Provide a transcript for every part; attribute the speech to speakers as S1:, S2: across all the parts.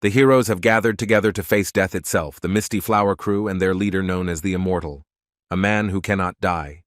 S1: The heroes have gathered together to face death itself, the Misty Flower Crew and their leader known as the Immortal, a man who cannot die.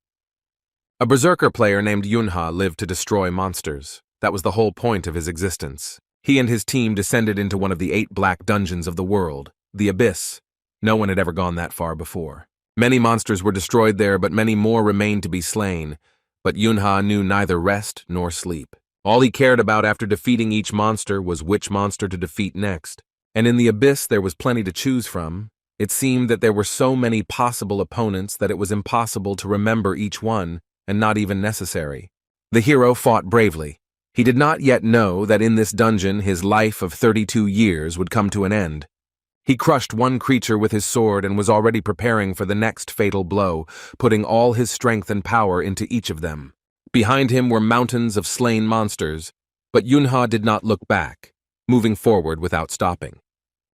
S1: A berserker player named Yunha lived to destroy monsters. That was the whole point of his existence. He and his team descended into one of the 8 black dungeons of the world, the Abyss. No one had ever gone that far before. Many monsters were destroyed there, but many more remained to be slain. But Yunha knew neither rest nor sleep. All he cared about after defeating each monster was which monster to defeat next. And in the Abyss there was plenty to choose from. It seemed that there were so many possible opponents that it was impossible to remember each one, and not even necessary. The hero fought bravely. He did not yet know that in this dungeon his life of 32 years would come to an end. He crushed one creature with his sword and was already preparing for the next fatal blow, putting all his strength and power into each of them. Behind him were mountains of slain monsters, but Yunha did not look back, moving forward without stopping.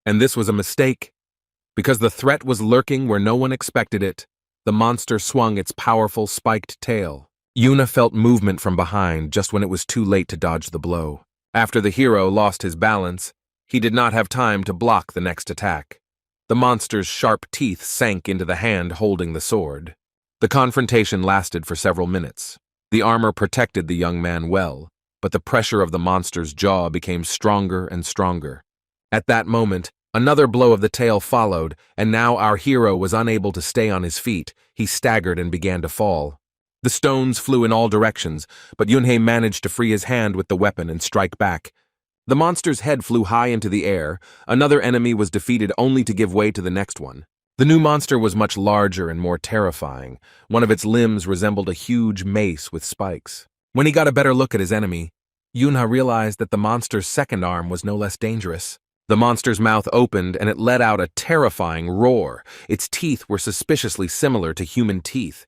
S1: And this was a mistake. Because the threat was lurking where no one expected it, the monster swung its powerful spiked tail. Yunha felt movement from behind just when it was too late to dodge the blow. After the hero lost his balance, he did not have time to block the next attack. The monster's sharp teeth sank into the hand holding the sword. The confrontation lasted for several minutes. The armor protected the young man well, but the pressure of the monster's jaw became stronger and stronger. At that moment, another blow of the tail followed, and now our hero was unable to stay on his feet. He staggered and began to fall. The stones flew in all directions, but Yunhei managed to free his hand with the weapon and strike back. The monster's head flew high into the air. Another enemy was defeated only to give way to the next one. The new monster was much larger and more terrifying. One of its limbs resembled a huge mace with spikes. When he got a better look at his enemy, Yunha realized that the monster's second arm was no less dangerous. The monster's mouth opened and it let out a terrifying roar. Its teeth were suspiciously similar to human teeth.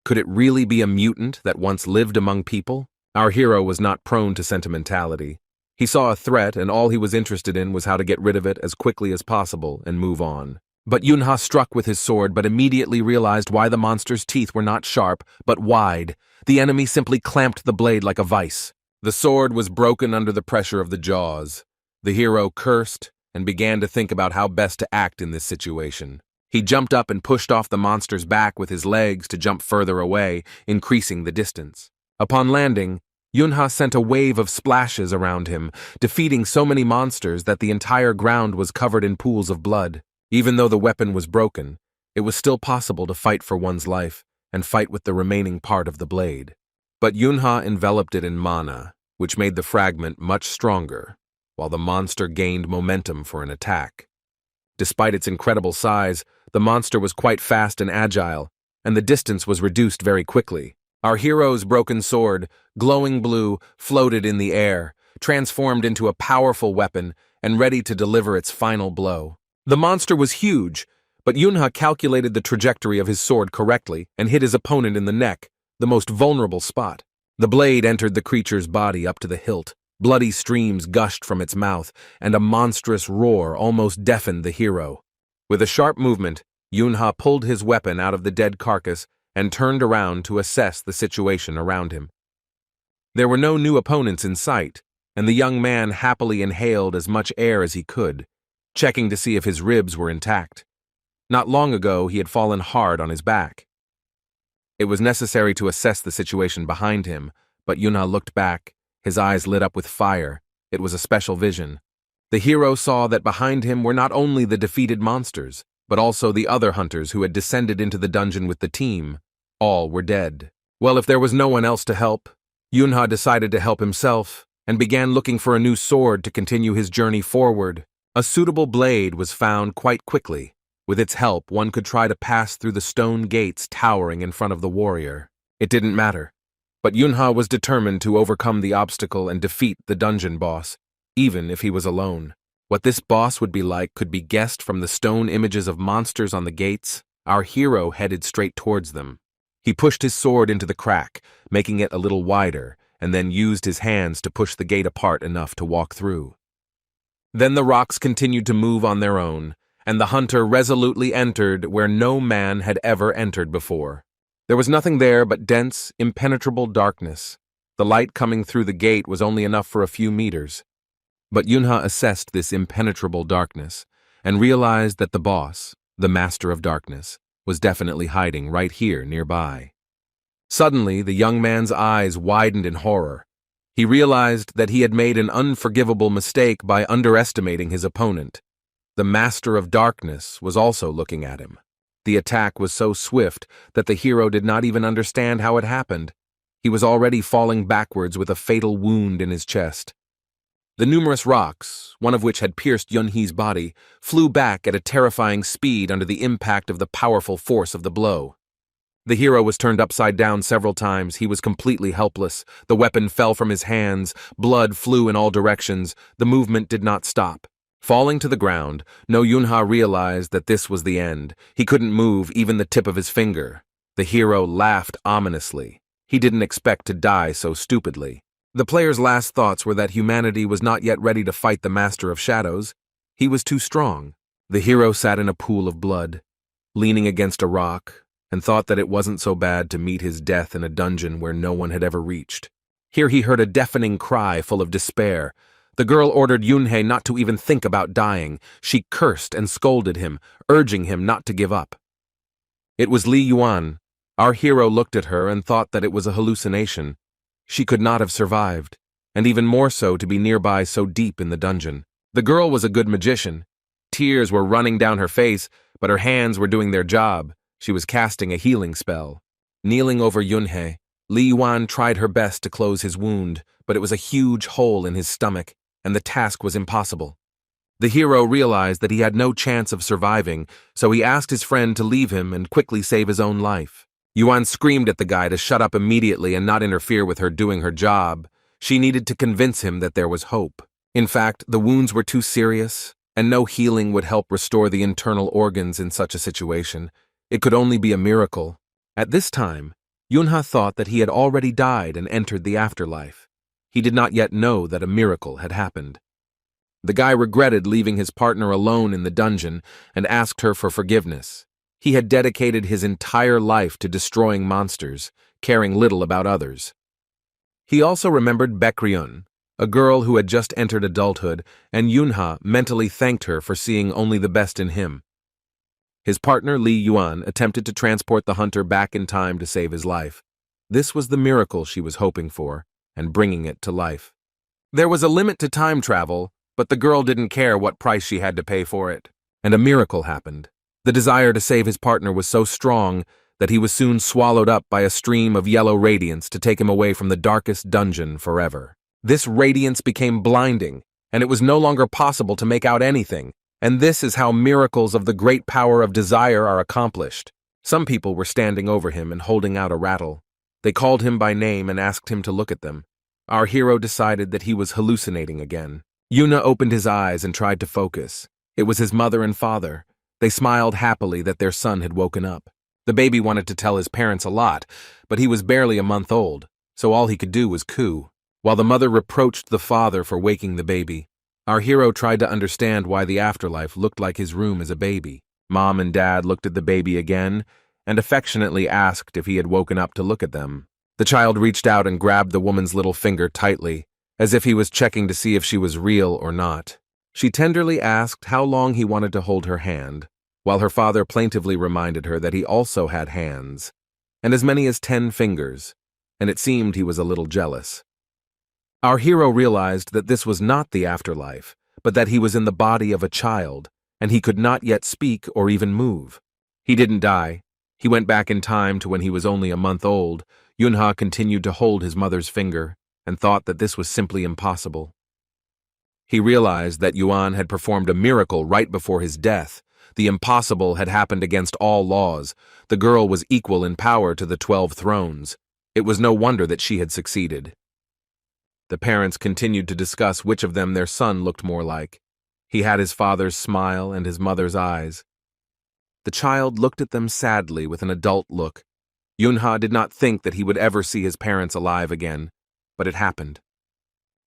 S1: Could it really be a mutant that once lived among people? Our hero was not prone to sentimentality. He saw a threat and all he was interested in was how to get rid of it as quickly as possible and move on. But Yunha struck with his sword but immediately realized why the monster's teeth were not sharp but wide. The enemy simply clamped the blade like a vice. The sword was broken under the pressure of the jaws. The hero cursed and began to think about how best to act in this situation. He jumped up and pushed off the monster's back with his legs to jump further away, increasing the distance. Upon landing, Yunha sent a wave of splashes around him, defeating so many monsters that the entire ground was covered in pools of blood. Even though the weapon was broken, it was still possible to fight for one's life and fight with the remaining part of the blade. But Yunha enveloped it in mana, which made the fragment much stronger, while the monster gained momentum for an attack. Despite its incredible size, the monster was quite fast and agile, and the distance was reduced very quickly. Our hero's broken sword, glowing blue, floated in the air, transformed into a powerful weapon and ready to deliver its final blow. The monster was huge, but Yunha calculated the trajectory of his sword correctly and hit his opponent in the neck, the most vulnerable spot. The blade entered the creature's body up to the hilt. Bloody streams gushed from its mouth, and a monstrous roar almost deafened the hero. With a sharp movement, Yunha pulled his weapon out of the dead carcass and turned around to assess the situation around him. There were no new opponents in sight, and the young man happily inhaled as much air as he could, checking to see if his ribs were intact. Not long ago, he had fallen hard on his back. It was necessary to assess the situation behind him, but Yunha looked back. His eyes lit up with fire. It was a special vision. The hero saw that behind him were not only the defeated monsters, but also the other hunters who had descended into the dungeon with the team. All were dead. Well, if there was no one else to help, Yunha decided to help himself and began looking for a new sword to continue his journey forward. A suitable blade was found quite quickly. With its help, one could try to pass through the stone gates towering in front of the warrior. It didn't matter. But Yunha was determined to overcome the obstacle and defeat the dungeon boss, even if he was alone. What this boss would be like could be guessed from the stone images of monsters on the gates. Our hero headed straight towards them. He pushed his sword into the crack, making it a little wider, and then used his hands to push the gate apart enough to walk through. Then the rocks continued to move on their own, and the hunter resolutely entered where no man had ever entered before. There was nothing there but dense, impenetrable darkness. The light coming through the gate was only enough for a few meters. But Yunha assessed this impenetrable darkness and realized that the boss, the master of darkness, was definitely hiding right here nearby. Suddenly, the young man's eyes widened in horror. He realized that he had made an unforgivable mistake by underestimating his opponent. The master of darkness was also looking at him. The attack was so swift that the hero did not even understand how it happened. He was already falling backwards with a fatal wound in his chest. The numerous rocks, one of which had pierced Yunhe's body, flew back at a terrifying speed under the impact of the powerful force of the blow. The hero was turned upside down several times. He was completely helpless. The weapon fell from his hands. Blood flew in all directions. The movement did not stop. Falling to the ground, No Yunha realized that this was the end. He couldn't move even the tip of his finger. The hero laughed ominously. He didn't expect to die so stupidly. The player's last thoughts were that humanity was not yet ready to fight the Master of Shadows. He was too strong. The hero sat in a pool of blood, leaning against a rock, and thought that it wasn't so bad to meet his death in a dungeon where no one had ever reached. Here he heard a deafening cry full of despair. The girl ordered Yunhei not to even think about dying. She cursed and scolded him, urging him not to give up. It was Li Yuan. Our hero looked at her and thought that it was a hallucination. She could not have survived, and even more so to be nearby so deep in the dungeon. The girl was a good magician. Tears were running down her face, but her hands were doing their job. She was casting a healing spell. Kneeling over Yunhei, Li Yuan tried her best to close his wound, but it was a huge hole in his stomach, and the task was impossible. The hero realized that he had no chance of surviving, so he asked his friend to leave him and quickly save his own life. Yuan screamed at the guy to shut up immediately and not interfere with her doing her job. She needed to convince him that there was hope. In fact, the wounds were too serious, and no healing would help restore the internal organs in such a situation. It could only be a miracle. At this time, Yunha thought that he had already died and entered the afterlife. He did not yet know that a miracle had happened. The guy regretted leaving his partner alone in the dungeon and asked her for forgiveness. He had dedicated his entire life to destroying monsters, caring little about others. He also remembered Baekryun, a girl who had just entered adulthood, and Yunha mentally thanked her for seeing only the best in him. His partner Li Yuan attempted to transport the hunter back in time to save his life. This was the miracle she was hoping for, and bringing it to life. There was a limit to time travel, but the girl didn't care what price she had to pay for it. And a miracle happened. The desire to save his partner was so strong that he was soon swallowed up by a stream of yellow radiance to take him away from the darkest dungeon forever. This radiance became blinding, and it was no longer possible to make out anything. And this is how miracles of the great power of desire are accomplished. Some people were standing over him and holding out a rattle. They called him by name and asked him to look at them. Our hero decided that he was hallucinating again. Yuna opened his eyes and tried to focus. It was his mother and father. They smiled happily that their son had woken up. The baby wanted to tell his parents a lot, but he was barely a month old, so all he could do was coo. While the mother reproached the father for waking the baby, our hero tried to understand why the afterlife looked like his room as a baby. Mom and Dad looked at the baby again and affectionately asked if he had woken up to look at them. The child reached out and grabbed the woman's little finger tightly, as if he was checking to see if she was real or not. She tenderly asked how long he wanted to hold her hand, while her father plaintively reminded her that he also had hands, and as many as 10 fingers, and it seemed he was a little jealous. Our hero realized that this was not the afterlife, but that he was in the body of a child, and he could not yet speak or even move. He didn't die. He went back in time to when he was only a month old. Yunha continued to hold his mother's finger, and thought that this was simply impossible. He realized that Yuan had performed a miracle right before his death. The impossible had happened against all laws. The girl was equal in power to the 12 thrones. It was no wonder that she had succeeded. The parents continued to discuss which of them their son looked more like. He had his father's smile and his mother's eyes. The child looked at them sadly with an adult look. Yunha did not think that he would ever see his parents alive again, but it happened.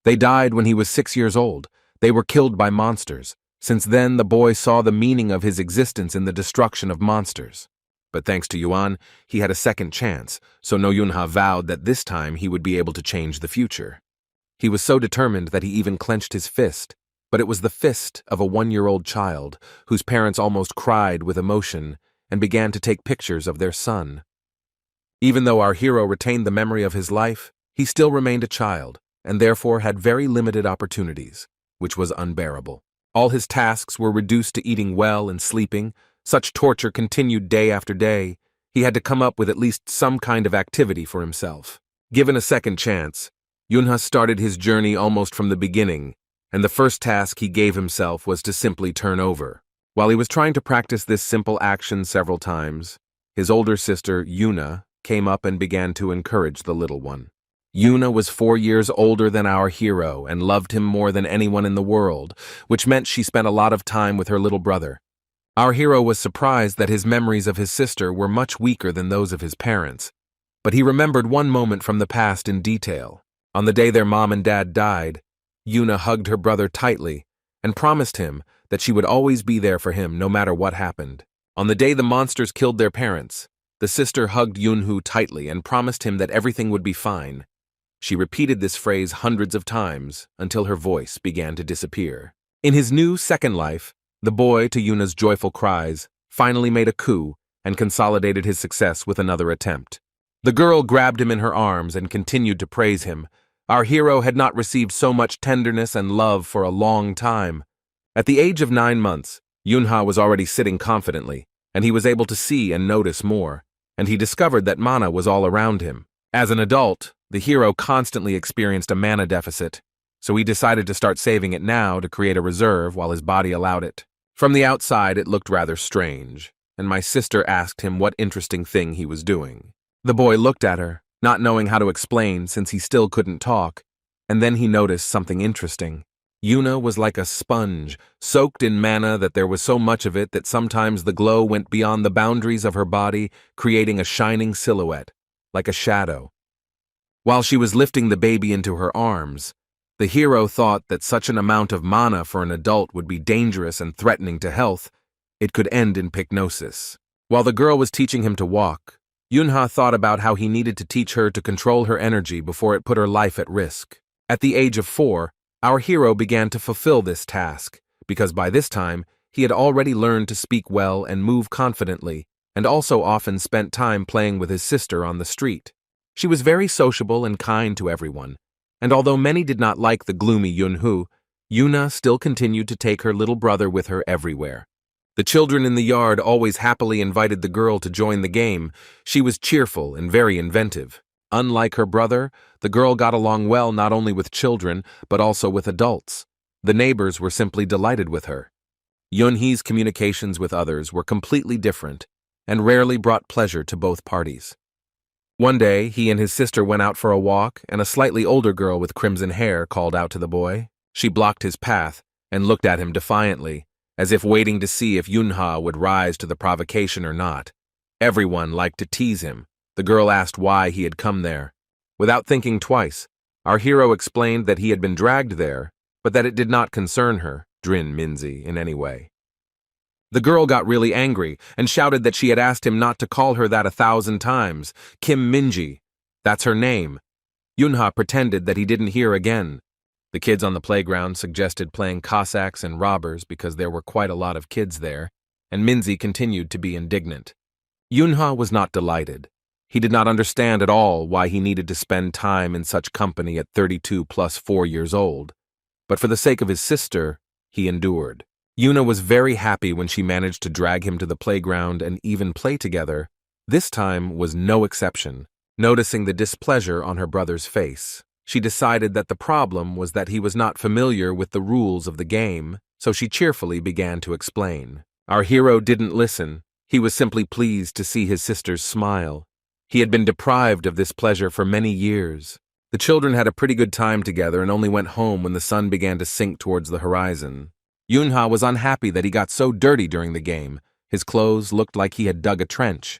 S1: They died when he was 6 years old. They were killed by monsters. Since then, the boy saw the meaning of his existence in the destruction of monsters. But thanks to Yuan, he had a second chance, so No Yunha vowed that this time he would be able to change the future. He was so determined that he even clenched his fist, but it was the fist of a 1-year-old child whose parents almost cried with emotion and began to take pictures of their son. Even though our hero retained the memory of his life, he still remained a child and therefore had very limited opportunities, which was unbearable. All his tasks were reduced to eating well and sleeping. Such torture continued day after day. He had to come up with at least some kind of activity for himself. Given a second chance, Yunha started his journey almost from the beginning, and the first task he gave himself was to simply turn over. While he was trying to practice this simple action several times, his older sister, Yuna, came up and began to encourage the little one. Yuna was 4 years older than our hero and loved him more than anyone in the world, which meant she spent a lot of time with her little brother. Our hero was surprised that his memories of his sister were much weaker than those of his parents, but he remembered one moment from the past in detail. On the day their mom and dad died, Yuna hugged her brother tightly and promised him that she would always be there for him no matter what happened. On the day the monsters killed their parents, the sister hugged Yunhu tightly and promised him that everything would be fine. She repeated this phrase hundreds of times until her voice began to disappear. In his new second life, the boy, to Yuna's joyful cries, finally made a coup and consolidated his success with another attempt. The girl grabbed him in her arms and continued to praise him. Our hero had not received so much tenderness and love for a long time. At the age of 9 months, Yunha was already sitting confidently, and he was able to see and notice more, and he discovered that mana was all around him. As an adult, the hero constantly experienced a mana deficit, so he decided to start saving it now to create a reserve while his body allowed it. From the outside, it looked rather strange, and my sister asked him what interesting thing he was doing. The boy looked at her, not knowing how to explain since he still couldn't talk, and then he noticed something interesting. Yuna was like a sponge, soaked in mana that there was so much of it that sometimes the glow went beyond the boundaries of her body, creating a shining silhouette, like a shadow. While she was lifting the baby into her arms, the hero thought that such an amount of mana for an adult would be dangerous and threatening to health. It could end in pycnosis. While the girl was teaching him to walk, Yunha thought about how he needed to teach her to control her energy before it put her life at risk. At the age of 4, our hero began to fulfill this task, because by this time, he had already learned to speak well and move confidently, and also often spent time playing with his sister on the street. She was very sociable and kind to everyone, and although many did not like the gloomy Yunhu, Yuna still continued to take her little brother with her everywhere. The children in the yard always happily invited the girl to join the game. She was cheerful and very inventive. Unlike her brother, the girl got along well not only with children, but also with adults. The neighbors were simply delighted with her. Yunhee's communications with others were completely different, and rarely brought pleasure to both parties. One day, he and his sister went out for a walk, and a slightly older girl with crimson hair called out to the boy. She blocked his path and looked at him defiantly, as if waiting to see if Yunha would rise to the provocation or not. Everyone liked to tease him. The girl asked why he had come there. Without thinking twice, our hero explained that he had been dragged there, but that it did not concern her, Drin Minzi, in any way. The girl got really angry and shouted that she had asked him not to call her that 1,000 times. Kim Minji. That's her name. Yunha pretended that he didn't hear again. The kids on the playground suggested playing Cossacks and robbers because there were quite a lot of kids there, and Minzi continued to be indignant. Yunha was not delighted. He did not understand at all why he needed to spend time in such company at 32 plus 4 years old. But for the sake of his sister, he endured. Yuna was very happy when she managed to drag him to the playground and even play together. This time was no exception. Noticing the displeasure on her brother's face, she decided that the problem was that he was not familiar with the rules of the game, so she cheerfully began to explain. Our hero didn't listen. He was simply pleased to see his sister's smile. He had been deprived of this pleasure for many years. The children had a pretty good time together and only went home when the sun began to sink towards the horizon. Yunha was unhappy that he got so dirty during the game. His clothes looked like he had dug a trench.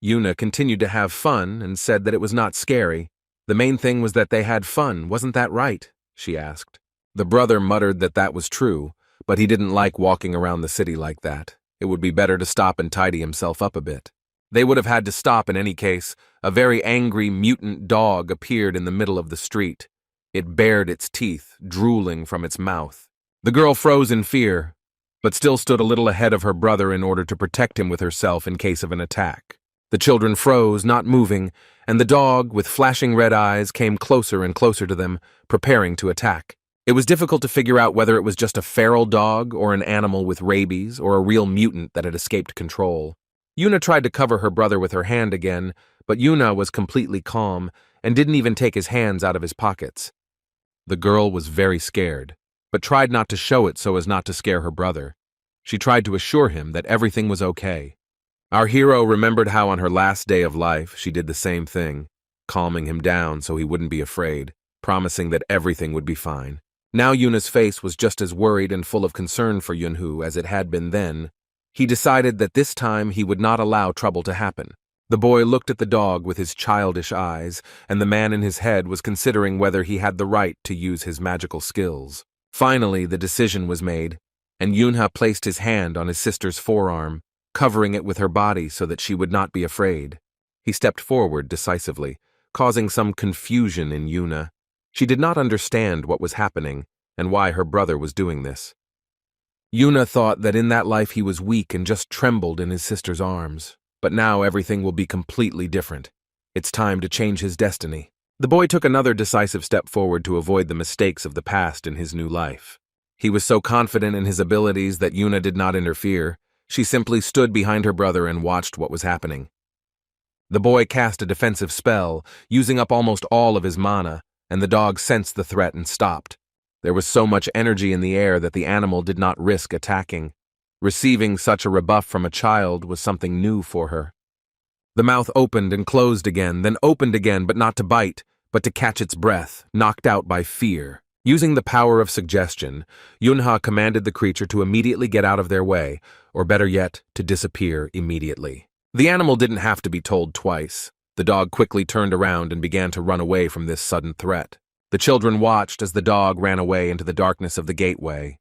S1: Yuna continued to have fun and said that it was not scary. The main thing was that they had fun, wasn't that right? She asked. The brother muttered that that was true, but he didn't like walking around the city like that. It would be better to stop and tidy himself up a bit. They would have had to stop in any case. A very angry mutant dog appeared in the middle of the street. It bared its teeth, drooling from its mouth. The girl froze in fear, but still stood a little ahead of her brother in order to protect him with herself in case of an attack. The children froze, not moving, and the dog, with flashing red eyes, came closer and closer to them, preparing to attack. It was difficult to figure out whether it was just a feral dog or an animal with rabies or a real mutant that had escaped control. Yuna tried to cover her brother with her hand again, but Yuna was completely calm and didn't even take his hands out of his pockets. The girl was very scared, but tried not to show it so as not to scare her brother. She tried to assure him that everything was okay. Our hero remembered how on her last day of life she did the same thing, calming him down so he wouldn't be afraid, promising that everything would be fine. Now Yuna's face was just as worried and full of concern for Yunhu as it had been then. He decided that this time he would not allow trouble to happen. The boy looked at the dog with his childish eyes, and the man in his head was considering whether he had the right to use his magical skills. Finally, the decision was made, and Yunha placed his hand on his sister's forearm, covering it with her body so that she would not be afraid. He stepped forward decisively, causing some confusion in Yuna. She did not understand what was happening and why her brother was doing this. Yuna thought that in that life he was weak and just trembled in his sister's arms. But now everything will be completely different. It's time to change his destiny. The boy took another decisive step forward to avoid the mistakes of the past in his new life. He was so confident in his abilities that Yuna did not interfere. She simply stood behind her brother and watched what was happening. The boy cast a defensive spell, using up almost all of his mana, and the dog sensed the threat and stopped. There was so much energy in the air that the animal did not risk attacking. Receiving such a rebuff from a child was something new for her. The mouth opened and closed again, then opened again, but not to bite, but to catch its breath, knocked out by fear. Using the power of suggestion, Yunha commanded the creature to immediately get out of their way, or better yet, to disappear immediately. The animal didn't have to be told twice. The dog quickly turned around and began to run away from this sudden threat. The children watched as the dog ran away into the darkness of the gateway.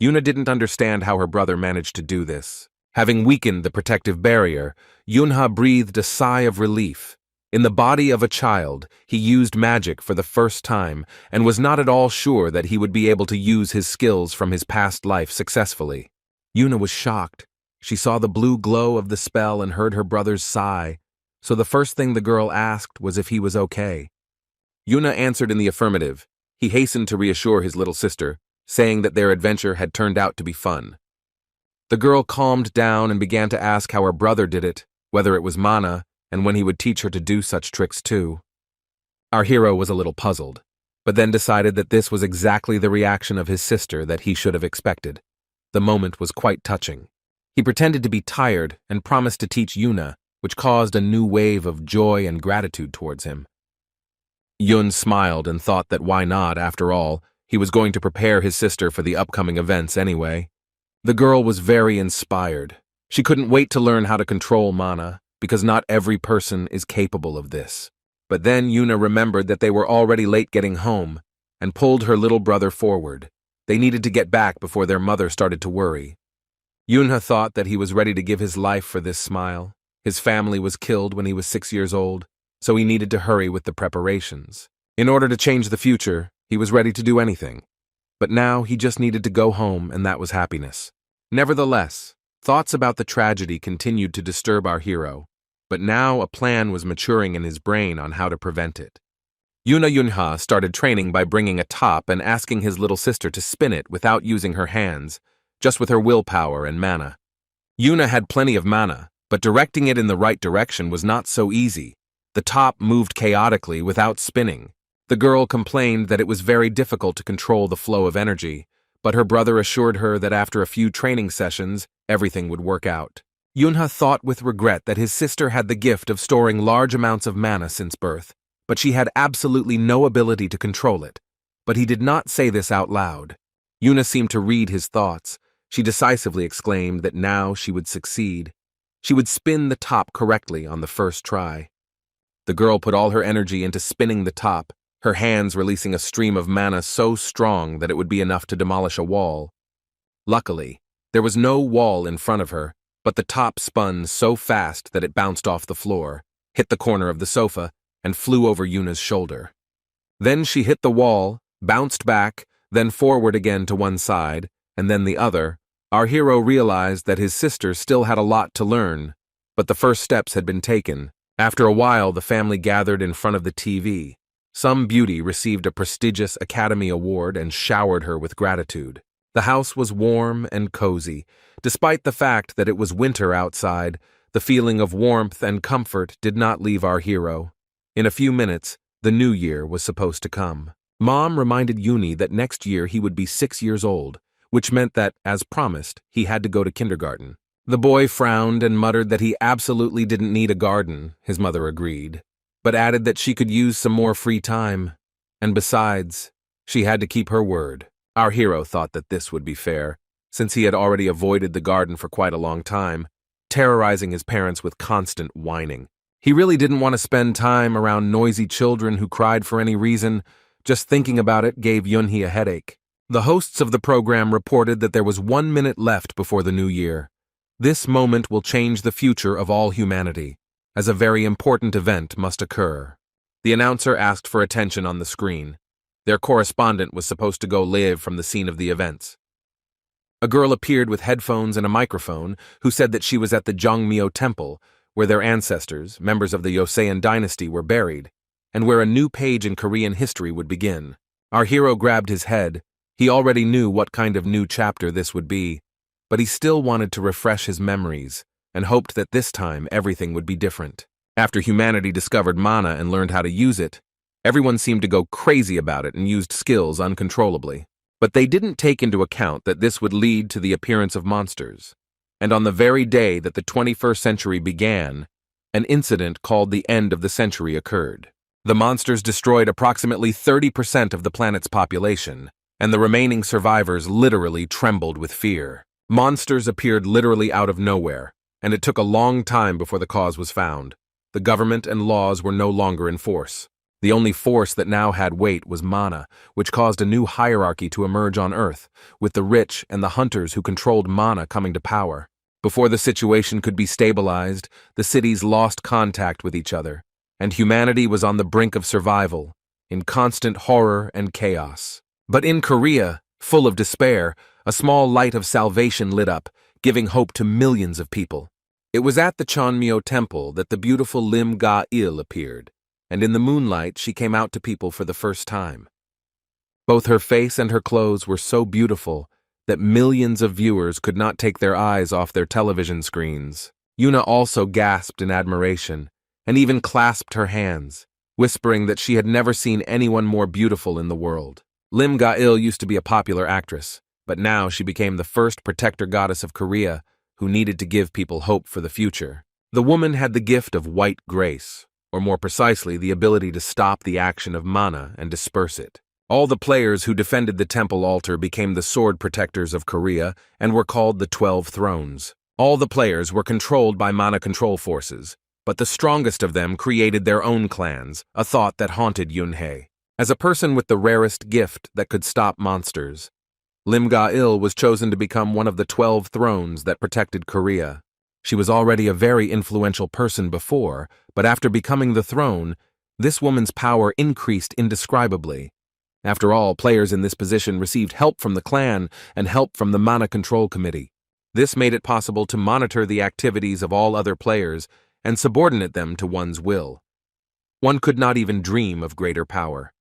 S1: Yuna didn't understand how her brother managed to do this. Having weakened the protective barrier, Yunha breathed a sigh of relief. In the body of a child, he used magic for the first time and was not at all sure that he would be able to use his skills from his past life successfully. Yuna was shocked. She saw the blue glow of the spell and heard her brother's sigh, so the first thing the girl asked was if he was okay. Yuna answered in the affirmative. He hastened to reassure his little sister, saying that their adventure had turned out to be fun. The girl calmed down and began to ask how her brother did it, whether it was mana, and when he would teach her to do such tricks too. Our hero was a little puzzled, but then decided that this was exactly the reaction of his sister that he should have expected. The moment was quite touching. He pretended to be tired and promised to teach Yuna, which caused a new wave of joy and gratitude towards him. Yun smiled and thought that why not, after all, he was going to prepare his sister for the upcoming events anyway. The girl was very inspired. She couldn't wait to learn how to control mana, because not every person is capable of this. But then Yuna remembered that they were already late getting home, and pulled her little brother forward. They needed to get back before their mother started to worry. Yunha thought that he was ready to give his life for this smile. His family was killed when he was 6 years old, so he needed to hurry with the preparations. In order to change the future, he was ready to do anything. But now he just needed to go home, and that was happiness. Nevertheless, thoughts about the tragedy continued to disturb our hero, but now a plan was maturing in his brain on how to prevent it. Yunha started training by bringing a top and asking his little sister to spin it without using her hands, just with her willpower and mana. Yuna had plenty of mana, but directing it in the right direction was not so easy. The top moved chaotically without spinning. The girl complained that it was very difficult to control the flow of energy, but her brother assured her that after a few training sessions, everything would work out. Yunha thought with regret that his sister had the gift of storing large amounts of mana since birth, but she had absolutely no ability to control it. But he did not say this out loud. Yuna seemed to read his thoughts. She decisively exclaimed that now she would succeed. She would spin the top correctly on the first try. The girl put all her energy into spinning the top, her hands releasing a stream of mana so strong that it would be enough to demolish a wall. Luckily, there was no wall in front of her, but the top spun so fast that it bounced off the floor, hit the corner of the sofa, and flew over Yuna's shoulder. Then she hit the wall, bounced back, then forward again to one side, and then the other. Our hero realized that his sister still had a lot to learn, but the first steps had been taken. After a while, the family gathered in front of the TV. Some beauty received a prestigious Academy Award and showered her with gratitude. The house was warm and cozy. Despite the fact that it was winter outside, the feeling of warmth and comfort did not leave our hero. In a few minutes, the new year was supposed to come. Mom reminded Yooni that next year he would be 6 years old, which meant that, as promised, he had to go to kindergarten. The boy frowned and muttered that he absolutely didn't need a garden, his mother agreed, but added that she could use some more free time. And besides, she had to keep her word. Our hero thought that this would be fair, since he had already avoided the garden for quite a long time, terrorizing his parents with constant whining. He really didn't want to spend time around noisy children who cried for any reason. Just thinking about it gave Yoonhee a headache. The hosts of the program reported that there was 1 minute left before the new year. This moment will change the future of all humanity, as a very important event must occur. The announcer asked for attention on the screen. Their correspondent was supposed to go live from the scene of the events. A girl appeared with headphones and a microphone who said that she was at the Jongmyo Temple, where their ancestors, members of the Joseon dynasty, were buried, and where a new page in Korean history would begin. Our hero grabbed his head. He already knew what kind of new chapter this would be, but he still wanted to refresh his memories and hoped that this time everything would be different. After humanity discovered mana and learned how to use it, everyone seemed to go crazy about it and used skills uncontrollably. But they didn't take into account that this would lead to the appearance of monsters. And on the very day that the 21st century began, an incident called the end of the century occurred. The monsters destroyed approximately 30% of the planet's population, and the remaining survivors literally trembled with fear. Monsters appeared literally out of nowhere, and it took a long time before the cause was found. The government and laws were no longer in force. The only force that now had weight was mana, which caused a new hierarchy to emerge on Earth, with the rich and the hunters who controlled mana coming to power. Before the situation could be stabilized, the cities lost contact with each other, and humanity was on the brink of survival, in constant horror and chaos. But in Korea, full of despair, a small light of salvation lit up, giving hope to millions of people. It was at the Cheonmyo Temple that the beautiful Lim Ga-il appeared, and in the moonlight she came out to people for the first time. Both her face and her clothes were so beautiful that millions of viewers could not take their eyes off their television screens. Yuna also gasped in admiration, and even clasped her hands, whispering that she had never seen anyone more beautiful in the world. Lim Ga-il used to be a popular actress, but now she became the first protector goddess of Korea who needed to give people hope for the future. The woman had the gift of white grace, or more precisely, the ability to stop the action of mana and disperse it. All the players who defended the temple altar became the sword protectors of Korea and were called the 12 Thrones. All the players were controlled by mana control forces, but the strongest of them created their own clans, a thought that haunted Yoonhee. As a person with the rarest gift that could stop monsters, Lim Ga-il was chosen to become one of the 12 thrones that protected Korea. She was already a very influential person before, but after becoming the throne, this woman's power increased indescribably. After all, players in this position received help from the clan and help from the Mana Control Committee. This made it possible to monitor the activities of all other players and subordinate them to one's will. One could not even dream of greater power.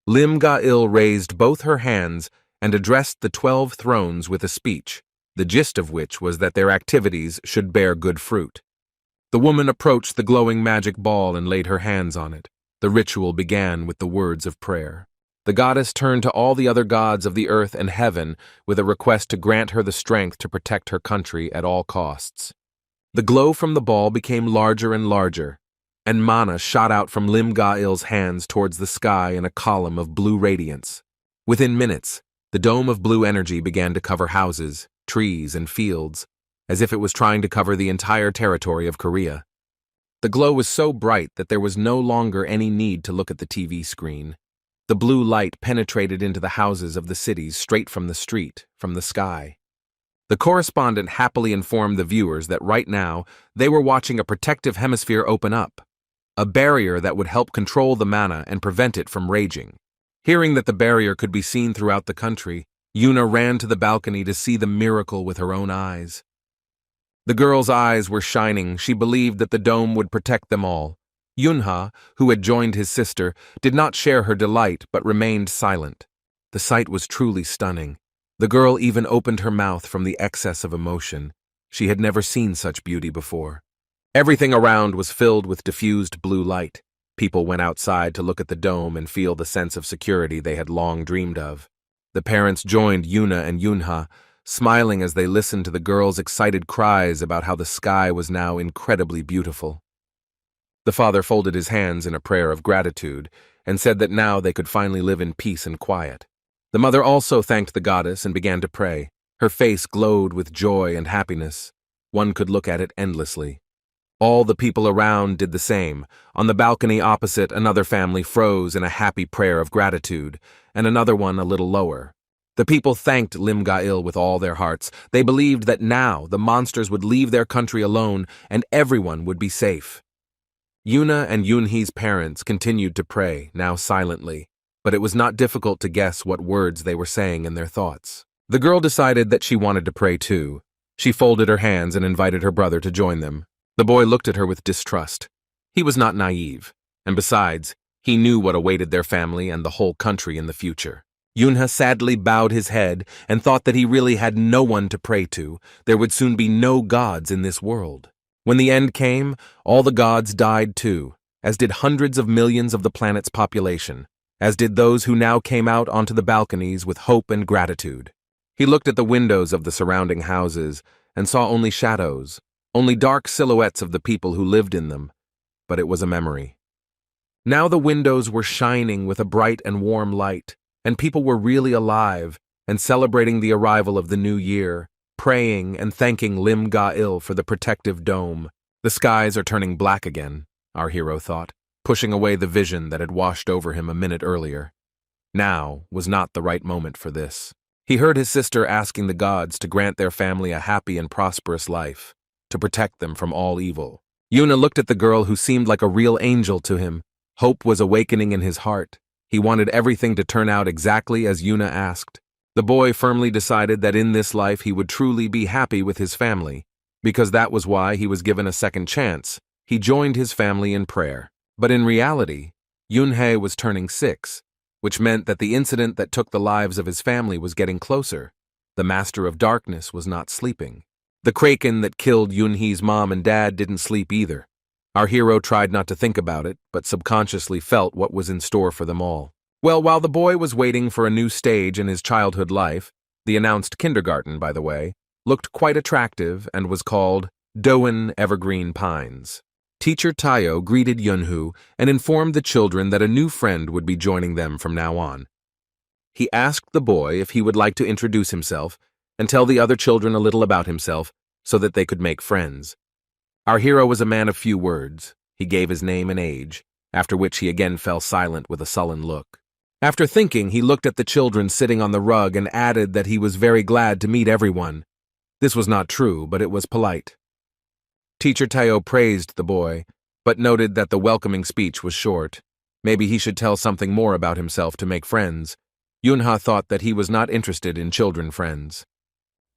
S1: Lim Ga-il raised both her hands and addressed the 12 thrones with a speech, the gist of which was that their activities should bear good fruit. The woman approached the glowing magic ball and laid her hands on it. The ritual began with the words of prayer. The goddess turned to all the other gods of the earth and heaven with a request to grant her the strength to protect her country at all costs. The glow from the ball became larger and larger, and mana shot out from Lim Ga-il's hands towards the sky in a column of blue radiance. Within minutes, the dome of blue energy began to cover houses, trees, and fields, as if it was trying to cover the entire territory of Korea. The glow was so bright that there was no longer any need to look at the TV screen. The blue light penetrated into the houses of the cities straight from the street, from the sky. The correspondent happily informed the viewers that right now they were watching a protective hemisphere open up. a barrier that would help control the mana and prevent it from raging. Hearing that the barrier could be seen throughout the country, Yuna ran to the balcony to see the miracle with her own eyes. The girl's eyes were shining. She believed that the dome would protect them all. Yunha, who had joined his sister, did not share her delight but remained silent. The sight was truly stunning. The girl even opened her mouth from the excess of emotion. She had never seen such beauty before. Everything around was filled with diffused blue light. People went outside to look at the dome and feel the sense of security they had long dreamed of. The parents joined Yuna and Yunha, smiling as they listened to the girl's excited cries about how the sky was now incredibly beautiful. The father folded his hands in a prayer of gratitude and said that now they could finally live in peace and quiet. The mother also thanked the goddess and began to pray. Her face glowed with joy and happiness. One could look at it endlessly. All the people around did the same. On the balcony opposite, another family froze in a happy prayer of gratitude, and another one a little lower. The people thanked Lim-Ga-il with all their hearts. They believed that now the monsters would leave their country alone and everyone would be safe. Yuna and Yunhee's parents continued to pray, now silently, but it was not difficult to guess what words they were saying in their thoughts. The girl decided that she wanted to pray too. She folded her hands and invited her brother to join them. The boy looked at her with distrust. He was not naive, and besides, he knew what awaited their family and the whole country in the future. Yunha sadly bowed his head and thought that he really had no one to pray to. There would soon be no gods in this world. When the end came, all the gods died too, as did hundreds of millions of the planet's population, as did those who now came out onto the balconies with hope and gratitude. He looked at the windows of the surrounding houses and saw only shadows, only dark silhouettes of the people who lived in them, but it was a memory. Now the windows were shining with a bright and warm light, and people were really alive and celebrating the arrival of the new year, praying and thanking Lim-Ga-il for the protective dome. The skies are turning black again, our hero thought, pushing away the vision that had washed over him a minute earlier. Now was not the right moment for this. He heard his sister asking the gods to grant their family a happy and prosperous life, to protect them from all evil. Yuna looked at the girl who seemed like a real angel to him. Hope was awakening in his heart. He wanted everything to turn out exactly as Yuna asked. The boy firmly decided that in this life he would truly be happy with his family. Because that was why he was given a second chance, he joined his family in prayer. But in reality, Yunhei was turning 6, which meant that the incident that took the lives of his family was getting closer. The Master of Darkness was not sleeping. The kraken that killed Yunhee's mom and dad didn't sleep either. Our hero tried not to think about it, but subconsciously felt what was in store for them all. Well, while the boy was waiting for a new stage in his childhood life, the announced kindergarten, by the way, looked quite attractive and was called Doan Evergreen Pines. Teacher Tayo greeted Yunhu and informed the children that a new friend would be joining them from now on. He asked the boy if he would like to introduce himself and tell the other children a little about himself so that they could make friends. Our hero was a man of few words. He gave his name and age, after which he again fell silent with a sullen look. After thinking, he looked at the children sitting on the rug and added that he was very glad to meet everyone. This was not true, but it was polite. Teacher Tayo praised the boy, but noted that the welcoming speech was short. Maybe he should tell something more about himself to make friends. Yunha thought that he was not interested in children friends.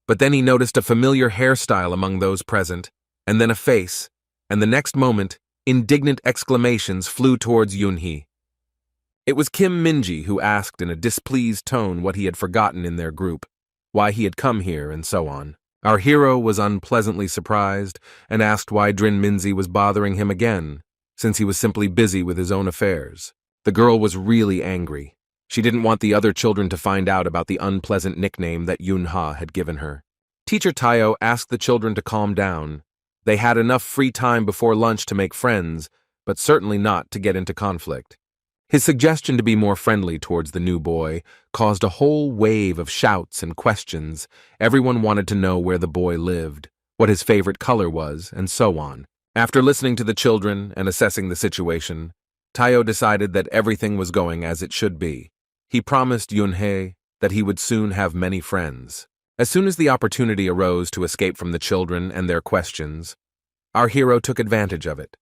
S1: But then he noticed a familiar hairstyle among those present, and then a face, and the next moment, indignant exclamations flew towards Yunhee. It was Kim Minji who asked in a displeased tone what he had forgotten in their group, why he had come here, and so on. Our hero was unpleasantly surprised and asked why Drin Minzi was bothering him again, since he was simply busy with his own affairs. The girl was really angry. She didn't want the other children to find out about the unpleasant nickname that Yunha had given her. Teacher Tayo asked the children to calm down. They had enough free time before lunch to make friends, but certainly not to get into conflict. His suggestion to be more friendly towards the new boy caused a whole wave of shouts and questions. Everyone wanted to know where the boy lived, what his favorite color was, and so on. After listening to the children and assessing the situation, Tayo decided that everything was going as it should be. He promised Yunhei that he would soon have many friends. As soon as the opportunity arose to escape from the children and their questions, our hero took advantage of it.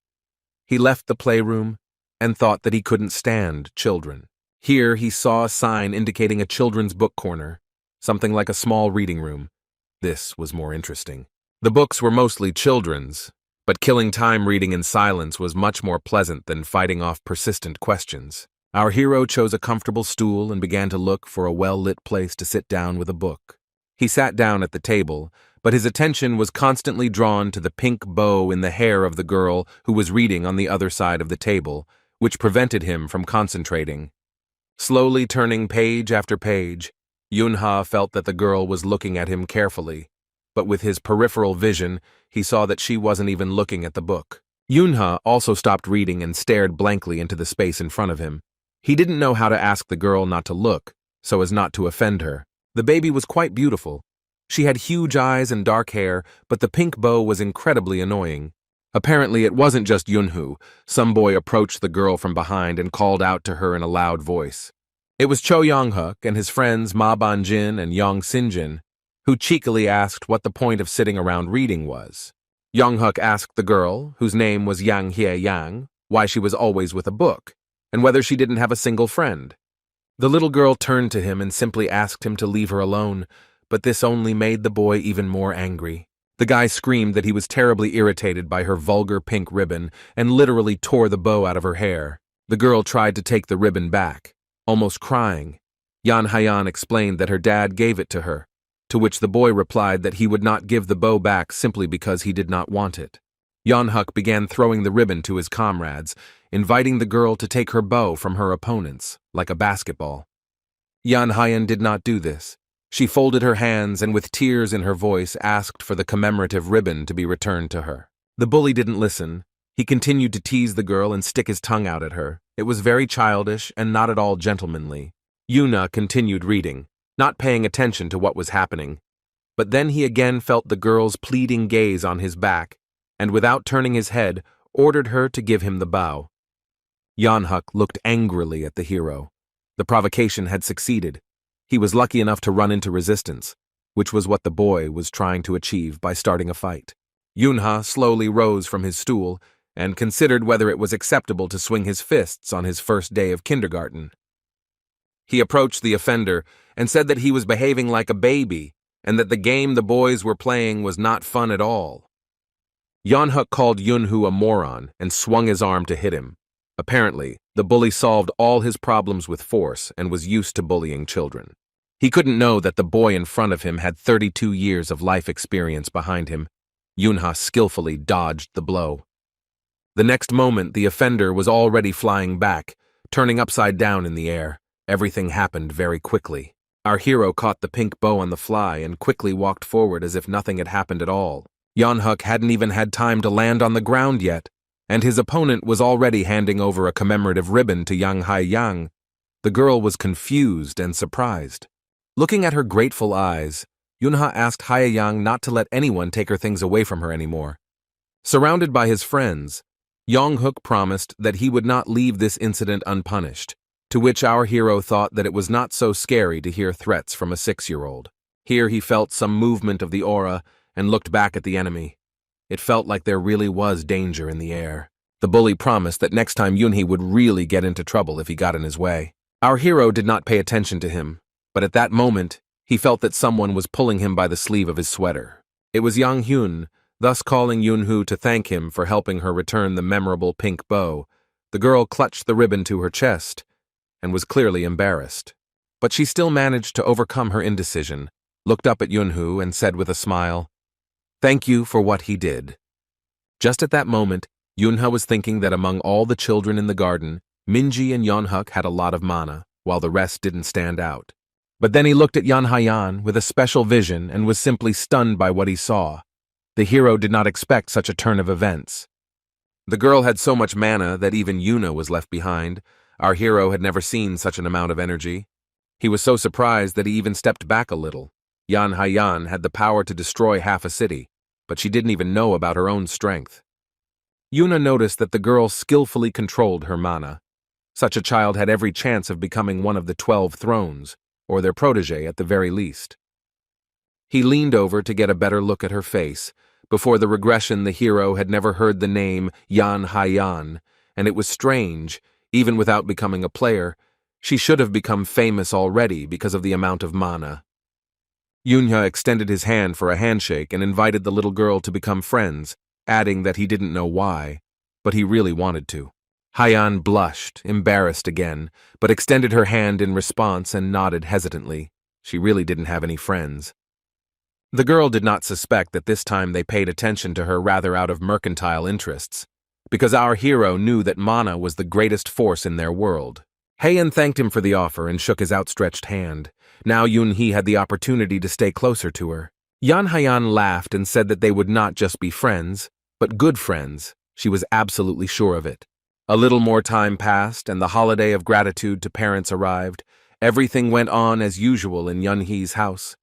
S1: He left the playroom and thought that he couldn't stand children. Here he saw a sign indicating a children's book corner, something like a small reading room. This was more interesting. The books were mostly children's, but killing time reading in silence was much more pleasant than fighting off persistent questions. Our hero chose a comfortable stool and began to look for a well-lit place to sit down with a book. He sat down at the table, but his attention was constantly drawn to the pink bow in the hair of the girl who was reading on the other side of the table, which prevented him from concentrating. Slowly turning page after page, Yunha felt that the girl was looking at him carefully, but with his peripheral vision, he saw that she wasn't even looking at the book. Yunha also stopped reading and stared blankly into the space in front of him. He didn't know how to ask the girl not to look, so as not to offend her. The baby was quite beautiful. She had huge eyes and dark hair, but the pink bow was incredibly annoying. Apparently, it wasn't just Yunhu. Some boy approached the girl from behind and called out to her in a loud voice. It was Cho Yonghuk and his friends Ma Banjin and Yong Sinjin, who cheekily asked what the point of sitting around reading was. Yonghuk asked the girl, whose name was Yang Hye Yang, why she was always with a book, and whether she didn't have a single friend. The little girl turned to him and simply asked him to leave her alone, but this only made the boy even more angry. The guy screamed that he was terribly irritated by her vulgar pink ribbon and literally tore the bow out of her hair. The girl tried to take the ribbon back, almost crying. Yan Haiyan explained that her dad gave it to her, to which the boy replied that he would not give the bow back simply because he did not want it. Yonhuk began throwing the ribbon to his comrades, inviting the girl to take her bow from her opponents, like a basketball. Yan Haiyan did not do this. She folded her hands and with tears in her voice asked for the commemorative ribbon to be returned to her. The bully didn't listen. He continued to tease the girl and stick his tongue out at her. It was very childish and not at all gentlemanly. Yuna continued reading, not paying attention to what was happening. But then he again felt the girl's pleading gaze on his back, and without turning his head, ordered her to give him the bow. Yonhuk looked angrily at the hero. The provocation had succeeded. He was lucky enough to run into resistance, which was what the boy was trying to achieve by starting a fight. Yunha slowly rose from his stool and considered whether it was acceptable to swing his fists on his first day of kindergarten. He approached the offender and said that he was behaving like a baby and that the game the boys were playing was not fun at all. Yonhuk called Yunhu a moron and swung his arm to hit him. Apparently, the bully solved all his problems with force and was used to bullying children. He couldn't know that the boy in front of him had 32 years of life experience behind him. Yunha skillfully dodged the blow. The next moment, the offender was already flying back, turning upside down in the air. Everything happened very quickly. Our hero caught the pink bow on the fly and quickly walked forward as if nothing had happened at all. Yonhuk hadn't even had time to land on the ground yet, and his opponent was already handing over a commemorative ribbon to Yang Haiyang. The girl was confused and surprised. Looking at her grateful eyes, Yunha asked Haiyang not to let anyone take her things away from her anymore. Surrounded by his friends, Yonghuk promised that he would not leave this incident unpunished, to which our hero thought that it was not so scary to hear threats from a 6-year-old. Here he felt some movement of the aura and looked back at the enemy. It felt like there really was danger in the air. The bully promised that next time Yunhee would really get into trouble if he got in his way. Our hero did not pay attention to him, but at that moment, he felt that someone was pulling him by the sleeve of his sweater. It was Yang Hyun, thus calling Yunhu to thank him for helping her return the memorable pink bow. The girl clutched the ribbon to her chest and was clearly embarrassed. But she still managed to overcome her indecision, looked up at Yunhu and said with a smile, "Thank you for what he did." Just at that moment, Yunha was thinking that among all the children in the garden, Minji and Yonhuk had a lot of mana, while the rest didn't stand out. But then he looked at Yan Haiyan with a special vision and was simply stunned by what he saw. The hero did not expect such a turn of events. The girl had so much mana that even Yuna was left behind. Our hero had never seen such an amount of energy. He was so surprised that he even stepped back a little. Yan Haiyan had the power to destroy half a city, but she didn't even know about her own strength. Yuna noticed that the girl skillfully controlled her mana. Such a child had every chance of becoming one of the 12 thrones, or their protege at the very least. He leaned over to get a better look at her face, Before the regression, the hero had never heard the name Yan Haiyan, and it was strange, even without becoming a player. She should have become famous already because of the amount of mana. Yunha extended his hand for a handshake and invited the little girl to become friends, adding that he didn't know why, but he really wanted to. Haiyan blushed, embarrassed again, but extended her hand in response and nodded hesitantly. She really didn't have any friends. The girl did not suspect that this time they paid attention to her rather out of mercantile interests, because our hero knew that mana was the greatest force in their world. Haiyan thanked him for the offer and shook his outstretched hand. Now Yunhee had the opportunity to stay closer to her. Yan Haiyan laughed and said that they would not just be friends, but good friends. She was absolutely sure of it. A little more time passed, and the holiday of gratitude to parents arrived. Everything went on as usual in Yunhee's house.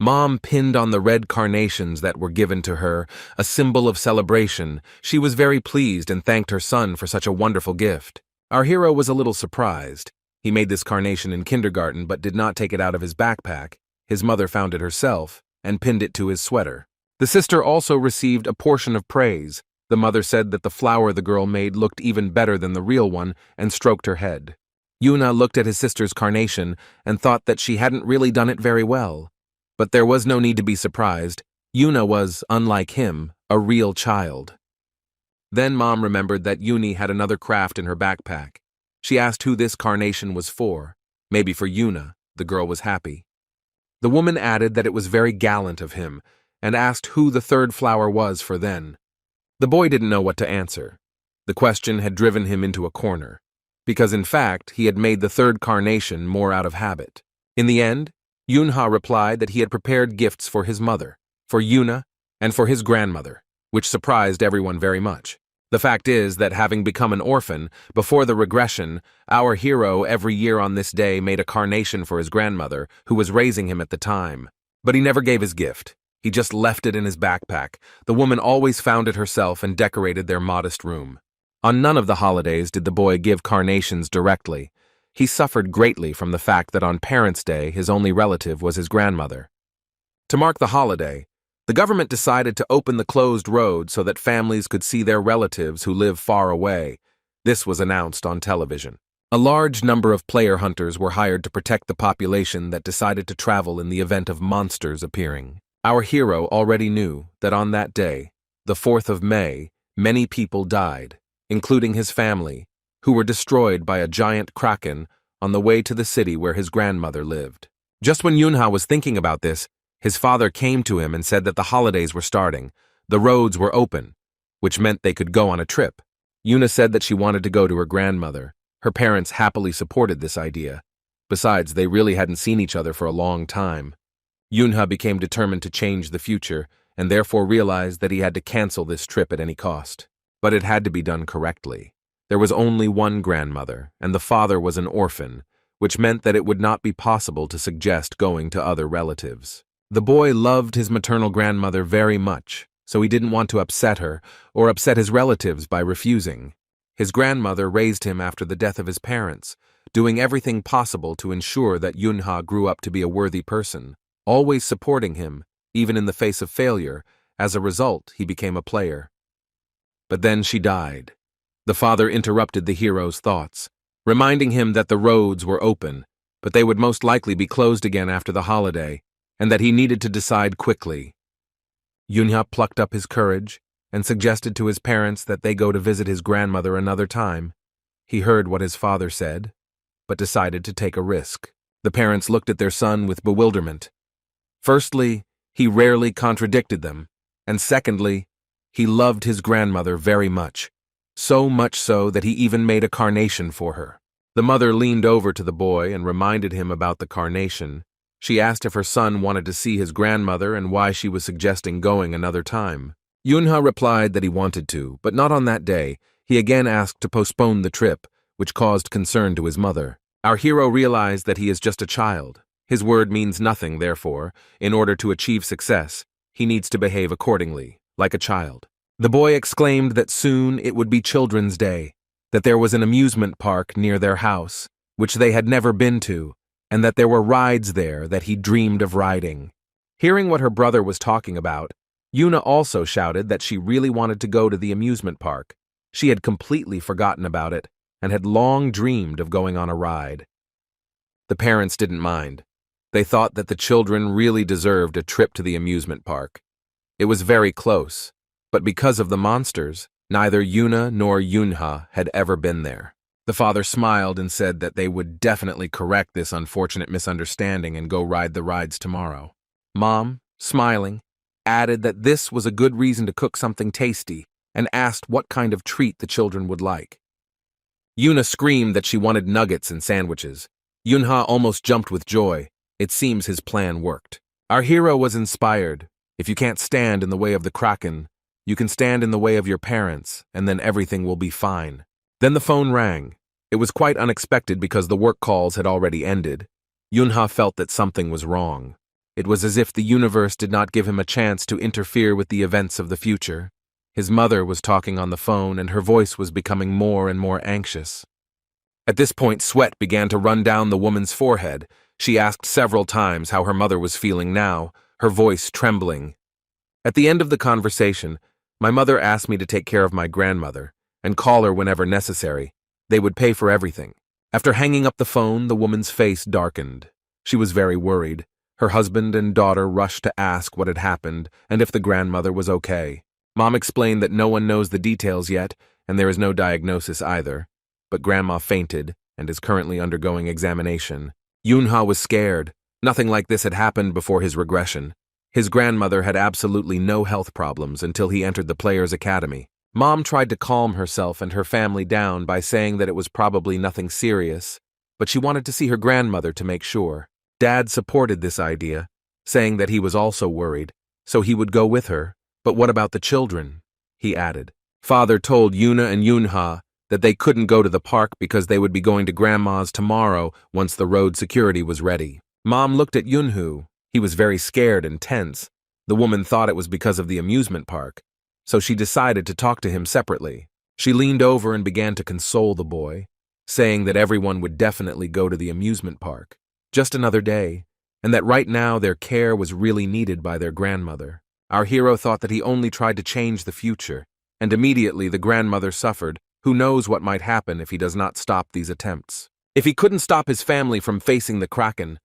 S1: Mom pinned on the red carnations that were given to her, a symbol of celebration. She was very pleased and thanked her son for such a wonderful gift. Our hero was a little surprised. He made this carnation in kindergarten but did not take it out of his backpack. His mother found it herself and pinned it to his sweater. The sister also received a portion of praise. The mother said that the flower the girl made looked even better than the real one and stroked her head. Yuna looked at his sister's carnation and thought that she hadn't really done it very well. But there was no need to be surprised. Yuna was, unlike him, a real child. Then Mom remembered that Yuni had another craft in her backpack. She asked who this carnation was for. Maybe for Yuna. The girl was happy. The woman added that it was very gallant of him, and asked who the third flower was for then. The boy didn't know what to answer. The question had driven him into a corner, because in fact he had made the third carnation more out of habit. In the end, Yunha replied that he had prepared gifts for his mother, for Yuna, and for his grandmother, which surprised everyone very much. The fact is that having become an orphan, before the regression, our hero every year on this day made a carnation for his grandmother, who was raising him at the time. But he never gave his gift. He just left it in his backpack. The woman always found it herself and decorated their modest room. On none of the holidays did the boy give carnations directly. He suffered greatly from the fact that on Parents' Day his only relative was his grandmother. To mark the holiday, the government decided to open the closed road so that families could see their relatives who live far away. This was announced on television. A large number of player hunters were hired to protect the population that decided to travel in the event of monsters appearing. Our hero already knew that on that day, the 4th of May, many people died, including his family, who were destroyed by a giant kraken on the way to the city where his grandmother lived. Just when Yunha was thinking about this, his father came to him and said that the holidays were starting. The roads were open, which meant they could go on a trip. Yuna said that she wanted to go to her grandmother. Her parents happily supported this idea. Besides, they really hadn't seen each other for a long time. Yunha became determined to change the future, and therefore realized that he had to cancel this trip at any cost. But it had to be done correctly. There was only one grandmother, and the father was an orphan, which meant that it would not be possible to suggest going to other relatives. The boy loved his maternal grandmother very much, so he didn't want to upset her or upset his relatives by refusing. His grandmother raised him after the death of his parents, doing everything possible to ensure that Yunha grew up to be a worthy person, always supporting him, even in the face of failure. As a result, he became a player. But then she died. The father interrupted the hero's thoughts, reminding him that the roads were open, but they would most likely be closed again after the holiday, and that he needed to decide quickly. Yunha plucked up his courage and suggested to his parents that they go to visit his grandmother another time. He heard what his father said, but decided to take a risk. The parents looked at their son with bewilderment. Firstly, he rarely contradicted them, and secondly, he loved his grandmother very much, so much so that he even made a carnation for her. The mother leaned over to the boy and reminded him about the carnation. She asked if her son wanted to see his grandmother and why she was suggesting going another time. Yunha replied that he wanted to, but not on that day. He again asked to postpone the trip, which caused concern to his mother. Our hero realized that he is just a child. His word means nothing, therefore. In order to achieve success, he needs to behave accordingly, like a child. The boy exclaimed that soon it would be Children's Day, that there was an amusement park near their house, which they had never been to, and that there were rides there that he dreamed of riding. Hearing what her brother was talking about, Yuna also shouted that she really wanted to go to the amusement park. She had completely forgotten about it and had long dreamed of going on a ride. The parents didn't mind. They thought that the children really deserved a trip to the amusement park. It was very close, but because of the monsters, neither Yuna nor Yunha had ever been there. The father smiled and said that they would definitely correct this unfortunate misunderstanding and go ride the rides tomorrow. Mom, smiling, added that this was a good reason to cook something tasty and asked what kind of treat the children would like. Yuna screamed that she wanted nuggets and sandwiches. Yunha almost jumped with joy. It seems his plan worked. Our hero was inspired. If you can't stand in the way of the Kraken, you can stand in the way of your parents, and then everything will be fine. Then the phone rang. It was quite unexpected because the work calls had already ended. Yunha felt that something was wrong. It was as if the universe did not give him a chance to interfere with the events of the future. His mother was talking on the phone, and her voice was becoming more and more anxious. At this point, sweat began to run down the woman's forehead. She asked several times how her mother was feeling now, her voice trembling. At the end of the conversation, my mother asked me to take care of my grandmother and call her whenever necessary. They would pay for everything. After hanging up the phone, the woman's face darkened. She was very worried. Her husband and daughter rushed to ask what had happened and if the grandmother was okay. Mom explained that no one knows the details yet, and there is no diagnosis either. But Grandma fainted and is currently undergoing examination. Yunha was scared. Nothing like this had happened before his regression. His grandmother had absolutely no health problems until he entered the Players' Academy. Mom tried to calm herself and her family down by saying that it was probably nothing serious, but she wanted to see her grandmother to make sure. Dad supported this idea, saying that he was also worried, so he would go with her. But what about the children? He added. Father told Yuna and Yunha that they couldn't go to the park because they would be going to Grandma's tomorrow once the road security was ready. Mom looked at Yunhu. He was very scared and tense. The woman thought it was because of the amusement park, so she decided to talk to him separately. She leaned over and began to console the boy, saying that everyone would definitely go to the amusement park. Just another day, and that right now their care was really needed by their grandmother. Our hero thought that he only tried to change the future, and immediately the grandmother suffered. Who knows what might happen if he does not stop these attempts? If he couldn't stop his family from facing the Kraken,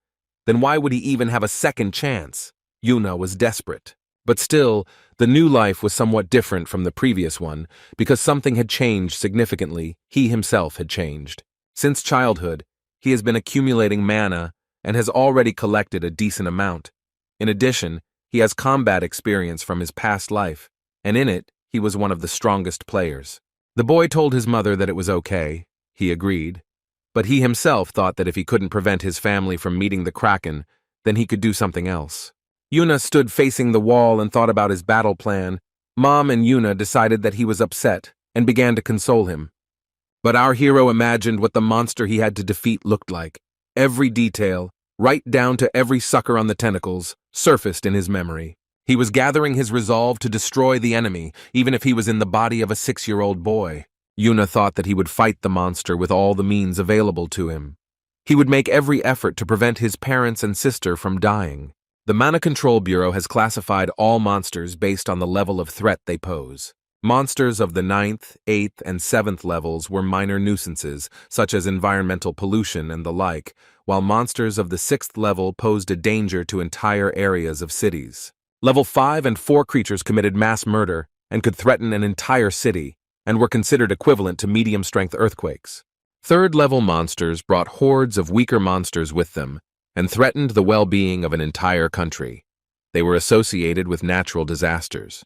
S1: then why would he even have a second chance? Yuna was desperate. But still, the new life was somewhat different from the previous one because something had changed significantly. He himself had changed. Since childhood, he has been accumulating mana and has already collected a decent amount. In addition, he has combat experience from his past life, and in it, he was one of the strongest players. The boy told his mother that it was okay. He agreed. But he himself thought that if he couldn't prevent his family from meeting the Kraken, then he could do something else. Yuna stood facing the wall and thought about his battle plan. Mom and Yuna decided that he was upset and began to console him. But our hero imagined what the monster he had to defeat looked like. Every detail, right down to every sucker on the tentacles, surfaced in his memory. He was gathering his resolve to destroy the enemy, even if he was in the body of a 6-year-old boy. Yuna thought that he would fight the monster with all the means available to him. He would make every effort to prevent his parents and sister from dying. The Mana Control Bureau has classified all monsters based on the level of threat they pose. Monsters of the 9th, 8th, and 7th levels were minor nuisances, such as environmental pollution and the like, while monsters of the 6th level posed a danger to entire areas of cities. Level 5 and 4 creatures committed mass murder and could threaten an entire city, and were considered equivalent to medium-strength earthquakes. 3rd-level monsters brought hordes of weaker monsters with them and threatened the well-being of an entire country. They were associated with natural disasters.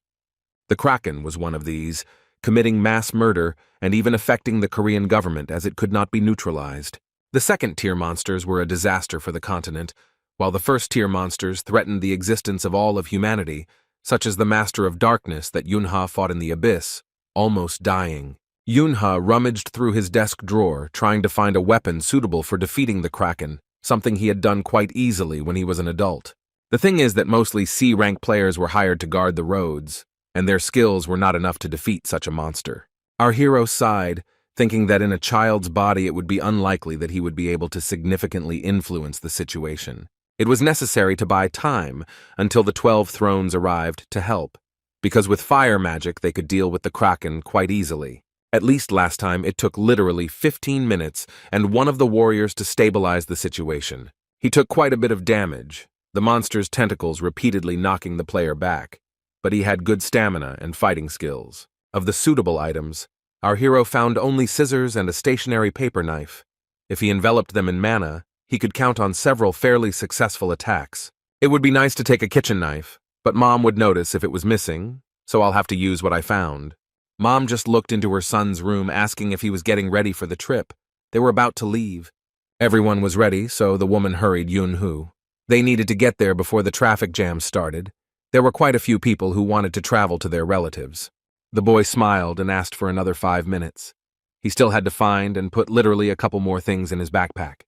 S1: The Kraken was one of these, committing mass murder and even affecting the Korean government as it could not be neutralized. The 2nd-tier monsters were a disaster for the continent, while the 1st-tier monsters threatened the existence of all of humanity, such as the Master of Darkness that Yunha fought in the Abyss, almost dying. Yunha rummaged through his desk drawer, trying to find a weapon suitable for defeating the Kraken, something he had done quite easily when he was an adult. The thing is that mostly C-rank players were hired to guard the roads, and their skills were not enough to defeat such a monster. Our hero sighed, thinking that in a child's body it would be unlikely that he would be able to significantly influence the situation. It was necessary to buy time until the 12 thrones arrived to help. because with fire magic they could deal with the Kraken quite easily. At least last time it took literally 15 minutes and one of the warriors to stabilize the situation. He took quite a bit of damage, the monster's tentacles repeatedly knocking the player back, but he had good stamina and fighting skills. Of the suitable items, our hero found only scissors and a stationary paper knife. If he enveloped them in mana, he could count on several fairly successful attacks. It would be nice to take a kitchen knife, but Mom would notice if it was missing, so I'll have to use what I found. Mom just looked into her son's room asking if he was getting ready for the trip. They were about to leave. Everyone was ready, so the woman hurried Yunhoo. They needed to get there before the traffic jam started. There were quite a few people who wanted to travel to their relatives. The boy smiled and asked for another 5 minutes. He still had to find and put literally a couple more things in his backpack.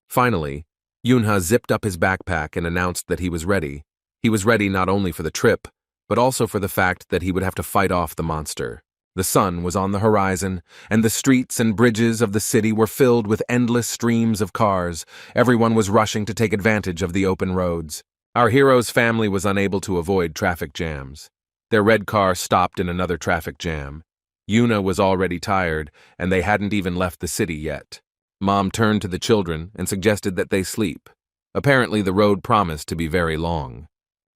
S1: Finally, Yunha zipped up his backpack and announced that he was ready. He was ready not only for the trip, but also for the fact that he would have to fight off the monster. The sun was on the horizon, and the streets and bridges of the city were filled with endless streams of cars. Everyone was rushing to take advantage of the open roads. Our hero's family was unable to avoid traffic jams. Their red car stopped in another traffic jam. Yuna was already tired, and they hadn't even left the city yet. Mom turned to the children and suggested that they sleep. Apparently the road promised to be very long.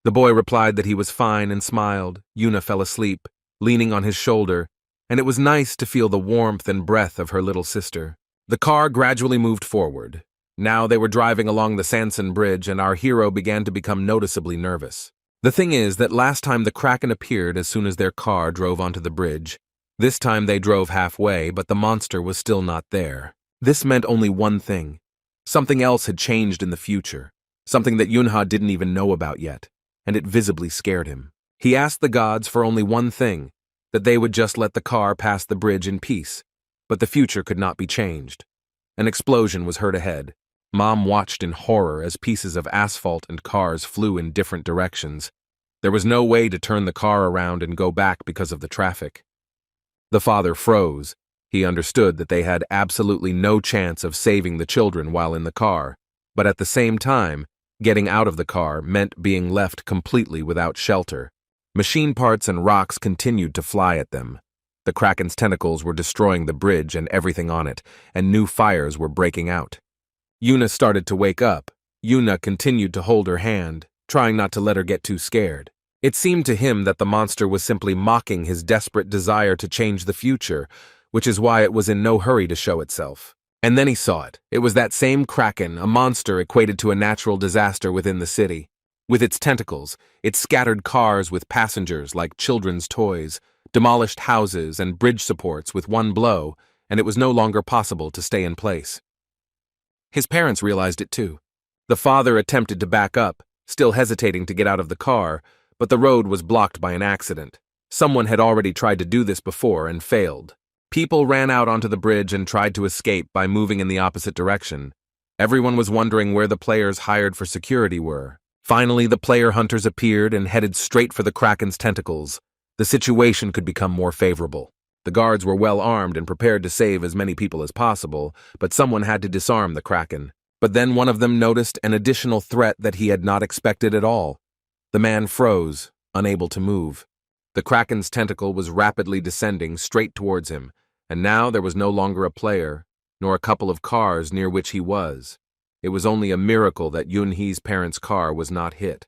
S1: The boy replied that he was fine and smiled. Yuna fell asleep, leaning on his shoulder, and it was nice to feel the warmth and breath of her little sister. The car gradually moved forward. Now they were driving along the Sanson Bridge, and our hero began to become noticeably nervous. The thing is that last time the Kraken appeared as soon as their car drove onto the bridge. This time they drove halfway, but the monster was still not there. This meant only one thing. Something else had changed in the future, something that Yunha didn't even know about yet, and it visibly scared him. He asked the gods for only one thing, that they would just let the car pass the bridge in peace, but the future could not be changed. An explosion was heard ahead. Mom watched in horror as pieces of asphalt and cars flew in different directions. There was no way to turn the car around and go back because of the traffic. The father froze. He understood that they had absolutely no chance of saving the children while in the car, but at the same time, getting out of the car meant being left completely without shelter. Machine parts and rocks continued to fly at them. The Kraken's tentacles were destroying the bridge and everything on it, and new fires were breaking out. Yuna started to wake up. Yuna continued to hold her hand, trying not to let her get too scared. It seemed to him that the monster was simply mocking his desperate desire to change the future, which is why it was in no hurry to show itself. And then he saw it. It was that same Kraken, a monster equated to a natural disaster within the city. With its tentacles, it scattered cars with passengers like children's toys, demolished houses and bridge supports with one blow, and it was no longer possible to stay in place. His parents realized it too. The father attempted to back up, still hesitating to get out of the car, but the road was blocked by an accident. Someone had already tried to do this before and failed. People ran out onto the bridge and tried to escape by moving in the opposite direction. Everyone was wondering where the players hired for security were. Finally, the player hunters appeared and headed straight for the Kraken's tentacles. The situation could become more favorable. The guards were well armed and prepared to save as many people as possible, but someone had to disarm the Kraken. But then one of them noticed an additional threat that he had not expected at all. The man froze, unable to move. The Kraken's tentacle was rapidly descending straight towards him, and now there was no longer a player, nor a couple of cars near which he was. It was only a miracle that Yunhee's parents' car was not hit.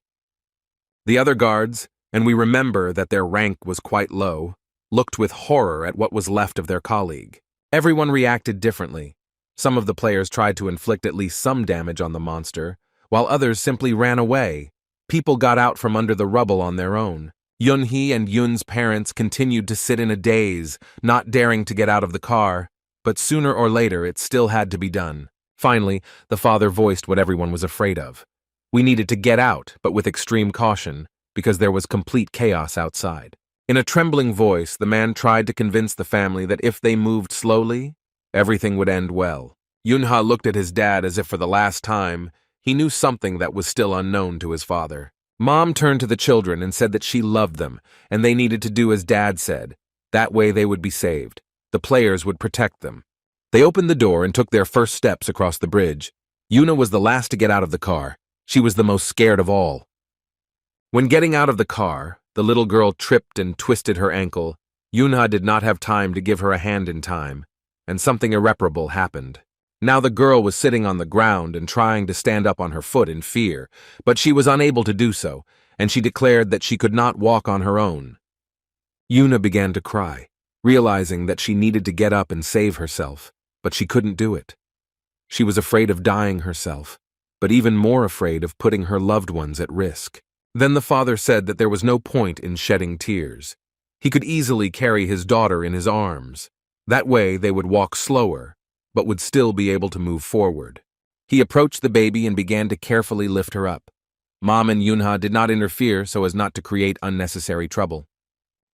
S1: The other guards, and we remember that their rank was quite low, looked with horror at what was left of their colleague. Everyone reacted differently. Some of the players tried to inflict at least some damage on the monster, while others simply ran away. People got out from under the rubble on their own. Yunhee and Yun's parents continued to sit in a daze, not daring to get out of the car, but sooner or later it still had to be done. Finally, the father voiced what everyone was afraid of. We needed to get out, but with extreme caution, because there was complete chaos outside. In a trembling voice, the man tried to convince the family that if they moved slowly, everything would end well. Yunha looked at his dad as if for the last time. He knew something that was still unknown to his father. Mom turned to the children and said that she loved them, and they needed to do as Dad said. That way they would be saved. The players would protect them. They opened the door and took their first steps across the bridge. Yuna was the last to get out of the car. She was the most scared of all. When getting out of the car, The little girl tripped and twisted her ankle. Yunha did not have time to give her a hand in time, and something irreparable happened. Now the girl was sitting on the ground and trying to stand up on her foot in fear, but she was unable to do so, and she declared that she could not walk on her own. Yuna began to cry, realizing that she needed to get up and save herself, but she couldn't do it. She was afraid of dying herself, but even more afraid of putting her loved ones at risk. Then the father said that there was no point in shedding tears. He could easily carry his daughter in his arms. That way they would walk slower, but would still be able to move forward. He approached the baby and began to carefully lift her up. Mom and Yunha did not interfere so as not to create unnecessary trouble.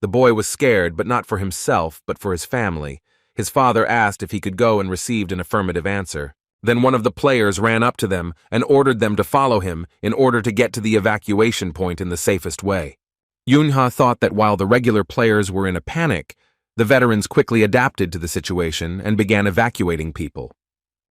S1: The boy was scared, but not for himself, but for his family. His father asked if he could go and received an affirmative answer. Then one of the players ran up to them and ordered them to follow him in order to get to the evacuation point in the safest way. Yunha thought that while the regular players were in a panic, the veterans quickly adapted to the situation and began evacuating people.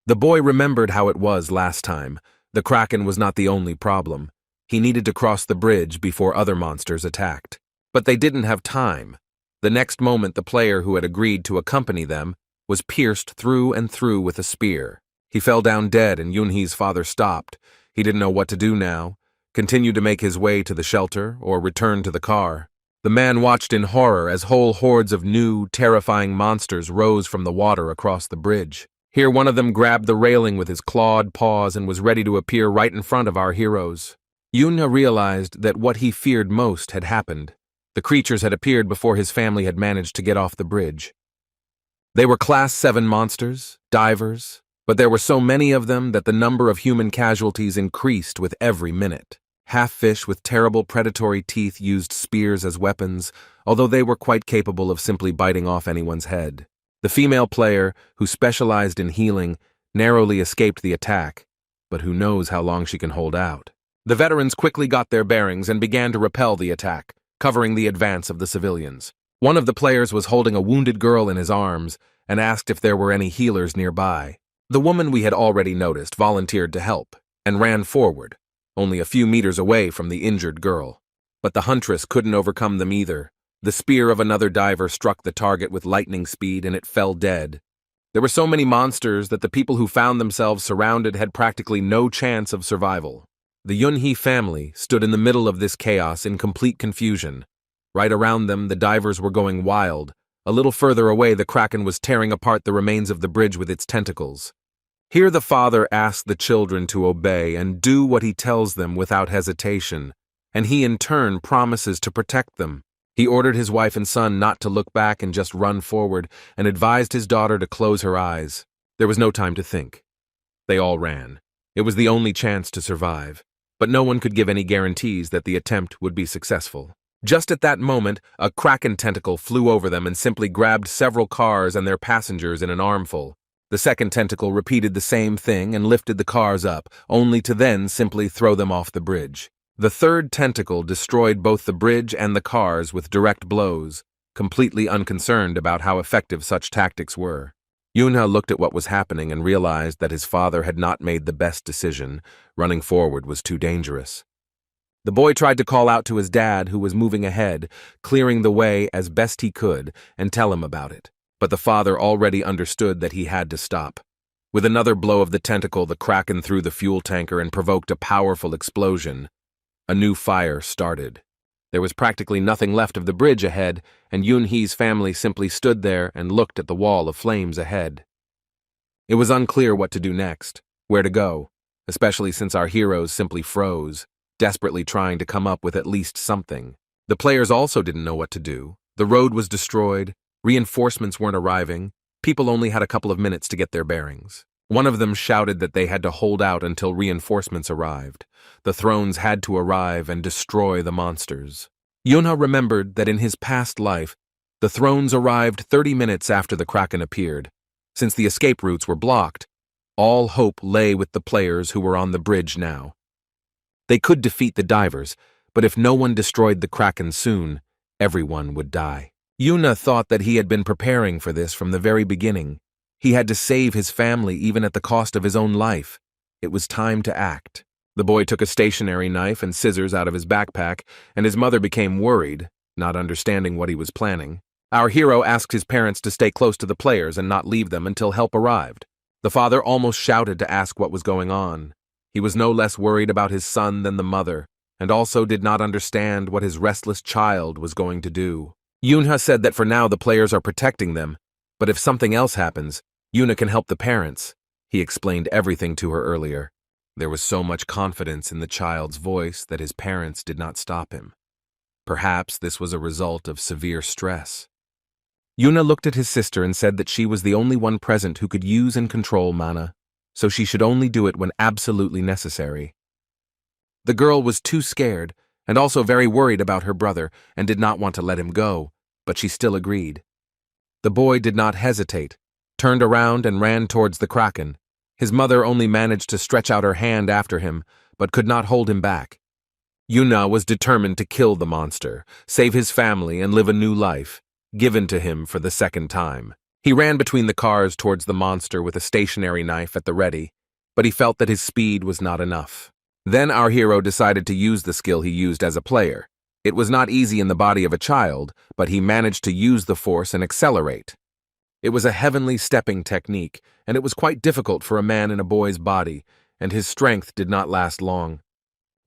S1: The boy remembered how it was last time. The Kraken was not the only problem. He needed to cross the bridge before other monsters attacked. But they didn't have time. The next moment, the player who had agreed to accompany them was pierced through and through with a spear. He fell down dead and Yunhee's father stopped. He didn't know what to do now, continue to make his way to the shelter or return to the car. The man watched in horror as whole hordes of new, terrifying monsters rose from the water across the bridge. Here one of them grabbed the railing with his clawed paws and was ready to appear right in front of our heroes. Yuna realized that what he feared most had happened. The creatures had appeared before his family had managed to get off the bridge. They were Class 7 monsters, divers, but there were so many of them that the number of human casualties increased with every minute. Half-fish with terrible predatory teeth used spears as weapons, although they were quite capable of simply biting off anyone's head. The female player, who specialized in healing, narrowly escaped the attack, but who knows how long she can hold out. The veterans quickly got their bearings and began to repel the attack, covering the advance of the civilians. One of the players was holding a wounded girl in his arms and asked if there were any healers nearby. The woman we had already noticed volunteered to help and ran forward, only a few meters away from the injured girl. But the huntress couldn't overcome them either. The spear of another diver struck the target with lightning speed and it fell dead. There were so many monsters that the people who found themselves surrounded had practically no chance of survival. The Yunhee family stood in the middle of this chaos in complete confusion. Right around them, the divers were going wild. A little further away, the Kraken was tearing apart the remains of the bridge with its tentacles. Here the father asks the children to obey and do what he tells them without hesitation, and he in turn promises to protect them. He ordered his wife and son not to look back and just run forward, and advised his daughter to close her eyes. There was no time to think. They all ran. It was the only chance to survive, but no one could give any guarantees that the attempt would be successful. Just at that moment, a Kraken tentacle flew over them and simply grabbed several cars and their passengers in an armful. The second tentacle repeated the same thing and lifted the cars up, only to then simply throw them off the bridge. The third tentacle destroyed both the bridge and the cars with direct blows, completely unconcerned about how effective such tactics were. Yunha looked at what was happening and realized that his father had not made the best decision. Running forward was too dangerous. The boy tried to call out to his dad, who was moving ahead, clearing the way as best he could, and tell him about it. But the father already understood that he had to stop. With another blow of the tentacle, the Kraken threw the fuel tanker and provoked a powerful explosion. A new fire started. There was practically nothing left of the bridge ahead, and Yunhee's family simply stood there and looked at the wall of flames ahead. It was unclear what to do next, where to go, especially since our heroes simply froze, desperately trying to come up with at least something. The players also didn't know what to do. The road was destroyed, reinforcements weren't arriving, people only had a couple of minutes to get their bearings. One of them shouted that they had to hold out until reinforcements arrived. The thrones had to arrive and destroy the monsters. Yunha remembered that in his past life, the thrones arrived 30 minutes after the Kraken appeared. Since the escape routes were blocked, all hope lay with the players who were on the bridge now. They could defeat the divers, but if no one destroyed the Kraken soon, everyone would die. Yuna thought that he had been preparing for this from the very beginning. He had to save his family even at the cost of his own life. It was time to act. The boy took a stationary knife and scissors out of his backpack, and his mother became worried, not understanding what he was planning. Our hero asked his parents to stay close to the players and not leave them until help arrived. The father almost shouted to ask what was going on. He was no less worried about his son than the mother, and also did not understand what his restless child was going to do. Yunha said that for now the players are protecting them, but if something else happens, Yuna can help the parents. He explained everything to her earlier. There was so much confidence in the child's voice that his parents did not stop him. Perhaps this was a result of severe stress. Yuna looked at his sister and said that she was the only one present who could use and control mana, so she should only do it when absolutely necessary. The girl was too scared and also very worried about her brother and did not want to let him go, but she still agreed. The boy did not hesitate, turned around and ran towards the kraken. His mother only managed to stretch out her hand after him, but could not hold him back. Yuna was determined to kill the monster, save his family and live a new life, given to him for the second time. He ran between the cars towards the monster with a stationary knife at the ready, but he felt that his speed was not enough. Then our hero decided to use the skill he used as a player. It was not easy in the body of a child, but he managed to use the force and accelerate. It was a heavenly stepping technique, and it was quite difficult for a man in a boy's body, and his strength did not last long.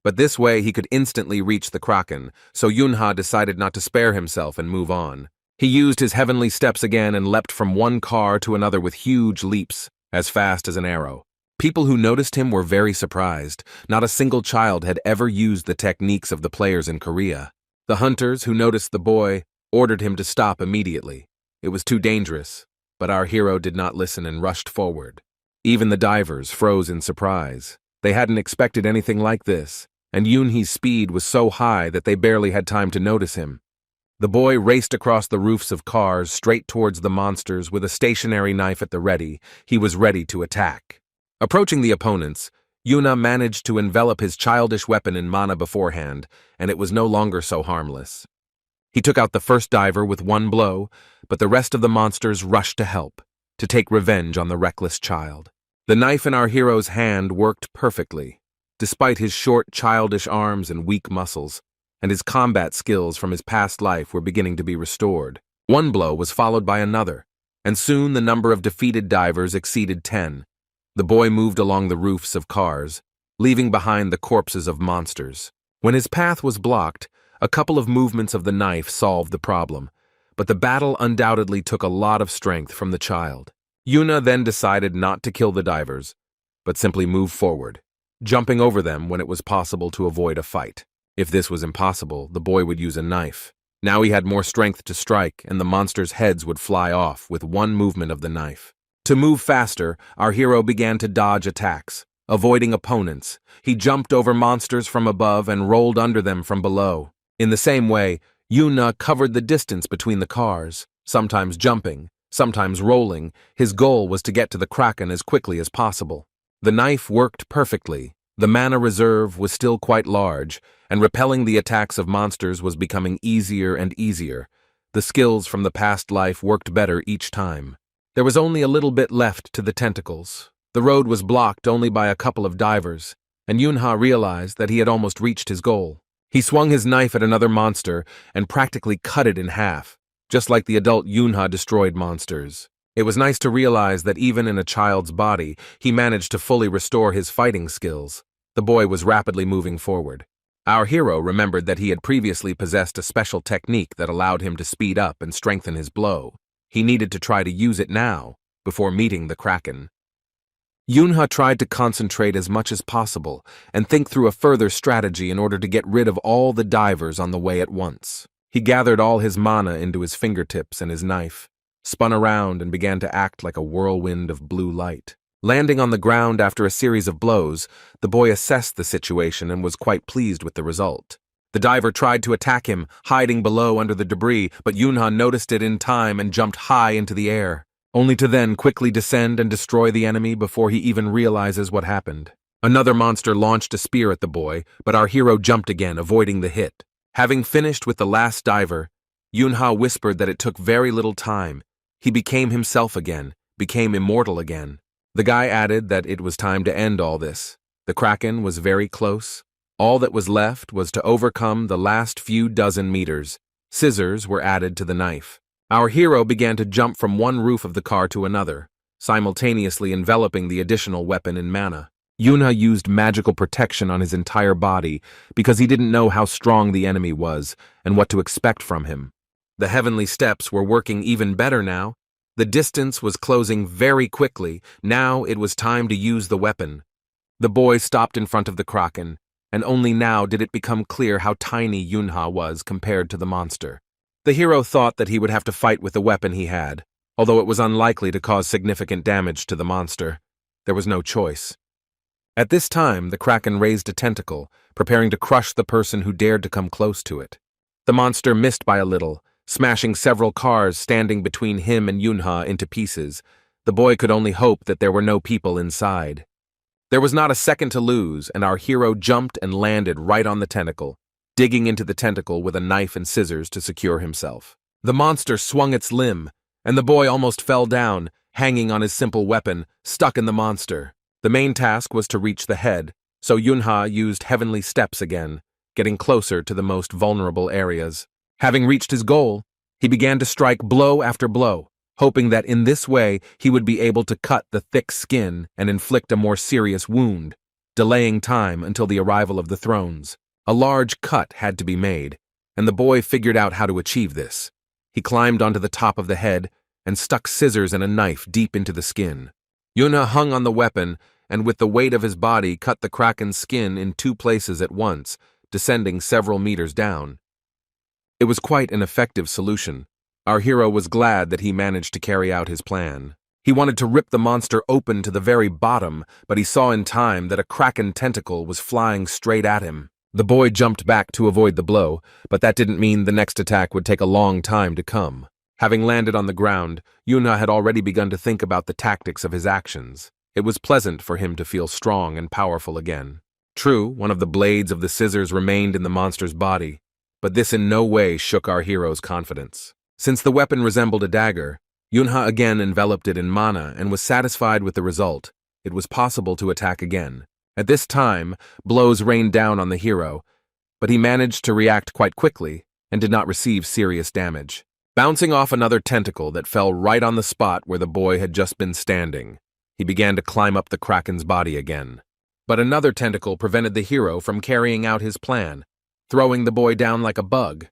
S1: But this way he could instantly reach the kraken, so Yunha decided not to spare himself and move on. He used his heavenly steps again and leapt from one car to another with huge leaps, as fast as an arrow. People who noticed him were very surprised. Not a single child had ever used the techniques of the players in Korea. The hunters, who noticed the boy, ordered him to stop immediately. It was too dangerous, but our hero did not listen and rushed forward. Even the divers froze in surprise. They hadn't expected anything like this, and Yoonhee's speed was so high that they barely had time to notice him. The boy raced across the roofs of cars straight towards the monsters with a stationary knife at the ready. He was ready to attack. Approaching the opponents, Yuna managed to envelop his childish weapon in mana beforehand, and it was no longer so harmless. He took out the first diver with one blow, but the rest of the monsters rushed to help, to take revenge on the reckless child. The knife in our hero's hand worked perfectly, despite his short, childish arms and weak muscles, and his combat skills from his past life were beginning to be restored. One blow was followed by another, and soon the number of defeated divers exceeded 10. The boy moved along the roofs of cars, leaving behind the corpses of monsters. When his path was blocked, a couple of movements of the knife solved the problem, but the battle undoubtedly took a lot of strength from the child. Yuna then decided not to kill the divers, but simply move forward, jumping over them when it was possible to avoid a fight. If this was impossible, the boy would use a knife. Now he had more strength to strike, and the monsters' heads would fly off with one movement of the knife. To move faster, our hero began to dodge attacks, avoiding opponents. He jumped over monsters from above and rolled under them from below. In the same way, Yuna covered the distance between the cars, sometimes jumping, sometimes rolling. His goal was to get to the kraken as quickly as possible. The knife worked perfectly. The mana reserve was still quite large, and repelling the attacks of monsters was becoming easier and easier. The skills from the past life worked better each time. There was only a little bit left to the tentacles. The road was blocked only by a couple of divers, and Yunha realized that he had almost reached his goal. He swung his knife at another monster and practically cut it in half, just like the adult Yunha destroyed monsters. It was nice to realize that even in a child's body, he managed to fully restore his fighting skills. The boy was rapidly moving forward. Our hero remembered that he had previously possessed a special technique that allowed him to speed up and strengthen his blow. He needed to try to use it now, before meeting the kraken. Yunha tried to concentrate as much as possible and think through a further strategy in order to get rid of all the divers on the way at once. He gathered all his mana into his fingertips and his knife, spun around and began to act like a whirlwind of blue light. Landing on the ground after a series of blows, the boy assessed the situation and was quite pleased with the result. The diver tried to attack him, hiding below under the debris, but Yunha noticed it in time and jumped high into the air, only to then quickly descend and destroy the enemy before he even realizes what happened. Another monster launched a spear at the boy, but our hero jumped again, avoiding the hit. Having finished with the last diver, Yunha whispered that it took very little time. He became himself again, became immortal again. The guy added that it was time to end all this. The Kraken was very close. All that was left was to overcome the last few dozen meters. Scissors were added to the knife. Our hero began to jump from one roof of the car to another, simultaneously enveloping the additional weapon in mana. Yunha used magical protection on his entire body because he didn't know how strong the enemy was and what to expect from him. The heavenly steps were working even better now. The distance was closing very quickly. Now it was time to use the weapon. The boy stopped in front of the Kraken, and only now did it become clear how tiny Yunha was compared to the monster. The hero thought that he would have to fight with the weapon he had, although it was unlikely to cause significant damage to the monster. There was no choice. At this time, the Kraken raised a tentacle, preparing to crush the person who dared to come close to it. The monster missed by a little, smashing several cars standing between him and Yunha into pieces. The boy could only hope that there were no people inside. There was not a second to lose, and our hero jumped and landed right on the tentacle, digging into the tentacle with a knife and scissors to secure himself. The monster swung its limb, and the boy almost fell down, hanging on his simple weapon, stuck in the monster. The main task was to reach the head, so Yunha used heavenly steps again, getting closer to the most vulnerable areas. Having reached his goal, he began to strike blow after blow, hoping that in this way he would be able to cut the thick skin and inflict a more serious wound, delaying time until the arrival of the thrones. A large cut had to be made, and the boy figured out how to achieve this. He climbed onto the top of the head and stuck scissors and a knife deep into the skin. Yunha hung on the weapon and with the weight of his body cut the Kraken's skin in 2 places at once, descending several meters down. It was quite an effective solution. Our hero was glad that he managed to carry out his plan. He wanted to rip the monster open to the very bottom, but he saw in time that a Kraken tentacle was flying straight at him. The boy jumped back to avoid the blow, but that didn't mean the next attack would take a long time to come. Having landed on the ground, Yunha had already begun to think about the tactics of his actions. It was pleasant for him to feel strong and powerful again. True, one of the blades of the scissors remained in the monster's body, but this in no way shook our hero's confidence. Since the weapon resembled a dagger, Yunha again enveloped it in mana and was satisfied with the result. It was possible to attack again. At this time, blows rained down on the hero, but he managed to react quite quickly and did not receive serious damage. Bouncing off another tentacle that fell right on the spot where the boy had just been standing, he began to climb up the Kraken's body again. But another tentacle prevented the hero from carrying out his plan, throwing the boy down like a bug.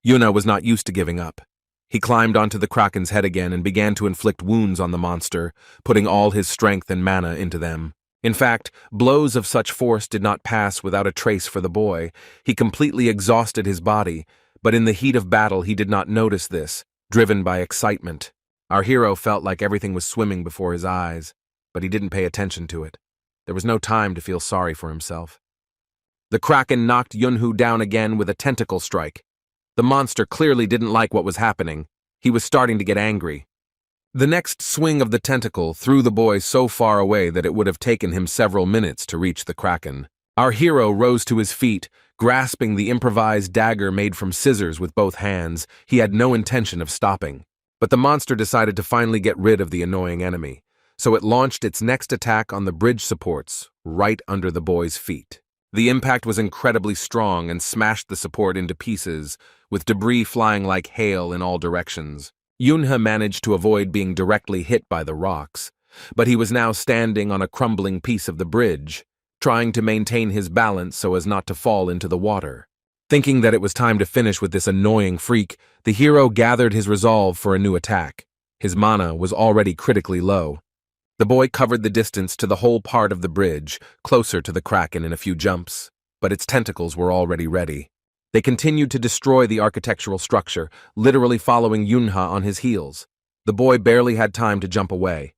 S1: Yunha was not used to giving up. He climbed onto the Kraken's head again and began to inflict wounds on the monster, putting all his strength and mana into them. In fact, blows of such force did not pass without a trace for the boy. He completely exhausted his body, but in the heat of battle he did not notice this, driven by excitement. Our hero felt like everything was swimming before his eyes, but he didn't pay attention to it. There was no time to feel sorry for himself. The Kraken knocked Yunha down again with a tentacle strike. The monster clearly didn't like what was happening. He was starting to get angry. The next swing of the tentacle threw the boy so far away that it would have taken him several minutes to reach the Kraken. Our hero rose to his feet, grasping the improvised dagger made from scissors with both hands. He had no intention of stopping. But the monster decided to finally get rid of the annoying enemy, so it launched its next attack on the bridge supports, right under the boy's feet. The impact was incredibly strong and smashed the support into pieces, with debris flying like hail in all directions. Yunha managed to avoid being directly hit by the rocks, but he was now standing on a crumbling piece of the bridge, trying to maintain his balance so as not to fall into the water. Thinking that it was time to finish with this annoying freak, the hero gathered his resolve for a new attack. His mana was already critically low. The boy covered the distance to the whole part of the bridge, closer to the Kraken in a few jumps, but its tentacles were already ready. They continued to destroy the architectural structure, literally following Yunha on his heels. The boy barely had time to jump away.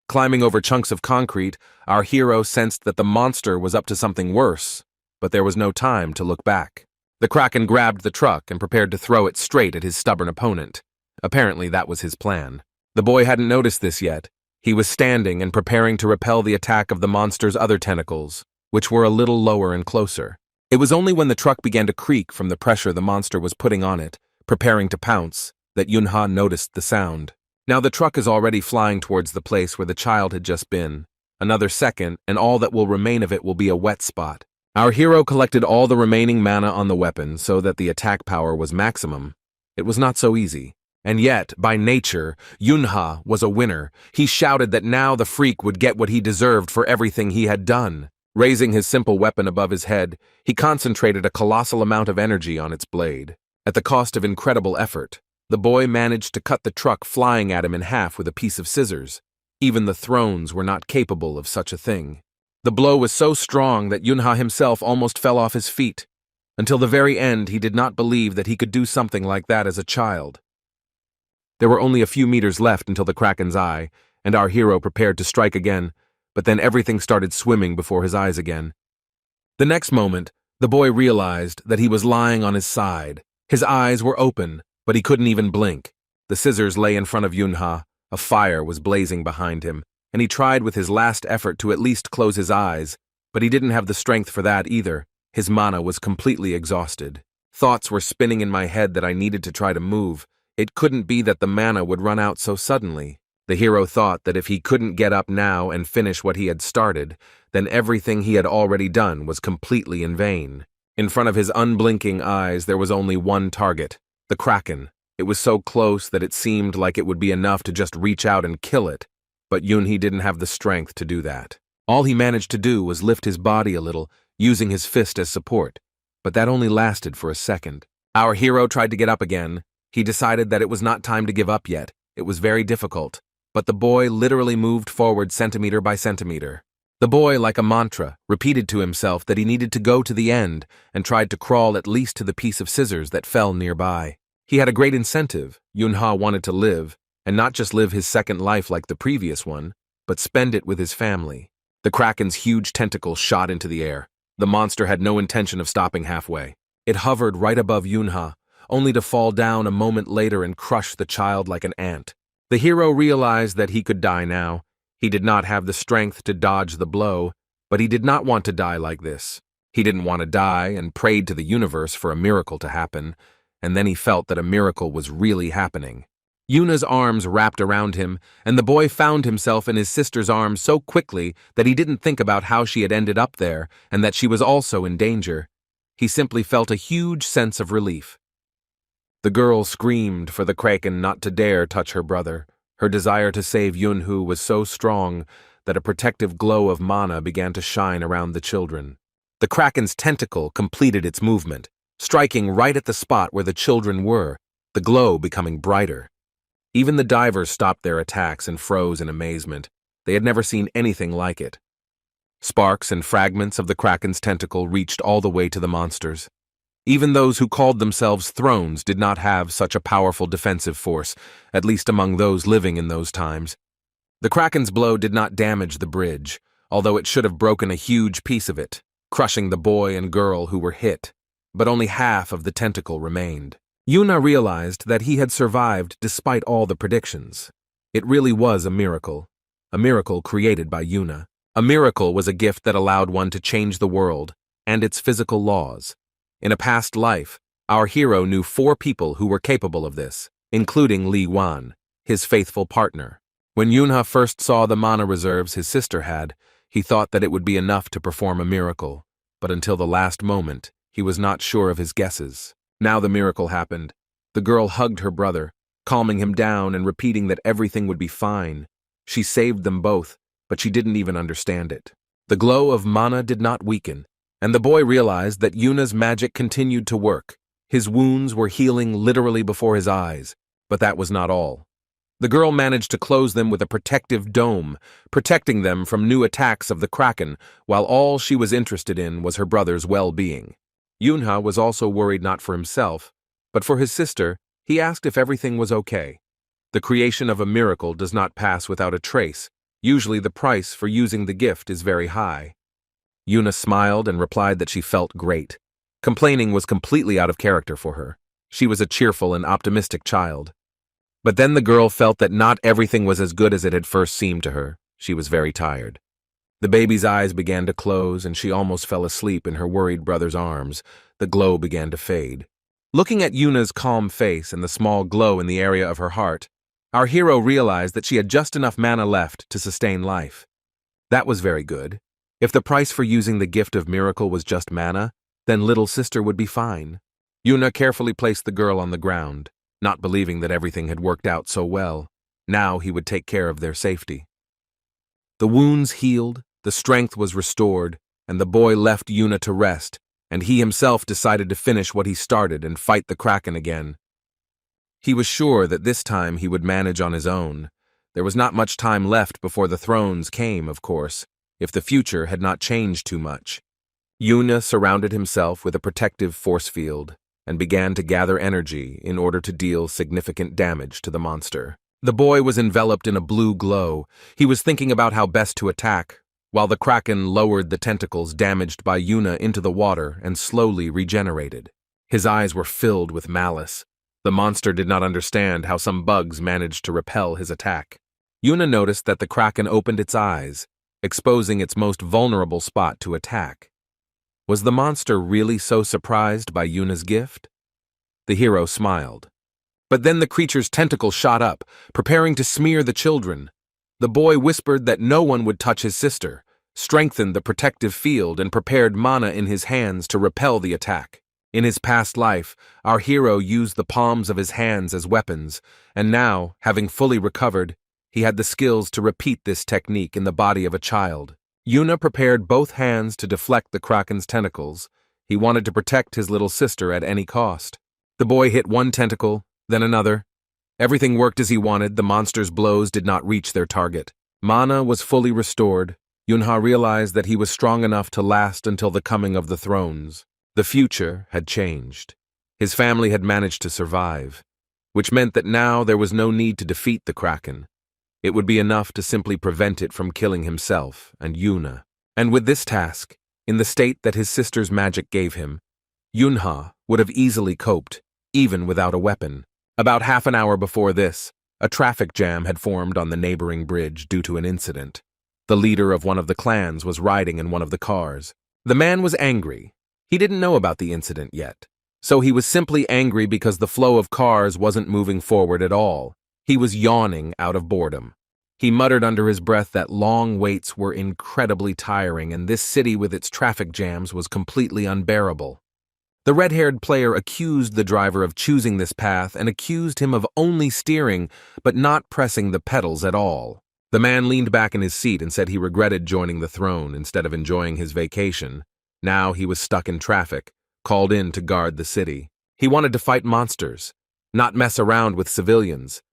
S1: Climbing over chunks of concrete, our hero sensed that the monster was up to something worse, but there was no time to look back. The Kraken grabbed the truck and prepared to throw it straight at his stubborn opponent. Apparently that was his plan. The boy hadn't noticed this yet. He was standing and preparing to repel the attack of the monster's other tentacles, which were a little lower and closer. It was only when the truck began to creak from the pressure the monster was putting on it, preparing to pounce, that Yunha noticed the sound. Now the truck is already flying towards the place where the child had just been. Another second, and all that will remain of it will be a wet spot. Our hero collected all the remaining mana on the weapon so that the attack power was maximum. It was not so easy. And yet, by nature, Yunha was a winner. He shouted that now the freak would get what he deserved for everything he had done. Raising his simple weapon above his head, he concentrated a colossal amount of energy on its blade. At the cost of incredible effort, the boy managed to cut the truck flying at him in half with a piece of scissors. Even the thrones were not capable of such a thing. The blow was so strong that Yunha himself almost fell off his feet. Until the very end, he did not believe that he could do something like that as a child. There were only a few meters left until the Kraken's eye, and our hero prepared to strike again, but then everything started swimming before his eyes again. The next moment, the boy realized that he was lying on his side. His eyes were open, but he couldn't even blink. The scissors lay in front of Yunha, a fire was blazing behind him, and he tried with his last effort to at least close his eyes, but he didn't have the strength for that either. His mana was completely exhausted. Thoughts were spinning in my head that I needed to try to move. It couldn't be that the mana would run out so suddenly. The hero thought that if he couldn't get up now and finish what he had started, then everything he had already done was completely in vain. In front of his unblinking eyes, there was only one target, the Kraken. It was so close that it seemed like it would be enough to just reach out and kill it, but Yunhi didn't have the strength to do that. All he managed to do was lift his body a little, using his fist as support, but that only lasted for a second. Our hero tried to get up again. He decided that it was not time to give up yet. It was very difficult, but the boy literally moved forward centimeter by centimeter. The boy, like a mantra, repeated to himself that he needed to go to the end and tried to crawl at least to the piece of scissors that fell nearby. He had a great incentive. Yunha wanted to live, and not just live his second life like the previous one, but spend it with his family. The Kraken's huge tentacle shot into the air. The monster had no intention of stopping halfway. It hovered right above Yunha, only to fall down a moment later and crush the child like an ant. The hero realized that he could die now. He did not have the strength to dodge the blow, but he did not want to die like this. He didn't want to die and prayed to the universe for a miracle to happen, and then he felt that a miracle was really happening. Yuna's arms wrapped around him, and the boy found himself in his sister's arms so quickly that he didn't think about how she had ended up there and that she was also in danger. He simply felt a huge sense of relief. The girl screamed for the Kraken not to dare touch her brother. Her desire to save Yunhu was so strong that a protective glow of mana began to shine around the children. The Kraken's tentacle completed its movement, striking right at the spot where the children were, the glow becoming brighter. Even the divers stopped their attacks and froze in amazement. They had never seen anything like it. Sparks and fragments of the Kraken's tentacle reached all the way to the monsters. Even those who called themselves thrones did not have such a powerful defensive force, at least among those living in those times. The Kraken's blow did not damage the bridge, although it should have broken a huge piece of it, crushing the boy and girl who were hit, but only half of the tentacle remained. Yuna realized that he had survived despite all the predictions. It really was a miracle created by Yuna. A miracle was a gift that allowed one to change the world and its physical laws. In a past life, our hero knew 4 people who were capable of this, including Li Wan, his faithful partner. When Yunha first saw the mana reserves his sister had, he thought that it would be enough to perform a miracle, but until the last moment, he was not sure of his guesses. Now the miracle happened. The girl hugged her brother, calming him down and repeating that everything would be fine. She saved them both, but she didn't even understand it. The glow of mana did not weaken, and the boy realized that Yuna's magic continued to work. His wounds were healing literally before his eyes, but that was not all. The girl managed to close them with a protective dome, protecting them from new attacks of the Kraken, while all she was interested in was her brother's well-being. Yunha was also worried not for himself, but for his sister. He asked if everything was okay. The creation of a miracle does not pass without a trace. Usually the price for using the gift is very high. Yuna smiled and replied that she felt great. Complaining was completely out of character for her. She was a cheerful and optimistic child. But then the girl felt that not everything was as good as it had first seemed to her. She was very tired. The baby's eyes began to close and she almost fell asleep in her worried brother's arms. The glow began to fade. Looking at Yuna's calm face and the small glow in the area of her heart, our hero realized that she had just enough mana left to sustain life. That was very good. If the price for using the gift of miracle was just mana, then little sister would be fine. Yuna carefully placed the girl on the ground, not believing that everything had worked out so well. Now he would take care of their safety. The wounds healed, the strength was restored, and the boy left Yuna to rest, and he himself decided to finish what he started and fight the Kraken again. He was sure that this time he would manage on his own. There was not much time left before the thrones came, of course, if the future had not changed too much. Yuna surrounded himself with a protective force field and began to gather energy in order to deal significant damage to the monster. The boy was enveloped in a blue glow. He was thinking about how best to attack, while the Kraken lowered the tentacles damaged by Yuna into the water and slowly regenerated. His eyes were filled with malice. The monster did not understand how some bugs managed to repel his attack. Yuna noticed that the Kraken opened its eyes, exposing its most vulnerable spot to attack. Was the monster really so surprised by Yuna's gift? The hero smiled. But then the creature's tentacle shot up, preparing to smear the children. The boy whispered that no one would touch his sister, strengthened the protective field, and prepared mana in his hands to repel the attack. In his past life, our hero used the palms of his hands as weapons, and now, having fully recovered, he had the skills to repeat this technique in the body of a child. Yuna prepared both hands to deflect the Kraken's tentacles. He wanted to protect his little sister at any cost. The boy hit one tentacle, then another. Everything worked as he wanted. The monster's blows did not reach their target. Mana was fully restored. Yunha realized that he was strong enough to last until the coming of the thrones. The future had changed. His family had managed to survive, which meant that now there was no need to defeat the Kraken. It would be enough to simply prevent it from killing himself and Yuna. And with this task, in the state that his sister's magic gave him, Yunha would have easily coped, even without a weapon. About half an hour before this, a traffic jam had formed on the neighboring bridge due to an incident. The leader of one of the clans was riding in one of the cars. The man was angry. He didn't know about the incident yet, so he was simply angry because the flow of cars wasn't moving forward at all. He was yawning out of boredom. He muttered under his breath that long waits were incredibly tiring and this city with its traffic jams was completely unbearable. The red-haired player accused the driver of choosing this path and accused him of only steering but not pressing the pedals at all. The man leaned back in his seat and said he regretted joining the throne instead of enjoying his vacation. Now he was stuck in traffic, called in to guard the city. He wanted to fight monsters, not mess around with civilians.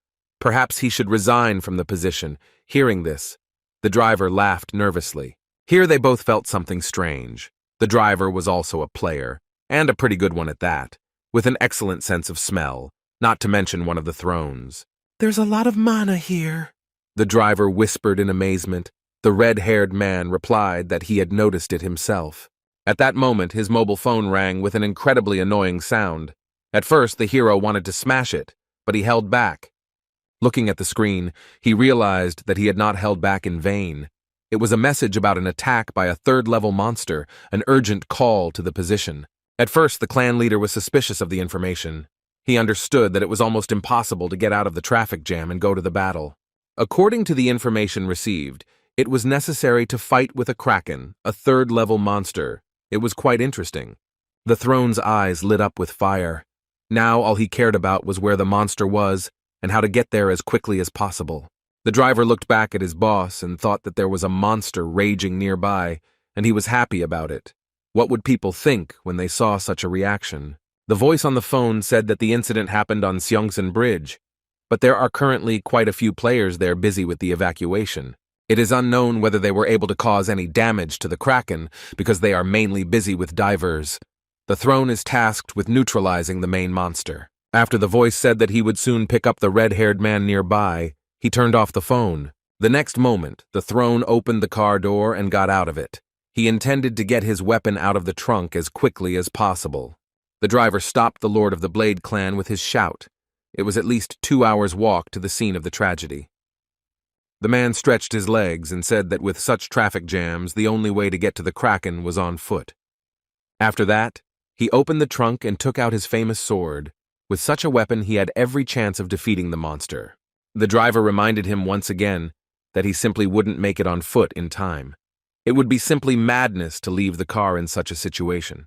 S1: Perhaps he should resign from the position. Hearing this, the driver laughed nervously. Here they both felt something strange. The driver was also a player, and a pretty good one at that, with an excellent sense of smell, not to mention one of the thrones. "There's a lot of mana here," the driver whispered in amazement. The red-haired man replied that he had noticed it himself. At that moment, his mobile phone rang with an incredibly annoying sound. At first, the hero wanted to smash it, but he held back. Looking at the screen, he realized that he had not held back in vain. It was a message about an attack by a third-level monster, an urgent call to the position. At first, the clan leader was suspicious of the information. He understood that it was almost impossible to get out of the traffic jam and go to the battle. According to the information received, it was necessary to fight with a Kraken, a third-level monster. It was quite interesting. The throne's eyes lit up with fire. Now all he cared about was where the monster was and how to get there as quickly as possible. The driver looked back at his boss and thought that there was a monster raging nearby, and he was happy about it. What would people think when they saw such a reaction? The voice on the phone said that the incident happened on Seongsan Bridge, but there are currently quite a few players there busy with the evacuation. It is unknown whether they were able to cause any damage to the Kraken because they are mainly busy with divers. The throne is tasked with neutralizing the main monster. After the voice said that he would soon pick up the red-haired man nearby, he turned off the phone. The next moment, the throne opened the car door and got out of it. He intended to get his weapon out of the trunk as quickly as possible. The driver stopped the Lord of the Blade clan with his shout. It was at least 2 hours' walk to the scene of the tragedy. The man stretched his legs and said that with such traffic jams, the only way to get to the Kraken was on foot. After that, he opened the trunk and took out his famous sword. With such a weapon, he had every chance of defeating the monster. The driver reminded him once again that he simply wouldn't make it on foot in time. It would be simply madness to leave the car in such a situation.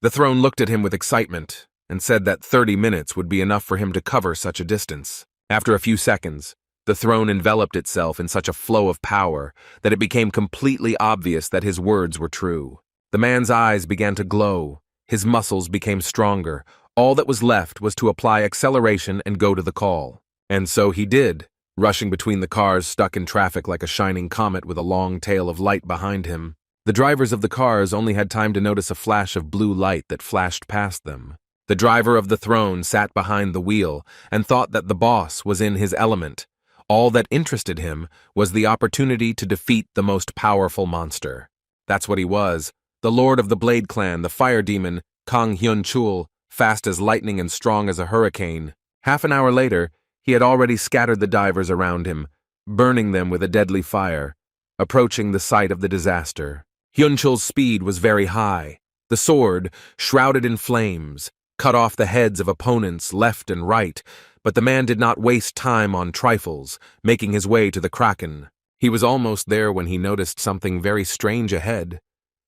S1: The throne looked at him with excitement and said that 30 minutes would be enough for him to cover such a distance. After a few seconds, the throne enveloped itself in such a flow of power that it became completely obvious that his words were true. The man's eyes began to glow, his muscles became stronger. All that was left was to apply acceleration and go to the call. And so he did, rushing between the cars stuck in traffic like a shining comet with a long tail of light behind him. The drivers of the cars only had time to notice a flash of blue light that flashed past them. The driver of the throne sat behind the wheel and thought that the boss was in his element. All that interested him was the opportunity to defeat the most powerful monster. That's what he was, the lord of the Blade Clan, the fire demon, Kang Hyun-chul, fast as lightning and strong as a hurricane. Half an hour later, he had already scattered the divers around him, burning them with a deadly fire, approaching the site of the disaster. Hyun-chul's speed was very high. The sword, shrouded in flames, cut off the heads of opponents left and right, but the man did not waste time on trifles, making his way to the Kraken. He was almost there when he noticed something very strange ahead,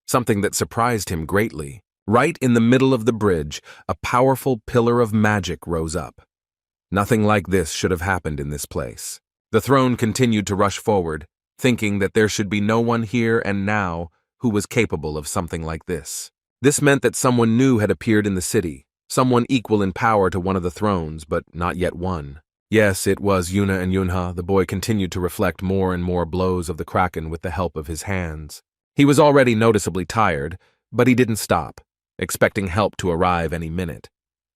S1: something that surprised him greatly. Right in the middle of the bridge, a powerful pillar of magic rose up. Nothing like this should have happened in this place. The throne continued to rush forward, thinking that there should be no one here and now who was capable of something like this. This meant that someone new had appeared in the city, someone equal in power to one of the thrones, but not yet one. Yes, it was Yuna and Yunha. The boy continued to reflect more and more blows of the Kraken with the help of his hands. He was already noticeably tired, but he didn't stop, expecting help to arrive any minute.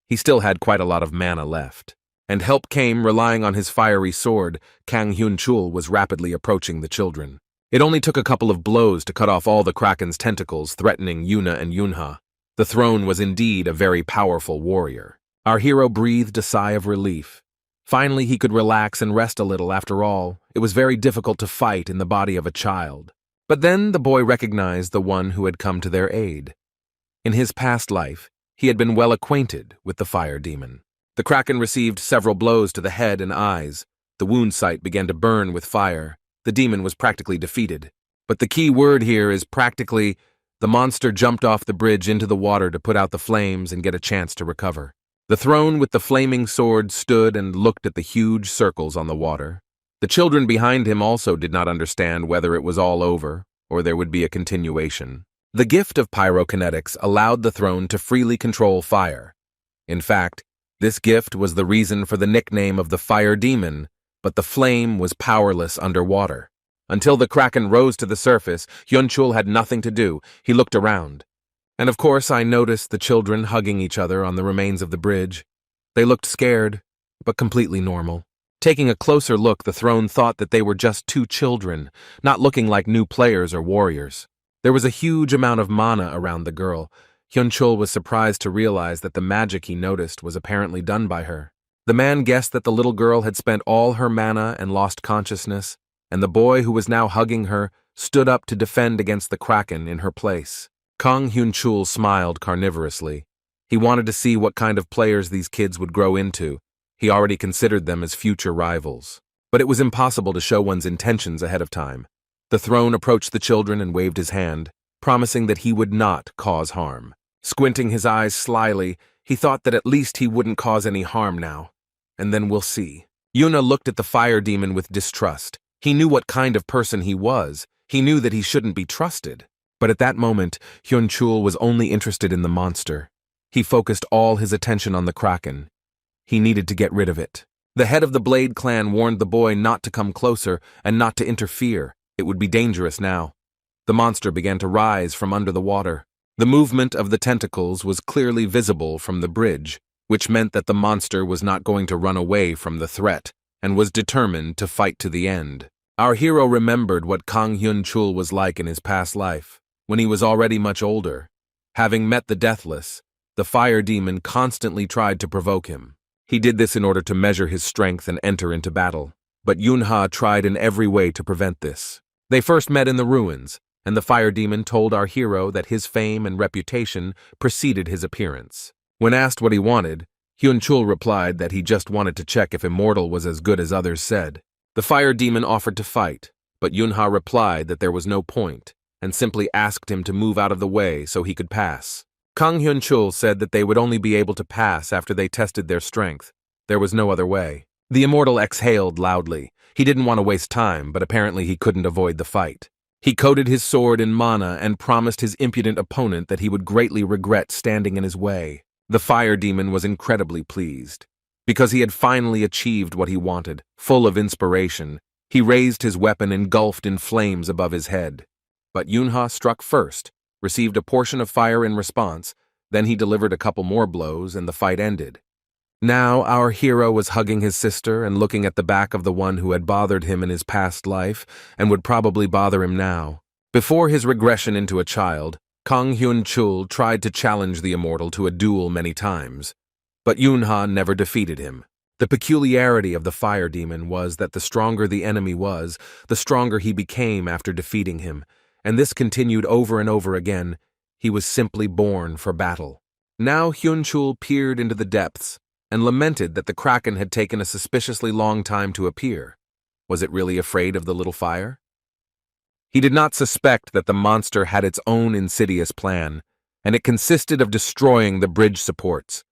S1: He still had quite a lot of mana left. And help came relying on his fiery sword. Kang Hyun-chul was rapidly approaching the children. It only took a couple of blows to cut off all the Kraken's tentacles, threatening Yuna and Yunha. The throne was indeed a very powerful warrior. Our hero breathed a sigh of relief. Finally, he could relax and rest a little. After all, it was very difficult to fight in the body of a child. But then the boy recognized the one who had come to their aid. In his past life, he had been well acquainted with the fire demon. The Kraken received several blows to the head and eyes. The wound site began to burn with fire. The demon was practically defeated. But the key word here is practically. The monster jumped off the bridge into the water to put out the flames and get a chance to recover. The throne with the flaming sword stood and looked at the huge circles on the water. The children behind him also did not understand whether it was all over or there would be a continuation. The gift of pyrokinetics allowed the throne to freely control fire. In fact, this gift was the reason for the nickname of the fire demon, but the flame was powerless underwater. Until the Kraken rose to the surface, Hyun-chul had nothing to do. He looked around. And of course I noticed the children hugging each other on the remains of the bridge. They looked scared, but completely normal. Taking a closer look, the throne thought that they were just two children, not looking like new players or warriors. There was a huge amount of mana around the girl. Hyun-chul was surprised to realize that the magic he noticed was apparently done by her. The man guessed that the little girl had spent all her mana and lost consciousness, and the boy who was now hugging her stood up to defend against the Kraken in her place. Kang Hyun-chul smiled carnivorously. He wanted to see what kind of players these kids would grow into. He already considered them as future rivals. But it was impossible to show one's intentions ahead of time. The throne approached the children and waved his hand, promising that he would not cause harm. Squinting his eyes slyly, he thought that at least he wouldn't cause any harm now. And then we'll see. Yuna looked at the fire demon with distrust. He knew what kind of person he was. He knew that he shouldn't be trusted. But at that moment, Hyun-chul was only interested in the monster. He focused all his attention on the Kraken. He needed to get rid of it. The head of the Blade Clan warned the boy not to come closer and not to interfere. It would be dangerous now. The monster began to rise from under the water. The movement of the tentacles was clearly visible from the bridge, which meant that the monster was not going to run away from the threat and was determined to fight to the end. Our hero remembered what Kang Hyun-chul was like in his past life, when he was already much older. Having met the Deathless, the fire demon constantly tried to provoke him. He did this in order to measure his strength and enter into battle, but Yunha tried in every way to prevent this. They first met in the ruins, and the fire demon told our hero that his fame and reputation preceded his appearance. When asked what he wanted, Hyun-chul replied that he just wanted to check if immortal was as good as others said. The fire demon offered to fight, but Yunha replied that there was no point, and simply asked him to move out of the way so he could pass. Kang Hyun-chul said that they would only be able to pass after they tested their strength. There was no other way. The immortal exhaled loudly. He didn't want to waste time, but apparently he couldn't avoid the fight. He coated his sword in mana and promised his impudent opponent that he would greatly regret standing in his way. The fire demon was incredibly pleased. Because he had finally achieved what he wanted, full of inspiration, he raised his weapon engulfed in flames above his head. But Yunha struck first, received a portion of fire in response, then he delivered a couple more blows and the fight ended. Now our hero was hugging his sister and looking at the back of the one who had bothered him in his past life and would probably bother him now. Before his regression into a child, Kang Hyun-chul tried to challenge the immortal to a duel many times, but Yunha never defeated him. The peculiarity of the fire demon was that the stronger the enemy was, the stronger he became after defeating him, and this continued over and over again. He was simply born for battle. Now Hyun-chul peered into the depths and lamented that the kraken had taken a suspiciously long time to appear. Was it really afraid of the little fire? He did not suspect that the monster had its own insidious plan, and it consisted of destroying the bridge supports.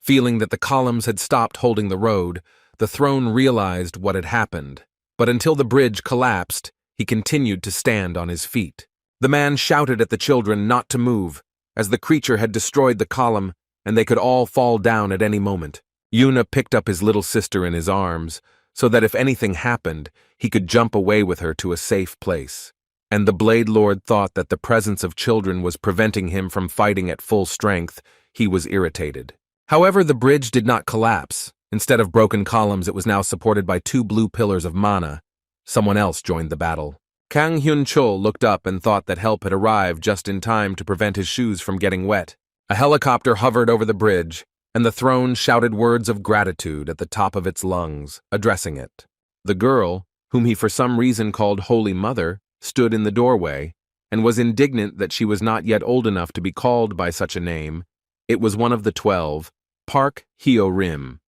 S1: Feeling that the columns had stopped holding the road, the throne realized what had happened, but until the bridge collapsed, he continued to stand on his feet. The man shouted at the children not to move, as the creature had destroyed the column and they could all fall down at any moment. Yuna picked up his little sister in his arms, so that if anything happened, he could jump away with her to a safe place. And the Blade Lord thought that the presence of children was preventing him from fighting at full strength. He was irritated. However, the bridge did not collapse. Instead of broken columns, it was now supported by 2 blue pillars of mana. Someone else joined the battle. Kang Hyun-chul looked up and thought that help had arrived just in time to prevent his shoes from getting wet. A helicopter hovered over the bridge, and the throne shouted words of gratitude at the top of its lungs, addressing it. The girl, whom he for some reason called Holy Mother, stood in the doorway, and was indignant that she was not yet old enough to be called by such a name. It was one of the 12, Park Hyo-rim.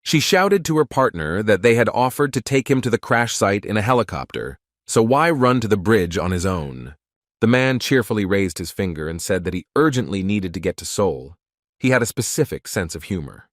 S1: She shouted to her partner that they had offered to take him to the crash site in a helicopter, so why run to the bridge on his own? The man cheerfully raised his finger and said that he urgently needed to get to Seoul. He had a specific sense of humor.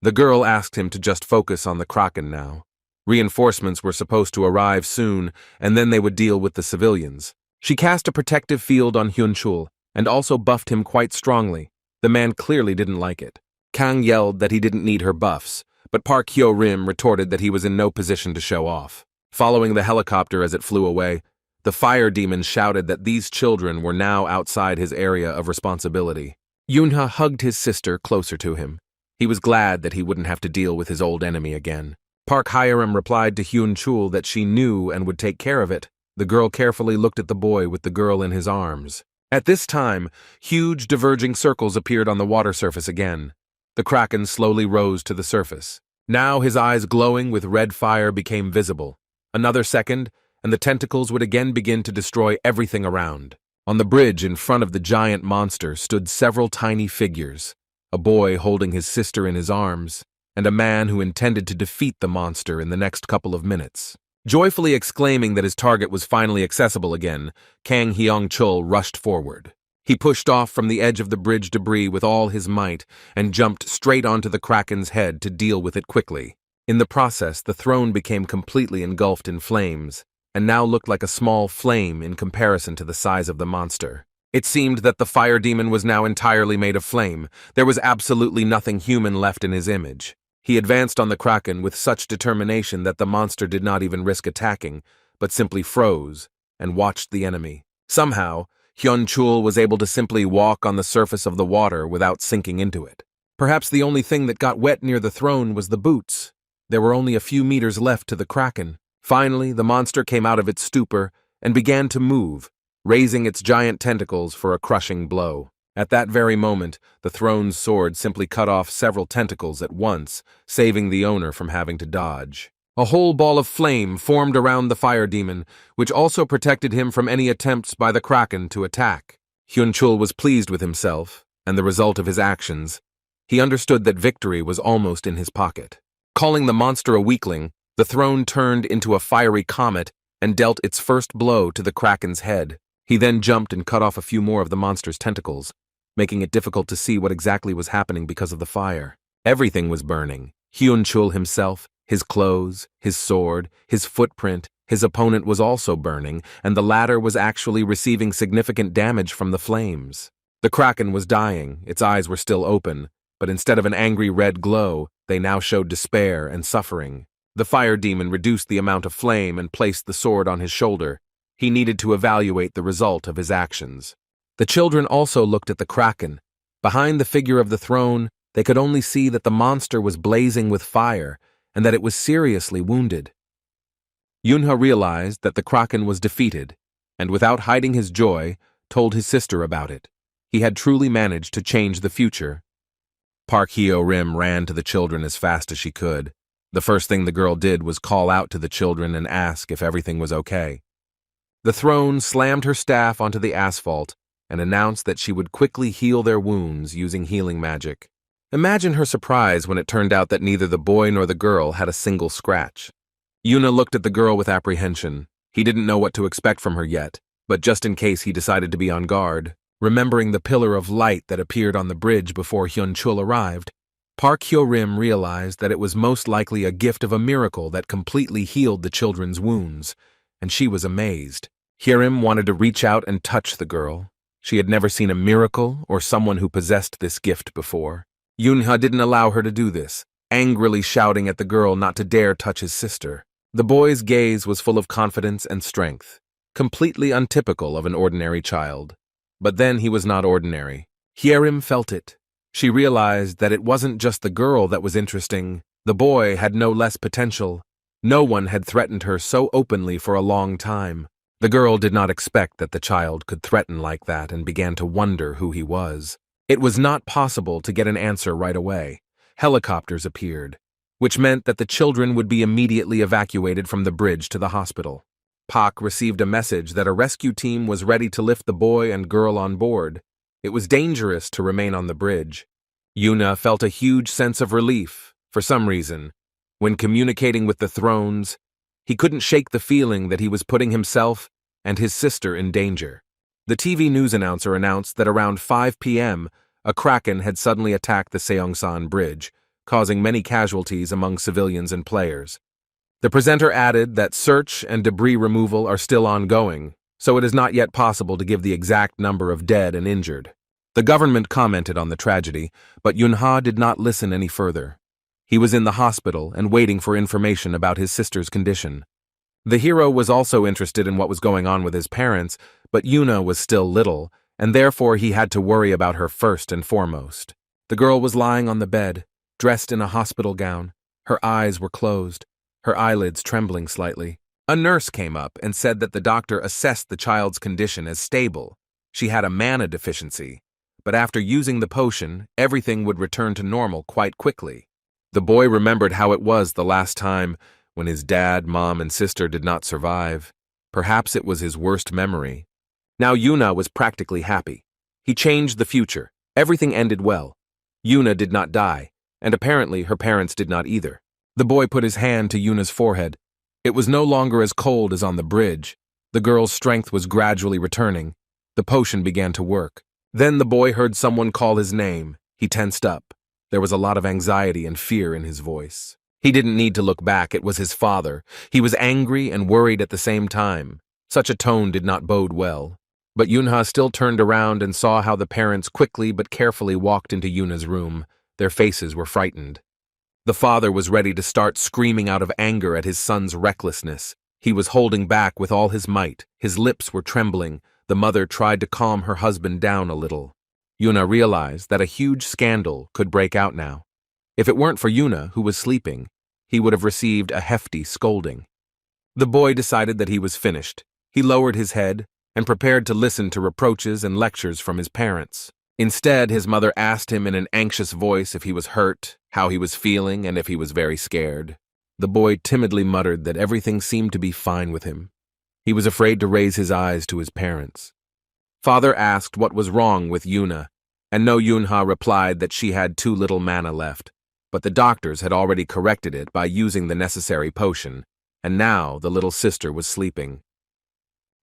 S1: The girl asked him to just focus on the kraken now. Reinforcements were supposed to arrive soon, and then they would deal with the civilians. She cast a protective field on Hyun-chul and also buffed him quite strongly. The man clearly didn't like it. Kang yelled that he didn't need her buffs, but Park Hyo-rim retorted that he was in no position to show off. Following the helicopter as it flew away, the fire demon shouted that these children were now outside his area of responsibility. Yunha hugged his sister closer to him. He was glad that he wouldn't have to deal with his old enemy again. Park Hyo-rim replied to Hyun-chul that she knew and would take care of it. The girl carefully looked at the boy with the girl in his arms. At this time, huge diverging circles appeared on the water surface again. The kraken slowly rose to the surface. Now his eyes glowing with red fire became visible. Another second, and the tentacles would again begin to destroy everything around. On the bridge in front of the giant monster stood several tiny figures, a boy holding his sister in his arms, and a man who intended to defeat the monster in the next couple of minutes. Joyfully exclaiming that his target was finally accessible again, Kang Hyun-chul rushed forward. He pushed off from the edge of the bridge debris with all his might and jumped straight onto the kraken's head to deal with it quickly. In the process, the throne became completely engulfed in flames, and now looked like a small flame in comparison to the size of the monster. It seemed that the fire demon was now entirely made of flame. There was absolutely nothing human left in his image. He advanced on the kraken with such determination that the monster did not even risk attacking, but simply froze and watched the enemy. Somehow, Hyun-chul was able to simply walk on the surface of the water without sinking into it. Perhaps the only thing that got wet near the throne was the boots. There were only a few meters left to the kraken. Finally, the monster came out of its stupor and began to move, raising its giant tentacles for a crushing blow. At that very moment, the throne's sword simply cut off several tentacles at once, saving the owner from having to dodge. A whole ball of flame formed around the fire demon, which also protected him from any attempts by the kraken to attack. Hyun-chul was pleased with himself and the result of his actions. He understood that victory was almost in his pocket. Calling the monster a weakling, The throne turned into a fiery comet and dealt its first blow to the Kraken's head. He then jumped and cut off a few more of the monster's tentacles, making it difficult to see what exactly was happening because of the fire. Everything was burning. Hyun-chul himself, his clothes, his sword, his footprint, his opponent was also burning, and the latter was actually receiving significant damage from the flames. The Kraken was dying, its eyes were still open, but instead of an angry red glow, they now showed despair and suffering. The fire demon reduced the amount of flame and placed the sword on his shoulder. He needed to evaluate the result of his actions. The children also looked at the Kraken. Behind the figure of the throne, they could only see that the monster was blazing with fire and that it was seriously wounded. Yunha realized that the Kraken was defeated, and without hiding his joy, told his sister about it. He had truly managed to change the future. Park Hyo-rim ran to the children as fast as she could. The first thing the girl did was call out to the children and ask if everything was okay. The throne slammed her staff onto the asphalt and announced that she would quickly heal their wounds using healing magic. Imagine her surprise when it turned out that neither the boy nor the girl had a single scratch. Yuna looked at the girl with apprehension. He didn't know what to expect from her yet, but just in case he decided to be on guard, remembering the pillar of light that appeared on the bridge before Hyun-chul arrived, Park Hyo-rim realized that it was most likely a gift of a miracle that completely healed the children's wounds, and she was amazed. Hyo-rim wanted to reach out and touch the girl. She had never seen a miracle or someone who possessed this gift before. Yunha didn't allow her to do this, angrily shouting at the girl not to dare touch his sister. The boy's gaze was full of confidence and strength, completely untypical of an ordinary child. But then he was not ordinary. Hyo-rim felt it. She realized that it wasn't just the girl that was interesting. The boy had no less potential. No one had threatened her so openly for a long time. The girl did not expect that the child could threaten like that and began to wonder who he was. It was not possible to get an answer right away. Helicopters appeared, which meant that the children would be immediately evacuated from the bridge to the hospital. Pak received a message that a rescue team was ready to lift the boy and girl on board. It was dangerous to remain on the bridge. Yuna felt a huge sense of relief, for some reason. When communicating with the thrones, he couldn't shake the feeling that he was putting himself and his sister in danger. The TV news announcer announced that around 5 p.m., a Kraken had suddenly attacked the Seongsan Bridge, causing many casualties among civilians and players. The presenter added that search and debris removal are still ongoing, so it is not yet possible to give the exact number of dead and injured. The government commented on the tragedy, but Yunha did not listen any further. He was in the hospital and waiting for information about his sister's condition. The hero was also interested in what was going on with his parents, but Yuna was still little, and therefore he had to worry about her first and foremost. The girl was lying on the bed, dressed in a hospital gown. Her eyes were closed, her eyelids trembling slightly. A nurse came up and said that the doctor assessed the child's condition as stable. She had a mana deficiency, but after using the potion, everything would return to normal quite quickly. The boy remembered how it was the last time when his dad, mom, and sister did not survive. Perhaps it was his worst memory. Now Yuna was practically happy. He changed the future. Everything ended well. Yuna did not die, and apparently her parents did not either. The boy put his hand to Yuna's forehead. It was no longer as cold as on the bridge. The girl's strength was gradually returning. The potion began to work. Then the boy heard someone call his name. He tensed up. There was a lot of anxiety and fear in his voice. He didn't need to look back. It was his father. He was angry and worried at the same time. Such a tone did not bode well. But Yunha still turned around and saw how the parents quickly but carefully walked into Yuna's room. Their faces were frightened. The father was ready to start screaming out of anger at his son's recklessness. He was holding back with all his might. His lips were trembling. The mother tried to calm her husband down a little. Yuna realized that a huge scandal could break out now. If it weren't for Yuna, who was sleeping, he would have received a hefty scolding. The boy decided that he was finished. He lowered his head and prepared to listen to reproaches and lectures from his parents. Instead, his mother asked him in an anxious voice if he was hurt, how he was feeling, and if he was very scared. The boy timidly muttered that everything seemed to be fine with him. He was afraid to raise his eyes to his parents. Father asked what was wrong with Yuna, and No Yunha replied that she had too little mana left. but the doctors had already corrected it by using the necessary potion, and now the little sister was sleeping.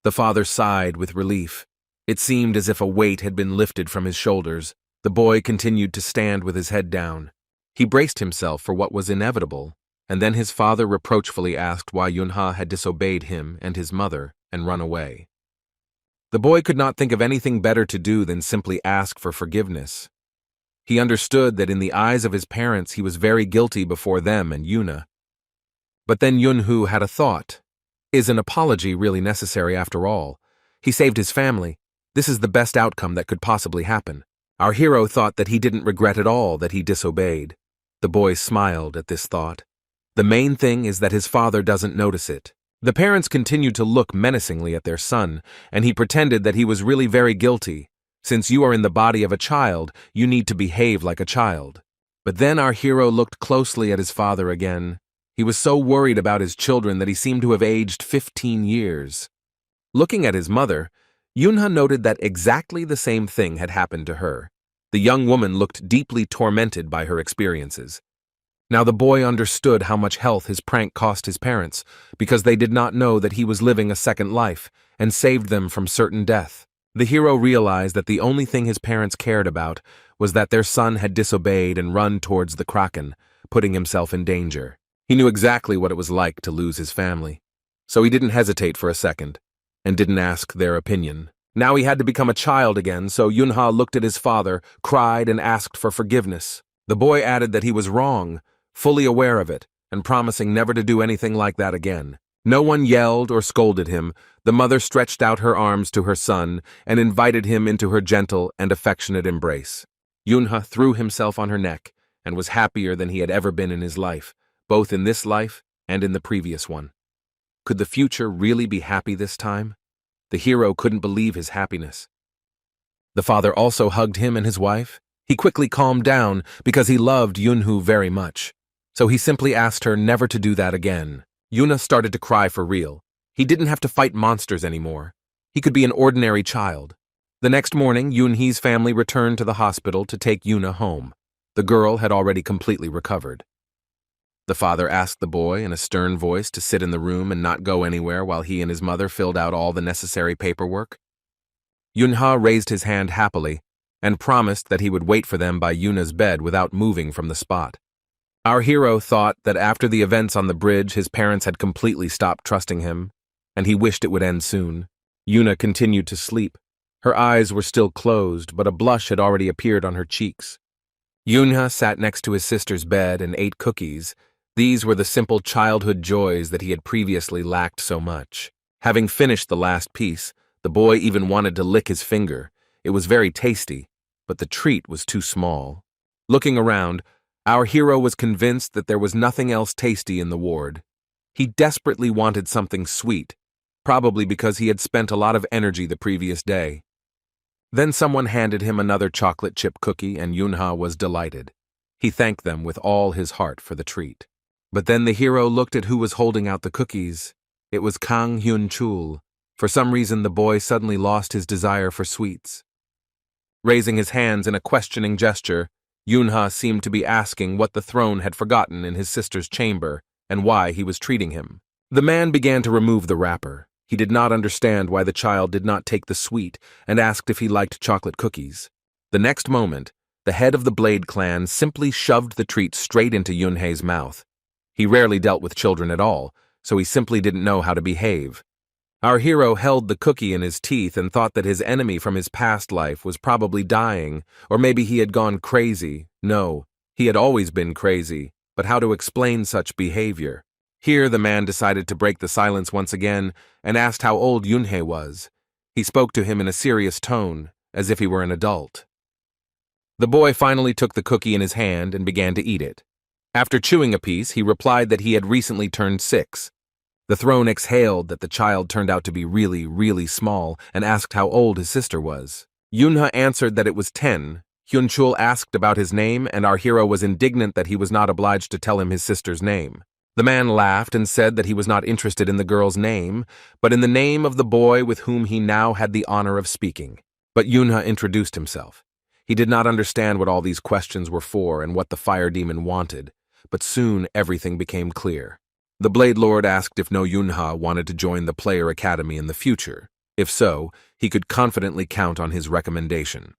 S1: The father sighed with relief. It seemed as if a weight had been lifted from his shoulders. The boy continued to stand with his head down. He braced himself for what was inevitable, and then his father reproachfully asked why Yunha had disobeyed him and his mother and run away. The boy could not think of anything better to do than simply ask for forgiveness. He understood that in the eyes of his parents he was very guilty before them and Yuna. But then Yunhu had a thought. Is an apology really necessary after all? He saved his family. This is the best outcome that could possibly happen. Our hero thought that he didn't regret at all that he disobeyed. The boy smiled at this thought. The main thing is that his father doesn't notice it. The parents continued to look menacingly at their son, and he pretended that he was really very guilty. Since you are in the body of a child, you need to behave like a child. But then our hero looked closely at his father again. He was so worried about his children that he seemed to have aged 15 years. Looking at his mother, Yunha noted that exactly the same thing had happened to her. The young woman looked deeply tormented by her experiences. Now the boy understood how much health his prank cost his parents, because they did not know that he was living a second life and saved them from certain death. The hero realized that the only thing his parents cared about was that their son had disobeyed and run towards the Kraken, putting himself in danger. He knew exactly what it was like to lose his family, so he didn't hesitate for a second, and didn't ask their opinion. Now he had to become a child again, so Yunha looked at his father, cried, and asked for forgiveness. The boy added that he was wrong, fully aware of it, and promising never to do anything like that again. No one yelled or scolded him. The mother stretched out her arms to her son and invited him into her gentle and affectionate embrace. Yunha threw himself on her neck and was happier than he had ever been in his life, both in this life and in the previous one. Could the future really be happy this time? The hero couldn't believe his happiness. The father also hugged him and his wife. He quickly calmed down because he loved Yunhu very much. So he simply asked her never to do that again. Yuna started to cry for real. He didn't have to fight monsters anymore. He could be an ordinary child. The next morning, Yunhee's family returned to the hospital to take Yuna home. The girl had already completely recovered. The father asked the boy in a stern voice to sit in the room and not go anywhere while he and his mother filled out all the necessary paperwork. Yunha raised his hand happily and promised that he would wait for them by Yuna's bed without moving from the spot. Our hero thought that after the events on the bridge, his parents had completely stopped trusting him, and he wished it would end soon. Yuna continued to sleep. Her eyes were still closed, but a blush had already appeared on her cheeks. Yunha sat next to his sister's bed and ate cookies. These were the simple childhood joys that he had previously lacked so much. Having finished the last piece, the boy even wanted to lick his finger. It was very tasty, but the treat was too small. Looking around, our hero was convinced that there was nothing else tasty in the ward. He desperately wanted something sweet, probably because he had spent a lot of energy the previous day. Then someone handed him another chocolate chip cookie, and Yunha was delighted. He thanked them with all his heart for the treat. But then the hero looked at who was holding out the cookies. It was Kang Hyun-chul. For some reason, the boy suddenly lost his desire for sweets. Raising his hands in a questioning gesture, Yunha seemed to be asking what the throne had forgotten in his sister's chamber and why he was treating him. The man began to remove the wrapper. He did not understand why the child did not take the sweet and asked if he liked chocolate cookies. The next moment, the head of the Blade clan simply shoved the treat straight into Yunhei's mouth. He rarely dealt with children at all, so he simply didn't know how to behave. Our hero held the cookie in his teeth and thought that his enemy from his past life was probably dying, or maybe he had gone crazy. No, he had always been crazy, but how to explain such behavior? Here the man decided to break the silence once again and asked how old Yunhei was. He spoke to him in a serious tone, as if he were an adult. The boy finally took the cookie in his hand and began to eat it. After chewing a piece, he replied that he had recently turned 6. The throne exhaled that the child turned out to be really, really small and asked how old his sister was. Yunha answered that it was 10. Hyun-chul asked about his name, and our hero was indignant that he was not obliged to tell him his sister's name. The man laughed and said that he was not interested in the girl's name, but in the name of the boy with whom he now had the honor of speaking. But Yunha introduced himself. He did not understand what all these questions were for and what the fire demon wanted, but soon everything became clear. The Blade Lord asked if No Yunha wanted to join the Player Academy in the future. If so, he could confidently count on his recommendation.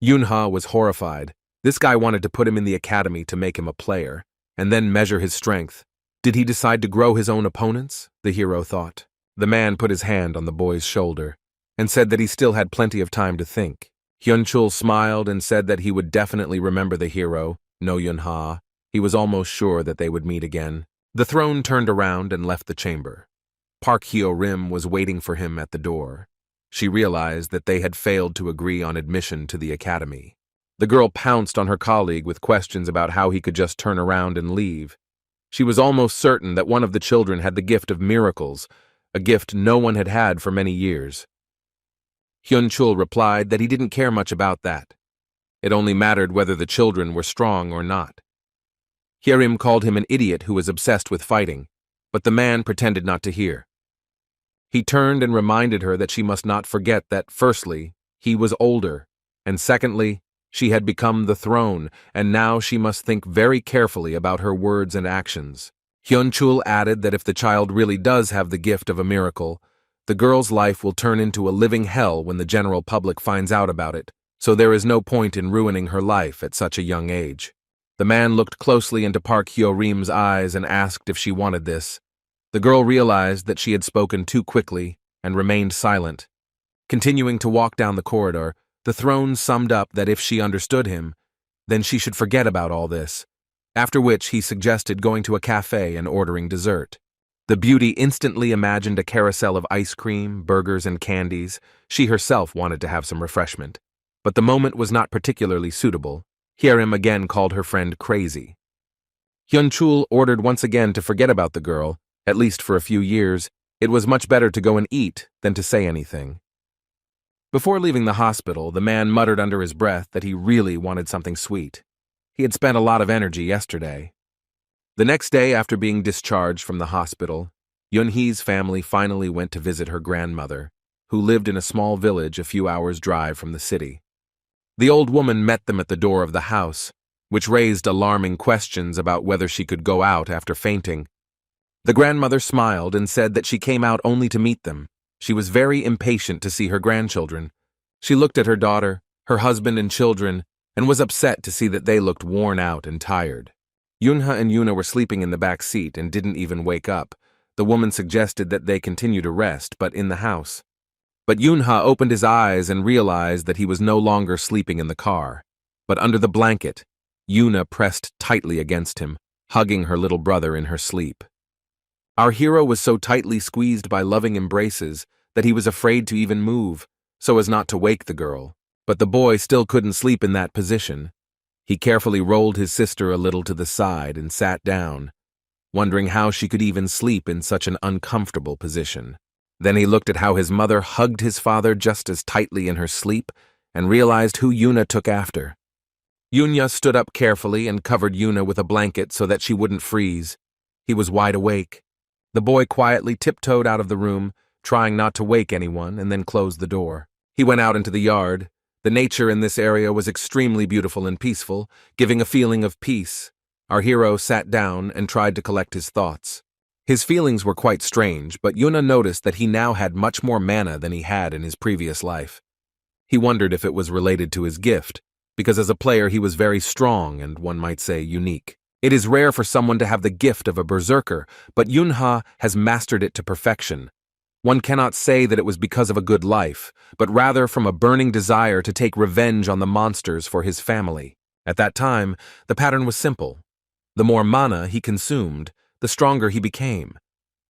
S1: Yunha was horrified. This guy wanted to put him in the academy to make him a player, and then measure his strength. Did he decide to grow his own opponents? The hero thought. The man put his hand on the boy's shoulder and said that he still had plenty of time to think. Hyunchul smiled and said that he would definitely remember the hero, No Yunha. He was almost sure that they would meet again. The throne turned around and left the chamber. Park Hyo-rim was waiting for him at the door. She realized that they had failed to agree on admission to the academy. The girl pounced on her colleague with questions about how he could just turn around and leave. She was almost certain that one of the children had the gift of miracles, a gift no one had had for many years. Hyunchul replied that he didn't care much about that. It only mattered whether the children were strong or not. Hyo-rim called him an idiot who was obsessed with fighting, but the man pretended not to hear. He turned and reminded her that she must not forget that, firstly, he was older, and secondly, she had become the throne, and now she must think very carefully about her words and actions. Hyunchul added that if the child really does have the gift of a miracle, the girl's life will turn into a living hell when the general public finds out about it, so there is no point in ruining her life at such a young age. The man looked closely into Park Hyo-rim's eyes and asked if she wanted this. The girl realized that she had spoken too quickly and remained silent. Continuing to walk down the corridor, the throne summed up that if she understood him, then she should forget about all this, after which he suggested going to a cafe and ordering dessert. The beauty instantly imagined a carousel of ice cream, burgers, and candies. She herself wanted to have some refreshment. But the moment was not particularly suitable. Hyo-rim again called her friend crazy. Hyunchul ordered once again to forget about the girl, at least for a few years. It was much better to go and eat than to say anything. Before leaving the hospital, the man muttered under his breath that he really wanted something sweet. He had spent a lot of energy yesterday. The next day after being discharged from the hospital, Yunhee's family finally went to visit her grandmother, who lived in a small village a few hours' drive from the city. The old woman met them at the door of the house, which raised alarming questions about whether she could go out after fainting. The grandmother smiled and said that she came out only to meet them. She was very impatient to see her grandchildren. She looked at her daughter, her husband and children, and was upset to see that they looked worn out and tired. Yunha and Yuna were sleeping in the back seat and didn't even wake up. The woman suggested that they continue to rest, but in the house. But Yunha opened his eyes and realized that he was no longer sleeping in the car, but under the blanket. Yuna pressed tightly against him, hugging her little brother in her sleep. Our hero was so tightly squeezed by loving embraces that he was afraid to even move, so as not to wake the girl. But the boy still couldn't sleep in that position. He carefully rolled his sister a little to the side and sat down, wondering how she could even sleep in such an uncomfortable position. Then he looked at how his mother hugged his father just as tightly in her sleep and realized who Yuna took after. Yunya stood up carefully and covered Yuna with a blanket so that she wouldn't freeze. He was wide awake. The boy quietly tiptoed out of the room, trying not to wake anyone, and then closed the door. He went out into the yard. The nature in this area was extremely beautiful and peaceful, giving a feeling of peace. Our hero sat down and tried to collect his thoughts. His feelings were quite strange, but Yuna noticed that he now had much more mana than he had in his previous life. He wondered if it was related to his gift, because as a player he was very strong and, one might say, unique. It is rare for someone to have the gift of a berserker, but Yunha has mastered it to perfection. One cannot say that it was because of a good life, but rather from a burning desire to take revenge on the monsters for his family. At that time, the pattern was simple. The more mana he consumed, the stronger he became.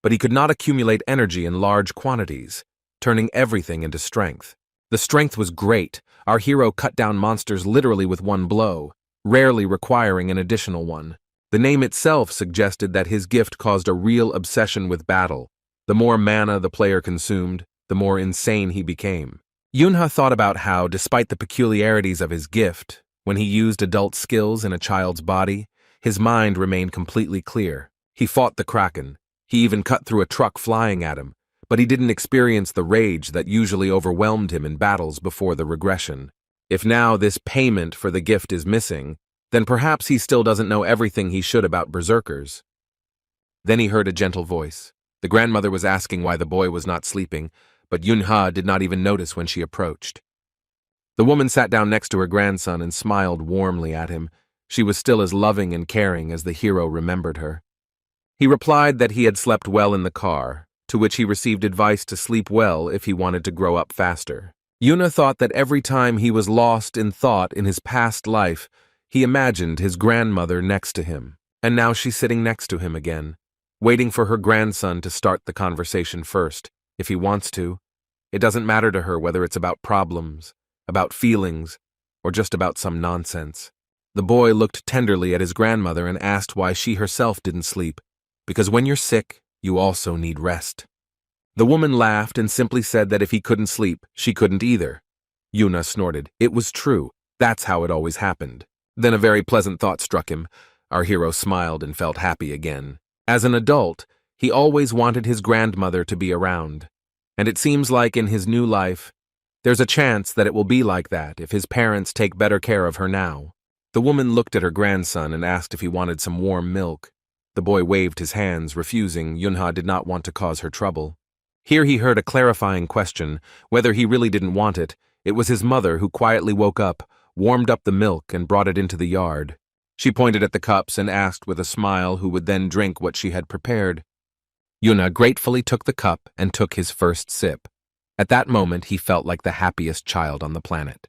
S1: But he could not accumulate energy in large quantities, turning everything into strength. The strength was great. Our hero cut down monsters literally with one blow, rarely requiring an additional one. The name itself suggested that his gift caused a real obsession with battle. The more mana the player consumed, the more insane he became. Yunha thought about how, despite the peculiarities of his gift, when he used adult skills in a child's body, his mind remained completely clear. He fought the Kraken. He even cut through a truck flying at him, but he didn't experience the rage that usually overwhelmed him in battles before the regression. If now this payment for the gift is missing, then perhaps he still doesn't know everything he should about berserkers. Then he heard a gentle voice. The grandmother was asking why the boy was not sleeping, but Yunha did not even notice when she approached. The woman sat down next to her grandson and smiled warmly at him. She was still as loving and caring as the hero remembered her. He replied that he had slept well in the car, to which he received advice to sleep well if he wanted to grow up faster. Yuna thought that every time he was lost in thought in his past life, he imagined his grandmother next to him, and now she's sitting next to him again, waiting for her grandson to start the conversation first, if he wants to. It doesn't matter to her whether it's about problems, about feelings, or just about some nonsense. The boy looked tenderly at his grandmother and asked why she herself didn't sleep, because when you're sick, you also need rest. The woman laughed and simply said that if he couldn't sleep, she couldn't either. Yuna snorted. It was true. That's how it always happened. Then a very pleasant thought struck him. Our hero smiled and felt happy again. As an adult, he always wanted his grandmother to be around. And it seems like in his new life, there's a chance that it will be like that if his parents take better care of her now. The woman looked at her grandson and asked if he wanted some warm milk. The boy waved his hands, refusing. Yunha did not want to cause her trouble. Here he heard a clarifying question. Whether he really didn't want it, it was his mother who quietly woke up, warmed up the milk, and brought it into the yard. She pointed at the cups and asked with a smile who would then drink what she had prepared. Yuna gratefully took the cup and took his first sip. At that moment, he felt like the happiest child on the planet.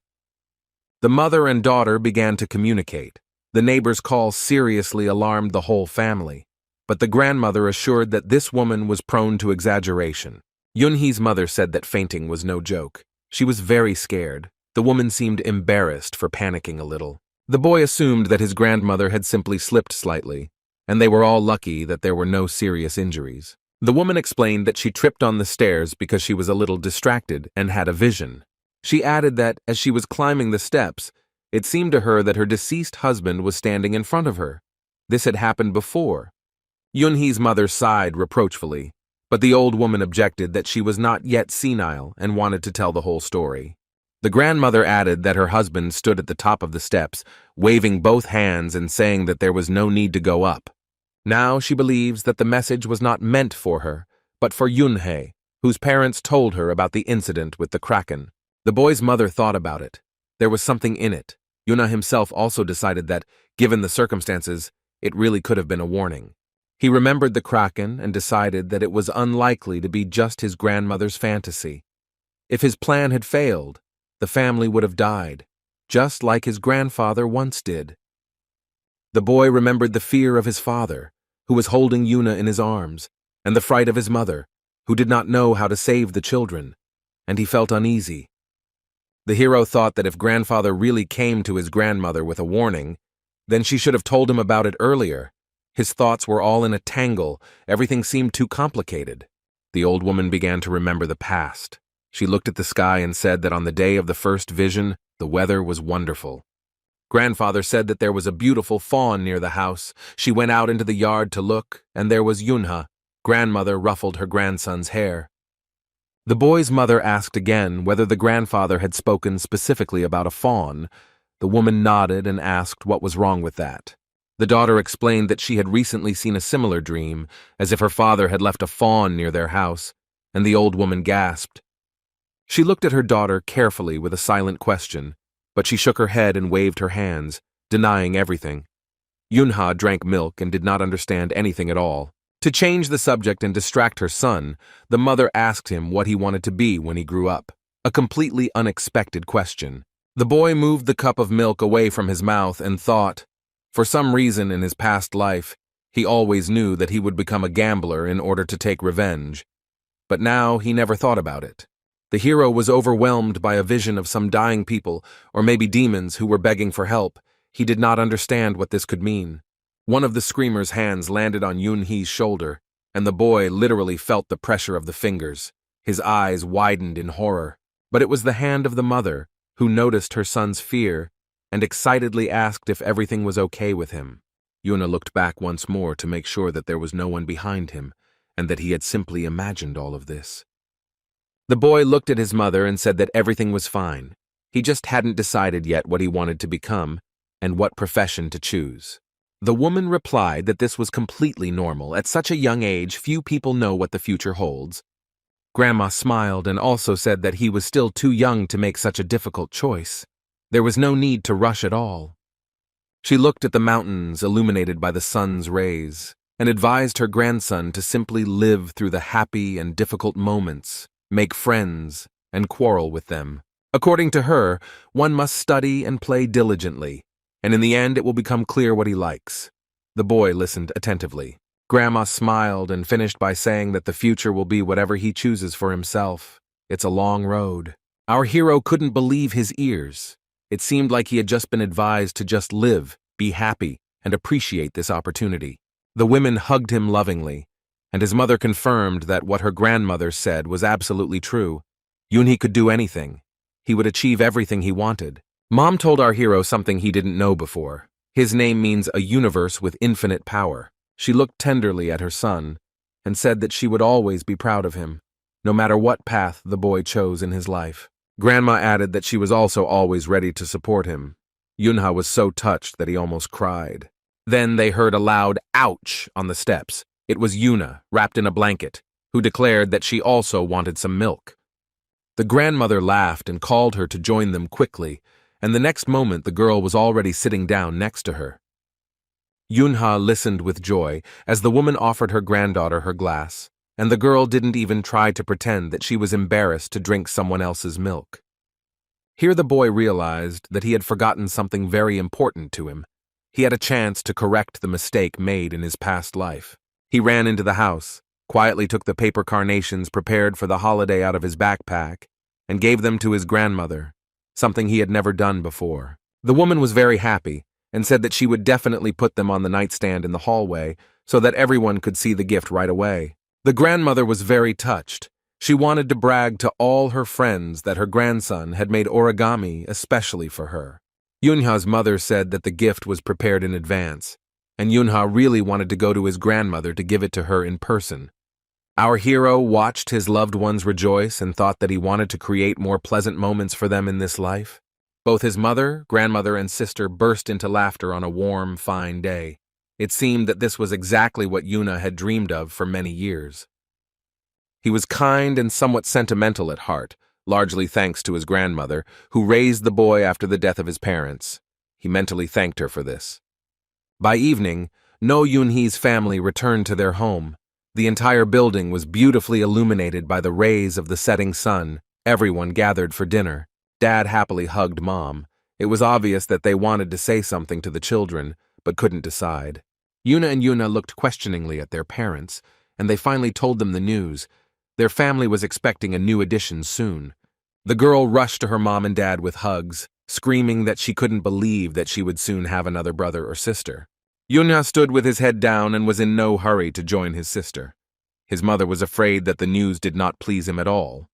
S1: The mother and daughter began to communicate. The neighbor's call seriously alarmed the whole family, but the grandmother assured that this woman was prone to exaggeration. Yunhee's mother said that fainting was no joke. She was very scared. The woman seemed embarrassed for panicking a little. The boy assumed that his grandmother had simply slipped slightly, and they were all lucky that there were no serious injuries. The woman explained that she tripped on the stairs because she was a little distracted and had a vision. She added that, as she was climbing the steps, it seemed to her that her deceased husband was standing in front of her. This had happened before. Yunhee's mother sighed reproachfully, but the old woman objected that she was not yet senile and wanted to tell the whole story. The grandmother added that her husband stood at the top of the steps, waving both hands and saying that there was no need to go up. Now she believes that the message was not meant for her, but for Yunhei, whose parents told her about the incident with the kraken. The boy's mother thought about it. There was something in it. Yuna himself also decided that, given the circumstances, it really could have been a warning. He remembered the kraken and decided that it was unlikely to be just his grandmother's fantasy. If his plan had failed, the family would have died, just like his grandfather once did. The boy remembered the fear of his father, who was holding Yuna in his arms, and the fright of his mother, who did not know how to save the children, and he felt uneasy. The hero thought that if grandfather really came to his grandmother with a warning, then she should have told him about it earlier. His thoughts were all in a tangle. Everything seemed too complicated. The old woman began to remember the past. She looked at the sky and said that on the day of the first vision, the weather was wonderful. Grandfather said that there was a beautiful fawn near the house. She went out into the yard to look, and there was Yunha. Grandmother ruffled her grandson's hair. The boy's mother asked again whether the grandfather had spoken specifically about a fawn. The woman nodded and asked what was wrong with that. The daughter explained that she had recently seen a similar dream, as if her father had left a fawn near their house, and the old woman gasped. She looked at her daughter carefully with a silent question, but she shook her head and waved her hands, denying everything. Yunha drank milk and did not understand anything at all. To change the subject and distract her son, the mother asked him what he wanted to be when he grew up. A completely unexpected question. The boy moved the cup of milk away from his mouth and thought, for some reason in his past life, he always knew that he would become a gambler in order to take revenge. But now he never thought about it. The hero was overwhelmed by a vision of some dying people, or maybe demons who were begging for help. He did not understand what this could mean. One of the screamer's hands landed on Yunhee's shoulder, and the boy literally felt the pressure of the fingers. His eyes widened in horror. But it was the hand of the mother, who noticed her son's fear and excitedly asked if everything was okay with him. Yuna looked back once more to make sure that there was no one behind him, and that he had simply imagined all of this. The boy looked at his mother and said that everything was fine. He just hadn't decided yet what he wanted to become and what profession to choose. The woman replied that this was completely normal. At such a young age, few people know what the future holds. Grandma smiled and also said that he was still too young to make such a difficult choice. There was no need to rush at all. She looked at the mountains illuminated by the sun's rays and advised her grandson to simply live through the happy and difficult moments, make friends, and quarrel with them. According to her, one must study and play diligently, and in the end it will become clear what he likes. The boy listened attentively. Grandma smiled and finished by saying that the future will be whatever he chooses for himself. It's a long road. Our hero couldn't believe his ears. It seemed like he had just been advised to just live, be happy, and appreciate this opportunity. The women hugged him lovingly, and his mother confirmed that what her grandmother said was absolutely true. Yoonhee could do anything. He would achieve everything he wanted. Mom told our hero something he didn't know before. His name means a universe with infinite power. She looked tenderly at her son and said that she would always be proud of him, no matter what path the boy chose in his life. Grandma added that she was also always ready to support him. Yoonhee was so touched that he almost cried. Then they heard a loud ouch on the steps. It was Yoonhee, wrapped in a blanket, who declared that she also wanted some milk. The grandmother laughed and called her to join them quickly, and the next moment the girl was already sitting down next to her. Yoonhee listened with joy as the woman offered her granddaughter her glass, and the girl didn't even try to pretend that she was embarrassed to drink someone else's milk. Here the boy realized that he had forgotten something very important to him. He had a chance to correct the mistake made in his past life. He ran into the house, quietly took the paper carnations prepared for the holiday out of his backpack, and gave them to his grandmother, something he had never done before. The woman was very happy and said that she would definitely put them on the nightstand in the hallway so that everyone could see the gift right away. The grandmother was very touched. She wanted to brag to all her friends that her grandson had made origami especially for her. Yoonhee's mother said that the gift was prepared in advance, and Yoonhee really wanted to go to his grandmother to give it to her in person. Our hero watched his loved ones rejoice and thought that he wanted to create more pleasant moments for them in this life. Both his mother, grandmother, and sister burst into laughter on a warm, fine day. It seemed that this was exactly what Yoonhee had dreamed of for many years. He was kind and somewhat sentimental at heart, largely thanks to his grandmother, who raised the boy after the death of his parents. He mentally thanked her for this. By evening, No Yoonhee's family returned to their home. The entire building was beautifully illuminated by the rays of the setting sun. Everyone gathered for dinner. Dad happily hugged Mom. It was obvious that they wanted to say something to the children, but couldn't decide. Yoonhee and Yoonhee looked questioningly at their parents, and they finally told them the news. Their family was expecting a new addition soon. The girl rushed to her mom and dad with hugs, screaming that she couldn't believe that she would soon have another brother or sister. Yoonhee stood with his head down and was in no hurry to join his sister. His mother was afraid that the news did not please him at all.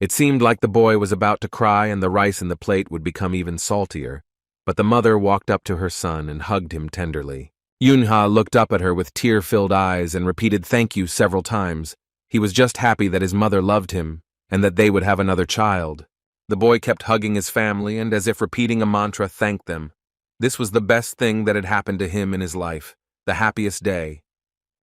S1: It seemed like the boy was about to cry and the rice in the plate would become even saltier, but the mother walked up to her son and hugged him tenderly. Yoonhee looked up at her with tear-filled eyes and repeated thank you several times. He was just happy that his mother loved him and that they would have another child. The boy kept hugging his family and, as if repeating a mantra, thanked them. This was the best thing that had happened to him in his life, the happiest day.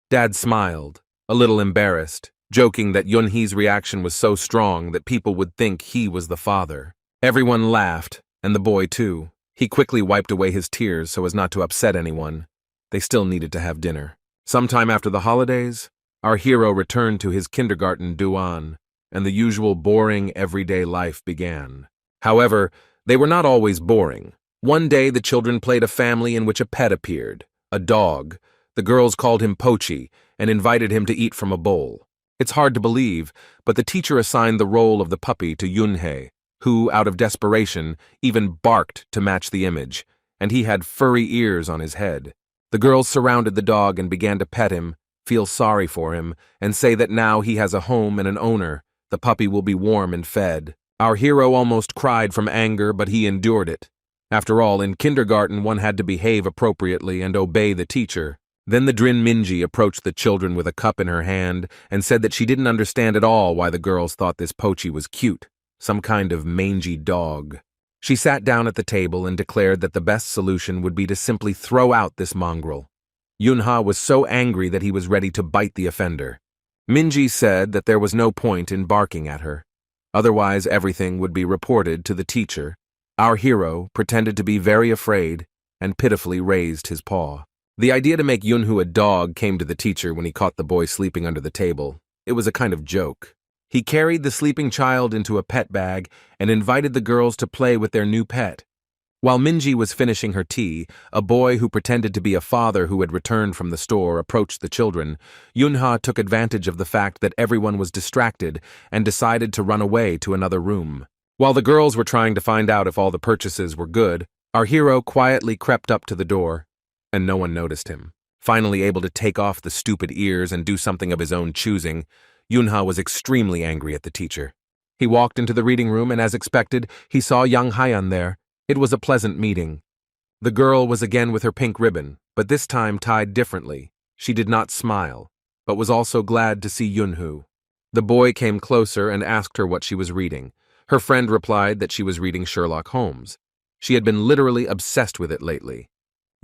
S1: Dad smiled, a little embarrassed, joking that Yoonhee's reaction was so strong that people would think he was the father. Everyone laughed, and the boy too. He quickly wiped away his tears so as not to upset anyone. They still needed to have dinner. Sometime after the holidays, our hero returned to his kindergarten Duan, and the usual boring, everyday life began. However, they were not always boring. One day the children played a family in which a pet appeared, a dog. The girls called him Pochi and invited him to eat from a bowl. It's hard to believe, but the teacher assigned the role of the puppy to Yoonhee, who, out of desperation, even barked to match the image, and he had furry ears on his head. The girls surrounded the dog and began to pet him, feel sorry for him, and say that now he has a home and an owner, the puppy will be warm and fed. Our hero almost cried from anger, but he endured it. After all, in kindergarten one had to behave appropriately and obey the teacher. Then the Drin Minji approached the children with a cup in her hand and said that she didn't understand at all why the girls thought this Pochi was cute, some kind of mangy dog. She sat down at the table and declared that the best solution would be to simply throw out this mongrel. Yunha was so angry that he was ready to bite the offender. Minji said that there was no point in barking at her. Otherwise, everything would be reported to the teacher. Our hero pretended to be very afraid and pitifully raised his paw. The idea to make Yunhu a dog came to the teacher when he caught the boy sleeping under the table. It was a kind of joke. He carried the sleeping child into a pet bag and invited the girls to play with their new pet. While Minji was finishing her tea, a boy who pretended to be a father who had returned from the store approached the children. Yunha took advantage of the fact that everyone was distracted and decided to run away to another room. While the girls were trying to find out if all the purchases were good, our hero quietly crept up to the door, and no one noticed him. Finally able to take off the stupid ears and do something of his own choosing, Yunha was extremely angry at the teacher. He walked into the reading room and, as expected, he saw young Haiyan there. It was a pleasant meeting. The girl was again with her pink ribbon, but this time tied differently. She did not smile, but was also glad to see Yunhu. The boy came closer and asked her what she was reading. Her friend replied that she was reading Sherlock Holmes. She had been literally obsessed with it lately.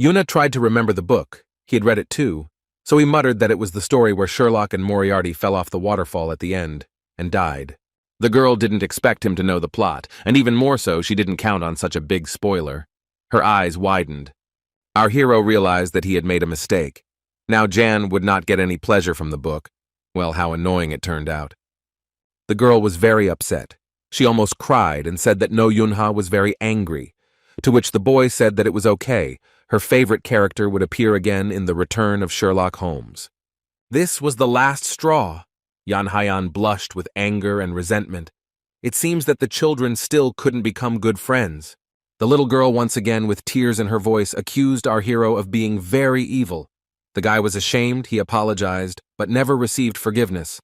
S1: Yuna tried to remember the book. He had read it too, so he muttered that it was the story where Sherlock and Moriarty fell off the waterfall at the end and died. The girl didn't expect him to know the plot, and even more so, she didn't count on such a big spoiler. Her eyes widened. Our hero realized that he had made a mistake. Now Jan would not get any pleasure from the book. Well, how annoying it turned out. The girl was very upset. She almost cried and said that No Yunha was very angry, to which the boy said that it was okay. Her favorite character would appear again in The Return of Sherlock Holmes. This was the last straw. Yan Haiyan blushed with anger and resentment. It seems that the children still couldn't become good friends. The little girl, once again with tears in her voice, accused our hero of being very evil. The guy was ashamed, he apologized, but never received forgiveness.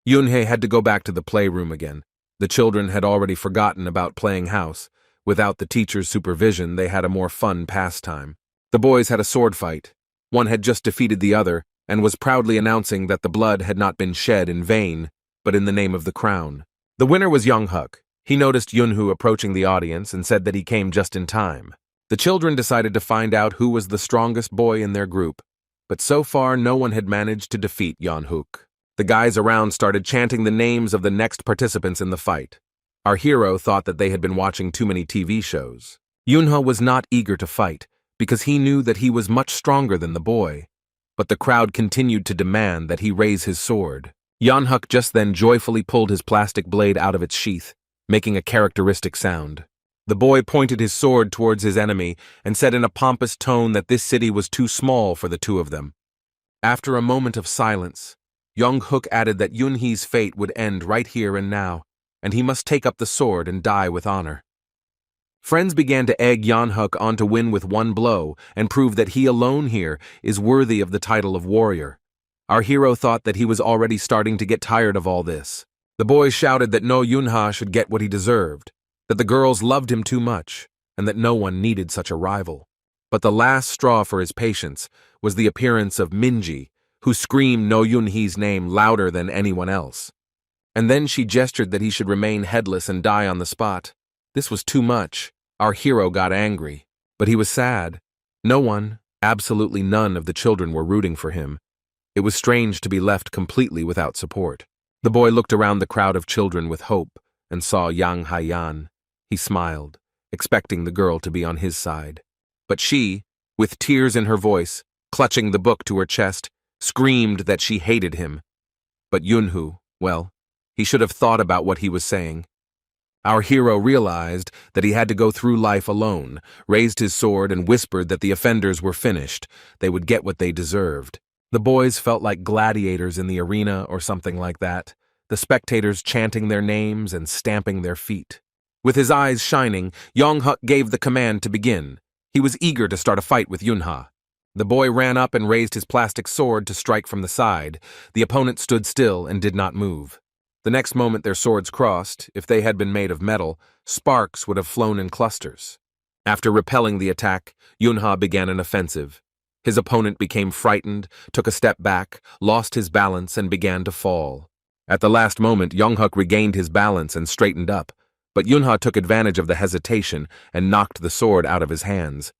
S1: Yunhei had to go back to the playroom again. The children had already forgotten about playing house. Without the teacher's supervision, they had a more fun pastime. The boys had a sword fight. One had just defeated the other and was proudly announcing that the blood had not been shed in vain, but in the name of the crown. The winner was Young Huk. He noticed Yunhu approaching the audience and said that he came just in time. The children decided to find out who was the strongest boy in their group, but so far no one had managed to defeat Yan Huk. The guys around started chanting the names of the next participants in the fight. Our hero thought that they had been watching too many TV shows. Yunha was not eager to fight, because he knew that he was much stronger than the boy. But the crowd continued to demand that he raise his sword. Yan Huk just then joyfully pulled his plastic blade out of its sheath, making a characteristic sound. The boy pointed his sword towards his enemy and said in a pompous tone that this city was too small for the two of them. After a moment of silence, Young Huk added that Yunhee's fate would end right here and now, and he must take up the sword and die with honor. Friends began to egg Yan Huk on to win with one blow and prove that he alone here is worthy of the title of warrior. Our hero thought that he was already starting to get tired of all this. The boys shouted that No Yunha should get what he deserved, that the girls loved him too much, and that no one needed such a rival. But the last straw for his patience was the appearance of Minji, who screamed No Yunhee's name louder than anyone else. And then she gestured that he should remain headless and die on the spot. This was too much. Our hero got angry, but he was sad. No one, absolutely none of the children were rooting for him. It was strange to be left completely without support. The boy looked around the crowd of children with hope and saw Yang Haiyan. He smiled, expecting the girl to be on his side. But she, with tears in her voice, clutching the book to her chest, screamed that she hated him. But Yunhu, well, he should have thought about what he was saying. Our hero realized that he had to go through life alone, raised his sword and whispered that the offenders were finished. They would get what they deserved. The boys felt like gladiators in the arena or something like that, the spectators chanting their names and stamping their feet. With his eyes shining, Young Huk gave the command to begin. He was eager to start a fight with Yunha. The boy ran up and raised his plastic sword to strike from the side. The opponent stood still and did not move. The next moment their swords crossed. If they had been made of metal, sparks would have flown in clusters. After repelling the attack, Yunha began an offensive. His opponent became frightened, took a step back, lost his balance, and began to fall. At the last moment, Young Huk regained his balance and straightened up, but Yunha took advantage of the hesitation and knocked the sword out of his hands.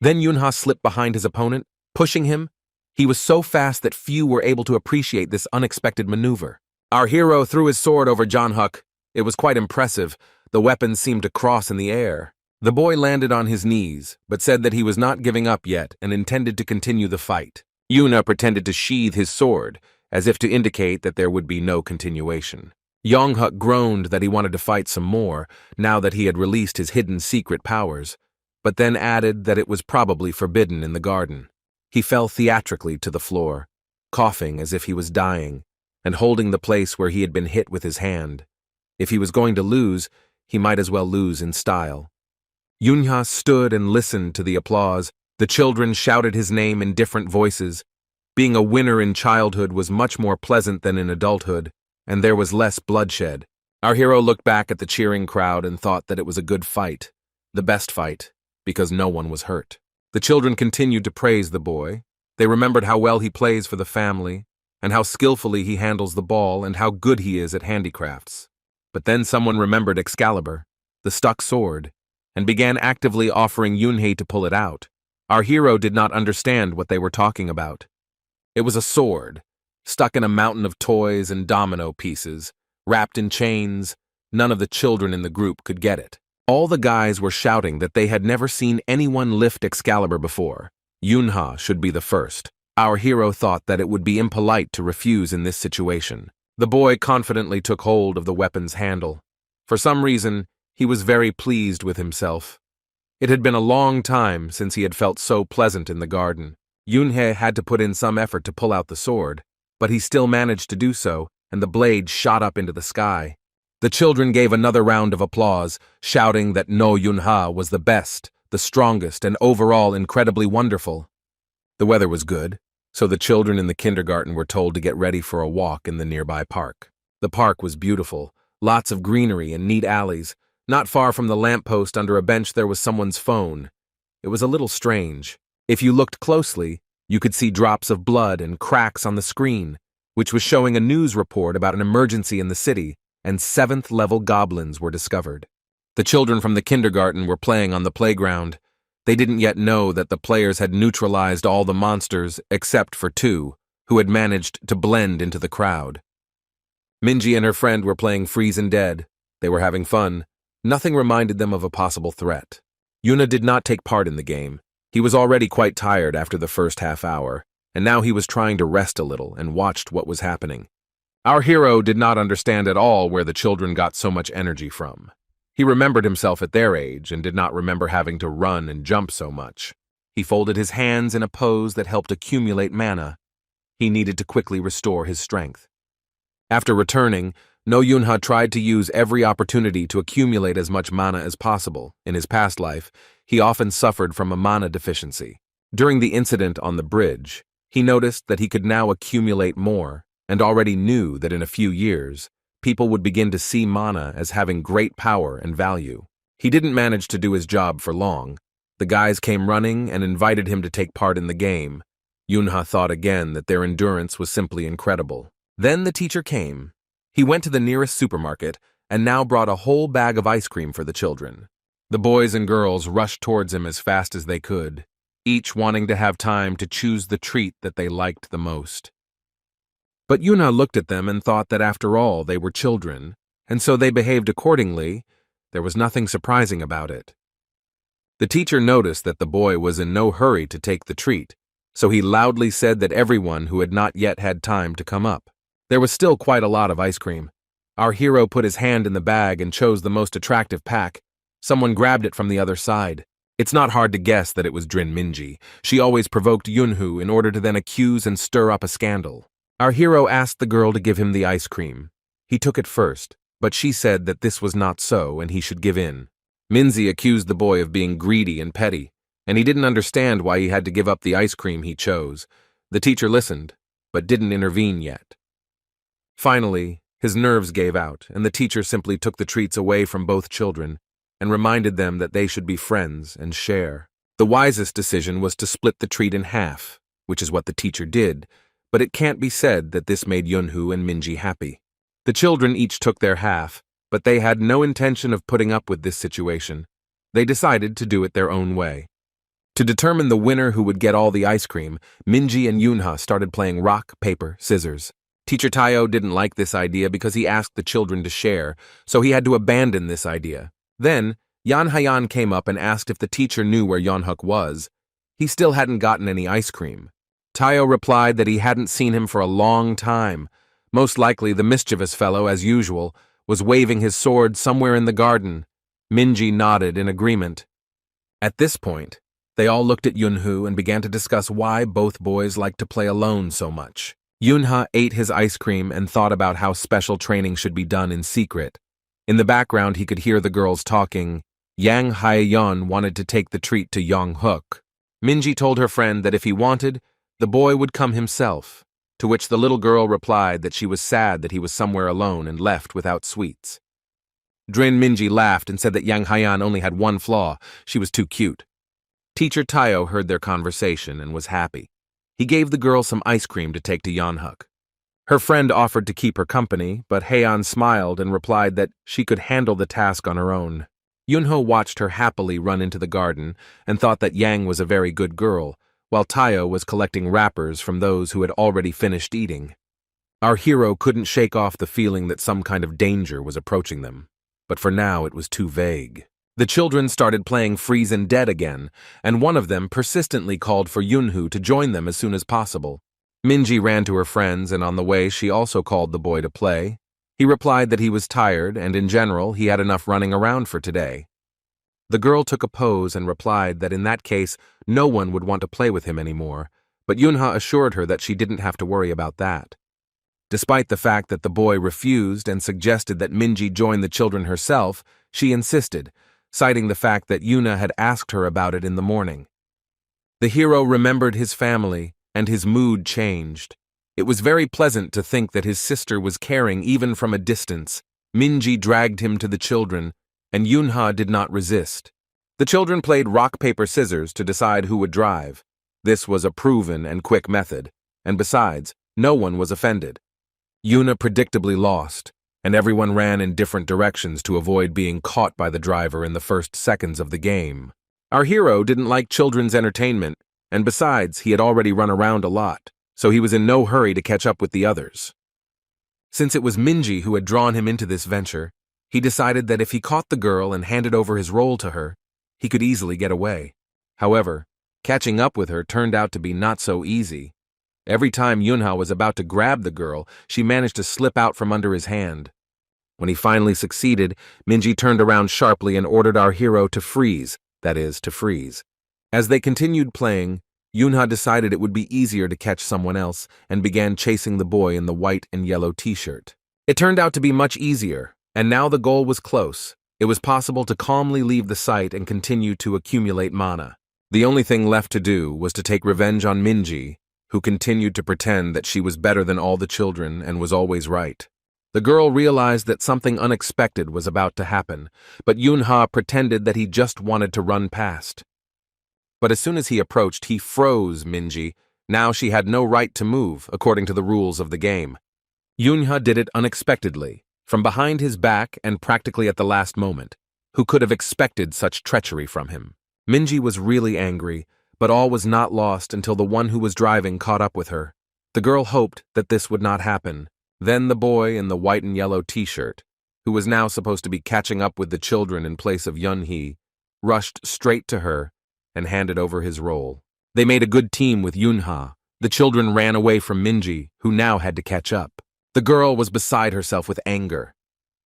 S1: Then Yunha slipped behind his opponent, pushing him. He was so fast that few were able to appreciate this unexpected maneuver. Our hero threw his sword over Janhuk. It was quite impressive. The weapon seemed to cross in the air. The boy landed on his knees, but said that he was not giving up yet and intended to continue the fight. Yuna pretended to sheathe his sword, as if to indicate that there would be no continuation. Yonghuk groaned that he wanted to fight some more, now that he had released his hidden secret powers, but then added that it was probably forbidden in the garden. He fell theatrically to the floor, coughing as if he was dying, and holding the place where he had been hit with his hand. If he was going to lose, he might as well lose in style. Yunha stood and listened to the applause. The children shouted his name in different voices. Being a winner in childhood was much more pleasant than in adulthood, and there was less bloodshed. Our hero looked back at the cheering crowd and thought that it was a good fight, the best fight, because no one was hurt. The children continued to praise the boy. They remembered how well he plays for the family, and how skillfully he handles the ball, and how good he is at handicrafts. But then someone remembered Excalibur, the stuck sword, and began actively offering Yunhei to pull it out. Our hero did not understand what they were talking about. It was a sword, stuck in a mountain of toys and domino pieces, wrapped in chains. None of the children in the group could get it. All the guys were shouting that they had never seen anyone lift Excalibur before. Yunha should be the first. Our hero thought that it would be impolite to refuse in this situation. The boy confidently took hold of the weapon's handle. For some reason, he was very pleased with himself. It had been a long time since he had felt so pleasant in the garden. Yunhei had to put in some effort to pull out the sword, but he still managed to do so, and the blade shot up into the sky. The children gave another round of applause, shouting that No Yunha was the best, the strongest, and overall incredibly wonderful. The weather was good, so the children in the kindergarten were told to get ready for a walk in the nearby park. The park was beautiful, lots of greenery and neat alleys. Not far from the lamppost under a bench there was someone's phone. It was a little strange. If you looked closely, you could see drops of blood and cracks on the screen, which was showing a news report about an emergency in the city, and 7th-level goblins were discovered. The children from the kindergarten were playing on the playground. They didn't yet know that the players had neutralized all the monsters except for 2, who had managed to blend into the crowd. Minji and her friend were playing Freeze and Dead. They were having fun. Nothing reminded them of a possible threat. Yuna did not take part in the game. He was already quite tired after the first half hour, and now he was trying to rest a little and watched what was happening. Our hero did not understand at all where the children got so much energy from. He remembered himself at their age and did not remember having to run and jump so much. He folded his hands in a pose that helped accumulate mana. He needed to quickly restore his strength. After returning, No Yunha tried to use every opportunity to accumulate as much mana as possible. In his past life, he often suffered from a mana deficiency. During the incident on the bridge, he noticed that he could now accumulate more, and already knew that in a few years, people would begin to see mana as having great power and value. He didn't manage to do his job for long. The guys came running and invited him to take part in the game. Yunha thought again that their endurance was simply incredible. Then the teacher came. He went to the nearest supermarket and now brought a whole bag of ice cream for the children. The boys and girls rushed towards him as fast as they could, each wanting to have time to choose the treat that they liked the most. But Yuna looked at them and thought that after all they were children, and so they behaved accordingly. There was nothing surprising about it. The teacher noticed that the boy was in no hurry to take the treat, so he loudly said that everyone who had not yet had time to come up. There was still quite a lot of ice cream. Our hero put his hand in the bag and chose the most attractive pack. Someone grabbed it from the other side. It's not hard to guess that it was Drin Minji. She always provoked Yunhu in order to then accuse and stir up a scandal. Our hero asked the girl to give him the ice cream. He took it first, but she said that this was not so and he should give in. Minzi accused the boy of being greedy and petty, and he didn't understand why he had to give up the ice cream he chose. The teacher listened, but didn't intervene yet. Finally, his nerves gave out, and the teacher simply took the treats away from both children and reminded them that they should be friends and share. The wisest decision was to split the treat in half, which is what the teacher did, but it can't be said that this made Yunhu and Minji happy. The children each took their half, but they had no intention of putting up with this situation. They decided to do it their own way. To determine the winner who would get all the ice cream, Minji and Yunha started playing rock, paper, scissors. Teacher Tayo didn't like this idea because he asked the children to share, so he had to abandon this idea. Then, Yan Hayan came up and asked if the teacher knew where Yeonhuk was. He still hadn't gotten any ice cream. Tayo replied that he hadn't seen him for a long time. Most likely the mischievous fellow, as usual, was waving his sword somewhere in the garden. Minji nodded in agreement. At this point, they all looked at Yunhu and began to discuss why both boys liked to play alone so much. Yunha ate his ice cream and thought about how special training should be done in secret. In the background, he could hear the girls talking. Yang Haeyeon wanted to take the treat to Yeonhuk. Minji told her friend that if he wanted, the boy would come himself, to which the little girl replied that she was sad that he was somewhere alone and left without sweets. Drin Minji laughed and said that Yang Hayan only had one flaw: she was too cute. Teacher Tayo heard their conversation and was happy. He gave the girl some ice cream to take to Yeonhuk. Her friend offered to keep her company, but Haeyeon smiled and replied that she could handle the task on her own. Yunho watched her happily run into the garden and thought that Yang was a very good girl, while Tayo was collecting wrappers from those who had already finished eating. Our hero couldn't shake off the feeling that some kind of danger was approaching them, but for now it was too vague. The children started playing Freeze and Dead again, and one of them persistently called for Yunhu to join them as soon as possible. Minji ran to her friends, and on the way she also called the boy to play. He replied that he was tired, and in general he had enough running around for today. The girl took a pose and replied that in that case no one would want to play with him anymore, but Yunha assured her that she didn't have to worry about that. Despite the fact that the boy refused and suggested that Minji join the children herself, she insisted, citing the fact that Yuna had asked her about it in the morning. The hero remembered his family, and his mood changed. It was very pleasant to think that his sister was caring even from a distance. Minji dragged him to the children, and Yunha did not resist. The children played rock, paper, scissors to decide who would drive. This was a proven and quick method, and besides, no one was offended. Yuna predictably lost, and everyone ran in different directions to avoid being caught by the driver in the first seconds of the game. Our hero didn't like children's entertainment, and besides, he had already run around a lot, so he was in no hurry to catch up with the others. Since it was Minji who had drawn him into this venture, he decided that if he caught the girl and handed over his role to her, he could easily get away. However, catching up with her turned out to be not so easy. Every time Yunha was about to grab the girl, she managed to slip out from under his hand. When he finally succeeded, Minji turned around sharply and ordered our hero to freeze, that is, to freeze. As they continued playing, Yunha decided it would be easier to catch someone else and began chasing the boy in the white and yellow t-shirt. It turned out to be much easier, and now the goal was close. It was possible to calmly leave the site and continue to accumulate mana. The only thing left to do was to take revenge on Minji, who continued to pretend that she was better than all the children and was always right. The girl realized that something unexpected was about to happen, but Yunha pretended that he just wanted to run past. But as soon as he approached, he froze Minji. Now she had no right to move, according to the rules of the game. Yunha did it unexpectedly, from behind his back and practically at the last moment. Who could have expected such treachery from him? Minji was really angry, but all was not lost until the one who was driving caught up with her. The girl hoped that this would not happen. Then the boy in the white and yellow t-shirt, who was now supposed to be catching up with the children in place of Yunhee, rushed straight to her and handed over his role. They made a good team with Yunha. The children ran away from Minji, who now had to catch up. The girl was beside herself with anger.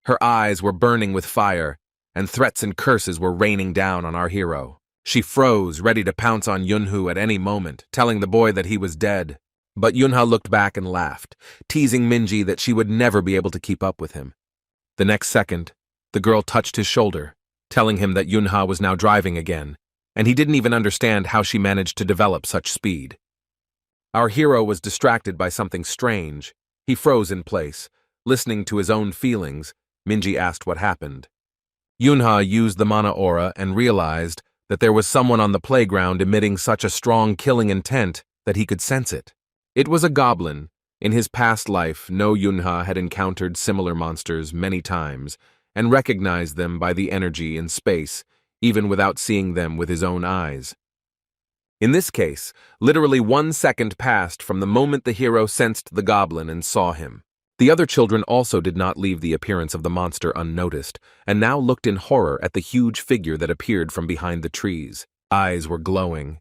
S1: Her eyes were burning with fire, and threats and curses were raining down on our hero. She froze, ready to pounce on Yunhu at any moment, telling the boy that he was dead. But Yunha looked back and laughed, teasing Minji that she would never be able to keep up with him. The next second, the girl touched his shoulder, telling him that Yunha was now driving again, and he didn't even understand how she managed to develop such speed. Our hero was distracted by something strange. He froze in place. Listening to his own feelings, Minji asked what happened. Yunha used the mana aura and realized that there was someone on the playground emitting such a strong killing intent that he could sense it. It was a goblin. In his past life, no Yunha had encountered similar monsters many times, and recognized them by the energy in space, even without seeing them with his own eyes. In this case, literally 1 second passed from the moment the hero sensed the goblin and saw him. The other children also did not leave the appearance of the monster unnoticed, and now looked in horror at the huge figure that appeared from behind the trees. Eyes were glowing.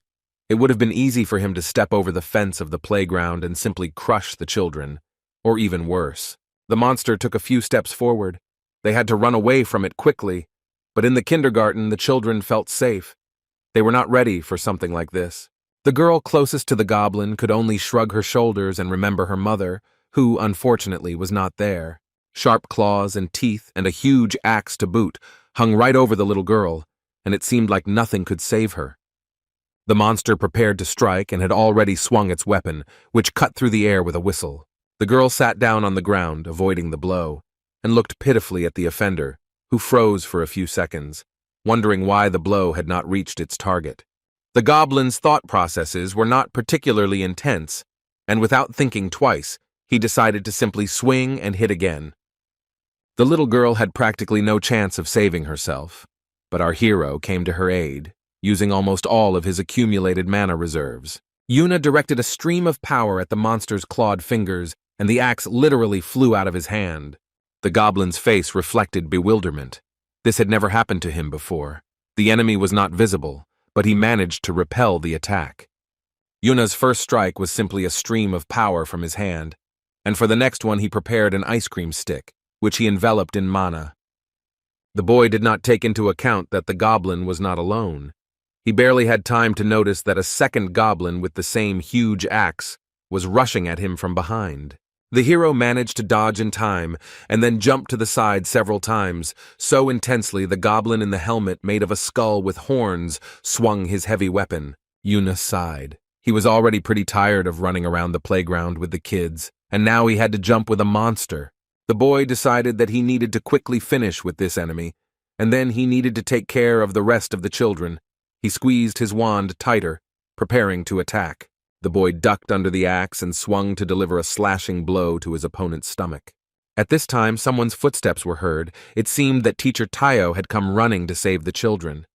S1: It would have been easy for him to step over the fence of the playground and simply crush the children, or even worse. The monster took a few steps forward. They had to run away from it quickly, but in the kindergarten the children felt safe. They were not ready for something like this. The girl closest to the goblin could only shrug her shoulders and remember her mother, who, unfortunately, was not there. Sharp claws and teeth and a huge axe to boot hung right over the little girl, and it seemed like nothing could save her. The monster prepared to strike and had already swung its weapon, which cut through the air with a whistle. The girl sat down on the ground, avoiding the blow, and looked pitifully at the offender, who froze for a few seconds, wondering why the blow had not reached its target. The goblin's thought processes were not particularly intense, and without thinking twice, he decided to simply swing and hit again. The little girl had practically no chance of saving herself, but our hero came to her aid, using almost all of his accumulated mana reserves. Yuna directed a stream of power at the monster's clawed fingers, and the axe literally flew out of his hand. The goblin's face reflected bewilderment. This had never happened to him before. The enemy was not visible, but he managed to repel the attack. Yuna's first strike was simply a stream of power from his hand, and for the next one he prepared an ice cream stick, which he enveloped in mana. The boy did not take into account that the goblin was not alone. He barely had time to notice that a second goblin with the same huge axe was rushing at him from behind. The hero managed to dodge in time and then jumped to the side several times, so intensely the goblin in the helmet made of a skull with horns swung his heavy weapon. Yuna sighed. He was already pretty tired of running around the playground with the kids, and now he had to jump with a monster. The boy decided that he needed to quickly finish with this enemy, and then he needed to take care of the rest of the children. He squeezed his wand tighter, preparing to attack. The boy ducked under the axe and swung to deliver a slashing blow to his opponent's stomach. At this time, someone's footsteps were heard. It seemed that Teacher Tayo had come running to save the children.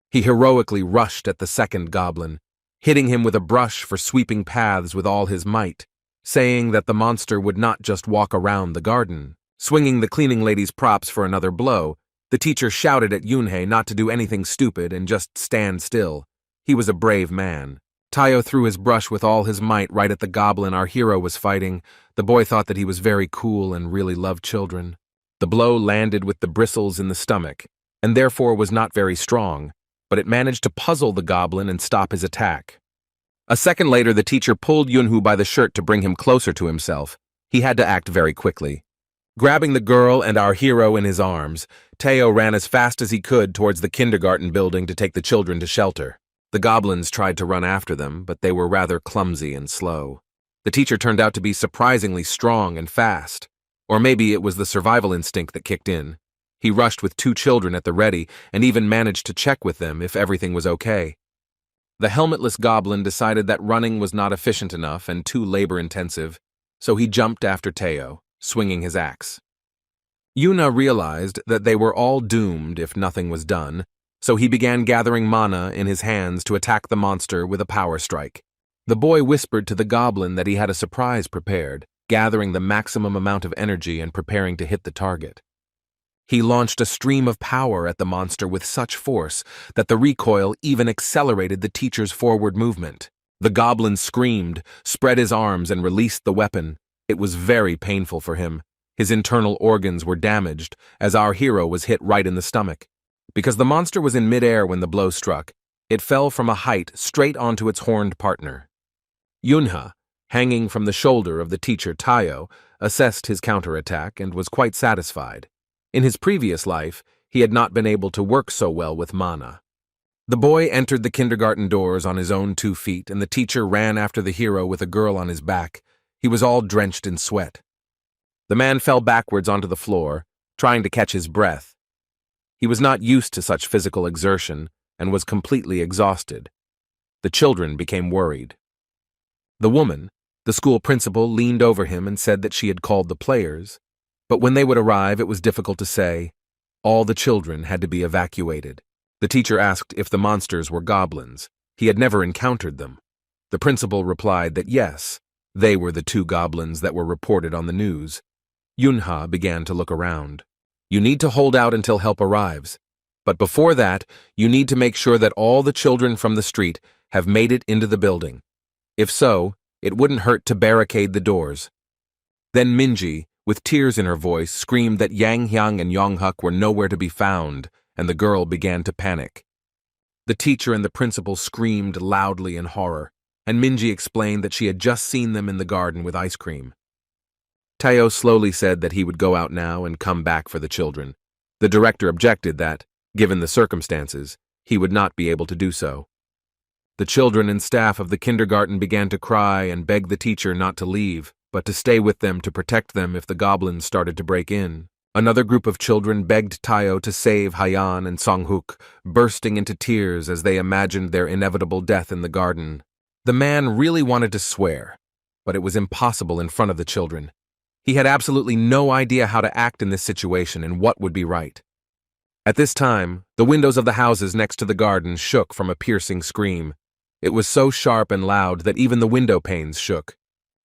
S1: He heroically rushed at the second goblin, hitting him with a brush for sweeping paths with all his might, saying that the monster would not just walk around the garden. Swinging the cleaning lady's props for another blow, the teacher shouted at Yunhei not to do anything stupid and just stand still. He was a brave man. Tayo threw his brush with all his might right at the goblin our hero was fighting. The boy thought that he was very cool and really loved children. The blow landed with the bristles in the stomach, and therefore was not very strong, but it managed to puzzle the goblin and stop his attack. A second later, the teacher pulled Yunhu by the shirt to bring him closer to himself. He had to act very quickly. Grabbing the girl and our hero in his arms, Tayo ran as fast as he could towards the kindergarten building to take the children to shelter. The goblins tried to run after them, but they were rather clumsy and slow. The teacher turned out to be surprisingly strong and fast. Or maybe it was the survival instinct that kicked in. He rushed with 2 children at the ready and even managed to check with them if everything was okay. The helmetless goblin decided that running was not efficient enough and too labor-intensive, so he jumped after Tayo, swinging his axe. Yuna realized that they were all doomed if nothing was done, so he began gathering mana in his hands to attack the monster with a power strike. The boy whispered to the goblin that he had a surprise prepared, gathering the maximum amount of energy and preparing to hit the target. He launched a stream of power at the monster with such force that the recoil even accelerated the teacher's forward movement. The goblin screamed, spread his arms, and released the weapon. It was very painful for him. His internal organs were damaged, as our hero was hit right in the stomach. Because the monster was in midair when the blow struck, it fell from a height straight onto its horned partner. Yunha, hanging from the shoulder of the teacher Tayo, assessed his counterattack and was quite satisfied. In his previous life, he had not been able to work so well with mana. The boy entered the kindergarten doors on his own 2 feet, and the teacher ran after the hero with a girl on his back. He was all drenched in sweat. The man fell backwards onto the floor, trying to catch his breath. He was not used to such physical exertion and was completely exhausted. The children became worried. The woman, the school principal, leaned over him and said that she had called the players, but when they would arrive it was difficult to say. All the children had to be evacuated. The teacher asked if the monsters were goblins. He had never encountered them. The principal replied that yes, they were the 2 goblins that were reported on the news. Yunha began to look around. You need to hold out until help arrives. But before that, you need to make sure that all the children from the street have made it into the building. If so, it wouldn't hurt to barricade the doors. Then Minji, with tears in her voice, screamed that Yang Hyang and Yonghuk were nowhere to be found, and the girl began to panic. The teacher and the principal screamed loudly in horror, and Minji explained that she had just seen them in the garden with ice cream. Tayo slowly said that he would go out now and come back for the children. The director objected that, given the circumstances, he would not be able to do so. The children and staff of the kindergarten began to cry and beg the teacher not to leave, but to stay with them to protect them if the goblins started to break in. Another group of children begged Tayo to save Hayan and Songhuk, bursting into tears as they imagined their inevitable death in the garden. The man really wanted to swear, but it was impossible in front of the children. He had absolutely no idea how to act in this situation and what would be right. At this time, the windows of the houses next to the garden shook from a piercing scream. It was so sharp and loud that even the window panes shook.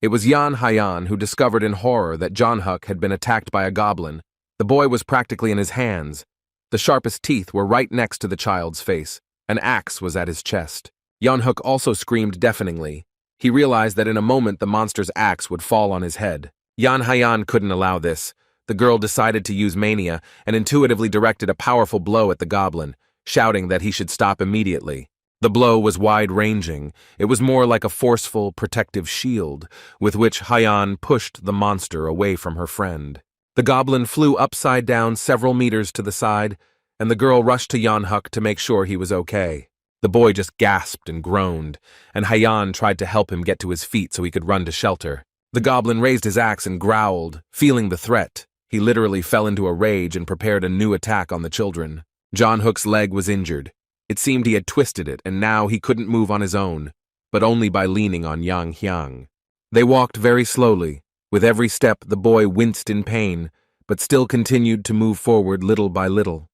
S1: It was Yan Hayan who discovered in horror that Jonghuk had been attacked by a goblin. The boy was practically in his hands. The sharpest teeth were right next to the child's face. An axe was at his chest. Yonghuk also screamed deafeningly. He realized that in a moment the monster's axe would fall on his head. Yan Hayan couldn't allow this. The girl decided to use mania and intuitively directed a powerful blow at the goblin, shouting that he should stop immediately. The blow was wide-ranging. It was more like a forceful, protective shield, with which Hayan pushed the monster away from her friend. The goblin flew upside down several meters to the side, and the girl rushed to Yonghuk to make sure he was okay. The boy just gasped and groaned, and Hayan tried to help him get to his feet so he could run to shelter. The goblin raised his axe and growled, feeling the threat. He literally fell into a rage and prepared a new attack on the children. Jonghuk's leg was injured. It seemed he had twisted it, and now he couldn't move on his own, but only by leaning on Yang Hyang. They walked very slowly. With every step, the boy winced in pain, but still continued to move forward little by little.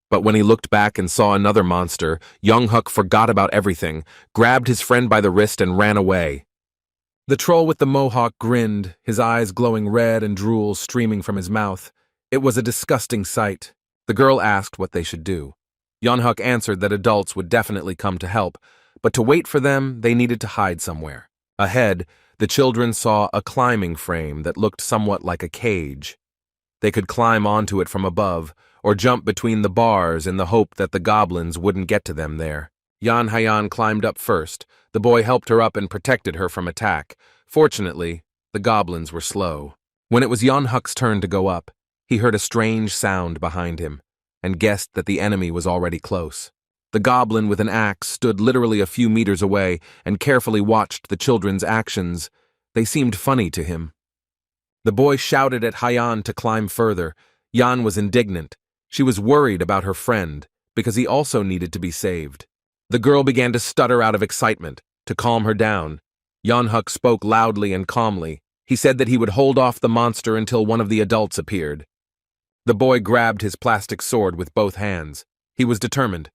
S1: But when he looked back and saw another monster, Yonghuk forgot about everything, grabbed his friend by the wrist and ran away. The troll with the mohawk grinned, his eyes glowing red and drool streaming from his mouth. It was a disgusting sight. The girl asked what they should do. Yonghuk answered that adults would definitely come to help, but to wait for them, they needed to hide somewhere. Ahead, the children saw a climbing frame that looked somewhat like a cage. They could climb onto it from above, or jump between the bars in the hope that the goblins wouldn't get to them there. Yan Hayan climbed up first. The boy helped her up and protected her from attack. Fortunately, the goblins were slow. When it was Yonghuk's turn to go up, he heard a strange sound behind him, and guessed that the enemy was already close. The goblin with an axe stood literally a few meters away and carefully watched the children's actions. They seemed funny to him. The boy shouted at Hayan to climb further. Yan was indignant. She was worried about her friend, because he also needed to be saved. The girl began to stutter out of excitement. To calm her down, Yonghuk spoke loudly and calmly. He said that he would hold off the monster until one of the adults appeared. The boy grabbed his plastic sword with both hands. He was determined.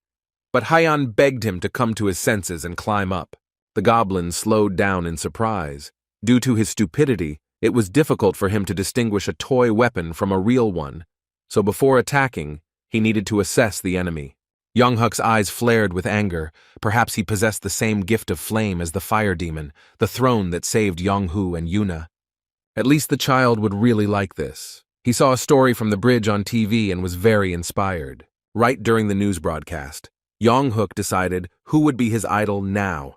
S1: But Hayan begged him to come to his senses and climb up. The goblin slowed down in surprise. Due to his stupidity, it was difficult for him to distinguish a toy weapon from a real one. So before attacking, he needed to assess the enemy. Yonghuk's eyes flared with anger. Perhaps he possessed the same gift of flame as the fire demon, the throne that saved Yonghu and Yuna. At least the child would really like this. He saw a story from the bridge on TV and was very inspired. Right during the news broadcast, Yonghuk decided who would be his idol now.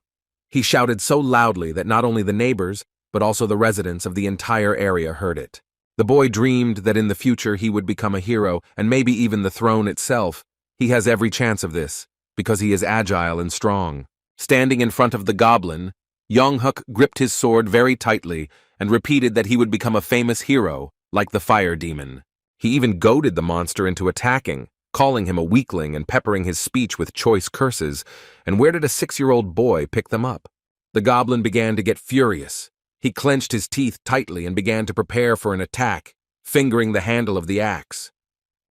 S1: He shouted so loudly that not only the neighbors, but also the residents of the entire area heard it. The boy dreamed that in the future he would become a hero and maybe even the throne itself. He has every chance of this, because he is agile and strong. Standing in front of the goblin, Yonghuk gripped his sword very tightly and repeated that he would become a famous hero, like the fire demon. He even goaded the monster into attacking, calling him a weakling and peppering his speech with choice curses. And where did a 6-year-old boy pick them up? The goblin began to get furious. He clenched his teeth tightly and began to prepare for an attack, fingering the handle of the axe.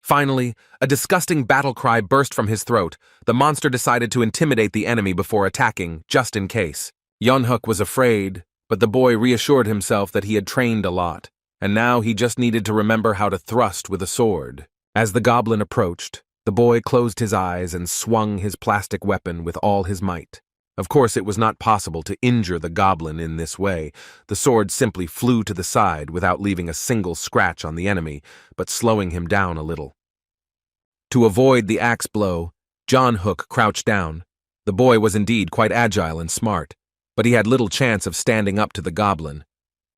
S1: Finally, a disgusting battle cry burst from his throat. The monster decided to intimidate the enemy before attacking, just in case. Yeonhuk was afraid, but the boy reassured himself that he had trained a lot, and now he just needed to remember how to thrust with a sword. As the goblin approached, the boy closed his eyes and swung his plastic weapon with all his might. Of course, it was not possible to injure the goblin in this way. The sword simply flew to the side without leaving a single scratch on the enemy, but slowing him down a little. To avoid the axe blow, Yeonhuk crouched down. The boy was indeed quite agile and smart, but he had little chance of standing up to the goblin.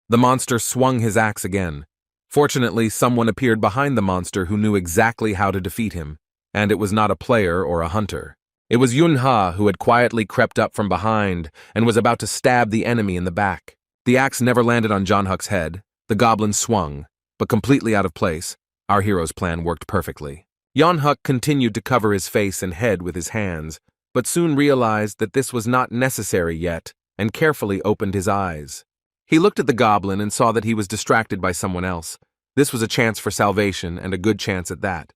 S1: The monster swung his axe again. Fortunately, someone appeared behind the monster who knew exactly how to defeat him, and it was not a player or a hunter. It was Yunha who had quietly crept up from behind and was about to stab the enemy in the back. The axe never landed on Yeonhuk's head. The goblin swung, but completely out of place. Our hero's plan worked perfectly. Yeonhuk continued to cover his face and head with his hands, but soon realized that this was not necessary yet and carefully opened his eyes. He looked at the goblin and saw that he was distracted by someone else. This was a chance for salvation, and a good chance at that.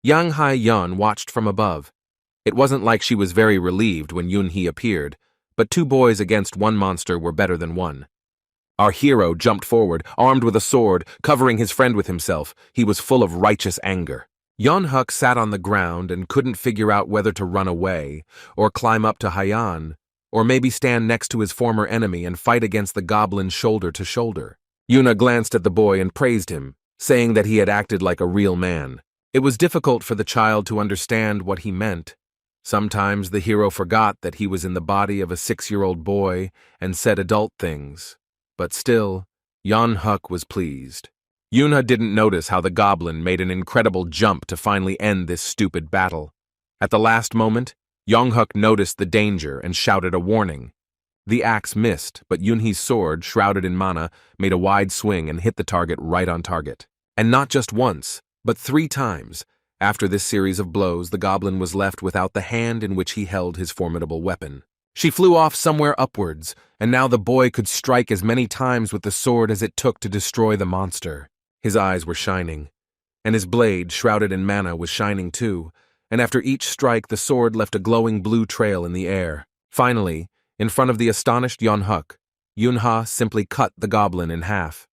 S1: Yang Hai-yeon watched from above. It wasn't like she was very relieved when Yoon-hee appeared, but 2 boys against 1 monster were better than 1. Our hero jumped forward, armed with a sword, covering his friend with himself. He was full of righteous anger. Yeonhuk sat on the ground and couldn't figure out whether to run away, or climb up to Hyeon, or maybe stand next to his former enemy and fight against the goblin shoulder to shoulder. Yuna glanced at the boy and praised him, saying that he had acted like a real man. It was difficult for the child to understand what he meant. Sometimes the hero forgot that he was in the body of a 6-year-old boy and said adult things. But still, Yeonhuk was pleased. Yuna didn't notice how the goblin made an incredible jump to finally end this stupid battle. At the last moment, Yeonhuk noticed the danger and shouted a warning. The axe missed, but Yoonhee's sword, shrouded in mana, made a wide swing and hit the target right on target. And not just once, but 3 times. After this series of blows, the goblin was left without the hand in which he held his formidable weapon. She flew off somewhere upwards, and now the boy could strike as many times with the sword as it took to destroy the monster. His eyes were shining, and his blade, shrouded in mana, was shining too, and after each strike the sword left a glowing blue trail in the air. Finally, in front of the astonished Yeonhuk, Yunha simply cut the goblin in half.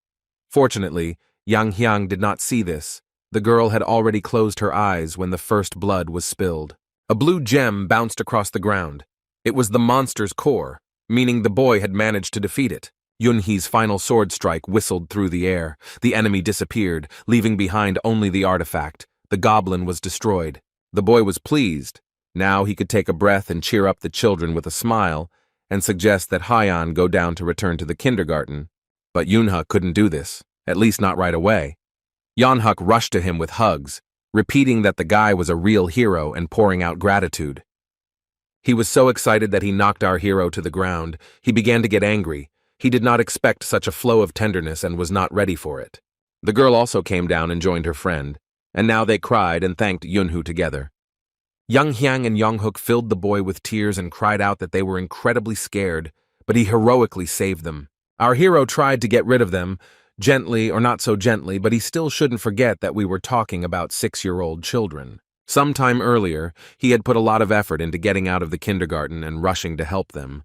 S1: Fortunately, Yang Hyang did not see this. The girl had already closed her eyes when the first blood was spilled. A blue gem bounced across the ground. It was the monster's core, meaning the boy had managed to defeat it. Yoonhee's final sword strike whistled through the air. The enemy disappeared, leaving behind only the artifact. The goblin was destroyed. The boy was pleased. Now he could take a breath and cheer up the children with a smile and suggest that Hyeon go down to return to the kindergarten. But Yunha couldn't do this, at least not right away. Yeonhuk rushed to him with hugs, repeating that the guy was a real hero and pouring out gratitude. He was so excited that he knocked our hero to the ground. He began to get angry. He did not expect such a flow of tenderness and was not ready for it. The girl also came down and joined her friend, and now they cried and thanked Yunhu together. Yang Hyang and Yeonhuk filled the boy with tears and cried out that they were incredibly scared, but he heroically saved them. Our hero tried to get rid of them, gently or not so gently, but he still shouldn't forget that we were talking about 6-year-old children. Sometime earlier, he had put a lot of effort into getting out of the kindergarten and rushing to help them.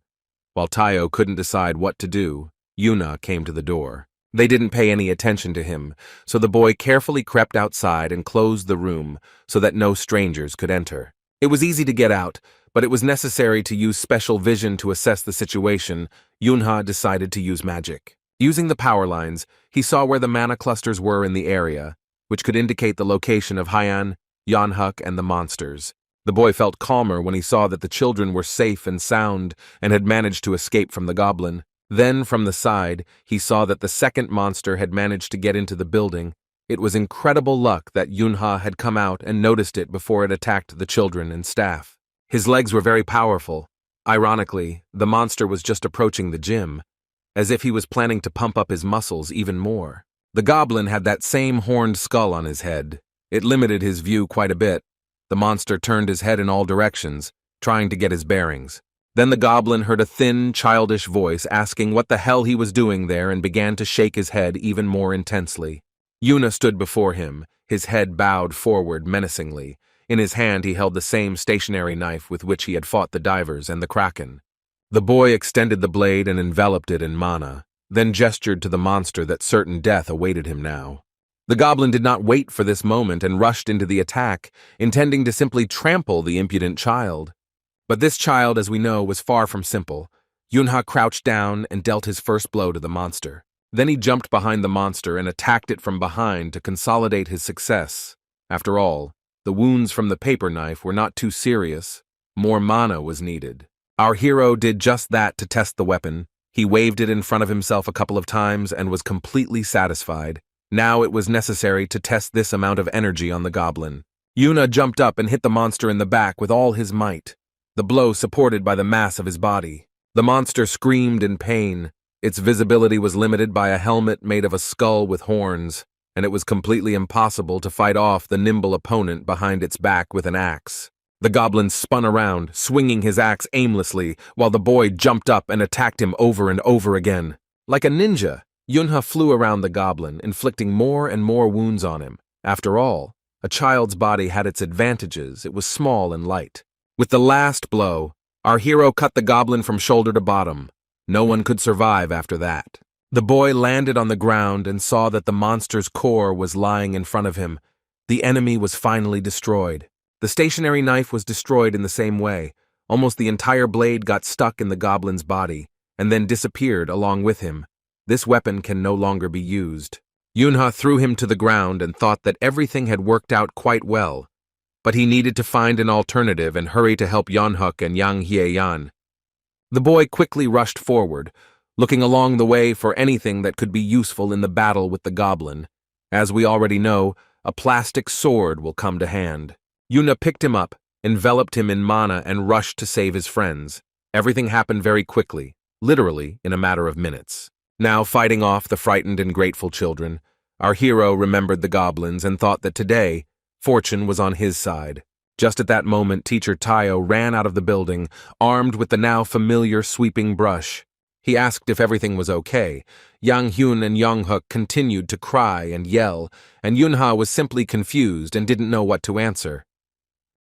S1: While Tayo couldn't decide what to do, Yuna came to the door. They didn't pay any attention to him, so the boy carefully crept outside and closed the room so that no strangers could enter. It was easy to get out, but it was necessary to use special vision to assess the situation. Yunha decided to use magic. Using the power lines, he saw where the mana clusters were in the area, which could indicate the location of Hyeon, Yeonhuk, and the monsters. The boy felt calmer when he saw that the children were safe and sound and had managed to escape from the goblin. Then, from the side, he saw that the second monster had managed to get into the building. It was incredible luck that Yunha had come out and noticed it before it attacked the children and staff. His legs were very powerful. Ironically, the monster was just approaching the gym, as if he was planning to pump up his muscles even more. The goblin had that same horned skull on his head. It limited his view quite a bit. The monster turned his head in all directions, trying to get his bearings. Then the goblin heard a thin, childish voice asking what the hell he was doing there and began to shake his head even more intensely. Yuna stood before him, his head bowed forward menacingly. In his hand he held the same stationary knife with which he had fought the divers and the kraken. The boy extended the blade and enveloped it in mana, then gestured to the monster that certain death awaited him now. The goblin did not wait for this moment and rushed into the attack, intending to simply trample the impudent child. But this child, as we know, was far from simple. Yunha crouched down and dealt his first blow to the monster. Then he jumped behind the monster and attacked it from behind to consolidate his success. After all, the wounds from the paper knife were not too serious. More mana was needed. Our hero did just that to test the weapon. He waved it in front of himself a couple of times and was completely satisfied. Now it was necessary to test this amount of energy on the goblin. Yuna jumped up and hit the monster in the back with all his might, the blow supported by the mass of his body. The monster screamed in pain. Its visibility was limited by a helmet made of a skull with horns, and it was completely impossible to fight off the nimble opponent behind its back with an axe. The goblin spun around, swinging his axe aimlessly, while the boy jumped up and attacked him over and over again. Like a ninja, Yunha flew around the goblin, inflicting more and more wounds on him. After all, a child's body had its advantages. It was small and light. With the last blow, our hero cut the goblin from shoulder to bottom. No one could survive after that. The boy landed on the ground and saw that the monster's core was lying in front of him. The enemy was finally destroyed. The stationary knife was destroyed in the same way. Almost the entire blade got stuck in the goblin's body, and then disappeared along with him. This weapon can no longer be used. Yunha threw him to the ground and thought that everything had worked out quite well, but he needed to find an alternative and hurry to help Yeonhuk and Yang Hyeyan. The boy quickly rushed forward, looking along the way for anything that could be useful in the battle with the goblin. As we already know, a plastic sword will come to hand. Yuna picked him up, enveloped him in mana, and rushed to save his friends. Everything happened very quickly, literally in a matter of minutes. Now fighting off the frightened and grateful children, our hero remembered the goblins and thought that today, fortune was on his side. Just at that moment, Teacher Tayo ran out of the building, armed with the now familiar sweeping brush. He asked if everything was okay. Yang Hyun and Yeonhuk continued to cry and yell, and Yunha was simply confused and didn't know what to answer.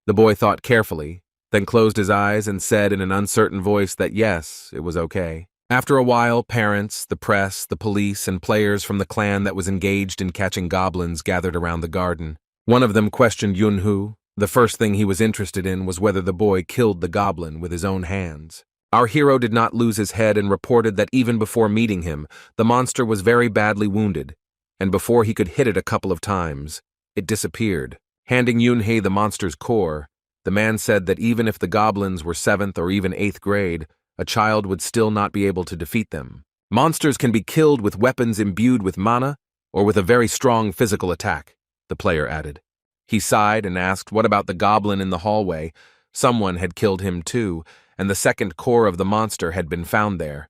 S1: The boy thought carefully, then closed his eyes and said in an uncertain voice that yes, it was okay. After a while, parents, the press, the police, and players from the clan that was engaged in catching goblins gathered around the garden. One of them questioned Yunhu. The first thing he was interested in was whether the boy killed the goblin with his own hands. Our hero did not lose his head and reported that even before meeting him, the monster was very badly wounded, and before he could hit it a couple of times, it disappeared. Handing Yunhei the monster's core, the man said that even if the goblins were 7th or even 8th grade, a child would still not be able to defeat them. Monsters can be killed with weapons imbued with mana or with a very strong physical attack, the player added. He sighed and asked what about the goblin in the hallway. Someone had killed him too, and the second core of the monster had been found there.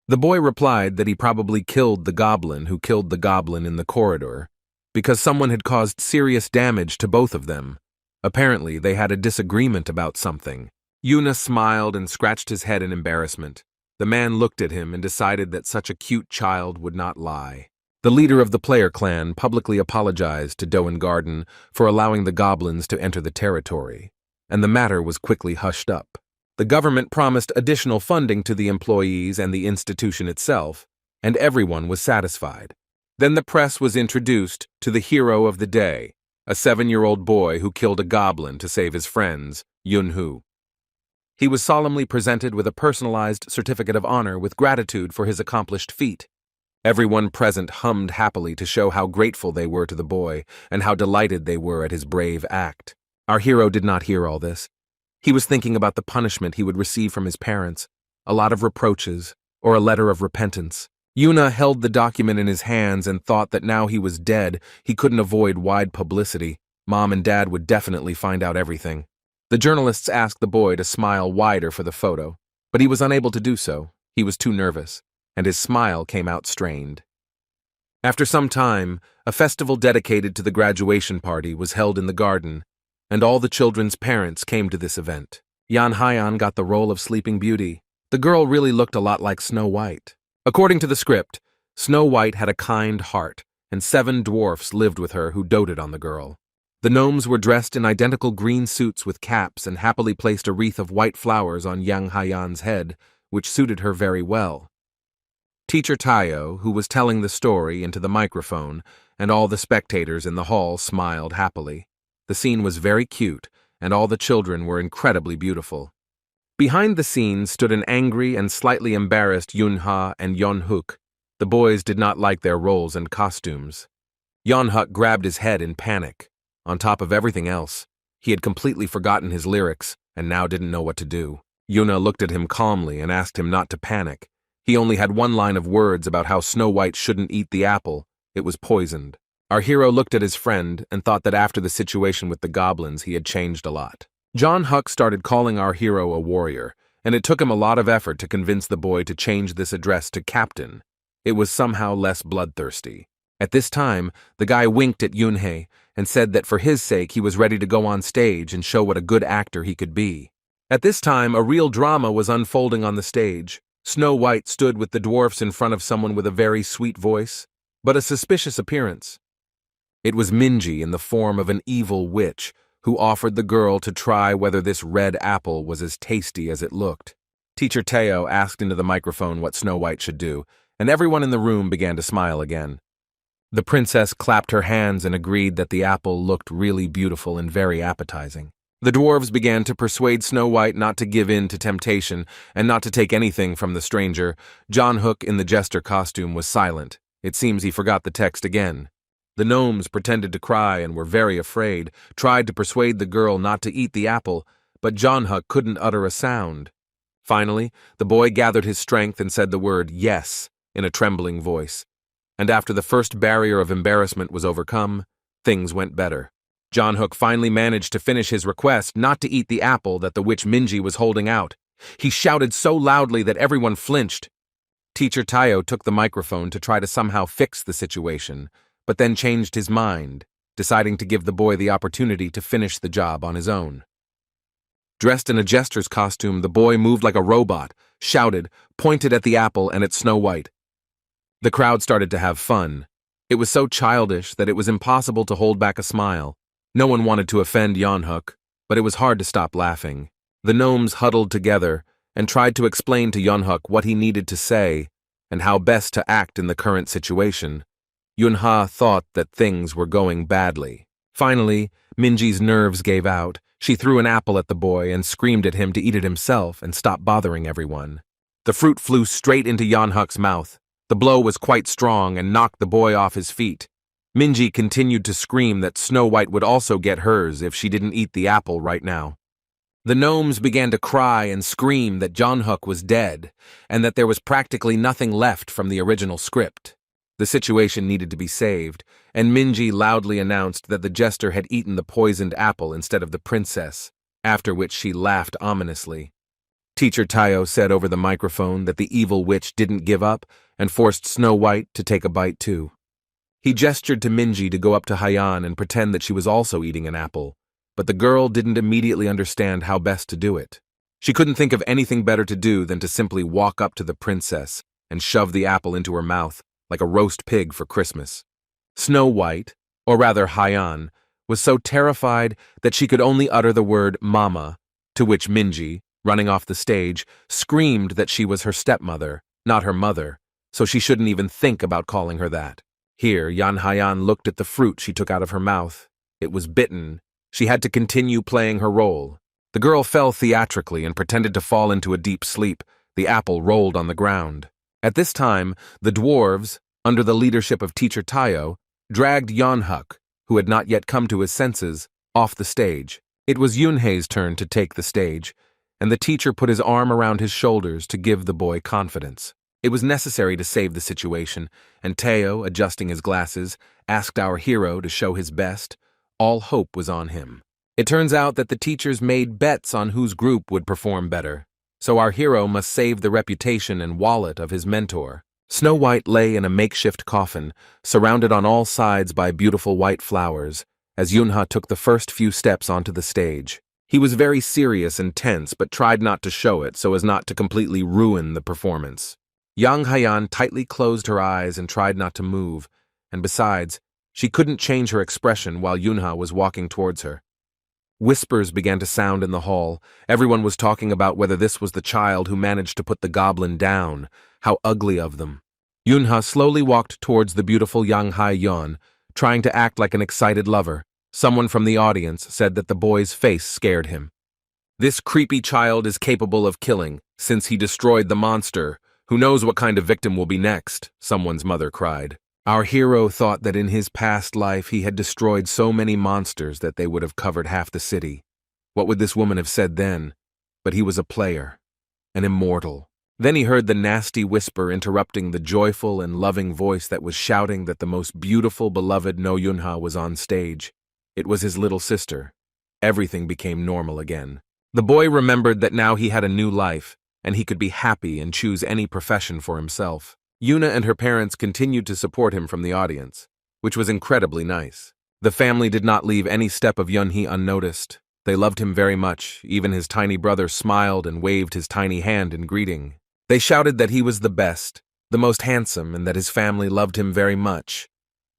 S1: The boy replied that he probably killed the goblin who killed the goblin in the corridor, because someone had caused serious damage to both of them. Apparently, they had a disagreement about something. Yuna smiled and scratched his head in embarrassment. The man looked at him and decided that such a cute child would not lie. The leader of the player clan publicly apologized to Doan Garden for allowing the goblins to enter the territory, and the matter was quickly hushed up. The government promised additional funding to the employees and the institution itself, and everyone was satisfied. Then the press was introduced to the hero of the day, a 7-year-old boy who killed a goblin to save his friends, Yunhu. He was solemnly presented with a personalized certificate of honor with gratitude for his accomplished feat. Everyone present hummed happily to show how grateful they were to the boy and how delighted they were at his brave act. Our hero did not hear all this. He was thinking about the punishment he would receive from his parents, a lot of reproaches, or a letter of repentance. Yuna held the document in his hands and thought that now he was dead, he couldn't avoid wide publicity. Mom and Dad would definitely find out everything. The journalists asked the boy to smile wider for the photo, but he was unable to do so. He was too nervous, and his smile came out strained. After some time, a festival dedicated to the graduation party was held in the garden, and all the children's parents came to this event. Yan Hyan got the role of Sleeping Beauty. The girl really looked a lot like Snow White. According to the script, Snow White had a kind heart and 7 dwarfs lived with her who doted on the girl. The gnomes were dressed in identical green suits with caps and happily placed a wreath of white flowers on Yang Haiyan's head, which suited her very well. Teacher Tayo, who was telling the story into the microphone, and all the spectators in the hall smiled happily. The scene was very cute, and all the children were incredibly beautiful. Behind the scenes stood an angry and slightly embarrassed Yunha and Yeonhook. The boys did not like their roles and costumes. Yeonhook grabbed his head in panic. On top of everything else, he had completely forgotten his lyrics and now didn't know what to do. Yuna looked at him calmly and asked him not to panic. He only had one line of words about how Snow White shouldn't eat the apple. It was poisoned. Our hero looked at his friend and thought that after the situation with the goblins he had changed a lot. John Huck started calling our hero a warrior, and it took him a lot of effort to convince the boy to change this address to Captain. It was somehow less bloodthirsty. At this time, the guy winked at Yunhei and said that for his sake he was ready to go on stage and show what a good actor he could be. At this time, a real drama was unfolding on the stage. Snow White stood with the dwarfs in front of someone with a very sweet voice, but a suspicious appearance. It was Minji in the form of an evil witch, who offered the girl to try whether this red apple was as tasty as it looked. Teacher Teo asked into the microphone what Snow White should do, and everyone in the room began to smile again. The princess clapped her hands and agreed that the apple looked really beautiful and very appetizing. The dwarves began to persuade Snow White not to give in to temptation and not to take anything from the stranger. John Hook in the jester costume was silent. It seems he forgot the text again. The gnomes pretended to cry and were very afraid, tried to persuade the girl not to eat the apple, but John Hook couldn't utter a sound. Finally, the boy gathered his strength and said the word yes in a trembling voice. And after the first barrier of embarrassment was overcome, things went better. John Hook finally managed to finish his request not to eat the apple that the witch Minji was holding out. He shouted so loudly that everyone flinched. Teacher Tayo took the microphone to try to somehow fix the situation, but then changed his mind, deciding to give the boy the opportunity to finish the job on his own. Dressed in a jester's costume, the boy moved like a robot, shouted, pointed at the apple and at Snow White. The crowd started to have fun. It was so childish that it was impossible to hold back a smile. No one wanted to offend Yeonhook, but it was hard to stop laughing. The gnomes huddled together and tried to explain to Yeonhook what he needed to say and how best to act in the current situation. Yunha thought that things were going badly. Finally, Minji's nerves gave out. She threw an apple at the boy and screamed at him to eat it himself and stop bothering everyone. The fruit flew straight into Yeonhook's mouth. The blow was quite strong and knocked the boy off his feet. Minji continued to scream that Snow White would also get hers if she didn't eat the apple right now. The gnomes began to cry and scream that John Hook was dead and that there was practically nothing left from the original script. The situation needed to be saved, and Minji loudly announced that the jester had eaten the poisoned apple instead of the princess, after which she laughed ominously. Teacher Tayo said over the microphone that the evil witch didn't give up and forced Snow White to take a bite too. He gestured to Minji to go up to Haiyan and pretend that she was also eating an apple, but the girl didn't immediately understand how best to do it. She couldn't think of anything better to do than to simply walk up to the princess and shove the apple into her mouth like a roast pig for Christmas. Snow White, or rather Haiyan, was so terrified that she could only utter the word mama, to which Minji, running off the stage, screamed that she was her stepmother, not her mother, so she shouldn't even think about calling her that. Here, Yan Haiyan looked at the fruit she took out of her mouth. It was bitten. She had to continue playing her role. The girl fell theatrically and pretended to fall into a deep sleep. The apple rolled on the ground. At this time, the dwarves, under the leadership of Teacher Tayo, dragged Yeonhook, who had not yet come to his senses, off the stage. It was Yunhei's turn to take the stage, and the teacher put his arm around his shoulders to give the boy confidence. It was necessary to save the situation, and Teo, adjusting his glasses, asked our hero to show his best. All hope was on him. It turns out that the teachers made bets on whose group would perform better, so our hero must save the reputation and wallet of his mentor. Snow White lay in a makeshift coffin, surrounded on all sides by beautiful white flowers, as Yunha took the first few steps onto the stage. He was very serious and tense, but tried not to show it so as not to completely ruin the performance. Yang Haiyan tightly closed her eyes and tried not to move, and besides, she couldn't change her expression while Yunha was walking towards her. Whispers began to sound in the hall. Everyone was talking about whether this was the child who managed to put the goblin down. How ugly of them. Yunha slowly walked towards the beautiful Yang Hai-yeon, trying to act like an excited lover. Someone from the audience said that the boy's face scared him. This creepy child is capable of killing, since he destroyed the monster. Who knows what kind of victim will be next, someone's mother cried. Our hero thought that in his past life he had destroyed so many monsters that they would have covered half the city. What would this woman have said then? But he was a player, an immortal. Then he heard the nasty whisper interrupting the joyful and loving voice that was shouting that the most beautiful, beloved No Yunha was on stage. It was his little sister. Everything became normal again. The boy remembered that now he had a new life, and he could be happy and choose any profession for himself. Yuna and her parents continued to support him from the audience, which was incredibly nice. The family did not leave any step of Yunhee unnoticed. They loved him very much. Even his tiny brother smiled and waved his tiny hand in greeting. They shouted that he was the best, the most handsome, and that his family loved him very much.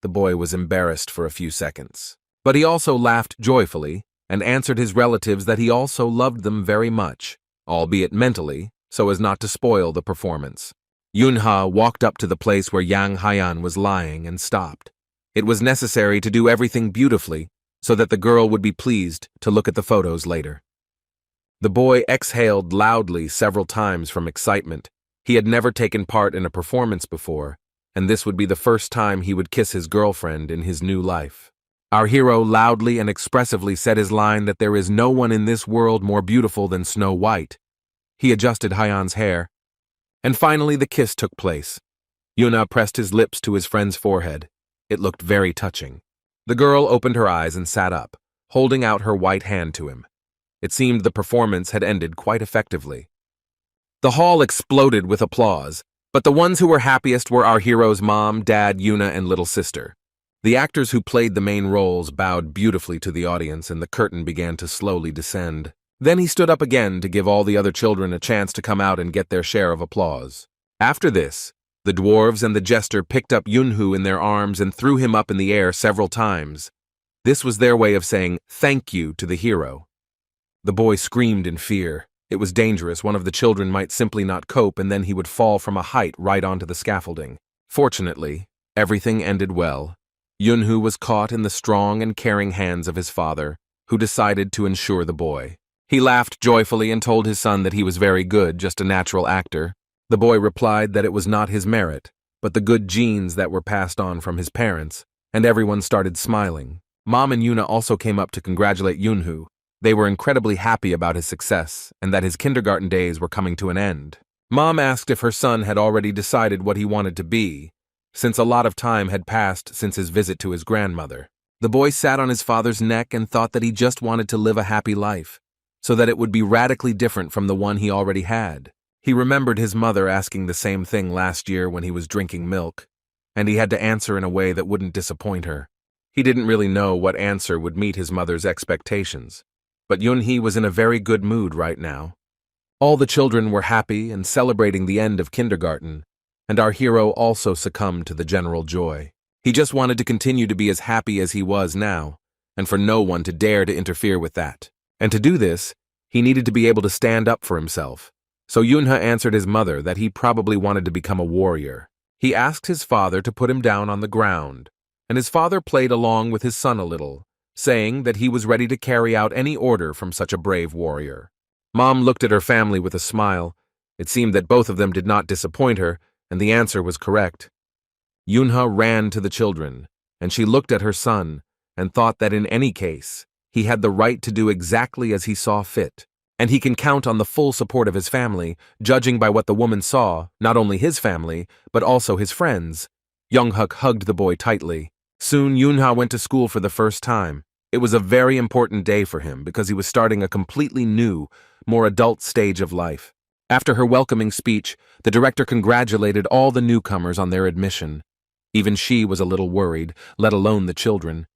S1: The boy was embarrassed for a few seconds. But he also laughed joyfully and answered his relatives that he also loved them very much, albeit mentally, so as not to spoil the performance. Yunha walked up to the place where Yang Haiyan was lying and stopped. It was necessary to do everything beautifully so that the girl would be pleased to look at the photos later. The boy exhaled loudly several times from excitement. He had never taken part in a performance before, and this would be the first time he would kiss his girlfriend in his new life. Our hero loudly and expressively said his line that there is no one in this world more beautiful than Snow White. He adjusted Haiyan's hair, and finally the kiss took place. Yuna pressed his lips to his friend's forehead. It looked very touching. The girl opened her eyes and sat up, holding out her white hand to him. It seemed the performance had ended quite effectively. The hall exploded with applause, but the ones who were happiest were our hero's mom, dad, Yuna, and little sister. The actors who played the main roles bowed beautifully to the audience, and the curtain began to slowly descend. Then he stood up again to give all the other children a chance to come out and get their share of applause. After this, the dwarves and the jester picked up Yunhu in their arms and threw him up in the air several times. This was their way of saying thank you to the hero. The boy screamed in fear. It was dangerous. One of the children might simply not cope, and then he would fall from a height right onto the scaffolding. Fortunately, everything ended well. Yunhu was caught in the strong and caring hands of his father, who decided to ensure the boy. He laughed joyfully and told his son that he was very good, just a natural actor. The boy replied that it was not his merit, but the good genes that were passed on from his parents, and everyone started smiling. Mom and Yuna also came up to congratulate Yunhu. They were incredibly happy about his success and that his kindergarten days were coming to an end. Mom asked if her son had already decided what he wanted to be, since a lot of time had passed since his visit to his grandmother. The boy sat on his father's neck and thought that he just wanted to live a happy life, so that it would be radically different from the one he already had. He remembered his mother asking the same thing last year when he was drinking milk, and he had to answer in a way that wouldn't disappoint her. He didn't really know what answer would meet his mother's expectations, but Yunhee was in a very good mood right now. All the children were happy and celebrating the end of kindergarten, and our hero also succumbed to the general joy. He just wanted to continue to be as happy as he was now, and for no one to dare to interfere with that. And to do this, he needed to be able to stand up for himself. So Yunha answered his mother that he probably wanted to become a warrior. He asked his father to put him down on the ground, and his father played along with his son a little, saying that he was ready to carry out any order from such a brave warrior. Mom looked at her family with a smile. It seemed that both of them did not disappoint her, and the answer was correct. Yunha ran to the children, and she looked at her son and thought that in any case, he had the right to do exactly as he saw fit, and he can count on the full support of his family, judging by what the woman saw, not only his family, but also his friends. Younghuk hugged the boy tightly. Soon Yunha went to school for the first time. It was a very important day for him because he was starting a completely new, more adult stage of life. After her welcoming speech, the director congratulated all the newcomers on their admission. Even she was a little worried, let alone the children.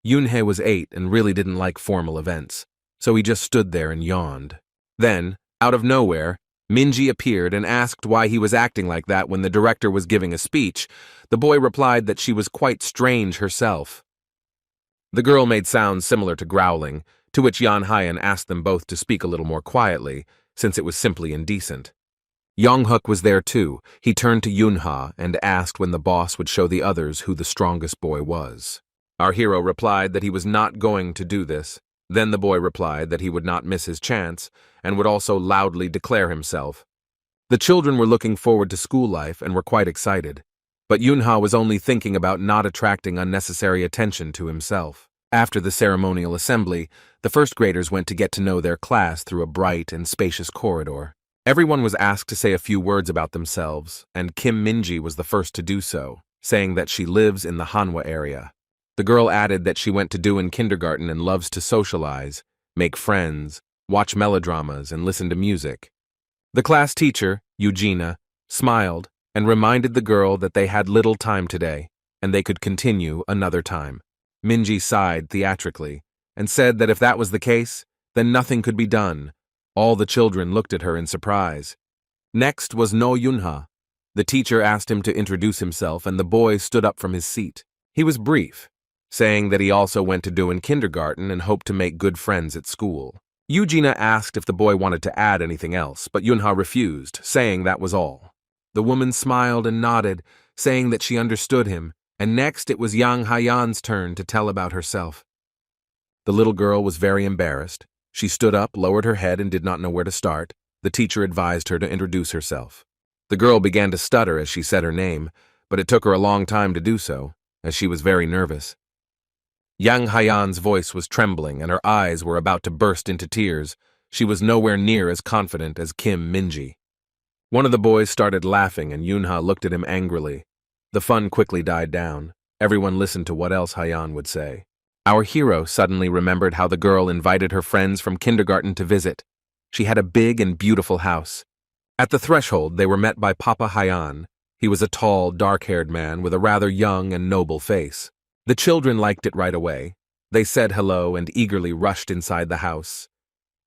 S1: Yunhee was 8 and really didn't like formal events, so he just stood there and yawned. Then, out of nowhere, Minji appeared and asked why he was acting like that when the director was giving a speech. The boy replied that she was quite strange herself. The girl made sounds similar to growling, to which Yan Hyan asked them both to speak a little more quietly, since it was simply indecent. Yonghuk was there too. He turned to Yunha and asked when the boss would show the others who the strongest boy was. Our hero replied that he was not going to do this. Then the boy replied that he would not miss his chance and would also loudly declare himself. The children were looking forward to school life and were quite excited, but Yunha was only thinking about not attracting unnecessary attention to himself. After the ceremonial assembly, the first graders went to get to know their class through a bright and spacious corridor. Everyone was asked to say a few words about themselves, and Kim Minji was the first to do so, saying that she lives in the Hanwha area. The girl added that she went to do in kindergarten and loves to socialize, make friends, watch melodramas, and listen to music. The class teacher, Eugenia, smiled and reminded the girl that they had little time today, and they could continue another time. Minji sighed theatrically and said that if that was the case, then nothing could be done. All the children looked at her in surprise. Next was No Yunha. The teacher asked him to introduce himself, and the boy stood up from his seat. He was brief, saying that he also went to do in kindergarten and hoped to make good friends at school. Eugenia asked if the boy wanted to add anything else, but Yunha refused, saying that was all. The woman smiled and nodded, saying that she understood him, and next it was Yang Hyan's turn to tell about herself. The little girl was very embarrassed. She stood up, lowered her head, and did not know where to start. The teacher advised her to introduce herself. The girl began to stutter as she said her name, but it took her a long time to do so, as she was very nervous. Yang Hyan's voice was trembling, and her eyes were about to burst into tears. She was nowhere near as confident as Kim Minji. One of the boys started laughing, and Yunha looked at him angrily. The fun quickly died down. Everyone listened to what else Hyan would say. Our hero suddenly remembered how the girl invited her friends from kindergarten to visit. She had a big and beautiful house. At the threshold, they were met by Papa Hyan. He was a tall, dark-haired man with a rather young and noble face. The children liked it right away. They said hello and eagerly rushed inside the house.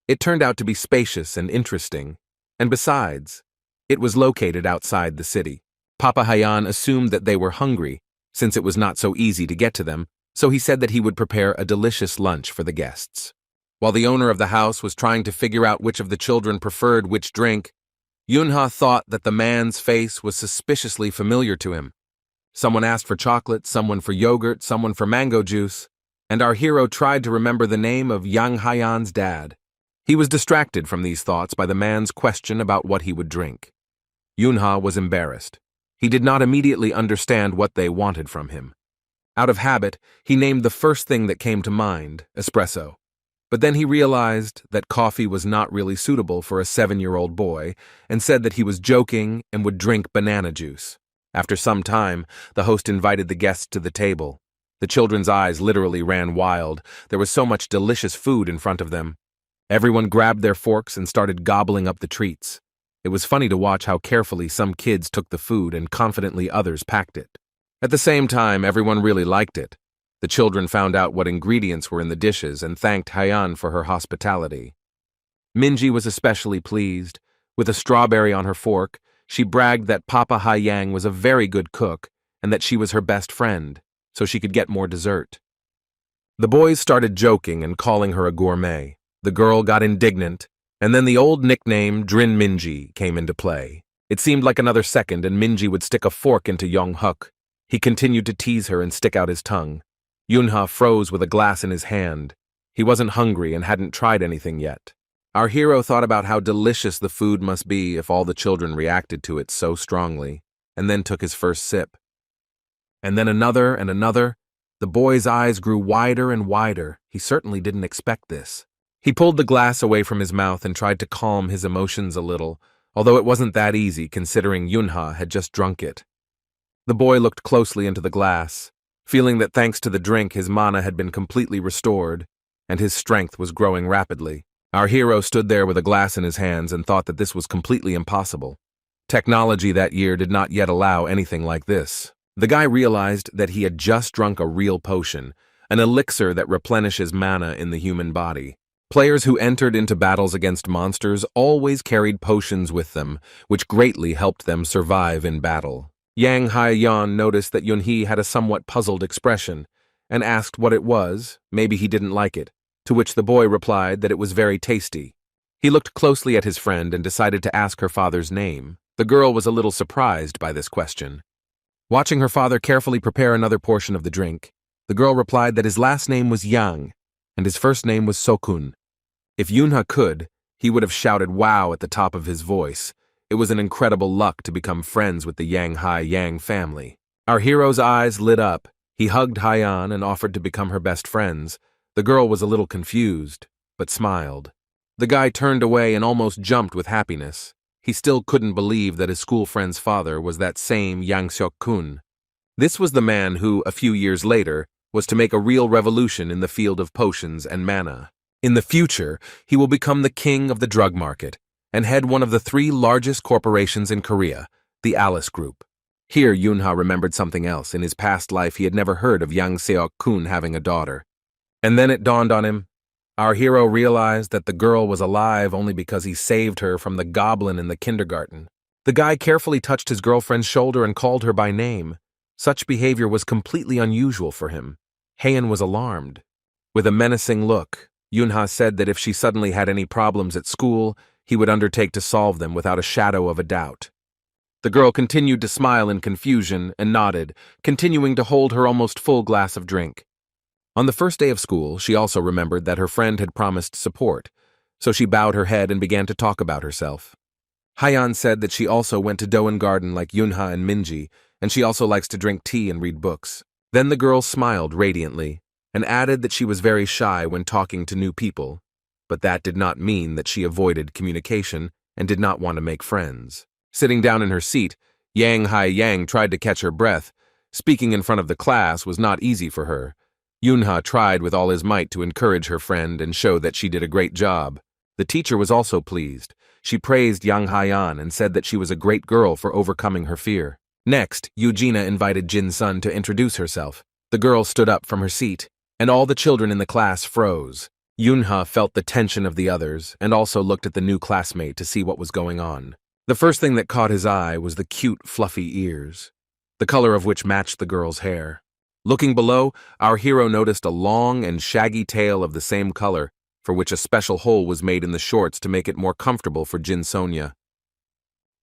S1: It turned out to be spacious and interesting, and besides, it was located outside the city. Papa Hyan assumed that they were hungry, since it was not so easy to get to them, so he said that he would prepare a delicious lunch for the guests. While the owner of the house was trying to figure out which of the children preferred which drink, Yunha thought that the man's face was suspiciously familiar to him. Someone asked for chocolate, someone for yogurt, someone for mango juice, and our hero tried to remember the name of Yang Hyan's dad. He was distracted from these thoughts by the man's question about what he would drink. Yunha was embarrassed. He did not immediately understand what they wanted from him. Out of habit, he named the first thing that came to mind, espresso. But then he realized that coffee was not really suitable for a 7-year-old boy and said that he was joking and would drink banana juice. After some time, the host invited the guests to the table. The children's eyes literally ran wild. There was so much delicious food in front of them. Everyone grabbed their forks and started gobbling up the treats. It was funny to watch how carefully some kids took the food and confidently others packed it. At the same time, everyone really liked it. The children found out what ingredients were in the dishes and thanked Hyan for her hospitality. Minji was especially pleased. With a strawberry on her fork, she bragged that Papa Hyan was a very good cook and that she was her best friend, so she could get more dessert. The boys started joking and calling her a gourmet. The girl got indignant, and then the old nickname Drin Minji came into play. It seemed like another second and Minji would stick a fork into Yonghuk. He continued to tease her and stick out his tongue. Yunha froze with a glass in his hand. He wasn't hungry and hadn't tried anything yet. Our hero thought about how delicious the food must be if all the children reacted to it so strongly, and then took his first sip. And then another and another. The boy's eyes grew wider and wider. He certainly didn't expect this. He pulled the glass away from his mouth and tried to calm his emotions a little, although it wasn't that easy considering Yunha had just drunk it. The boy looked closely into the glass, feeling that thanks to the drink his mana had been completely restored, and his strength was growing rapidly. Our hero stood there with a glass in his hands and thought that this was completely impossible. Technology that year did not yet allow anything like this. The guy realized that he had just drunk a real potion, an elixir that replenishes mana in the human body. Players who entered into battles against monsters always carried potions with them, which greatly helped them survive in battle. Yang Haiyan noticed that Yunhee had a somewhat puzzled expression, and asked what it was. Maybe he didn't like it, to which the boy replied that it was very tasty. He looked closely at his friend and decided to ask her father's name. The girl was a little surprised by this question. Watching her father carefully prepare another portion of the drink, the girl replied that his last name was Yang, and his first name was Sokun. If Yunha could, he would have shouted wow at the top of his voice. It was an incredible luck to become friends with the Yang Hai-Yang family. Our hero's eyes lit up. He hugged Haiyan and offered to become her best friends. The girl was a little confused, but smiled. The guy turned away and almost jumped with happiness. He still couldn't believe that his school friend's father was that same Yang Seok-kun. This was the man who, a few years later, was to make a real revolution in the field of potions and mana. In the future, he will become the king of the drug market and head one of the 3 largest corporations in Korea, the Alice Group. Here, Yunha remembered something else. In his past life, he had never heard of Yang Seok-kun having a daughter. And then it dawned on him. Our hero realized that the girl was alive only because he saved her from the goblin in the kindergarten. The guy carefully touched his girlfriend's shoulder and called her by name. Such behavior was completely unusual for him. Heian was alarmed. With a menacing look, Yunha said that if she suddenly had any problems at school, he would undertake to solve them without a shadow of a doubt. The girl continued to smile in confusion and nodded, continuing to hold her almost full glass of drink. On the first day of school, she also remembered that her friend had promised support, so she bowed her head and began to talk about herself. Haiyan said that she also went to Doan Garden like Yunha and Minji, and she also likes to drink tea and read books. Then the girl smiled radiantly and added that she was very shy when talking to new people, but that did not mean that she avoided communication and did not want to make friends. Sitting down in her seat, Yang Hai-Yang tried to catch her breath. Speaking in front of the class was not easy for her. Yunha tried with all his might to encourage her friend and show that she did a great job. The teacher was also pleased. She praised Yang Haiyan and said that she was a great girl for overcoming her fear. Next, Eugenia invited Jin Sun to introduce herself. The girl stood up from her seat, and all the children in the class froze. Yunha felt the tension of the others and also looked at the new classmate to see what was going on. The first thing that caught his eye was the cute, fluffy ears, the color of which matched the girl's hair. Looking below, our hero noticed a long and shaggy tail of the same color, for which a special hole was made in the shorts to make it more comfortable for Jin Sonia.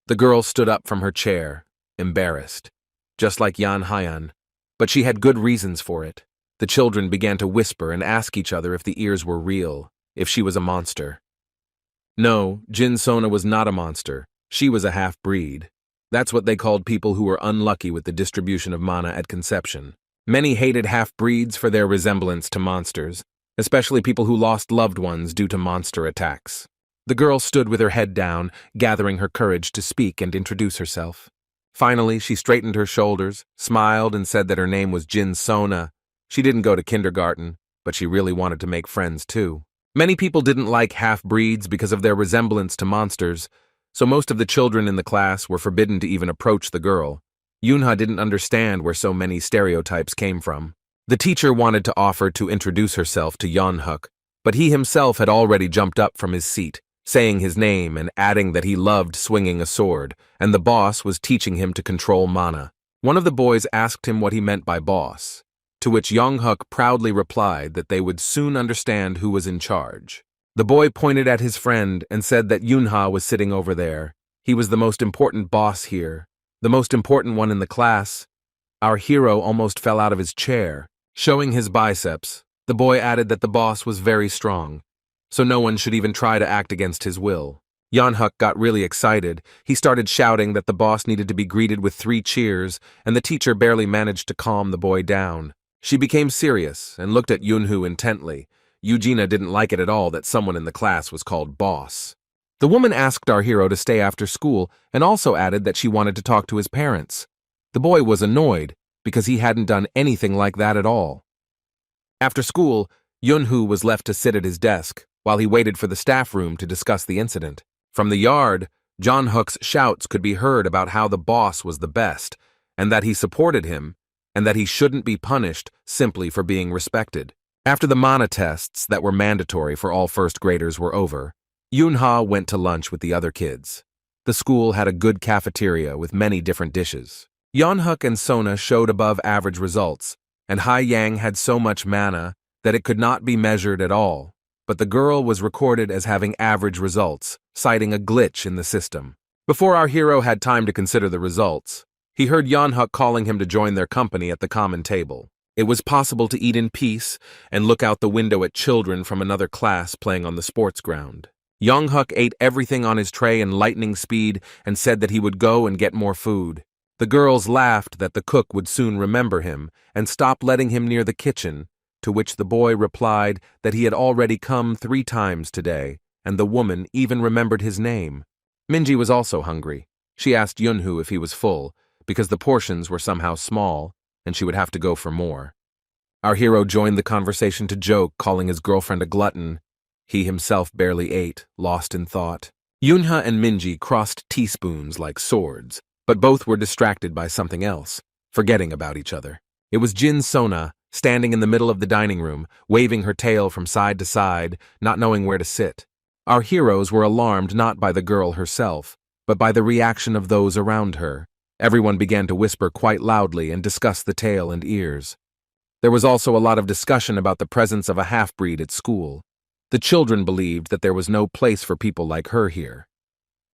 S1: The girl stood up from her chair, embarrassed, just like Yan Haiyan, but she had good reasons for it. The children began to whisper and ask each other if the ears were real, if she was a monster. No, Jin Sona was not a monster. She was a half-breed. That's what they called people who were unlucky with the distribution of mana at conception. Many hated half-breeds for their resemblance to monsters, especially people who lost loved ones due to monster attacks. The girl stood with her head down, gathering her courage to speak and introduce herself. Finally, she straightened her shoulders, smiled, and said that her name was Jin Sona. She didn't go to kindergarten, but she really wanted to make friends too. Many people didn't like half-breeds because of their resemblance to monsters, so most of the children in the class were forbidden to even approach the girl. Yunha didn't understand where so many stereotypes came from. The teacher wanted to offer to introduce herself to Yeonhuk, but he himself had already jumped up from his seat, saying his name and adding that he loved swinging a sword, and the boss was teaching him to control mana. One of the boys asked him what he meant by boss, to which Yeonhuk proudly replied that they would soon understand who was in charge. The boy pointed at his friend and said that Yunha was sitting over there. He was the most important boss here, the most important one in the class. Our hero almost fell out of his chair. Showing his biceps, the boy added that the boss was very strong, so no one should even try to act against his will. Yeonhuk got really excited. He started shouting that the boss needed to be greeted with 3 cheers, and the teacher barely managed to calm the boy down. She became serious and looked at Yunhu intently. Eugenia didn't like it at all that someone in the class was called boss. The woman asked our hero to stay after school and also added that she wanted to talk to his parents. The boy was annoyed because he hadn't done anything like that at all. After school, Yunhu was left to sit at his desk while he waited for the staff room to discuss the incident. From the yard, John Hook's shouts could be heard about how the boss was the best and that he supported him and that he shouldn't be punished simply for being respected. After the mana tests that were mandatory for all first graders were over, Yunha went to lunch with the other kids. The school had a good cafeteria with many different dishes. Yeonhuk and Sona showed above average results, and Hai Yang had so much mana that it could not be measured at all, but the girl was recorded as having average results, citing a glitch in the system. Before our hero had time to consider the results, he heard Yeonhuk calling him to join their company at the common table. It was possible to eat in peace and look out the window at children from another class playing on the sports ground. Yeonhuk ate everything on his tray in lightning speed and said that he would go and get more food. The girls laughed that the cook would soon remember him and stop letting him near the kitchen, to which the boy replied that he had already come 3 times today, and the woman even remembered his name. Minji was also hungry. She asked Yunhu if he was full, because the portions were somehow small, and she would have to go for more. Our hero joined the conversation to joke, calling his girlfriend a glutton. He himself barely ate, lost in thought. Yunha and Minji crossed teaspoons like swords, but both were distracted by something else, forgetting about each other. It was Jin Sona, standing in the middle of the dining room, waving her tail from side to side, not knowing where to sit. Our heroes were alarmed not by the girl herself, but by the reaction of those around her. Everyone began to whisper quite loudly and discuss the tail and ears. There was also a lot of discussion about the presence of a half-breed at school. The children believed that there was no place for people like her here.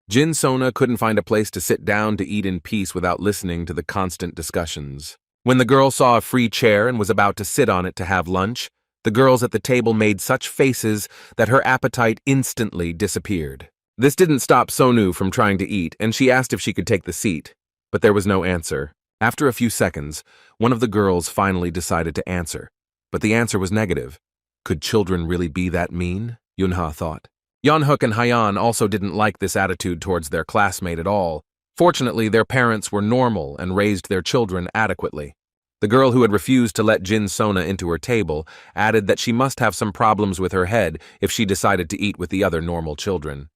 S1: Jin Sona couldn't find a place to sit down to eat in peace without listening to the constant discussions. When the girl saw a free chair and was about to sit on it to have lunch, the girls at the table made such faces that her appetite instantly disappeared. This didn't stop Sonu from trying to eat, and she asked if she could take the seat, but there was no answer. After a few seconds, one of the girls finally decided to answer, but the answer was negative. Could children really be that mean? Yunha thought. Yeonhuk and Hyeon also didn't like this attitude towards their classmate at all. Fortunately, their parents were normal and raised their children adequately. The girl who had refused to let Jin Sona into her table added that she must have some problems with her head if she decided to eat with the other normal children.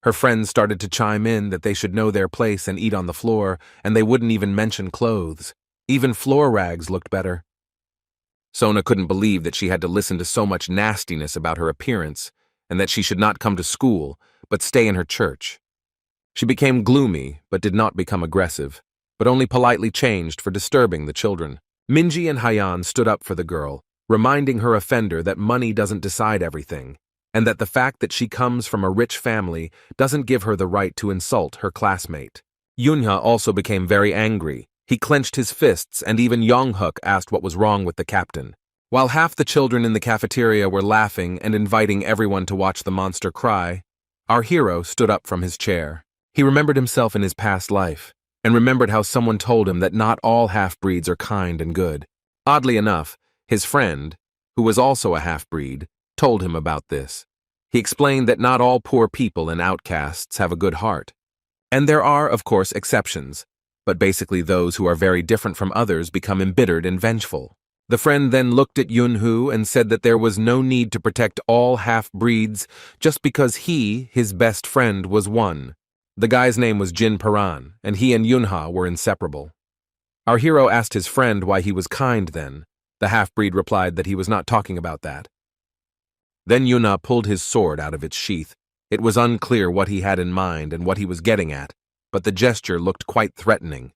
S1: Her friends started to chime in that they should know their place and eat on the floor, and they wouldn't even mention clothes. Even floor rags looked better. Sona couldn't believe that she had to listen to so much nastiness about her appearance, and that she should not come to school, but stay in her church. She became gloomy, but did not become aggressive, but only politely changed for disturbing the children. Minji and Hyeon stood up for the girl, reminding her offender that money doesn't decide everything, and that the fact that she comes from a rich family doesn't give her the right to insult her classmate. Yunha also became very angry. He clenched his fists, and even Yeonhuk asked what was wrong with the captain. While half the children in the cafeteria were laughing and inviting everyone to watch the monster cry, our hero stood up from his chair. He remembered himself in his past life, and remembered how someone told him that not all half-breeds are kind and good. Oddly enough, his friend, who was also a half-breed, told him about this. He explained that not all poor people and outcasts have a good heart. And there are, of course, exceptions, but basically those who are very different from others become embittered and vengeful. The friend then looked at Yunhu and said that there was no need to protect all half-breeds just because he, his best friend, was one. The guy's name was Jin Paran, and he and Yunha were inseparable. Our hero asked his friend why he was kind then. The half-breed replied that he was not talking about that. Then Yunha pulled his sword out of its sheath. It was unclear what he had in mind and what he was getting at, but the gesture looked quite threatening.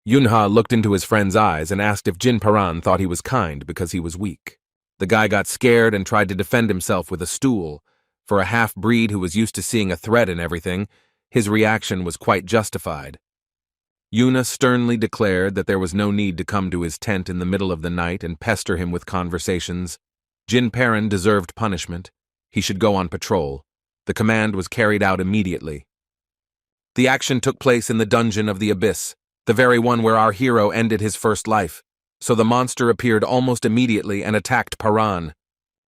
S1: Yunha looked into his friend's eyes and asked if Jin Paran thought he was kind because he was weak. The guy got scared and tried to defend himself with a stool. For a half-breed who was used to seeing a threat in everything, his reaction was quite justified. Yuna sternly declared that there was no need to come to his tent in the middle of the night and pester him with conversations. Jin Paran deserved punishment. He should go on patrol. The command was carried out immediately. The action took place in the dungeon of the Abyss, the very one where our hero ended his first life. So the monster appeared almost immediately and attacked Paran.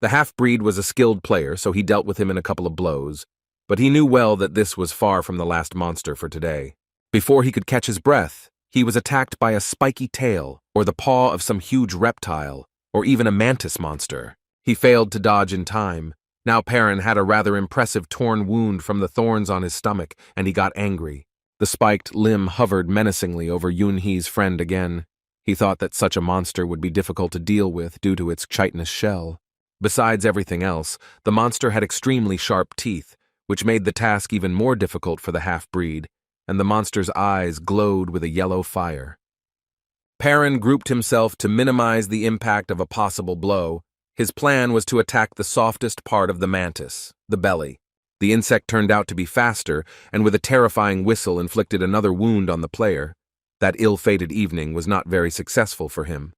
S1: The half-breed was a skilled player, so he dealt with him in a couple of blows, but he knew well that this was far from the last monster for today. Before he could catch his breath, he was attacked by a spiky tail, or the paw of some huge reptile, or even a mantis monster. He failed to dodge in time. Now Paran had a rather impressive torn wound from the thorns on his stomach, and he got angry. The spiked limb hovered menacingly over Yunhee's friend again. He thought that such a monster would be difficult to deal with due to its chitinous shell. Besides everything else, the monster had extremely sharp teeth, which made the task even more difficult for the half-breed, and the monster's eyes glowed with a yellow fire. Perrin grouped himself to minimize the impact of a possible blow. His plan was to attack the softest part of the mantis, the belly. The insect turned out to be faster, and with a terrifying whistle inflicted another wound on the player. That ill-fated evening was not very successful for him.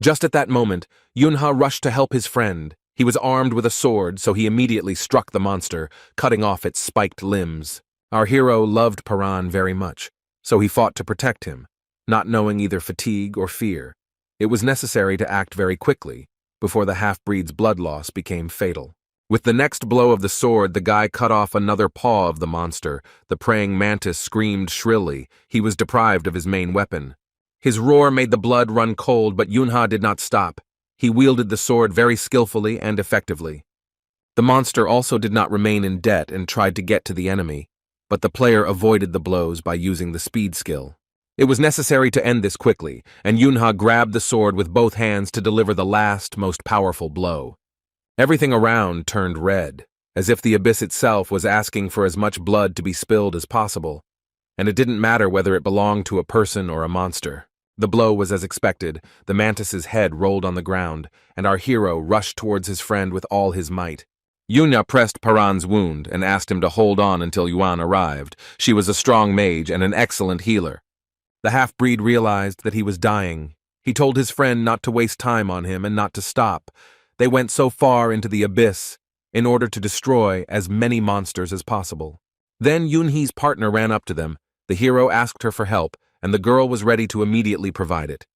S1: Just at that moment, Yunha rushed to help his friend. He was armed with a sword, so he immediately struck the monster, cutting off its spiked limbs. Our hero loved Perrin very much, so he fought to protect him, not knowing either fatigue or fear. It was necessary to act very quickly, before the half-breed's blood loss became fatal. With the next blow of the sword, the guy cut off another paw of the monster. The praying mantis screamed shrilly. He was deprived of his main weapon. His roar made the blood run cold, but Yunha did not stop. He wielded the sword very skillfully and effectively. The monster also did not remain in debt and tried to get to the enemy, but the player avoided the blows by using the speed skill. It was necessary to end this quickly, and Yunha grabbed the sword with both hands to deliver the last, most powerful blow. Everything around turned red, as if the abyss itself was asking for as much blood to be spilled as possible, and it didn't matter whether it belonged to a person or a monster. The blow was as expected. The mantis's head rolled on the ground, and our hero rushed towards his friend with all his might. Yunha pressed Perrin's wound and asked him to hold on until Yuan arrived. She was a strong mage and an excellent healer. The half-breed realized that he was dying. He told his friend not to waste time on him and not to stop. They went so far into the abyss in order to destroy as many monsters as possible. Then Yunhee's partner ran up to them. The hero asked her for help, and the girl was ready to immediately provide it.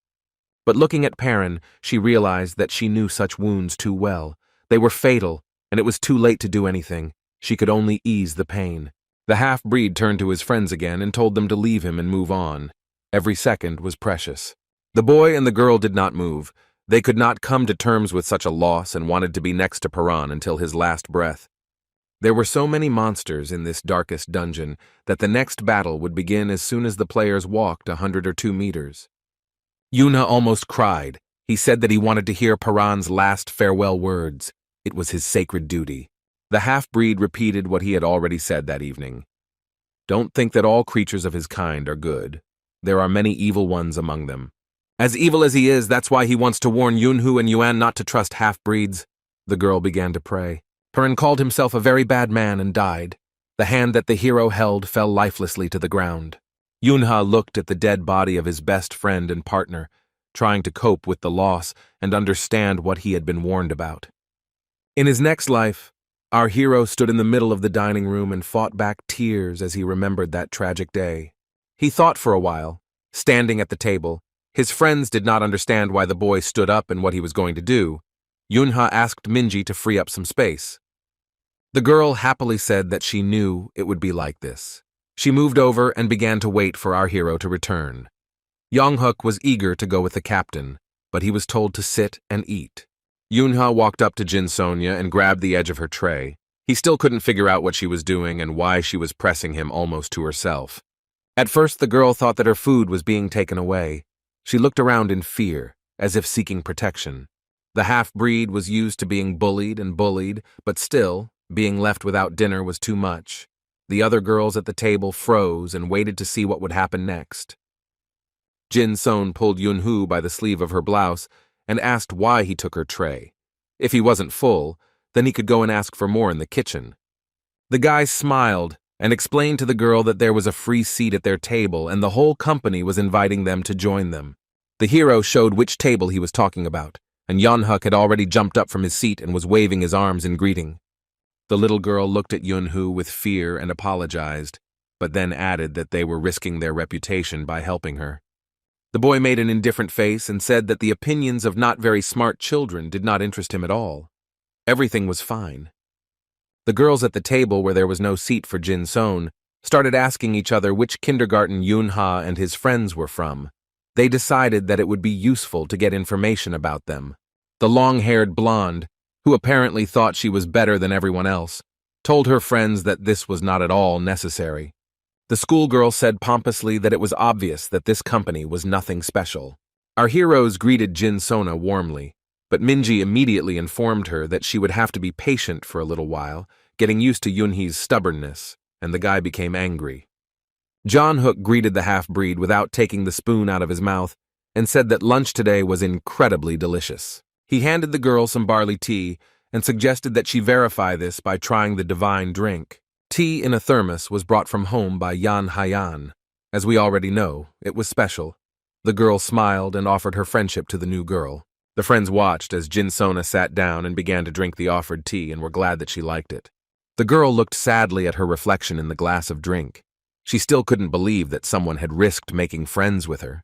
S1: But looking at Perrin, she realized that she knew such wounds too well. They were fatal, and it was too late to do anything. She could only ease the pain. The half-breed turned to his friends again and told them to leave him and move on. Every second was precious. The boy and the girl did not move. They could not come to terms with such a loss and wanted to be next to Perrin until his last breath. There were so many monsters in this darkest dungeon that the next battle would begin as soon as the players walked 100 or 2 meters. Yunha almost cried. He said that he wanted to hear Perrin's last farewell words. It was his sacred duty. The half-breed repeated what he had already said that evening. Don't think that all creatures of his kind are good. There are many evil ones among them. As evil as he is, that's why he wants to warn Yunhu and Yuan not to trust half-breeds. The girl began to pray. Perrin called himself a very bad man and died. The hand that the hero held fell lifelessly to the ground. Yunha looked at the dead body of his best friend and partner, trying to cope with the loss and understand what he had been warned about. In his next life, our hero stood in the middle of the dining room and fought back tears as he remembered that tragic day. He thought for a while, standing at the table. His friends did not understand why the boy stood up and what he was going to do. Yunha asked Minji to free up some space. The girl happily said that she knew it would be like this. She moved over and began to wait for our hero to return. Yonghuk was eager to go with the captain, but he was told to sit and eat. Yunha walked up to Jin Sonia and grabbed the edge of her tray. He still couldn't figure out what she was doing and why she was pressing him almost to herself. At first, the girl thought that her food was being taken away. She looked around in fear, as if seeking protection. The half-breed was used to being bullied and bullied, but still, being left without dinner was too much. The other girls at the table froze and waited to see what would happen next. Jin Son pulled Yunhu by the sleeve of her blouse and asked why he took her tray. If he wasn't full, then he could go and ask for more in the kitchen. The guy smiled and explained to the girl that there was a free seat at their table and the whole company was inviting them to join them. The hero showed which table he was talking about, and Yonhuk had already jumped up from his seat and was waving his arms in greeting. The little girl looked at Yunhu with fear and apologized, but then added that they were risking their reputation by helping her. The boy made an indifferent face and said that the opinions of not very smart children did not interest him at all. Everything was fine. The girls at the table where there was no seat for Jin Son started asking each other which kindergarten Yunha and his friends were from. They decided that it would be useful to get information about them. The long-haired blonde, who apparently thought she was better than everyone else, told her friends that this was not at all necessary. The schoolgirl said pompously that it was obvious that this company was nothing special. Our heroes greeted Jin Sona warmly, but Minji immediately informed her that she would have to be patient for a little while, getting used to Yunhee's stubbornness, and the guy became angry. John Hook greeted the half-breed without taking the spoon out of his mouth and said that lunch today was incredibly delicious. He handed the girl some barley tea and suggested that she verify this by trying the divine drink. Tea in a thermos was brought from home by Yan Haiyan. As we already know, it was special. The girl smiled and offered her friendship to the new girl. The friends watched as Jin Sona sat down and began to drink the offered tea and were glad that she liked it. The girl looked sadly at her reflection in the glass of drink. She still couldn't believe that someone had risked making friends with her.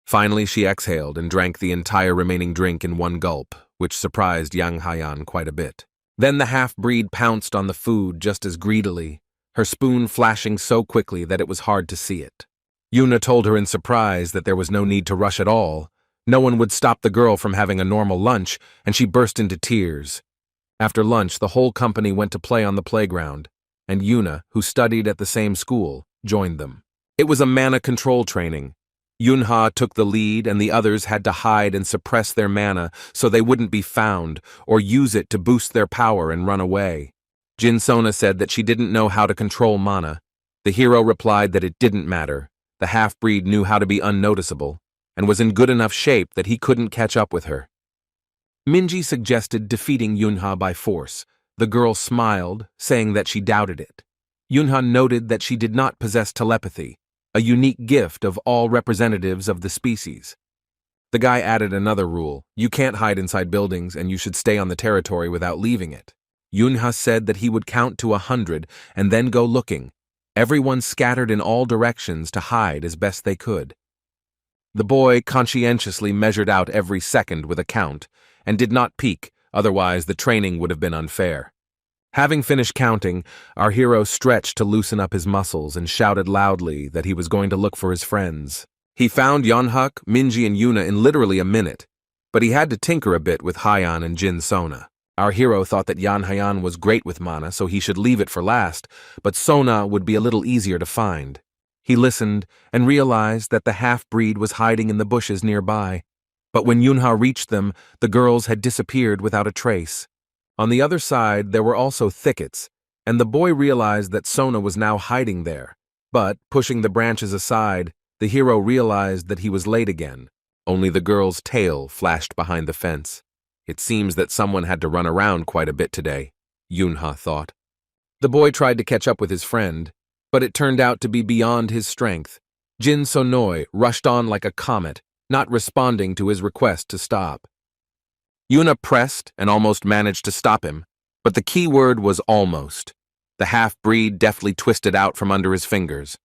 S1: Finally, she exhaled and drank the entire remaining drink in one gulp, which surprised Yang Haiyan quite a bit. Then the half-breed pounced on the food just as greedily, her spoon flashing so quickly that it was hard to see it. Yuna told her in surprise that there was no need to rush at all. No one would stop the girl from having a normal lunch, and she burst into tears. After lunch, the whole company went to play on the playground, and Yuna, who studied at the same school, joined them. It was a mana control training. Yunha took the lead, and the others had to hide and suppress their mana so they wouldn't be found, or use it to boost their power and run away. Jin Sona said that she didn't know how to control mana. The hero replied that it didn't matter. The half-breed knew how to be unnoticeable, and was in good enough shape that he couldn't catch up with her. Minji suggested defeating Yunha by force. The girl smiled, saying that she doubted it. Yunha noted that she did not possess telepathy, a unique gift of all representatives of the species. The guy added another rule: you can't hide inside buildings and you should stay on the territory without leaving it. Yunha said that he would count to 100 and then go looking. Everyone scattered in all directions to hide as best they could. The boy conscientiously measured out every second with a count and did not peek, otherwise the training would have been unfair. Having finished counting, our hero stretched to loosen up his muscles and shouted loudly that he was going to look for his friends. He found Yeonhuk, Minji, and Yuna in literally a minute, but he had to tinker a bit with Haiyan and Jin Sona. Our hero thought that Yan Haiyan was great with mana, so he should leave it for last, but Sona would be a little easier to find. He listened and realized that the half-breed was hiding in the bushes nearby, but when Yunha reached them, the girls had disappeared without a trace. On the other side, there were also thickets, and the boy realized that Sona was now hiding there. But, pushing the branches aside, the hero realized that he was late again. Only the girl's tail flashed behind the fence. It seems that someone had to run around quite a bit today, Yunha thought. The boy tried to catch up with his friend, but it turned out to be beyond his strength. Jin Sonoi rushed on like a comet, not responding to his request to stop. Yuna pressed and almost managed to stop him, but the key word was almost. The half-breed deftly twisted out from under his fingers.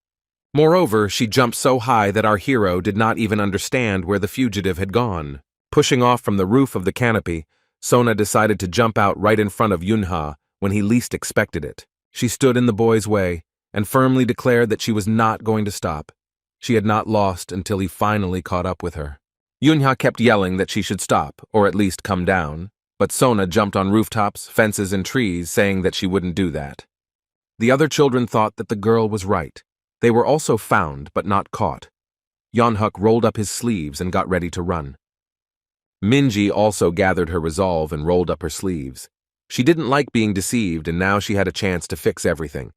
S1: Moreover, she jumped so high that our hero did not even understand where the fugitive had gone. Pushing off from the roof of the canopy, Sona decided to jump out right in front of Yunha when he least expected it. She stood in the boy's way and firmly declared that she was not going to stop. She had not lost until he finally caught up with her. Yunha kept yelling that she should stop, or at least come down, but Sona jumped on rooftops, fences, and trees, saying that she wouldn't do that. The other children thought that the girl was right. They were also found, but not caught. Yeonhuk rolled up his sleeves and got ready to run. Minji also gathered her resolve and rolled up her sleeves. She didn't like being deceived, and now she had a chance to fix everything.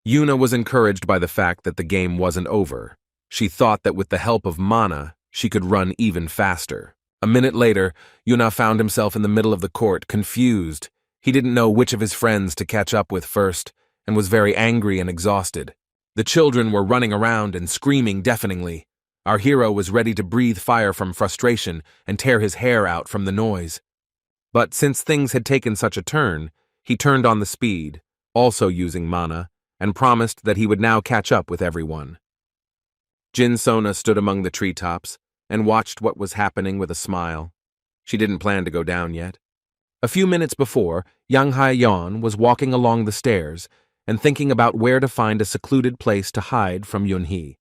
S1: Yuna was encouraged by the fact that the game wasn't over. She thought that with the help of mana, she could run even faster. A minute later, Yuna found himself in the middle of the court, confused. He didn't know which of his friends to catch up with first, and was very angry and exhausted. The children were running around and screaming deafeningly. Our hero was ready to breathe fire from frustration and tear his hair out from the noise. But since things had taken such a turn, he turned on the speed, also using mana, and promised that he would now catch up with everyone. Jin Sona stood among the treetops and watched what was happening with a smile. She didn't plan to go down yet. A few minutes before, Yang Haiyan was walking along the stairs and thinking about where to find a secluded place to hide from Yunhee.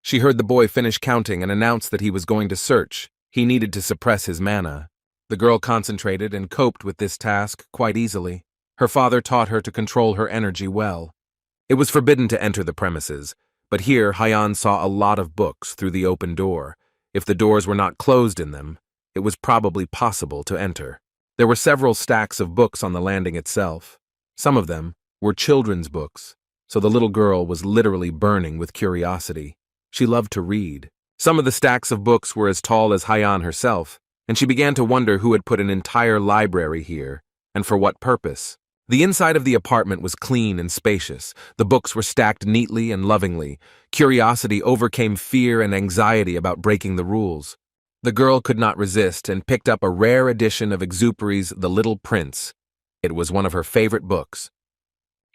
S1: She heard the boy finish counting and announce that he was going to search. He needed to suppress his mana. The girl concentrated and coped with this task quite easily. Her father taught her to control her energy well. It was forbidden to enter the premises, but here Haiyan saw a lot of books through the open door. If the doors were not closed in them, it was probably possible to enter. There were several stacks of books on the landing itself. Some of them were children's books, so the little girl was literally burning with curiosity. She loved to read. Some of the stacks of books were as tall as Haiyan herself, and she began to wonder who had put an entire library here, and for what purpose. The inside of the apartment was clean and spacious. The books were stacked neatly and lovingly. Curiosity overcame fear and anxiety about breaking the rules. The girl could not resist and picked up a rare edition of Exupery's The Little Prince. It was one of her favorite books.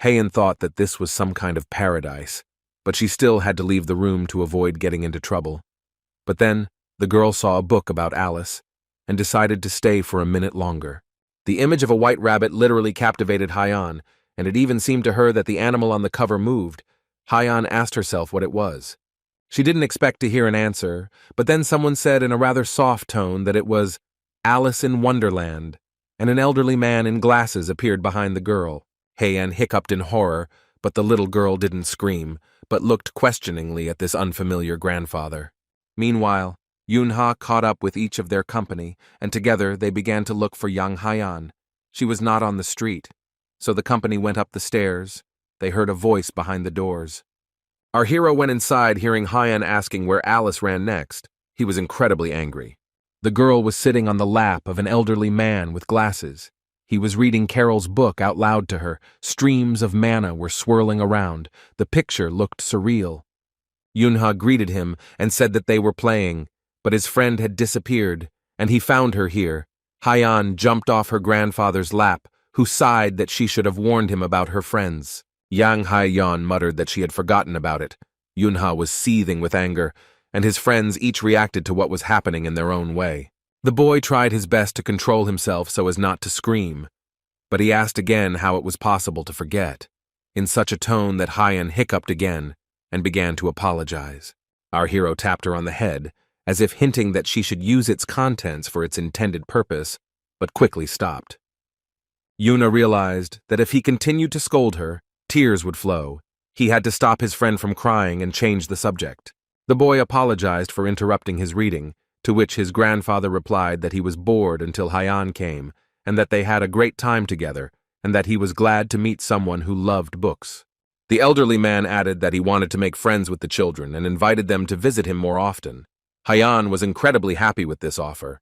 S1: Heian thought that this was some kind of paradise, but she still had to leave the room to avoid getting into trouble. But then, the girl saw a book about Alice and decided to stay for a minute longer. The image of a white rabbit literally captivated Haiyan, and it even seemed to her that the animal on the cover moved. Haiyan asked herself what it was. She didn't expect to hear an answer, but then someone said in a rather soft tone that it was Alice in Wonderland, and an elderly man in glasses appeared behind the girl. Heian hiccuped in horror, but the little girl didn't scream, but looked questioningly at this unfamiliar grandfather. Meanwhile, Yunha caught up with each of their company, and together they began to look for young Haiyan. She was not on the street, so the company went up the stairs. They heard a voice behind the doors. Our hero went inside, hearing Haiyan asking where Alice ran next. He was incredibly angry. The girl was sitting on the lap of an elderly man with glasses. He was reading Carol's book out loud to her. Streams of mana were swirling around. The picture looked surreal. Yunha greeted him and said that they were playing, but his friend had disappeared, and he found her here. Haiyan jumped off her grandfather's lap, who sighed that she should have warned him about her friends. Yang Haiyan muttered that she had forgotten about it. Yunha was seething with anger, and his friends each reacted to what was happening in their own way. The boy tried his best to control himself so as not to scream, but he asked again how it was possible to forget, in such a tone that Haiyan hiccuped again and began to apologize. Our hero tapped her on the head, as if hinting that she should use its contents for its intended purpose, but quickly stopped. Yuna realized that if he continued to scold her, tears would flow. He had to stop his friend from crying and change the subject. The boy apologized for interrupting his reading, to which his grandfather replied that he was bored until Haiyan came, and that they had a great time together, and that he was glad to meet someone who loved books. The elderly man added that he wanted to make friends with the children and invited them to visit him more often. Haiyan was incredibly happy with this offer.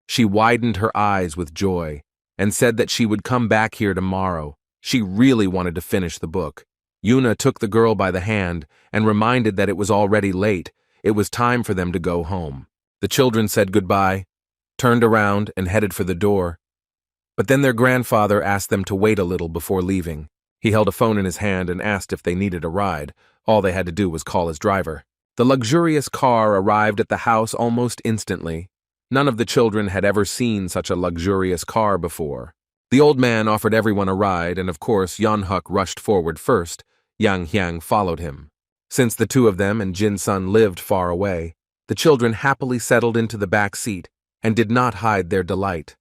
S1: She widened her eyes with joy and said that she would come back here tomorrow. She really wanted to finish the book. Yuna took the girl by the hand and reminded that it was already late. It was time for them to go home. The children said goodbye, turned around, and headed for the door. But then their grandfather asked them to wait a little before leaving. He held a phone in his hand and asked if they needed a ride. All they had to do was call his driver. The luxurious car arrived at the house almost instantly. None of the children had ever seen such a luxurious car before. The old man offered everyone a ride, and of course Yeonhuk rushed forward first. Yang Hyang followed him. Since the two of them and Jin Sun lived far away, the children happily settled into the back seat and did not hide their delight.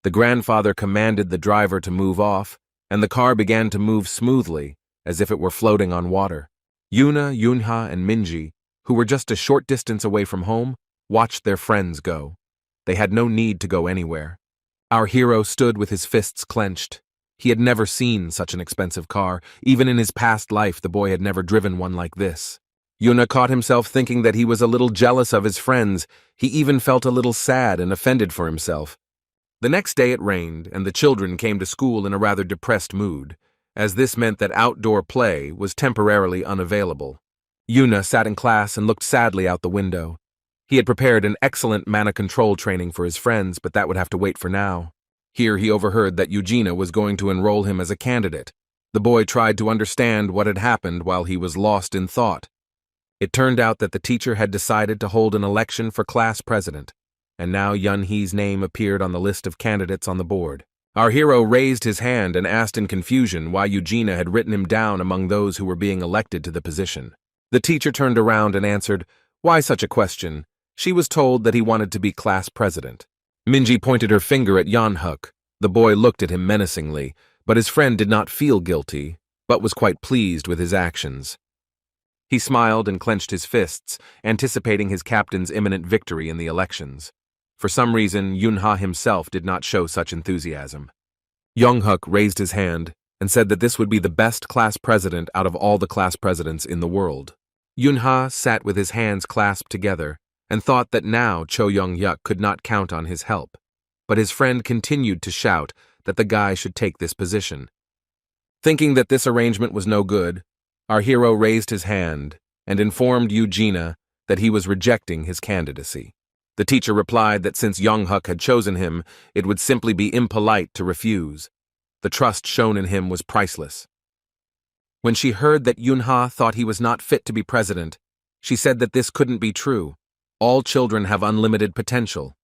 S1: The grandfather commanded the driver to move off, and the car began to move smoothly, as if it were floating on water. Yuna, Yunha, and Minji, who were just a short distance away from home, watched their friends go. They had no need to go anywhere. Our hero stood with his fists clenched. He had never seen such an expensive car. Even in his past life, the boy had never driven one like this. Yuna caught himself thinking that he was a little jealous of his friends. He even felt a little sad and offended for himself. The next day it rained, and the children came to school in a rather depressed mood, as this meant that outdoor play was temporarily unavailable. Yuna sat in class and looked sadly out the window. He had prepared an excellent mana control training for his friends, but that would have to wait for now. Here he overheard that Eugenia was going to enroll him as a candidate. The boy tried to understand what had happened while he was lost in thought. It turned out that the teacher had decided to hold an election for class president, and now Yun-hee's name appeared on the list of candidates on the board. Our hero raised his hand and asked in confusion why Eugenia had written him down among those who were being elected to the position. The teacher turned around and answered, "Why such a question? She was told that he wanted to be class president." Minji pointed her finger at Yeonhuk. The boy looked at him menacingly, but his friend did not feel guilty, but was quite pleased with his actions. He smiled and clenched his fists, anticipating his captain's imminent victory in the elections. For some reason, Yunha himself did not show such enthusiasm. Younghuk raised his hand and said that this would be the best class president out of all the class presidents in the world. Yunha sat with his hands clasped together and thought that now Cho Young-yuk could not count on his help. But his friend continued to shout that the guy should take this position. Thinking that this arrangement was no good, our hero raised his hand and informed Eugenia that he was rejecting his candidacy. The teacher replied that since Younghuk had chosen him, it would simply be impolite to refuse. The trust shown in him was priceless. When she heard that Yunha thought he was not fit to be president, she said that this couldn't be true. All children have unlimited potential.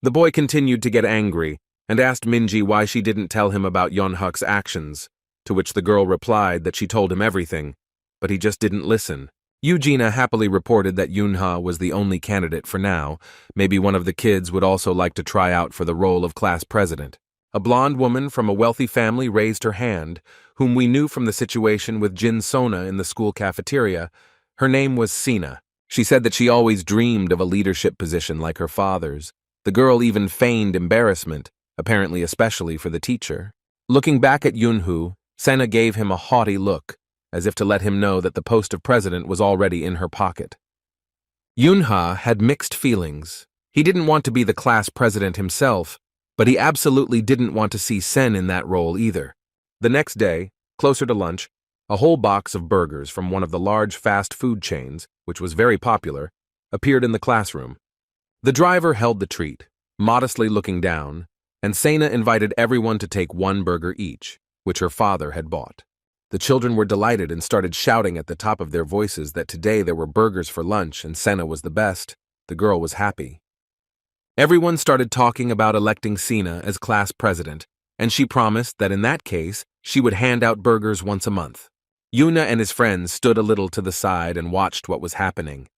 S1: The boy continued to get angry and asked Minji why she didn't tell him about Younghuk's actions, to which the girl replied that she told him everything, but he just didn't listen. Eugenia happily reported that Yunha was the only candidate for now. Maybe one of the kids would also like to try out for the role of class president. A blonde woman from a wealthy family raised her hand, whom we knew from the situation with Jin Sona in the school cafeteria. Her name was Sina. She said that she always dreamed of a leadership position like her father's. The girl even feigned embarrassment, apparently especially for the teacher. Looking back at Yunhu, Sena gave him a haughty look, as if to let him know that the post of president was already in her pocket. Yunha had mixed feelings. He didn't want to be the class president himself, but he absolutely didn't want to see Sen in that role either. The next day, closer to lunch, a whole box of burgers from one of the large fast food chains, which was very popular, appeared in the classroom. The driver held the treat, modestly looking down, and Sena invited everyone to take one burger each, which her father had bought. The children were delighted and started shouting at the top of their voices that today there were burgers for lunch and Sena was the best. The girl was happy. Everyone started talking about electing Sena as class president, and she promised that in that case, she would hand out burgers once a month. Yuna and his friends stood a little to the side and watched what was happening.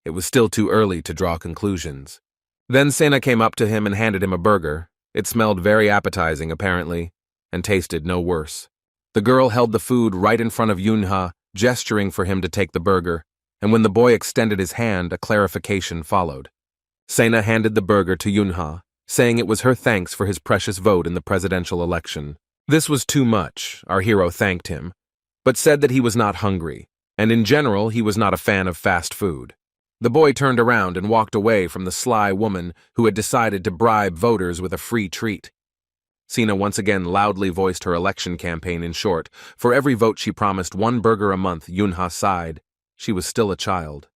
S1: It was still too early to draw conclusions. Then Sena came up to him and handed him a burger. It smelled very appetizing, apparently, and tasted no worse. The girl held the food right in front of Yunha, gesturing for him to take the burger, and when the boy extended his hand, a clarification followed. Sena handed the burger to Yunha, saying it was her thanks for his precious vote in the presidential election. This was too much, our hero thanked him, but said that he was not hungry, and in general he was not a fan of fast food. The boy turned around and walked away from the sly woman who had decided to bribe voters with a free treat. Sena once again loudly voiced her election campaign in short. For every vote she promised one burger a month, Yunha sighed. She was still a child.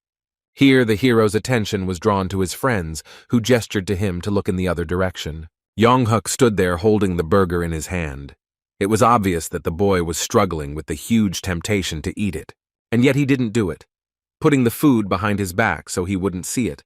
S1: Here the hero's attention was drawn to his friends, who gestured to him to look in the other direction. Younghuk stood there holding the burger in his hand. It was obvious that the boy was struggling with the huge temptation to eat it, and yet he didn't do it, putting the food behind his back so he wouldn't see it.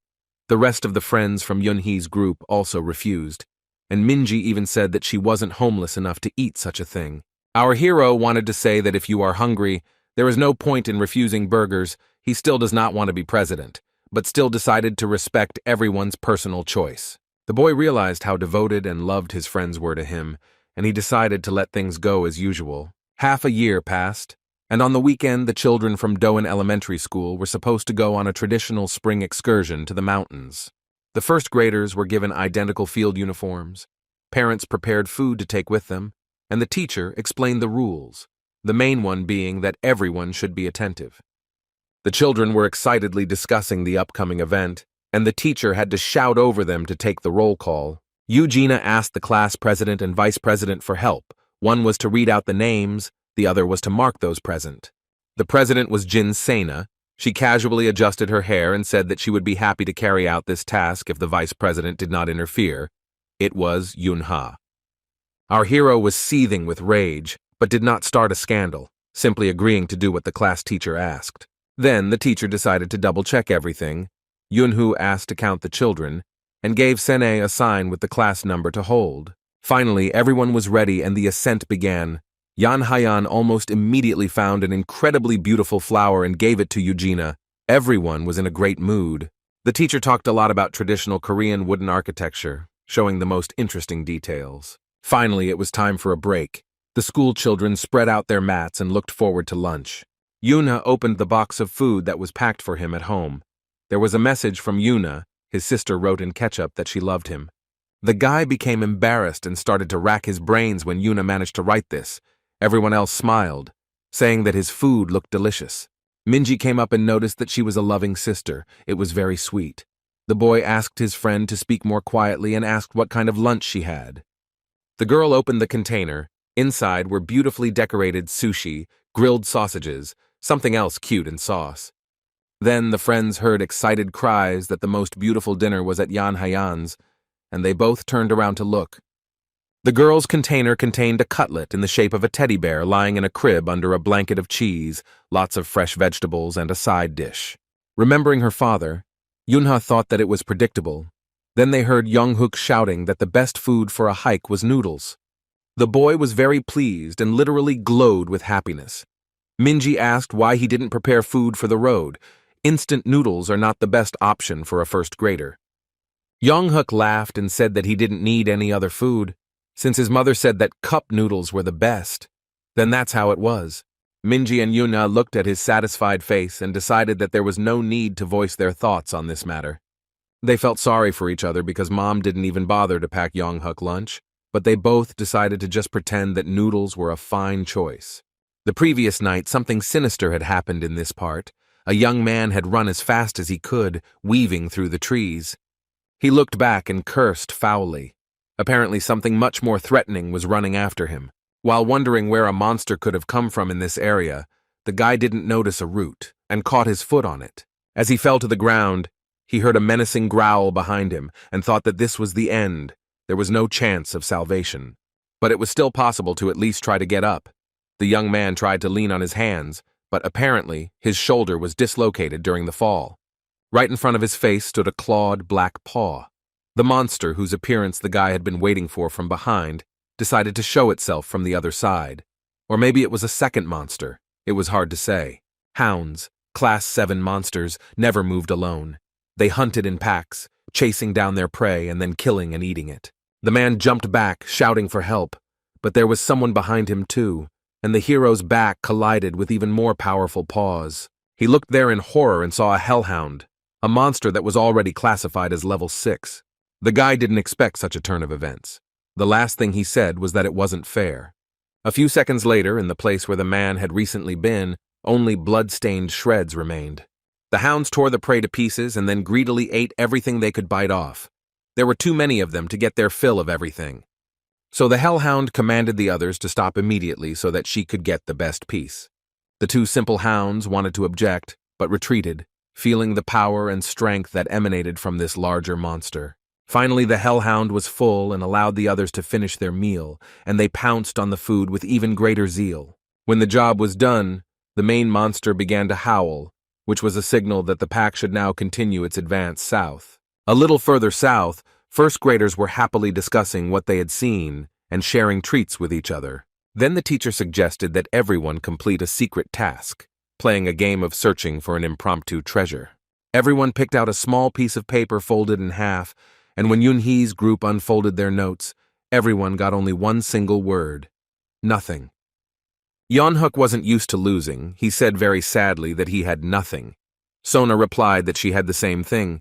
S1: The rest of the friends from Yunhee's group also refused, and Minji even said that she wasn't homeless enough to eat such a thing. Our hero wanted to say that if you are hungry, there is no point in refusing burgers. He still does not want to be president, but still decided to respect everyone's personal choice. The boy realized how devoted and loved his friends were to him, and he decided to let things go as usual. Half a year passed, and on the weekend the children from Doan Elementary School were supposed to go on a traditional spring excursion to the mountains. The first graders were given identical field uniforms, parents prepared food to take with them, and the teacher explained the rules, the main one being that everyone should be attentive. The children were excitedly discussing the upcoming event, and the teacher had to shout over them to take the roll call. Eugenia asked the class president and vice president for help. One was to read out the names, the other was to mark those present. The president was Jin Sena. She casually adjusted her hair and said that she would be happy to carry out this task if the vice president did not interfere. It was Yunha. Our hero was seething with rage, but did not start a scandal, simply agreeing to do what the class teacher asked. Then the teacher decided to double-check everything. Yunhu asked to count the children, and gave Sene a sign with the class number to hold. Finally, everyone was ready and the ascent began. Yan Hayan almost immediately found an incredibly beautiful flower and gave it to Eugenia. Everyone was in a great mood. The teacher talked a lot about traditional Korean wooden architecture, showing the most interesting details. Finally, it was time for a break. The school children spread out their mats and looked forward to lunch. Yuna opened the box of food that was packed for him at home. There was a message from Yuna, His sister wrote in ketchup that she loved him. The guy became embarrassed and started to rack his brains when Yuna managed to write this. Everyone else smiled, saying that his food looked delicious. Minji came up and noticed that she was a loving sister. It was very sweet. The boy asked his friend to speak more quietly and asked what kind of lunch she had. The girl opened the container. Inside were beautifully decorated sushi, grilled sausages, something else cute in sauce. Then the friends heard excited cries that the most beautiful dinner was at Yan Hayan's, and they both turned around to look. The girl's container contained a cutlet in the shape of a teddy bear lying in a crib under a blanket of cheese, lots of fresh vegetables, and a side dish. Remembering her father, Yunha thought that it was predictable. Then they heard Young-hook shouting that the best food for a hike was noodles. The boy was very pleased and literally glowed with happiness. Minji asked why he didn't prepare food for the road. Instant noodles are not the best option for a first grader. Young-hook laughed and said that he didn't need any other food, since his mother said that cup noodles were the best. Then that's how it was. Minji and Yuna looked at his satisfied face and decided that there was no need to voice their thoughts on this matter. They felt sorry for each other because Mom didn't even bother to pack Young-hook lunch, but they both decided to just pretend that noodles were a fine choice. The previous night, something sinister had happened in this part. A young man had run as fast as he could, weaving through the trees. He looked back and cursed foully. Apparently something much more threatening was running after him. While wondering where a monster could have come from in this area, the guy didn't notice a root and caught his foot on it. As he fell to the ground, he heard a menacing growl behind him and thought that this was the end. There was no chance of salvation. But it was still possible to at least try to get up. The young man tried to lean on his hands, but apparently his shoulder was dislocated during the fall. Right in front of his face stood a clawed black paw. The monster, whose appearance the guy had been waiting for from behind, decided to show itself from the other side. Or maybe it was a second monster. It was hard to say. Hounds, Class 7 monsters, never moved alone. They hunted in packs, chasing down their prey and then killing and eating it. The man jumped back, shouting for help, but there was someone behind him too, and the hero's back collided with even more powerful paws. He looked there in horror and saw a hellhound, a monster that was already classified as level 6. The guy didn't expect such a turn of events. The last thing he said was that it wasn't fair. A few seconds later, in the place where the man had recently been, only blood-stained shreds remained. The hounds tore the prey to pieces and then greedily ate everything they could bite off. There were too many of them to get their fill of everything. So the hellhound commanded the others to stop immediately so that she could get the best piece. The two simple hounds wanted to object, but retreated, feeling the power and strength that emanated from this larger monster. Finally, the hellhound was full and allowed the others to finish their meal, and they pounced on the food with even greater zeal. When the job was done, the main monster began to howl, which was a signal that the pack should now continue its advance south. A little further south, first graders were happily discussing what they had seen and sharing treats with each other. Then the teacher suggested that everyone complete a secret task, playing a game of searching for an impromptu treasure. Everyone picked out a small piece of paper folded in half, and when Yunhee's group unfolded their notes, everyone got only one single word: nothing. Yeonhook wasn't used to losing. He said very sadly that he had nothing. Sona replied that she had the same thing.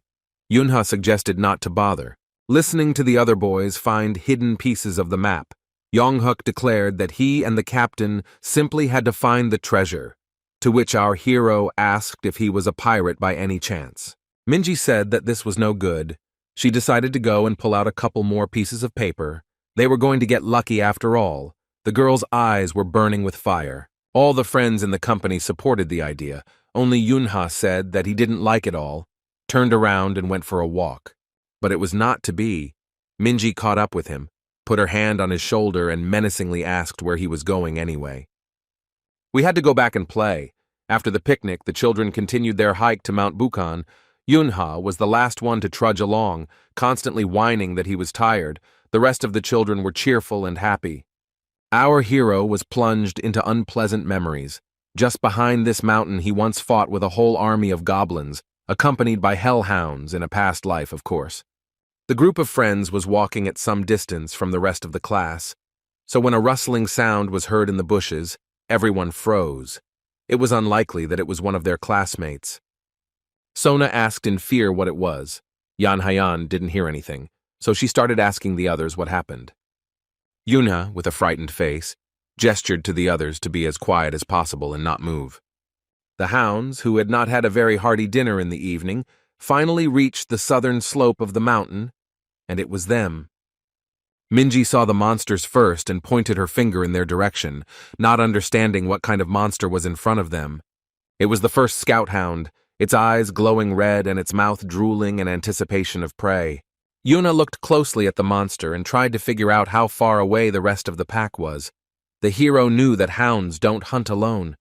S1: Yunha suggested not to bother. Listening to the other boys find hidden pieces of the map, Yeonhook declared that he and the captain simply had to find the treasure, to which our hero asked if he was a pirate by any chance. Minji said that this was no good. She decided to go and pull out a couple more pieces of paper. They were going to get lucky after all. The girl's eyes were burning with fire. All the friends in the company supported the idea. Only Yunha said that he didn't like it all, turned around and went for a walk. But it was not to be. Minji caught up with him, put her hand on his shoulder and menacingly asked where he was going anyway. We had to go back and play. After the picnic, the children continued their hike to Mount Bukan. Yunha was the last one to trudge along, constantly whining that he was tired. The rest of the children were cheerful and happy. Our hero was plunged into unpleasant memories. Just behind this mountain he once fought with a whole army of goblins, accompanied by hellhounds in a past life, of course. The group of friends was walking at some distance from the rest of the class, so when a rustling sound was heard in the bushes, everyone froze. It was unlikely that it was one of their classmates. Sona asked in fear what it was. Yan Hayan didn't hear anything, so she started asking the others what happened. Yunha, with a frightened face, gestured to the others to be as quiet as possible and not move. The hounds, who had not had a very hearty dinner in the evening, finally reached the southern slope of the mountain, and it was them. Minji saw the monsters first and pointed her finger in their direction, not understanding what kind of monster was in front of them. It was the first scout hound, its eyes glowing red and its mouth drooling in anticipation of prey. Yuna looked closely at the monster and tried to figure out how far away the rest of the pack was. The hero knew that hounds don't hunt alone.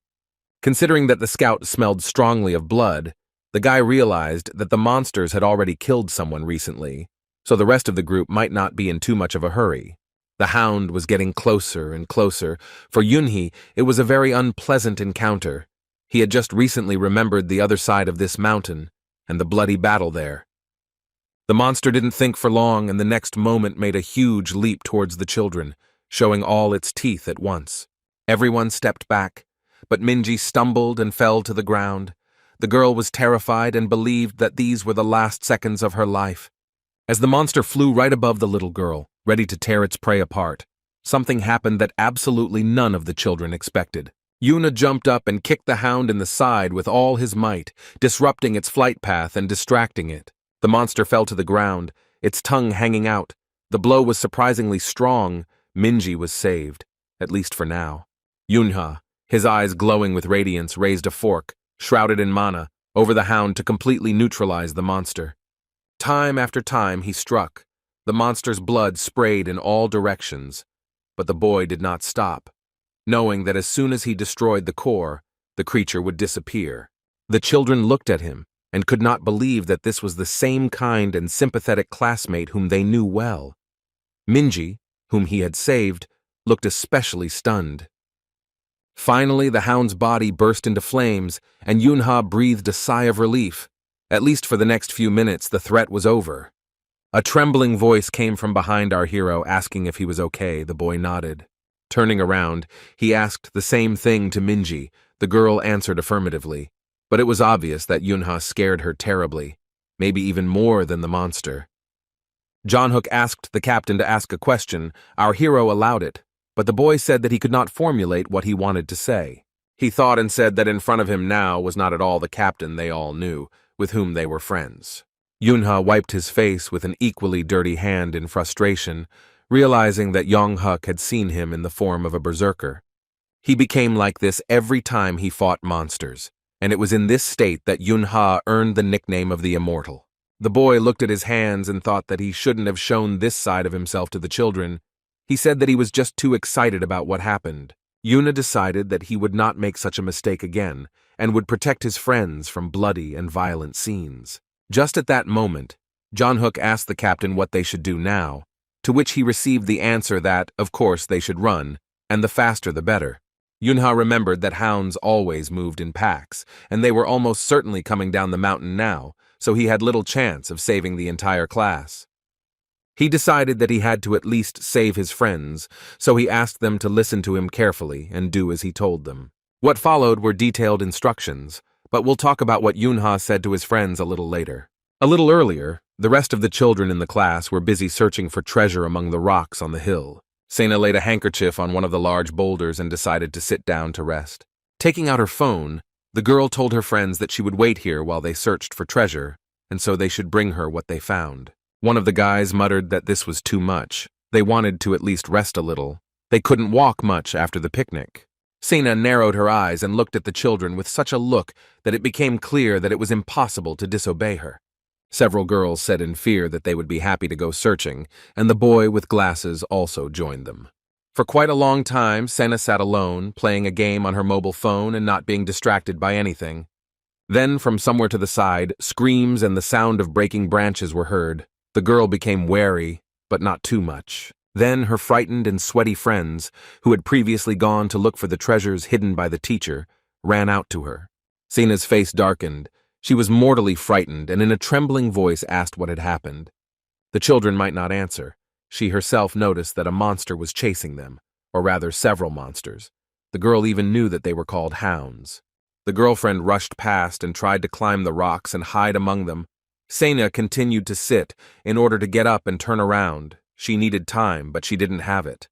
S1: Considering that the scout smelled strongly of blood, the guy realized that the monsters had already killed someone recently, so the rest of the group might not be in too much of a hurry. The hound was getting closer and closer. For Yunhee, it was a very unpleasant encounter. He had just recently remembered the other side of this mountain and the bloody battle there. The monster didn't think for long, and the next moment made a huge leap towards the children, showing all its teeth at once. Everyone stepped back, but Minji stumbled and fell to the ground. The girl was terrified and believed that these were the last seconds of her life. As the monster flew right above the little girl, ready to tear its prey apart, something happened that absolutely none of the children expected. Yuna jumped up and kicked the hound in the side with all his might, disrupting its flight path and distracting it. The monster fell to the ground, its tongue hanging out. The blow was surprisingly strong. Minji was saved, at least for now. Yunha, his eyes glowing with radiance, raised a fork, shrouded in mana, over the hound to completely neutralize the monster. Time after time he struck. The monster's blood sprayed in all directions, but the boy did not stop, knowing that as soon as he destroyed the core, the creature would disappear. The children looked at him and could not believe that this was the same kind and sympathetic classmate whom they knew well. Minji, whom he had saved, looked especially stunned. Finally, the hound's body burst into flames, and Yunha breathed a sigh of relief. At least for the next few minutes, the threat was over. A trembling voice came from behind our hero, asking if he was okay. The boy nodded. Turning around, he asked the same thing to Minji. The girl answered affirmatively, but it was obvious that Yunha scared her terribly, maybe even more than the monster. Johnhook asked the captain to ask a question. Our hero allowed it, but the boy said that he could not formulate what he wanted to say. He thought and said that in front of him now was not at all the captain they all knew, with whom they were friends. Yunha wiped his face with an equally dirty hand in frustration, realizing that Yonghuk had seen him in the form of a berserker. He became like this every time he fought monsters, and it was in this state that Yunha earned the nickname of the Immortal. The boy looked at his hands and thought that he shouldn't have shown this side of himself to the children. He said that he was just too excited about what happened. Yuna decided that he would not make such a mistake again, and would protect his friends from bloody and violent scenes. Just at that moment, Johnhook asked the captain what they should do now, to which he received the answer that, of course, they should run, and the faster the better. Yunha remembered that hounds always moved in packs, and they were almost certainly coming down the mountain now, so he had little chance of saving the entire class. He decided that he had to at least save his friends, so he asked them to listen to him carefully and do as he told them. What followed were detailed instructions, but we'll talk about what Yunha said to his friends a little later. A little earlier, the rest of the children in the class were busy searching for treasure among the rocks on the hill. Sena laid a handkerchief on one of the large boulders and decided to sit down to rest. Taking out her phone, the girl told her friends that she would wait here while they searched for treasure, and so they should bring her what they found. One of the guys muttered that this was too much. They wanted to at least rest a little. They couldn't walk much after the picnic. Sena narrowed her eyes and looked at the children with such a look that it became clear that it was impossible to disobey her. Several girls said in fear that they would be happy to go searching, and the boy with glasses also joined them. For quite a long time, Sena sat alone, playing a game on her mobile phone and not being distracted by anything. Then, from somewhere to the side, screams and the sound of breaking branches were heard. The girl became wary, but not too much. Then her frightened and sweaty friends, who had previously gone to look for the treasures hidden by the teacher, ran out to her. Sena's face darkened. She was mortally frightened and in a trembling voice asked what had happened. The children might not answer. She herself noticed that a monster was chasing them, or rather several monsters. The girl even knew that they were called hounds. The girlfriend rushed past and tried to climb the rocks and hide among them, Sena continued to sit in order to get up and turn around. She needed time, but she didn't have it.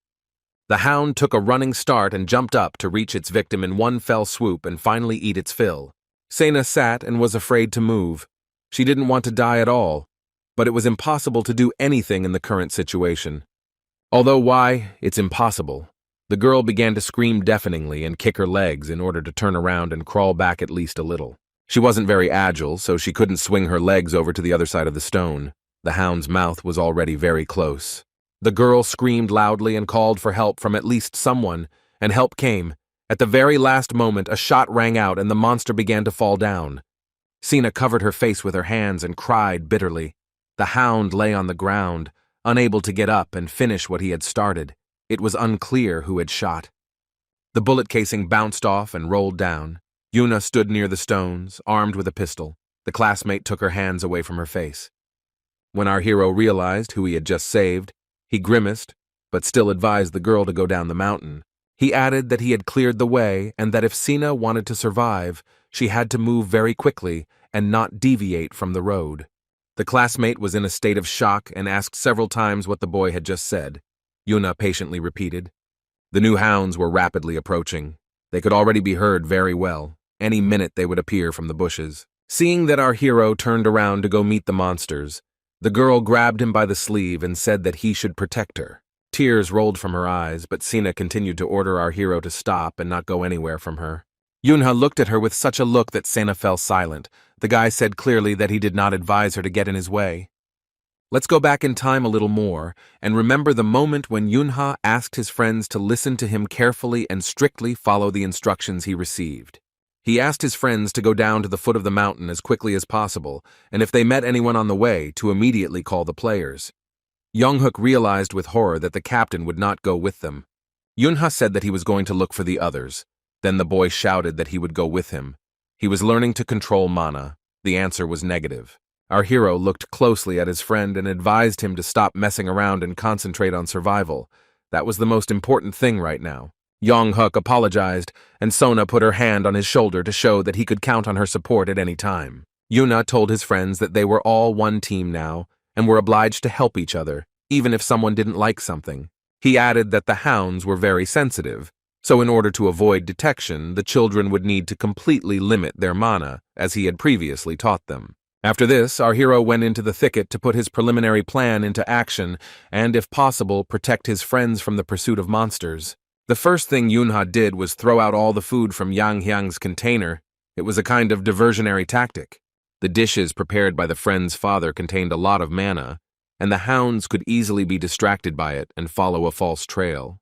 S1: The hound took a running start and jumped up to reach its victim in one fell swoop and finally eat its fill. Sena sat and was afraid to move. She didn't want to die at all, but it was impossible to do anything in the current situation. Although why, it's impossible. The girl began to scream deafeningly and kick her legs in order to turn around and crawl back at least a little. She wasn't very agile, so she couldn't swing her legs over to the other side of the stone. The hound's mouth was already very close. The girl screamed loudly and called for help from at least someone, and help came. At the very last moment, a shot rang out and the monster began to fall down. Sena covered her face with her hands and cried bitterly. The hound lay on the ground, unable to get up and finish what he had started. It was unclear who had shot. The bullet casing bounced off and rolled down. Yuna stood near the stones, armed with a pistol. The classmate took her hands away from her face. When our hero realized who he had just saved, he grimaced, but still advised the girl to go down the mountain. He added that he had cleared the way and that if Sena wanted to survive, she had to move very quickly and not deviate from the road. The classmate was in a state of shock and asked several times what the boy had just said. Yuna patiently repeated. The new hounds were rapidly approaching. They could already be heard very well. Any minute they would appear from the bushes. Seeing that our hero turned around to go meet the monsters, the girl grabbed him by the sleeve and said that he should protect her. Tears rolled from her eyes, but Sena continued to order our hero to stop and not go anywhere from her. Yunha looked at her with such a look that Sena fell silent. The guy said clearly that he did not advise her to get in his way. Let's go back in time a little more and remember the moment when Yunha asked his friends to listen to him carefully and strictly follow the instructions he received. He asked his friends to go down to the foot of the mountain as quickly as possible, and if they met anyone on the way, to immediately call the players. Younghook realized with horror that the captain would not go with them. Yunha said that he was going to look for the others. Then the boy shouted that he would go with him. He was learning to control mana. The answer was negative. Our hero looked closely at his friend and advised him to stop messing around and concentrate on survival. That was the most important thing right now. Younghook apologized, and Sona put her hand on his shoulder to show that he could count on her support at any time. Yuna told his friends that they were all one team now, and were obliged to help each other, even if someone didn't like something. He added that the hounds were very sensitive, so in order to avoid detection, the children would need to completely limit their mana, as he had previously taught them. After this, our hero went into the thicket to put his preliminary plan into action and, if possible, protect his friends from the pursuit of monsters. The first thing Yunha did was throw out all the food from Yang Hyang's container. It was a kind of diversionary tactic. The dishes prepared by the friend's father contained a lot of mana, and the hounds could easily be distracted by it and follow a false trail.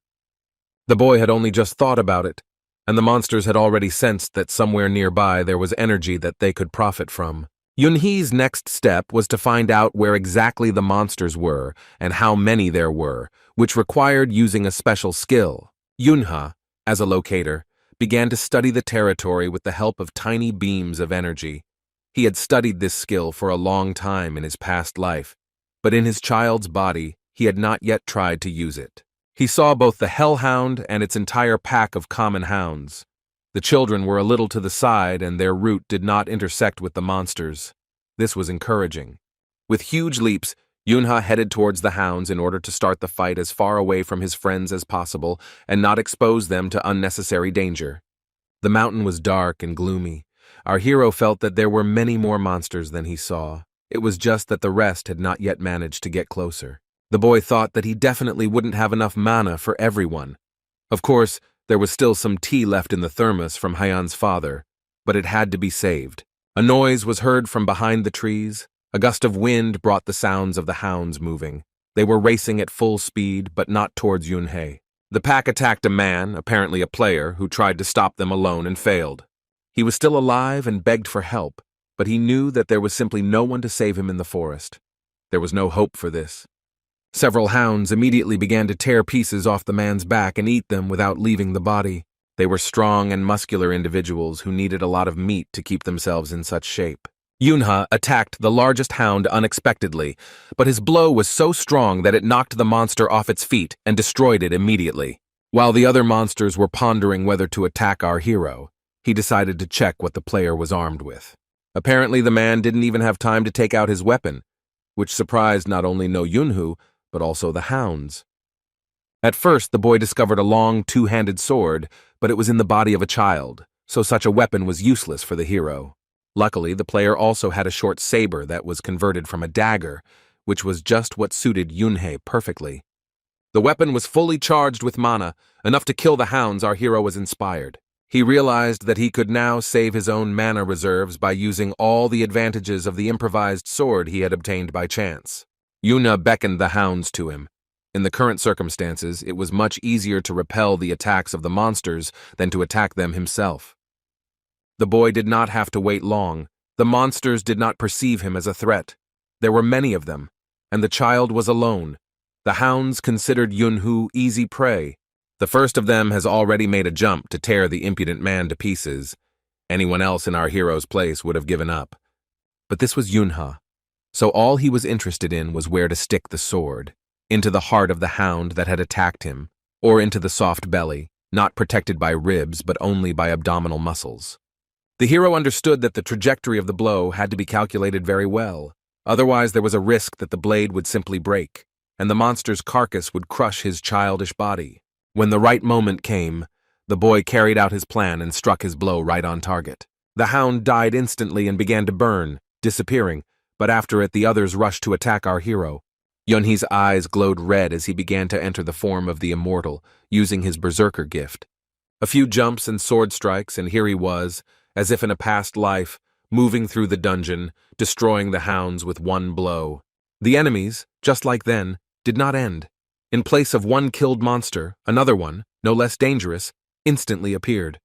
S1: The boy had only just thought about it, and the monsters had already sensed that somewhere nearby there was energy that they could profit from. Yunhee's next step was to find out where exactly the monsters were and how many there were, which required using a special skill. Yunha, as a locator, began to study the territory with the help of tiny beams of energy. He had studied this skill for a long time in his past life, but in his child's body, he had not yet tried to use it. He saw both the hellhound and its entire pack of common hounds. The children were a little to the side and their route did not intersect with the monsters. This was encouraging. With huge leaps, Yunha headed towards the hounds in order to start the fight as far away from his friends as possible and not expose them to unnecessary danger. The mountain was dark and gloomy. Our hero felt that there were many more monsters than he saw. It was just that the rest had not yet managed to get closer. The boy thought that he definitely wouldn't have enough mana for everyone. Of course, there was still some tea left in the thermos from Hyan's father, but it had to be saved. A noise was heard from behind the trees. A gust of wind brought the sounds of the hounds moving. They were racing at full speed, but not towards Yunhei. The pack attacked a man, apparently a player, who tried to stop them alone and failed. He was still alive and begged for help, but he knew that there was simply no one to save him in the forest. There was no hope for this. Several hounds immediately began to tear pieces off the man's back and eat them without leaving the body. They were strong and muscular individuals who needed a lot of meat to keep themselves in such shape. Yunha attacked the largest hound unexpectedly, but his blow was so strong that it knocked the monster off its feet and destroyed it immediately. While the other monsters were pondering whether to attack our hero, he decided to check what the player was armed with. Apparently, the man didn't even have time to take out his weapon, which surprised not only No Yunhu, but also the hounds. At first, the boy discovered a long, two-handed sword, but it was in the body of a child, so such a weapon was useless for the hero. Luckily, the player also had a short saber that was converted from a dagger, which was just what suited Yunhei perfectly. The weapon was fully charged with mana, enough to kill the hounds. Our hero was inspired. He realized that he could now save his own mana reserves by using all the advantages of the improvised sword he had obtained by chance. Yuna beckoned the hounds to him. In the current circumstances, it was much easier to repel the attacks of the monsters than to attack them himself. The boy did not have to wait long. The monsters did not perceive him as a threat. There were many of them, and the child was alone. The hounds considered Yunhu easy prey. The first of them has already made a jump to tear the impudent man to pieces. Anyone else in our hero's place would have given up. But this was Yunha, so all he was interested in was where to stick the sword. Into the heart of the hound that had attacked him, or into the soft belly, not protected by ribs but only by abdominal muscles. The hero understood that the trajectory of the blow had to be calculated very well. Otherwise, there was a risk that the blade would simply break, and the monster's carcass would crush his childish body. When the right moment came, the boy carried out his plan and struck his blow right on target. The hound died instantly and began to burn, disappearing, but after it the others rushed to attack our hero. Yunhe's eyes glowed red as he began to enter the form of the immortal, using his berserker gift. A few jumps and sword strikes, and here he was, as if in a past life, moving through the dungeon, destroying the hounds with one blow. The enemies, just like then, did not end. In place of one killed monster, another one, no less dangerous, instantly appeared.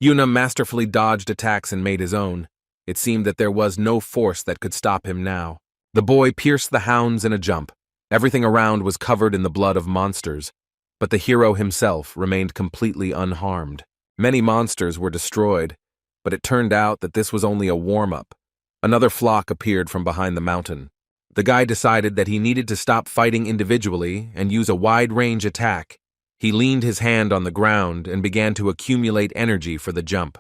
S1: Yuna masterfully dodged attacks and made his own. It seemed that there was no force that could stop him now. The boy pierced the hounds in a jump. Everything around was covered in the blood of monsters, but the hero himself remained completely unharmed. Many monsters were destroyed, but it turned out that this was only a warm-up. Another flock appeared from behind the mountain. The guy decided that he needed to stop fighting individually and use a wide-range attack. He leaned his hand on the ground and began to accumulate energy for the jump.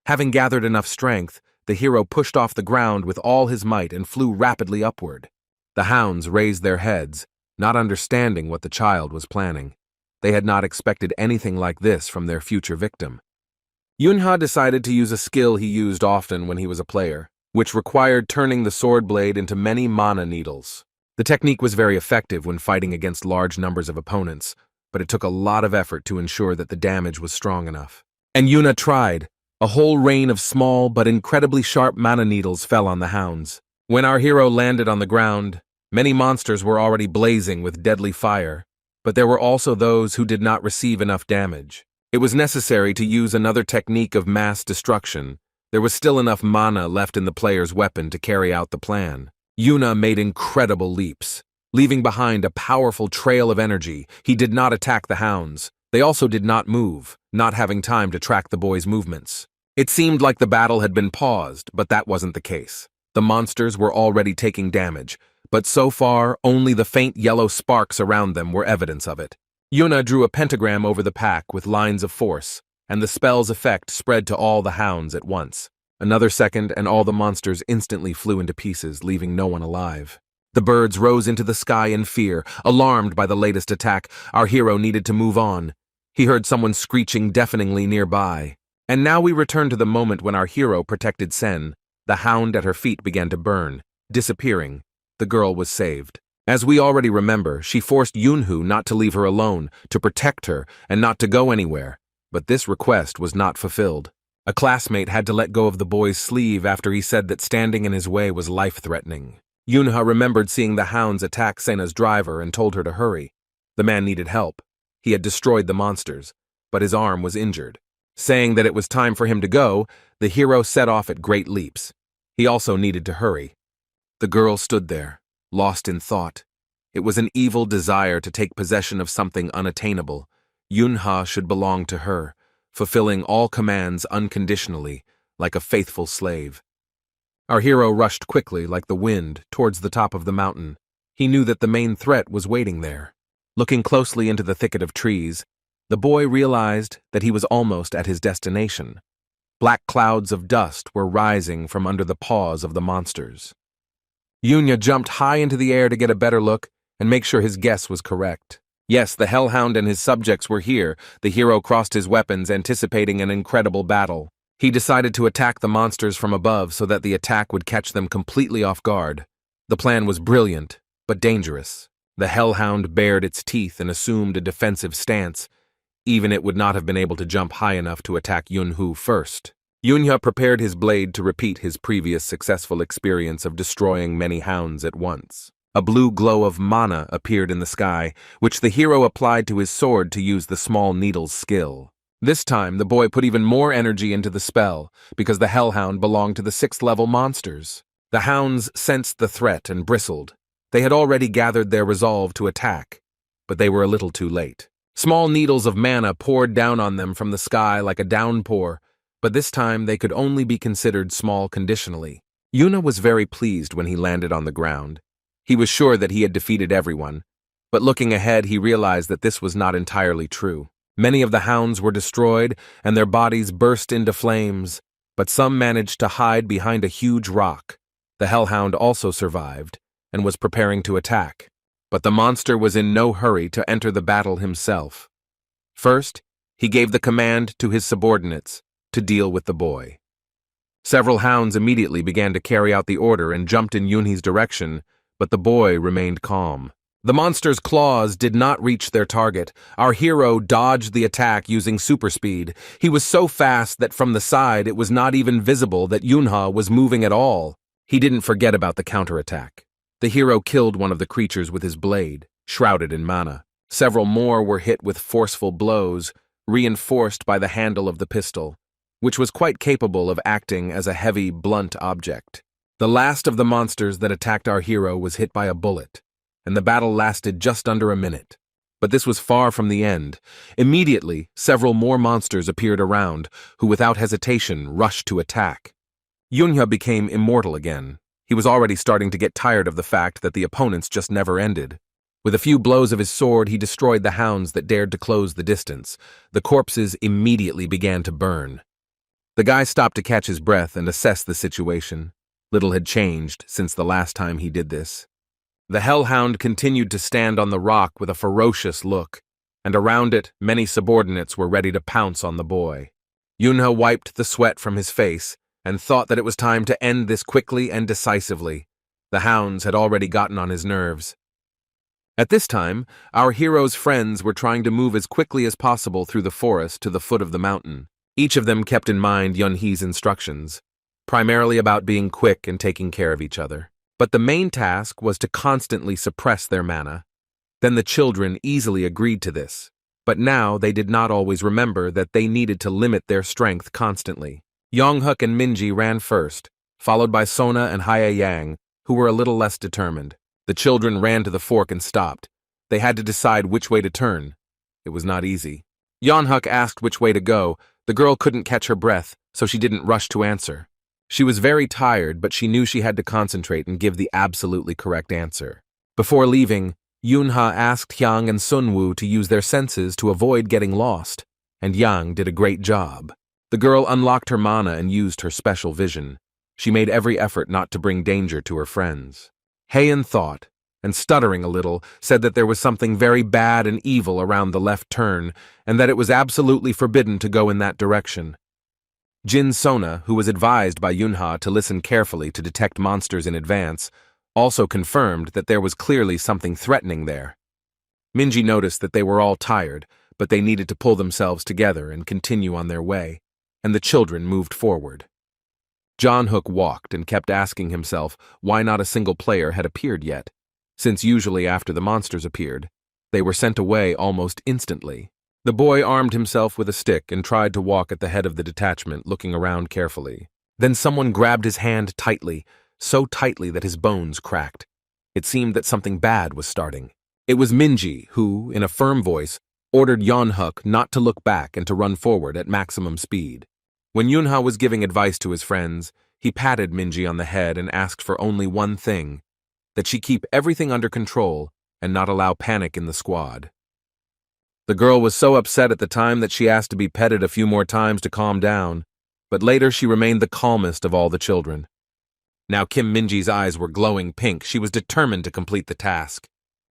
S1: Having gathered enough strength, the hero pushed off the ground with all his might and flew rapidly upward. The hounds raised their heads, not understanding what the child was planning. They had not expected anything like this from their future victim. Yunha decided to use a skill he used often when he was a player, which required turning the sword blade into many mana needles. The technique was very effective when fighting against large numbers of opponents, but it took a lot of effort to ensure that the damage was strong enough. And Yuna tried. A whole rain of small but incredibly sharp mana needles fell on the hounds. When our hero landed on the ground, many monsters were already blazing with deadly fire, but there were also those who did not receive enough damage. It was necessary to use another technique of mass destruction. There was still enough mana left in the player's weapon to carry out the plan. Yuna made incredible leaps, leaving behind a powerful trail of energy. He did not attack the hounds. They also did not move, not having time to track the boy's movements. It seemed like the battle had been paused, but that wasn't the case. The monsters were already taking damage, but so far only the faint yellow sparks around them were evidence of it. Yuna drew a pentagram over the pack with lines of force, and the spell's effect spread to all the hounds at once. Another second, and all the monsters instantly flew into pieces, leaving no one alive. The birds rose into the sky in fear. Alarmed by the latest attack, our hero needed to move on. He heard someone screeching deafeningly nearby. And now we return to the moment when our hero protected Sen. The hound at her feet began to burn, disappearing. The girl was saved. As we already remember, she forced Yunhu not to leave her alone, to protect her, and not to go anywhere. But this request was not fulfilled. A classmate had to let go of the boy's sleeve after he said that standing in his way was life-threatening. Yunha remembered seeing the hounds attack Sena's driver and told her to hurry. The man needed help. He had destroyed the monsters, but his arm was injured. Saying that it was time for him to go, the hero set off at great leaps. He also needed to hurry. The girl stood there, lost in thought. It was an evil desire to take possession of something unattainable. Yunha should belong to her, fulfilling all commands unconditionally, like a faithful slave. Our hero rushed quickly, like the wind, towards the top of the mountain. He knew that the main threat was waiting there. Looking closely into the thicket of trees, the boy realized that he was almost at his destination. Black clouds of dust were rising from under the paws of the monsters. Yunya jumped high into the air to get a better look and make sure his guess was correct. Yes, the Hellhound and his subjects were here. The hero crossed his weapons, anticipating an incredible battle. He decided to attack the monsters from above so that the attack would catch them completely off guard. The plan was brilliant, but dangerous. The Hellhound bared its teeth and assumed a defensive stance. Even it would not have been able to jump high enough to attack Yunhu first. Yunya prepared his blade to repeat his previous successful experience of destroying many hounds at once. A blue glow of mana appeared in the sky, which the hero applied to his sword to use the small needle's skill. This time, the boy put even more energy into the spell, because the Hellhound belonged to the 6th-level monsters. The hounds sensed the threat and bristled. They had already gathered their resolve to attack, but they were a little too late. Small needles of mana poured down on them from the sky like a downpour, but this time they could only be considered small conditionally. Yuna was very pleased when he landed on the ground. He was sure that he had defeated everyone, but looking ahead he realized that this was not entirely true. Many of the hounds were destroyed and their bodies burst into flames, but some managed to hide behind a huge rock. The Hellhound also survived and was preparing to attack, but the monster was in no hurry to enter the battle himself. First, he gave the command to his subordinates to deal with the boy. Several hounds immediately began to carry out the order and jumped in Yunhi's direction, but the boy remained calm. The monster's claws did not reach their target. Our hero dodged the attack using super speed. He was so fast that from the side it was not even visible that Yunha was moving at all. He didn't forget about the counterattack. The hero killed one of the creatures with his blade, shrouded in mana. Several more were hit with forceful blows, reinforced by the handle of the pistol, which was quite capable of acting as a heavy, blunt object. The last of the monsters that attacked our hero was hit by a bullet, and the battle lasted just under a minute. But this was far from the end. Immediately, several more monsters appeared around, who without hesitation rushed to attack. Yunya became immortal again. He was already starting to get tired of the fact that the opponents just never ended. With a few blows of his sword, he destroyed the hounds that dared to close the distance. The corpses immediately began to burn. The guy stopped to catch his breath and assess the situation. Little had changed since the last time he did this. The Hellhound continued to stand on the rock with a ferocious look, and around it many subordinates were ready to pounce on the boy. Yunha wiped the sweat from his face and thought that it was time to end this quickly and decisively. The hounds had already gotten on his nerves. At this time, our hero's friends were trying to move as quickly as possible through the forest to the foot of the mountain. Each of them kept in mind Yunhi's instructions, primarily about being quick and taking care of each other. But the main task was to constantly suppress their mana. Then the children easily agreed to this, but now they did not always remember that they needed to limit their strength constantly. Yonghuk and Minji ran first, followed by Sona and Haiyang, who were a little less determined. The children ran to the fork and stopped. They had to decide which way to turn. It was not easy. Yonghuk asked which way to go. The girl couldn't catch her breath, so she didn't rush to answer. She was very tired, but she knew she had to concentrate and give the absolutely correct answer. Before leaving, Yunha asked Hyang and Sunwoo to use their senses to avoid getting lost, and Yang did a great job. The girl unlocked her mana and used her special vision. She made every effort not to bring danger to her friends. Heian thought, and stuttering a little, said that there was something very bad and evil around the left turn, and that it was absolutely forbidden to go in that direction. Jin Sona, who was advised by Yunha to listen carefully to detect monsters in advance, also confirmed that there was clearly something threatening there. Minji noticed that they were all tired, but they needed to pull themselves together and continue on their way, and the children moved forward. Jonghook walked and kept asking himself why not a single player had appeared yet, since usually after the monsters appeared, they were sent away almost instantly. The boy armed himself with a stick and tried to walk at the head of the detachment, looking around carefully. Then someone grabbed his hand tightly, so tightly that his bones cracked. It seemed that something bad was starting. It was Minji who, in a firm voice, ordered Yonghuk not to look back and to run forward at maximum speed. When Yunha was giving advice to his friends, he patted Minji on the head and asked for only one thing, that she keep everything under control and not allow panic in the squad. The girl was so upset at the time that she asked to be petted a few more times to calm down. but later she remained the calmest of all the children. Now Kim Minji's eyes were glowing pink. She was determined to complete the task.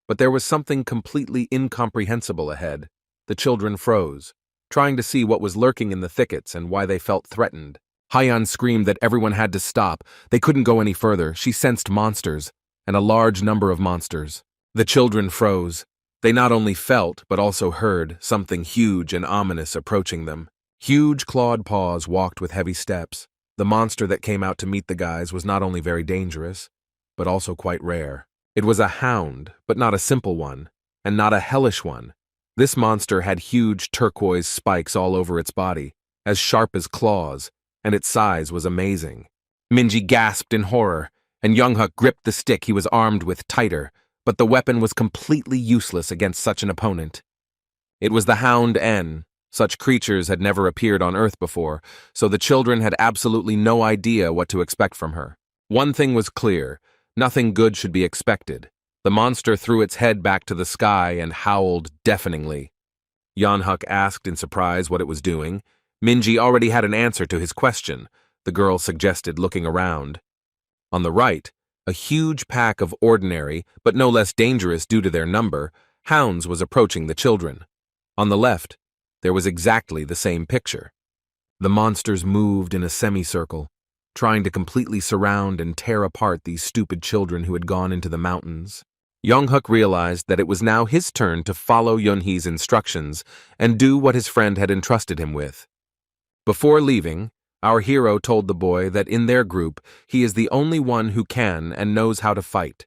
S1: But there was something completely incomprehensible ahead. The children froze, trying to see what was lurking in the thickets and why they felt threatened. Hyeon screamed that everyone had to stop. They couldn't go any further. She sensed monsters, and a large number of monsters. The children froze. They not only felt, but also heard something huge and ominous approaching them. Huge clawed paws walked with heavy steps. The monster that came out to meet the guys was not only very dangerous, but also quite rare. It was a hound, but not a simple one, and not a hellish one. This monster had huge turquoise spikes all over its body, as sharp as claws, and its size was amazing. Minji gasped in horror, and Younghuk gripped the stick he was armed with tighter, but the weapon was completely useless against such an opponent. It was the Hound N. Such creatures had never appeared on Earth before, so the children had absolutely no idea what to expect from her. One thing was clear: nothing good should be expected. The monster threw its head back to the sky and howled deafeningly. Younghuk asked in surprise what it was doing. Minji already had an answer to his question, the girl suggested, looking around. On the right, a huge pack of ordinary, but no less dangerous due to their number, hounds was approaching the children. On the left, there was exactly the same picture. The monsters moved in a semicircle, trying to completely surround and tear apart these stupid children who had gone into the mountains. Younghuk realized that it was now his turn to follow Yunhee's instructions and do what his friend had entrusted him with. Before leaving, our hero told the boy that in their group he is the only one who can and knows how to fight,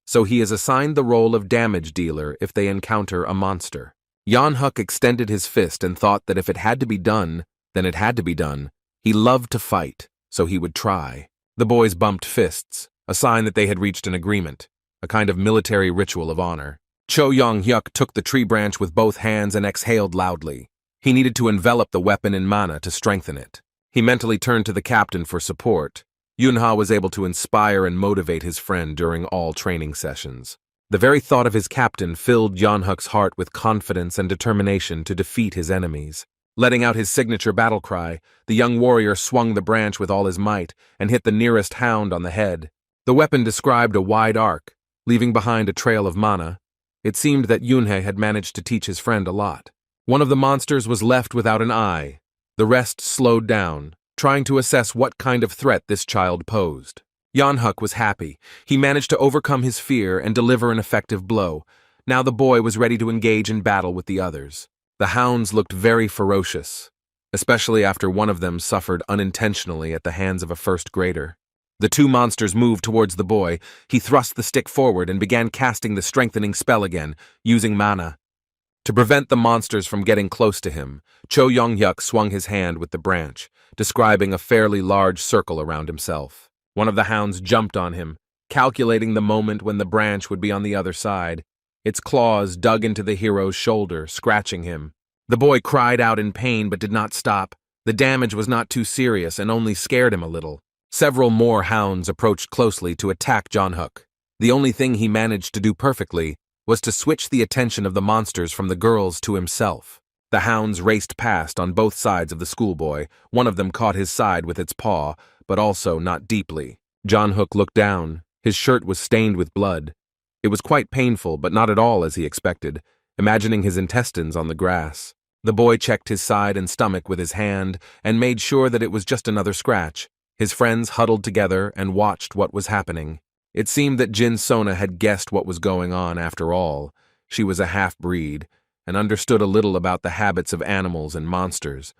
S1: so he is assigned the role of damage dealer if they encounter a monster. Younghuk extended his fist and thought that if it had to be done, then it had to be done. He loved to fight, so he would try. The boys bumped fists, a sign that they had reached an agreement, a kind of military ritual of honor. Cho Young-hyuk took the tree branch with both hands and exhaled loudly. He needed to envelop the weapon in mana to strengthen it. He mentally turned to the captain for support. Yunha was able to inspire and motivate his friend during all training sessions. The very thought of his captain filled Younghuk's heart with confidence and determination to defeat his enemies. Letting out his signature battle cry, the young warrior swung the branch with all his might and hit the nearest hound on the head. The weapon described a wide arc, leaving behind a trail of mana. It seemed that Yunhei had managed to teach his friend a lot. One of the monsters was left without an eye. The rest slowed down, trying to assess what kind of threat this child posed. Younghuk was happy. He managed to overcome his fear and deliver an effective blow. Now the boy was ready to engage in battle with the others. The hounds looked very ferocious, especially after one of them suffered unintentionally at the hands of a first grader. The two monsters moved towards the boy. He thrust the stick forward and began casting the strengthening spell again, using mana. To prevent the monsters from getting close to him, Cho Young-hyuk swung his hand with the branch, describing a fairly large circle around himself. One of the hounds jumped on him, calculating the moment when the branch would be on the other side. Its claws dug into the hero's shoulder, scratching him. The boy cried out in pain but did not stop. The damage was not too serious and only scared him a little. Several more hounds approached closely to attack Younghuk. The only thing he managed to do perfectly was to switch the attention of the monsters from the girls to himself. The hounds raced past on both sides of the schoolboy. One of them caught his side with its paw, but also not deeply. Younghuk looked down. His shirt was stained with blood. It was quite painful, but not at all as he expected, imagining his intestines on the grass. The boy checked his side and stomach with his hand and made sure that it was just another scratch. His friends huddled together and watched what was happening. It seemed that Jin Sona had guessed what was going on after all. She was a half-breed and understood a little about the habits of animals and monsters.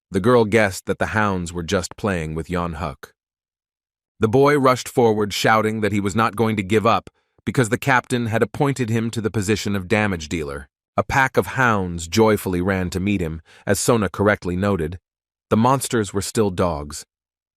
S1: The girl guessed that the hounds were just playing with Younghuk. The boy rushed forward, shouting that he was not going to give up because the captain had appointed him to the position of damage dealer. A pack of hounds joyfully ran to meet him, as Sona correctly noted. The monsters were still dogs,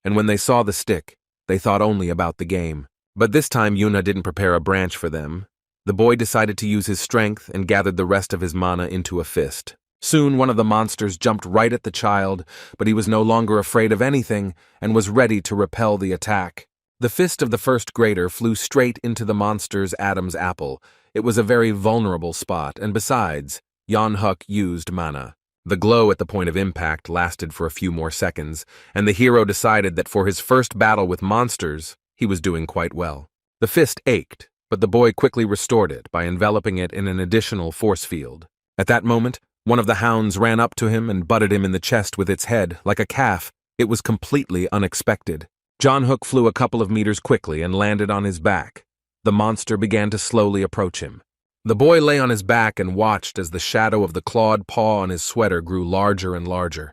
S1: and when they saw the stick, they thought only about the game. But this time Yuna didn't prepare a branch for them. The boy decided to use his strength and gathered the rest of his mana into a fist. Soon one of the monsters jumped right at the child, but he was no longer afraid of anything and was ready to repel the attack. The fist of the first grader flew straight into the monster's Adam's apple. It was a very vulnerable spot, and besides, Younghuk used mana. The glow at the point of impact lasted for a few more seconds, and the hero decided that for his first battle with monsters, he was doing quite well. The fist ached, but the boy quickly restored it by enveloping it in an additional force field. At that moment, one of the hounds ran up to him and butted him in the chest with its head, like a calf. It was completely unexpected. John Hook flew a couple of meters quickly and landed on his back. The monster began to slowly approach him. The boy lay on his back and watched as the shadow of the clawed paw on his sweater grew larger and larger.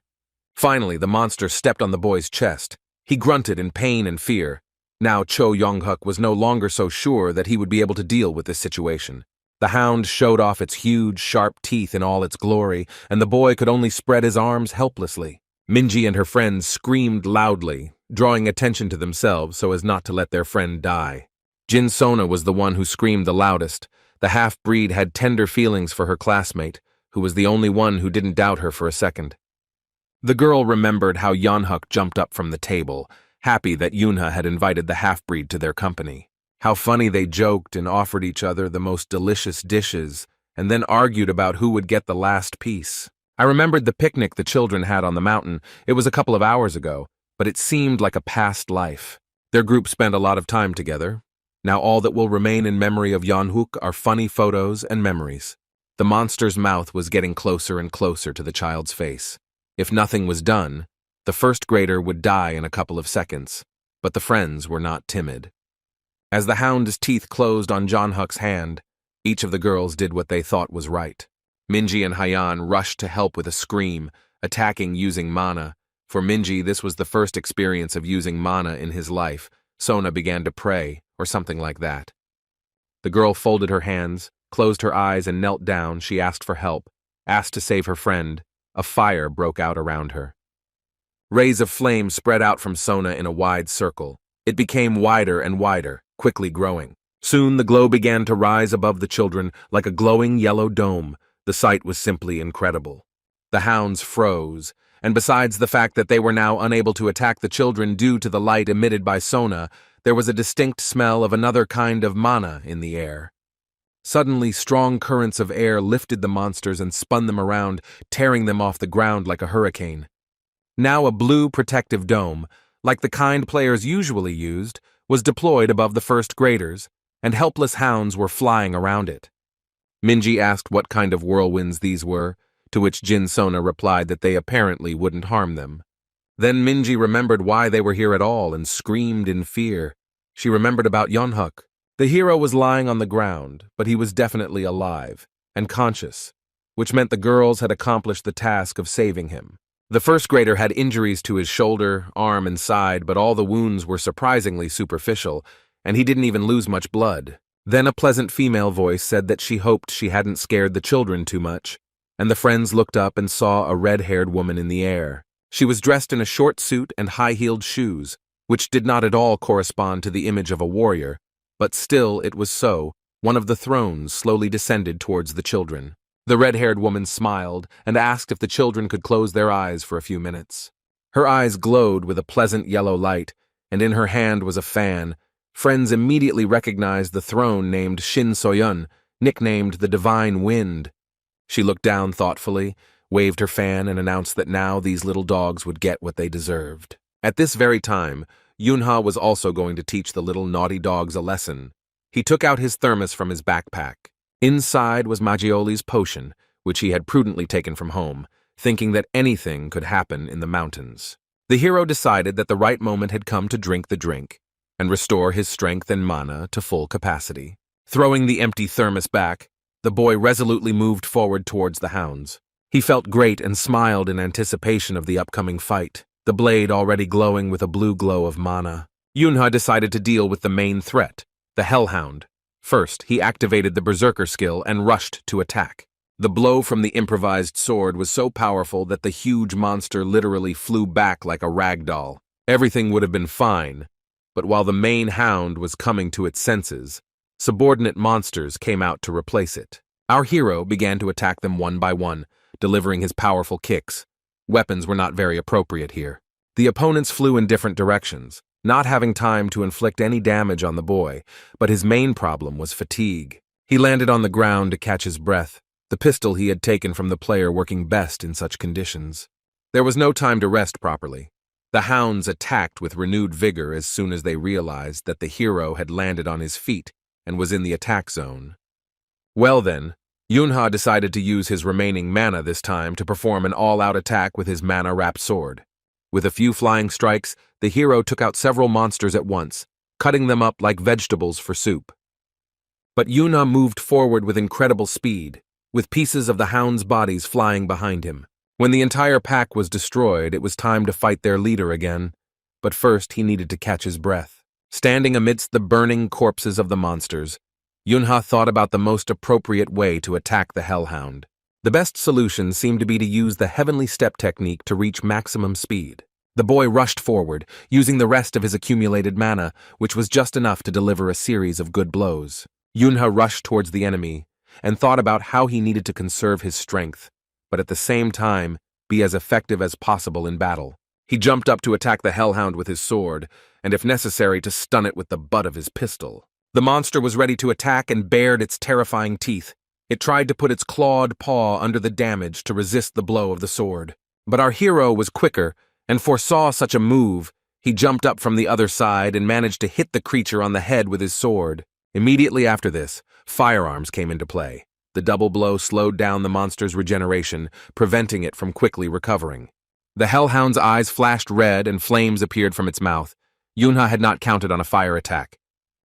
S1: Finally, the monster stepped on the boy's chest. He grunted in pain and fear. Now Cho Young-Huk was no longer so sure that he would be able to deal with this situation. The hound showed off its huge, sharp teeth in all its glory, and the boy could only spread his arms helplessly. Minji and her friends screamed loudly, drawing attention to themselves so as not to let their friend die. Jin Sona was the one who screamed the loudest. The half-breed had tender feelings for her classmate, who was the only one who didn't doubt her for a second. The girl remembered how Yeonhuk jumped up from the table, happy that Yoonha had invited the half-breed to their company. How funny they joked and offered each other the most delicious dishes, and then argued about who would get the last piece. I remembered the picnic the children had on the mountain. It was a couple of hours ago, but it seemed like a past life. Their group spent a lot of time together. Now all that will remain in memory of Yeonhuk are funny photos and memories. The monster's mouth was getting closer and closer to the child's face. If nothing was done, the first grader would die in a couple of seconds, but the friends were not timid. As the hound's teeth closed on Yeonhuk's hand, each of the girls did what they thought was right. Minji and Hayan rushed to help with a scream, attacking using mana. For Minji, this was the first experience of using mana in his life. Sona began to pray, or something like that. The girl folded her hands, closed her eyes, and knelt down. She asked for help, asked to save her friend. A fire broke out around her. Rays of flame spread out from Sona in a wide circle. It became wider and wider, quickly growing. Soon the glow began to rise above the children like a glowing yellow dome. The sight was simply incredible. The hounds froze, and besides the fact that they were now unable to attack the children due to the light emitted by Sona, there was a distinct smell of another kind of mana in the air. Suddenly, strong currents of air lifted the monsters and spun them around, tearing them off the ground like a hurricane. Now a blue protective dome, like the kind players usually used, was deployed above the first graders, and helpless hounds were flying around it. Minji asked what kind of whirlwinds these were, to which Jin Sona replied that they apparently wouldn't harm them. Then Minji remembered why they were here at all and screamed in fear. She remembered about Yeonhuk. The hero was lying on the ground, but he was definitely alive and conscious, which meant the girls had accomplished the task of saving him. The first grader had injuries to his shoulder, arm, and side, but all the wounds were surprisingly superficial, and he didn't even lose much blood. Then a pleasant female voice said that she hoped she hadn't scared the children too much, and the friends looked up and saw a red-haired woman in the air. She was dressed in a short suit and high-heeled shoes, which did not at all correspond to the image of a warrior, but still it was so. One of the thrones slowly descended towards the children. The red-haired woman smiled and asked if the children could close their eyes for a few minutes. Her eyes glowed with a pleasant yellow light, and in her hand was a fan. Friends immediately recognized the throne named Shin Soyun, nicknamed the Divine Wind. She looked down thoughtfully, waved her fan, and announced that now these little dogs would get what they deserved. At this very time, Yoonha was also going to teach the little naughty dogs a lesson. He took out his thermos from his backpack. Inside was Maggioli's potion, which he had prudently taken from home, thinking that anything could happen in the mountains. The hero decided that the right moment had come to drink the drink and restore his strength and mana to full capacity. Throwing the empty thermos back, the boy resolutely moved forward towards the hounds. He felt great and smiled in anticipation of the upcoming fight, the blade already glowing with a blue glow of mana. Yoonha decided to deal with the main threat, the Hellhound. First, he activated the Berserker skill and rushed to attack. The blow from the improvised sword was so powerful that the huge monster literally flew back like a rag doll. Everything would have been fine, but while the main hound was coming to its senses, subordinate monsters came out to replace it. Our hero began to attack them one by one, delivering his powerful kicks. Weapons were not very appropriate here. The opponents flew in different directions, not having time to inflict any damage on the boy, but his main problem was fatigue. He landed on the ground to catch his breath, the pistol he had taken from the player working best in such conditions. There was no time to rest properly. The hounds attacked with renewed vigor as soon as they realized that the hero had landed on his feet and was in the attack zone. Well then, Yunha decided to use his remaining mana this time to perform an all-out attack with his mana-wrapped sword. With a few flying strikes, the hero took out several monsters at once, cutting them up like vegetables for soup. But Yunha moved forward with incredible speed, with pieces of the hounds' bodies flying behind him. When the entire pack was destroyed, it was time to fight their leader again, but first he needed to catch his breath. Standing amidst the burning corpses of the monsters, Yunha thought about the most appropriate way to attack the Hellhound. The best solution seemed to be to use the Heavenly Step technique to reach maximum speed. The boy rushed forward, using the rest of his accumulated mana, which was just enough to deliver a series of good blows. Yunha rushed towards the enemy and thought about how he needed to conserve his strength, but at the same time, be as effective as possible in battle. He jumped up to attack the Hellhound with his sword, and if necessary to stun it with the butt of his pistol. The monster was ready to attack and bared its terrifying teeth. It tried to put its clawed paw under the damage to resist the blow of the sword. But our hero was quicker and foresaw such a move. He jumped up from the other side and managed to hit the creature on the head with his sword. Immediately after this, firearms came into play. The double blow slowed down the monster's regeneration, preventing it from quickly recovering. The Hellhound's eyes flashed red and flames appeared from its mouth. Yunha had not counted on a fire attack.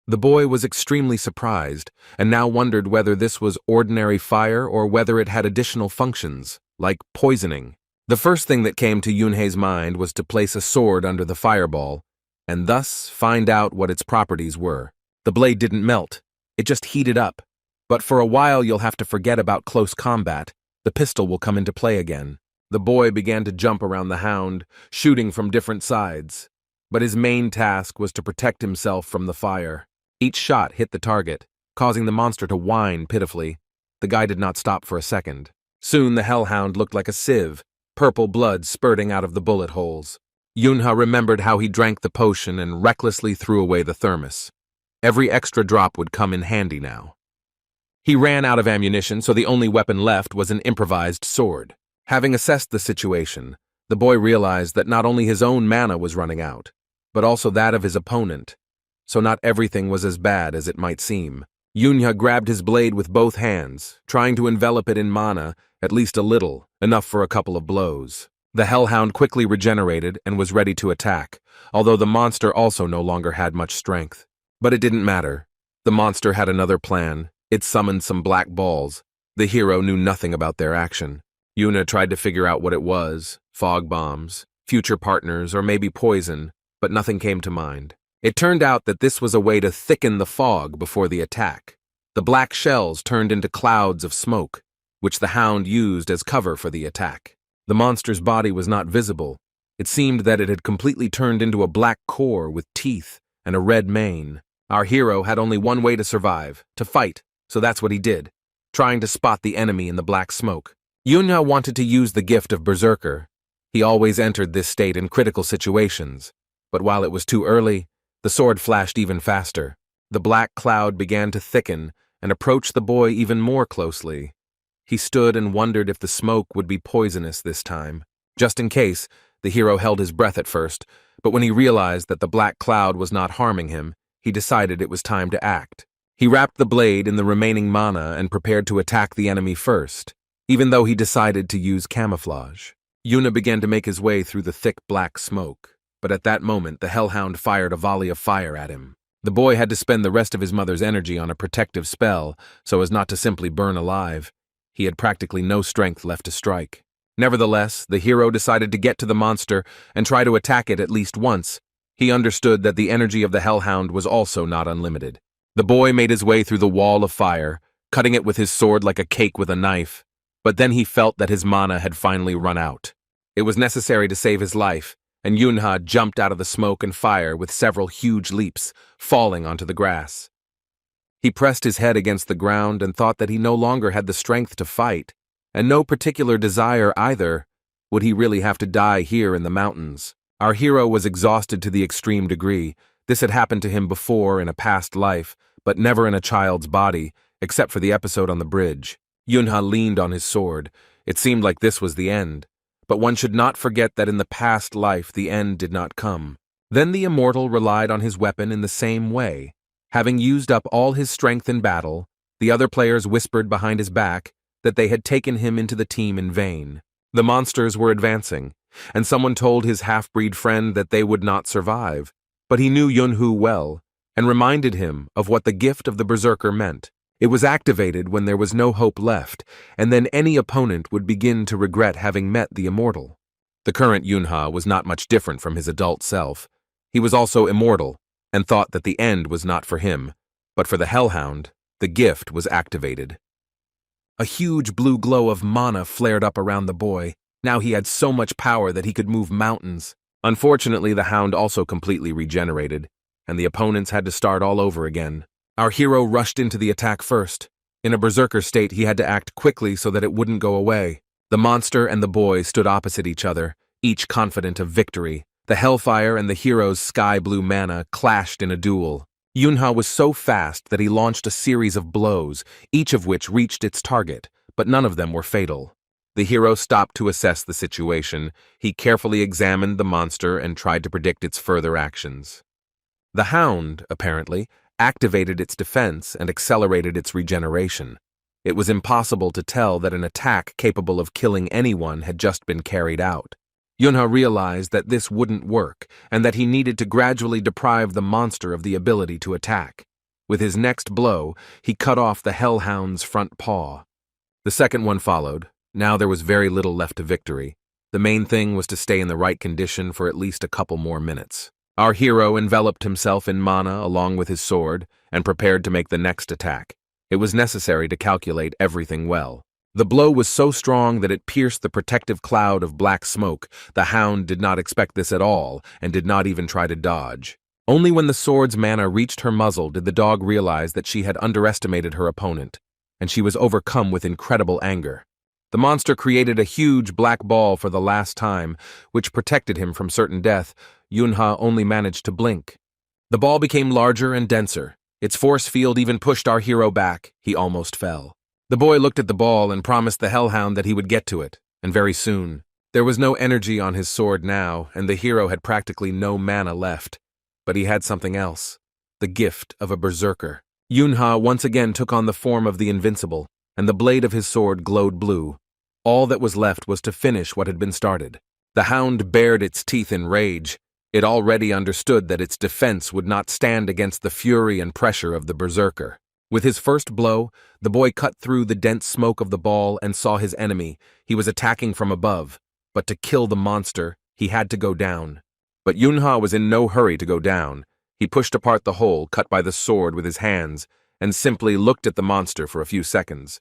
S1: The boy was extremely surprised, and now wondered whether this was ordinary fire or whether it had additional functions, like poisoning. The first thing that came to Yunhei's mind was to place a sword under the fireball, and thus find out what its properties were. The blade didn't melt, it just heated up. But for a while you'll have to forget about close combat. The pistol will come into play again. The boy began to jump around the hound, shooting from different sides. But his main task was to protect himself from the fire. Each shot hit the target, causing the monster to whine pitifully. The guy did not stop for a second. Soon the Hellhound looked like a sieve, purple blood spurting out of the bullet holes. Yunha remembered how he drank the potion and recklessly threw away the thermos. Every extra drop would come in handy now. He ran out of ammunition, so the only weapon left was an improvised sword. Having assessed the situation, the boy realized that not only his own mana was running out, but also that of his opponent, so not everything was as bad as it might seem. Yunha grabbed his blade with both hands, trying to envelop it in mana, at least a little, enough for a couple of blows. The Hellhound quickly regenerated and was ready to attack, although the monster also no longer had much strength. But it didn't matter. The monster had another plan. It summoned some black balls. The hero knew nothing about their action. Yunha tried to figure out what it was, fog bombs, future partners, or maybe poison, but nothing came to mind. It turned out that this was a way to thicken the fog before the attack. The black shells turned into clouds of smoke, which the hound used as cover for the attack. The monster's body was not visible. It seemed that it had completely turned into a black core with teeth and a red mane. Our hero had only one way to survive, to fight. So that's what he did, trying to spot the enemy in the black smoke. Yunha wanted to use the gift of Berserker. He always entered this state in critical situations, but while it was too early, the sword flashed even faster. The black cloud began to thicken and approach the boy even more closely. He stood and wondered if the smoke would be poisonous this time. Just in case, the hero held his breath at first, but when he realized that the black cloud was not harming him, he decided it was time to act. He wrapped the blade in the remaining mana and prepared to attack the enemy first, even though he decided to use camouflage. Yunha began to make his way through the thick black smoke, but at that moment the Hellhound fired a volley of fire at him. The boy had to spend the rest of his mother's energy on a protective spell so as not to simply burn alive. He had practically no strength left to strike. Nevertheless, the hero decided to get to the monster and try to attack it at least once. He understood that the energy of the Hellhound was also not unlimited. The boy made his way through the wall of fire, cutting it with his sword like a cake with a knife, but then he felt that his mana had finally run out. It was necessary to save his life, and Yunha jumped out of the smoke and fire with several huge leaps, falling onto the grass. He pressed his head against the ground and thought that he no longer had the strength to fight, and no particular desire either. Would he really have to die here in the mountains? Our hero was exhausted to the extreme degree. This had happened to him before in a past life, but never in a child's body, except for the episode on the bridge. Yunha leaned on his sword. It seemed like this was the end. But one should not forget that in the past life the end did not come. Then the immortal relied on his weapon in the same way. Having used up all his strength in battle, the other players whispered behind his back that they had taken him into the team in vain. The monsters were advancing, and someone told his half-breed friend that they would not survive. But he knew Yunhu well, and reminded him of what the gift of the Berserker meant. It was activated when there was no hope left, and then any opponent would begin to regret having met the immortal. The current Yunha was not much different from his adult self. He was also immortal, and thought that the end was not for him, but for the Hellhound. The gift was activated. A huge blue glow of mana flared up around the boy. Now he had so much power that he could move mountains. Unfortunately, the Hound also completely regenerated, and the opponents had to start all over again. Our hero rushed into the attack first. In a berserker state, he had to act quickly so that it wouldn't go away. The monster and the boy stood opposite each other, each confident of victory. The Hellfire and the hero's sky-blue mana clashed in a duel. Yunha was so fast that he launched a series of blows, each of which reached its target, but none of them were fatal. The hero stopped to assess the situation. He carefully examined the monster and tried to predict its further actions. The Hound, apparently, activated its defense and accelerated its regeneration. It was impossible to tell that an attack capable of killing anyone had just been carried out. Yunha realized that this wouldn't work, and that he needed to gradually deprive the monster of the ability to attack. With his next blow, he cut off the Hellhound's front paw. The second one followed. Now there was very little left to victory. The main thing was to stay in the right condition for at least a couple more minutes. Our hero enveloped himself in mana along with his sword, and prepared to make the next attack. It was necessary to calculate everything well. The blow was so strong that it pierced the protective cloud of black smoke. The Hound did not expect this at all, and did not even try to dodge. Only when the sword's mana reached her muzzle did the dog realize that she had underestimated her opponent, and she was overcome with incredible anger. The monster created a huge black ball for the last time, which protected him from certain death. Yunha only managed to blink. The ball became larger and denser. Its force field even pushed our hero back. He almost fell. The boy looked at the ball and promised the Hellhound that he would get to it, and very soon. There was no energy on his sword now, and the hero had practically no mana left. But he had something else, the gift of a berserker. Yunha once again took on the form of the invincible, and the blade of his sword glowed blue. All that was left was to finish what had been started. The Hound bared its teeth in rage. It already understood that its defense would not stand against the fury and pressure of the berserker. With his first blow, the boy cut through the dense smoke of the ball and saw his enemy. He was attacking from above, but to kill the monster, he had to go down. But Yunha was in no hurry to go down. He pushed apart the hole cut by the sword with his hands and simply looked at the monster for a few seconds.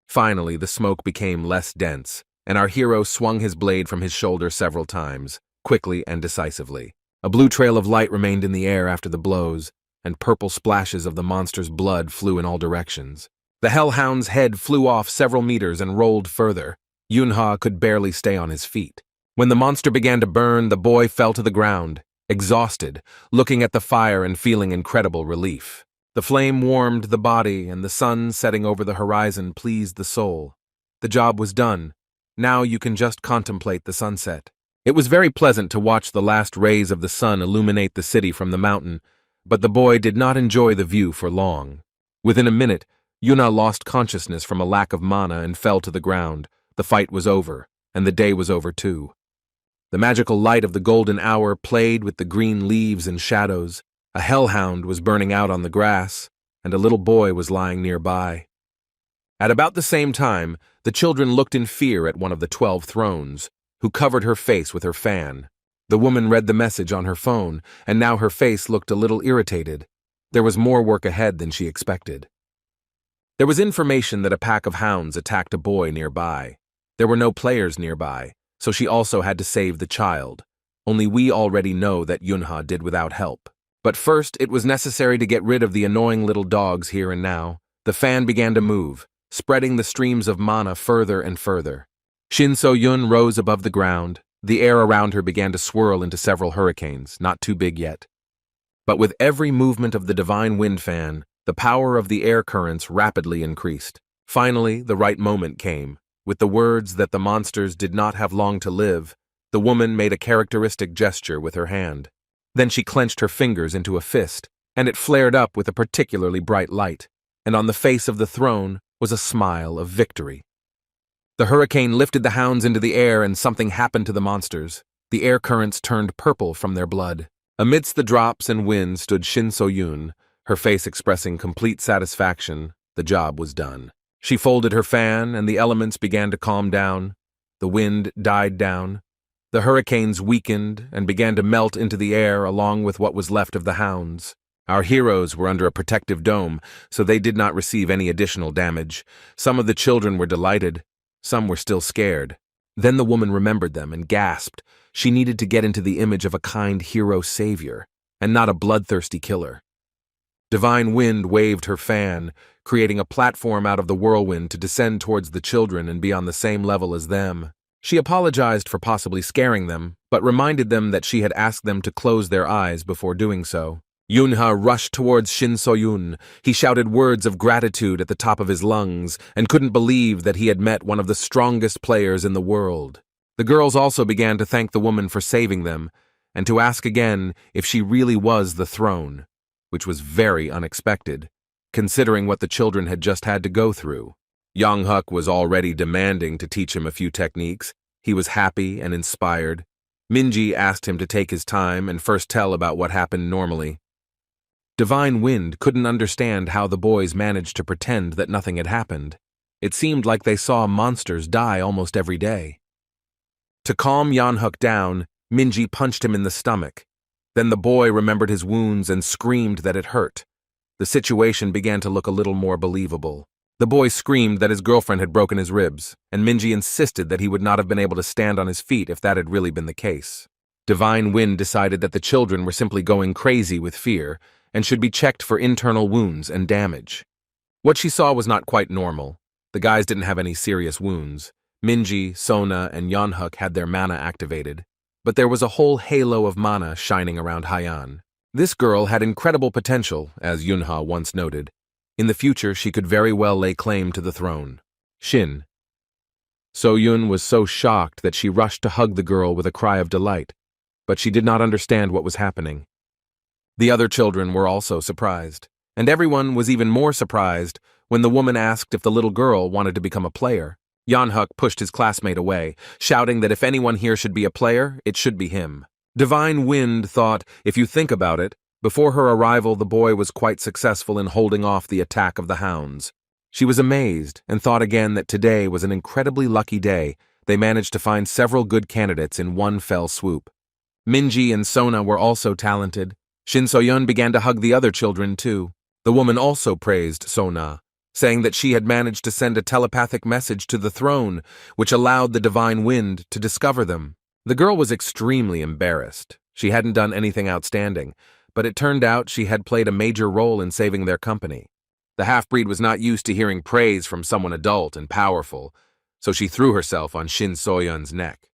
S1: Finally, the smoke became less dense, and our hero swung his blade from his shoulder several times, quickly and decisively. A blue trail of light remained in the air after the blows, and purple splashes of the monster's blood flew in all directions. The Hellhound's head flew off several meters and rolled further. Yunha could barely stay on his feet. When the monster began to burn, the boy fell to the ground, exhausted, looking at the fire and feeling incredible relief. The flame warmed the body, and the sun setting over the horizon pleased the soul. The job was done. Now you can just contemplate the sunset. It was very pleasant to watch the last rays of the sun illuminate the city from the mountain, but the boy did not enjoy the view for long. Within a minute, Yunha lost consciousness from a lack of mana and fell to the ground. The fight was over, and the day was over too. The magical light of the golden hour played with the green leaves and shadows. A Hellhound was burning out on the grass, and a little boy was lying nearby. At about the same time, the children looked in fear at one of the 12 thrones, who covered her face with her fan. The woman read the message on her phone, and now her face looked a little irritated. There was more work ahead than she expected. There was information that a pack of hounds attacked a boy nearby. There were no players nearby, so she also had to save the child. Only we already know that Yunha did without help. But first, it was necessary to get rid of the annoying little dogs here and now. The fan began to move, spreading the streams of mana further and further. Shin So-yun rose above the ground. The air around her began to swirl into several hurricanes, not too big yet. But with every movement of the divine wind fan, the power of the air currents rapidly increased. Finally, the right moment came. With the words that the monsters did not have long to live, the woman made a characteristic gesture with her hand. Then she clenched her fingers into a fist, and it flared up with a particularly bright light, and on the face of the throne was a smile of victory. The hurricane lifted the hounds into the air, and something happened to the monsters. The air currents turned purple from their blood. Amidst the drops and wind stood Shin So-yoon, her face expressing complete satisfaction. The job was done. She folded her fan, and the elements began to calm down. The wind died down. The hurricanes weakened and began to melt into the air along with what was left of the hounds. Our heroes were under a protective dome, so they did not receive any additional damage. Some of the children were delighted. Some were still scared. Then the woman remembered them and gasped. She needed to get into the image of a kind hero savior, and not a bloodthirsty killer. Divine Wind waved her fan, creating a platform out of the whirlwind to descend towards the children and be on the same level as them. She apologized for possibly scaring them, but reminded them that she had asked them to close their eyes before doing so. Yunha rushed towards Shin So-yoon. He shouted words of gratitude at the top of his lungs and couldn't believe that he had met one of the strongest players in the world. The girls also began to thank the woman for saving them and to ask again if she really was the throne, which was very unexpected, considering what the children had just had to go through. Young-huk was already demanding to teach him a few techniques. He was happy and inspired. Minji asked him to take his time and first tell about what happened normally. Divine Wind couldn't understand how the boys managed to pretend that nothing had happened. It seemed like they saw monsters die almost every day. To calm Young-huk down, Minji punched him in the stomach. Then the boy remembered his wounds and screamed that it hurt. The situation began to look a little more believable. The boy screamed that his girlfriend had broken his ribs, and Minji insisted that he would not have been able to stand on his feet if that had really been the case. Divine Wind decided that the children were simply going crazy with fear and should be checked for internal wounds and damage. What she saw was not quite normal. The guys didn't have any serious wounds. Minji, Sona, and Young-huk had their mana activated, but there was a whole halo of mana shining around Haiyan. This girl had incredible potential, as Yunha once noted. In the future, she could very well lay claim to the throne. Shin. So-yoon was so shocked that she rushed to hug the girl with a cry of delight, but she did not understand what was happening. The other children were also surprised, and everyone was even more surprised when the woman asked if the little girl wanted to become a player. Young-huk pushed his classmate away, shouting that if anyone here should be a player, it should be him. Divine Wind thought, if you think about it, before her arrival the boy was quite successful in holding off the attack of the hounds. She was amazed and thought again that today was an incredibly lucky day. They managed to find several good candidates in one fell swoop. Minji and Sona were also talented. Shin So-yoon began to hug the other children too. The woman also praised Sona, saying that she had managed to send a telepathic message to the throne, which allowed the Divine Wind to discover them. The girl was extremely embarrassed. She hadn't done anything outstanding, but it turned out she had played a major role in saving their company. The half-breed was not used to hearing praise from someone adult and powerful, so she threw herself on Shin So-yoon's neck.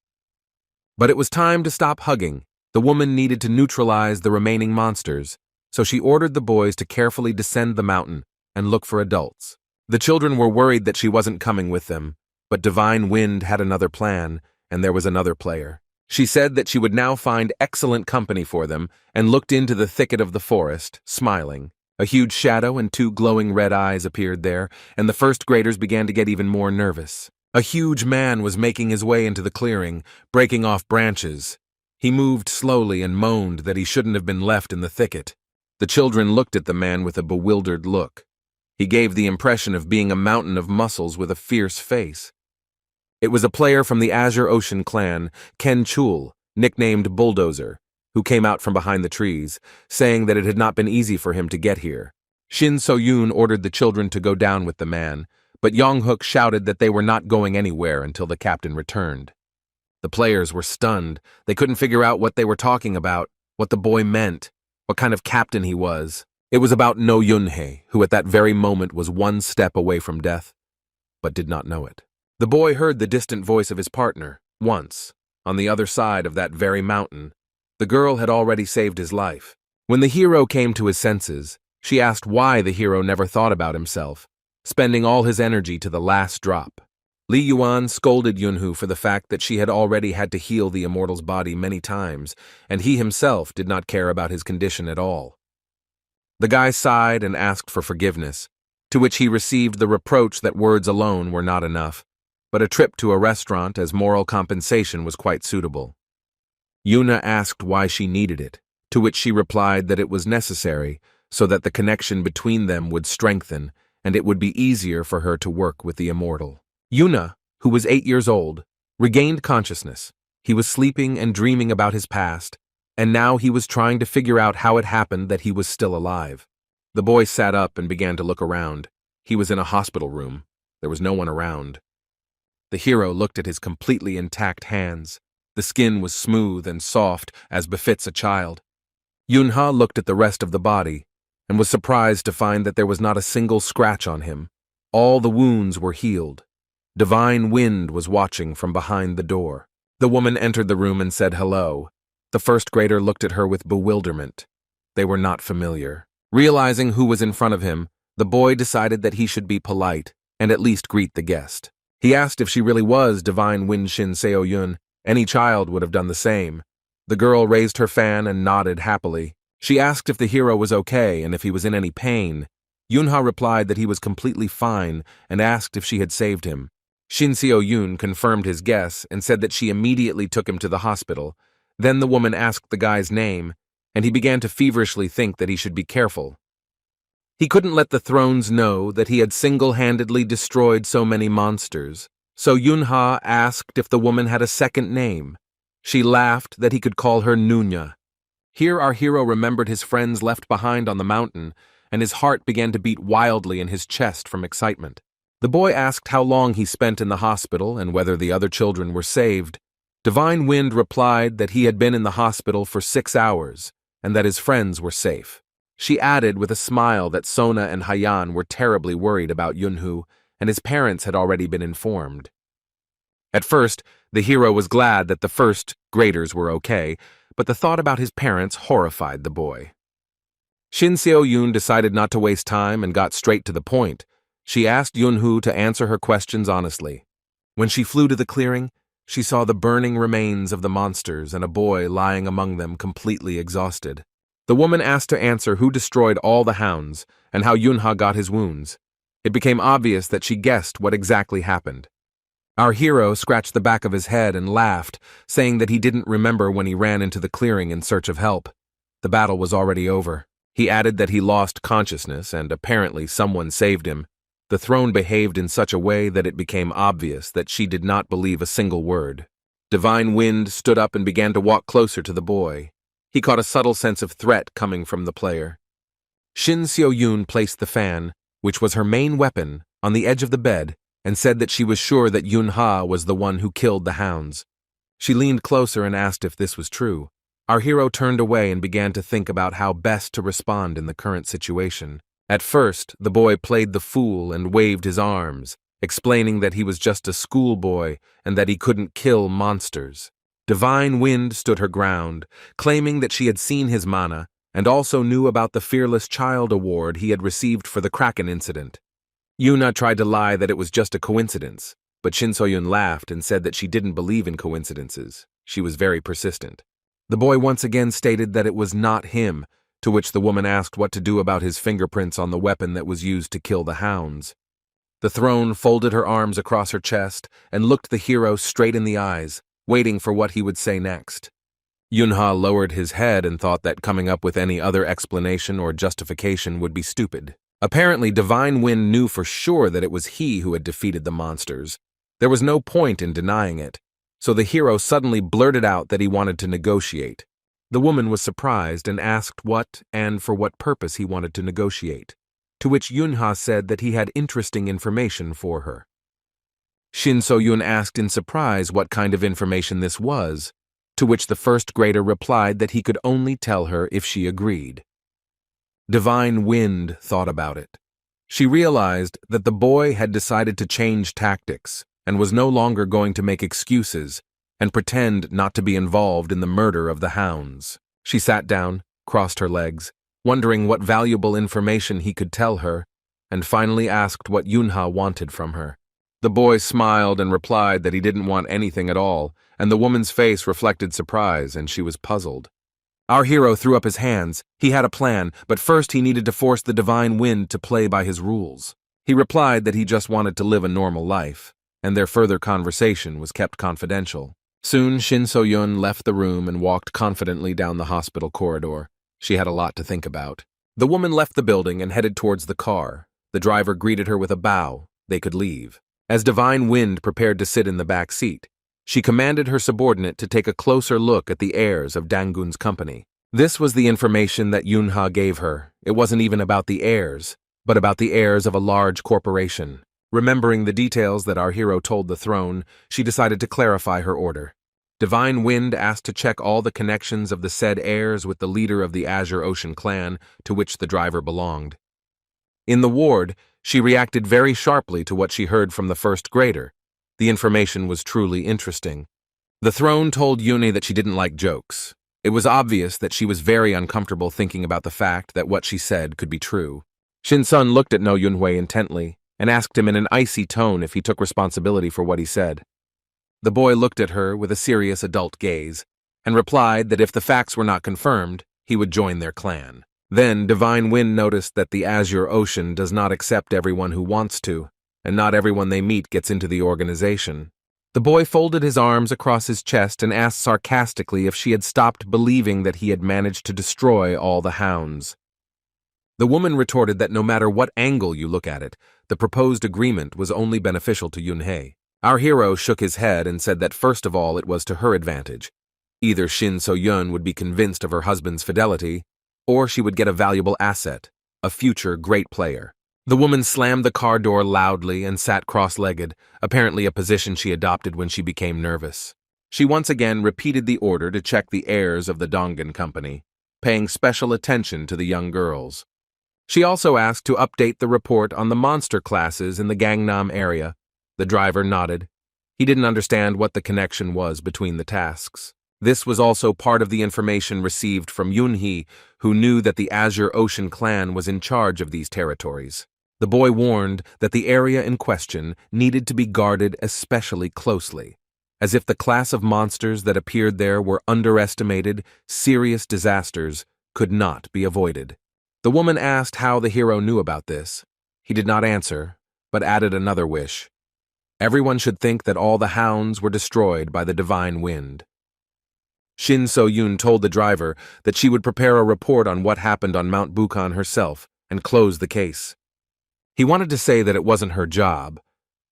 S1: But it was time to stop hugging. The woman needed to neutralize the remaining monsters, so she ordered the boys to carefully descend the mountain and look for adults. The children were worried that she wasn't coming with them, but Divine Wind had another plan, and there was another player. She said that she would now find excellent company for them and looked into the thicket of the forest, smiling. A huge shadow and two glowing red eyes appeared there, and the first graders began to get even more nervous. A huge man was making his way into the clearing, breaking off branches. He moved slowly and moaned that he shouldn't have been left in the thicket. The children looked at the man with a bewildered look. He gave the impression of being a mountain of muscles with a fierce face. It was a player from the Azure Ocean clan, Ken Chul, nicknamed Bulldozer, who came out from behind the trees, saying that it had not been easy for him to get here. Shin So-yoon ordered the children to go down with the man, but Young-huk shouted that they were not going anywhere until the captain returned. The players were stunned. They couldn't figure out what they were talking about, what the boy meant, what kind of captain he was. It was about No Yunhei, who at that very moment was one step away from death, but did not know it. The boy heard the distant voice of his partner, once, on the other side of that very mountain. The girl had already saved his life. When the hero came to his senses, she asked why the hero never thought about himself, spending all his energy to the last drop. Li Yuan scolded Yunhu for the fact that she had already had to heal the immortal's body many times, and he himself did not care about his condition at all. The guy sighed and asked for forgiveness, to which he received the reproach that words alone were not enough, but a trip to a restaurant as moral compensation was quite suitable. Yuna asked why she needed it, to which she replied that it was necessary so that the connection between them would strengthen and it would be easier for her to work with the immortal. Yuna, who was 8 years old, regained consciousness. He was sleeping and dreaming about his past, and now he was trying to figure out how it happened that he was still alive. The boy sat up and began to look around. He was in a hospital room. There was no one around. The hero looked at his completely intact hands. The skin was smooth and soft, as befits a child. Yunha looked at the rest of the body and was surprised to find that there was not a single scratch on him. All the wounds were healed. Divine Wind was watching from behind the door. The woman entered the room and said hello. The first grader looked at her with bewilderment. They were not familiar. Realizing who was in front of him, the boy decided that he should be polite and at least greet the guest. He asked if she really was Divine Wind Shin Seo-yun. Any child would have done the same. The girl raised her fan and nodded happily. She asked if the hero was okay and if he was in any pain. Yunha replied that he was completely fine and asked if she had saved him. Shin Seo-yun confirmed his guess and said that she immediately took him to the hospital. Then the woman asked the guy's name, and he began to feverishly think that he should be careful. He couldn't let the thrones know that he had single-handedly destroyed so many monsters, so Yunha asked if the woman had a second name. She laughed that he could call her Nunya. Here our hero remembered his friends left behind on the mountain, and his heart began to beat wildly in his chest from excitement. The boy asked how long he spent in the hospital and whether the other children were saved. Divine Wind replied that he had been in the hospital for 6 hours and that his friends were safe. She added with a smile that Sona and Hayan were terribly worried about Yunhu, and his parents had already been informed. At first, the hero was glad that the first graders were okay, but the thought about his parents horrified the boy. Shin Seo-yun decided not to waste time and got straight to the point. She asked Yunhu to answer her questions honestly. When she flew to the clearing, she saw the burning remains of the monsters and a boy lying among them completely exhausted. The woman asked to answer who destroyed all the hounds and how Yunha got his wounds. It became obvious that she guessed what exactly happened. Our hero scratched the back of his head and laughed, saying that he didn't remember when he ran into the clearing in search of help. The battle was already over. He added that he lost consciousness and apparently someone saved him. The throne behaved in such a way that it became obvious that she did not believe a single word. Divine Wind stood up and began to walk closer to the boy. He caught a subtle sense of threat coming from the player. Shin Seo-yun placed the fan, which was her main weapon, on the edge of the bed and said that she was sure that Yunha was the one who killed the hounds. She leaned closer and asked if this was true. Our hero turned away and began to think about how best to respond in the current situation. At first, the boy played the fool and waved his arms, explaining that he was just a schoolboy and that he couldn't kill monsters. Divine Wind stood her ground, claiming that she had seen his mana and also knew about the Fearless Child Award he had received for the Kraken incident. Yuna tried to lie that it was just a coincidence, but Shin Seo-yun laughed and said that she didn't believe in coincidences. She was very persistent. The boy once again stated that it was not him, to which the woman asked what to do about his fingerprints on the weapon that was used to kill the hounds. The throne folded her arms across her chest and looked the hero straight in the eyes, waiting for what he would say next. Yunha lowered his head and thought that coming up with any other explanation or justification would be stupid. Apparently, Divine Wind knew for sure that it was he who had defeated the monsters. There was no point in denying it, so the hero suddenly blurted out that he wanted to negotiate. The woman was surprised and asked what and for what purpose he wanted to negotiate, to which Yunha said that he had interesting information for her. Shin So-yun asked in surprise what kind of information this was, to which the first grader replied that he could only tell her if she agreed. Divine Wind thought about it. She realized that the boy had decided to change tactics and was no longer going to make excuses and pretend not to be involved in the murder of the hounds. She sat down, crossed her legs, wondering what valuable information he could tell her, and finally asked what Yunha wanted from her. The boy smiled and replied that he didn't want anything at all, and the woman's face reflected surprise, and she was puzzled. Our hero threw up his hands. He had a plan, but first he needed to force the divine wind to play by his rules. He replied that he just wanted to live a normal life, and their further conversation was kept confidential. Soon, Shin So-yun left the room and walked confidently down the hospital corridor. She had a lot to think about. The woman left the building and headed towards the car. The driver greeted her with a bow. They could leave. As Divine Wind prepared to sit in the back seat, she commanded her subordinate to take a closer look at the heirs of Dangun's company. This was the information that Yunha gave her. It wasn't even about the heirs, but about the heirs of a large corporation. Remembering the details that our hero told the throne, she decided to clarify her order. Divine Wind asked to check all the connections of the said heirs with the leader of the Azure Ocean clan, to which the driver belonged. In the ward, she reacted very sharply to what she heard from the first grader. The information was truly interesting. The throne told Yuni that she didn't like jokes. It was obvious that she was very uncomfortable thinking about the fact that what she said could be true. Shin-sun looked at No Yunhui intently and asked him in an icy tone if he took responsibility for what he said. The boy looked at her with a serious adult gaze and replied that if the facts were not confirmed, he would join their clan. Then Divine Wind noticed that the Azure Ocean does not accept everyone who wants to, and not everyone they meet gets into the organization. The boy folded his arms across his chest and asked sarcastically if she had stopped believing that he had managed to destroy all the hounds. The woman retorted that no matter what angle you look at it, the proposed agreement was only beneficial to Yunhei. Our hero shook his head and said that first of all it was to her advantage. Either Shin So-yun would be convinced of her husband's fidelity, or she would get a valuable asset, a future great player. The woman slammed the car door loudly and sat cross-legged, apparently a position she adopted when she became nervous. She once again repeated the order to check the heirs of the Dongan company, paying special attention to the young girls. She also asked to update the report on the monster classes in the Gangnam area. The driver nodded. He didn't understand what the connection was between the tasks. This was also part of the information received from Yunhee, who knew that the Azure Ocean clan was in charge of these territories. The boy warned that the area in question needed to be guarded especially closely. As if the class of monsters that appeared there were underestimated, serious disasters could not be avoided. The woman asked how the hero knew about this. He did not answer, but added another wish. Everyone should think that all the hounds were destroyed by the Divine Wind. Shin So-yun told the driver that she would prepare a report on what happened on Mount Bukan herself and close the case. He wanted to say that it wasn't her job,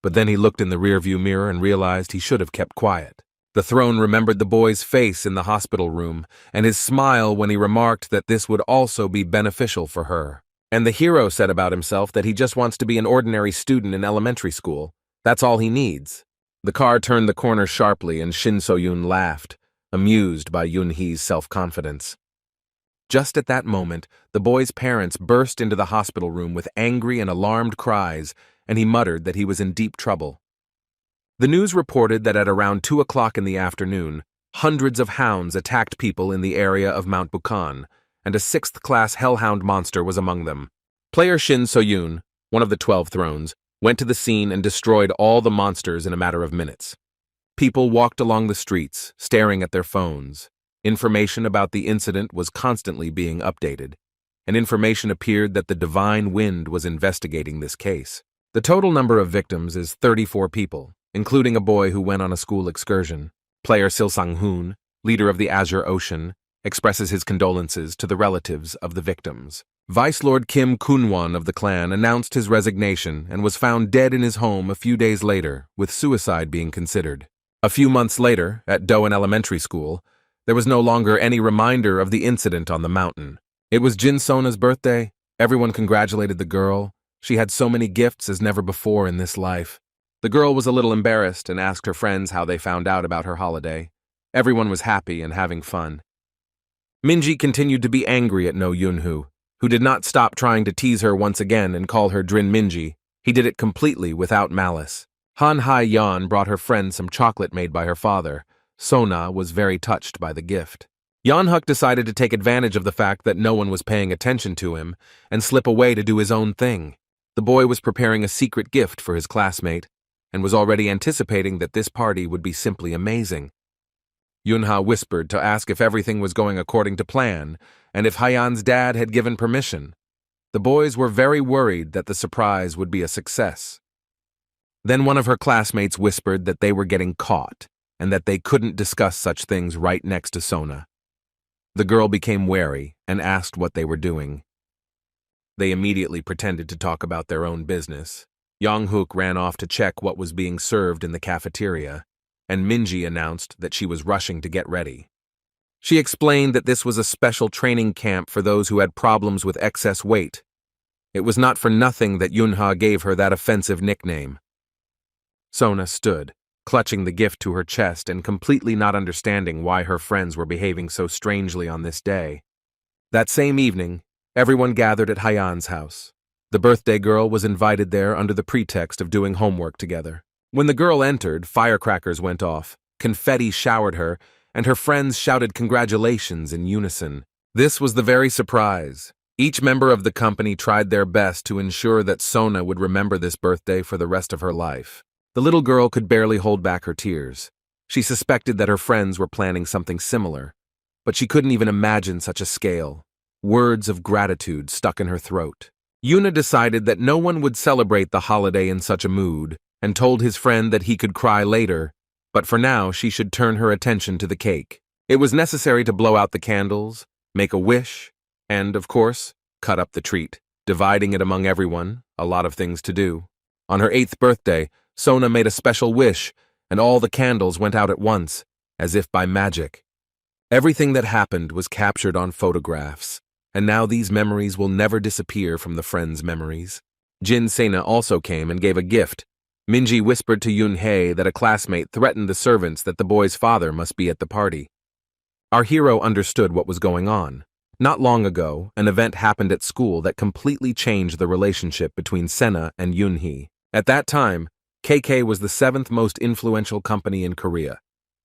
S1: but then he looked in the rearview mirror and realized he should have kept quiet. The throne remembered the boy's face in the hospital room and his smile when he remarked that this would also be beneficial for her. And the hero said about himself that he just wants to be an ordinary student in elementary school. That's all he needs. The car turned the corner sharply and Shin So-yun laughed, amused by Yunhee's self-confidence. Just at that moment, the boy's parents burst into the hospital room with angry and alarmed cries, and he muttered that he was in deep trouble. The news reported that at around 2 o'clock in the afternoon, hundreds of hounds attacked people in the area of Mount Bukan, and a 6th-class hellhound monster was among them. Player Shin So-yun, one of the 12 thrones, went to the scene and destroyed all the monsters in a matter of minutes. People walked along the streets, staring at their phones. Information about the incident was constantly being updated, and information appeared that the Divine Wind was investigating this case. The total number of victims is 34 people, including a boy who went on a school excursion. Player Sil Sang-hoon, leader of the Azure Ocean, expresses his condolences to the relatives of the victims. Vice Lord Kim Kun-won of the clan announced his resignation and was found dead in his home a few days later, with suicide being considered. A few months later, at Doan Elementary School, there was no longer any reminder of the incident on the mountain. It was Jin Sona's birthday. Everyone congratulated the girl. She had so many gifts as never before in this life. The girl was a little embarrassed and asked her friends how they found out about her holiday. Everyone was happy and having fun. Minji continued to be angry at No Yunhoo, who did not stop trying to tease her once again and call her Drin Minji. He did it completely without malice. Han Hai-yan brought her friend some chocolate made by her father. Sona was very touched by the gift. Yeonhuk decided to take advantage of the fact that no one was paying attention to him and slip away to do his own thing. The boy was preparing a secret gift for his classmate and was already anticipating that this party would be simply amazing. Yunha whispered to ask if everything was going according to plan and if Haiyan's dad had given permission. The boys were very worried that the surprise would be a success. Then one of her classmates whispered that they were getting caught and that they couldn't discuss such things right next to Sona. The girl became wary and asked what they were doing. They immediately pretended to talk about their own business. Young-hook ran off to check what was being served in the cafeteria, and Minji announced that she was rushing to get ready. She explained that this was a special training camp for those who had problems with excess weight. It was not for nothing that Yunha gave her that offensive nickname. Sona stood, clutching the gift to her chest and completely not understanding why her friends were behaving so strangely on this day. That same evening, everyone gathered at Haiyan's house. The birthday girl was invited there under the pretext of doing homework together. When the girl entered, firecrackers went off, confetti showered her, and her friends shouted congratulations in unison. This was the very surprise. Each member of the company tried their best to ensure that Sona would remember this birthday for the rest of her life. The little girl could barely hold back her tears. She suspected that her friends were planning something similar, but she couldn't even imagine such a scale. Words of gratitude stuck in her throat. Yuna decided that no one would celebrate the holiday in such a mood and told his friend that he could cry later, but for now she should turn her attention to the cake. It was necessary to blow out the candles, make a wish, and, of course, cut up the treat, dividing it among everyone, a lot of things to do. On her 8th birthday, Sona made a special wish, and all the candles went out at once, as if by magic. Everything that happened was captured on photographs, and now these memories will never disappear from the friends' memories. Jin Sena also came and gave a gift. Minji whispered to Yun-hei that a classmate threatened the servants that the boy's father must be at the party. Our hero understood what was going on. Not long ago, an event happened at school that completely changed the relationship between Sena and Yun-hei. At that time, KK was the 7th most influential company in Korea,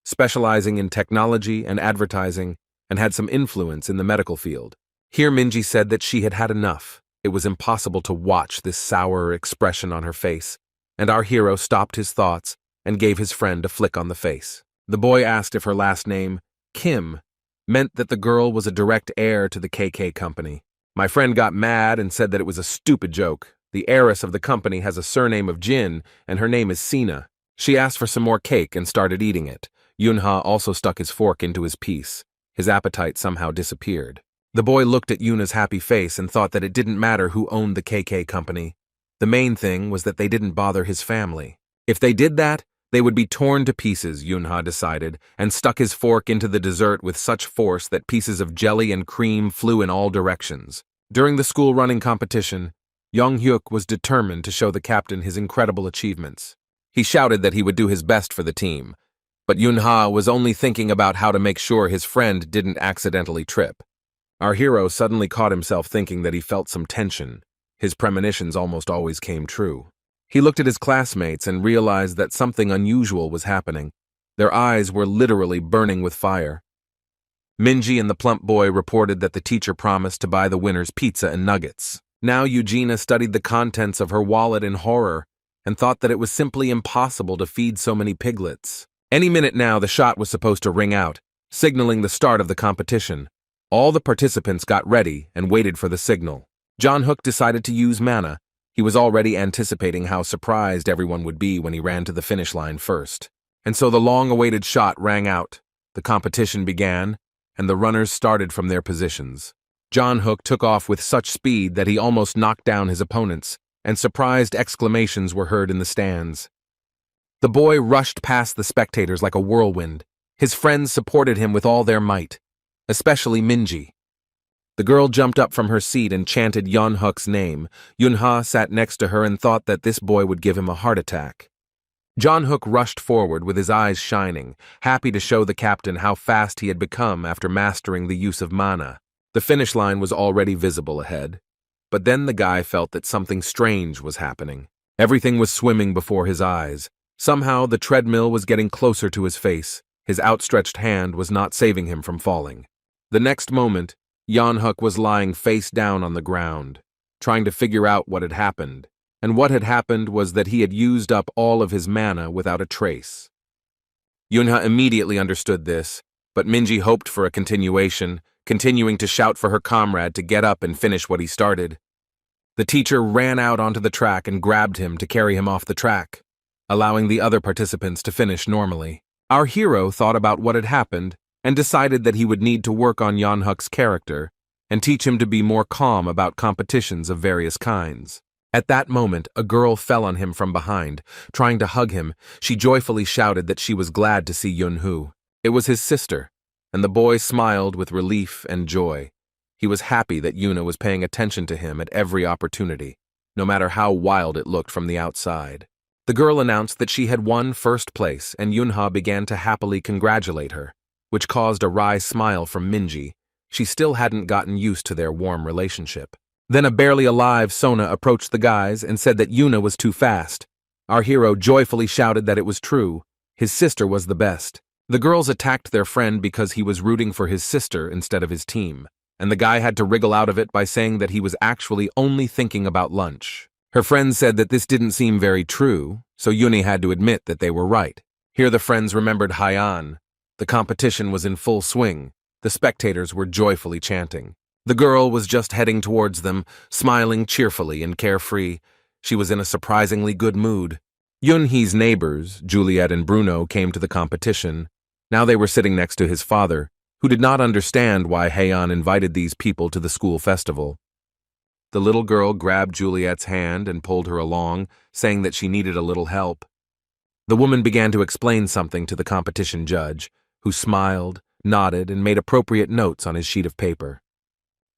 S1: specializing in technology and advertising, and had some influence in the medical field. Here Minji said that she had had enough. It was impossible to watch this sour expression on her face, and our hero stopped his thoughts and gave his friend a flick on the face. The boy asked if her last name, Kim, meant that the girl was a direct heir to the KK company. My friend got mad and said that it was a stupid joke. The heiress of the company has a surname of Jin, and her name is Sina. She asked for some more cake and started eating it. Yunha also stuck his fork into his piece. His appetite somehow disappeared. The boy looked at Yuna's happy face and thought that it didn't matter who owned the KK company. The main thing was that they didn't bother his family. If they did that, they would be torn to pieces, Yunha decided, and stuck his fork into the dessert with such force that pieces of jelly and cream flew in all directions. During the school running competition, Young-hyuk was determined to show the captain his incredible achievements. He shouted that he would do his best for the team, but Yunha was only thinking about how to make sure his friend didn't accidentally trip. Our hero suddenly caught himself thinking that he felt some tension. His premonitions almost always came true. He looked at his classmates and realized that something unusual was happening. Their eyes were literally burning with fire. Minji and the plump boy reported that the teacher promised to buy the winners pizza and nuggets. Now Eugenia studied the contents of her wallet in horror and thought that it was simply impossible to feed so many piglets. Any minute now the shot was supposed to ring out, signaling the start of the competition. All the participants got ready and waited for the signal. John Hook decided to use mana. He was already anticipating how surprised everyone would be when he ran to the finish line first. And so the long-awaited shot rang out. The competition began, and the runners started from their positions. John Hook took off with such speed that he almost knocked down his opponents, and surprised exclamations were heard in the stands. The boy rushed past the spectators like a whirlwind. His friends supported him with all their might, especially Minji. The girl jumped up from her seat and chanted Yeon Hook's name. Yunha sat next to her and thought that this boy would give him a heart attack. John Hook rushed forward with his eyes shining, happy to show the captain how fast he had become after mastering the use of mana. The finish line was already visible ahead. But then the guy felt that something strange was happening. Everything was swimming before his eyes. Somehow the treadmill was getting closer to his face. His outstretched hand was not saving him from falling. The next moment, Yeon Hook was lying face down on the ground, trying to figure out what had happened. and what had happened was that he had used up all of his mana without a trace. Yunha immediately understood this, but Minji hoped for a continuation, continuing to shout for her comrade to get up and finish what he started. The teacher ran out onto the track and grabbed him to carry him off the track, allowing the other participants to finish normally. Our hero thought about what had happened and decided that he would need to work on Yeonhuk's character and teach him to be more calm about competitions of various kinds. At that moment, a girl fell on him from behind. Trying to hug him, she joyfully shouted that she was glad to see Yunhu. It was his sister, and the boy smiled with relief and joy. He was happy that Yuna was paying attention to him at every opportunity, no matter how wild it looked from the outside. The girl announced that she had won first place, and Yunha began to happily congratulate her, which caused a wry smile from Minji. She still hadn't gotten used to their warm relationship. Then a barely alive Sona approached the guys and said that Yuna was too fast. Our hero joyfully shouted that it was true. His sister was the best. The girls attacked their friend because he was rooting for his sister instead of his team, and the guy had to wriggle out of it by saying that he was actually only thinking about lunch. Her friends said that this didn't seem very true, so Yuni had to admit that they were right. Here the friends remembered Haiyan. The competition was in full swing. The spectators were joyfully chanting. The girl was just heading towards them, smiling cheerfully and carefree. She was in a surprisingly good mood. Yunhee's neighbors, Juliet and Bruno, came to the competition. Now they were sitting next to his father, who did not understand why Haiyan invited these people to the school festival. The little girl grabbed Juliet's hand and pulled her along, saying that she needed a little help. The woman began to explain something to the competition judge, who smiled, nodded, and made appropriate notes on his sheet of paper.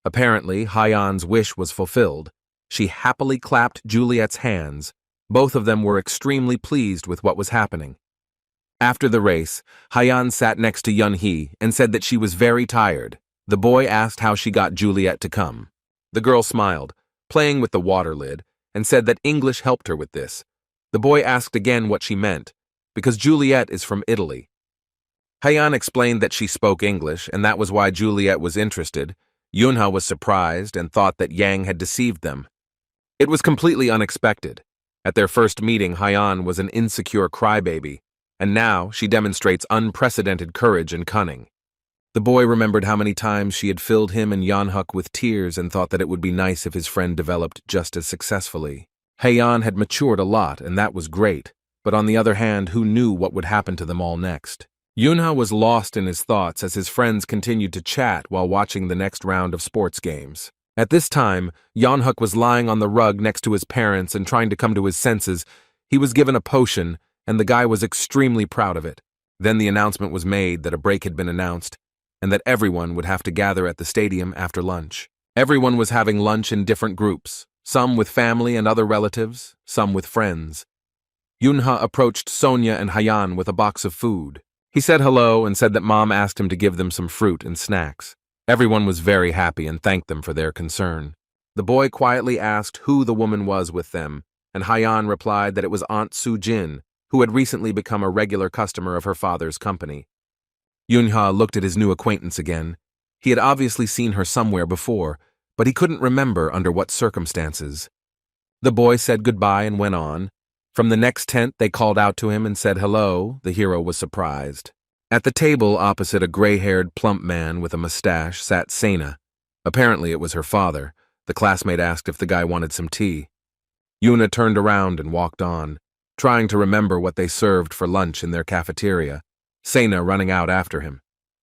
S1: Apparently, Haiyan's wish was fulfilled. She happily clapped Juliet's hands. Both of them were extremely pleased with what was happening. After the race, Haiyan sat next to Yunhee and said that she was very tired. The boy asked how she got Juliet to come. The girl smiled, playing with the water lid, and said that English helped her with this. The boy asked again what she meant, because Juliet is from Italy. Haiyan explained that she spoke English, and that was why Juliet was interested. Yunha was surprised and thought that Yang had deceived them. It was completely unexpected. At their first meeting, Haiyan was an insecure crybaby, and now she demonstrates unprecedented courage and cunning. The boy remembered how many times she had filled him and Yeonhuk with tears and thought that it would be nice if his friend developed just as successfully. Haiyan had matured a lot, and that was great, but on the other hand, who knew what would happen to them all next? Yunha was lost in his thoughts as his friends continued to chat while watching the next round of sports games. At this time, Yeonhuk was lying on the rug next to his parents and trying to come to his senses. He was given a potion, and the guy was extremely proud of it. Then the announcement was made that a break had been announced, and that everyone would have to gather at the stadium after lunch. Everyone was having lunch in different groups, some with family and other relatives, some with friends. Yunha approached Sonia and Haiyan with a box of food. He said hello and said that Mom asked him to give them some fruit and snacks. Everyone was very happy and thanked them for their concern. The boy quietly asked who the woman was with them, and Haiyan replied that it was Aunt Su-jin, who had recently become a regular customer of her father's company. Yunha looked at his new acquaintance again. He had obviously seen her somewhere before, but he couldn't remember under what circumstances. The boy said goodbye and went on. From the next tent, they called out to him and said hello. The hero was surprised. At the table opposite a gray-haired, plump man with a mustache sat Sena. Apparently it was her father. The classmate asked if the guy wanted some tea. Yuna turned around and walked on, trying to remember what they served for lunch in their cafeteria, Sena running out after him.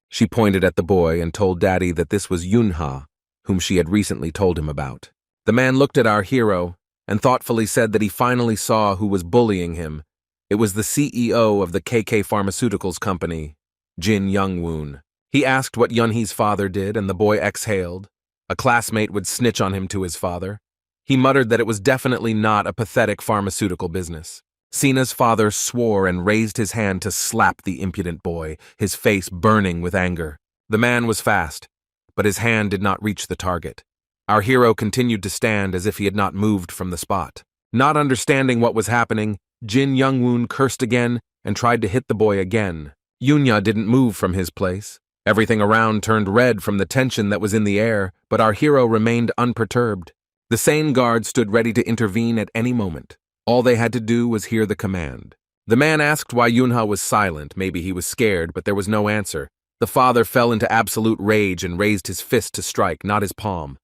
S1: She pointed at the boy and told Daddy that this was Yunha, whom she had recently told him about. The man looked at our hero and thoughtfully said that he finally saw who was bullying him. It was the CEO of the KK Pharmaceuticals company, Jin Young-woon. He asked what Yunhee's father did, and the boy exhaled. A classmate would snitch on him to his father. He muttered that it was definitely not a pathetic pharmaceutical business. Sena's father swore and raised his hand to slap the impudent boy, his face burning with anger. The man was fast, but his hand did not reach the target. Our hero continued to stand as if he had not moved from the spot. Not understanding what was happening, Jin Young-woon cursed again and tried to hit the boy again. Yunya didn't move from his place. Everything around turned red from the tension that was in the air, but our hero remained unperturbed. The The sane guard stood ready to intervene at any moment. All they had to do was hear the command. The man asked why Yunha was silent. Maybe he was scared, but there was no answer. The father fell into absolute rage and raised his fist to strike, not his palm.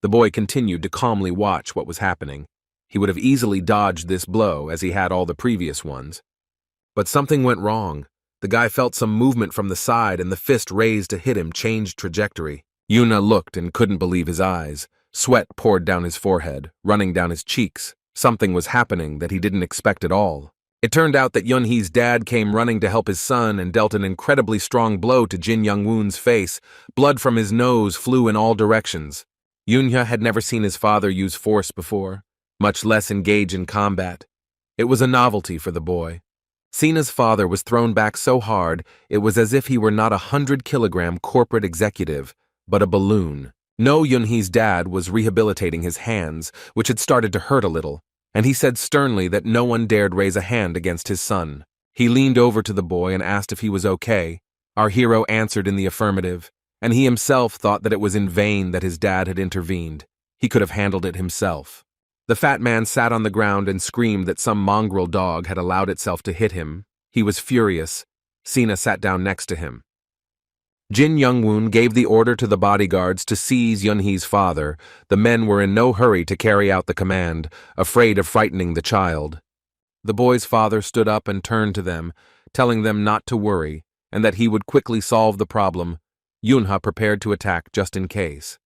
S1: The boy continued to calmly watch what was happening. He would have easily dodged this blow, as he had all the previous ones. But something went wrong. The guy felt some movement from the side, and the fist raised to hit him changed trajectory. Yuna looked and couldn't believe his eyes. Sweat poured down his forehead, running down his cheeks. Something was happening that he didn't expect at all. It turned out that Yunhee's dad came running to help his son and dealt an incredibly strong blow to Jin Young-woon's face. Blood from his nose flew in all directions. Yunha had never seen his father use force before, much less engage in combat. It was a novelty for the boy. Sina's father was thrown back so hard it was as if he were not a 100-kilogram corporate executive, but a balloon. No, Yunhee's dad was rehabilitating his hands, which had started to hurt a little, and he said sternly that no one dared raise a hand against his son. He leaned over to the boy and asked if he was okay. Our hero answered in the affirmative, and he himself thought that it was in vain that his dad had intervened. He could have handled it himself. The fat man sat on the ground and screamed that some mongrel dog had allowed itself to hit him. He was furious. Sina sat down next to him. Jin Young-woon gave the order to the bodyguards to seize Yunhee's father. The men were in no hurry to carry out the command, afraid of frightening the child. The boy's father stood up and turned to them, telling them not to worry, and that he would quickly solve the problem. Yunha prepared to attack just in case.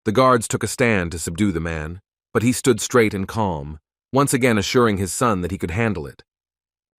S1: The guards took a stand to subdue the man, but he stood straight and calm, once again assuring his son that he could handle it.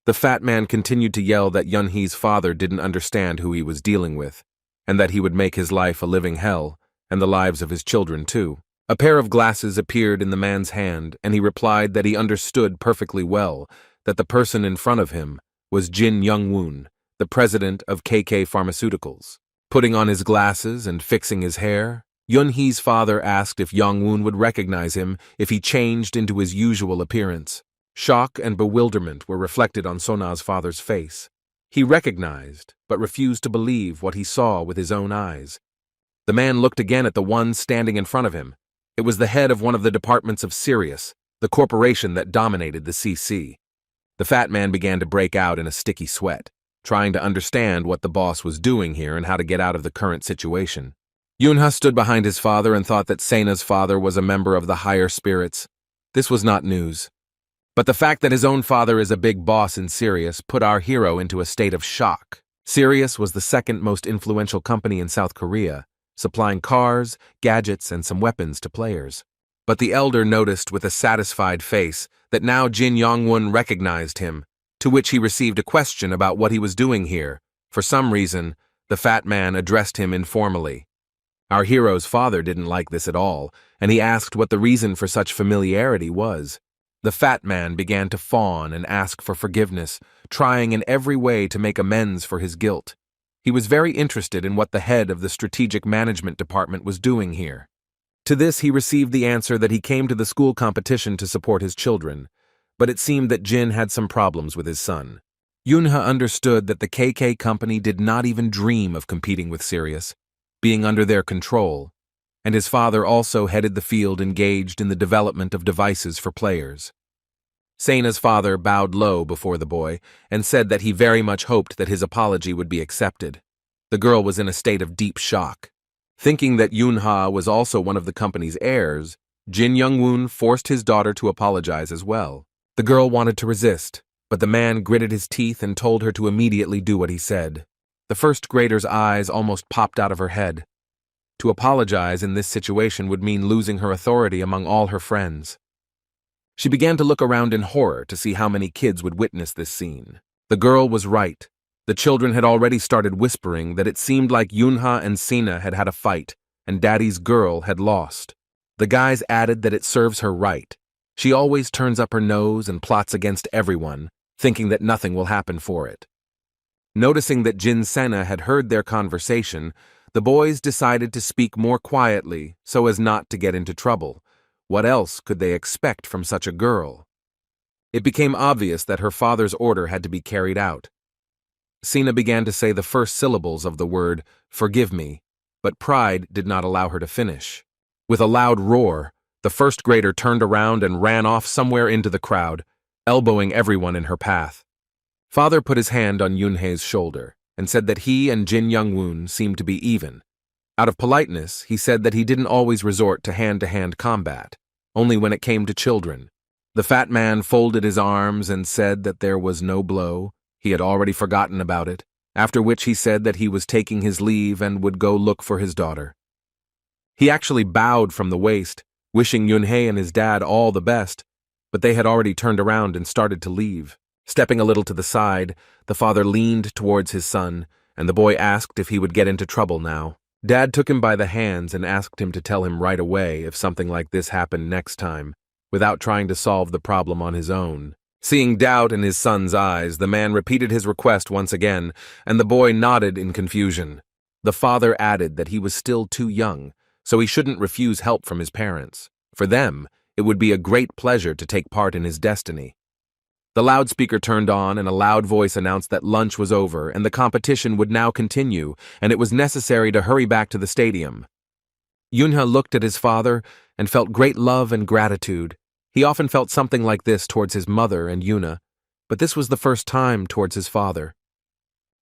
S1: The fat man continued to yell that Yunhee's father didn't understand who he was dealing with, and that he would make his life a living hell, and the lives of his children too. A pair of glasses appeared in the man's hand, and he replied that he understood perfectly well that the person in front of him was Jin Young-woon, the president of KK Pharmaceuticals. Putting on his glasses and fixing his hair, Yunhee's father asked if Young-woon would recognize him if he changed into his usual appearance. Shock and bewilderment were reflected on Sona's father's face. He recognized, but refused to believe what he saw with his own eyes. The man looked again at the one standing in front of him. It was the head of one of the departments of Sirius, the corporation that dominated the CC. The fat man began to break out in a sticky sweat, trying to understand what the boss was doing here and how to get out of the current situation. Yunha stood behind his father and thought that Sena's father was a member of the higher spirits. This was not news. But the fact that his own father is a big boss in Sirius put our hero into a state of shock. Sirius was the second most influential company in South Korea, supplying cars, gadgets, and some weapons to players. But the elder noticed with a satisfied face that now Jin Young-woon recognized him, to which he received a question about what he was doing here. For some reason, the fat man addressed him informally. Our hero's father didn't like this at all, and he asked what the reason for such familiarity was. The fat man began to fawn and ask for forgiveness, trying in every way to make amends for his guilt. He was very interested in what the head of the Strategic Management Department was doing here. To this he received the answer that he came to the school competition to support his children, but it seemed that Jin had some problems with his son. Yunha understood that the KK company did not even dream of competing with Sirius, being under their control, and his father also headed the field engaged in the development of devices for players. Sena's father bowed low before the boy and said that he very much hoped that his apology would be accepted. The girl was in a state of deep shock. Thinking that Yunha was also one of the company's heirs, Jin Young-woon forced his daughter to apologize as well. The girl wanted to resist, but the man gritted his teeth and told her to immediately do what he said. The first grader's eyes almost popped out of her head. To apologize in this situation would mean losing her authority among all her friends. She began to look around in horror to see how many kids would witness this scene. The girl was right. The children had already started whispering that it seemed like Yunha and Sina had had a fight, and Daddy's girl had lost. The guys added that it serves her right. She always turns up her nose and plots against everyone, thinking that nothing will happen for it. Noticing that Jin Sena had heard their conversation, the boys decided to speak more quietly so as not to get into trouble. What else could they expect from such a girl? It became obvious that her father's order had to be carried out. Sina began to say the first syllables of the word, "forgive me," but pride did not allow her to finish. With a loud roar, The first grader turned around and ran off somewhere into the crowd, elbowing everyone in her path. Father put his hand on Yunhei's shoulder and said that he and Jin Young-woon seemed to be even. Out of politeness, he said that he didn't always resort to hand-to-hand combat, only when it came to children. The fat man folded his arms and said that there was no blow. He had already forgotten about it, after which he said that he was taking his leave and would go look for his daughter. He actually bowed from the waist, wishing Yunhei and his dad all the best, but they had already turned around and started to leave. Stepping a little to the side, the father leaned towards his son, and the boy asked if he would get into trouble now. Dad took him by the hands and asked him to tell him right away if something like this happened next time, without trying to solve the problem on his own. Seeing doubt in his son's eyes, the man repeated his request once again, and the boy nodded in confusion. The father added that he was still too young, so he shouldn't refuse help from his parents. For them, it would be a great pleasure to take part in his destiny. The loudspeaker turned on and a loud voice announced that lunch was over and the competition would now continue, and it was necessary to hurry back to the stadium. Yunha looked at his father and felt great love and gratitude. He often felt something like this towards his mother and Yuna, but this was the first time towards his father.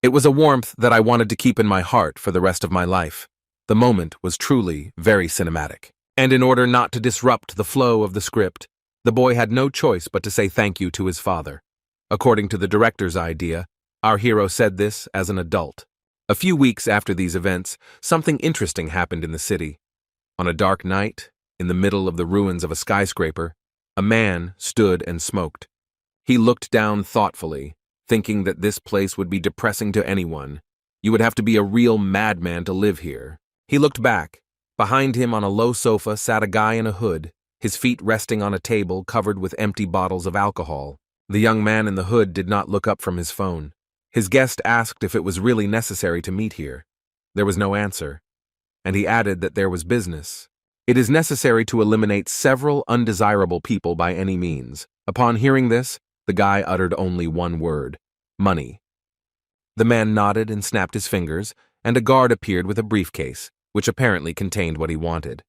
S1: It was a warmth that I wanted to keep in my heart for the rest of my life. The moment was truly very cinematic. And in order not to disrupt the flow of the script, the boy had no choice but to say thank you to his father. According to the director's idea, our hero said this as an adult. A few weeks after these events, something interesting happened in the city. On a dark night, in the middle of the ruins of a skyscraper, a man stood and smoked. He looked down thoughtfully, thinking that this place would be depressing to anyone. You would have to be a real madman to live here. He looked back. Behind him on a low sofa sat a guy in a hood, his feet resting on a table covered with empty bottles of alcohol. The young man in the hood did not look up from his phone. His guest asked if it was really necessary to meet here. There was no answer, and he added that there was business. It is necessary to eliminate several undesirable people by any means. Upon hearing this, the guy uttered only one word: money. The man nodded and snapped his fingers, and a guard appeared with a briefcase, which apparently contained what he wanted.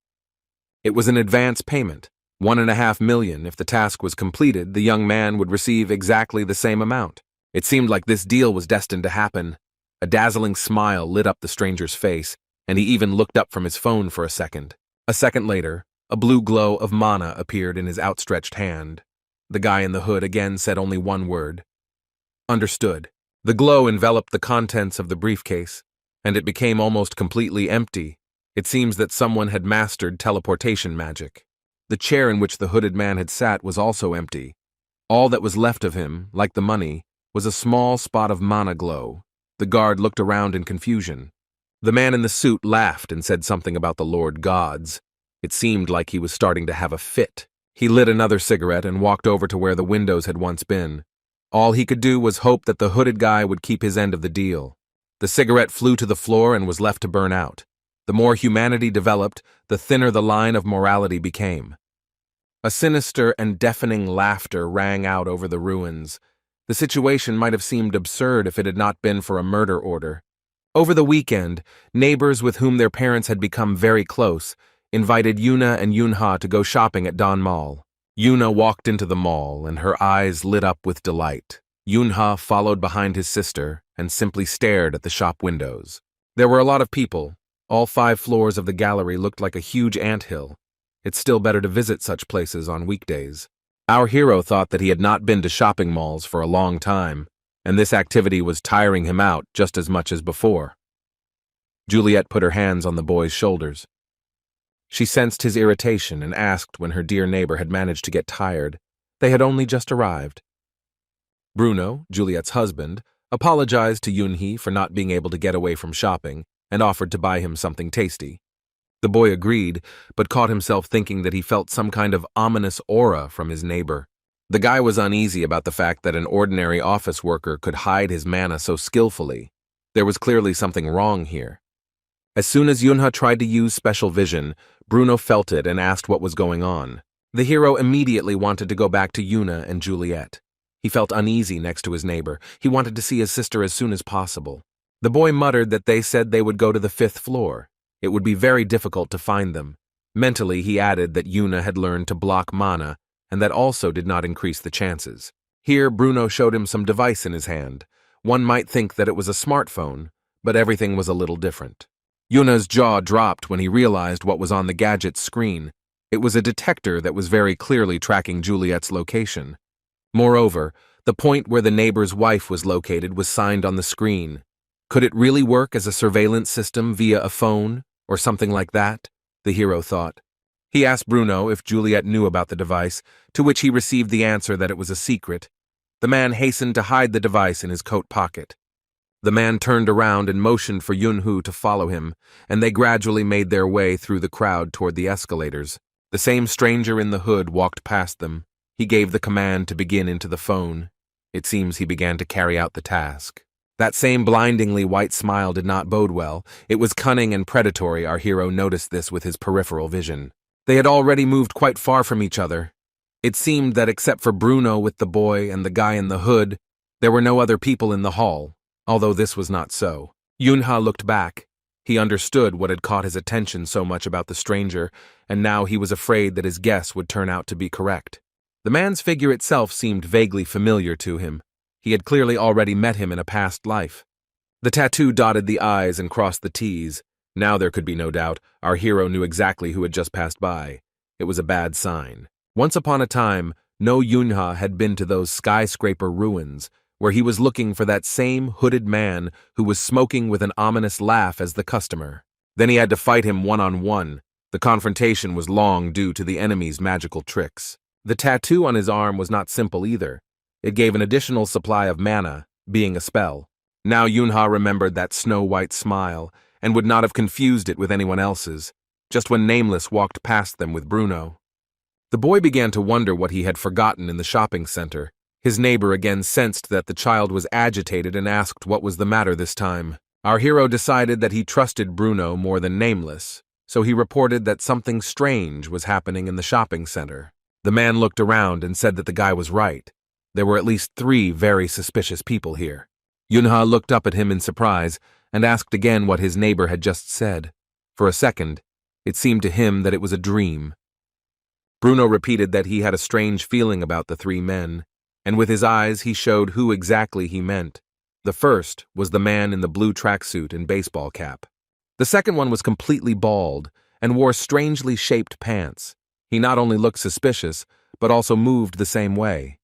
S1: It was an advance payment, $1.5 million. If the task was completed, the young man would receive exactly the same amount. It seemed like this deal was destined to happen. A dazzling smile lit up the stranger's face, and he even looked up from his phone for a second. A second later, a blue glow of mana appeared in his outstretched hand. The guy in the hood again said only one word: understood. The glow enveloped the contents of the briefcase, and it became almost completely empty. It seems that someone had mastered teleportation magic. The chair in which the hooded man had sat was also empty. All that was left of him, like the money, was a small spot of mana glow. The guard looked around in confusion. The man in the suit laughed and said something about the Lord Gods. It seemed like he was starting to have a fit. He lit another cigarette and walked over to where the windows had once been. All he could do was hope that the hooded guy would keep his end of the deal. The cigarette flew to the floor and was left to burn out. The more humanity developed, the thinner the line of morality became. A sinister and deafening laughter rang out over the ruins. The situation might have seemed absurd if it had not been for a murder order. Over the weekend, neighbors with whom their parents had become very close invited Yuna and Yunha to go shopping at Don Mall. Yuna walked into the mall, and her eyes lit up with delight. Yunha followed behind his sister and simply stared at the shop windows. There were a lot of people. All 5 floors of the gallery looked like a huge anthill. It's still better to visit such places on weekdays. Our hero thought that he had not been to shopping malls for a long time, and this activity was tiring him out just as much as before. Juliet put her hands on the boy's shoulders. She sensed his irritation and asked when her dear neighbor had managed to get tired. They had only just arrived. Bruno, Juliet's husband, apologized to Yunhee for not being able to get away from shopping and offered to buy him something tasty. The boy agreed, but caught himself thinking that he felt some kind of ominous aura from his neighbor. The guy was uneasy about the fact that an ordinary office worker could hide his mana so skillfully. There was clearly something wrong here. As soon as Yunha tried to use special vision, Bruno felt it and asked what was going on. The hero immediately wanted to go back to Yuna and Juliet. He felt uneasy next to his neighbor. He wanted to see his sister as soon as possible. The boy muttered that they said they would go to the 5th floor. It would be very difficult to find them. Mentally, he added that Yuna had learned to block mana, and that also did not increase the chances. Here, Bruno showed him some device in his hand. One might think that it was a smartphone, but everything was a little different. Yuna's jaw dropped when he realized what was on the gadget's screen. It was a detector that was very clearly tracking Juliet's location. Moreover, the point where the neighbor's wife was located was signed on the screen. Could it really work as a surveillance system via a phone, or something like that? The hero thought. He asked Bruno if Juliet knew about the device, to which he received the answer that it was a secret. The man hastened to hide the device in his coat pocket. The man turned around and motioned for Yunhu to follow him, and they gradually made their way through the crowd toward the escalators. The same stranger in the hood walked past them. He gave the command to begin into the phone. It seems he began to carry out the task. That same blindingly white smile did not bode well. It was cunning and predatory. Our hero noticed this with his peripheral vision. They had already moved quite far from each other. It seemed that except for Bruno with the boy and the guy in the hood, there were no other people in the hall, although this was not so. Yunha looked back. He understood what had caught his attention so much about the stranger, and now he was afraid that his guess would turn out to be correct. The man's figure itself seemed vaguely familiar to him. He had clearly already met him in a past life. The tattoo dotted the I's and crossed the T's. Now there could be no doubt. Our hero knew exactly who had just passed by. It was a bad sign. Once upon a time, no Yunha had been to those skyscraper ruins, where he was looking for that same hooded man who was smoking with an ominous laugh as the customer. Then he had to fight him one-on-one. The confrontation was long due to the enemy's magical tricks. The tattoo on his arm was not simple either. It gave an additional supply of mana, being a spell. Now Yunha remembered that snow-white smile, and would not have confused it with anyone else's, just when Nameless walked past them with Bruno. The boy began to wonder what he had forgotten in the shopping center. His neighbor again sensed that the child was agitated and asked what was the matter this time. Our hero decided that he trusted Bruno more than Nameless, so he reported that something strange was happening in the shopping center. The man looked around and said that the guy was right. There were at least 3 very suspicious people here. Yunha looked up at him in surprise and asked again what his neighbor had just said. For a second, it seemed to him that it was a dream. Bruno repeated that he had a strange feeling about the 3 men, and with his eyes he showed who exactly he meant. The first was the man in the blue tracksuit and baseball cap. The second one was completely bald and wore strangely shaped pants. He not only looked suspicious, but also moved the same way.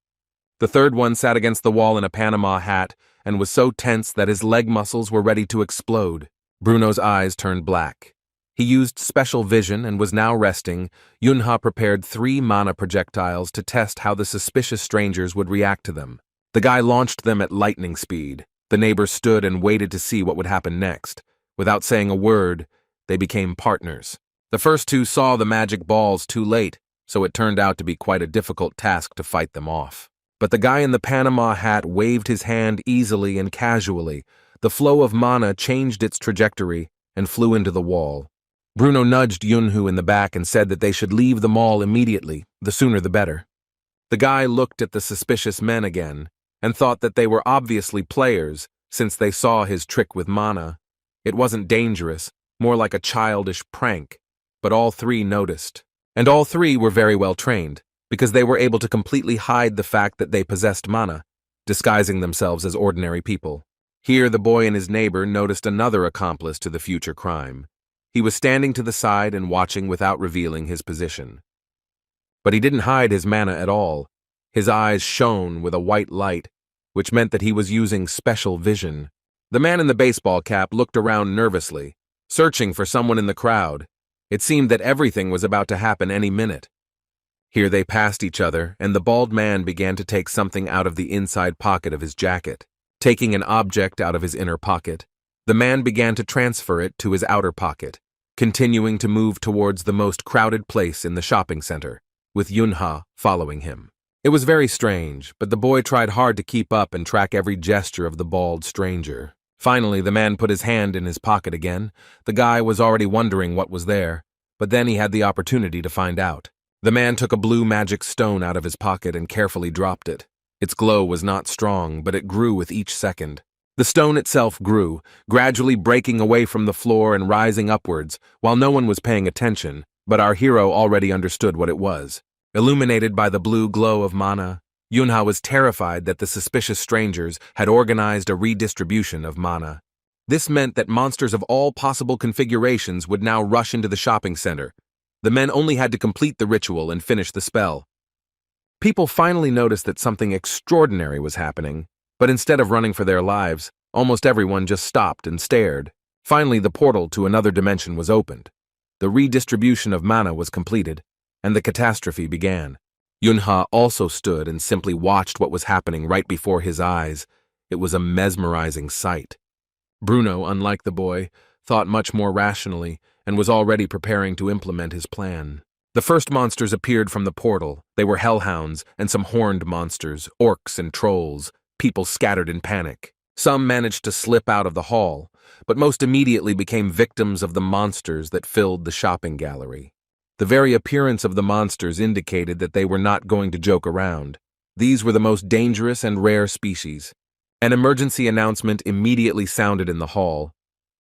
S1: The third one sat against the wall in a Panama hat and was so tense that his leg muscles were ready to explode. Bruno's eyes turned black. He used special vision and was now resting. Yunha prepared 3 mana projectiles to test how the suspicious strangers would react to them. The guy launched them at lightning speed. The neighbor stood and waited to see what would happen next. Without saying a word, they became partners. The first 2 saw the magic balls too late, so it turned out to be quite a difficult task to fight them off. But the guy in the Panama hat waved his hand easily and casually. The flow of mana changed its trajectory and flew into the wall. Bruno nudged Yunhu in the back and said that they should leave the mall immediately, the sooner the better. The guy looked at the suspicious men again and thought that they were obviously players since they saw his trick with mana. It wasn't dangerous, more like a childish prank, but all 3 noticed. And all 3 were very well trained, because they were able to completely hide the fact that they possessed mana, disguising themselves as ordinary people. Here the boy and his neighbor noticed another accomplice to the future crime. He was standing to the side and watching without revealing his position. But he didn't hide his mana at all. His eyes shone with a white light, which meant that he was using special vision. The man in the baseball cap looked around nervously, searching for someone in the crowd. It seemed that everything was about to happen any minute. Here they passed each other, and the bald man began to take something out of the inside pocket of his jacket. Taking an object out of his inner pocket, the man began to transfer it to his outer pocket, continuing to move towards the most crowded place in the shopping center, with Yunha following him. It was very strange, but the boy tried hard to keep up and track every gesture of the bald stranger. Finally, the man put his hand in his pocket again. The guy was already wondering what was there, but then he had the opportunity to find out. The man took a blue magic stone out of his pocket and carefully dropped it. Its glow was not strong, but it grew with each second. The stone itself grew, gradually breaking away from the floor and rising upwards. While no one was paying attention, But our hero already understood what it was. Illuminated by the blue glow of mana, Yunha was terrified that the suspicious strangers had organized a redistribution of mana. This meant that monsters of all possible configurations would now rush into the shopping center. The men only had to complete the ritual and finish the spell. People finally noticed that something extraordinary was happening, but instead of running for their lives, almost everyone just stopped and stared. Finally, the portal to another dimension was opened. The redistribution of mana was completed, and the catastrophe began. Yunha also stood and simply watched what was happening right before his eyes. It was a mesmerizing sight. Bruno, unlike the boy, thought much more rationally and was already preparing to implement his plan. The first monsters appeared from the portal. They were hellhounds and some horned monsters, orcs and trolls. People scattered in panic. Some managed to slip out of the hall, but most immediately became victims of the monsters that filled the shopping gallery. The very appearance of the monsters indicated that they were not going to joke around. These were the most dangerous and rare species. An emergency announcement immediately sounded in the hall,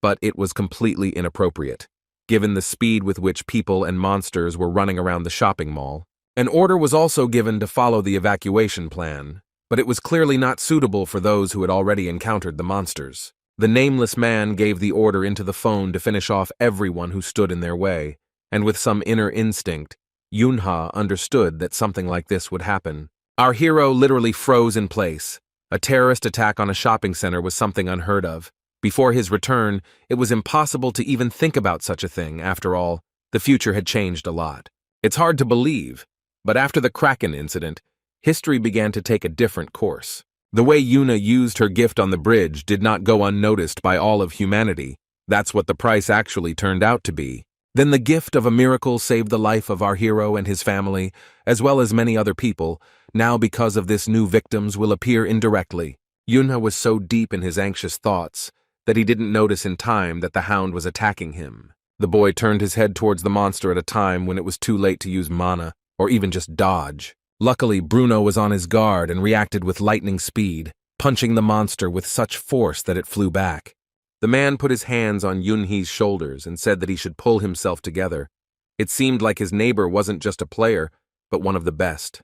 S1: but it was completely inappropriate, given the speed with which people and monsters were running around the shopping mall. An order was also given to follow the evacuation plan, but it was clearly not suitable for those who had already encountered the monsters. The nameless man gave the order into the phone to finish off everyone who stood in their way, and with some inner instinct, Yunha understood that something like this would happen. Our hero literally froze in place. A terrorist attack on a shopping center was something unheard of. Before his return, it was impossible to even think about such a thing. After all, the future had changed a lot. It's hard to believe, but after the Kraken incident, history began to take a different course. The way Yuna used her gift on the bridge did not go unnoticed by all of humanity. That's what the price actually turned out to be. Then the gift of a miracle saved the life of our hero and his family, as well as many other people. Now, because of this, new victims will appear indirectly. Yunha was so deep in his anxious thoughts that he didn't notice in time that the hound was attacking him. The boy turned his head towards the monster at a time when it was too late to use mana, or even just dodge. Luckily, Bruno was on his guard and reacted with lightning speed, punching the monster with such force that it flew back. The man put his hands on Yunhee's shoulders and said that he should pull himself together. It seemed like his neighbor wasn't just a player, but one of the best.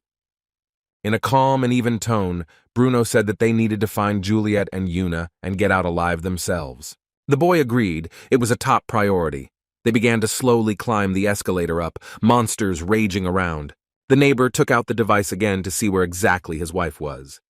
S1: In a calm and even tone, Bruno said that they needed to find Juliet and Yuna and get out alive themselves. The boy agreed. It was a top priority. They began to slowly climb the escalator up, monsters raging around. The neighbor took out the device again to see where exactly his wife was.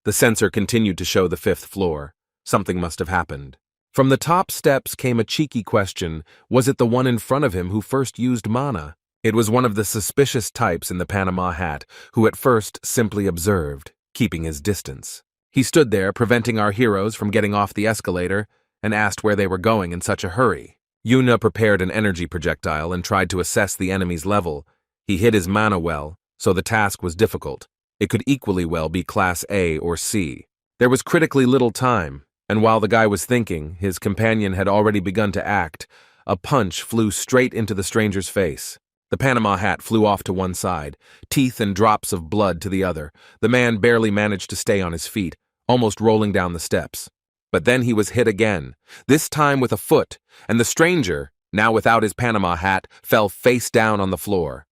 S1: The sensor continued to show the 5th floor. Something must have happened. From the top steps came a cheeky question. Was it the one in front of him who first used mana? It was one of the suspicious types in the Panama hat, who at first simply observed, keeping his distance. He stood there, preventing our heroes from getting off the escalator, and asked where they were going in such a hurry. Yuna prepared an energy projectile and tried to assess the enemy's level. He hid his mana well, so the task was difficult. It could equally well be Class A or C. There was critically little time, and while the guy was thinking, his companion had already begun to act. A punch flew straight into the stranger's face. The Panama hat flew off to one side, teeth and drops of blood to the other. The man barely managed to stay on his feet, almost rolling down the steps. But then he was hit again, this time with a foot, and the stranger, now without his Panama hat, fell face down on the floor.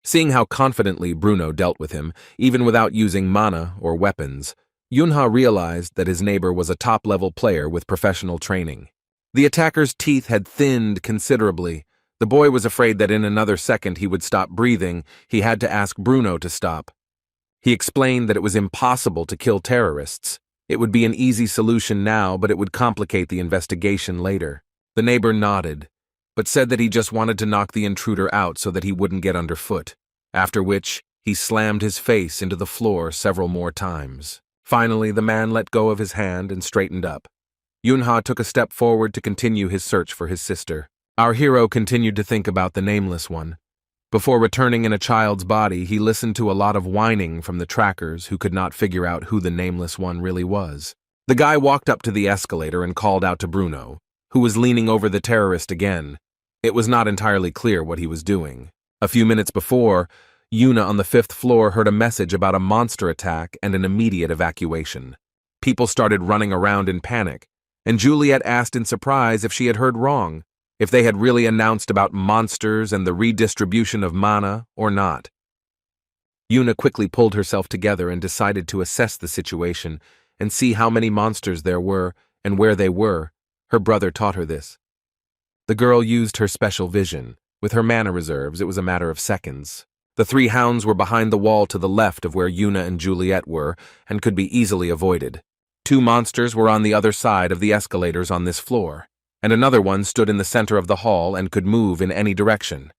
S1: Seeing how confidently Bruno dealt with him, even without using mana or weapons, Yunha realized that his neighbor was a top-level player with professional training. The attacker's teeth had thinned considerably. The boy was afraid that in another second he would stop breathing. He had to ask Bruno to stop. He explained that it was impossible to kill terrorists. It would be an easy solution now, but it would complicate the investigation later. The neighbor nodded, but said that he just wanted to knock the intruder out so that he wouldn't get underfoot, after which he slammed his face into the floor several more times. Finally, the man let go of his hand and straightened up. Yunha took a step forward to continue his search for his sister. Our hero continued to think about the nameless one. Before returning in a child's body, he listened to a lot of whining from the trackers who could not figure out who the nameless one really was. The guy walked up to the escalator and called out to Bruno, who was leaning over the terrorist again. It was not entirely clear what he was doing. A few minutes before, Yuna on the 5th floor heard a message about a monster attack and an immediate evacuation. People started running around in panic, and Juliet asked in surprise if she had heard wrong. if they had really announced about monsters and the redistribution of mana or not. Yuna quickly pulled herself together and decided to assess the situation and see how many monsters there were and where they were. Her brother taught her this. The girl used her special vision. With her mana reserves, it was a matter of seconds. The three hounds were behind the wall to the left of where Yuna and Juliet were and could be easily avoided. Two monsters were on the other side of the escalators on this floor, and another one stood in the center of the hall and could move in any direction.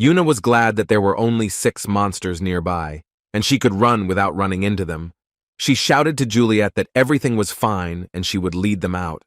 S1: Yuna was glad that there were only 6 monsters nearby, and she could run without running into them. She shouted to Juliet that everything was fine and she would lead them out.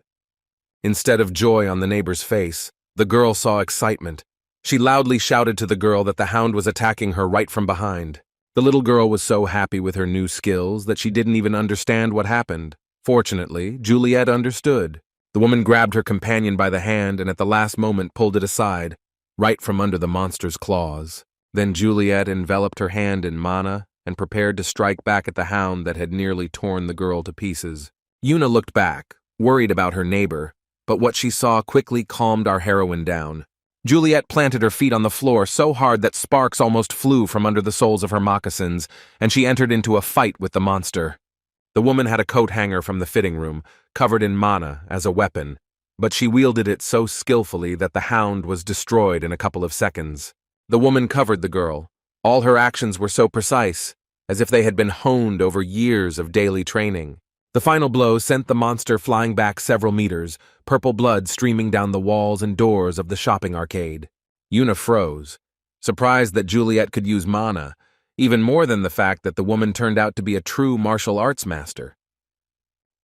S1: Instead of joy on the neighbor's face, the girl saw excitement. She loudly shouted to the girl that the hound was attacking her right from behind. The little girl was so happy with her new skills that she didn't even understand what happened. Fortunately, Juliet understood. The woman grabbed her companion by the hand and at the last moment pulled it aside, right from under the monster's claws. Then Juliet enveloped her hand in mana and prepared to strike back at the hound that had nearly torn the girl to pieces. Yuna looked back, worried about her neighbor, but what she saw quickly calmed our heroine down. Juliet planted her feet on the floor so hard that sparks almost flew from under the soles of her moccasins, and she entered into a fight with the monster. The woman had a coat hanger from the fitting room, covered in mana, as a weapon, but she wielded it so skillfully that the hound was destroyed in a couple of seconds. The woman covered the girl. All her actions were so precise, as if they had been honed over years of daily training. The final blow sent the monster flying back several meters, purple blood streaming down the walls and doors of the shopping arcade. Yuna froze, surprised that Juliet could use mana, even more than the fact that the woman turned out to be a true martial arts master.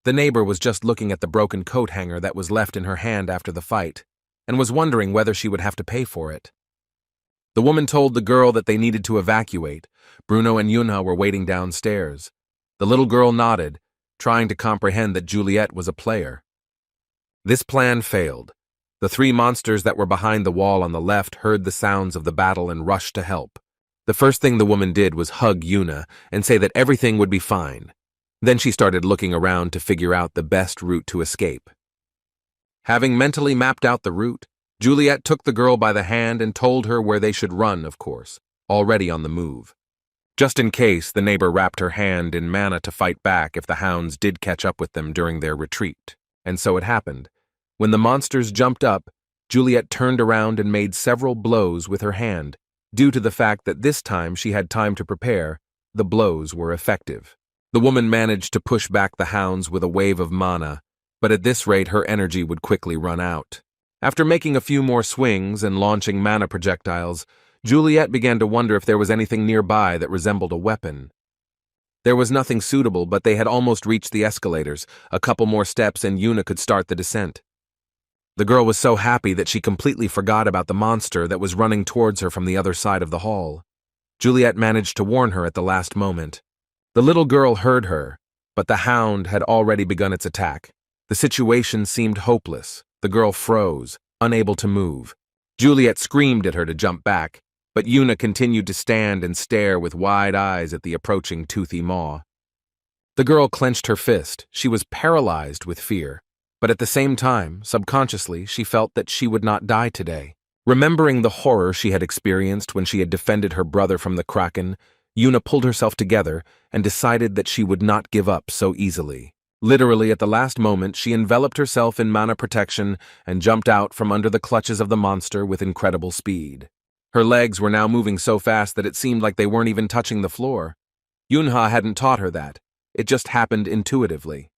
S1: The neighbor was just looking at the broken coat hanger that was left in her hand after the fight, and was wondering whether she would have to pay for it. The woman told the girl that they needed to evacuate. Bruno and Yuna were waiting downstairs. The little girl nodded, trying to comprehend that Juliet was a player. This plan failed. The 3 monsters that were behind the wall on the left heard the sounds of the battle and rushed to help. The first thing the woman did was hug Yuna and say that everything would be fine. Then she started looking around to figure out the best route to escape. Having mentally mapped out the route, Juliet took the girl by the hand and told her where they should run, of course, already on the move. Just in case, the neighbor wrapped her hand in mana to fight back if the hounds did catch up with them during their retreat. And so it happened. When the monsters jumped up, Juliet turned around and made several blows with her hand. Due to the fact that this time she had time to prepare, the blows were effective. The woman managed to push back the hounds with a wave of mana, but at this rate her energy would quickly run out. After making a few more swings and launching mana projectiles, Juliet began to wonder if there was anything nearby that resembled a weapon. There was nothing suitable, but they had almost reached the escalators. A couple more steps and Yuna could start the descent. The girl was so happy that she completely forgot about the monster that was running towards her from the other side of the hall. Juliet managed to warn her at the last moment. The little girl heard her, but the hound had already begun its attack. The situation seemed hopeless. The girl froze, unable to move. Juliet screamed at her to jump back, but Yuna continued to stand and stare with wide eyes at the approaching toothy maw. The girl clenched her fist. She was paralyzed with fear, but at the same time, subconsciously, she felt that she would not die today. Remembering the horror she had experienced when she had defended her brother from the Kraken, Yuna pulled herself together and decided that she would not give up so easily. Literally, at the last moment, she enveloped herself in mana protection and jumped out from under the clutches of the monster with incredible speed. Her legs were now moving so fast that it seemed like they weren't even touching the floor. Yunha hadn't taught her that. It just happened intuitively.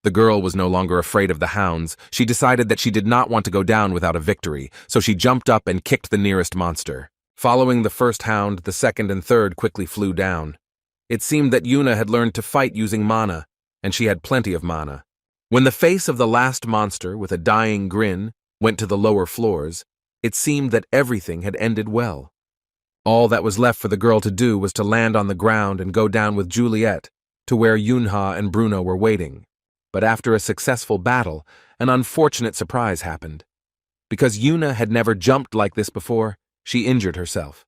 S1: The girl was no longer afraid of the hounds. She decided that she did not want to go down without a victory, so she jumped up and kicked the nearest monster. Following the first hound, the second and third quickly flew down. It seemed that Yuna had learned to fight using mana, and she had plenty of mana. When the face of the last monster, with a dying grin, went to the lower floors, it seemed that everything had ended well. All that was left for the girl to do was to land on the ground and go down with Juliet to where Yunha and Bruno were waiting. But after a successful battle, an unfortunate surprise happened. Because Yuna had never jumped like this before, she injured herself.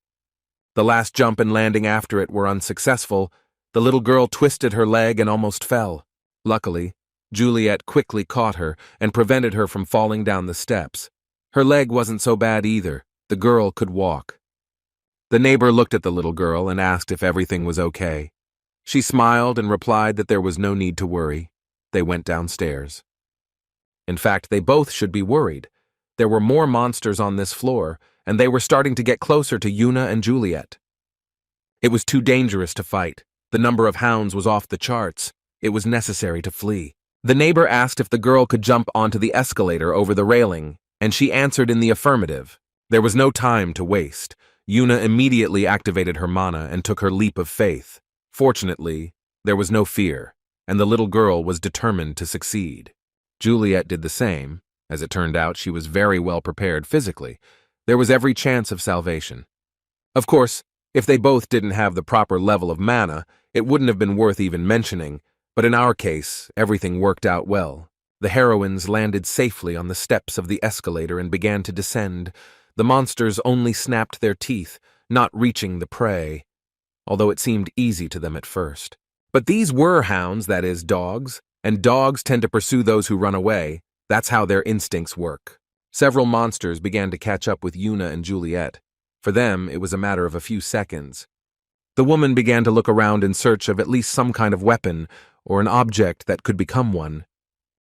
S1: The last jump and landing after it were unsuccessful. The little girl twisted her leg and almost fell. Luckily, Juliet quickly caught her and prevented her from falling down the steps. Her leg wasn't so bad either. The girl could walk. The neighbor looked at the little girl and asked if everything was okay. She smiled and replied that there was no need to worry. They went downstairs. In fact, they both should be worried. There were more monsters on this floor, and they were starting to get closer to Yuna and Juliet. It was too dangerous to fight. The number of hounds was off the charts. It was necessary to flee. The neighbor asked if the girl could jump onto the escalator over the railing, and she answered in the affirmative. There was no time to waste. Yuna immediately activated her mana and took her leap of faith. Fortunately, there was no fear, and the little girl was determined to succeed. Juliet did the same. As it turned out, she was very well prepared physically. There was every chance of salvation. Of course, if they both didn't have the proper level of mana, it wouldn't have been worth even mentioning, but in our case, everything worked out well. The heroines landed safely on the steps of the escalator and began to descend. The monsters only snapped their teeth, not reaching the prey, although it seemed easy to them at first. But these were hounds, that is, dogs, and dogs tend to pursue those who run away. That's how their instincts work. Several monsters began to catch up with Yuna and Juliet. For them, it was a matter of a few seconds. The woman began to look around in search of at least some kind of weapon or an object that could become one.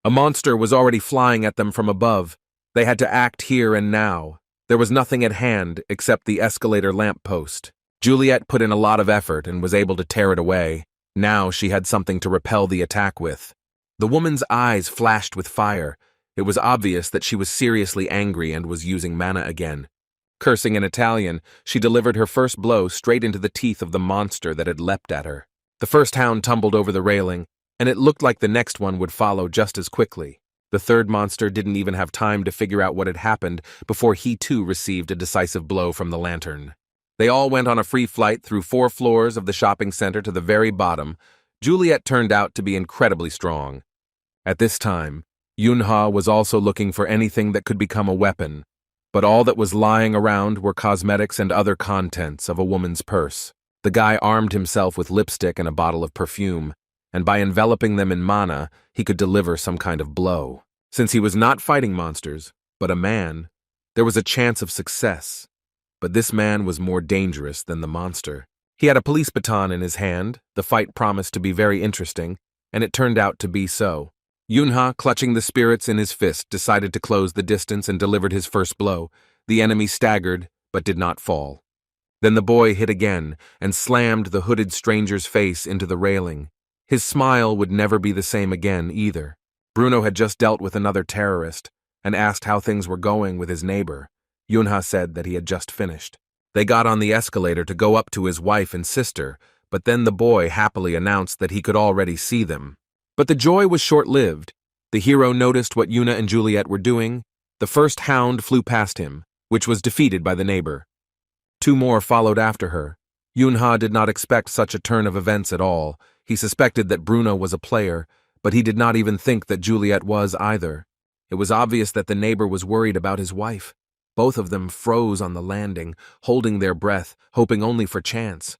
S1: A monster was already flying at them from above. They had to act here and now. There was nothing at hand except the escalator lamppost. Juliet put in a lot of effort and was able to tear it away. Now she had something to repel the attack with. The woman's eyes flashed with fire. It was obvious that she was seriously angry and was using mana again. Cursing in Italian, she delivered her first blow straight into the teeth of the monster that had leapt at her. The first hound tumbled over the railing, and it looked like the next one would follow just as quickly. The third monster didn't even have time to figure out what had happened before he too received a decisive blow from the lantern. They all went on a free flight through 4 floors of the shopping center to the very bottom. Juliet turned out to be incredibly strong. At this time, Yunha was also looking for anything that could become a weapon, but all that was lying around were cosmetics and other contents of a woman's purse. The guy armed himself with lipstick and a bottle of perfume, and by enveloping them in mana, he could deliver some kind of blow. Since he was not fighting monsters, but a man, there was a chance of success. But this man was more dangerous than the monster. He had a police baton in his hand. The fight promised to be very interesting, and it turned out to be so. Yunha, clutching the spirits in his fist, decided to close the distance and delivered his first blow. The enemy staggered, but did not fall. Then the boy hit again and slammed the hooded stranger's face into the railing. His smile would never be the same again either. Bruno had just dealt with another terrorist and asked how things were going with his neighbor. Yunha said that he had just finished. They got on the escalator to go up to his wife and sister, but then the boy happily announced that he could already see them. But the joy was short-lived. The hero noticed what Yuna and Juliet were doing. The first hound flew past him, which was defeated by the neighbor. 2 more followed after her. Yunha did not expect such a turn of events at all. He suspected that Bruno was a player, but he did not even think that Juliet was either. It was obvious that the neighbor was worried about his wife. Both of them froze on the landing, holding their breath, hoping only for chance.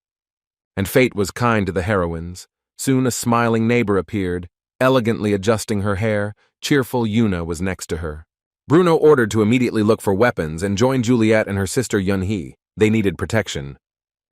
S1: And fate was kind to the heroines. Soon a smiling neighbor appeared, elegantly adjusting her hair. Cheerful Yuna was next to her. Bruno ordered to immediately look for weapons and joined Juliet and her sister Yunhee. They needed protection.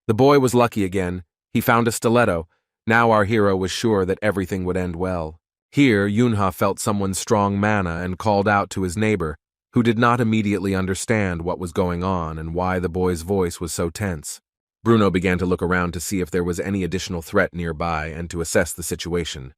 S1: The boy was lucky again. He found a stiletto. Now our hero was sure that everything would end well. Here, Yunha felt someone's strong mana and called out to his neighbor, who did not immediately understand what was going on and why the boy's voice was so tense. Bruno began to look around to see if there was any additional threat nearby and to assess the situation.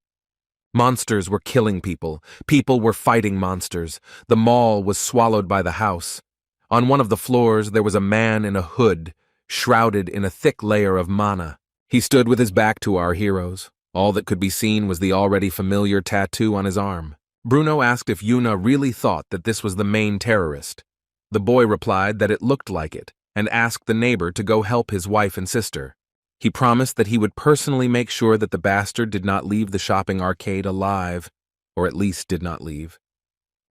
S1: Monsters were killing people. People were fighting monsters. The mall was swallowed by the house. On one of the floors, there was a man in a hood, shrouded in a thick layer of mana. He stood with his back to our heroes. All that could be seen was the already familiar tattoo on his arm. Bruno asked if Yuna really thought that this was the main terrorist. The boy replied that it looked like it, and asked the neighbor to go help his wife and sister. He promised that he would personally make sure that the bastard did not leave the shopping arcade alive, or at least did not leave.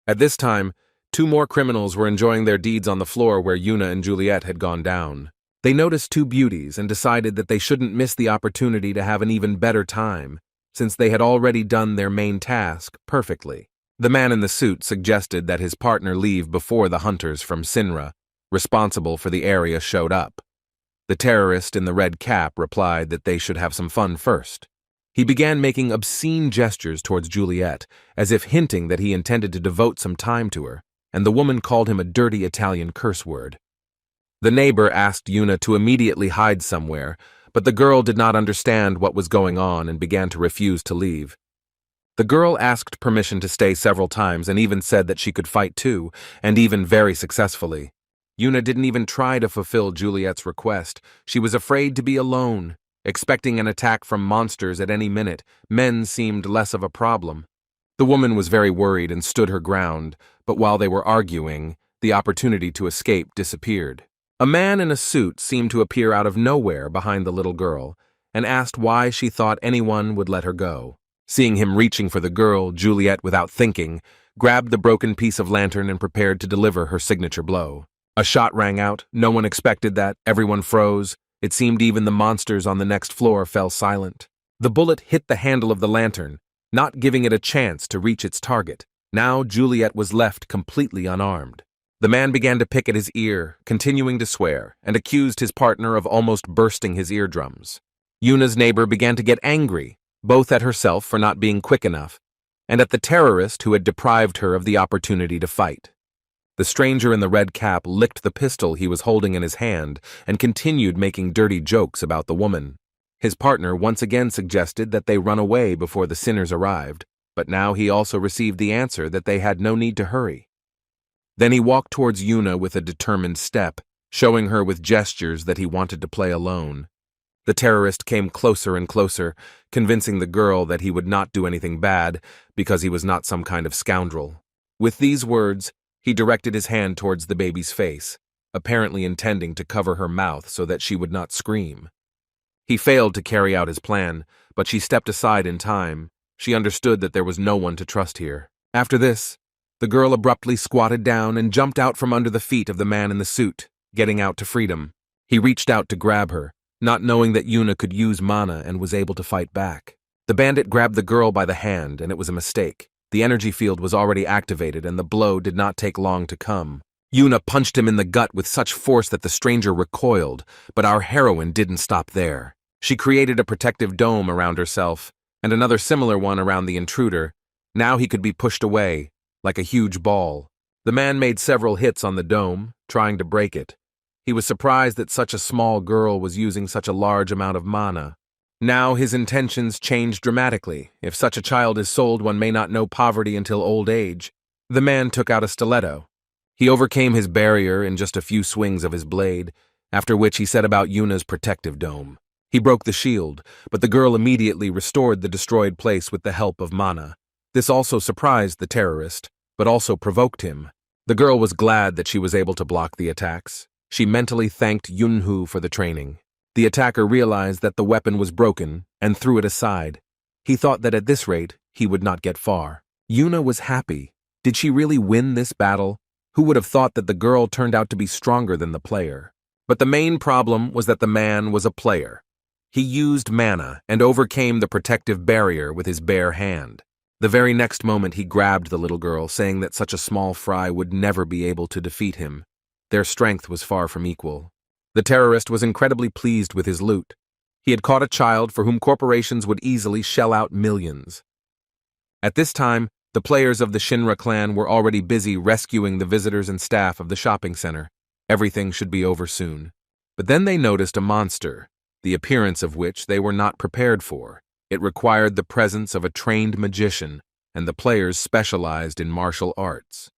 S1: At this time, 2 more criminals were enjoying their deeds on the floor where Yuna and Juliet had gone down. They noticed 2 beauties and decided that they shouldn't miss the opportunity to have an even better time, since they had already done their main task perfectly. The man in the suit suggested that his partner leave before the hunters from Sinra, responsible for the area, showed up. The terrorist in the red cap replied that they should have some fun first. He began making obscene gestures towards Juliet, as if hinting that he intended to devote some time to her, and the woman called him a dirty Italian curse word. The neighbor asked Yuna to immediately hide somewhere, but the girl did not understand what was going on and began to refuse to leave. The girl asked permission to stay several times and even said that she could fight too, and even very successfully. Yuna didn't even try to fulfill Juliet's request. She was afraid to be alone. Expecting an attack from monsters at any minute, men seemed less of a problem. The woman was very worried and stood her ground, but while they were arguing, the opportunity to escape disappeared. A man in a suit seemed to appear out of nowhere behind the little girl and asked why she thought anyone would let her go. Seeing him reaching for the girl, Juliet, without thinking, grabbed the broken piece of lantern and prepared to deliver her signature blow. A shot rang out. No one expected that. Everyone froze. It seemed even the monsters on the next floor fell silent. The bullet hit the handle of the lantern, not giving it a chance to reach its target. Now Juliet was left completely unarmed. The man began to pick at his ear, continuing to swear, and accused his partner of almost bursting his eardrums. Yuna's neighbor began to get angry, both at herself for not being quick enough, and at the terrorist who had deprived her of the opportunity to fight. The stranger in the red cap licked the pistol he was holding in his hand and continued making dirty jokes about the woman. His partner once again suggested that they run away before the sinners arrived, but now he also received the answer that they had no need to hurry. Then he walked towards Yuna with a determined step, showing her with gestures that he wanted to play alone. The terrorist came closer and closer, convincing the girl that he would not do anything bad because he was not some kind of scoundrel. With these words, he directed his hand towards the baby's face, apparently intending to cover her mouth so that she would not scream. He failed to carry out his plan, but she stepped aside in time. She understood that there was no one to trust here. After this, the girl abruptly squatted down and jumped out from under the feet of the man in the suit, getting out to freedom. He reached out to grab her, not knowing that Yuna could use mana and was able to fight back. The bandit grabbed the girl by the hand, and it was a mistake. The energy field was already activated, and the blow did not take long to come. Yuna punched him in the gut with such force that the stranger recoiled, but our heroine didn't stop there. She created a protective dome around herself, and another similar one around the intruder. Now he could be pushed away, like a huge ball. The man made several hits on the dome, trying to break it. He was surprised that such a small girl was using such a large amount of mana. Now his intentions changed dramatically. If such a child is sold, one may not know poverty until old age. The man took out a stiletto. He overcame his barrier in just a few swings of his blade, after which he set about Yuna's protective dome. He broke the shield, but the girl immediately restored the destroyed place with the help of mana. This also surprised the terrorist, but also provoked him. The girl was glad that she was able to block the attacks. She mentally thanked Yunhu for the training. The attacker realized that the weapon was broken and threw it aside. He thought that at this rate, he would not get far. Yuna was happy. Did she really win this battle? Who would have thought that the girl turned out to be stronger than the player? But the main problem was that the man was a player. He used mana and overcame the protective barrier with his bare hand. The very next moment he grabbed the little girl, saying that such a small fry would never be able to defeat him. Their strength was far from equal. The terrorist was incredibly pleased with his loot. He had caught a child for whom corporations would easily shell out millions. At this time, the players of the Shinra clan were already busy rescuing the visitors and staff of the shopping center. Everything should be over soon. But then they noticed a monster, the appearance of which they were not prepared for. It required the presence of a trained magician, and the players specialized in martial arts.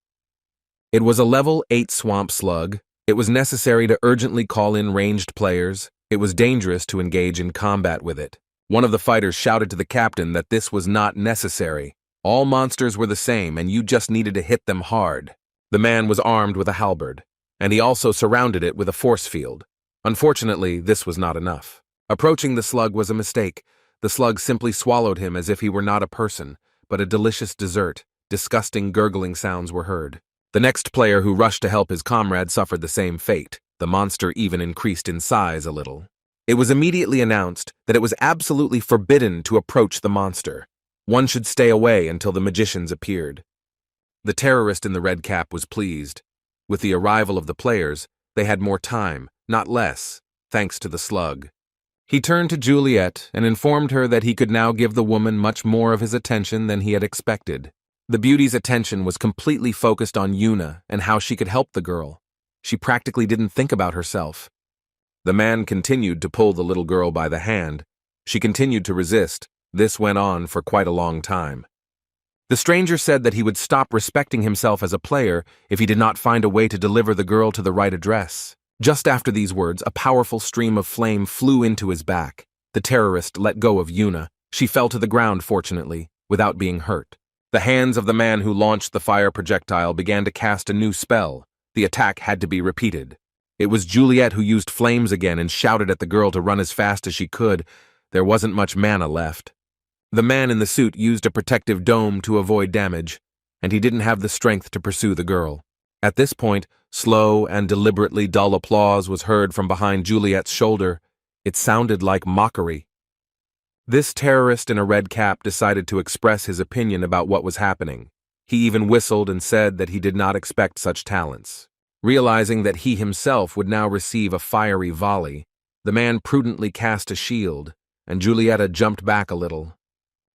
S1: It was a level 8 swamp slug. It was necessary to urgently call in ranged players. It was dangerous to engage in combat with it. One of the fighters shouted to the captain that this was not necessary. All monsters were the same, and you just needed to hit them hard. The man was armed with a halberd, and he also surrounded it with a force field. Unfortunately, this was not enough. Approaching the slug was a mistake. The slug simply swallowed him as if he were not a person, but a delicious dessert. Disgusting gurgling sounds were heard. The next player who rushed to help his comrade suffered the same fate. The monster even increased in size a little. It was immediately announced that it was absolutely forbidden to approach the monster. One should stay away until the magicians appeared. The terrorist in the red cap was pleased. With the arrival of the players, they had more time, not less, thanks to the slug. He turned to Juliet and informed her that he could now give the woman much more of his attention than he had expected. The beauty's attention was completely focused on Yuna and how she could help the girl. She practically didn't think about herself. The man continued to pull the little girl by the hand. She continued to resist. This went on for quite a long time. The stranger said that he would stop respecting himself as a player if he did not find a way to deliver the girl to the right address. Just after these words, a powerful stream of flame flew into his back. The terrorist let go of Yuna. She fell to the ground, fortunately, without being hurt. The hands of the man who launched the fire projectile began to cast a new spell. The attack had to be repeated. It was Juliet who used flames again and shouted at the girl to run as fast as she could. There wasn't much mana left. The man in the suit used a protective dome to avoid damage, and he didn't have the strength to pursue the girl. At this point, slow and deliberately dull applause was heard from behind Juliet's shoulder. It sounded like mockery. This terrorist in a red cap decided to express his opinion about what was happening. He even whistled and said that he did not expect such talents. Realizing that he himself would now receive a fiery volley, the man prudently cast a shield, and Julieta jumped back a little.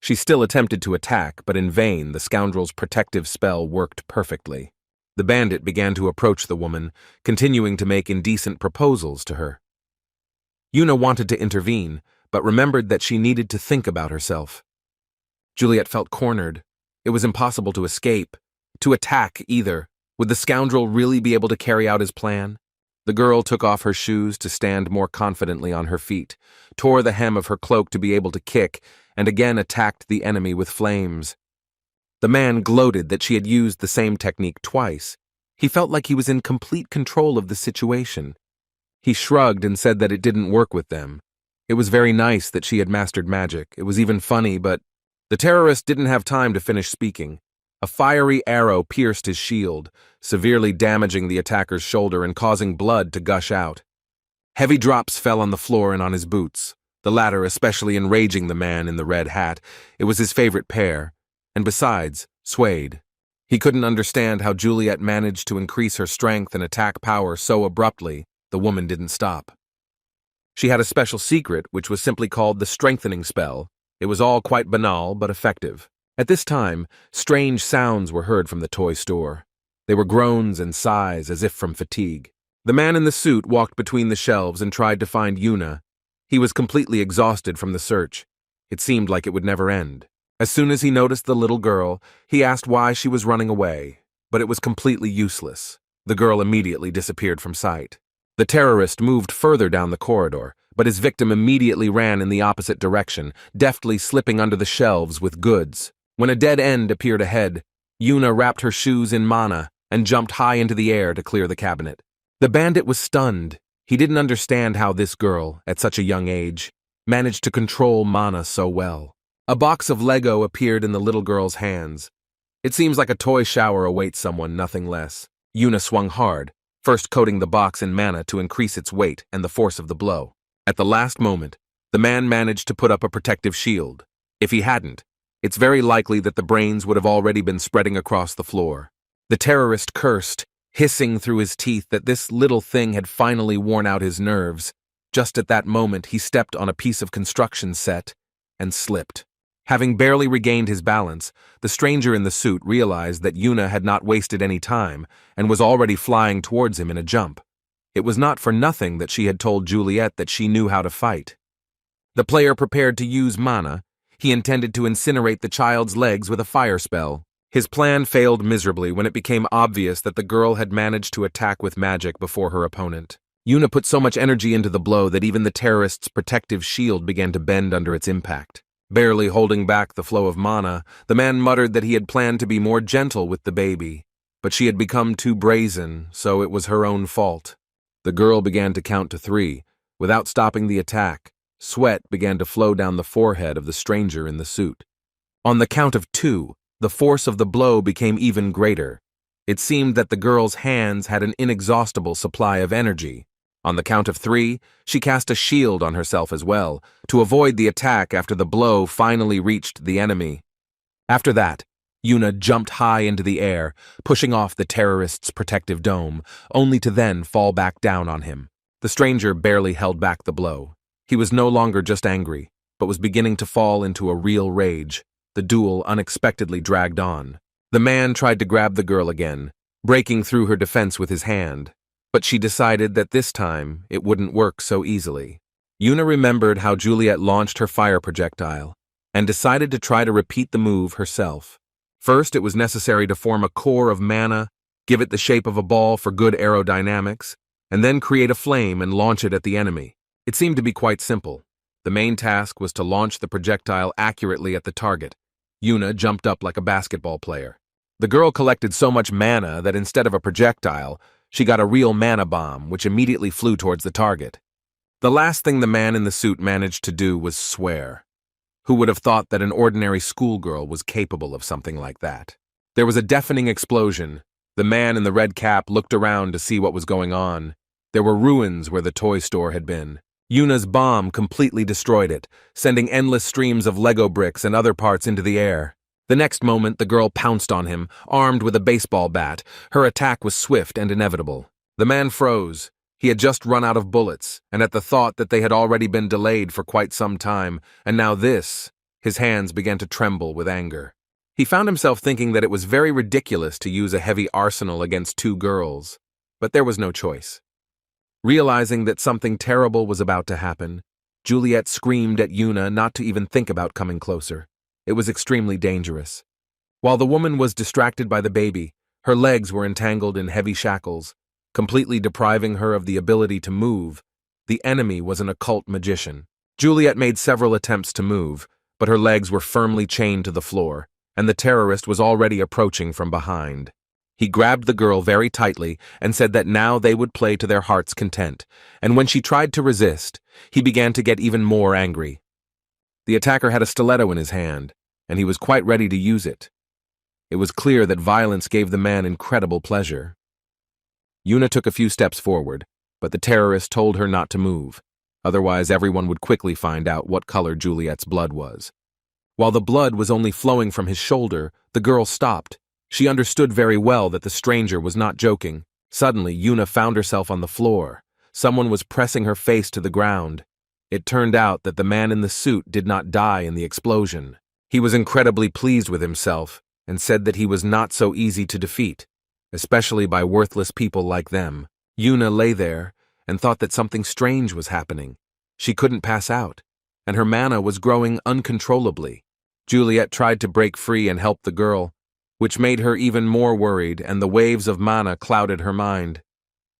S1: She still attempted to attack, but in vain. The scoundrel's protective spell worked perfectly. The bandit began to approach the woman, continuing to make indecent proposals to her. Yuna wanted to intervene, but remembered that she needed to think about herself. Juliet felt cornered. It was impossible to escape, to attack either. Would the scoundrel really be able to carry out his plan? The girl took off her shoes to stand more confidently on her feet, tore the hem of her cloak to be able to kick, and again attacked the enemy with flames. The man gloated that she had used the same technique twice. He felt like he was in complete control of the situation. He shrugged and said that it didn't work with them. It was very nice that she had mastered magic. It was even funny, but the terrorist didn't have time to finish speaking. A fiery arrow pierced his shield, severely damaging the attacker's shoulder and causing blood to gush out. Heavy drops fell on the floor and on his boots, the latter especially enraging the man in the red hat. It was his favorite pair, and besides, swayed. He couldn't understand how Juliet managed to increase her strength and attack power so abruptly. The woman didn't stop. She had a special secret, which was simply called the strengthening spell. It was all quite banal, but effective. At this time, strange sounds were heard from the toy store. They were groans and sighs, as if from fatigue. The man in the suit walked between the shelves and tried to find Yuna. He was completely exhausted from the search. It seemed like it would never end. As soon as he noticed the little girl, he asked why she was running away, but it was completely useless. The girl immediately disappeared from sight. The terrorist moved further down the corridor, but his victim immediately ran in the opposite direction, deftly slipping under the shelves with goods. When a dead end appeared ahead, Yuna wrapped her shoes in mana and jumped high into the air to clear the cabinet. The bandit was stunned. He didn't understand how this girl, at such a young age, managed to control mana so well. A box of Lego appeared in the little girl's hands. It seems like a toy shower awaits someone, nothing less. Yuna swung hard, first coating the box in mana to increase its weight and the force of the blow. At the last moment, the man managed to put up a protective shield. If he hadn't, it's very likely that the brains would have already been spreading across the floor. The terrorist cursed, hissing through his teeth that this little thing had finally worn out his nerves. Just at that moment, he stepped on a piece of construction set and slipped. Having barely regained his balance, the stranger in the suit realized that Yuna had not wasted any time and was already flying towards him in a jump. It was not for nothing that she had told Juliet that she knew how to fight. The player prepared to use mana. He intended to incinerate the child's legs with a fire spell. His plan failed miserably when it became obvious that the girl had managed to attack with magic before her opponent. Yuna put so much energy into the blow that even the terrorist's protective shield began to bend under its impact. Barely holding back the flow of mana, the man muttered that he had planned to be more gentle with the baby, but she had become too brazen, so it was her own fault. The girl began to count to 3. Without stopping the attack, sweat began to flow down the forehead of the stranger in the suit. On the count of 2, the force of the blow became even greater. It seemed that the girl's hands had an inexhaustible supply of energy. On the count of 3, she cast a shield on herself as well, to avoid the attack after the blow finally reached the enemy. After that, Yuna jumped high into the air, pushing off the terrorist's protective dome, only to then fall back down on him. The stranger barely held back the blow. He was no longer just angry, but was beginning to fall into a real rage. The duel unexpectedly dragged on. The man tried to grab the girl again, breaking through her defense with his hand, but she decided that this time it wouldn't work so easily. Yuna remembered how Juliet launched her fire projectile, and decided to try to repeat the move herself. First, it was necessary to form a core of mana, give it the shape of a ball for good aerodynamics, and then create a flame and launch it at the enemy. It seemed to be quite simple. The main task was to launch the projectile accurately at the target. Yuna jumped up like a basketball player. The girl collected so much mana that instead of a projectile, she got a real mana bomb, which immediately flew towards the target. The last thing the man in the suit managed to do was swear. Who would have thought that an ordinary schoolgirl was capable of something like that? There was a deafening explosion. The man in the red cap looked around to see what was going on. There were ruins where the toy store had been. Yuna's bomb completely destroyed it, sending endless streams of Lego bricks and other parts into the air. The next moment, the girl pounced on him, armed with a baseball bat. Her attack was swift and inevitable. The man froze. He had just run out of bullets, and at the thought that they had already been delayed for quite some time, and now this, his hands began to tremble with anger. He found himself thinking that it was very ridiculous to use a heavy arsenal against two girls, but there was no choice. Realizing that something terrible was about to happen, Juliet screamed at Yuna not to even think about coming closer. It was extremely dangerous. While the woman was distracted by the baby, her legs were entangled in heavy shackles, completely depriving her of the ability to move. The enemy was an occult magician. Juliet made several attempts to move, but her legs were firmly chained to the floor, and the terrorist was already approaching from behind. He grabbed the girl very tightly and said that now they would play to their heart's content, and when she tried to resist, he began to get even more angry. The attacker had a stiletto in his hand, and he was quite ready to use it. It was clear that violence gave the man incredible pleasure. Yuna took a few steps forward, but the terrorist told her not to move. Otherwise, everyone would quickly find out what color Juliet's blood was. While the blood was only flowing from his shoulder, the girl stopped. She understood very well that the stranger was not joking. Suddenly, Yuna found herself on the floor. Someone was pressing her face to the ground. It turned out that the man in the suit did not die in the explosion. He was incredibly pleased with himself and said that he was not so easy to defeat, especially by worthless people like them. Yuna lay there and thought that something strange was happening. She couldn't pass out, and her mana was growing uncontrollably. Juliet tried to break free and help the girl, which made her even more worried, and the waves of mana clouded her mind.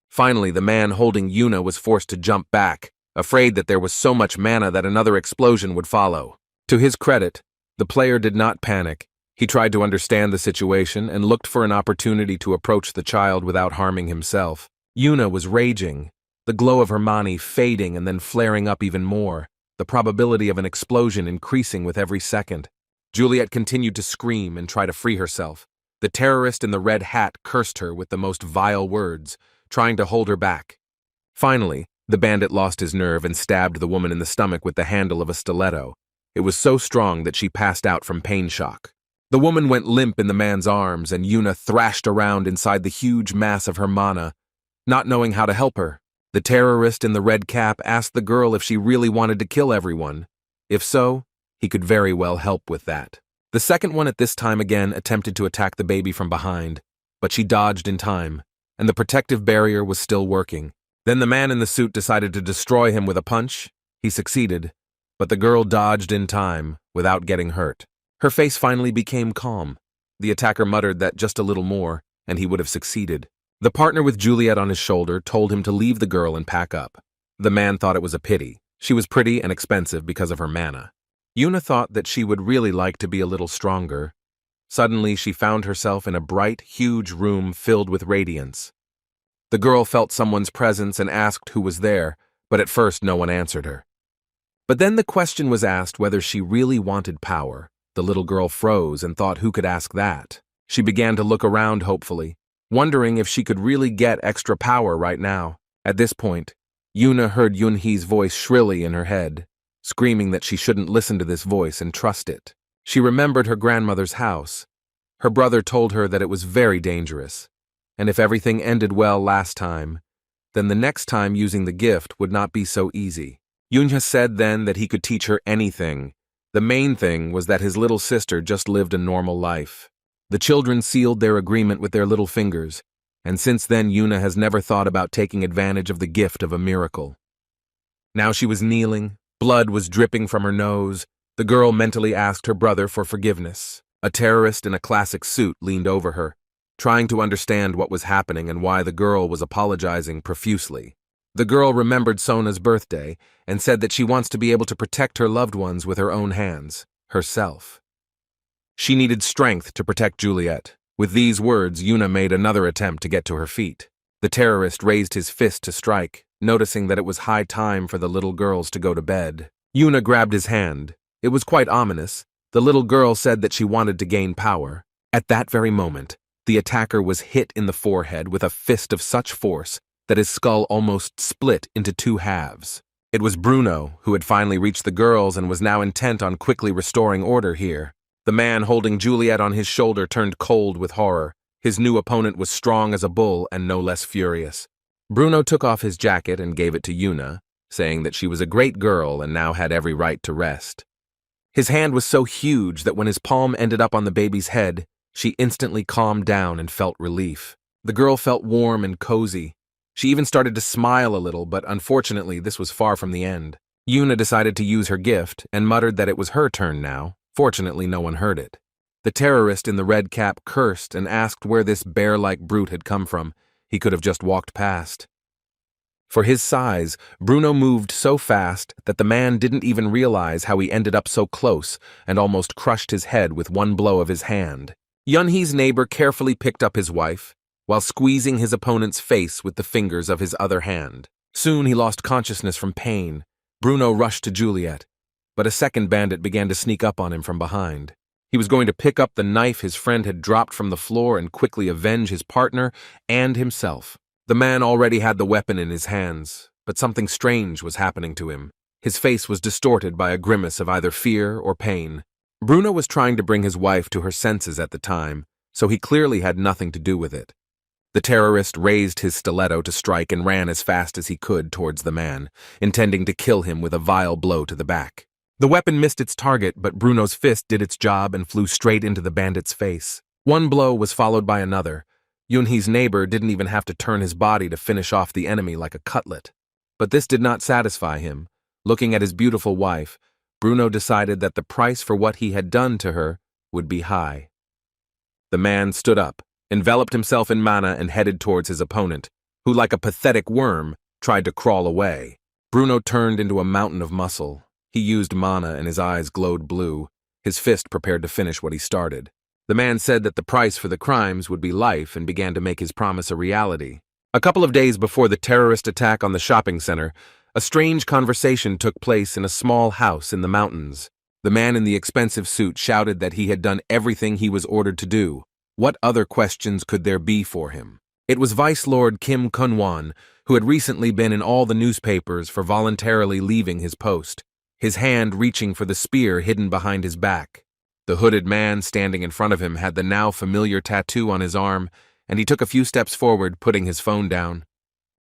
S1: Finally, the man holding Yuna was forced to jump back, afraid that there was so much mana that another explosion would follow. To his credit, the player did not panic. He tried to understand the situation and looked for an opportunity to approach the child without harming himself. Yuna was raging, the glow of her mani fading and then flaring up even more, the probability of an explosion increasing with every second. Juliet continued to scream and try to free herself. The terrorist in the red hat cursed her with the most vile words, trying to hold her back. Finally, the bandit lost his nerve and stabbed the woman in the stomach with the handle of a stiletto. It was so strong that she passed out from pain shock. The woman went limp in the man's arms, and Yuna thrashed around inside the huge mass of her mana, not knowing how to help her. The terrorist in the red cap asked the girl if she really wanted to kill everyone. If so, he could very well help with that. The second one at this time again attempted to attack the baby from behind, but she dodged in time, and the protective barrier was still working. Then the man in the suit decided to destroy him with a punch. He succeeded, but the girl dodged in time without getting hurt. Her face finally became calm. The attacker muttered that just a little more, and he would have succeeded. The partner with Juliet on his shoulder told him to leave the girl and pack up. The man thought it was a pity. She was pretty and expensive because of her mana. Yuna thought that she would really like to be a little stronger. Suddenly, she found herself in a bright, huge room filled with radiance. The girl felt someone's presence and asked who was there, but at first no one answered her. But then the question was asked whether she really wanted power. The little girl froze and thought who could ask that. She began to look around hopefully, wondering if she could really get extra power right now. At this point, Yuna heard Yunhee's voice shrilly in her head, screaming that she shouldn't listen to this voice and trust it. She remembered her grandmother's house. Her brother told her that it was very dangerous, and if everything ended well last time, then the next time using the gift would not be so easy. Yunha said then that he could teach her anything. The main thing was that his little sister just lived a normal life. The children sealed their agreement with their little fingers, and since then Yuna has never thought about taking advantage of the gift of a miracle. Now she was kneeling, blood was dripping from her nose. The girl mentally asked her brother for forgiveness. A terrorist in a classic suit leaned over her, trying to understand what was happening and why the girl was apologizing profusely. The girl remembered Sona's birthday and said that she wants to be able to protect her loved ones with her own hands, herself. She needed strength to protect Juliet. With these words, Yuna made another attempt to get to her feet. The terrorist raised his fist to strike, noticing that it was high time for the little girls to go to bed. Yuna grabbed his hand. It was quite ominous. The little girl said that she wanted to gain power. At that very moment, the attacker was hit in the forehead with a fist of such force that his skull almost split into two halves. It was Bruno, who had finally reached the girls and was now intent on quickly restoring order here. The man holding Juliet on his shoulder turned cold with horror. His new opponent was strong as a bull and no less furious. Bruno took off his jacket and gave it to Yuna, saying that she was a great girl and now had every right to rest. His hand was so huge that when his palm ended up on the baby's head, she instantly calmed down and felt relief. The girl felt warm and cozy. She even started to smile a little, but unfortunately this was far from the end. Yuna decided to use her gift and muttered that it was her turn now. Fortunately, no one heard it. The terrorist in the red cap cursed and asked where this bear-like brute had come from. He could have just walked past. For his size, Bruno moved so fast that the man didn't even realize how he ended up so close and almost crushed his head with one blow of his hand. Yunhee's neighbor carefully picked up his wife, while squeezing his opponent's face with the fingers of his other hand. Soon he lost consciousness from pain. Bruno rushed to Juliet, but a second bandit began to sneak up on him from behind. He was going to pick up the knife his friend had dropped from the floor and quickly avenge his partner and himself. The man already had the weapon in his hands, but something strange was happening to him. His face was distorted by a grimace of either fear or pain. Bruno was trying to bring his wife to her senses at the time, so he clearly had nothing to do with it. The terrorist raised his stiletto to strike and ran as fast as he could towards the man, intending to kill him with a vile blow to the back. The weapon missed its target, but Bruno's fist did its job and flew straight into the bandit's face. One blow was followed by another. Yunhee's neighbor didn't even have to turn his body to finish off the enemy like a cutlet. But this did not satisfy him. Looking at his beautiful wife, Bruno decided that the price for what he had done to her would be high. The man stood up, enveloped himself in mana and headed towards his opponent, who like a pathetic worm tried to crawl away. Bruno turned into a mountain of muscle. He used mana and his eyes glowed blue, his fist prepared to finish what he started. The man said that the price for the crimes would be life and began to make his promise a reality. A couple of days before the terrorist attack on the shopping center, a strange conversation took place in a small house in the mountains. The man in the expensive suit shouted that he had done everything he was ordered to do. What other questions could there be for him? It was Vice Lord Kim Kunwan, who had recently been in all the newspapers for voluntarily leaving his post, his hand reaching for the spear hidden behind his back. The hooded man standing in front of him had the now familiar tattoo on his arm, and he took a few steps forward, putting his phone down.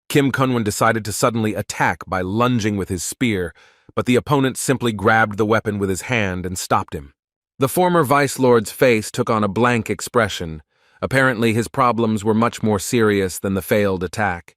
S1: Kim Kunwan decided to suddenly attack by lunging with his spear, but the opponent simply grabbed the weapon with his hand and stopped him. The former Vice Lord's face took on a blank expression. Apparently his problems were much more serious than the failed attack.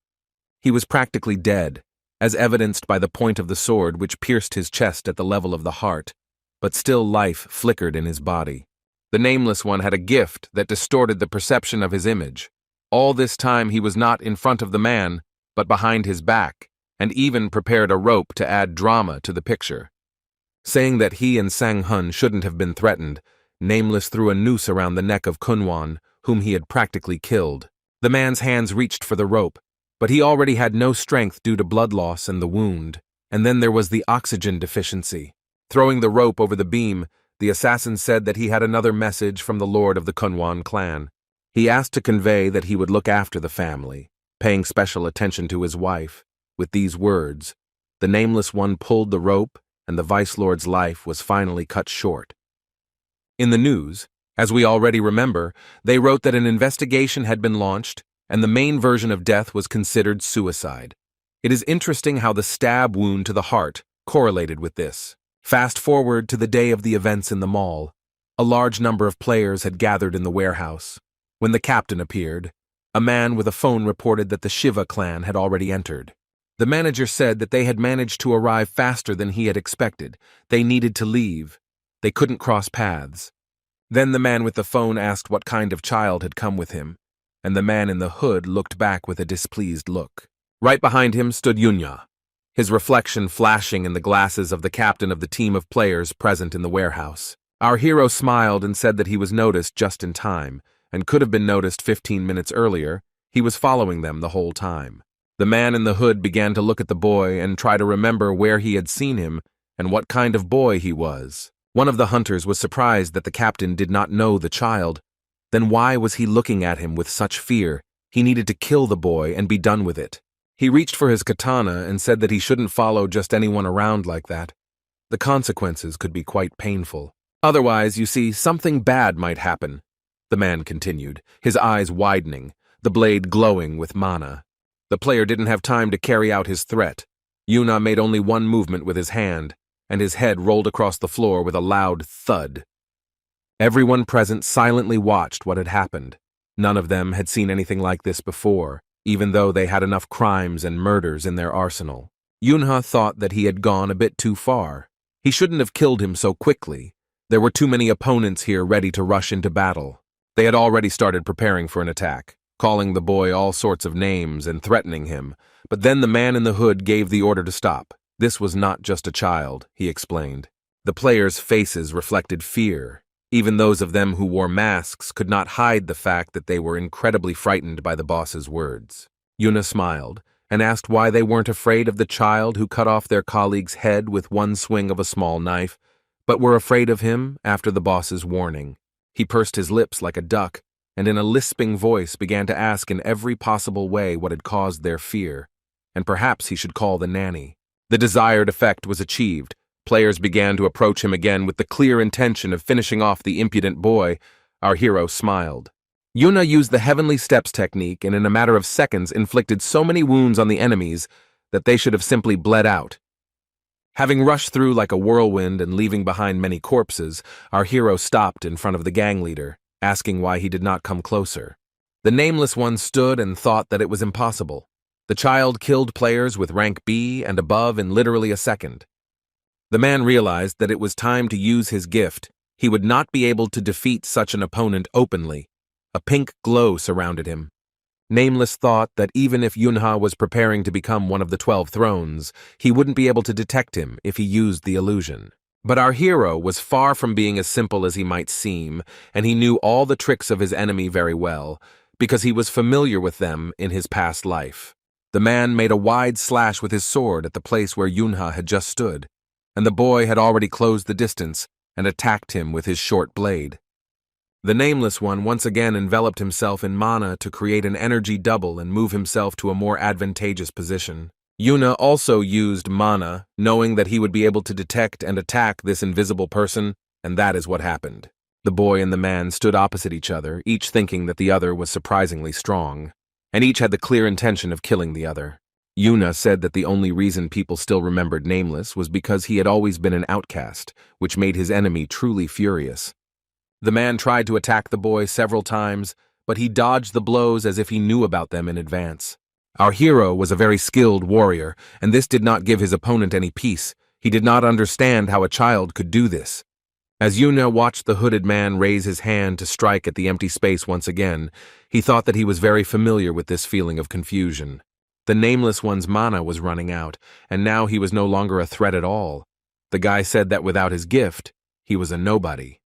S1: He was practically dead, as evidenced by the point of the sword which pierced his chest at the level of the heart, but still life flickered in his body. The Nameless One had a gift that distorted the perception of his image. All this time he was not in front of the man, but behind his back, and even prepared a rope to add drama to the picture. Saying that he and Sang-hun shouldn't have been threatened, Nameless threw a noose around the neck of Kunwan, whom he had practically killed. The man's hands reached for the rope, but he already had no strength due to blood loss and the wound. And then there was the oxygen deficiency. Throwing the rope over the beam, the assassin said that he had another message from the lord of the Kunwan clan. He asked to convey that he would look after the family, paying special attention to his wife. With these words, the Nameless One pulled the rope, and the Vice Lord's life was finally cut short. In the news, As we already remember, they wrote that an investigation had been launched, and the main version of death was considered suicide. It is interesting how the stab wound to the heart correlated with this. Fast forward to the day of the events in the mall. A large number of players had gathered in the warehouse. When the captain appeared, a man with a phone reported that the Shiva clan had already entered. The manager said that they had managed to arrive faster than he had expected. They needed to leave. They couldn't cross paths. Then the man with the phone asked what kind of child had come with him, and the man in the hood looked back with a displeased look. Right behind him stood Yunya, his reflection flashing in the glasses of the captain of the team of players present in the warehouse. Our hero smiled and said that he was noticed just in time, and could have been noticed 15 minutes earlier. He was following them the whole time. The man in the hood began to look at the boy and try to remember where he had seen him and what kind of boy he was. One of the hunters was surprised that the captain did not know the child. Then why was he looking at him with such fear? He needed to kill the boy and be done with it. He reached for his katana and said that he shouldn't follow just anyone around like that. The consequences could be quite painful. Otherwise, you see, something bad might happen, the man continued, his eyes widening, the blade glowing with mana. The player didn't have time to carry out his threat. Yuna made only one movement with his hand, and his head rolled across the floor with a loud thud. Everyone present silently watched what had happened. None of them had seen anything like this before, even though they had enough crimes and murders in their arsenal. Yunha thought that he had gone a bit too far. He shouldn't have killed him so quickly. There were too many opponents here ready to rush into battle. They had already started preparing for an attack, calling the boy all sorts of names and threatening him, but then the man in the hood gave the order to stop. This was not just a child, he explained. The players' faces reflected fear. Even those of them who wore masks could not hide the fact that they were incredibly frightened by the boss's words. Yuna smiled and asked why they weren't afraid of the child who cut off their colleague's head with one swing of a small knife, but were afraid of him after the boss's warning. He pursed his lips like a duck and in a lisping voice began to ask in every possible way what had caused their fear, and perhaps he should call the nanny. The desired effect was achieved. Players began to approach him again with the clear intention of finishing off the impudent boy. Our hero smiled. Yuna used the Heavenly Steps technique and in a matter of seconds inflicted so many wounds on the enemies that they should have simply bled out. Having rushed through like a whirlwind and leaving behind many corpses, our hero stopped in front of the gang leader, asking why he did not come closer. The nameless one stood and thought that it was impossible. The child killed players with rank B and above in literally a second. The man realized that it was time to use his gift. He would not be able to defeat such an opponent openly. A pink glow surrounded him. Nameless thought that even if Yunha was preparing to become one of the 12 thrones, he wouldn't be able to detect him if he used the illusion. But our hero was far from being as simple as he might seem, and he knew all the tricks of his enemy very well, because he was familiar with them in his past life. The man made a wide slash with his sword at the place where Yunha had just stood, and the boy had already closed the distance and attacked him with his short blade. The Nameless One once again enveloped himself in mana to create an energy double and move himself to a more advantageous position. Yuna also used mana, knowing that he would be able to detect and attack this invisible person, and that is what happened. The boy and the man stood opposite each other, each thinking that the other was surprisingly strong, and each had the clear intention of killing the other. Yuna said that the only reason people still remembered Nameless was because he had always been an outcast, which made his enemy truly furious. The man tried to attack the boy several times, but he dodged the blows as if he knew about them in advance. Our hero was a very skilled warrior, and this did not give his opponent any peace. He did not understand how a child could do this. As Yuna watched the hooded man raise his hand to strike at the empty space once again, he thought that he was very familiar with this feeling of confusion. The Nameless One's mana was running out, and now he was no longer a threat at all. The guy said that without his gift, he was a nobody.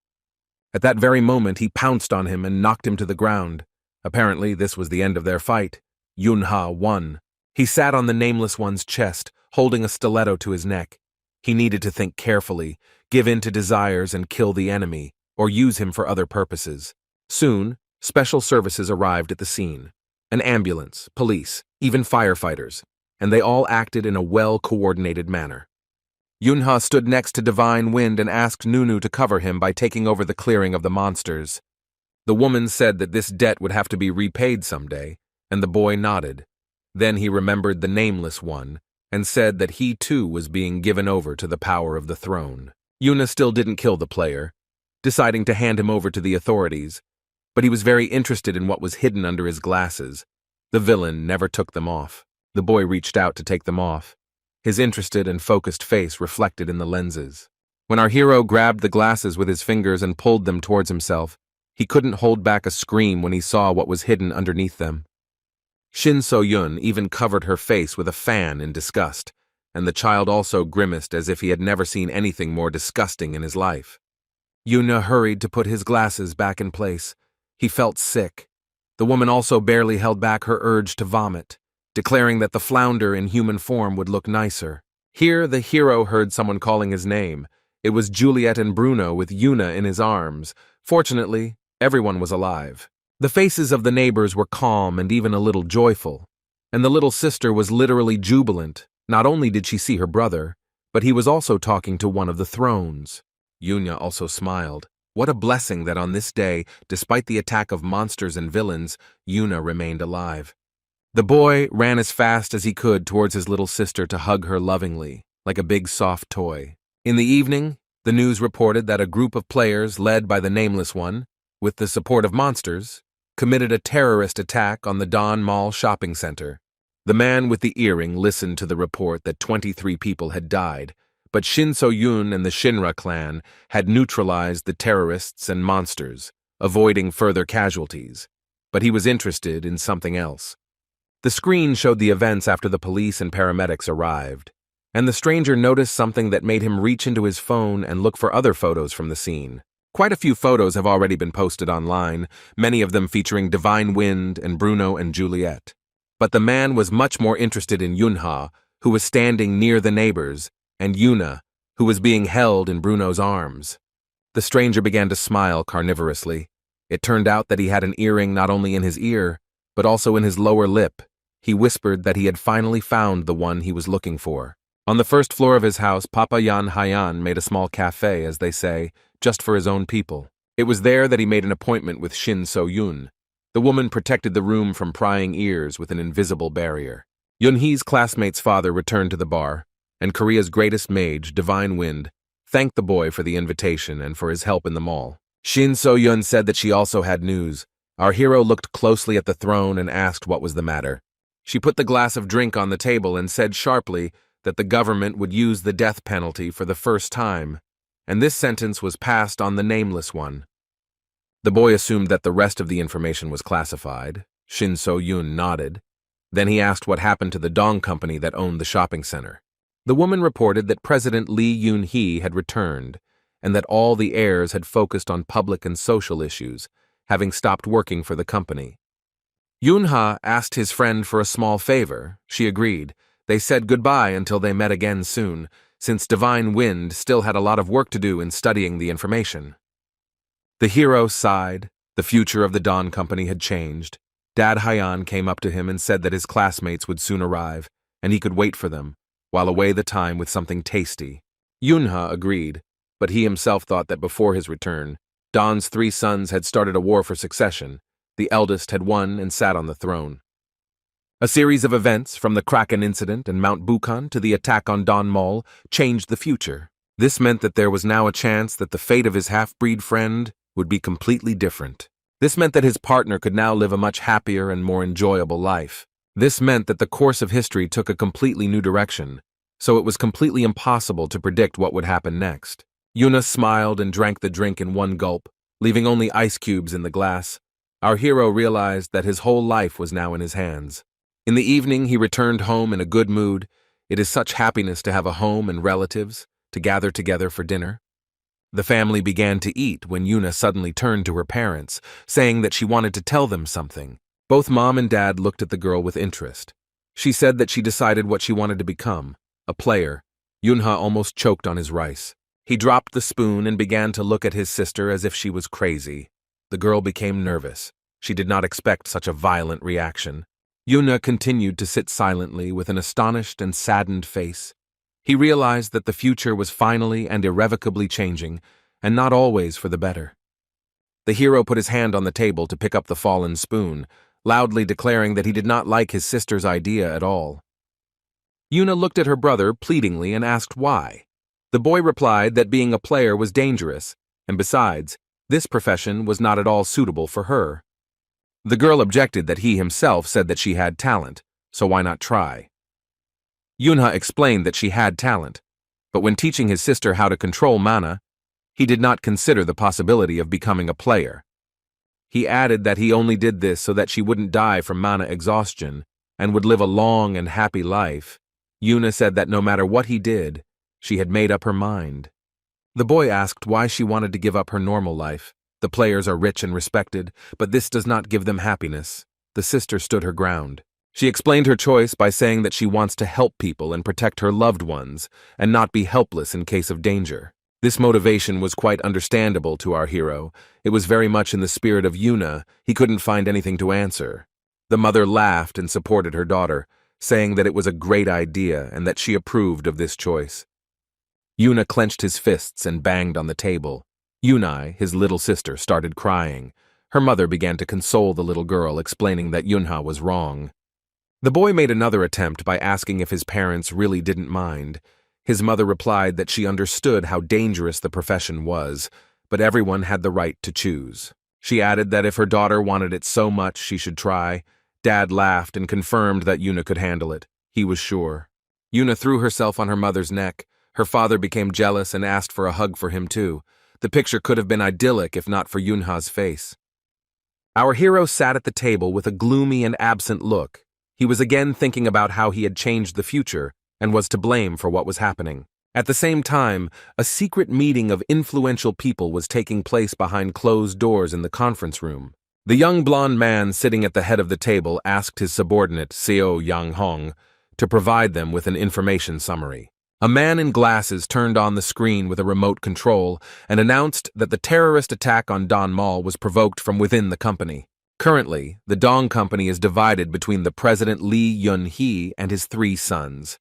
S1: At that very moment, he pounced on him and knocked him to the ground. Apparently, this was the end of their fight. Yunha won. He sat on the Nameless One's chest, holding a stiletto to his neck. He needed to think carefully, give in to desires and kill the enemy, or use him for other purposes. Soon, special services arrived at the scene. An ambulance, police, even firefighters, and they all acted in a well-coordinated manner. Yunha stood next to Divine Wind and asked Nunu to cover him by taking over the clearing of the monsters. The woman said that this debt would have to be repaid someday, and the boy nodded. Then he remembered the Nameless One and said that he too was being given over to the power of the throne. Yuna still didn't kill the player, deciding to hand him over to the authorities, but he was very interested in what was hidden under his glasses. The villain never took them off. The boy reached out to take them off, his interested and focused face reflected in the lenses. When our hero grabbed the glasses with his fingers and pulled them towards himself, he couldn't hold back a scream when he saw what was hidden underneath them. Shin So-yun even covered her face with a fan in disgust, and the child also grimaced as if he had never seen anything more disgusting in his life. Yuna hurried to put his glasses back in place. He felt sick. The woman also barely held back her urge to vomit, declaring that the flounder in human form would look nicer. Here the hero heard someone calling his name. It was Juliet and Bruno with Yuna in his arms. Fortunately, everyone was alive. The faces of the neighbors were calm and even a little joyful, and the little sister was literally jubilant. Not only did she see her brother, but he was also talking to one of the thrones. Yuna also smiled. What a blessing that on this day, despite the attack of monsters and villains, Yuna remained alive. The boy ran as fast as he could towards his little sister to hug her lovingly, like a big soft toy. In the evening, the news reported that a group of players led by the Nameless One, with the support of monsters, committed a terrorist attack on the Don Mall shopping center. The man with the earring listened to the report that 23 people had died, but Shin So-yun and the Shinra clan had neutralized the terrorists and monsters, avoiding further casualties. But he was interested in something else. The screen showed the events after the police and paramedics arrived, and the stranger noticed something that made him reach into his phone and look for other photos from the scene. Quite a few photos have already been posted online, many of them featuring Divine Wind and Bruno and Juliet. But the man was much more interested in Yunha, who was standing near the neighbors, and Yuna, who was being held in Bruno's arms. The stranger began to smile carnivorously. It turned out that he had an earring not only in his ear, but also in his lower lip. He whispered that he had finally found the one he was looking for. On the first floor of his house, Papa Yan Haiyan made a small cafe, as they say, just for his own people. It was there that he made an appointment with Shin So-yun. The woman protected the room from prying ears with an invisible barrier. Yunhee's classmate's father returned to the bar, and Korea's greatest mage, Divine Wind, thanked the boy for the invitation and for his help in the mall. Shin So-yun said that she also had news. Our hero looked closely at the throne and asked what was the matter. She put the glass of drink on the table and said sharply that the government would use the death penalty for the first time, and this sentence was passed on the Nameless One. The boy assumed that the rest of the information was classified. Shin So-yun nodded. Then he asked what happened to the Dong company that owned the shopping center. The woman reported that President Lee Yoon-hee had returned, and that all the heirs had focused on public and social issues, having stopped working for the company. Yunha asked his friend for a small favor. She agreed. They said goodbye until they met again soon, since Divine Wind still had a lot of work to do in studying the information. The hero sighed. The future of the Dawn Company had changed. Dad Haiyan came up to him and said that his classmates would soon arrive, and he could wait for them, while away the time with something tasty. Yunha agreed, but he himself thought that before his return, Dawn's 3 sons had started a war for succession. The eldest had won and sat on the throne. A series of events, from the Kraken incident and Mount Bukan to the attack on Dawn Mall, changed the future. This meant that there was now a chance that the fate of his half-breed friend would be completely different. This meant that his partner could now live a much happier and more enjoyable life. This meant that the course of history took a completely new direction, so it was completely impossible to predict what would happen next. Yuna smiled and drank the drink in one gulp, leaving only ice cubes in the glass. Our hero realized that his whole life was now in his hands. In the evening, he returned home in a good mood. It is such happiness to have a home and relatives, to gather together for dinner. The family began to eat when Yuna suddenly turned to her parents, saying that she wanted to tell them something. Both Mom and Dad looked at the girl with interest. She said that she decided what she wanted to become, a player. Yunha almost choked on his rice. He dropped the spoon and began to look at his sister as if she was crazy. The girl became nervous. She did not expect such a violent reaction. Yuna continued to sit silently with an astonished and saddened face. He realized that the future was finally and irrevocably changing, and not always for the better. The hero put his hand on the table to pick up the fallen spoon, loudly declaring that he did not like his sister's idea at all. Yuna looked at her brother pleadingly and asked why. The boy replied that being a player was dangerous, and besides, this profession was not at all suitable for her. The girl objected that he himself said that she had talent, so why not try? Yunha explained that she had talent, but when teaching his sister how to control mana, he did not consider the possibility of becoming a player. He added that he only did this so that she wouldn't die from mana exhaustion and would live a long and happy life. Yuna said that no matter what he did, she had made up her mind. The boy asked why she wanted to give up her normal life. The players are rich and respected, but this does not give them happiness. The sister stood her ground. She explained her choice by saying that she wants to help people and protect her loved ones, and not be helpless in case of danger. This motivation was quite understandable to our hero. It was very much in the spirit of Yuna. He couldn't find anything to answer. The mother laughed and supported her daughter, saying that it was a great idea and that she approved of this choice. Yuna clenched his fists and banged on the table. Yunai, his little sister, started crying. Her mother began to console the little girl, explaining that Yunha was wrong. The boy made another attempt by asking if his parents really didn't mind. His mother replied that she understood how dangerous the profession was, but everyone had the right to choose. She added that if her daughter wanted it so much, she should try. Dad laughed and confirmed that Yuna could handle it. He was sure. Yuna threw herself on her mother's neck. Her father became jealous and asked for a hug for him too. The picture could have been idyllic if not for Yunha's face. Our hero sat at the table with a gloomy and absent look. He was again thinking about how he had changed the future and was to blame for what was happening. At the same time, a secret meeting of influential people was taking place behind closed doors in the conference room. The young blonde man sitting at the head of the table asked his subordinate, Seo Yang Hong, to provide them with an information summary. A man in glasses turned on the screen with a remote control and announced that the terrorist attack on Don Mall was provoked from within the company. Currently, the Dong Company is divided between the president Lee Yun-hee and his 3 sons.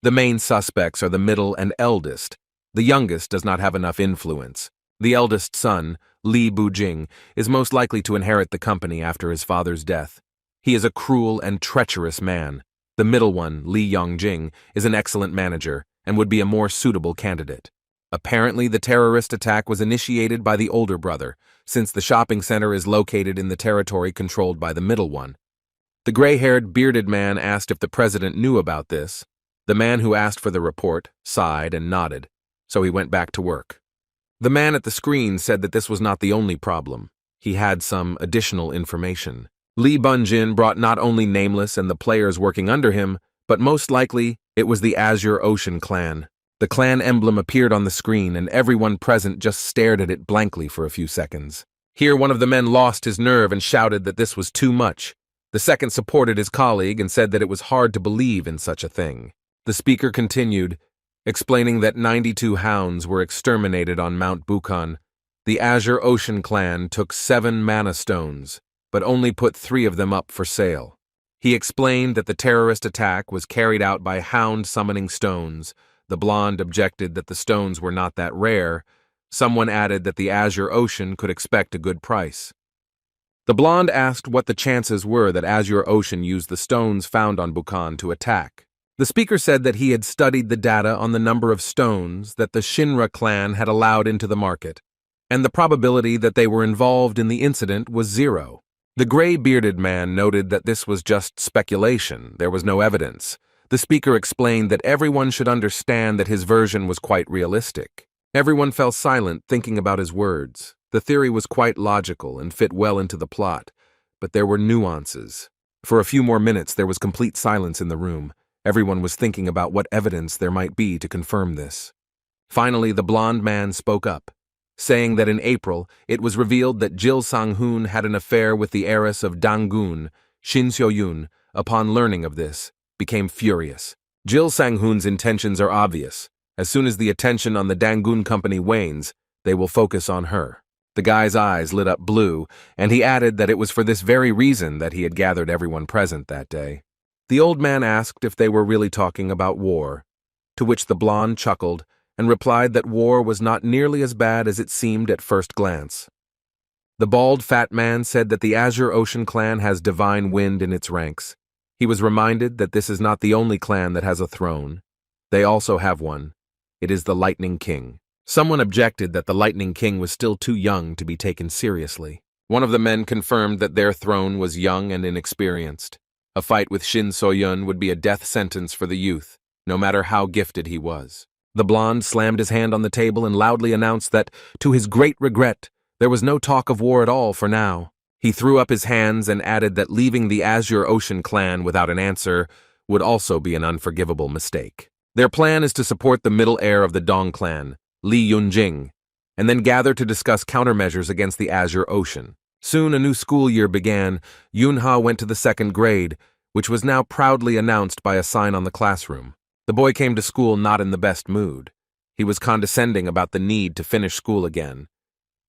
S1: The main suspects are the middle and eldest. The youngest does not have enough influence. The eldest son, Li Bujing, is most likely to inherit the company after his father's death. He is a cruel and treacherous man. The middle one, Li Yongjing, is an excellent manager and would be a more suitable candidate. Apparently, the terrorist attack was initiated by the older brother, since the shopping center is located in the territory controlled by the middle one. The gray-haired, bearded man asked if the president knew about this. The man who asked for the report sighed and nodded, so he went back to work. The man at the screen said that this was not the only problem. He had some additional information. Li Bunjin brought not only Nameless and the players working under him, but most likely it was the Azure Ocean clan. The clan emblem appeared on the screen and everyone present just stared at it blankly for a few seconds. Here one of the men lost his nerve and shouted that this was too much. The second supported his colleague and said that it was hard to believe in such a thing. The speaker continued, explaining that 92 hounds were exterminated on Mount Bukan. The Azure Ocean clan took 7 mana stones, but only put 3 of them up for sale. He explained that the terrorist attack was carried out by hound summoning stones. The blonde objected that the stones were not that rare. Someone added that the Azure Ocean could expect a good price. The blonde asked what the chances were that Azure Ocean used the stones found on Bukan to attack. The speaker said that he had studied the data on the number of stones that the Shinra clan had allowed into the market, and the probability that they were involved in the incident was 0. The gray-bearded man noted that this was just speculation, there was no evidence. The speaker explained that everyone should understand that his version was quite realistic. Everyone fell silent, thinking about his words. The theory was quite logical and fit well into the plot, but there were nuances. For a few more minutes there was complete silence in the room. Everyone was thinking about what evidence there might be to confirm this. Finally, the blonde man spoke up, saying that in April it was revealed that Jil Sang-hoon had an affair with the heiress of Dangun, Shin Seo-yoon. Upon learning of this, became furious. Jil Sang-hoon's intentions are obvious. As soon as the attention on the Dangun company wanes, they will focus on her. The guy's eyes lit up blue, and he added that it was for this very reason that he had gathered everyone present that day. The old man asked if they were really talking about war. to which the blonde chuckled and replied that war was not nearly as bad as it seemed at first glance. The bald fat man said that the Azure Ocean clan has divine wind in its ranks. He was reminded that this is not the only clan that has a throne. They also have one. It is the Lightning King. Someone objected that the Lightning King was still too young to be taken seriously. One of the men confirmed that their throne was young and inexperienced. A fight with Shin So-yun would be a death sentence for the youth, no matter how gifted he was. The blonde slammed his hand on the table and loudly announced that, to his great regret, there was no talk of war at all for now. He threw up his hands and added that leaving the Azure Ocean clan without an answer would also be an unforgivable mistake. Their plan is to support the middle heir of the Dong clan, Li Yunjing, and then gather to discuss countermeasures against the Azure Ocean. Soon a new school year began. Yunha went to the 2nd grade, which was now proudly announced by a sign on the classroom. The boy came to school not in the best mood. He was condescending about the need to finish school again,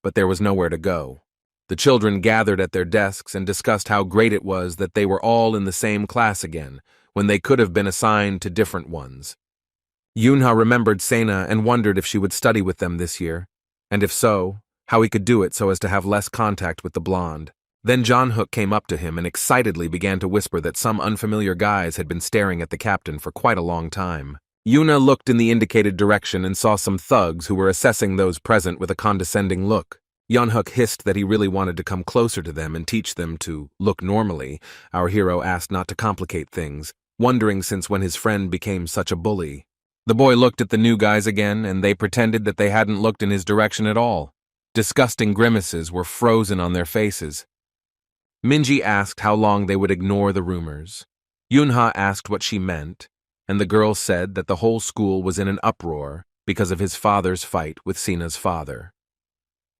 S1: but there was nowhere to go. The children gathered at their desks and discussed how great it was that they were all in the same class again, when they could have been assigned to different ones. Yunha remembered Sena and wondered if she would study with them this year, and if so, how he could do it so as to have less contact with the blonde. Then John Hook came up to him and excitedly began to whisper that some unfamiliar guys had been staring at the captain for quite a long time. Yuna looked in the indicated direction and saw some thugs who were assessing those present with a condescending look. John Hook hissed that he really wanted to come closer to them and teach them to look normally. Our hero asked not to complicate things, wondering since when his friend became such a bully. The boy looked at the new guys again, and they pretended that they hadn't looked in his direction at all. Disgusting grimaces were frozen on their faces. Minji asked how long they would ignore the rumors. Yunha asked what she meant, and the girl said that the whole school was in an uproar because of his father's fight with Sina's father.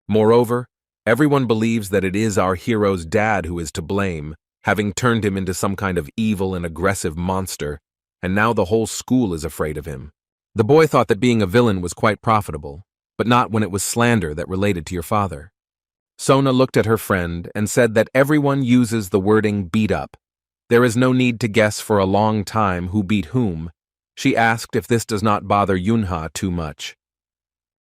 S1: Moreover, everyone believes that it is our hero's dad who is to blame, having turned him into some kind of evil and aggressive monster, and now the whole school is afraid of him. The boy thought that being a villain was quite profitable, but not when it was slander that related to your father. Sona looked at her friend and said that everyone uses the wording beat up. There is no need to guess for a long time who beat whom. She asked if this does not bother Yunha too much.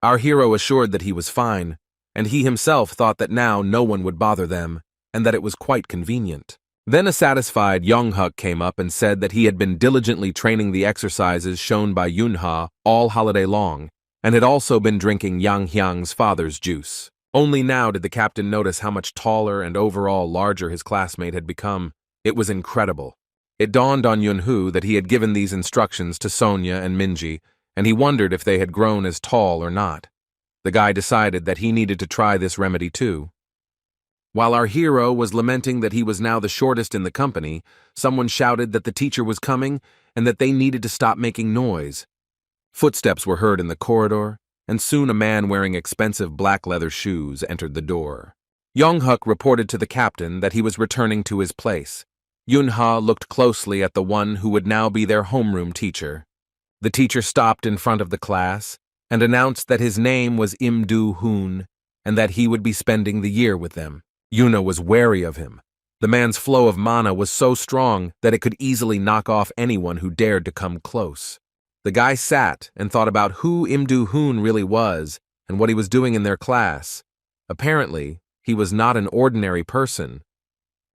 S1: Our hero assured that he was fine, and he himself thought that now no one would bother them, and that it was quite convenient. Then a satisfied Yonghuk came up and said that he had been diligently training the exercises shown by Yunha all holiday long, and had also been drinking Yang Hyang's father's juice. Only now did the captain notice how much taller and overall larger his classmate had become. It was incredible. It dawned on Yunhu that he had given these instructions to Sonia and Minji, and he wondered if they had grown as tall or not. The guy decided that he needed to try this remedy too. While our hero was lamenting that he was now the shortest in the company, someone shouted that the teacher was coming and that they needed to stop making noise. Footsteps were heard in the corridor, and soon a man wearing expensive black leather shoes entered the door. Yonghuk reported to the captain that he was returning to his place. Yunha looked closely at the one who would now be their homeroom teacher. The teacher stopped in front of the class and announced that his name was Im Do-hoon and that he would be spending the year with them. Yuna was wary of him. The man's flow of mana was so strong that it could easily knock off anyone who dared to come close. The guy sat and thought about who Im Do-hoon really was and what he was doing in their class. Apparently, he was not an ordinary person.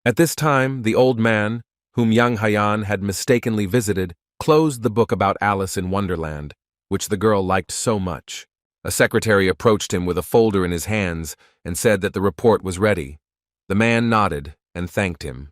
S1: At this time, the old man, whom Yang Hayan had mistakenly visited, closed the book about Alice in Wonderland, which the girl liked so much. A secretary approached him with a folder in his hands and said that the report was ready. The man nodded and thanked him.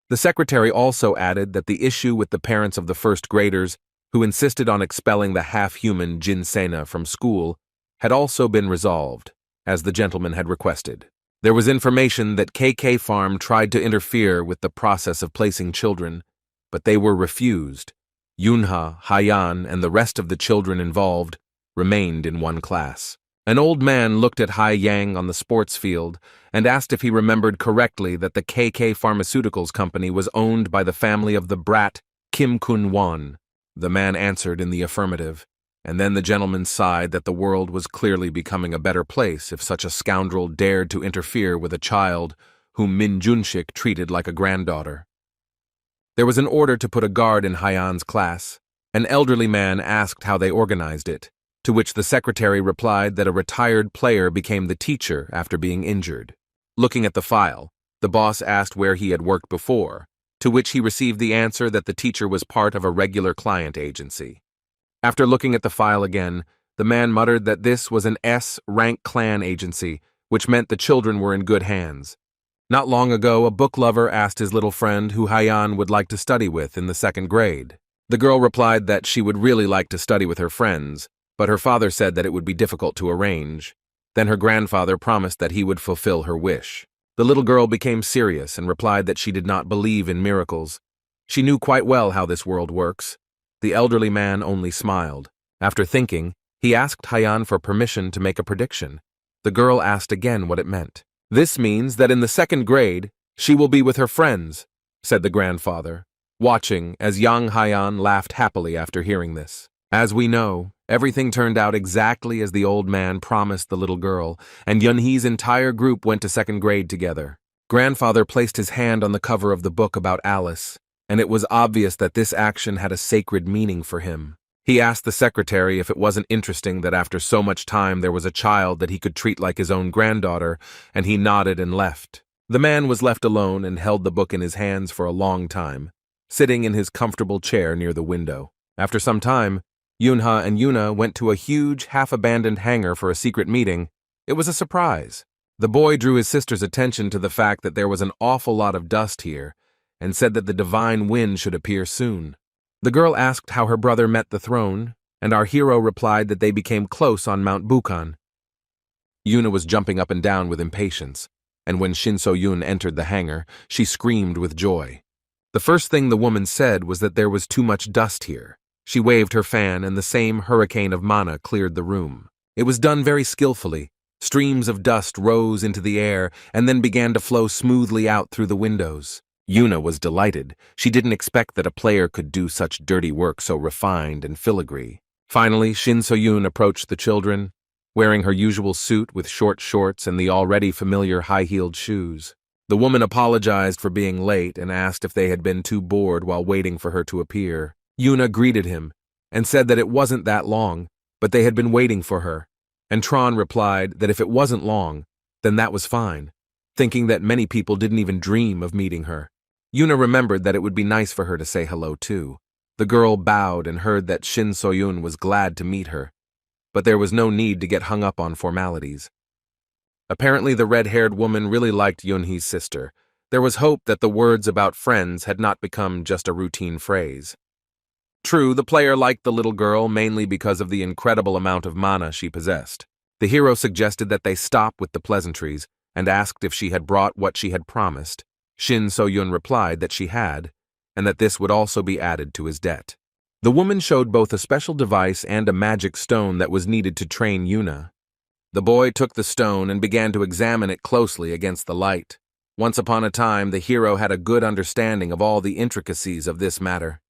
S1: The secretary also added that the issue with the parents of the first graders, who insisted on expelling the half-human Jin Sena from school, had also been resolved, as the gentleman had requested. There was information that KK Farm tried to interfere with the process of placing children, but they were refused. Yunha, Hayan, and the rest of the children involved remained in one class. An old man looked at Hai Yang on the sports field and asked if he remembered correctly that the KK Pharmaceuticals company was owned by the family of the brat Kim Kun-won. The man answered in the affirmative, and then the gentleman sighed that the world was clearly becoming a better place if such a scoundrel dared to interfere with a child whom Min Junshik treated like a granddaughter. There was an order to put a guard in Hayan's class, An elderly man asked how they organized it, to which the secretary replied that a retired player became the teacher after being injured. Looking at the file, the boss asked where he had worked before, to which he received the answer that the teacher was part of a regular client agency. After looking at the file again, the man muttered that this was an SSS-Rank clan agency, which meant the children were in good hands. Not long ago, a book lover asked his little friend who Hyan would like to study with in the 2nd grade. The girl replied that she would really like to study with her friends, but her father said that it would be difficult to arrange. Then her grandfather promised that he would fulfill her wish. The little girl became serious and replied that she did not believe in miracles. She knew quite well how this world works. The elderly man only smiled. After thinking, he asked Hyan for permission to make a prediction. The girl asked again what it meant. "This means that in the 2nd grade, she will be with her friends," said the grandfather, watching as young Hyan laughed happily after hearing this. As we know, everything turned out exactly as the old man promised the little girl, and Yunhee's entire group went to 2nd grade together. Grandfather placed his hand on the cover of the book about Alice, and it was obvious that this action had a sacred meaning for him. He asked the secretary if it wasn't interesting that after so much time there was a child that he could treat like his own granddaughter, and he nodded and left. The man was left alone and held the book in his hands for a long time, sitting in his comfortable chair near the window. After some time, Yunha and Yuna went to a huge, half-abandoned hangar for a secret meeting. It was a surprise. The boy drew his sister's attention to the fact that there was an awful lot of dust here, and said that the divine wind should appear soon. The girl asked how her brother met the throne, and our hero replied that they became close on Mount Bukan. Yuna was jumping up and down with impatience, and when Shin So-yoon entered the hangar, she screamed with joy. The first thing the woman said was that there was too much dust here. She waved her fan, and the same hurricane of mana cleared the room. It was done very skillfully. Streams of dust rose into the air and then began to flow smoothly out through the windows. Yuna was delighted. She didn't expect that a player could do such dirty work so refined and filigree. Finally, Shin So-yoon approached the children, wearing her usual suit with short shorts and the already familiar high-heeled shoes. The woman apologized for being late and asked if they had been too bored while waiting for her to appear. Yuna greeted him and said that it wasn't that long, but they had been waiting for her, and Tron replied that if it wasn't long, then that was fine, thinking that many people didn't even dream of meeting her. Yuna remembered that it would be nice for her to say hello too. The girl bowed and heard that Shin So-yoon was glad to meet her, but there was no need to get hung up on formalities. Apparently the red-haired woman really liked Yunhee's sister. There was hope that the words about friends had not become just a routine phrase. True, the player liked the little girl mainly because of the incredible amount of mana she possessed. The hero suggested that they stop with the pleasantries and asked if she had brought what she had promised. Shin So-yoon replied that she had, and that this would also be added to his debt. The woman showed both a special device and a magic stone that was needed to train Yuna. The boy took the stone and began to examine it closely against the light. Once upon a time, the hero had a good understanding of all the intricacies of this matter.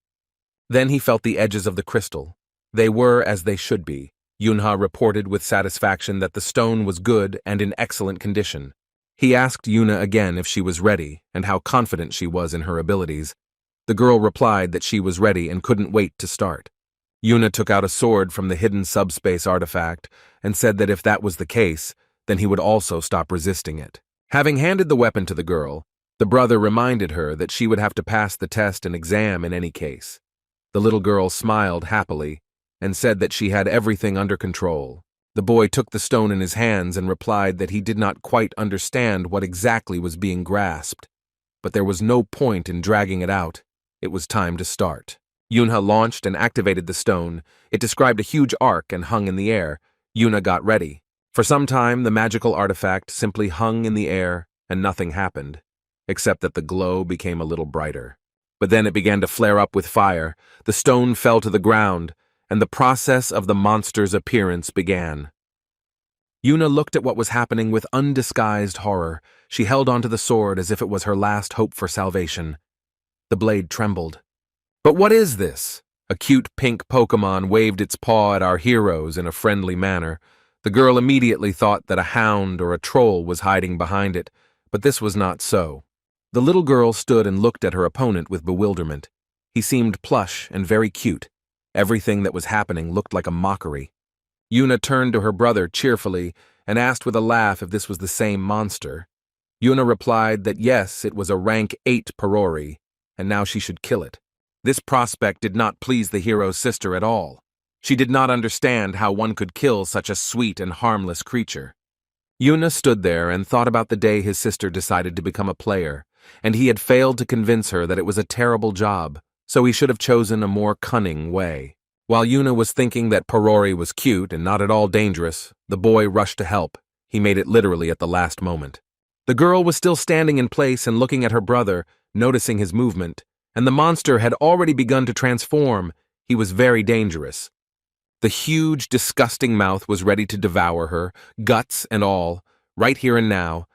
S1: Then he felt the edges of the crystal. They were as they should be. Yunha reported with satisfaction that the stone was good and in excellent condition. He asked Yuna again if she was ready and how confident she was in her abilities. The girl replied that she was ready and couldn't wait to start. Yuna took out a sword from the hidden subspace artifact and said that if that was the case, then he would also stop resisting it. Having handed the weapon to the girl, the brother reminded her that she would have to pass the test and exam in any case. The little girl smiled happily and said that she had everything under control. The boy took the stone in his hands and replied that he did not quite understand what exactly was being grasped, but there was no point in dragging it out. It was time to start. Yunha launched and activated the stone. It described a huge arc and hung in the air. Yuna got ready. For some time, the magical artifact simply hung in the air and nothing happened, except that the glow became a little brighter. But then it began to flare up with fire. The stone fell to the ground, and the process of the monster's appearance began. Yuna looked at what was happening with undisguised horror. She held onto the sword as if it was her last hope for salvation. The blade trembled. But what is this? A cute pink Pokemon waved its paw at our heroes in a friendly manner. The girl immediately thought that a hound or a troll was hiding behind it, but this was not so. The little girl stood and looked at her opponent with bewilderment. He seemed plush and very cute. Everything that was happening looked like a mockery. Yuna turned to her brother cheerfully and asked with a laugh if this was the same monster. Yuna replied that yes, it was a rank 8 Porori, and now she should kill it. This prospect did not please the hero's sister at all. She did not understand how one could kill such a sweet and harmless creature. Yuna stood there and thought about the day his sister decided to become a player, and he had failed to convince her that it was a terrible job, so he should have chosen a more cunning way. While Yuna was thinking that Porori was cute and not at all dangerous, the boy rushed to help. He made it literally at the last moment. The girl was still standing in place and looking at her brother, noticing his movement, and the monster had already begun to transform. He was very dangerous. The huge, disgusting mouth was ready to devour her, guts and all, right here and now,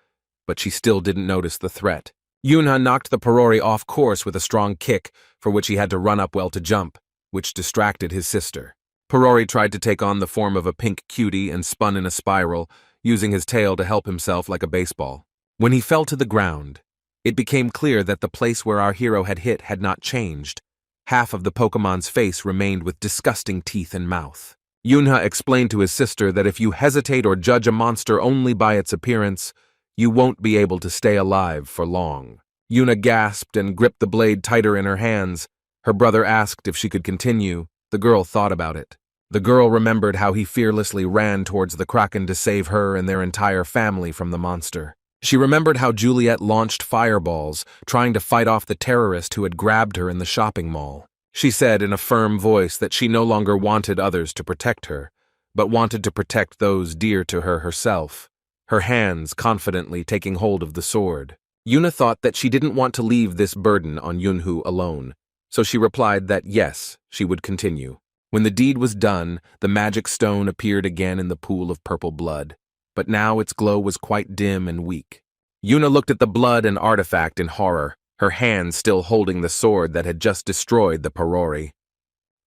S1: but she still didn't notice the threat. Yuna knocked the Porori off course with a strong kick, for which he had to run up well to jump, which distracted his sister. Porori tried to take on the form of a pink cutie and spun in a spiral, using his tail to help himself like a baseball. When he fell to the ground, it became clear that the place where our hero had hit had not changed. Half of the Pokemon's face remained with disgusting teeth and mouth. Yuna explained to his sister that if you hesitate or judge a monster only by its appearance, you won't be able to stay alive for long. Yuna gasped and gripped the blade tighter in her hands. Her brother asked if she could continue. The girl thought about it. The girl remembered how he fearlessly ran towards the Kraken to save her and their entire family from the monster. She remembered how Juliet launched fireballs, trying to fight off the terrorist who had grabbed her in the shopping mall. She said in a firm voice that she no longer wanted others to protect her, but wanted to protect those dear to her herself, her hands confidently taking hold of the sword. Yuna thought that she didn't want to leave this burden on Yunhu alone, so she replied that yes, she would continue. When the deed was done, the magic stone appeared again in the pool of purple blood, but now its glow was quite dim and weak. Yuna looked at the blood and artifact in horror, her hand still holding the sword that had just destroyed the Porori.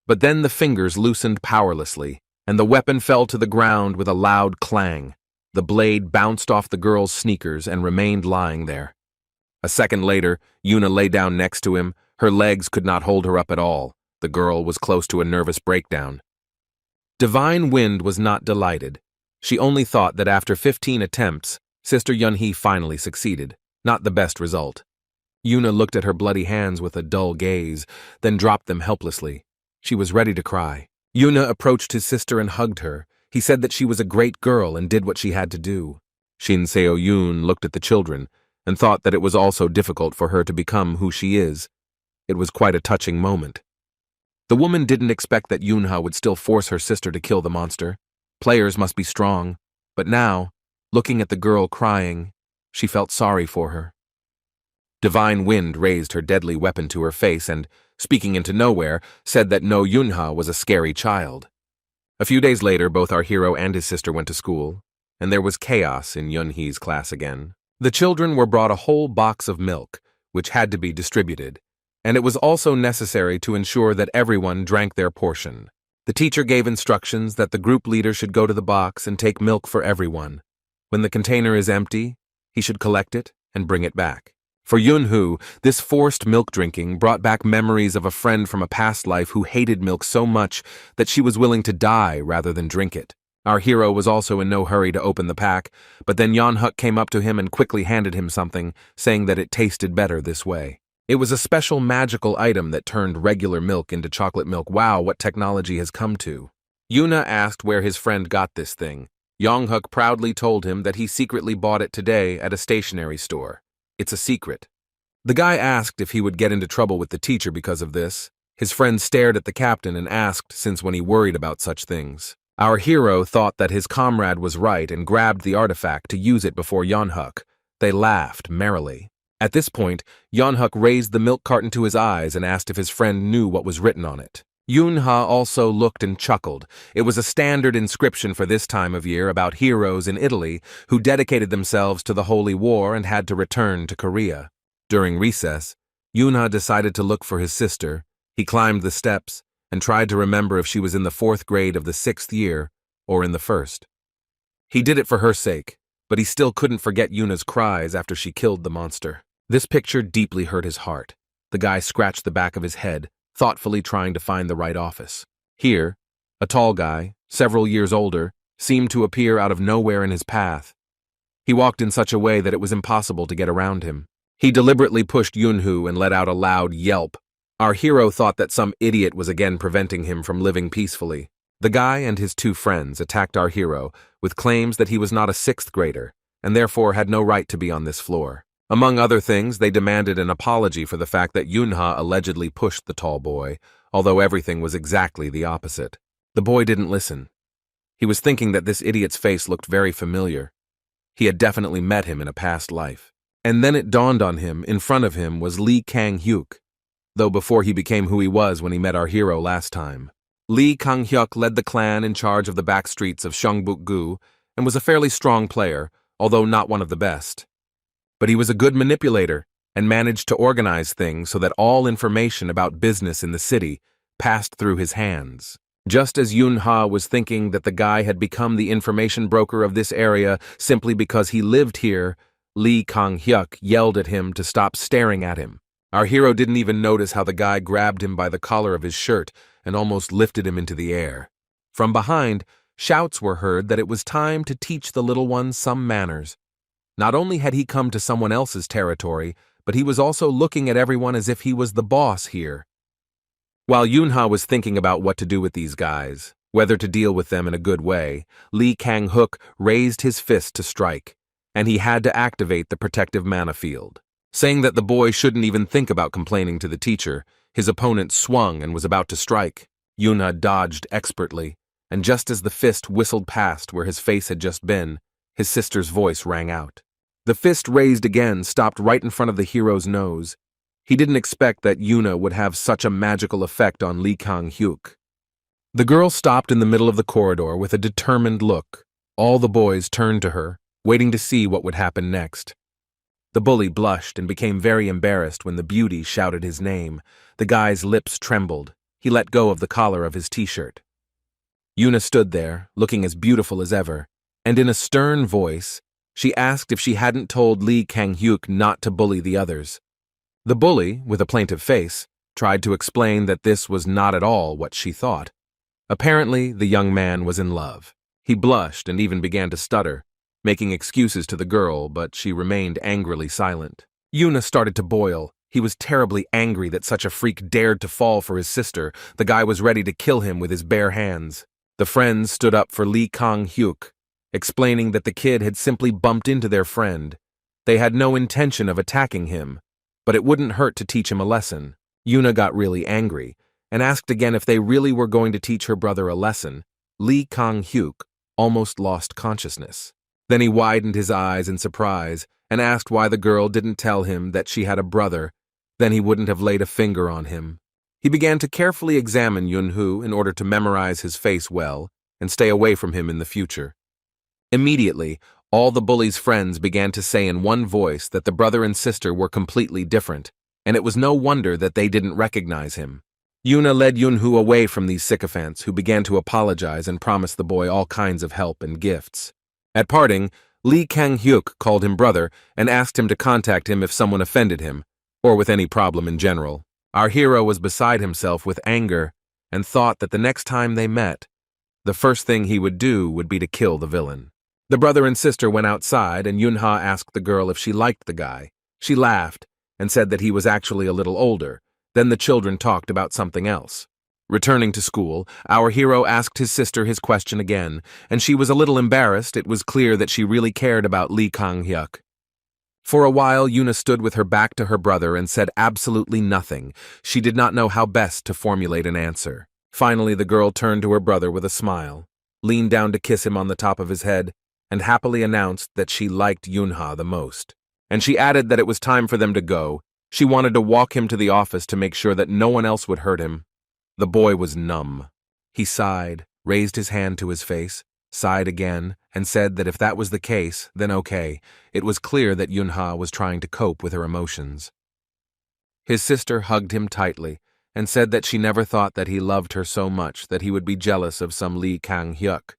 S1: But then the fingers loosened powerlessly, and the weapon fell to the ground with a loud clang. The blade bounced off the girl's sneakers and remained lying there. A second later, Yuna lay down next to him. Her legs could not hold her up at all. The girl was close to a nervous breakdown. Divine Wind was not delighted. She only thought that after 15 attempts, Sister Yunhee finally succeeded. Not the best result. Yuna looked at her bloody hands with a dull gaze, then dropped them helplessly. She was ready to cry. Yuna approached his sister and hugged her. He said that she was a great girl and did what she had to do. Shin Seo-yoon looked at the children and thought that it was also difficult for her to become who she is. It was quite a touching moment. The woman didn't expect that Yunha would still force her sister to kill the monster. Players must be strong, but now, looking at the girl crying, she felt sorry for her. Divine Wind raised her deadly weapon to her face and, speaking into nowhere, said that no Yunha was a scary child. A few days later, both our hero and his sister went to school, and there was chaos in Yunhee's class again. The children were brought a whole box of milk, which had to be distributed, and it was also necessary to ensure that everyone drank their portion. The teacher gave instructions that the group leader should go to the box and take milk for everyone. When the container is empty, he should collect it and bring it back. For Yunhu, this forced milk drinking brought back memories of a friend from a past life who hated milk so much that she was willing to die rather than drink it. Our hero was also in no hurry to open the pack, but then Yeonhuk came up to him and quickly handed him something, saying that it tasted better this way. It was a special magical item that turned regular milk into chocolate milk. Wow, what technology has come to. Yuna asked where his friend got this thing. Yeonhuk proudly told him that he secretly bought it today at a stationery store. It's a secret. The guy asked if he would get into trouble with the teacher because of this. His friend stared at the captain and asked since when he worried about such things. Our hero thought that his comrade was right and grabbed the artifact to use it before Yeonhuk. They laughed merrily. At this point, Yeonhuk raised the milk carton to his eyes and asked if his friend knew what was written on it. Yunha also looked and chuckled. It was a standard inscription for this time of year about heroes in Italy who dedicated themselves to the Holy War and had to return to Korea. During recess, Yunha decided to look for his sister. He climbed the steps and tried to remember if she was in the 4th grade of the 6th year or in the 1st. He did it for her sake, but he still couldn't forget Yuna's cries after she killed the monster. This picture deeply hurt his heart. The guy scratched the back of his head, thoughtfully trying to find the right office. Here, a tall guy, several years older, seemed to appear out of nowhere in his path. He walked in such a way that it was impossible to get around him. He deliberately pushed Yunhu and let out a loud yelp. Our hero thought that some idiot was again preventing him from living peacefully. The guy and his two friends attacked our hero with claims that he was not a sixth grader and therefore had no right to be on this floor. Among other things, they demanded an apology for the fact that Yunha allegedly pushed the tall boy, although everything was exactly the opposite. The boy didn't listen. He was thinking that this idiot's face looked very familiar. He had definitely met him in a past life. And then it dawned on him, in front of him was Lee Kang-hyuk, though before he became who he was when he met our hero last time. Lee Kang-hyuk led the clan in charge of the back streets of Seongbuk-gu and was a fairly strong player, although not one of the best. But he was a good manipulator and managed to organize things so that all information about business in the city passed through his hands. Just as Yun-ha was thinking that the guy had become the information broker of this area simply because he lived here, Lee Kang-hyuk yelled at him to stop staring at him. Our hero didn't even notice how the guy grabbed him by the collar of his shirt and almost lifted him into the air. From behind, shouts were heard that it was time to teach the little one some manners. Not only had he come to someone else's territory, but he was also looking at everyone as if he was the boss here. While Yunha was thinking about what to do with these guys, whether to deal with them in a good way, Lee Kang-hyuk raised his fist to strike, and he had to activate the protective mana field. Saying that the boy shouldn't even think about complaining to the teacher, his opponent swung and was about to strike. Yunha dodged expertly, and just as the fist whistled past where his face had just been, his sister's voice rang out. The fist raised again stopped right in front of the hero's nose. He didn't expect that Yuna would have such a magical effect on Lee Kang-hyuk. The girl stopped in the middle of the corridor with a determined look. All the boys turned to her, waiting to see what would happen next. The bully blushed and became very embarrassed when the beauty shouted his name. The guy's lips trembled. He let go of the collar of his t-shirt. Yuna stood there, looking as beautiful as ever, and in a stern voice, she asked if she hadn't told Lee Kang-hyuk not to bully the others. The bully, with a plaintive face, tried to explain that this was not at all what she thought. Apparently, the young man was in love. He blushed and even began to stutter, making excuses to the girl, but she remained angrily silent. Yuna started to boil. He was terribly angry that such a freak dared to fall for his sister. The guy was ready to kill him with his bare hands. The friends stood up for Lee Kang-hyuk, explaining that the kid had simply bumped into their friend. They had no intention of attacking him, but it wouldn't hurt to teach him a lesson. Yuna got really angry and asked again if they really were going to teach her brother a lesson. Lee Kang-hyuk almost lost consciousness. Then he widened his eyes in surprise and asked why the girl didn't tell him that she had a brother. Then he wouldn't have laid a finger on him. He began to carefully examine Yunhu in order to memorize his face well and stay away from him in the future. Immediately, all the bully's friends began to say in one voice that the brother and sister were completely different, and it was no wonder that they didn't recognize him. Yuna led Yunhu away from these sycophants, who began to apologize and promise the boy all kinds of help and gifts. At parting, Lee Kang-hyuk called him brother and asked him to contact him if someone offended him, or with any problem in general. Our hero was beside himself with anger and thought that the next time they met, the first thing he would do would be to kill the villain. The brother and sister went outside, and Yunha asked the girl if she liked the guy. She laughed and said that he was actually a little older. Then the children talked about something else. Returning to school, our hero asked his sister his question again, and she was a little embarrassed. It was clear that she really cared about Lee Kang-hyuk. For a while, Yuna stood with her back to her brother and said absolutely nothing. She did not know how best to formulate an answer. Finally, the girl turned to her brother with a smile, leaned down to kiss him on the top of his head, and happily announced that she liked Yunha the most. And she added that it was time for them to go. She wanted to walk him to the office to make sure that no one else would hurt him. The boy was numb. He sighed, raised his hand to his face, sighed again, and said that if that was the case, then okay. It was clear that Yunha was trying to cope with her emotions. His sister hugged him tightly and said that she never thought that he loved her so much that he would be jealous of some Lee Kang-hyuk.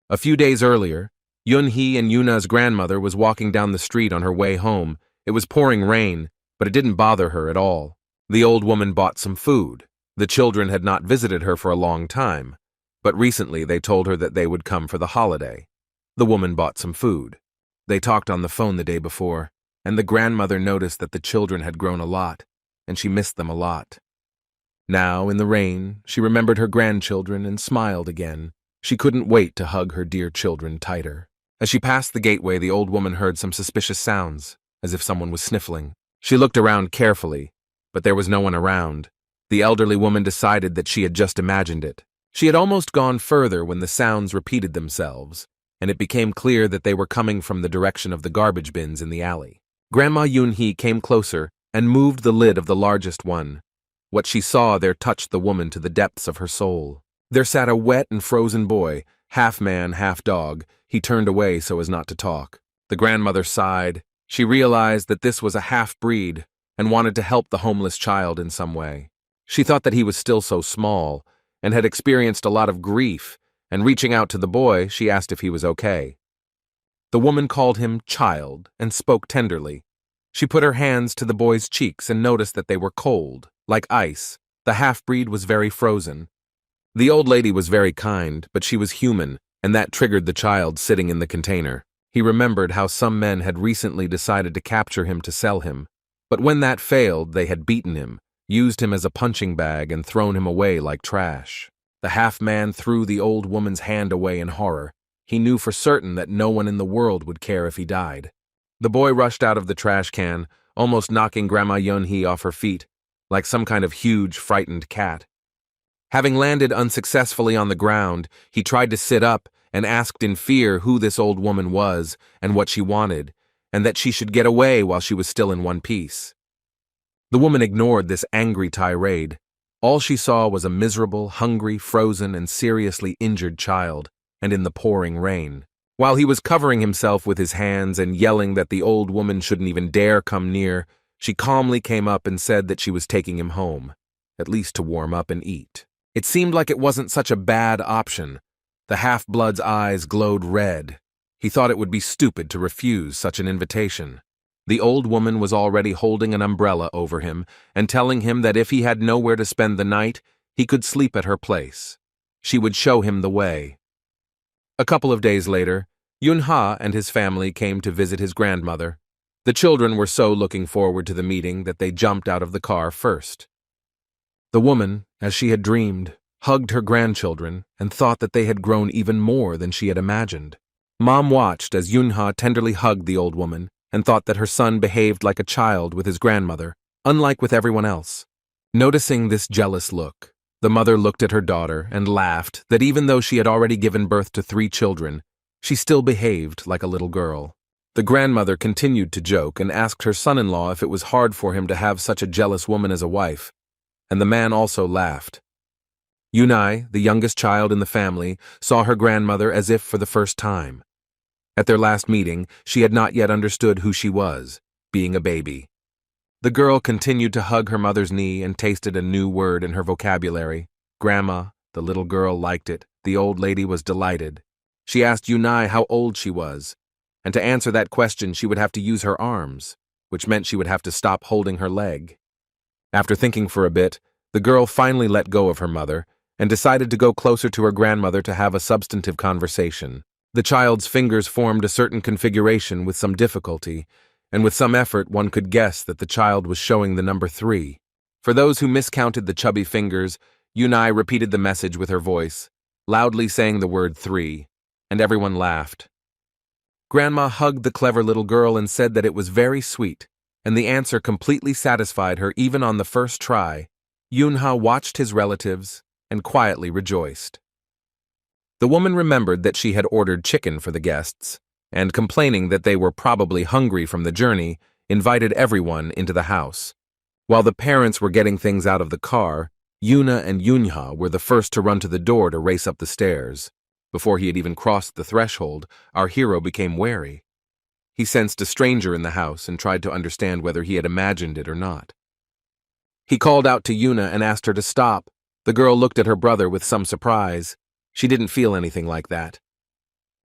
S1: A few days earlier, Yunhee and Yuna's grandmother was walking down the street on her way home. It was pouring rain, but it didn't bother her at all. The old woman bought some food. The children had not visited her for a long time, but recently they told her that they would come for the holiday. The woman bought some food. They talked on the phone the day before, and the grandmother noticed that the children had grown a lot, and she missed them a lot. Now, in the rain, she remembered her grandchildren and smiled again. She couldn't wait to hug her dear children tighter. As she passed the gateway, the old woman heard some suspicious sounds, as if someone was sniffling. She looked around carefully, but there was no one around. The elderly woman decided that she had just imagined it. She had almost gone further when the sounds repeated themselves, and it became clear that they were coming from the direction of the garbage bins in the alley. Grandma Yun-hee came closer and moved the lid of the largest one. What she saw there touched the woman to the depths of her soul. There sat a wet and frozen boy, half man, half dog. He turned away so as not to talk. The grandmother sighed. She realized that this was a half-breed and wanted to help the homeless child in some way. She thought that he was still so small and had experienced a lot of grief, and reaching out to the boy, she asked if he was okay. The woman called him child and spoke tenderly. She put her hands to the boy's cheeks and noticed that they were cold, like ice. The half-breed was very frozen. The old lady was very kind, but she was human, and that triggered the child sitting in the container. He remembered how some men had recently decided to capture him to sell him, but when that failed, they had beaten him, used him as a punching bag, and thrown him away like trash. The half-man threw the old woman's hand away in horror. He knew for certain that no one in the world would care if he died. The boy rushed out of the trash can, almost knocking Grandma Yun-hee off her feet, like some kind of huge, frightened cat. Having landed unsuccessfully on the ground, he tried to sit up and asked in fear who this old woman was and what she wanted, and that she should get away while she was still in one piece. The woman ignored this angry tirade. All she saw was a miserable, hungry, frozen, and seriously injured child, and in the pouring rain. While he was covering himself with his hands and yelling that the old woman shouldn't even dare come near, she calmly came up and said that she was taking him home, at least to warm up and eat. It seemed like it wasn't such a bad option. The half-blood's eyes glowed red. He thought it would be stupid to refuse such an invitation. The old woman was already holding an umbrella over him and telling him that if he had nowhere to spend the night, he could sleep at her place. She would show him the way. A couple of days later, Yun-ha and his family came to visit his grandmother. The children were so looking forward to the meeting that they jumped out of the car first. The woman, as she had dreamed, hugged her grandchildren and thought that they had grown even more than she had imagined. Mom watched as Yun-ha tenderly hugged the old woman and thought that her son behaved like a child with his grandmother, unlike with everyone else. Noticing this jealous look, the mother looked at her daughter and laughed that even though she had already given birth to 3 children, she still behaved like a little girl. The grandmother continued to joke and asked her son-in-law if it was hard for him to have such a jealous woman as a wife, and the man also laughed. Yunai, the youngest child in the family, saw her grandmother as if for the first time. At their last meeting, she had not yet understood who she was, being a baby. The girl continued to hug her mother's knee and tasted a new word in her vocabulary. Grandma, the little girl, liked it. The old lady was delighted. She asked Yunai how old she was, and to answer that question she would have to use her arms, which meant she would have to stop holding her leg. After thinking for a bit, the girl finally let go of her mother and decided to go closer to her grandmother to have a substantive conversation. The child's fingers formed a certain configuration with some difficulty, and with some effort one could guess that the child was showing the number 3. For those who miscounted the chubby fingers, Yunai repeated the message with her voice, loudly saying the word 3, and everyone laughed. Grandma hugged the clever little girl and said that it was very sweet, and the answer completely satisfied her even on the first try. Yun-ha watched his relatives and quietly rejoiced. The woman remembered that she had ordered chicken for the guests, and complaining that they were probably hungry from the journey, invited everyone into the house. While the parents were getting things out of the car, Yuna and Yunha were the first to run to the door to race up the stairs. Before he had even crossed the threshold, our hero became wary. He sensed a stranger in the house and tried to understand whether he had imagined it or not. He called out to Yuna and asked her to stop. The girl looked at her brother with some surprise. She didn't feel anything like that.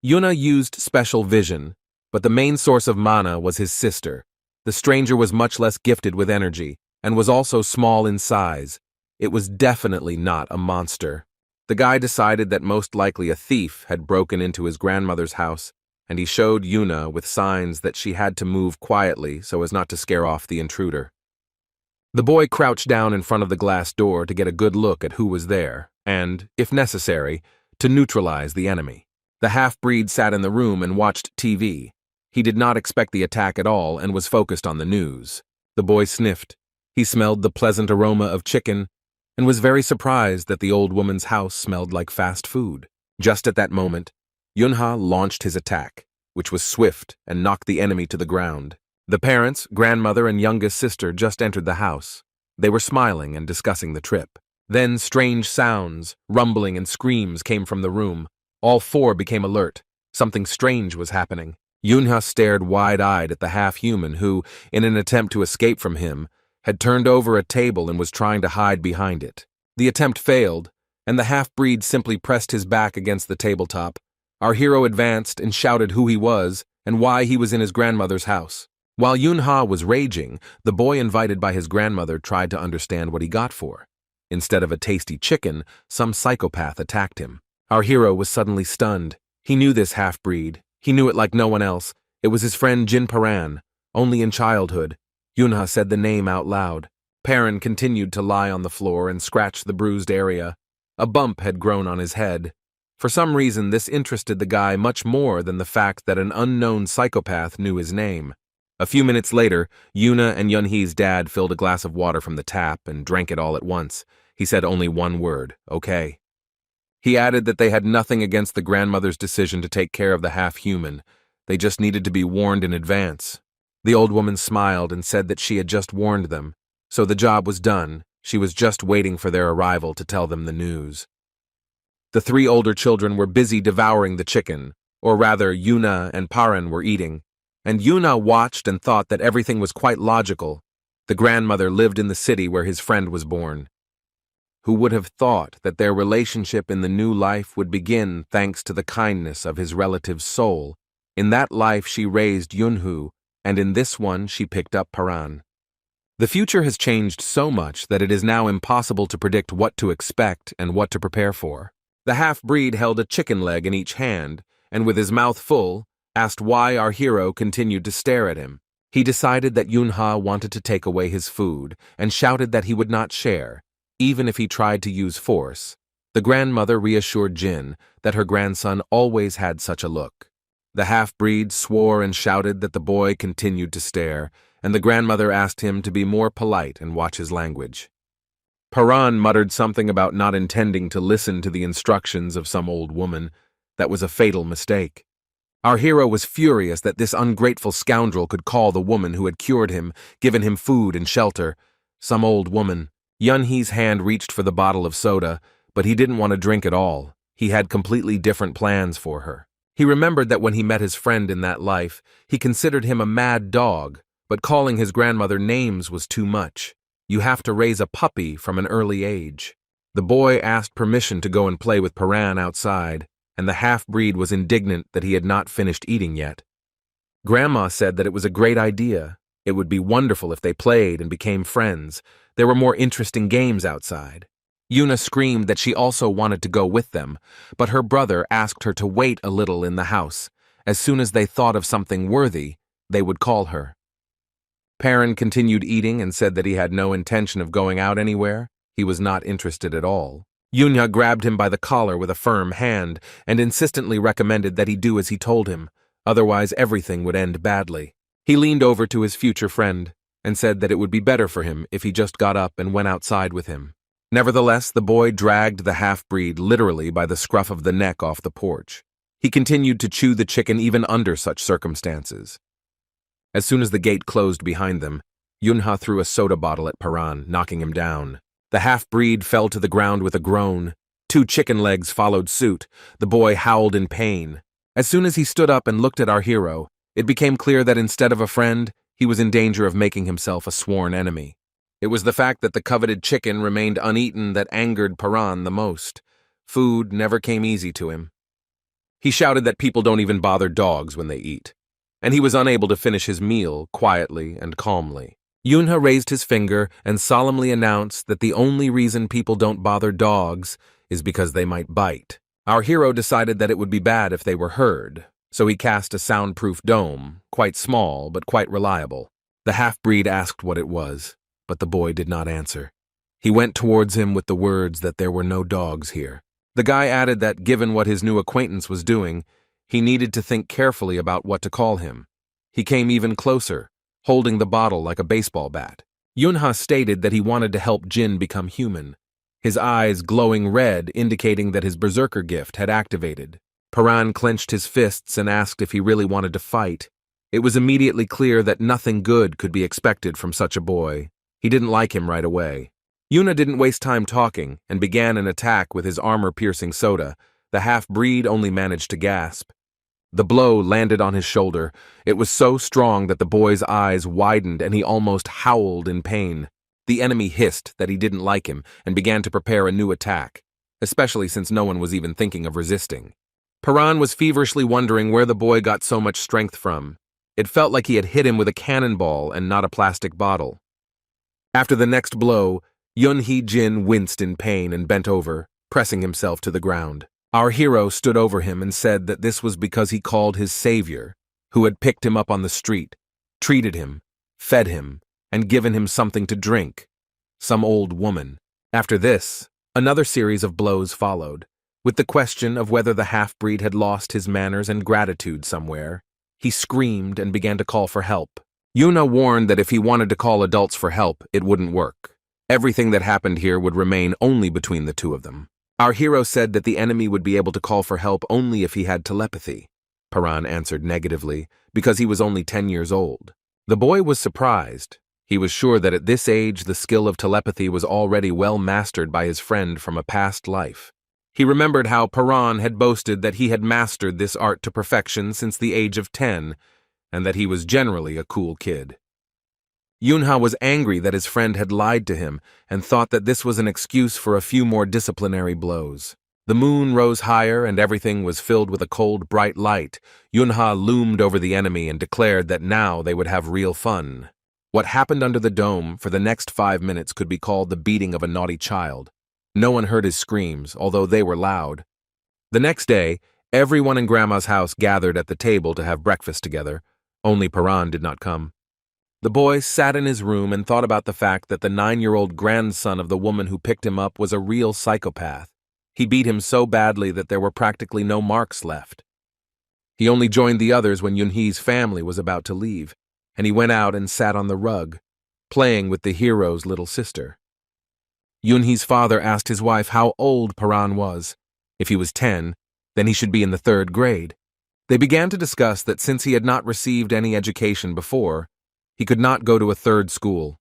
S1: Yuna used special vision, but the main source of mana was his sister. The stranger was much less gifted with energy, and was also small in size. It was definitely not a monster. The guy decided that most likely a thief had broken into his grandmother's house, and he showed Yuna with signs that she had to move quietly so as not to scare off the intruder. The boy crouched down in front of the glass door to get a good look at who was there, and, if necessary, to neutralize the enemy. The half-breed sat in the room and watched TV. He did not expect the attack at all and was focused on the news. The boy sniffed. He smelled the pleasant aroma of chicken and was very surprised that the old woman's house smelled like fast food. Just at that moment, Yunha launched his attack, which was swift and knocked the enemy to the ground. The parents, grandmother, and youngest sister just entered the house. They were smiling and discussing the trip. Then strange sounds, rumbling and screams came from the room. All four became alert. Something strange was happening. Yunha stared wide-eyed at the half-human who, in an attempt to escape from him, had turned over a table and was trying to hide behind it. The attempt failed, and the half-breed simply pressed his back against the tabletop. Our hero advanced and shouted who he was and why he was in his grandmother's house. While Yunha was raging, the boy invited by his grandmother tried to understand what he got for. Instead of a tasty chicken, some psychopath attacked him. Our hero was suddenly stunned. He knew this half-breed. He knew it like no one else. It was his friend Jin Paran. Only in childhood. Yunha said the name out loud. Paran continued to lie on the floor and scratch the bruised area. A bump had grown on his head. For some reason, this interested the guy much more than the fact that an unknown psychopath knew his name. A few minutes later, Yuna and Yunhee's dad filled a glass of water from the tap and drank it all at once. He said only one word, okay. He added that they had nothing against the grandmother's decision to take care of the half-human. They just needed to be warned in advance. The old woman smiled and said that she had just warned them. So the job was done. She was just waiting for their arrival to tell them the news. The three older children were busy devouring the chicken, or rather Yuna and Paran were eating. And Yuna watched and thought that everything was quite logical. The grandmother lived in the city where his friend was born. Who would have thought that their relationship in the new life would begin thanks to the kindness of his relative's soul? In that life she raised Yunhu, and in this one she picked up Paran. The future has changed so much that it is now impossible to predict what to expect and what to prepare for. The half-breed held a chicken leg in each hand, and with his mouth full, asked why our hero continued to stare at him. He decided that Yunha wanted to take away his food and shouted that he would not share, even if he tried to use force. The grandmother reassured Jin that her grandson always had such a look. The half-breed swore and shouted that the boy continued to stare, and the grandmother asked him to be more polite and watch his language. Paran muttered something about not intending to listen to the instructions of some old woman. That was a fatal mistake. Our hero was furious that this ungrateful scoundrel could call the woman who had cured him, given him food and shelter, some old woman. Yunhee's hand reached for the bottle of soda, but he didn't want to drink at all. He had completely different plans for her. He remembered that when he met his friend in that life, he considered him a mad dog, but calling his grandmother names was too much. You have to raise a puppy from an early age. The boy asked permission to go and play with Paran outside, and the half-breed was indignant that he had not finished eating yet. Grandma said that it was a great idea. It would be wonderful if they played and became friends. There were more interesting games outside. Yuna screamed that she also wanted to go with them, but her brother asked her to wait a little in the house. As soon as they thought of something worthy, they would call her. Paran continued eating and said that he had no intention of going out anywhere. He was not interested at all. Yuna grabbed him by the collar with a firm hand and insistently recommended that he do as he told him, otherwise everything would end badly. He leaned over to his future friend and said that it would be better for him if he just got up and went outside with him. Nevertheless, the boy dragged the half-breed literally by the scruff of the neck off the porch. He continued to chew the chicken even under such circumstances. As soon as the gate closed behind them, Yunha threw a soda bottle at Paran, knocking him down. The half-breed fell to the ground with a groan. 2 chicken legs followed suit. The boy howled in pain. As soon as he stood up and looked at our hero, it became clear that instead of a friend, he was in danger of making himself a sworn enemy. It was the fact that the coveted chicken remained uneaten that angered Paran the most. Food never came easy to him. He shouted that people don't even bother dogs when they eat, and he was unable to finish his meal quietly and calmly. Yunha raised his finger and solemnly announced that the only reason people don't bother dogs is because they might bite. Our hero decided that it would be bad if they were heard, so he cast a soundproof dome, quite small but quite reliable. The half-breed asked what it was, but the boy did not answer. He went towards him with the words that there were no dogs here. The guy added that given what his new acquaintance was doing, he needed to think carefully about what to call him. He came even closer, holding the bottle like a baseball bat. Yunha stated that he wanted to help Jin become human, his eyes glowing red indicating that his berserker gift had activated. Paran clenched his fists and asked if he really wanted to fight. It was immediately clear that nothing good could be expected from such a boy. He didn't like him right away. Yuna didn't waste time talking and began an attack with his armor-piercing soda. The half-breed only managed to gasp. The blow landed on his shoulder. It was so strong that the boy's eyes widened and he almost howled in pain. The enemy hissed that he didn't like him and began to prepare a new attack, especially since no one was even thinking of resisting. Paran was feverishly wondering where the boy got so much strength from. It felt like he had hit him with a cannonball and not a plastic bottle. After the next blow, Yunhee Jin winced in pain and bent over, pressing himself to the ground. Our hero stood over him and said that this was because he called his savior, who had picked him up on the street, treated him, fed him, and given him something to drink. Some old woman. After this, another series of blows followed, with the question of whether the half-breed had lost his manners and gratitude somewhere. He screamed and began to call for help. Yuna warned that if he wanted to call adults for help, it wouldn't work. Everything that happened here would remain only between the two of them. Our hero said that the enemy would be able to call for help only if he had telepathy. Paran answered negatively, because he was only 10 years old. The boy was surprised. He was sure that at this age the skill of telepathy was already well mastered by his friend from a past life. He remembered how Paran had boasted that he had mastered this art to perfection since the age of 10, and that he was generally a cool kid. Yunha was angry that his friend had lied to him and thought that this was an excuse for a few more disciplinary blows. The moon rose higher and everything was filled with a cold, bright light. Yunha loomed over the enemy and declared that now they would have real fun. What happened under the dome for the next 5 minutes could be called the beating of a naughty child. No one heard his screams, although they were loud. The next day, everyone in Grandma's house gathered at the table to have breakfast together. Only Paran did not come. The boy sat in his room and thought about the fact that the 9-year-old grandson of the woman who picked him up was a real psychopath. He beat him so badly that there were practically no marks left. He only joined the others when Yunhee's family was about to leave, and he went out and sat on the rug, playing with the hero's little sister. Yunhee's father asked his wife how old Paran was. If he was 10, then he should be in the 3rd grade. They began to discuss that since he had not received any education before, he could not go to a 3rd school.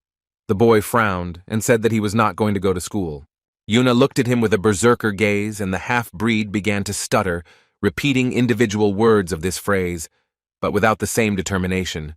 S1: The boy frowned and said that he was not going to go to school. Yuna looked at him with a berserker gaze, and the half-breed began to stutter, repeating individual words of this phrase, but without the same determination.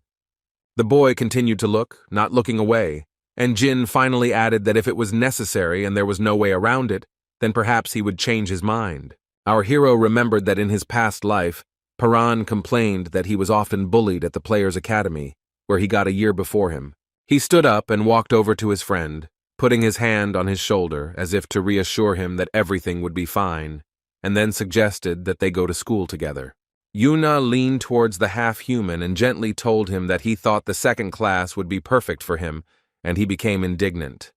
S1: The boy continued to look, not looking away, and Jin finally added that if it was necessary and there was no way around it, then perhaps he would change his mind. Our hero remembered that in his past life, Paran complained that he was often bullied at the Players' Academy, where he got a year before him. He stood up and walked over to his friend, putting his hand on his shoulder as if to reassure him that everything would be fine, and then suggested that they go to school together. Yuna leaned towards the half-human and gently told him that he thought the 2nd class would be perfect for him, and he became indignant.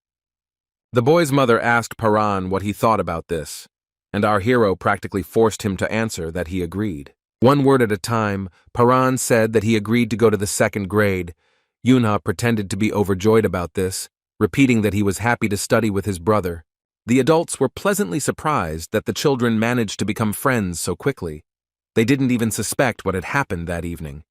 S1: The boy's mother asked Paran what he thought about this, and our hero practically forced him to answer that he agreed. One word at a time, Paran said that he agreed to go to the 2nd grade. Yuna pretended to be overjoyed about this, repeating that he was happy to study with his brother. The adults were pleasantly surprised that the children managed to become friends so quickly. They didn't even suspect what had happened that evening.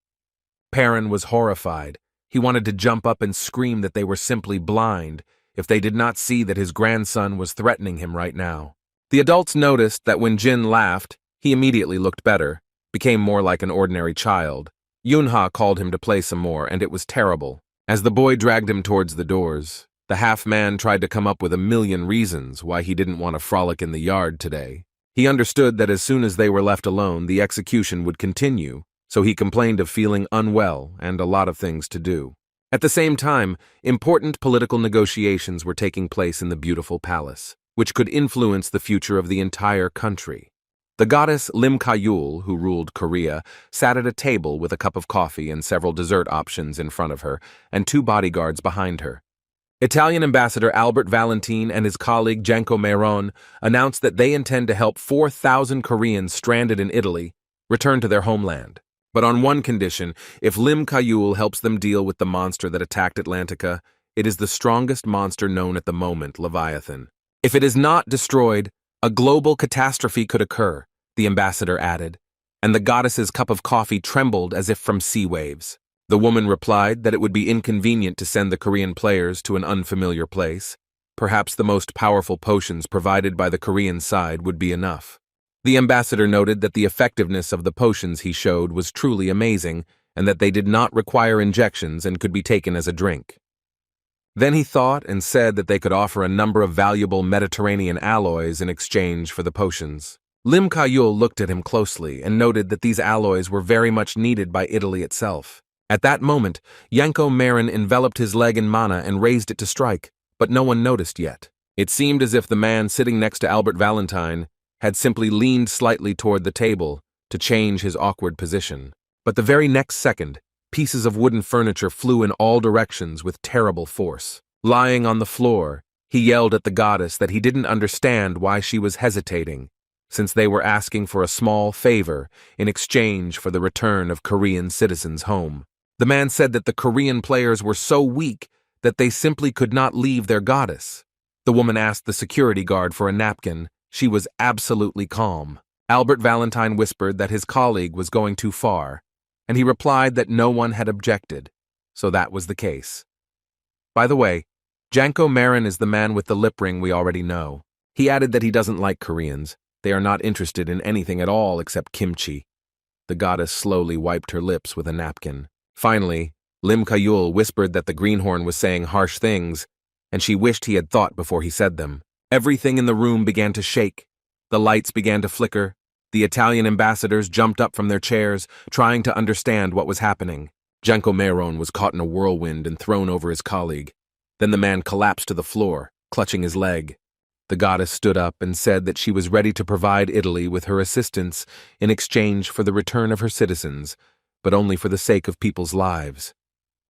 S1: Paran was horrified. He wanted to jump up and scream that they were simply blind if they did not see that his grandson was threatening him right now. The adults noticed that when Jin laughed, he immediately looked better, became more like an ordinary child. Yunha called him to play some more, and it was terrible. As the boy dragged him towards the doors, the half-man tried to come up with a million reasons why he didn't want to frolic in the yard today. He understood that as soon as they were left alone, the execution would continue, so he complained of feeling unwell and a lot of things to do. At the same time, important political negotiations were taking place in the beautiful palace, which could influence the future of the entire country. The goddess Lim Ka-yul, who ruled Korea, sat at a table with a cup of coffee and several dessert options in front of her, and 2 bodyguards behind her. Italian ambassador Albert Valentin and his colleague Janko Meron announced that they intend to help 4,000 Koreans stranded in Italy return to their homeland. But on one condition: if Lim Ka-yul helps them deal with the monster that attacked Atlantica, it is the strongest monster known at the moment, Leviathan. If it is not destroyed, a global catastrophe could occur, the ambassador added, and the goddess's cup of coffee trembled as if from sea waves. The woman replied that it would be inconvenient to send the Korean players to an unfamiliar place. Perhaps the most powerful potions provided by the Korean side would be enough. The ambassador noted that the effectiveness of the potions he showed was truly amazing, and that they did not require injections and could be taken as a drink. Then he thought and said that they could offer a number of valuable Mediterranean alloys in exchange for the potions. Lim Ka-yul looked at him closely and noted that these alloys were very much needed by Italy itself. At that moment, Janko Meron enveloped his leg in mana and raised it to strike, but no one noticed yet. It seemed as if the man sitting next to Albert Valentine had simply leaned slightly toward the table to change his awkward position. But the very next second, pieces of wooden furniture flew in all directions with terrible force. Lying on the floor, he yelled at the goddess that he didn't understand why she was hesitating, since they were asking for a small favor in exchange for the return of Korean citizens home. The man said that the Korean players were so weak that they simply could not leave their goddess. The woman asked the security guard for a napkin. She was absolutely calm. Albert Valentine whispered that his colleague was going too far, and he replied that no one had objected, so that was the case. By the way, Janko Meron is the man with the lip ring we already know. He added that he doesn't like Koreans. They are not interested in anything at all except kimchi. The goddess slowly wiped her lips with a napkin. Finally, Lim Ka-yul whispered that the greenhorn was saying harsh things, and she wished he had thought before he said them. Everything in the room began to shake. The lights began to flicker. The Italian ambassadors jumped up from their chairs, trying to understand what was happening. Janko Meron was caught in a whirlwind and thrown over his colleague. Then the man collapsed to the floor, clutching his leg. The goddess stood up and said that she was ready to provide Italy with her assistance in exchange for the return of her citizens, but only for the sake of people's lives.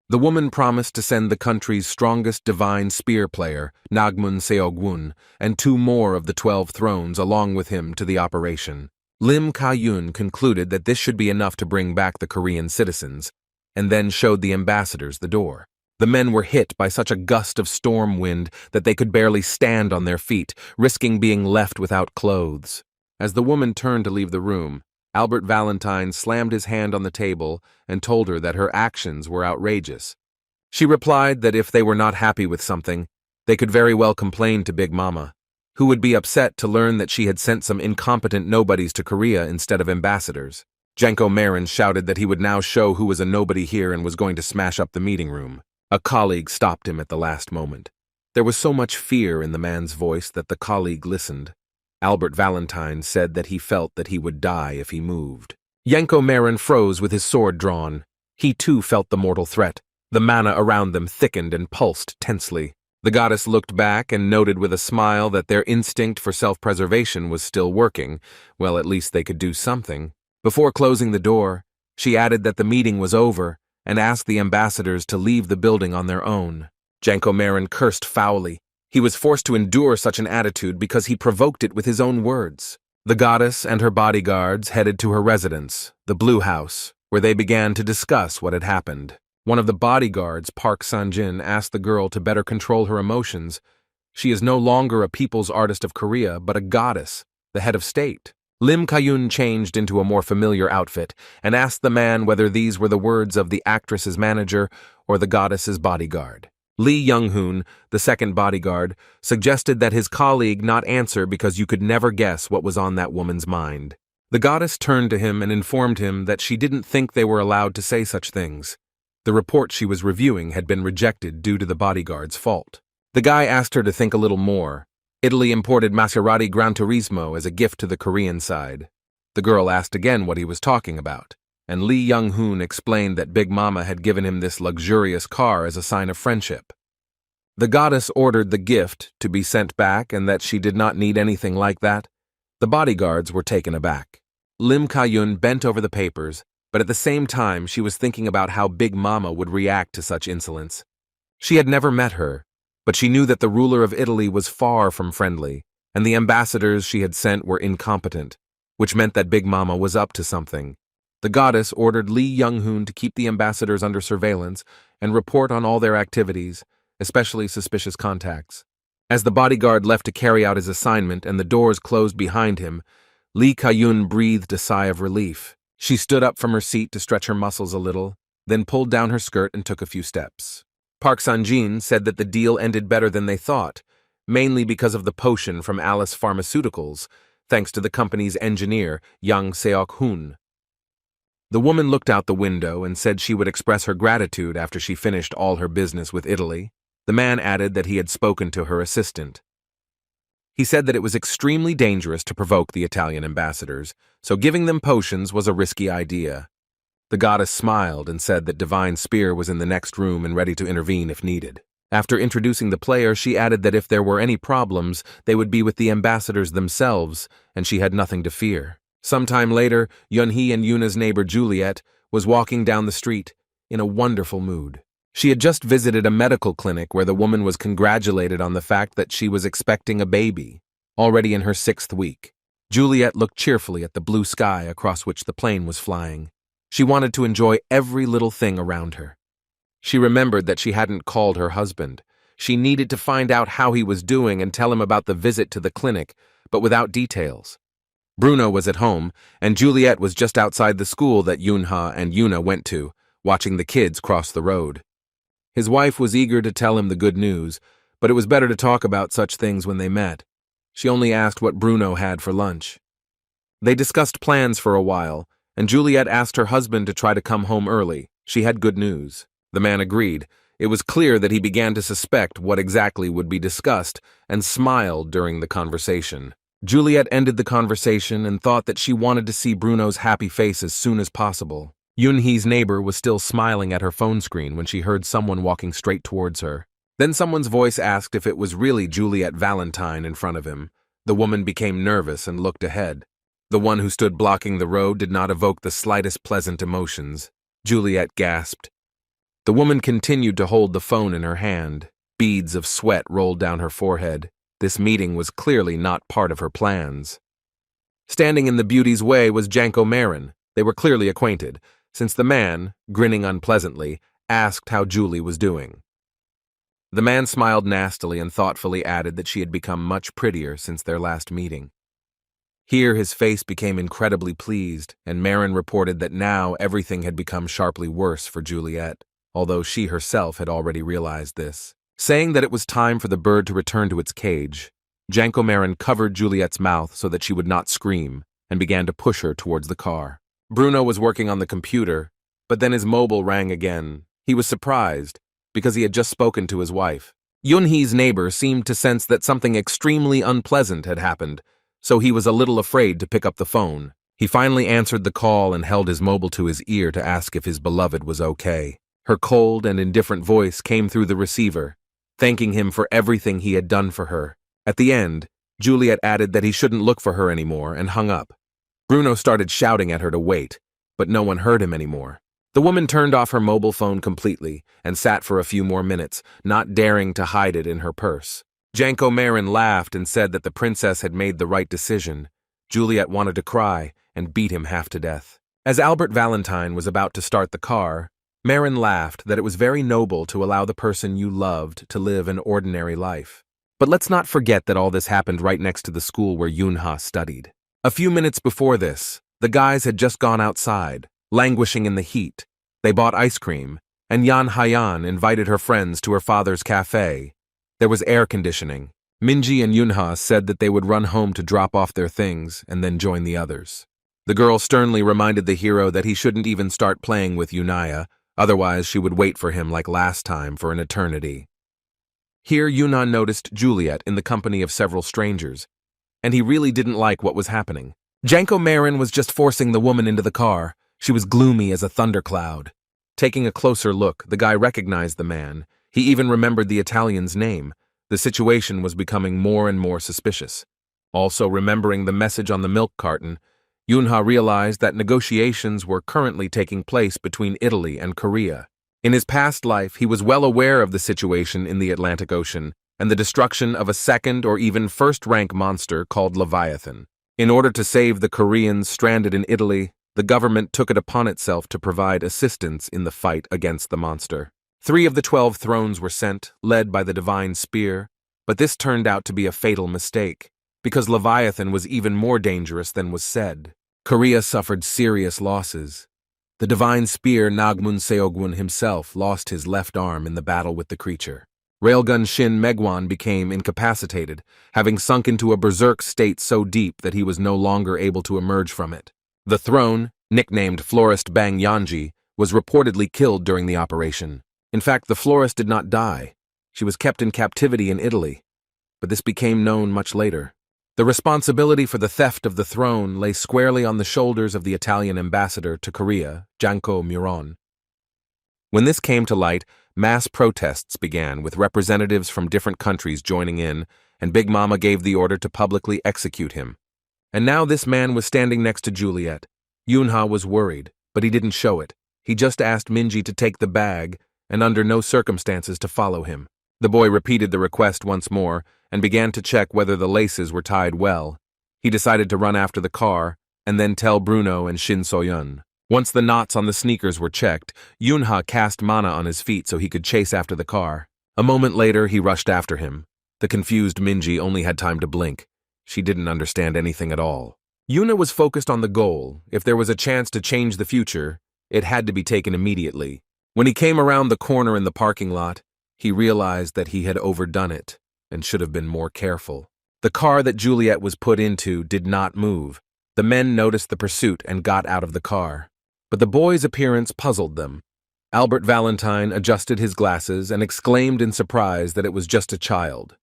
S1: The woman promised to send the country's strongest divine spear player, Nagmun Seogwon, and 2 more of the 12 thrones along with him to the operation. Lim Ka-yun concluded that this should be enough to bring back the Korean citizens, and then showed the ambassadors the door. The men were hit by such a gust of storm wind that they could barely stand on their feet, risking being left without clothes. As the woman turned to leave the room, Albert Valentine slammed his hand on the table and told her that her actions were outrageous. She replied that if they were not happy with something, they could very well complain to Big Mama, who would be upset to learn that she had sent some incompetent nobodies to Korea instead of ambassadors. Janko Meron shouted that he would now show who was a nobody here and was going to smash up the meeting room. A colleague stopped him at the last moment. There was so much fear in the man's voice that the colleague listened. Albert Valentine said that he felt that he would die if he moved. Janko Meron froze with his sword drawn. He too felt the mortal threat. The mana around them thickened and pulsed tensely. The goddess looked back and noted with a smile that their instinct for self-preservation was still working. Well, at least they could do something. Before closing the door, she added that the meeting was over and asked the ambassadors to leave the building on their own. Janko Meron cursed foully. He was forced to endure such an attitude because he provoked it with his own words. The goddess and her bodyguards headed to her residence, the Blue House, where they began to discuss what had happened. One of the bodyguards, Park Sanjin, asked the girl to better control her emotions. She is no longer a people's artist of Korea, but a goddess, the head of state. Lim Ka-yun changed into a more familiar outfit and asked the man whether these were the words of the actress's manager or the goddess's bodyguard. Lee Young-hoon, the second bodyguard, suggested that his colleague not answer because you could never guess what was on that woman's mind. The goddess turned to him and informed him that she didn't think they were allowed to say such things. The report she was reviewing had been rejected due to the bodyguard's fault. The guy asked her to think a little more. Italy imported Maserati Gran Turismo as a gift to the Korean side. The girl asked again what he was talking about, and Lee Young-hoon explained that Big Mama had given him this luxurious car as a sign of friendship. The goddess ordered the gift to be sent back and that she did not need anything like that. The bodyguards were taken aback. Lim Ka-yun bent over the papers, but at the same time she was thinking about how Big Mama would react to such insolence. She had never met her, but she knew that the ruler of Italy was far from friendly, and the ambassadors she had sent were incompetent, which meant that Big Mama was up to something. The goddess ordered Lee Young-hoon to keep the ambassadors under surveillance and report on all their activities, especially suspicious contacts. As the bodyguard left to carry out his assignment and the doors closed behind him, Lee Ka-yun breathed a sigh of relief. She stood up from her seat to stretch her muscles a little, then pulled down her skirt and took a few steps. Park Sun-jin said that the deal ended better than they thought, mainly because of the potion from Alice Pharmaceuticals, thanks to the company's engineer, Yang Seok-hoon. The woman looked out the window and said she would express her gratitude after she finished all her business with Italy. The man added that he had spoken to her assistant. He said that it was extremely dangerous to provoke the Italian ambassadors, so giving them potions was a risky idea. The goddess smiled and said that Divine Spear was in the next room and ready to intervene if needed. After introducing the player, she added that if there were any problems, they would be with the ambassadors themselves, and she had nothing to fear. Sometime later, Yunhee and Yuna's neighbor Juliet was walking down the street in a wonderful mood. She had just visited a medical clinic where the woman was congratulated on the fact that she was expecting a baby, already in her 6th week. Juliet looked cheerfully at the blue sky across which the plane was flying. She wanted to enjoy every little thing around her. She remembered that she hadn't called her husband. She needed to find out how he was doing and tell him about the visit to the clinic, but without details. Bruno was at home, and Juliet was just outside the school that Yunha and Yuna went to, watching the kids cross the road. His wife was eager to tell him the good news, but it was better to talk about such things when they met. She only asked what Bruno had for lunch. They discussed plans for a while, and Juliet asked her husband to try to come home early. She had good news. The man agreed. It was clear that he began to suspect what exactly would be discussed and smiled during the conversation. Juliet ended the conversation and thought that she wanted to see Bruno's happy face as soon as possible. Yunhee's neighbor was still smiling at her phone screen when she heard someone walking straight towards her. Then someone's voice asked if it was really Juliet Valentine in front of him. The woman became nervous and looked ahead. The one who stood blocking the road did not evoke the slightest pleasant emotions. Juliet gasped. The woman continued to hold the phone in her hand. Beads of sweat rolled down her forehead. This meeting was clearly not part of her plans. Standing in the beauty's way was Janko Marin. They were clearly acquainted, since the man, grinning unpleasantly, asked how Julie was doing. The man smiled nastily and thoughtfully added that she had become much prettier since their last meeting. Here his face became incredibly pleased, and Marin reported that now everything had become sharply worse for Juliet, although she herself had already realized this. Saying that it was time for the bird to return to its cage, Janko Marin covered Juliet's mouth so that she would not scream, and began to push her towards the car. Bruno was working on the computer, but then his mobile rang again. He was surprised, because he had just spoken to his wife. Yunhee's neighbor seemed to sense that something extremely unpleasant had happened, so he was a little afraid to pick up the phone. He finally answered the call and held his mobile to his ear to ask if his beloved was okay. Her cold and indifferent voice came through the receiver, thanking him for everything he had done for her. At the end, Juliet added that he shouldn't look for her anymore and hung up. Bruno started shouting at her to wait, but no one heard him anymore. The woman turned off her mobile phone completely and sat for a few more minutes, not daring to hide it in her purse. Janko Marin laughed and said that the princess had made the right decision. Juliet wanted to cry and beat him half to death. As Albert Valentine was about to start the car, Marin laughed that it was very noble to allow the person you loved to live an ordinary life. But let's not forget that all this happened right next to the school where Yunha studied. A few minutes before this, the guys had just gone outside, languishing in the heat. They bought ice cream, and Yan Hayan invited her friends to her father's cafe. There was air conditioning. Minji and Yunha said that they would run home to drop off their things and then join the others. The girl sternly reminded the hero that he shouldn't even start playing with Yunaya, otherwise she would wait for him like last time for an eternity. Here Yunha noticed Juliet in the company of several strangers, and he really didn't like what was happening. Janko Marin was just forcing the woman into the car. She was gloomy as a thundercloud. Taking a closer look, the guy recognized the man. He even remembered the Italian's name. The situation was becoming more and more suspicious. Also remembering the message on the milk carton, Yunha realized that negotiations were currently taking place between Italy and Korea. In his past life, he was well aware of the situation in the Atlantic Ocean and the destruction of a second or even first-rank monster called Leviathan. In order to save the Koreans stranded in Italy, the government took it upon itself to provide assistance in the fight against the monster. 3 of the 12 thrones were sent, led by the divine spear, but this turned out to be a fatal mistake, because Leviathan was even more dangerous than was said. Korea suffered serious losses. The divine spear Nagmun Seogwon himself lost his left arm in the battle with the creature. Railgun Shin Megwan became incapacitated, having sunk into a berserk state so deep that he was no longer able to emerge from it. The throne, nicknamed Florist Bang Yanji, was reportedly killed during the operation. In fact, the florist did not die. She was kept in captivity in Italy, but this became known much later. The responsibility for the theft of the throne lay squarely on the shoulders of the Italian ambassador to Korea, Janko Muron. When this came to light, mass protests began, with representatives from different countries joining in, and Big Mama gave the order to publicly execute him. And now this man was standing next to Juliet. Yunha was worried, but he didn't show it. He just asked Minji to take the bag, and under no circumstances to follow him. The boy repeated the request once more, and began to check whether the laces were tied well. He decided to run after the car, and then tell Bruno and Shin So-yun. Once the knots on the sneakers were checked, Yunha cast mana on his feet so he could chase after the car. A moment later, he rushed after him. The confused Minji only had time to blink. She didn't understand anything at all. Yuna was focused on the goal. If there was a chance to change the future, it had to be taken immediately. When he came around the corner in the parking lot, he realized that he had overdone it and should have been more careful. The car that Juliet was put into did not move. The men noticed the pursuit and got out of the car. But the boy's appearance puzzled them. Albert Valentine adjusted his glasses and exclaimed in surprise that it was just a child.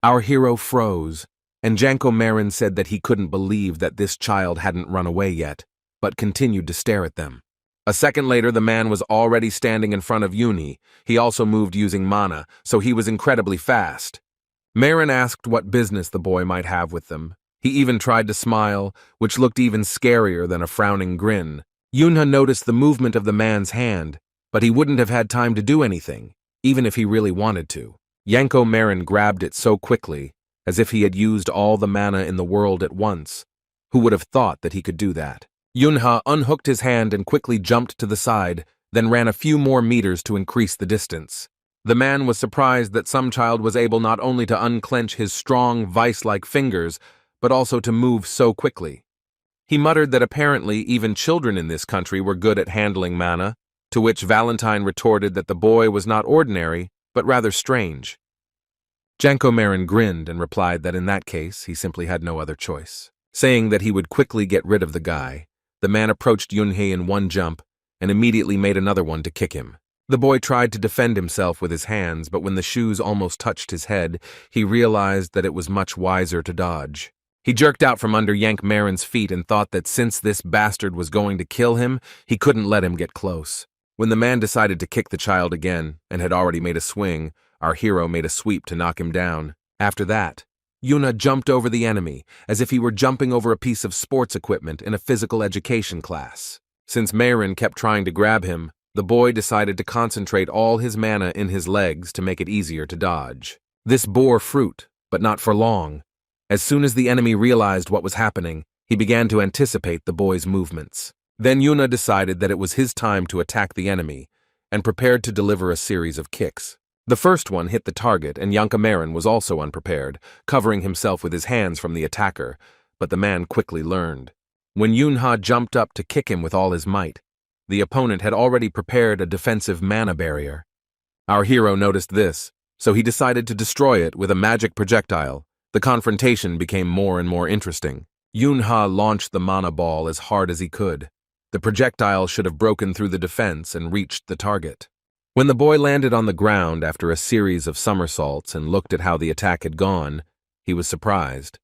S1: Our hero froze, and Janko Marin said that he couldn't believe that this child hadn't run away yet, but continued to stare at them. A second later, the man was already standing in front of Yuni. He also moved using mana, so he was incredibly fast. Marin asked what business the boy might have with them. He even tried to smile, which looked even scarier than a frowning grin. Yunha noticed the movement of the man's hand, but he wouldn't have had time to do anything, even if he really wanted to. Janko Marin grabbed it so quickly, as if he had used all the mana in the world at once. Who would have thought that he could do that? Yunha unhooked his hand and quickly jumped to the side, then ran a few more meters to increase the distance. The man was surprised that some child was able not only to unclench his strong, vice-like fingers, but also to move so quickly. He muttered that apparently even children in this country were good at handling mana, to which Valentine retorted that the boy was not ordinary, but rather strange. Janko Marin grinned and replied that in that case he simply had no other choice. Saying that he would quickly get rid of the guy, the man approached Yunhei in one jump and immediately made another one to kick him. The boy tried to defend himself with his hands, but when the shoes almost touched his head, he realized that it was much wiser to dodge. He jerked out from under Yank Marin's feet and thought that since this bastard was going to kill him, he couldn't let him get close. When the man decided to kick the child again and had already made a swing, our hero made a sweep to knock him down. After that, Yuna jumped over the enemy, as if he were jumping over a piece of sports equipment in a physical education class. Since Marin kept trying to grab him, the boy decided to concentrate all his mana in his legs to make it easier to dodge. This bore fruit, but not for long. As soon as the enemy realized what was happening, he began to anticipate the boy's movements. Then Yuna decided that it was his time to attack the enemy, and prepared to deliver a series of kicks. The first one hit the target, and Janka Marin was also unprepared, covering himself with his hands from the attacker, but the man quickly learned. When Yunha jumped up to kick him with all his might, the opponent had already prepared a defensive mana barrier. Our hero noticed this, so he decided to destroy it with a magic projectile. The confrontation became more and more interesting. Yunha launched the mana ball as hard as he could. The projectile should have broken through the defense and reached the target. When the boy landed on the ground after a series of somersaults and looked at how the attack had gone, he was surprised.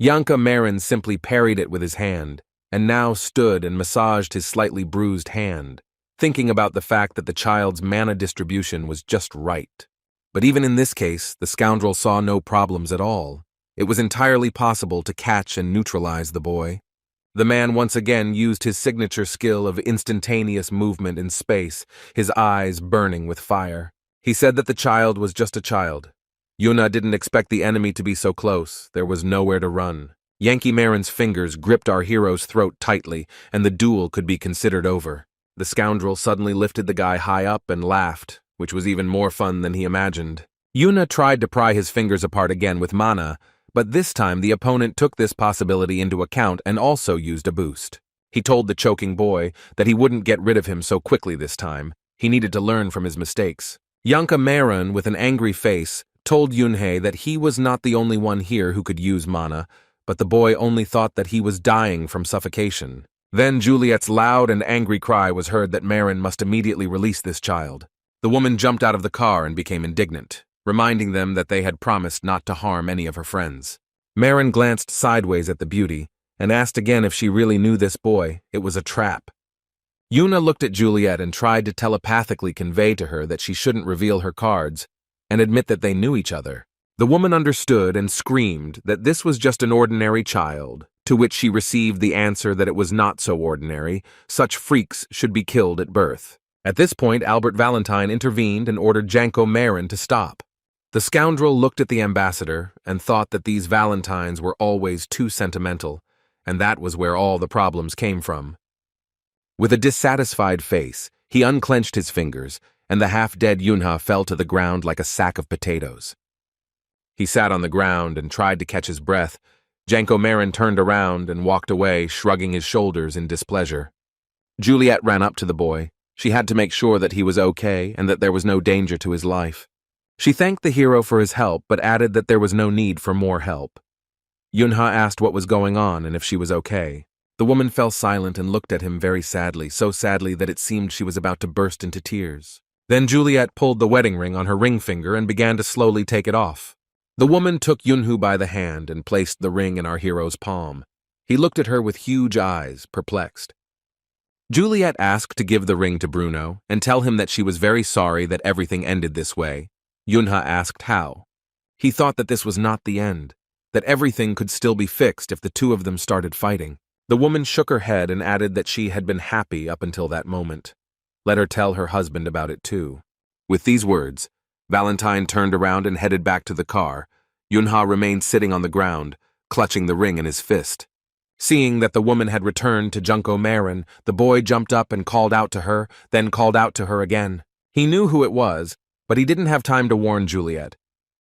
S1: Janka Marin simply parried it with his hand. and now stood and massaged his slightly bruised hand, thinking about the fact that the child's mana distribution was just right. But even in this case, the scoundrel saw no problems at all. It was entirely possible to catch and neutralize the boy. The man once again used his signature skill of instantaneous movement in space, his eyes burning with fire. He said that the child was just a child. Yuna didn't expect the enemy to be so close. There was nowhere to run. Yankee Marin's fingers gripped our hero's throat tightly, and the duel could be considered over. The scoundrel suddenly lifted the guy high up and laughed, which was even more fun than he imagined. Yuna tried to pry his fingers apart again with mana, but this time the opponent took this possibility into account and also used a boost. He told the choking boy that he wouldn't get rid of him so quickly this time. He needed to learn from his mistakes. Yankee Marin, with an angry face, told Yunhei that he was not the only one here who could use mana, but the boy only thought that he was dying from suffocation. Then Juliet's loud and angry cry was heard that Marin must immediately release this child. The woman jumped out of the car and became indignant, reminding them that they had promised not to harm any of her friends. Marin glanced sideways at the beauty and asked again if she really knew this boy. It was a trap. Yuna looked at Juliet and tried to telepathically convey to her that she shouldn't reveal her cards and admit that they knew each other. The woman understood and screamed that this was just an ordinary child, to which she received the answer that it was not so ordinary. Such freaks should be killed at birth. At this point, Albert Valentine intervened and ordered Yankee Marin to stop. The scoundrel looked at the ambassador and thought that these Valentines were always too sentimental, and that was where all the problems came from. With a dissatisfied face, he unclenched his fingers, and the half-dead Yunha fell to the ground like a sack of potatoes. He sat on the ground and tried to catch his breath. Yankee Marin turned around and walked away, shrugging his shoulders in displeasure. Juliet ran up to the boy. She had to make sure that he was okay and that there was no danger to his life. She thanked the hero for his help, but added that there was no need for more help. Yunha asked what was going on and if she was okay. The woman fell silent and looked at him very sadly, so sadly that it seemed she was about to burst into tears. Then Juliet pulled the wedding ring on her ring finger and began to slowly take it off. The woman took Yunhu by the hand and placed the ring in our hero's palm. He looked at her with huge eyes, perplexed. Juliet asked to give the ring to Bruno and tell him that she was very sorry that everything ended this way. Yunha asked how. He thought that this was not the end, that everything could still be fixed if the two of them started fighting. The woman shook her head and added that she had been happy up until that moment. Let her tell her husband about it too. With these words, Valentine turned around and headed back to the car. Yunha remained sitting on the ground, clutching the ring in his fist. Seeing that the woman had returned to Yankee Marin, the boy jumped up and called out to her, then called out to her again. He knew who it was, but he didn't have time to warn Juliet.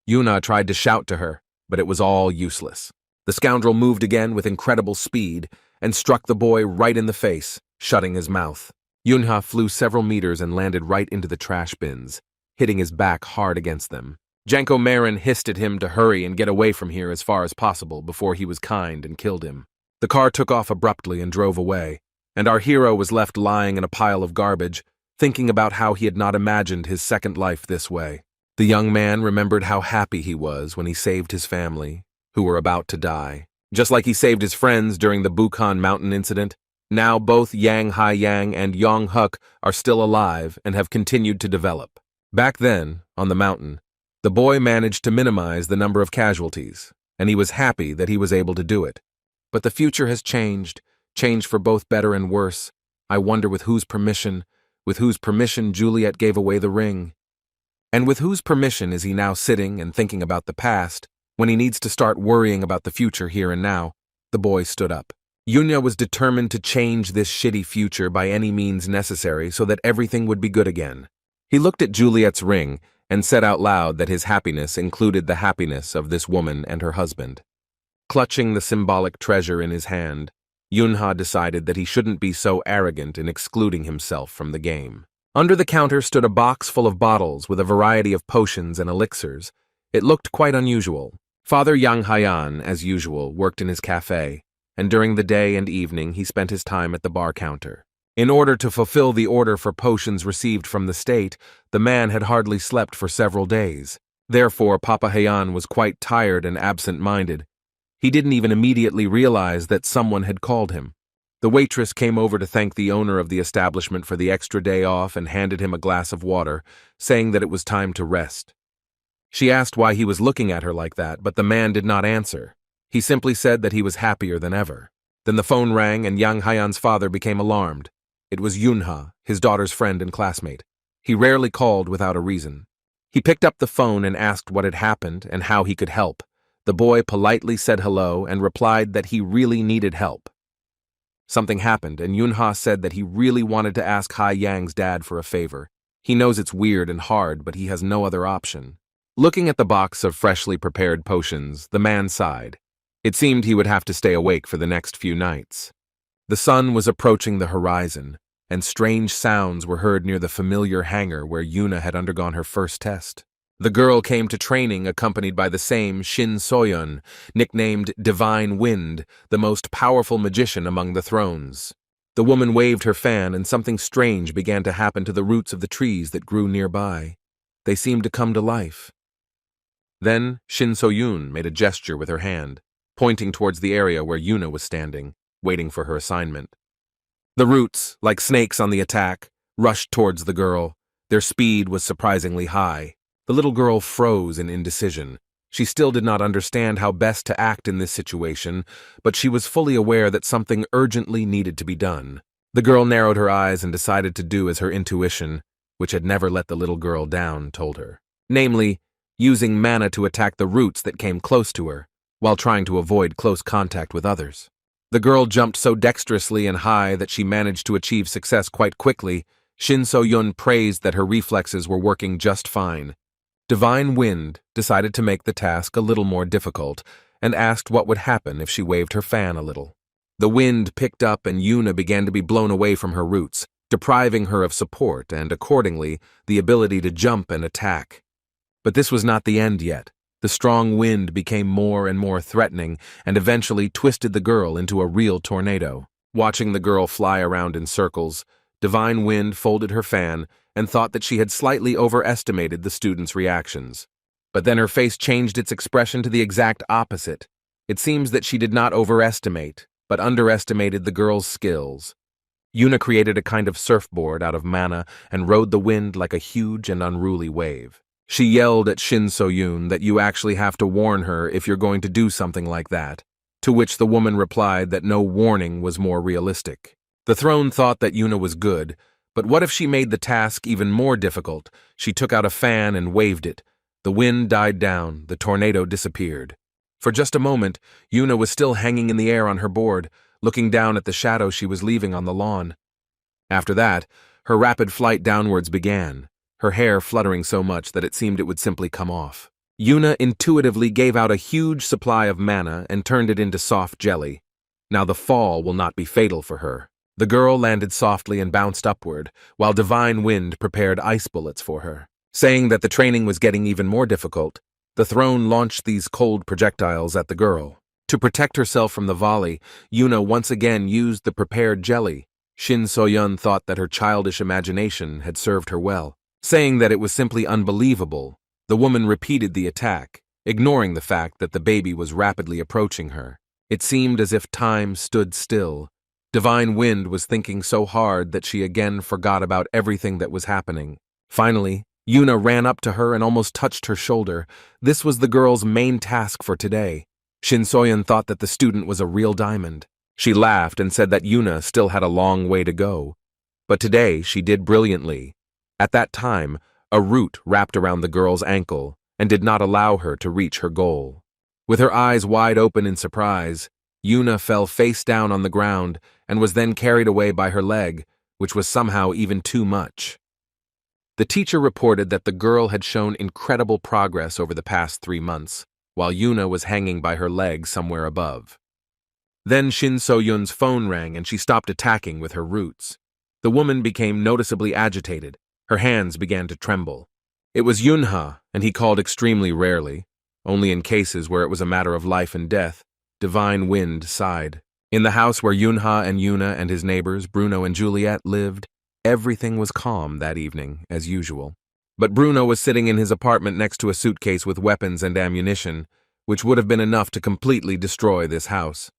S1: Yuna tried to shout to her, but it was all useless. The scoundrel moved again with incredible speed and struck the boy right in the face, shutting his mouth. Yunha flew several meters and landed right into the trash bins, hitting his back hard against them. Yankee Marin hissed at him to hurry and get away from here as far as possible before he was kind and killed him. The car took off abruptly and drove away, and our hero was left lying in a pile of garbage, thinking about how he had not imagined his second life this way. The young man remembered how happy he was when he saved his family, who were about to die. Just like he saved his friends during the Bukhan Mountain incident, now both Yang Haiyang and Yong Huk are still alive and have continued to develop. Back then, on the mountain, the boy managed to minimize the number of casualties, and he was happy that he was able to do it. But the future has changed for both better and worse. I wonder with whose permission Juliet gave away the ring. And with whose permission is he now sitting and thinking about the past, when he needs to start worrying about the future here and now? The boy stood up. Yunya was determined to change this shitty future by any means necessary so that everything would be good again. He looked at Juliet's ring and said out loud that his happiness included the happiness of this woman and her husband. Clutching the symbolic treasure in his hand, Yunha decided that he shouldn't be so arrogant in excluding himself from the game. Under the counter stood a box full of bottles with a variety of potions and elixirs. It looked quite unusual. Father Yang Haiyan, as usual, worked in his cafe, and during the day and evening he spent his time at the bar counter. In order to fulfill the order for potions received from the state, the man had hardly slept for several days. Therefore, Papa Haiyan was quite tired and absent-minded. He didn't even immediately realize that someone had called him. The waitress came over to thank the owner of the establishment for the extra day off and handed him a glass of water, saying that it was time to rest. She asked why he was looking at her like that, but the man did not answer. He simply said that he was happier than ever. Then the phone rang and Yang Hayan's father became alarmed. It was Yunha, his daughter's friend and classmate. He rarely called without a reason. He picked up the phone and asked what had happened and how he could help. The boy politely said hello and replied that he really needed help. Something happened, and Yunha said that he really wanted to ask Hai Yang's dad for a favor. He knows it's weird and hard, but he has no other option. Looking at the box of freshly prepared potions, the man sighed. It seemed he would have to stay awake for the next few nights. The sun was approaching the horizon, and strange sounds were heard near the familiar hangar where Yuna had undergone her first test. The girl came to training accompanied by the same Shin Soyeon, nicknamed Divine Wind, the most powerful magician among the thrones. The woman waved her fan and something strange began to happen to the roots of the trees that grew nearby. They seemed to come to life. Then Shin Soyeon made a gesture with her hand, pointing towards the area where Yuna was standing, waiting for her assignment. The roots, like snakes on the attack, rushed towards the girl. Their speed was surprisingly high. The little girl froze in indecision. She still did not understand how best to act in this situation, but she was fully aware that something urgently needed to be done. The girl narrowed her eyes and decided to do as her intuition, which had never let the little girl down, told her. Namely, using mana to attack the roots that came close to her, while trying to avoid close contact with others. The girl jumped so dexterously and high that she managed to achieve success quite quickly. Shin So-yun praised that her reflexes were working just fine. Divine Wind decided to make the task a little more difficult and asked what would happen if she waved her fan a little. The wind picked up and Yuna began to be blown away from her roots, depriving her of support and, accordingly, the ability to jump and attack. But this was not the end yet. The strong wind became more and more threatening and eventually twisted the girl into a real tornado. Watching the girl fly around in circles, Divine Wind folded her fan and thought that she had slightly overestimated the student's reactions. But then her face changed its expression to the exact opposite. It seems that she did not overestimate, but underestimated the girl's skills. Yuna created a kind of surfboard out of mana and rode the wind like a huge and unruly wave. She yelled at Shin So-yun that you actually have to warn her if you're going to do something like that, to which the woman replied that no warning was more realistic. The throne thought that Yuna was good, but what if she made the task even more difficult? She took out a fan and waved it. The wind died down, the tornado disappeared. For just a moment, Yuna was still hanging in the air on her board, looking down at the shadow she was leaving on the lawn. After that, her rapid flight downwards began, her hair fluttering so much that it seemed it would simply come off. Yuna intuitively gave out a huge supply of mana and turned it into soft jelly. Now the fall will not be fatal for her. The girl landed softly and bounced upward, while Divine Wind prepared ice bullets for her. Saying that the training was getting even more difficult, the throne launched these cold projectiles at the girl. To protect herself from the volley, Yuna once again used the prepared jelly. Shin So-yun thought that her childish imagination had served her well. Saying that it was simply unbelievable, the woman repeated the attack, ignoring the fact that the baby was rapidly approaching her. It seemed as if time stood still. Divine Wind was thinking so hard that she again forgot about everything that was happening. Finally, Yuna ran up to her and almost touched her shoulder. This was the girl's main task for today. Shin So-yun thought that the student was a real diamond. She laughed and said that Yuna still had a long way to go. But today she did brilliantly. At that time, a root wrapped around the girl's ankle and did not allow her to reach her goal. With her eyes wide open in surprise, Yuna fell face down on the ground and was then carried away by her leg, which was somehow even too much. The teacher reported that the girl had shown incredible progress over the past 3 months, while Yuna was hanging by her leg somewhere above. Then Shin So-yun's phone rang and she stopped attacking with her roots. The woman became noticeably agitated. Her hands began to tremble. It was Yunha, and he called extremely rarely, only in cases where it was a matter of life and death. Divine Wind sighed. In the house where Yunha and Yuna and his neighbors, Bruno and Juliet, lived, everything was calm that evening, as usual. But Bruno was sitting in his apartment next to a suitcase with weapons and ammunition, which would have been enough to completely destroy this house.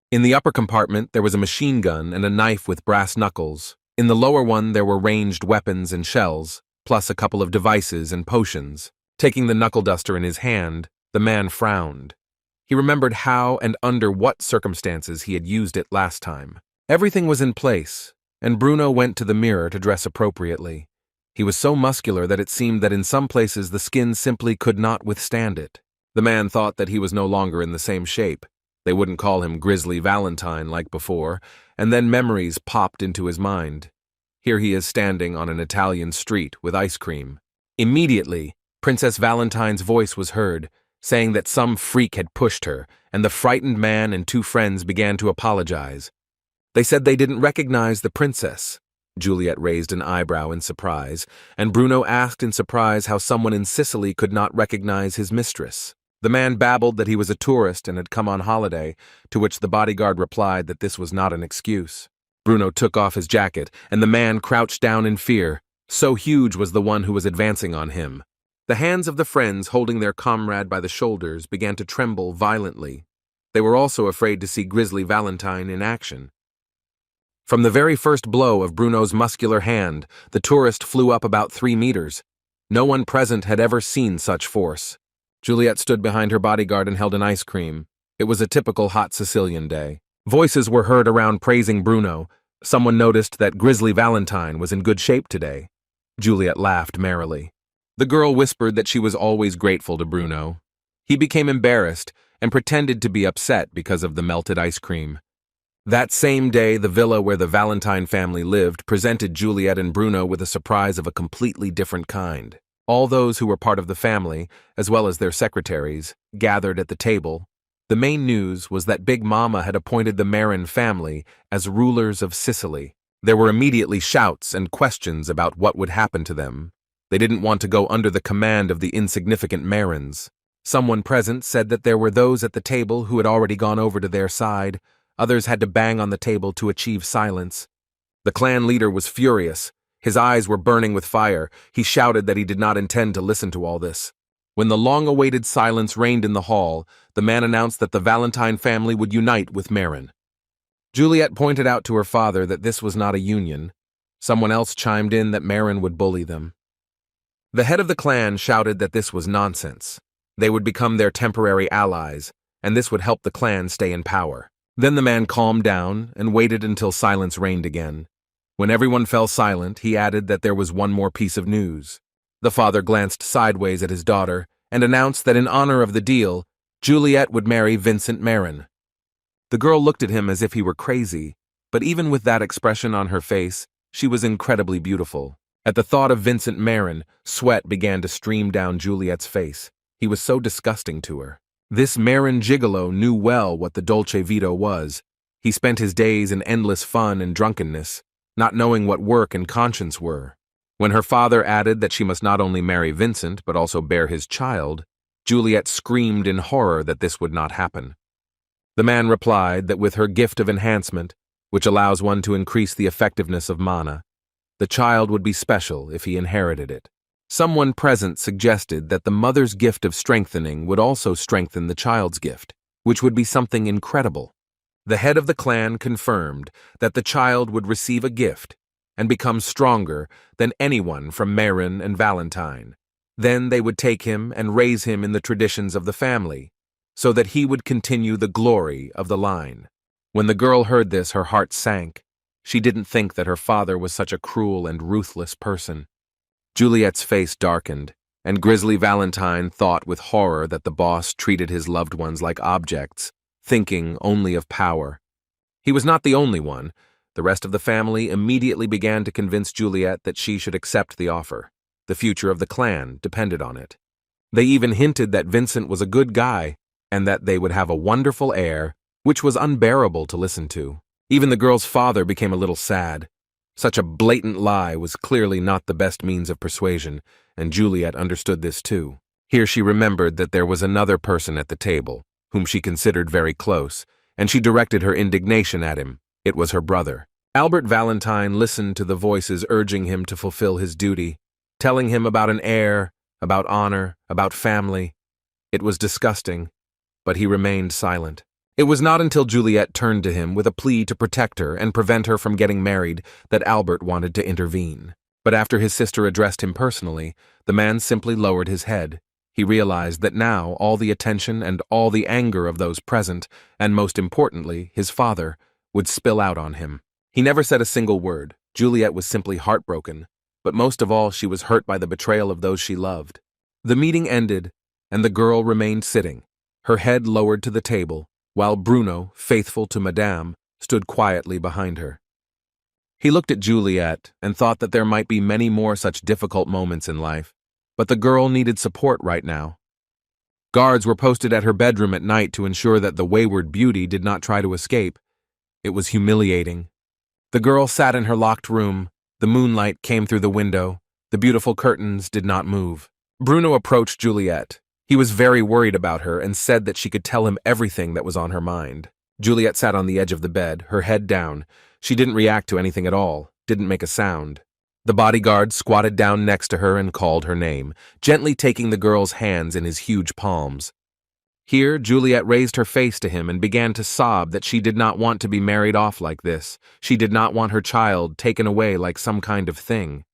S1: In the upper compartment, there was a machine gun and a knife with brass knuckles. In the lower one, there were ranged weapons and shells, plus a couple of devices and potions. Taking the knuckle duster in his hand, the man frowned. He remembered how and under what circumstances he had used it last time. Everything was in place, and Bruno went to the mirror to dress appropriately. He was so muscular that it seemed that in some places the skin simply could not withstand it. The man thought that he was no longer in the same shape. They wouldn't call him Grizzly Valentine like before, and then memories popped into his mind. Here he is standing on an Italian street with ice cream. Immediately, Princess Valentine's voice was heard, saying that some freak had pushed her, and the frightened man and two friends began to apologize. They said they didn't recognize the princess. Juliet raised an eyebrow in surprise, and Bruno asked in surprise how someone in Sicily could not recognize his mistress. The man babbled that he was a tourist and had come on holiday, to which the bodyguard replied that this was not an excuse. Bruno took off his jacket, and the man crouched down in fear. So huge was the one who was advancing on him. The hands of the friends holding their comrade by the shoulders began to tremble violently. They were also afraid to see Grizzly Valentine in action. From the very first blow of Bruno's muscular hand, the tourist flew up about 3 meters. No one present had ever seen such force. Juliet stood behind her bodyguard and held an ice cream. It was a typical hot Sicilian day. Voices were heard around praising Bruno. Someone noticed that Grizzly Valentine was in good shape today. Juliet laughed merrily. The girl whispered that she was always grateful to Bruno. He became embarrassed and pretended to be upset because of the melted ice cream. That same day, the villa where the Valentine family lived presented Juliet and Bruno with a surprise of a completely different kind. All those who were part of the family, as well as their secretaries, gathered at the table. The main news was that Big Mama had appointed the Marin family as rulers of Sicily. There were immediately shouts and questions about what would happen to them. They didn't want to go under the command of the insignificant Marins. Someone present said that there were those at the table who had already gone over to their side. Others had to bang on the table to achieve silence. The clan leader was furious. His eyes were burning with fire. He shouted that he did not intend to listen to all this. When the long-awaited silence reigned in the hall, the man announced that the Valentine family would unite with Marin. Juliet pointed out to her father that this was not a union. Someone else chimed in that Marin would bully them. The head of the clan shouted that this was nonsense. They would become their temporary allies, and this would help the clan stay in power. Then the man calmed down and waited until silence reigned again. When everyone fell silent, he added that there was one more piece of news. The father glanced sideways at his daughter and announced that in honor of the deal, Juliet would marry Vincent Marin. The girl looked at him as if he were crazy, but even with that expression on her face, she was incredibly beautiful. At the thought of Vincent Marin, sweat began to stream down Juliet's face. He was so disgusting to her. This Marin gigolo knew well what the Dolce Vita was. He spent his days in endless fun and drunkenness, not knowing what work and conscience were. When her father added that she must not only marry Vincent but also bear his child, Juliet screamed in horror that this would not happen. The man replied that with her gift of enhancement, which allows one to increase the effectiveness of mana, the child would be special if he inherited it. Someone present suggested that the mother's gift of strengthening would also strengthen the child's gift, which would be something incredible. The head of the clan confirmed that the child would receive a gift and become stronger than anyone from Marin and Valentine. Then they would take him and raise him in the traditions of the family, so that he would continue the glory of the line. When the girl heard this, her heart sank. She didn't think that her father was such a cruel and ruthless person. Juliet's face darkened, and Grizzly Valentine thought with horror that the boss treated his loved ones like objects, thinking only of power. He was not the only one. The rest of the family immediately began to convince Juliet that she should accept the offer. The future of the clan depended on it. They even hinted that Vincent was a good guy, and that they would have a wonderful heir, which was unbearable to listen to. Even the girl's father became a little sad. Such a blatant lie was clearly not the best means of persuasion, and Juliet understood this too. Here she remembered that there was another person at the table, whom she considered very close, and she directed her indignation at him. It was her brother. Albert Valentine listened to the voices urging him to fulfill his duty, telling him about an heir, about honor, about family. It was disgusting, but he remained silent. It was not until Juliet turned to him with a plea to protect her and prevent her from getting married that Albert wanted to intervene. But after his sister addressed him personally, the man simply lowered his head. He realized that now all the attention and all the anger of those present, and most importantly, his father, would spill out on him. He never said a single word. Juliet was simply heartbroken, but most of all she was hurt by the betrayal of those she loved. The meeting ended, and the girl remained sitting, her head lowered to the table, while Bruno, faithful to Madame, stood quietly behind her. He looked at Juliet and thought that there might be many more such difficult moments in life, but the girl needed support right now. Guards were posted at her bedroom at night to ensure that the wayward beauty did not try to escape. It was humiliating. The girl sat in her locked room. The moonlight came through the window. The beautiful curtains did not move. Bruno approached Juliet. He was very worried about her and said that she could tell him everything that was on her mind. Juliet sat on the edge of the bed, her head down. She didn't react to anything at all, didn't make a sound. The bodyguard squatted down next to her and called her name, gently taking the girl's hands in his huge palms. Here, Juliet raised her face to him and began to sob that she did not want to be married off like this. She did not want her child taken away like some kind of thing.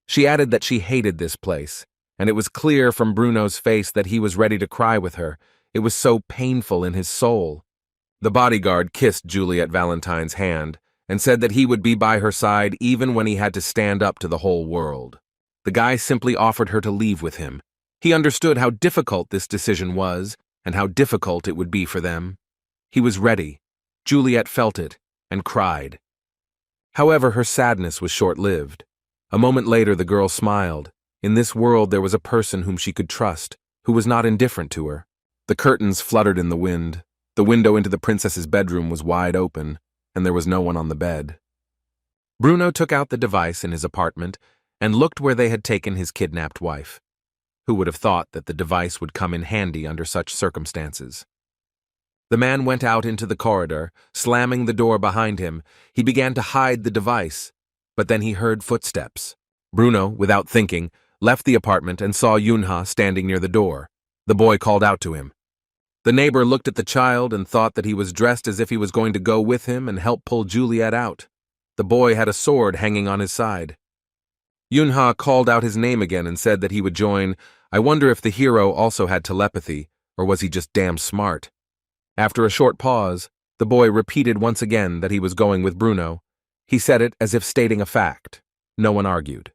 S1: She added that she hated this place, and it was clear from Bruno's face that he was ready to cry with her. It was so painful in his soul. The bodyguard kissed Juliet Valentine's hand and said that he would be by her side even when he had to stand up to the whole world. The guy simply offered her to leave with him. He understood how difficult this decision was and how difficult it would be for them. He was ready. Juliet felt it and cried. However, her sadness was short-lived. A moment later, the girl smiled. In this world, there was a person whom she could trust, who was not indifferent to her. The curtains fluttered in the wind. The window into the princess's bedroom was wide open, and there was no one on the bed. Bruno took out the device in his apartment and looked where they had taken his kidnapped wife. Who would have thought that the device would come in handy under such circumstances? The man went out into the corridor, slamming the door behind him. He began to hide the device, but then he heard footsteps. Bruno, without thinking, left the apartment and saw Yunha standing near the door. The boy called out to him. The neighbor looked at the child and thought that he was dressed as if he was going to go with him and help pull Juliet out. The boy had a sword hanging on his side. Yunha called out his name again and said that he would join. I wonder if the hero also had telepathy, or was he just damn smart? After a short pause, the boy repeated once again that he was going with Bruno. He said it as if stating a fact. No one argued.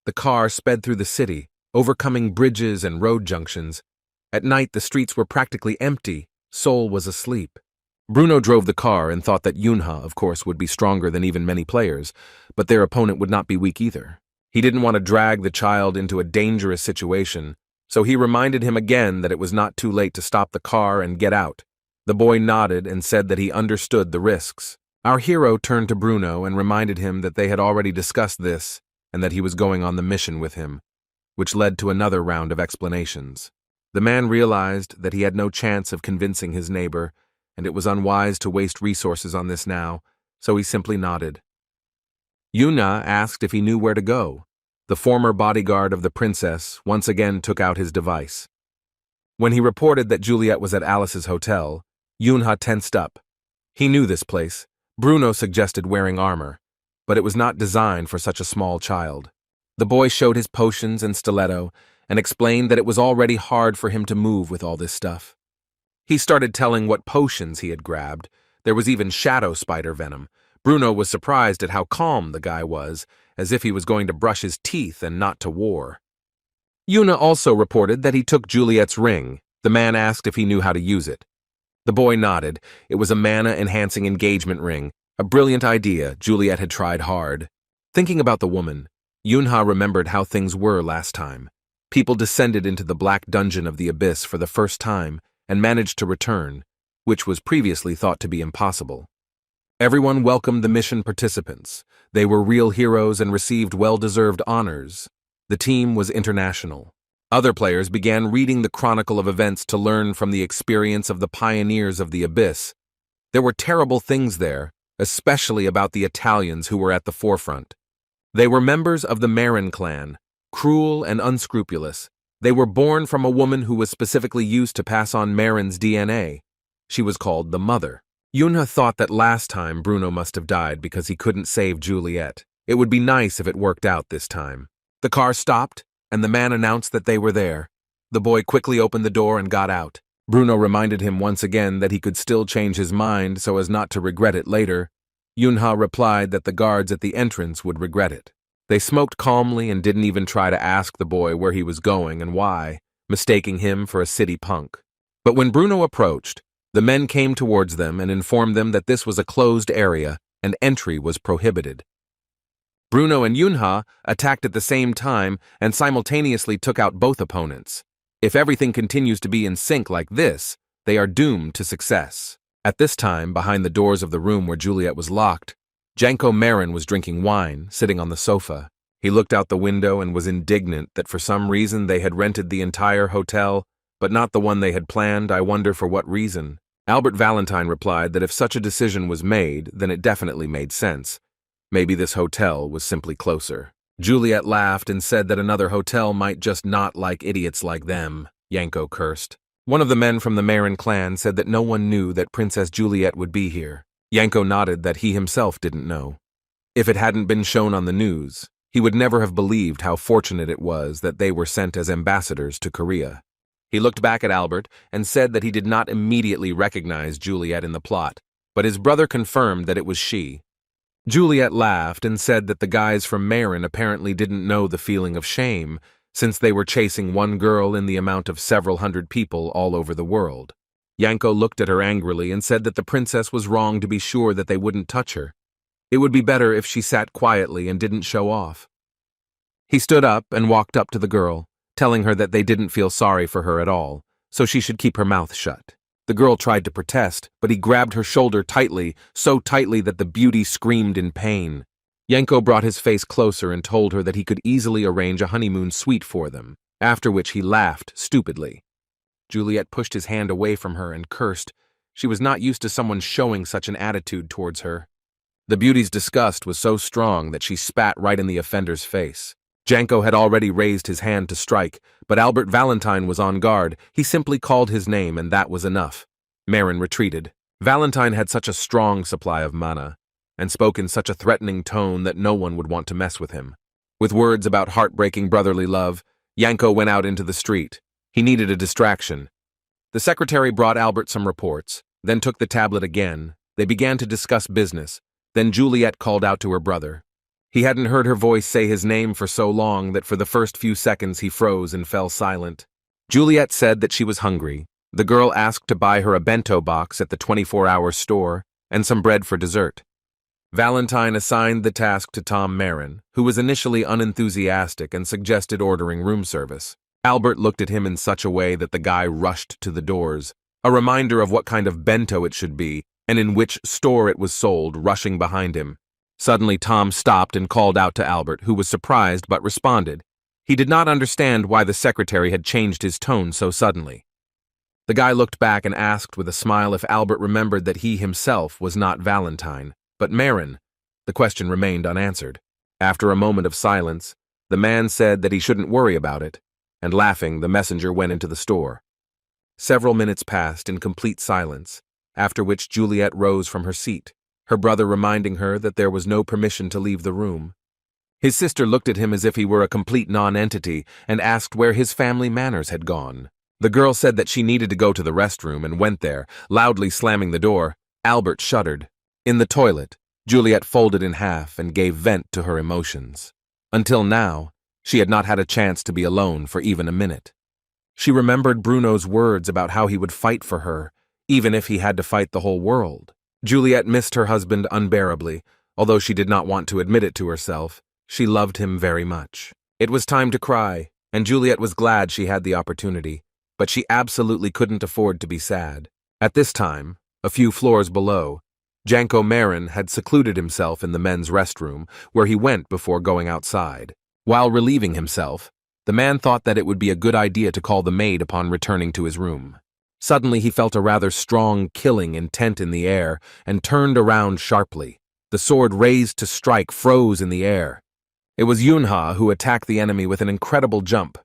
S1: The car sped through the city, overcoming bridges and road junctions. At night, the streets were practically empty. Seoul was asleep. Bruno drove the car and thought that Yunha, of course, would be stronger than even many players, but their opponent would not be weak either. He didn't want to drag the child into a dangerous situation, so he reminded him again that it was not too late to stop the car and get out. The boy nodded and said that he understood the risks. Our hero turned to Bruno and reminded him that they had already discussed this and that he was going on the mission with him, which led to another round of explanations. The man realized that he had no chance of convincing his neighbor, and it was unwise to waste resources on this now, so he simply nodded. Yuna asked if he knew where to go. The former bodyguard of the princess once again took out his device. When he reported that Juliet was at Alice's hotel, Yunha tensed up. He knew this place. Bruno suggested wearing armor, but it was not designed for such a small child. The boy showed his potions and stiletto and explained that it was already hard for him to move with all this stuff. He started telling what potions he had grabbed. There was even shadow spider venom. Bruno was surprised at how calm the guy was, as if he was going to brush his teeth and not to war. Yuna also reported that he took Juliet's ring. The man asked if he knew how to use it. The boy nodded. It was a mana-enhancing engagement ring. A brilliant idea. Juliet had tried hard. Thinking about the woman, Yunha remembered how things were last time. People descended into the black dungeon of the abyss for the first time and managed to return, which was previously thought to be impossible. Everyone welcomed the mission participants. They were real heroes and received well-deserved honors. The team was international. Other players began reading the chronicle of events to learn from the experience of the pioneers of the abyss. There were terrible things there, especially about the Italians who were at the forefront. They were members of the Marin clan, cruel and unscrupulous. They were born from a woman who was specifically used to pass on Marin's DNA. She was called the Mother. Yunha thought that last time Bruno must have died because he couldn't save Juliet. It would be nice if it worked out this time. The car stopped, and the man announced that they were there. The boy quickly opened the door and got out. Bruno reminded him once again that he could still change his mind so as not to regret it later. Yunha replied that the guards at the entrance would regret it. They smoked calmly and didn't even try to ask the boy where he was going and why, mistaking him for a city punk. But when Bruno approached, the men came towards them and informed them that this was a closed area and entry was prohibited. Bruno and Yunha attacked at the same time and simultaneously took out both opponents. If everything continues to be in sync like this, they are doomed to success. At this time, behind the doors of the room where Juliet was locked, Janko Marin was drinking wine, sitting on the sofa. He looked out the window and was indignant that for some reason they had rented the entire hotel, but not the one they had planned. I wonder for what reason. Albert Valentine replied that if such a decision was made, then it definitely made sense. Maybe this hotel was simply closer. Juliet laughed and said that another hotel might just not like idiots like them. Yanko cursed. One of the men from the Marin clan said that no one knew that Princess Juliet would be here. Yanko nodded that he himself didn't know. If it hadn't been shown on the news, he would never have believed how fortunate it was that they were sent as ambassadors to Korea. He looked back at Albert and said that he did not immediately recognize Juliet in the plot, but his brother confirmed that it was she. Juliet laughed and said that the guys from Marin apparently didn't know the feeling of shame, since they were chasing one girl in the amount of several hundred people all over the world. Yanko looked at her angrily and said that the princess was wrong to be sure that they wouldn't touch her. It would be better if she sat quietly and didn't show off. He stood up and walked up to the girl, telling her that they didn't feel sorry for her at all, so she should keep her mouth shut. The girl tried to protest, but he grabbed her shoulder tightly, so tightly that the beauty screamed in pain. Yanko brought his face closer and told her that he could easily arrange a honeymoon suite for them, after which he laughed stupidly. Juliet pushed his hand away from her and cursed. She was not used to someone showing such an attitude towards her. The beauty's disgust was so strong that she spat right in the offender's face. Janko had already raised his hand to strike, but Albert Valentine was on guard. He simply called his name and that was enough. Marin retreated. Valentine had such a strong supply of mana, and spoke in such a threatening tone that no one would want to mess with him. With words about heartbreaking brotherly love, Yanko went out into the street. He needed a distraction. The secretary brought Albert some reports, then took the tablet again. They began to discuss business. Then Juliet called out to her brother. He hadn't heard her voice say his name for so long that for the first few seconds he froze and fell silent. Juliet said that she was hungry. The girl asked to buy her a bento box at the 24-hour store and some bread for dessert. Valentine assigned the task to Tom Marin, who was initially unenthusiastic and suggested ordering room service. Albert looked at him in such a way that the guy rushed to the doors, a reminder of what kind of bento it should be and in which store it was sold, rushing behind him. Suddenly Tom stopped and called out to Albert, who was surprised but responded. He did not understand why the secretary had changed his tone so suddenly. The guy looked back and asked with a smile if Albert remembered that he himself was not Valentine, but Marin. The question remained unanswered. After a moment of silence, the man said that he shouldn't worry about it, and laughing, the messenger went into the store. Several minutes passed in complete silence, after which Juliet rose from her seat, her brother reminding her that there was no permission to leave the room. His sister looked at him as if he were a complete non-entity and asked where his family manners had gone. The girl said that she needed to go to the restroom and went there, loudly slamming the door. Albert shuddered. In the toilet, Juliet folded in half and gave vent to her emotions. Until now, she had not had a chance to be alone for even a minute. She remembered Bruno's words about how he would fight for her, even if he had to fight the whole world. Juliet missed her husband unbearably, although she did not want to admit it to herself. She loved him very much. It was time to cry, and Juliet was glad she had the opportunity, but she absolutely couldn't afford to be sad. At this time, a few floors below, Janko Marin had secluded himself in the men's restroom, where he went before going outside. While relieving himself, the man thought that it would be a good idea to call the maid upon returning to his room. Suddenly he felt a rather strong killing intent in the air and turned around sharply. The sword raised to strike froze in the air. It was Yunha who attacked the enemy with an incredible jump,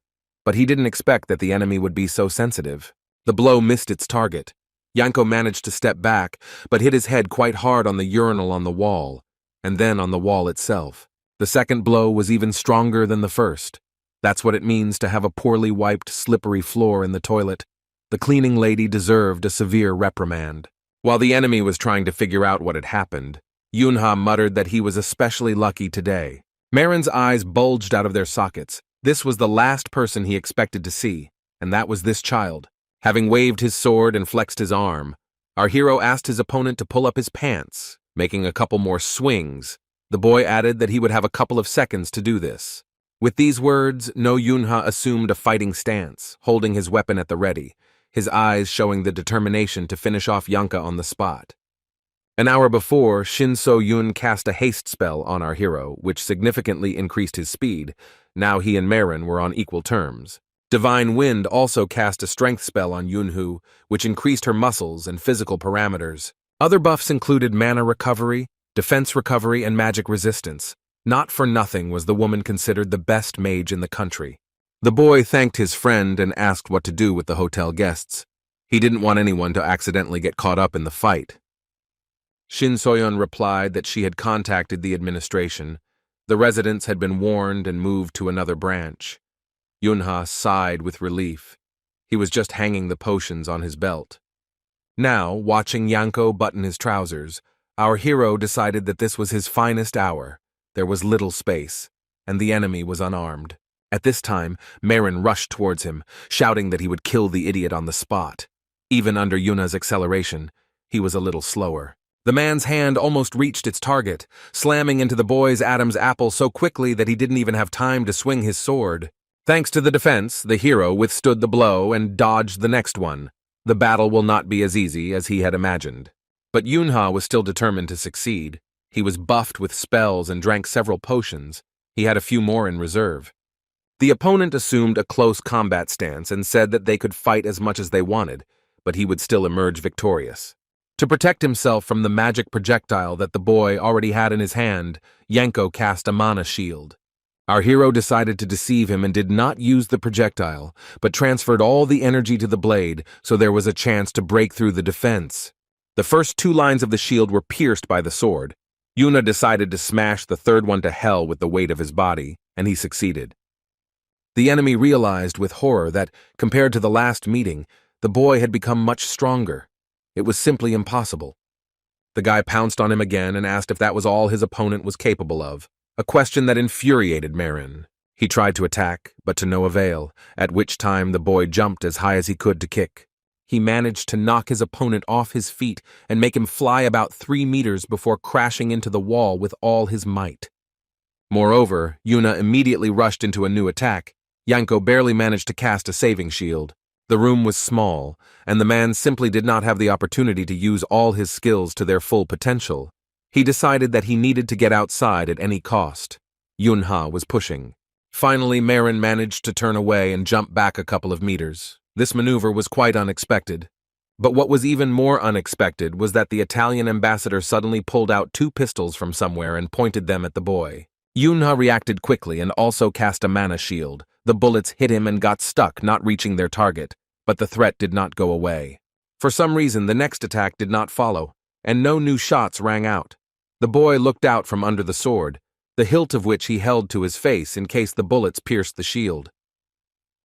S1: but he didn't expect that the enemy would be so sensitive. The blow missed its target. Yanko managed to step back, but hit his head quite hard on the urinal on the wall, and then on the wall itself. The second blow was even stronger than the first. That's what it means to have a poorly wiped, slippery floor in the toilet. The cleaning lady deserved a severe reprimand. While the enemy was trying to figure out what had happened, Yunha muttered that he was especially lucky today. Marin's eyes bulged out of their sockets. This was the last person he expected to see, and that was this child. Having waved his sword and flexed his arm, our hero asked his opponent to pull up his pants, making a couple more swings. The boy added that he would have a couple of seconds to do this. With these words, No Yunha assumed a fighting stance, holding his weapon at the ready, his eyes showing the determination to finish off Yanka on the spot. An hour before, Shin So-yun cast a haste spell on our hero, which significantly increased his speed. Now he and Marin were on equal terms. Divine Wind also cast a strength spell on Yunhu, which increased her muscles and physical parameters. Other buffs included mana recovery, defense recovery, and magic resistance. Not for nothing was the woman considered the best mage in the country. The boy thanked his friend and asked what to do with the hotel guests. He didn't want anyone to accidentally get caught up in the fight. Shin So-yun replied that she had contacted the administration. The residents had been warned and moved to another branch. Yunha sighed with relief. He was just hanging the potions on his belt. Now, watching Yanko button his trousers, our hero decided that this was his finest hour. There was little space, and the enemy was unarmed. At this time, Marin rushed towards him, shouting that he would kill the idiot on the spot. Even under Yuna's acceleration, he was a little slower. The man's hand almost reached its target, slamming into the boy's Adam's apple so quickly that he didn't even have time to swing his sword. Thanks to the defense, the hero withstood the blow and dodged the next one. The battle will not be as easy as he had imagined. But Yunha was still determined to succeed. He was buffed with spells and drank several potions. He had a few more in reserve. The opponent assumed a close combat stance and said that they could fight as much as they wanted, but he would still emerge victorious. To protect himself from the magic projectile that the boy already had in his hand, Yanko cast a mana shield. Our hero decided to deceive him and did not use the projectile, but transferred all the energy to the blade so there was a chance to break through the defense. The first two lines of the shield were pierced by the sword. Yuna decided to smash the third one to hell with the weight of his body, and he succeeded. The enemy realized with horror that, compared to the last meeting, the boy had become much stronger. It was simply impossible. The guy pounced on him again and asked if that was all his opponent was capable of, a question that infuriated Marin. He tried to attack, but to no avail, at which time the boy jumped as high as he could to kick. He managed to knock his opponent off his feet and make him fly about 3 meters before crashing into the wall with all his might. Moreover, Yuna immediately rushed into a new attack. Yanko barely managed to cast a saving shield. The room was small, and the man simply did not have the opportunity to use all his skills to their full potential. He decided that he needed to get outside at any cost. Yunha was pushing. Finally, Marin managed to turn away and jump back a couple of meters. This maneuver was quite unexpected. But what was even more unexpected was that the Italian ambassador suddenly pulled out 2 pistols from somewhere and pointed them at the boy. Yunha reacted quickly and also cast a mana shield. The bullets hit him and got stuck, not reaching their target, but the threat did not go away. For some reason, the next attack did not follow, and no new shots rang out. The boy looked out from under the sword, the hilt of which he held to his face in case the bullets pierced the shield.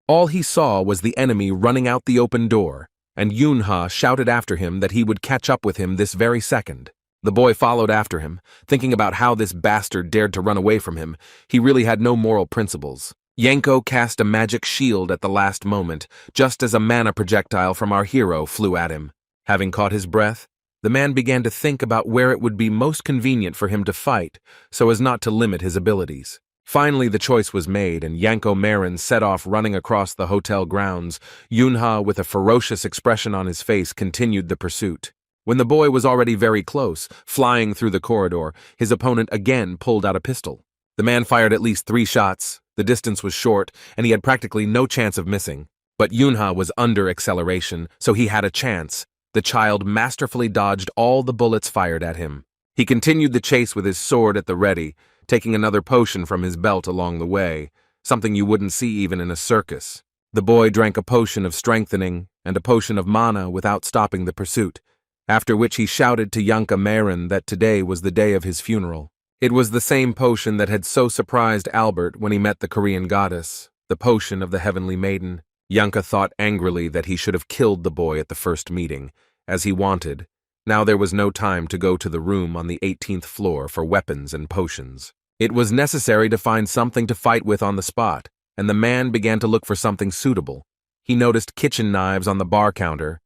S1: All he saw was the enemy running out the open door, and Yunha shouted after him that he would catch up with him this very second. The boy followed after him, thinking about how this bastard dared to run away from him. He really had no moral principles. Yanko cast a magic shield at the last moment, just as a mana projectile from our hero flew at him. Having caught his breath, the man began to think about where it would be most convenient for him to fight, so as not to limit his abilities. Finally, the choice was made, and Yanko Marin set off running across the hotel grounds. Yunha, with a ferocious expression on his face, continued the pursuit. When the boy was already very close, flying through the corridor, his opponent again pulled out a pistol. The man fired at least 3 shots. The distance was short, and he had practically no chance of missing. But Yunha was under acceleration, so he had a chance. The child masterfully dodged all the bullets fired at him. He continued the chase with his sword at the ready, taking another potion from his belt along the way, something you wouldn't see even in a circus. The boy drank a potion of strengthening and a potion of mana without stopping the pursuit, after which he shouted to Yanka Marin that today was the day of his funeral. It was the same potion that had so surprised Albert when he met the Korean goddess, the potion of the heavenly maiden. Yanka thought angrily that he should have killed the boy at the first meeting, as he wanted. Now there was no time to go to the room on the 18th floor for weapons and potions. It was necessary to find something to fight with on the spot, and the man began to look for something suitable. He noticed kitchen knives on the bar counter.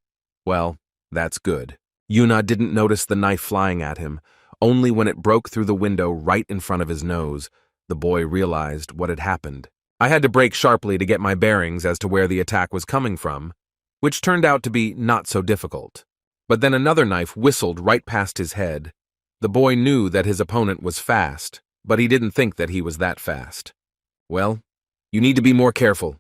S1: Well, that's good. Yuna didn't notice the knife flying at him. Only when it broke through the window right in front of his nose, the boy realized what had happened. I had to brake sharply to get my bearings as to where the attack was coming from, which turned out to be not so difficult. But then another knife whistled right past his head. The boy knew that his opponent was fast, but he didn't think that he was that fast. Well, you need to be more careful.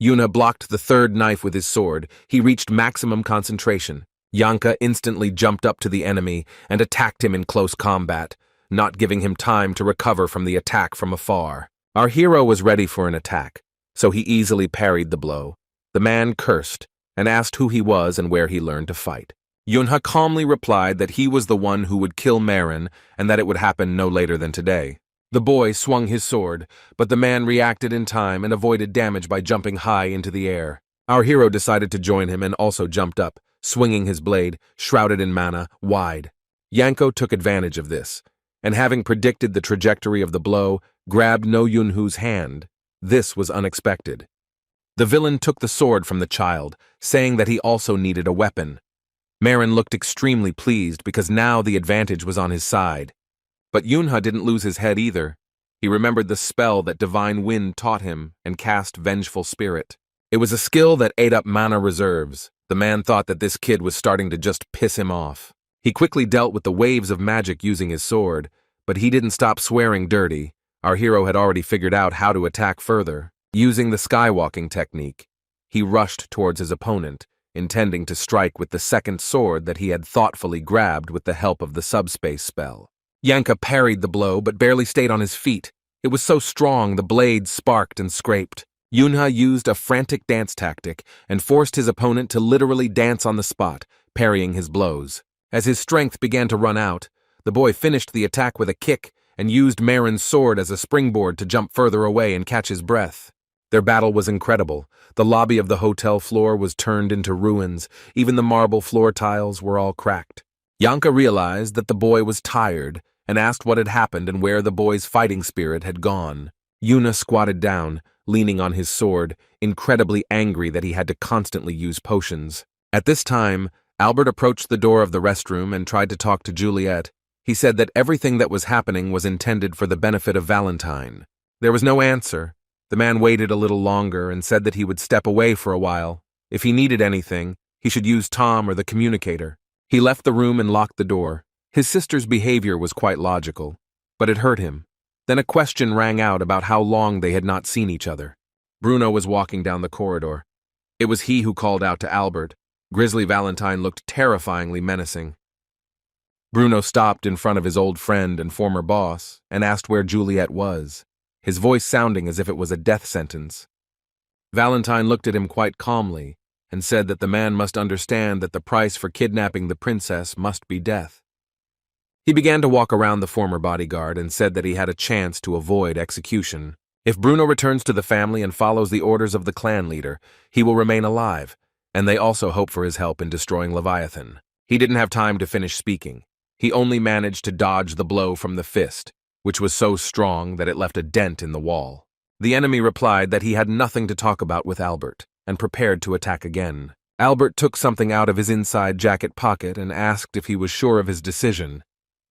S1: Yuna blocked the third knife with his sword. He reached maximum concentration. Yanka instantly jumped up to the enemy and attacked him in close combat, not giving him time to recover from the attack from afar. Our hero was ready for an attack, so he easily parried the blow. The man cursed and asked who he was and where he learned to fight. Yunha calmly replied that he was the one who would kill Marin and that it would happen no later than today. The boy swung his sword, but the man reacted in time and avoided damage by jumping high into the air. Our hero decided to join him and also jumped up, swinging his blade, shrouded in mana, wide. Yanko took advantage of this, and having predicted the trajectory of the blow, grabbed No Yunhu's hand. This was unexpected. The villain took the sword from the child, saying that he also needed a weapon. Marin looked extremely pleased because now the advantage was on his side. But Yunha didn't lose his head either. He remembered the spell that Divine Wind taught him and cast Vengeful Spirit. It was a skill that ate up mana reserves. The man thought that this kid was starting to just piss him off. He quickly dealt with the waves of magic using his sword, but he didn't stop swearing dirty. Our hero had already figured out how to attack further. Using the skywalking technique, he rushed towards his opponent, intending to strike with the second sword that he had thoughtfully grabbed with the help of the subspace spell. Yanka parried the blow but barely stayed on his feet. It was so strong the blade sparked and scraped. Yunha used a frantic dance tactic and forced his opponent to literally dance on the spot, parrying his blows. As his strength began to run out, the boy finished the attack with a kick and used Marin's sword as a springboard to jump further away and catch his breath. Their battle was incredible. The lobby of the hotel floor was turned into ruins. Even the marble floor tiles were all cracked. Yanka realized that the boy was tired and asked what had happened and where the boy's fighting spirit had gone. Yuna squatted down, leaning on his sword, incredibly angry that he had to constantly use potions. At this time, Albert approached the door of the restroom and tried to talk to Juliet. He said that everything that was happening was intended for the benefit of Valentine. There was no answer. The man waited a little longer and said that he would step away for a while. If he needed anything, he should use Tom or the communicator. He left the room and locked the door. His sister's behavior was quite logical, but it hurt him. Then a question rang out about how long they had not seen each other. Bruno was walking down the corridor. It was he who called out to Albert. Grizzly Valentine looked terrifyingly menacing. Bruno stopped in front of his old friend and former boss and asked where Juliet was, his voice sounding as if it was a death sentence. Valentine looked at him quite calmly and said that the man must understand that the price for kidnapping the princess must be death. He began to walk around the former bodyguard and said that he had a chance to avoid execution. If Bruno returns to the family and follows the orders of the clan leader, he will remain alive, and they also hope for his help in destroying Leviathan. He didn't have time to finish speaking. He only managed to dodge the blow from the fist, which was so strong that it left a dent in the wall. The enemy replied that he had nothing to talk about with Albert, and prepared to attack again. Albert took something out of his inside jacket pocket and asked if he was sure of his decision,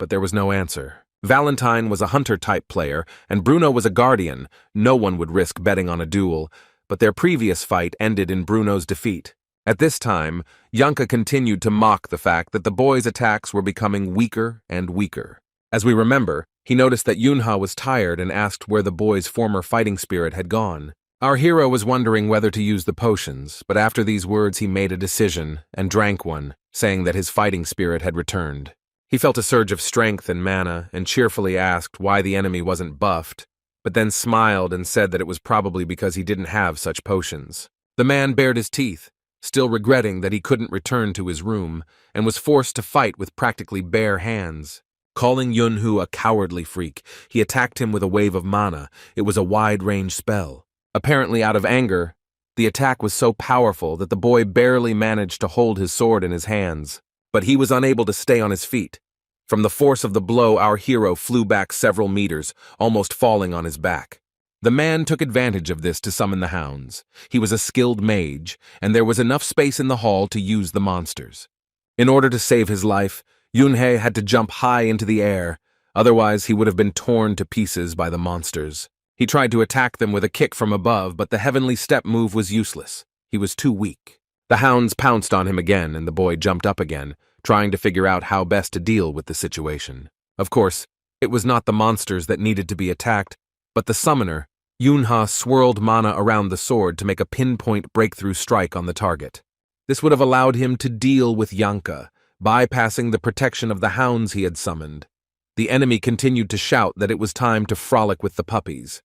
S1: but there was no answer. Valentine was a hunter-type player, and Bruno was a guardian. No one would risk betting on a duel, but their previous fight ended in Bruno's defeat. At this time, Yanka continued to mock the fact that the boy's attacks were becoming weaker and weaker. As we remember, he noticed that Yunha was tired and asked where the boy's former fighting spirit had gone. Our hero was wondering whether to use the potions, but after these words he made a decision and drank one, saying that his fighting spirit had returned. He felt a surge of strength and mana and cheerfully asked why the enemy wasn't buffed, but then smiled and said that it was probably because he didn't have such potions. The man bared his teeth, still regretting that he couldn't return to his room, and was forced to fight with practically bare hands. Calling Yunhu a cowardly freak, he attacked him with a wave of mana. It was a wide-range spell. Apparently out of anger, the attack was so powerful that the boy barely managed to hold his sword in his hands. But he was unable to stay on his feet. From the force of the blow, our hero flew back several meters, almost falling on his back. The man took advantage of this to summon the hounds. He was a skilled mage, and there was enough space in the hall to use the monsters. In order to save his life, Yunhei had to jump high into the air, otherwise he would have been torn to pieces by the monsters. He tried to attack them with a kick from above, but the heavenly step move was useless. He was too weak. The hounds pounced on him again, and the boy jumped up again, trying to figure out how best to deal with the situation. Of course, it was not the monsters that needed to be attacked, but the summoner. Yunha swirled mana around the sword to make a pinpoint breakthrough strike on the target. This would have allowed him to deal with Yanka, bypassing the protection of the hounds he had summoned. The enemy continued to shout that it was time to frolic with the puppies.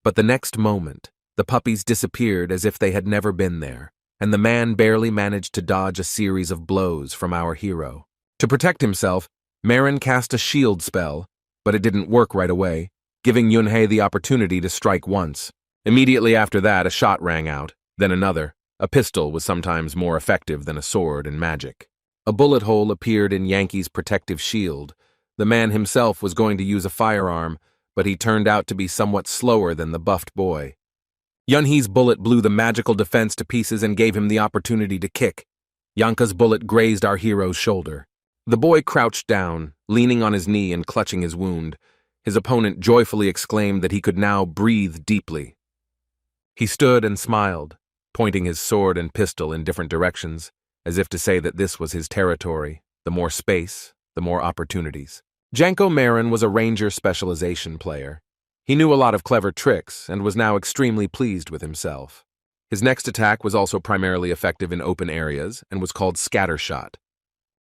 S1: But the next moment, the puppies disappeared as if they had never been there, and the man barely managed to dodge a series of blows from our hero. To protect himself, Marin cast a shield spell, but it didn't work right away, giving Yunhei the opportunity to strike once. Immediately after that, a shot rang out, then another. A pistol was sometimes more effective than a sword in magic. A bullet hole appeared in Yankee's protective shield. The man himself was going to use a firearm, but he turned out to be somewhat slower than the buffed boy. Yunhei's bullet blew the magical defense to pieces and gave him the opportunity to kick. Yanka's bullet grazed our hero's shoulder. The boy crouched down, leaning on his knee and clutching his wound. His opponent joyfully exclaimed that he could now breathe deeply. He stood and smiled, pointing his sword and pistol in different directions, as if to say that this was his territory. The more space, the more opportunities. Janko Marin was a ranger specialization player. He knew a lot of clever tricks and was now extremely pleased with himself. His next attack was also primarily effective in open areas and was called Scattershot.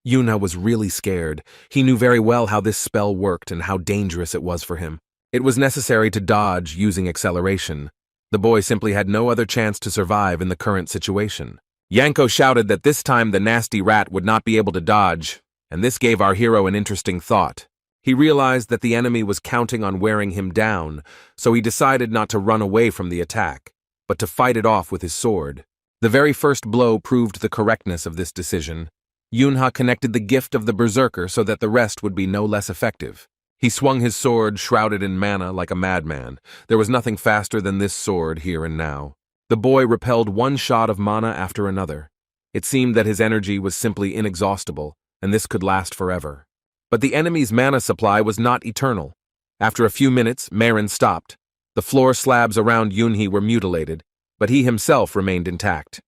S1: Yuna was really scared. He knew very well how this spell worked and how dangerous it was for him. It was necessary to dodge using acceleration. The boy simply had no other chance to survive in the current situation. Yanko shouted that this time the nasty rat would not be able to dodge, and this gave our hero an interesting thought. He realized that the enemy was counting on wearing him down, so he decided not to run away from the attack, but to fight it off with his sword. The very first blow proved the correctness of this decision. Yunha connected the gift of the berserker so that the rest would be no less effective. He swung his sword, shrouded in mana, like a madman. There was nothing faster than this sword here and now. The boy repelled one shot of mana after another. It seemed that his energy was simply inexhaustible, and this could last forever. But the enemy's mana supply was not eternal. After a few minutes, Marin stopped. The floor slabs around Yunhei were mutilated, but he himself remained intact.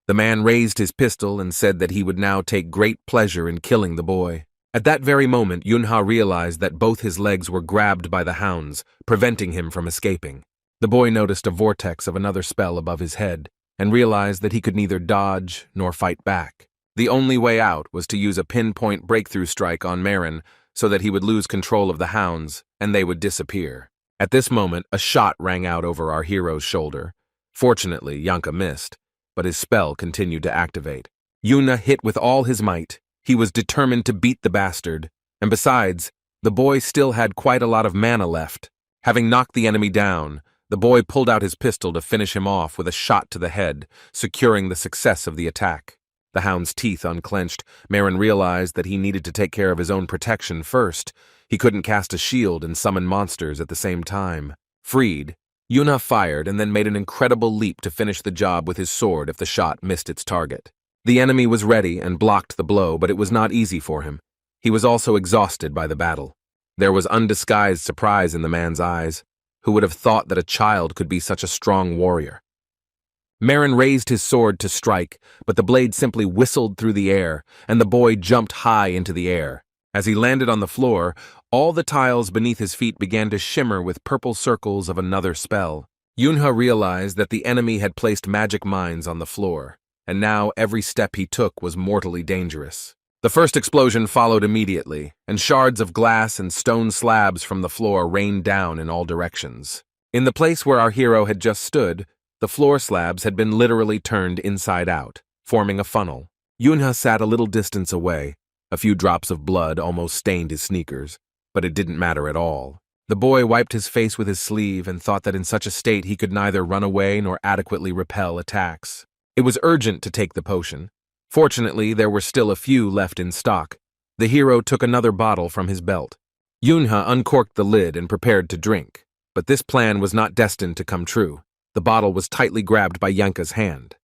S1: The man raised his pistol and said that he would now take great pleasure in killing the boy. At that very moment, Yunha realized that both his legs were grabbed by the hounds, preventing him from escaping. The boy noticed a vortex of another spell above his head, and realized that he could neither dodge nor fight back. The only way out was to use a pinpoint breakthrough strike on Marin so that he would lose control of the hounds, and they would disappear. At this moment, a shot rang out over our hero's shoulder. Fortunately, Yanka missed, but his spell continued to activate. Yuna hit with all his might. He was determined to beat the bastard, and besides, the boy still had quite a lot of mana left. Having knocked the enemy down, the boy pulled out his pistol to finish him off with a shot to the head, securing the success of the attack. The hound's teeth unclenched, Marin realized that he needed to take care of his own protection first. He couldn't cast a shield and summon monsters at the same time. Freed, Yuna fired and then made an incredible leap to finish the job with his sword if the shot missed its target. The enemy was ready and blocked the blow, but it was not easy for him. He was also exhausted by the battle. There was undisguised surprise in the man's eyes. Who would have thought that a child could be such a strong warrior? Marin raised his sword to strike, but the blade simply whistled through the air, and the boy jumped high into the air. As he landed on the floor, all the tiles beneath his feet began to shimmer with purple circles of another spell. Yunha realized that the enemy had placed magic mines on the floor, and now every step he took was mortally dangerous. The first explosion followed immediately, and shards of glass and stone slabs from the floor rained down in all directions. In the place where our hero had just stood, The floor slabs had been literally turned inside out, forming a funnel. Yunha sat a little distance away. A few drops of blood almost stained his sneakers, but it didn't matter at all. The boy wiped his face with his sleeve and thought that in such a state he could neither run away nor adequately repel attacks. It was urgent to take the potion. Fortunately, there were still a few left in stock. The hero took another bottle from his belt. Yunha uncorked the lid and prepared to drink, but this plan was not destined to come true. The bottle was tightly grabbed by Yanka's hand.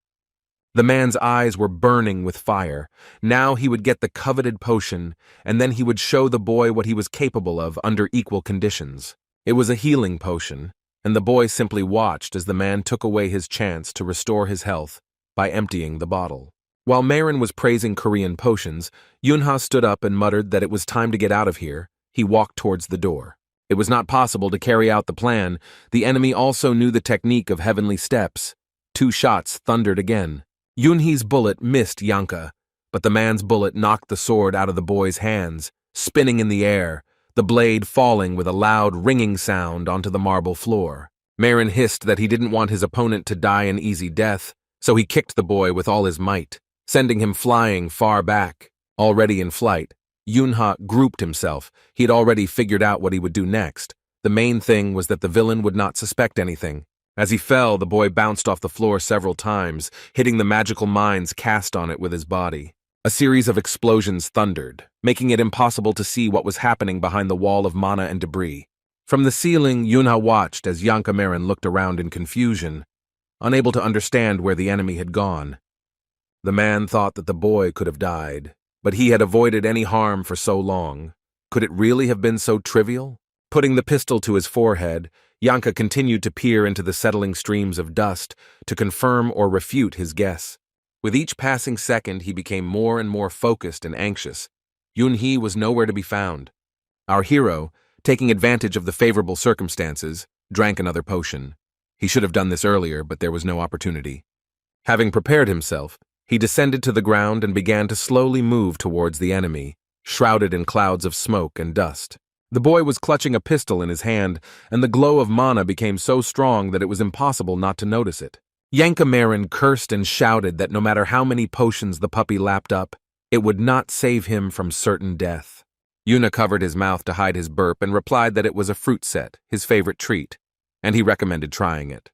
S1: The man's eyes were burning with fire. Now he would get the coveted potion, and then he would show the boy what he was capable of under equal conditions. It was a healing potion, and the boy simply watched as the man took away his chance to restore his health by emptying the bottle. While Marin was praising Korean potions, Yunha stood up and muttered that it was time to get out of here. He walked towards the door. It was not possible to carry out the plan. The enemy also knew the technique of heavenly steps. 2 shots thundered again. Yunhee's bullet missed Yanka, but the man's bullet knocked the sword out of the boy's hands, spinning in the air, the blade falling with a loud ringing sound onto the marble floor. Marin hissed that he didn't want his opponent to die an easy death, so he kicked the boy with all his might, sending him flying far back. Already in flight, Yunha grouped himself. He had already figured out what he would do next. The main thing was that the villain would not suspect anything. As he fell, the boy bounced off the floor several times, hitting the magical mines cast on it with his body. A series of explosions thundered, making it impossible to see what was happening behind the wall of mana and debris. From the ceiling, Yunha watched as Yanka Marin looked around in confusion, unable to understand where the enemy had gone. The man thought that the boy could have died, but he had avoided any harm for so long. Could it really have been so trivial? Putting the pistol to his forehead, Yanka continued to peer into the settling streams of dust to confirm or refute his guess. With each passing second, he became more and more focused and anxious. Yunhee was nowhere to be found. Our hero, taking advantage of the favorable circumstances, drank another potion. He should have done this earlier, but there was no opportunity. Having prepared himself, he descended to the ground and began to slowly move towards the enemy, shrouded in clouds of smoke and dust. The boy was clutching a pistol in his hand, and the glow of mana became so strong that it was impossible not to notice it. Yanka Marin cursed and shouted that no matter how many potions the puppy lapped up, it would not save him from certain death. Yuna covered his mouth to hide his burp and replied that it was a fruit set, his favorite treat, and he recommended trying it.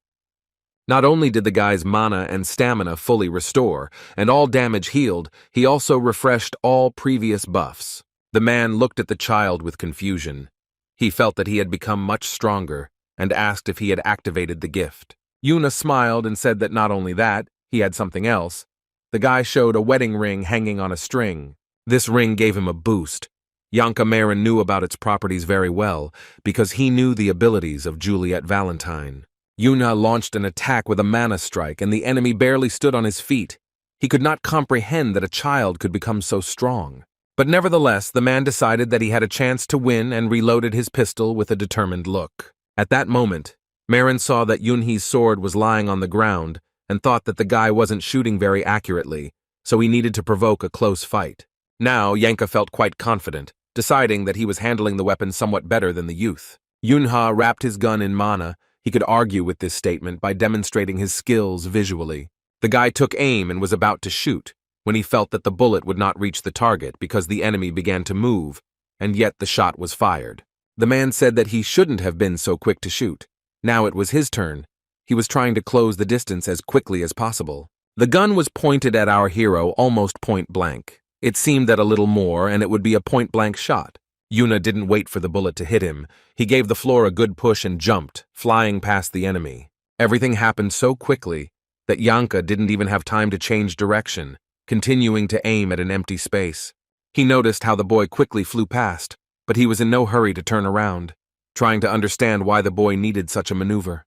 S1: Not only did the guy's mana and stamina fully restore, and all damage healed, he also refreshed all previous buffs. The man looked at the child with confusion. He felt that he had become much stronger, and asked if he had activated the gift. Yuna smiled and said that not only that, he had something else. The guy showed a wedding ring hanging on a string. This ring gave him a boost. Yanka Marin knew about its properties very well, because he knew the abilities of Juliet Valentine. Yuna launched an attack with a mana strike, and the enemy barely stood on his feet. He could not comprehend that a child could become so strong. But nevertheless, the man decided that he had a chance to win and reloaded his pistol with a determined look. At that moment, Marin saw that Yunhee's sword was lying on the ground and thought that the guy wasn't shooting very accurately, so he needed to provoke a close fight. Now, Yanka felt quite confident, deciding that he was handling the weapon somewhat better than the youth. Yunha wrapped his gun in mana. He could argue with this statement by demonstrating his skills visually. The guy took aim and was about to shoot, when he felt that the bullet would not reach the target because the enemy began to move, and yet the shot was fired. The man said that he shouldn't have been so quick to shoot. Now it was his turn. He was trying to close the distance as quickly as possible. The gun was pointed at our hero almost point blank. It seemed that a little more and it would be a point-blank shot. Yuna didn't wait for the bullet to hit him. He gave the floor a good push and jumped, flying past the enemy. Everything happened so quickly that Yanka didn't even have time to change direction, continuing to aim at an empty space. He noticed how the boy quickly flew past, but he was in no hurry to turn around, trying to understand why the boy needed such a maneuver.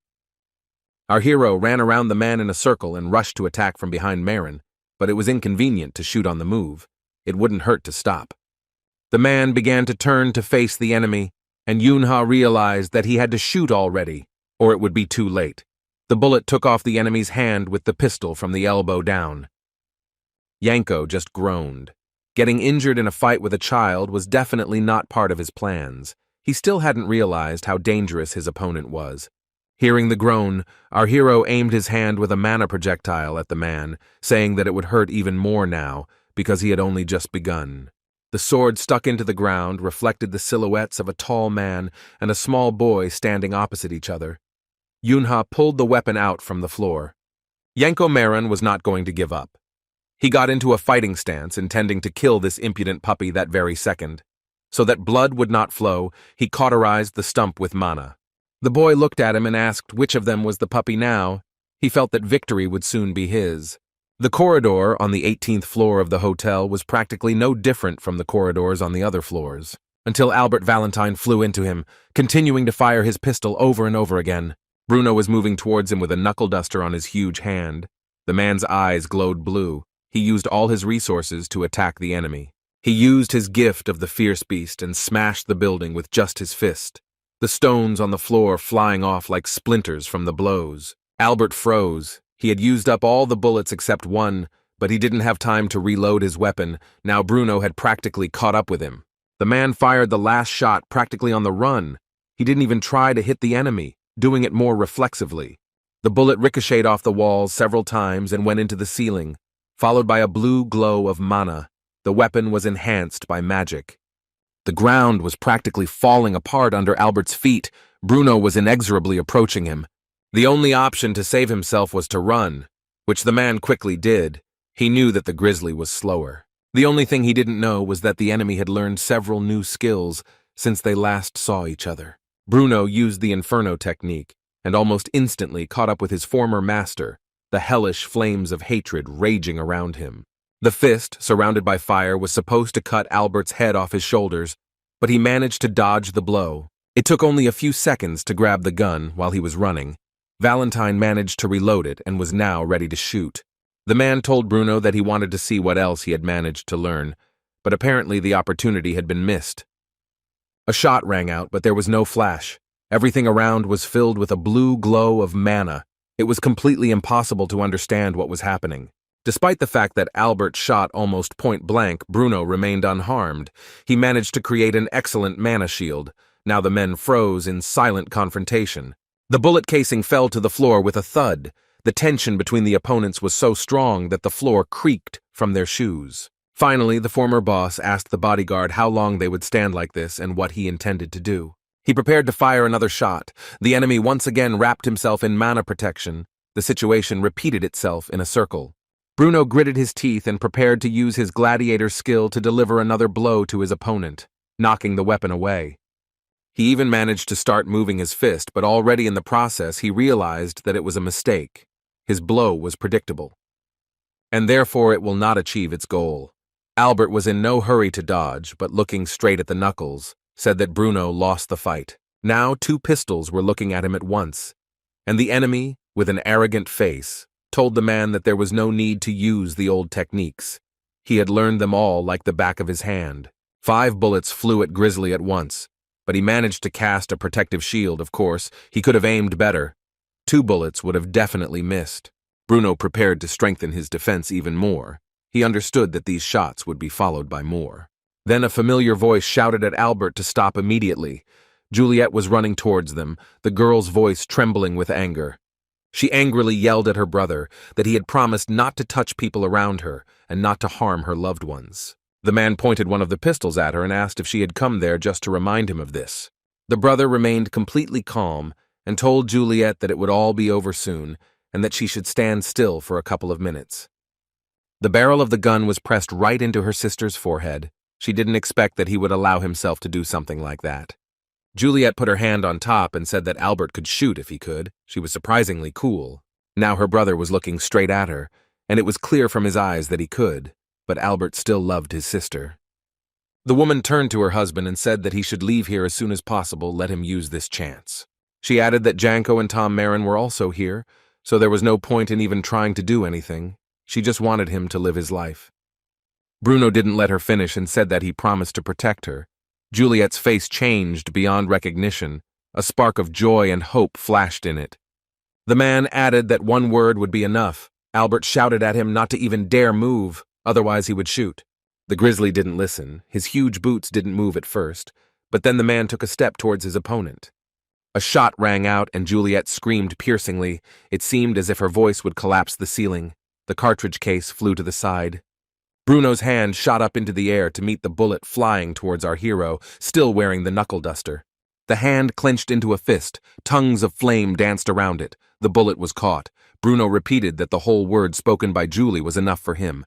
S1: Our hero ran around the man in a circle and rushed to attack from behind Marin, but it was inconvenient to shoot on the move. It wouldn't hurt to stop. The man began to turn to face the enemy, and Yunha realized that he had to shoot already, or it would be too late. The bullet took off the enemy's hand with the pistol from the elbow down. Yanko just groaned. Getting injured in a fight with a child was definitely not part of his plans. He still hadn't realized how dangerous his opponent was. Hearing the groan, our hero aimed his hand with a mana projectile at the man, saying that it would hurt even more now, because he had only just begun. The sword stuck into the ground, reflected the silhouettes of a tall man and a small boy standing opposite each other. Yunha pulled the weapon out from the floor. Yanko Marin was not going to give up. He got into a fighting stance, intending to kill this impudent puppy that very second. So that blood would not flow, he cauterized the stump with mana. The boy looked at him and asked which of them was the puppy now. He felt that victory would soon be his. The corridor on the 18th floor of the hotel was practically no different from the corridors on the other floors, until Albert Valentine flew into him, continuing to fire his pistol over and over again. Bruno was moving towards him with a knuckle duster on his huge hand. The man's eyes glowed blue. He used all his resources to attack the enemy. He used his gift of the fierce beast and smashed the building with just his fist, the stones on the floor flying off like splinters from the blows. Albert froze. He had used up all the bullets except one, but he didn't have time to reload his weapon. Now Bruno had practically caught up with him. The man fired the last shot practically on the run. He didn't even try to hit the enemy, doing it more reflexively. The bullet ricocheted off the walls several times and went into the ceiling, followed by a blue glow of mana. The weapon was enhanced by magic. The ground was practically falling apart under Albert's feet. Bruno was inexorably approaching him. The only option to save himself was to run, which the man quickly did. He knew that the grizzly was slower. The only thing he didn't know was that the enemy had learned several new skills since they last saw each other. Bruno used the Inferno technique and almost instantly caught up with his former master, the hellish flames of hatred raging around him. The fist, surrounded by fire, was supposed to cut Albert's head off his shoulders, but he managed to dodge the blow. It took only a few seconds to grab the gun while he was running. Valentine managed to reload it and was now ready to shoot. The man told Bruno that he wanted to see what else he had managed to learn, but apparently the opportunity had been missed. A shot rang out, but there was no flash. Everything around was filled with a blue glow of mana. It was completely impossible to understand what was happening. Despite the fact that Albert shot almost point blank, Bruno remained unharmed. He managed to create an excellent mana shield. Now the men froze in silent confrontation. The bullet casing fell to the floor with a thud. The tension between the opponents was so strong that the floor creaked from their shoes. Finally, the former boss asked the bodyguard how long they would stand like this and what he intended to do. He prepared to fire another shot. The enemy once again wrapped himself in mana protection. The situation repeated itself in a circle. Bruno gritted his teeth and prepared to use his gladiator skill to deliver another blow to his opponent, knocking the weapon away. He even managed to start moving his fist, but already in the process he realized that it was a mistake. His blow was predictable, and therefore it will not achieve its goal. Albert was in no hurry to dodge, but looking straight at the knuckles, said that Bruno lost the fight. Now 2 pistols were looking at him at once, and the enemy, with an arrogant face, told the man that there was no need to use the old techniques. He had learned them all like the back of his hand. 5 bullets flew at Grizzly at once, but he managed to cast a protective shield, of course. He could have aimed better. 2 bullets would have definitely missed. Bruno prepared to strengthen his defense even more. He understood that these shots would be followed by more. Then a familiar voice shouted at Albert to stop immediately. Juliet was running towards them, the girl's voice trembling with anger. She angrily yelled at her brother that he had promised not to touch people around her and not to harm her loved ones. The man pointed one of the pistols at her and asked if she had come there just to remind him of this. The brother remained completely calm and told Juliet that it would all be over soon and that she should stand still for a couple of minutes. The barrel of the gun was pressed right into her sister's forehead. She didn't expect that he would allow himself to do something like that. Juliet put her hand on top and said that Albert could shoot if he could. She was surprisingly cool. Now her brother was looking straight at her, and it was clear from his eyes that he could. But Albert still loved his sister. The woman turned to her husband and said that he should leave here as soon as possible, let him use this chance. She added that Janko and Tom Marin were also here, so there was no point in even trying to do anything. She just wanted him to live his life. Bruno didn't let her finish and said that he promised to protect her. Juliet's face changed beyond recognition. A spark of joy and hope flashed in it. The man added that one word would be enough. Albert shouted at him not to even dare move. Otherwise he would shoot. The grizzly didn't listen. His huge boots didn't move at first, but then the man took a step towards his opponent. A shot rang out and Juliet screamed piercingly. It seemed as if her voice would collapse the ceiling. The cartridge case flew to the side. Bruno's hand shot up into the air to meet the bullet flying towards our hero, still wearing the knuckle duster. The hand clenched into a fist. Tongues of flame danced around it. The bullet was caught. Bruno repeated that the whole word spoken by Julie was enough for him.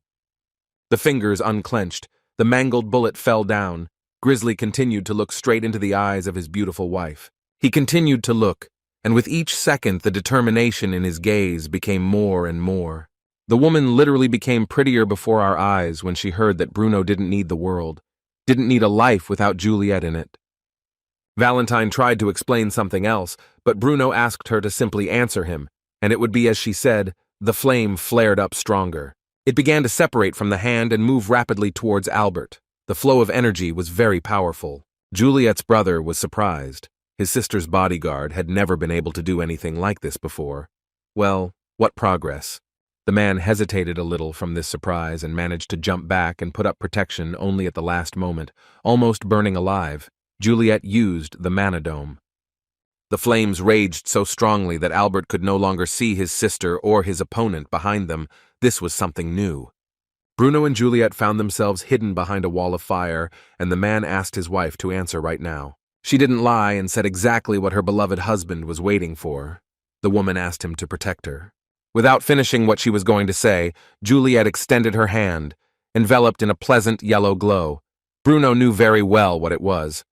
S1: The fingers unclenched. The mangled bullet fell down. Grizzly continued to look straight into the eyes of his beautiful wife. He continued to look, and with each second the determination in his gaze became more and more. The woman literally became prettier before our eyes when she heard that Bruno didn't need the world, didn't need a life without Juliet in it. Valentine tried to explain something else, but Bruno asked her to simply answer him, and it would be as she said. The flame flared up stronger. It began to separate from the hand and move rapidly towards Albert. The flow of energy was very powerful. Juliet's brother was surprised. His sister's bodyguard had never been able to do anything like this before. Well, what progress? The man hesitated a little from this surprise and managed to jump back and put up protection only at the last moment, almost burning alive. Juliet used the mana dome. The flames raged so strongly that Albert could no longer see his sister or his opponent behind them. This was something new. Bruno and Juliet found themselves hidden behind a wall of fire, and the man asked his wife to answer right now. She didn't lie and said exactly what her beloved husband was waiting for. The woman asked him to protect her. Without finishing what she was going to say, Juliet extended her hand, enveloped in a pleasant yellow glow. Bruno knew very well what it was.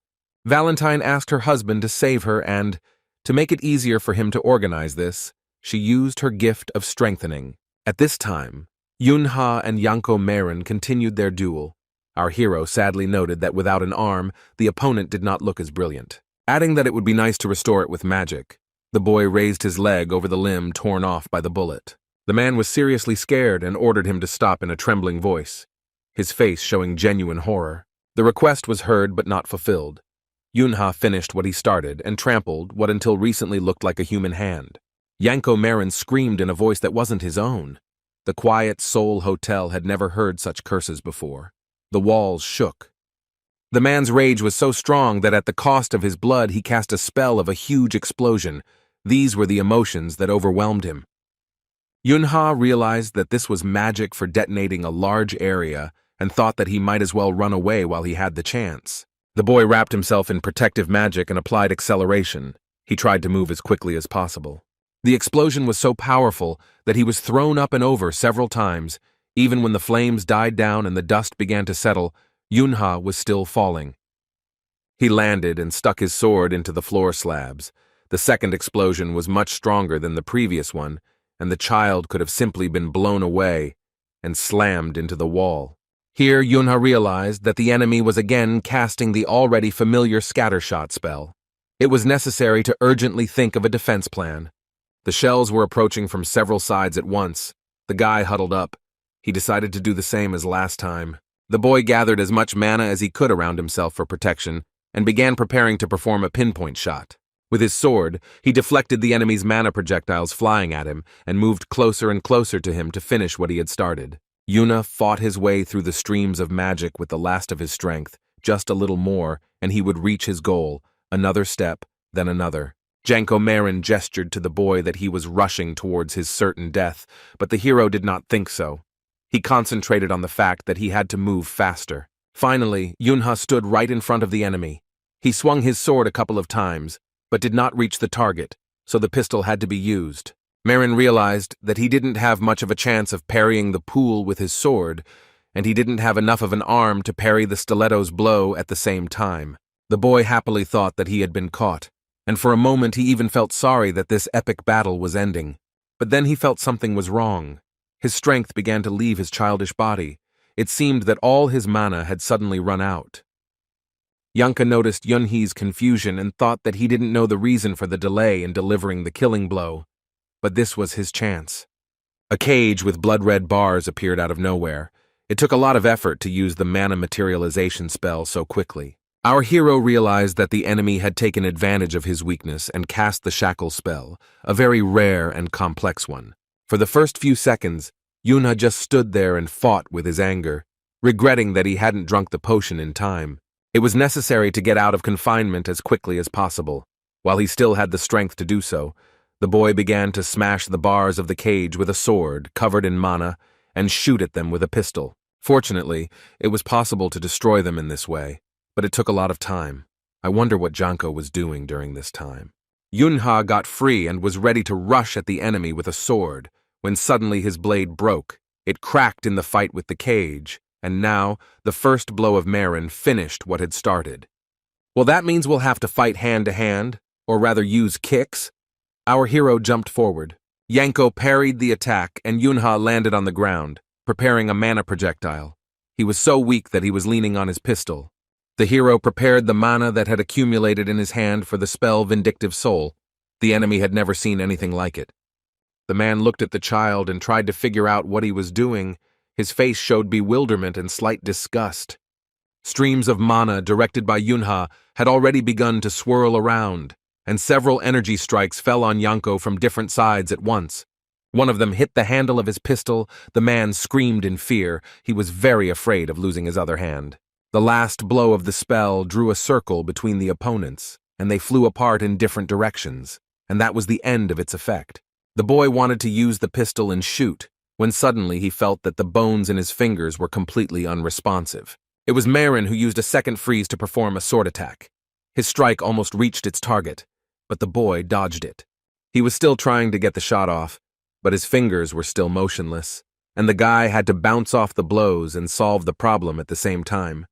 S1: Valentine asked her husband to save her and, to make it easier for him to organize this, she used her gift of strengthening. At this time, Yunha and Yanko Marin continued their duel. Our hero sadly noted that without an arm, the opponent did not look as brilliant. Adding that it would be nice to restore it with magic, the boy raised his leg over the limb torn off by the bullet. The man was seriously scared and ordered him to stop in a trembling voice, his face showing genuine horror. The request was heard but not fulfilled. Yunha finished what he started and trampled what until recently looked like a human hand. Yanko Marin screamed in a voice that wasn't his own. The quiet Seoul hotel had never heard such curses before. The walls shook. The man's rage was so strong that at the cost of his blood he cast a spell of a huge explosion. These were the emotions that overwhelmed him. Yunha realized that this was magic for detonating a large area and thought that he might as well run away while he had the chance. The boy wrapped himself in protective magic and applied acceleration. He tried to move as quickly as possible. The explosion was so powerful that he was thrown up and over several times. Even when the flames died down and the dust began to settle, Yunha was still falling. He landed and stuck his sword into the floor slabs. The second explosion was much stronger than the previous one, and the child could have simply been blown away and slammed into the wall. Here Yunha realized that the enemy was again casting the already familiar scattershot spell. It was necessary to urgently think of a defense plan. The shells were approaching from several sides at once. The guy huddled up. He decided to do the same as last time. The boy gathered as much mana as he could around himself for protection and began preparing to perform a pinpoint shot. With his sword, he deflected the enemy's mana projectiles flying at him and moved closer and closer to him to finish what he had started. Yuna fought his way through the streams of magic with the last of his strength. Just a little more, and he would reach his goal. Another step, then another. Janko Marin gestured to the boy that he was rushing towards his certain death, but the hero did not think so. He concentrated on the fact that he had to move faster. Finally, Yunha stood right in front of the enemy. He swung his sword a couple of times, but did not reach the target, so the pistol had to be used. Marin realized that he didn't have much of a chance of parrying the pool with his sword, and he didn't have enough of an arm to parry the stiletto's blow at the same time. The boy happily thought that he had been caught, and for a moment he even felt sorry that this epic battle was ending. But then he felt something was wrong. His strength began to leave his childish body. It seemed that all his mana had suddenly run out. Yanka noticed Yunhee's confusion and thought that he didn't know the reason for the delay in delivering the killing blow. But this was his chance. A cage with blood-red bars appeared out of nowhere. It took a lot of effort to use the mana materialization spell so quickly. Our hero realized that the enemy had taken advantage of his weakness and cast the shackle spell, a very rare and complex one. For the first few seconds, Yuna just stood there and fought with his anger, regretting that he hadn't drunk the potion in time. It was necessary to get out of confinement as quickly as possible. While he still had the strength to do so, the boy began to smash the bars of the cage with a sword covered in mana and shoot at them with a pistol. Fortunately, it was possible to destroy them in this way, but it took a lot of time. I wonder what Janko was doing during this time. Yunha got free and was ready to rush at the enemy with a sword, when suddenly his blade broke. It cracked in the fight with the cage, and now the first blow of Marin finished what had started. Well, that means we'll have to fight hand to hand, or rather use kicks. Our hero jumped forward. Yanko parried the attack, and Yunha landed on the ground, preparing a mana projectile. He was so weak that he was leaning on his pistol. The hero prepared the mana that had accumulated in his hand for the spell Vindictive Soul. The enemy had never seen anything like it. The man looked at the child and tried to figure out what he was doing. His face showed bewilderment and slight disgust. Streams of mana directed by Yunha had already begun to swirl around, and several energy strikes fell on Yanko from different sides at once. One of them hit the handle of his pistol. The man screamed in fear. He was very afraid of losing his other hand. The last blow of the spell drew a circle between the opponents, and they flew apart in different directions, and that was the end of its effect. The boy wanted to use the pistol and shoot, when suddenly he felt that the bones in his fingers were completely unresponsive. It was Marin who used a second freeze to perform a sword attack. His strike almost reached its target, but the boy dodged it. He was still trying to get the shot off, but his fingers were still motionless, and the guy had to bounce off the blows and solve the problem at the same time.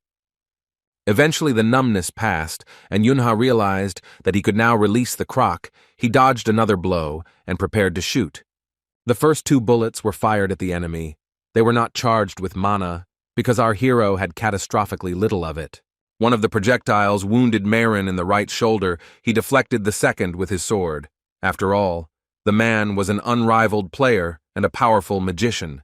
S1: Eventually the numbness passed, and Yunha realized that he could now release the croc. He dodged another blow and prepared to shoot. The first 2 bullets were fired at the enemy. They were not charged with mana, because our hero had catastrophically little of it. One of the projectiles wounded Marin in the right shoulder. He deflected the second with his sword. After all, the man was an unrivaled player and a powerful magician.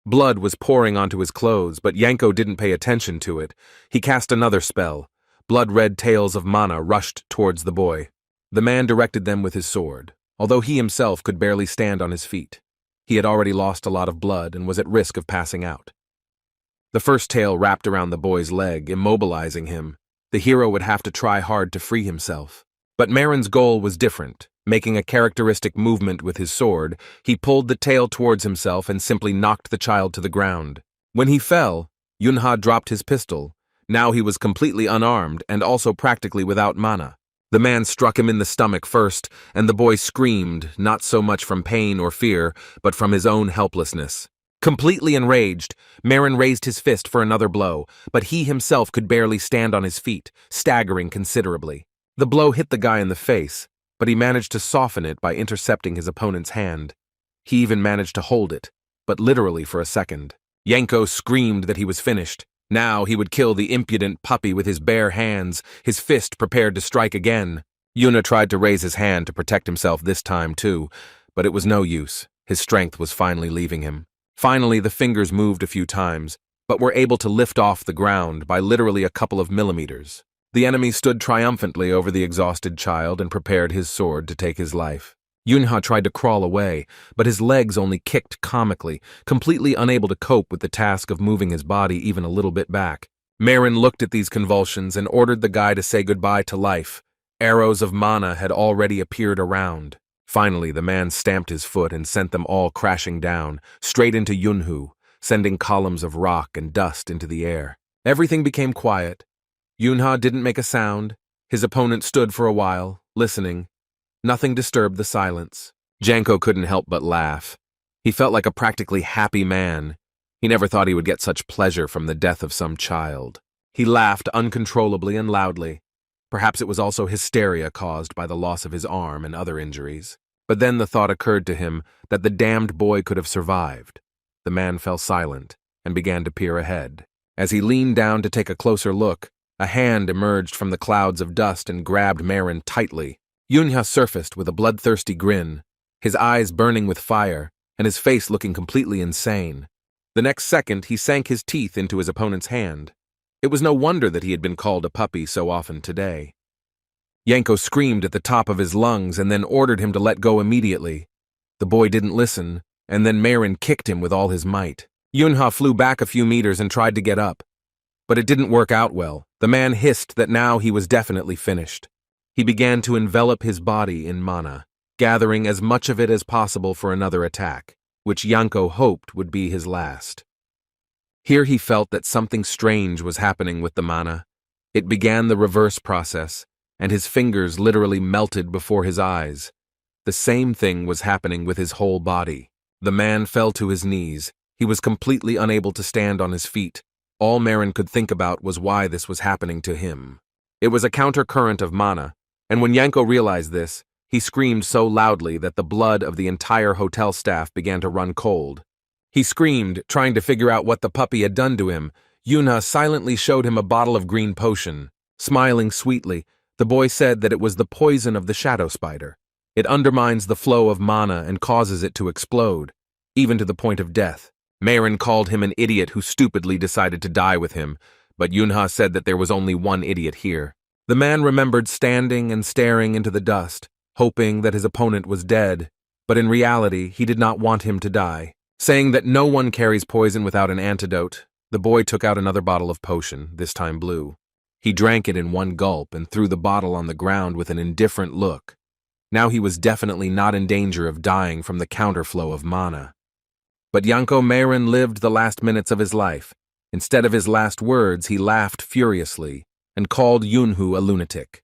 S1: Blood was pouring onto his clothes, but Yanko didn't pay attention to it. He cast another spell. Blood-red tails of mana rushed towards the boy. The man directed them with his sword, although he himself could barely stand on his feet. He had already lost a lot of blood and was at risk of passing out. The first tail wrapped around the boy's leg, immobilizing him. The hero would have to try hard to free himself. But Marin's goal was different. Making a characteristic movement with his sword, he pulled the tail towards himself and simply knocked the child to the ground. When he fell, Yunha dropped his pistol. Now he was completely unarmed and also practically without mana. The man struck him in the stomach first, and the boy screamed, not so much from pain or fear, but from his own helplessness. Completely enraged, Marin raised his fist for another blow, but he himself could barely stand on his feet, staggering considerably. The blow hit the guy in the face, but he managed to soften it by intercepting his opponent's hand. He even managed to hold it, but literally for a second. Yanko screamed that he was finished. Now he would kill the impudent puppy with his bare hands, his fist prepared to strike again. Yuna tried to raise his hand to protect himself this time too, but it was no use. His strength was finally leaving him. Finally, the fingers moved a few times, but were able to lift off the ground by literally a couple of millimeters. The enemy stood triumphantly over the exhausted child and prepared his sword to take his life. Yunha tried to crawl away, but his legs only kicked comically, completely unable to cope with the task of moving his body even a little bit back. Marin looked at these convulsions and ordered the guy to say goodbye to life. Arrows of mana had already appeared around. Finally, the man stamped his foot and sent them all crashing down, straight into Yunhu, sending columns of rock and dust into the air. Everything became quiet. Yunha didn't make a sound. His opponent stood for a while, listening. Nothing disturbed the silence. Janko couldn't help but laugh. He felt like a practically happy man. He never thought he would get such pleasure from the death of some child. He laughed uncontrollably and loudly. Perhaps it was also hysteria caused by the loss of his arm and other injuries. But then the thought occurred to him that the damned boy could have survived. The man fell silent and began to peer ahead. As he leaned down to take a closer look, a hand emerged from the clouds of dust and grabbed Marin tightly. Yunha surfaced with a bloodthirsty grin, his eyes burning with fire, and his face looking completely insane. The next second, he sank his teeth into his opponent's hand. It was no wonder that he had been called a puppy so often today. Yanko screamed at the top of his lungs and then ordered him to let go immediately. The boy didn't listen, and then Marin kicked him with all his might. Yunha flew back a few meters and tried to get up. But it didn't work out well. The man hissed that now he was definitely finished. He began to envelop his body in mana, gathering as much of it as possible for another attack, which Yanko hoped would be his last. Here he felt that something strange was happening with the mana. It began the reverse process, and his fingers literally melted before his eyes. The same thing was happening with his whole body. The man fell to his knees. He was completely unable to stand on his feet. All Marin could think about was why this was happening to him. It was a countercurrent of mana, and when Yanko realized this, he screamed so loudly that the blood of the entire hotel staff began to run cold. He screamed, trying to figure out what the puppy had done to him. Yunha silently showed him a bottle of green potion. Smiling sweetly, the boy said that it was the poison of the shadow spider. It undermines the flow of mana and causes it to explode, even to the point of death. Marin called him an idiot who stupidly decided to die with him, but Yunha said that there was only one idiot here. The man remembered standing and staring into the dust, hoping that his opponent was dead, but in reality he did not want him to die. Saying that no one carries poison without an antidote, the boy took out another bottle of potion, this time blue. He drank it in one gulp and threw the bottle on the ground with an indifferent look. Now he was definitely not in danger of dying from the counterflow of mana. But Yanko Marin lived the last minutes of his life. Instead of his last words, he laughed furiously and called Yunhu a lunatic.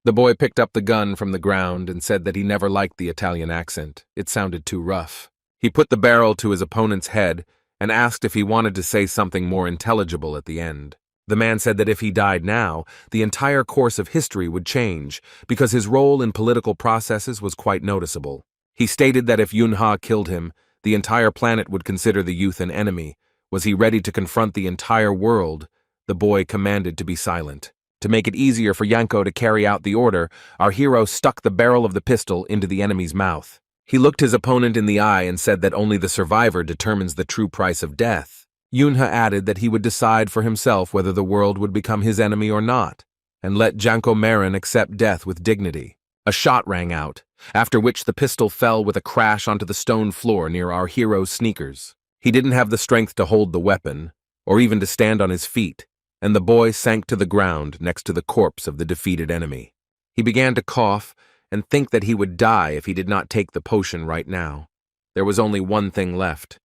S1: The boy picked up the gun from the ground and said that he never liked the Italian accent. It sounded too rough. He put the barrel to his opponent's head and asked if he wanted to say something more intelligible at the end. The man said that if he died now, the entire course of history would change, because his role in political processes was quite noticeable. He stated that if Yunha killed him, the entire planet would consider the youth an enemy. Was he ready to confront the entire world? The boy commanded to be silent. To make it easier for Yanko to carry out the order, our hero stuck the barrel of the pistol into the enemy's mouth. He looked his opponent in the eye and said that only the survivor determines the true price of death. Yunha added that he would decide for himself whether the world would become his enemy or not, and let Yanko Marin accept death with dignity. A shot rang out, after which the pistol fell with a crash onto the stone floor near our hero's sneakers. He didn't have the strength to hold the weapon, or even to stand on his feet, and the boy sank to the ground next to the corpse of the defeated enemy. He began to cough and think that he would die if he did not take the potion right now. There was only one thing left.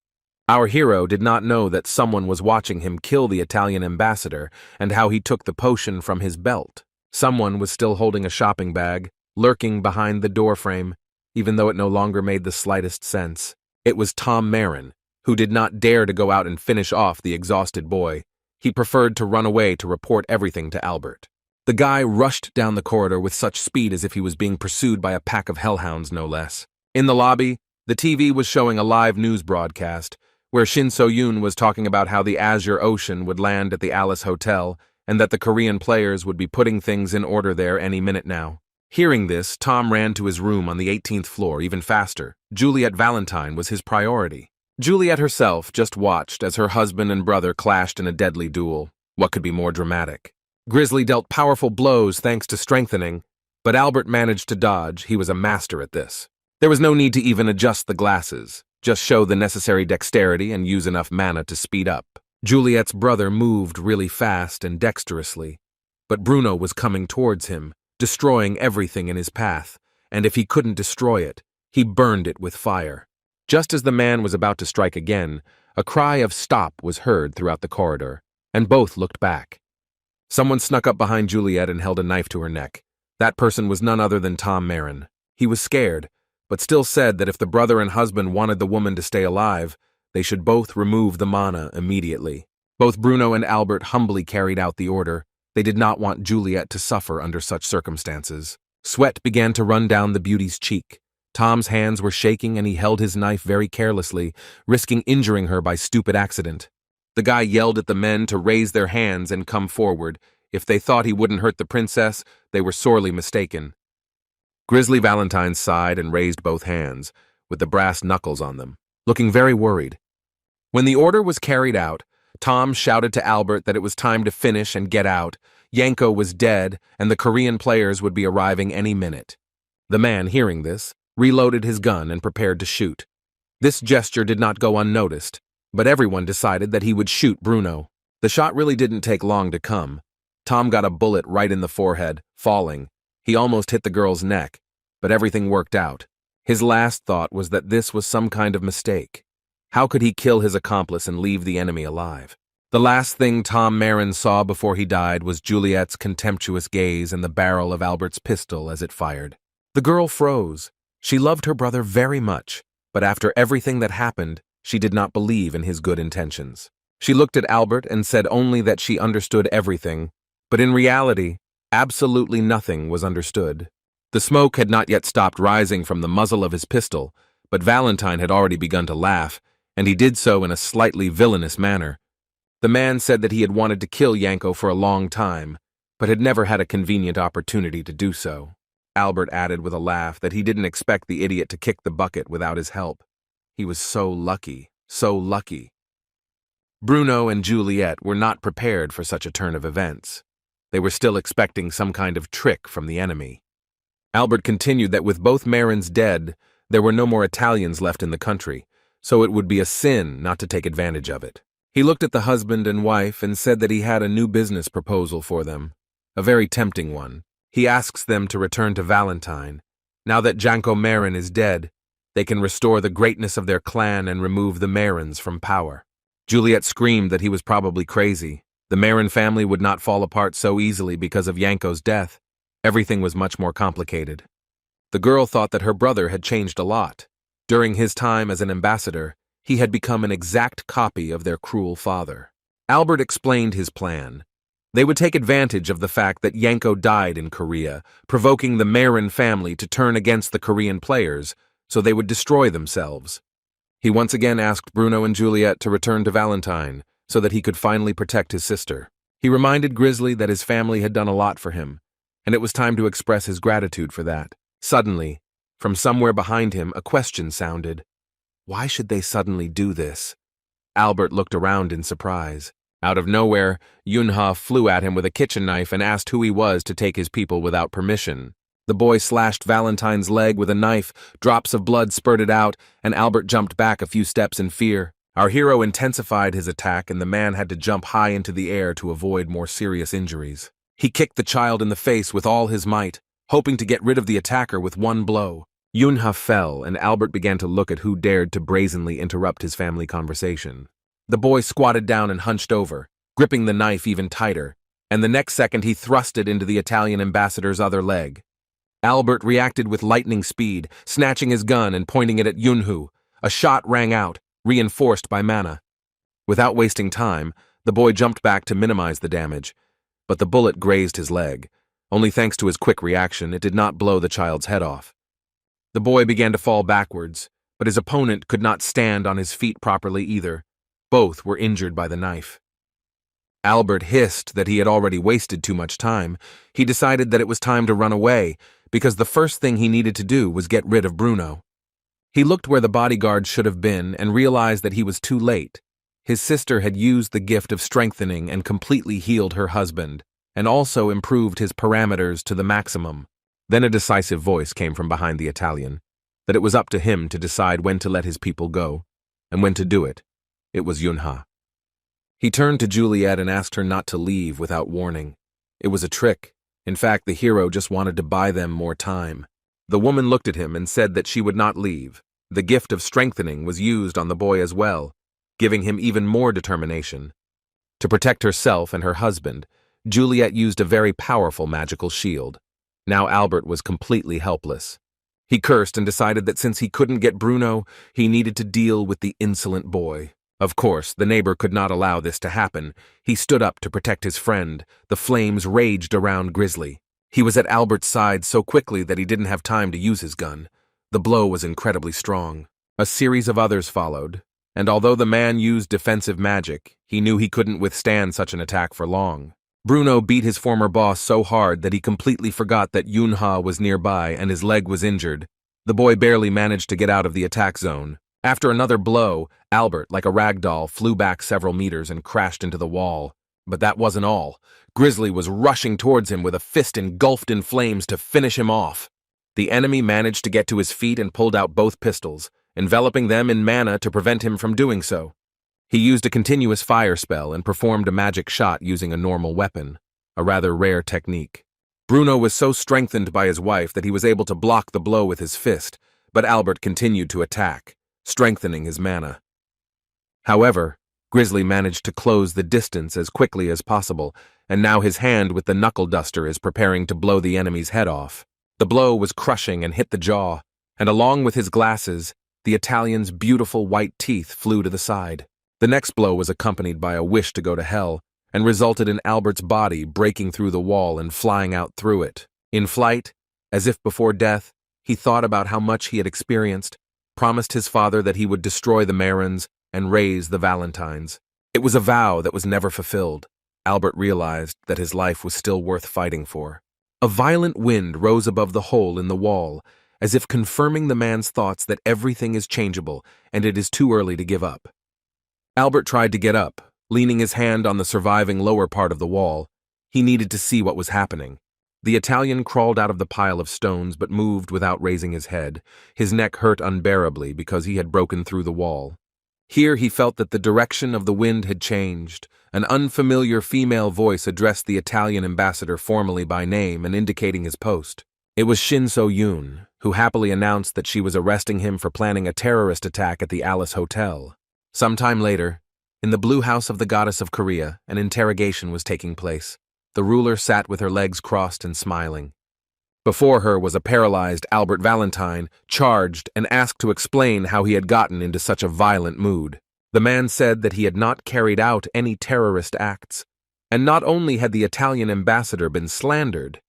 S1: Our hero did not know that someone was watching him kill the Italian ambassador and how he took the potion from his belt. Someone was still holding a shopping bag, lurking behind the doorframe, even though it no longer made the slightest sense. It was Tom Marin, who did not dare to go out and finish off the exhausted boy. He preferred to run away to report everything to Albert. The guy rushed down the corridor with such speed as if he was being pursued by a pack of hellhounds, no less. In the lobby, the TV was showing a live news broadcast, where Shin So-yoon was talking about how the Azure Ocean would land at the Alice Hotel and that the Korean players would be putting things in order there any minute now. Hearing this, Tom ran to his room on the 18th floor even faster. Juliet Valentine was his priority. Juliet herself just watched as her husband and brother clashed in a deadly duel. What could be more dramatic? Grizzly dealt powerful blows thanks to strengthening, but Albert managed to dodge. He was a master at this. There was no need to even adjust the glasses, just show the necessary dexterity and use enough mana to speed up. Juliet's brother moved really fast and dexterously, but Bruno was coming towards him, destroying everything in his path, and if he couldn't destroy it, he burned it with fire. Just as the man was about to strike again, a cry of "stop" was heard throughout the corridor, and both looked back. Someone snuck up behind Juliet and held a knife to her neck. That person was none other than Tom Marin. He was scared, but still said that if the brother and husband wanted the woman to stay alive, they should both remove the mana immediately. Both Bruno and Albert humbly carried out the order. They did not want Juliet to suffer under such circumstances. Sweat began to run down the beauty's cheek. Tom's hands were shaking and he held his knife very carelessly, risking injuring her by stupid accident. The guy yelled at the men to raise their hands and come forward. If they thought he wouldn't hurt the princess, they were sorely mistaken. Grizzly Valentine sighed and raised both hands, with the brass knuckles on them, looking very worried. When the order was carried out, Tom shouted to Albert that it was time to finish and get out. Yanko was dead, and the Korean players would be arriving any minute. The man, hearing this, reloaded his gun and prepared to shoot. This gesture did not go unnoticed, but everyone decided that he would shoot Bruno. The shot really didn't take long to come. Tom got a bullet right in the forehead, falling. He almost hit the girl's neck, but everything worked out. His last thought was that this was some kind of mistake. How could he kill his accomplice and leave the enemy alive? The last thing Tom Marin saw before he died was Juliet's contemptuous gaze and the barrel of Albert's pistol as it fired. The girl froze. She loved her brother very much, but after everything that happened, she did not believe in his good intentions. She looked at Albert and said only that she understood everything, but in reality, absolutely nothing was understood. The smoke had not yet stopped rising from the muzzle of his pistol, but Valentine had already begun to laugh, and he did so in a slightly villainous manner. The man said that he had wanted to kill Yanko for a long time, but had never had a convenient opportunity to do so. Albert added with a laugh that he didn't expect the idiot to kick the bucket without his help. He was so lucky, so lucky. Bruno and Juliet were not prepared for such a turn of events. They were still expecting some kind of trick from the enemy. Albert continued that with both Marins dead, there were no more Italians left in the country, so it would be a sin not to take advantage of it. He looked at the husband and wife and said that he had a new business proposal for them, a very tempting one. He asks them to return to Valentine. Now that Janko Marin is dead, they can restore the greatness of their clan and remove the Marins from power. Juliet screamed that he was probably crazy. The Marin family would not fall apart so easily because of Yanko's death. Everything was much more complicated. The girl thought that her brother had changed a lot. During his time as an ambassador, he had become an exact copy of their cruel father. Albert explained his plan. They would take advantage of the fact that Yanko died in Korea, provoking the Marin family to turn against the Korean players, so they would destroy themselves. He once again asked Bruno and Juliet to return to Valentine, so that he could finally protect his sister. He reminded Grizzly that his family had done a lot for him, and it was time to express his gratitude for that. Suddenly, from somewhere behind him, a question sounded. Why should they suddenly do this? Albert looked around in surprise. Out of nowhere, Yunha flew at him with a kitchen knife and asked who he was to take his people without permission. The boy slashed Valentine's leg with a knife, drops of blood spurted out, and Albert jumped back a few steps in fear. Our hero intensified his attack, and the man had to jump high into the air to avoid more serious injuries. He kicked the child in the face with all his might, hoping to get rid of the attacker with one blow. Yunha fell, and Albert began to look at who dared to brazenly interrupt his family conversation. The boy squatted down and hunched over, gripping the knife even tighter, and the next second he thrust it into the Italian ambassador's other leg. Albert reacted with lightning speed, snatching his gun and pointing it at Yunhu. A shot rang out, reinforced by mana. Without wasting time, the boy jumped back to minimize the damage, but the bullet grazed his leg. Only thanks to his quick reaction, it did not blow the child's head off. The boy began to fall backwards, but his opponent could not stand on his feet properly either. Both were injured by the knife. Albert hissed that he had already wasted too much time. He decided that it was time to run away, because the first thing he needed to do was get rid of Bruno. He looked where the bodyguards should have been and realized that he was too late. His sister had used the gift of strengthening and completely healed her husband, and also improved his parameters to the maximum. Then a decisive voice came from behind the Italian, that it was up to him to decide when to let his people go, and when to do it. It was Yunha. He turned to Juliet and asked her not to leave without warning. It was a trick. In fact, the hero just wanted to buy them more time. The woman looked at him and said that she would not leave. The gift of strengthening was used on the boy as well, giving him even more determination. To protect herself and her husband, Juliet used a very powerful magical shield. Now Albert was completely helpless. He cursed and decided that since he couldn't get Bruno, he needed to deal with the insolent boy. Of course, the neighbor could not allow this to happen. He stood up to protect his friend. The flames raged around Grizzly. He was at Albert's side so quickly that he didn't have time to use his gun. The blow was incredibly strong. A series of others followed, and although the man used defensive magic, he knew he couldn't withstand such an attack for long. Bruno beat his former boss so hard that he completely forgot that Yunha was nearby and his leg was injured. The boy barely managed to get out of the attack zone. After another blow, Albert, like a rag doll, flew back several meters and crashed into the wall. But that wasn't all. Grizzly was rushing towards him with a fist engulfed in flames to finish him off. The enemy managed to get to his feet and pulled out both pistols, enveloping them in mana to prevent him from doing so. He used a continuous fire spell and performed a magic shot using a normal weapon, a rather rare technique. Bruno was so strengthened by his wife that he was able to block the blow with his fist, but Albert continued to attack, strengthening his mana. However, Grizzly managed to close the distance as quickly as possible, and now his hand with the knuckle duster is preparing to blow the enemy's head off. The blow was crushing and hit the jaw, and along with his glasses, the Italian's beautiful white teeth flew to the side. The next blow was accompanied by a wish to go to hell, and resulted in Albert's body breaking through the wall and flying out through it. In flight, as if before death, he thought about how much he had experienced, promised his father that he would destroy the Marins and raise the Valentines. It was a vow that was never fulfilled. Albert realized that his life was still worth fighting for. A violent wind rose above the hole in the wall, as if confirming the man's thoughts that everything is changeable and it is too early to give up. Albert tried to get up, leaning his hand on the surviving lower part of the wall. He needed to see what was happening. The Italian crawled out of the pile of stones but moved without raising his head. His neck hurt unbearably because he had broken through the wall. Here he felt that the direction of the wind had changed. An unfamiliar female voice addressed the Italian ambassador formally by name and indicating his post. It was Shin So-yoon, who happily announced that she was arresting him for planning a terrorist attack at the Alice Hotel. Sometime later, in the Blue House of the Goddess of Korea, an interrogation was taking place. The ruler sat with her legs crossed and smiling. Before her was a paralyzed Albert Valentine, charged and asked to explain how he had gotten into such a violent mood. The man said that he had not carried out any terrorist acts, and not only had the Italian ambassador been slandered,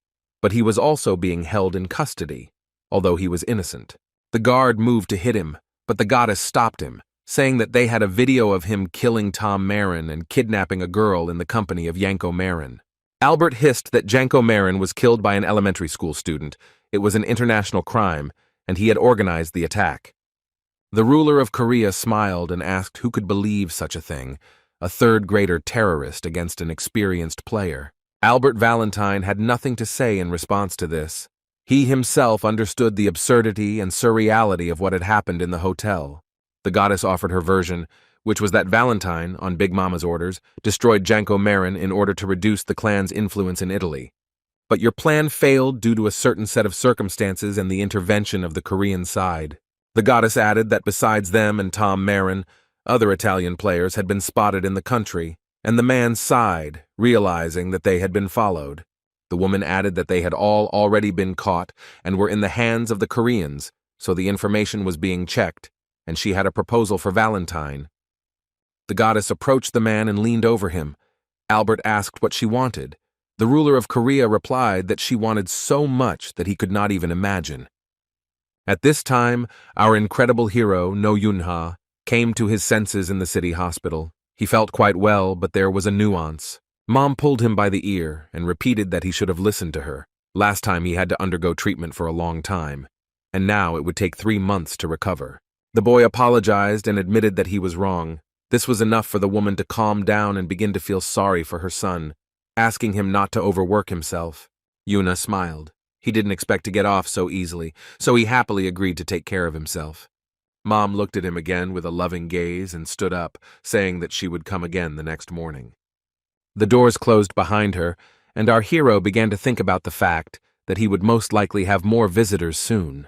S1: but he was also being held in custody, although he was innocent. The guard moved to hit him, but the goddess stopped him, saying that they had a video of him killing Tom Marin and kidnapping a girl in the company of Yanko Marin. Albert hissed that Janko Marin was killed by an elementary school student. It was an international crime, and he had organized the attack. The ruler of Korea smiled and asked who could believe such a thing, a third-grader terrorist against an experienced player. Albert Valentine had nothing to say in response to this. He himself understood the absurdity and surreality of what had happened in the hotel. The goddess offered her version, which was that Valentine, on Big Mama's orders, destroyed Janko Marin in order to reduce the clan's influence in Italy. But your plan failed due to a certain set of circumstances and the intervention of the Korean side. The goddess added that besides them and Tom Marin, other Italian players had been spotted in the country, and the man sighed, realizing that they had been followed. The woman added that they had all already been caught and were in the hands of the Koreans, so the information was being checked, and she had a proposal for Valentine. The goddess approached the man and leaned over him. Albert asked what she wanted. The ruler of Korea replied that she wanted so much that he could not even imagine. At this time, our incredible hero, No Yunha, came to his senses in the city hospital. He felt quite well, but there was a nuance. Mom pulled him by the ear and repeated that he should have listened to her. Last time he had to undergo treatment for a long time, and now it would take 3 months to recover. The boy apologized and admitted that he was wrong. This was enough for the woman to calm down and begin to feel sorry for her son, asking him not to overwork himself. Yuna smiled. He didn't expect to get off so easily, so he happily agreed to take care of himself. Mom looked at him again with a loving gaze and stood up, saying that she would come again the next morning. The doors closed behind her, and our hero began to think about the fact that he would most likely have more visitors soon.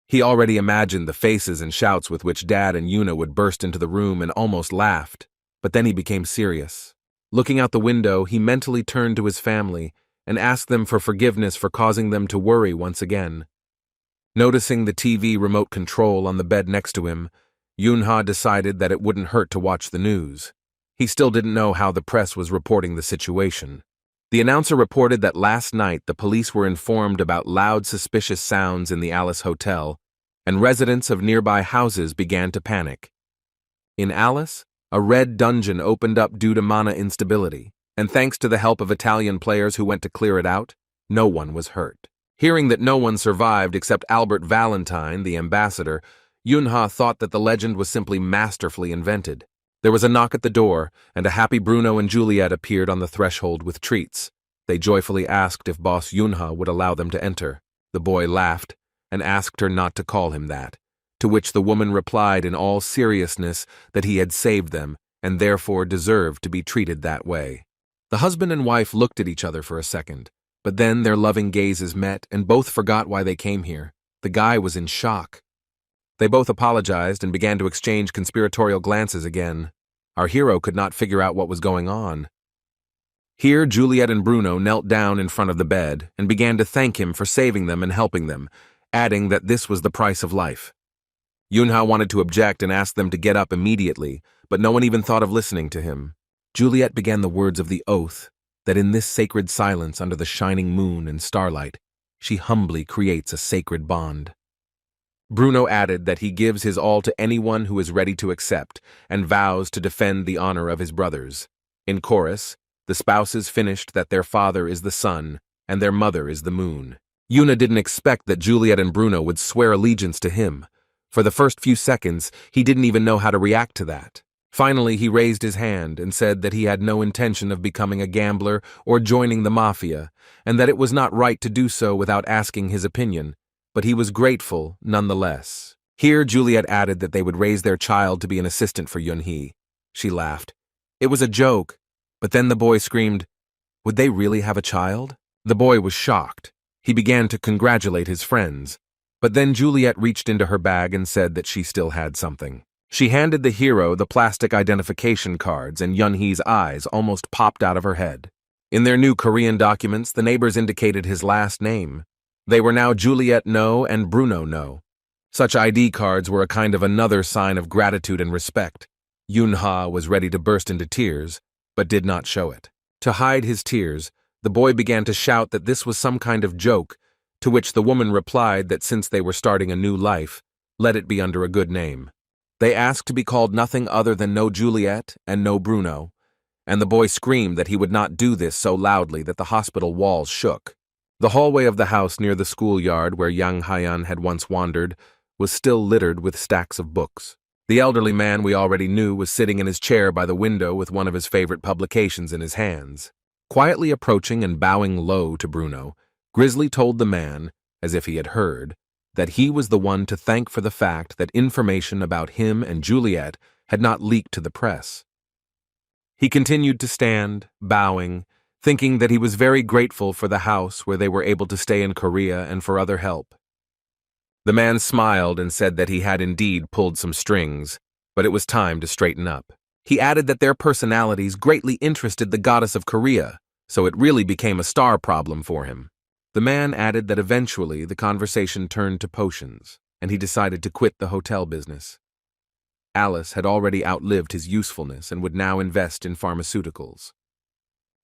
S1: He already imagined the faces and shouts with which Dad and Yuna would burst into the room and almost laughed, but then he became serious. Looking out the window, he mentally turned to his family and asked them for forgiveness for causing them to worry once again. Noticing the TV remote control on the bed next to him, Yunha decided that it wouldn't hurt to watch the news. He still didn't know how the press was reporting the situation. The announcer reported that last night the police were informed about loud suspicious sounds in the Alice Hotel, and residents of nearby houses began to panic. In Alice, a red dungeon opened up due to mana instability, and thanks to the help of Italian players who went to clear it out, no one was hurt. Hearing that no one survived except Albert Valentine, the ambassador, Yunha thought that the legend was simply masterfully invented. There was a knock at the door, and a happy Bruno and Juliet appeared on the threshold with treats. They joyfully asked if Boss Yunha would allow them to enter. The boy laughed and asked her not to call him that, to which the woman replied in all seriousness that he had saved them and therefore deserved to be treated that way. The husband and wife looked at each other for a second. But then their loving gazes met, and both forgot why they came here. The guy was in shock. They both apologized and began to exchange conspiratorial glances again. Our hero could not figure out what was going on. Here, Juliet and Bruno knelt down in front of the bed and began to thank him for saving them and helping them, adding that this was the price of life. Yunha wanted to object and ask them to get up immediately, but no one even thought of listening to him. Juliet began the words of the oath that in this sacred silence under the shining moon and starlight, she humbly creates a sacred bond. Bruno added that he gives his all to anyone who is ready to accept and vows to defend the honor of his brothers. In chorus, the spouses finished that their father is the sun and their mother is the moon. Yuna didn't expect that Juliet and Bruno would swear allegiance to him. For the first few seconds, he didn't even know how to react to that. Finally, he raised his hand and said that he had no intention of becoming a gambler or joining the mafia, and that it was not right to do so without asking his opinion, but he was grateful nonetheless. Here, Juliet added that they would raise their child to be an assistant for Yunhee. She laughed. It was a joke, but then the boy screamed, "Would they really have a child?" The boy was shocked. He began to congratulate his friends, but then Juliet reached into her bag and said that she still had something. She handed the hero the plastic identification cards, and Yunhee's eyes almost popped out of her head. In their new Korean documents, the neighbors indicated his last name. They were now Juliet No and Bruno No. Such ID cards were a kind of another sign of gratitude and respect. Yunha was ready to burst into tears, but did not show it. To hide his tears, the boy began to shout that this was some kind of joke, to which the woman replied that since they were starting a new life, let it be under a good name. They asked to be called nothing other than No Juliet and No Bruno, and the boy screamed that he would not do this so loudly that the hospital walls shook. The hallway of the house near the schoolyard where young Haiyan had once wandered was still littered with stacks of books. The elderly man we already knew was sitting in his chair by the window with one of his favorite publications in his hands. Quietly approaching and bowing low to Bruno, Grizzly told the man, as if he had heard, that he was the one to thank for the fact that information about him and Juliet had not leaked to the press. He continued to stand, bowing, thinking that he was very grateful for the house where they were able to stay in Korea and for other help. The man smiled and said that he had indeed pulled some strings, but it was time to straighten up. He added that their personalities greatly interested the goddess of Korea, so it really became a star problem for him. The man added that eventually the conversation turned to potions, and he decided to quit the hotel business. Alice had already outlived his usefulness and would now invest in pharmaceuticals.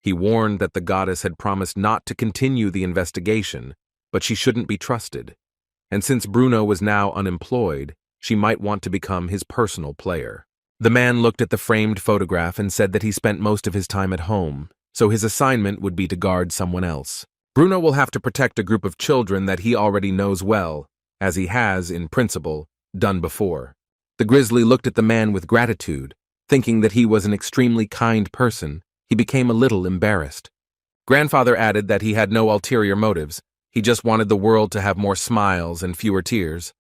S1: He warned that the goddess had promised not to continue the investigation, but she shouldn't be trusted, and since Bruno was now unemployed, she might want to become his personal player. The man looked at the framed photograph and said that he spent most of his time at home, so his assignment would be to guard someone else. Bruno will have to protect a group of children that he already knows well, as he has, in principle, done before. The grizzly looked at the man with gratitude, thinking that he was an extremely kind person. He became a little embarrassed. Grandfather added that he had no ulterior motives. He just wanted the world to have more smiles and fewer tears.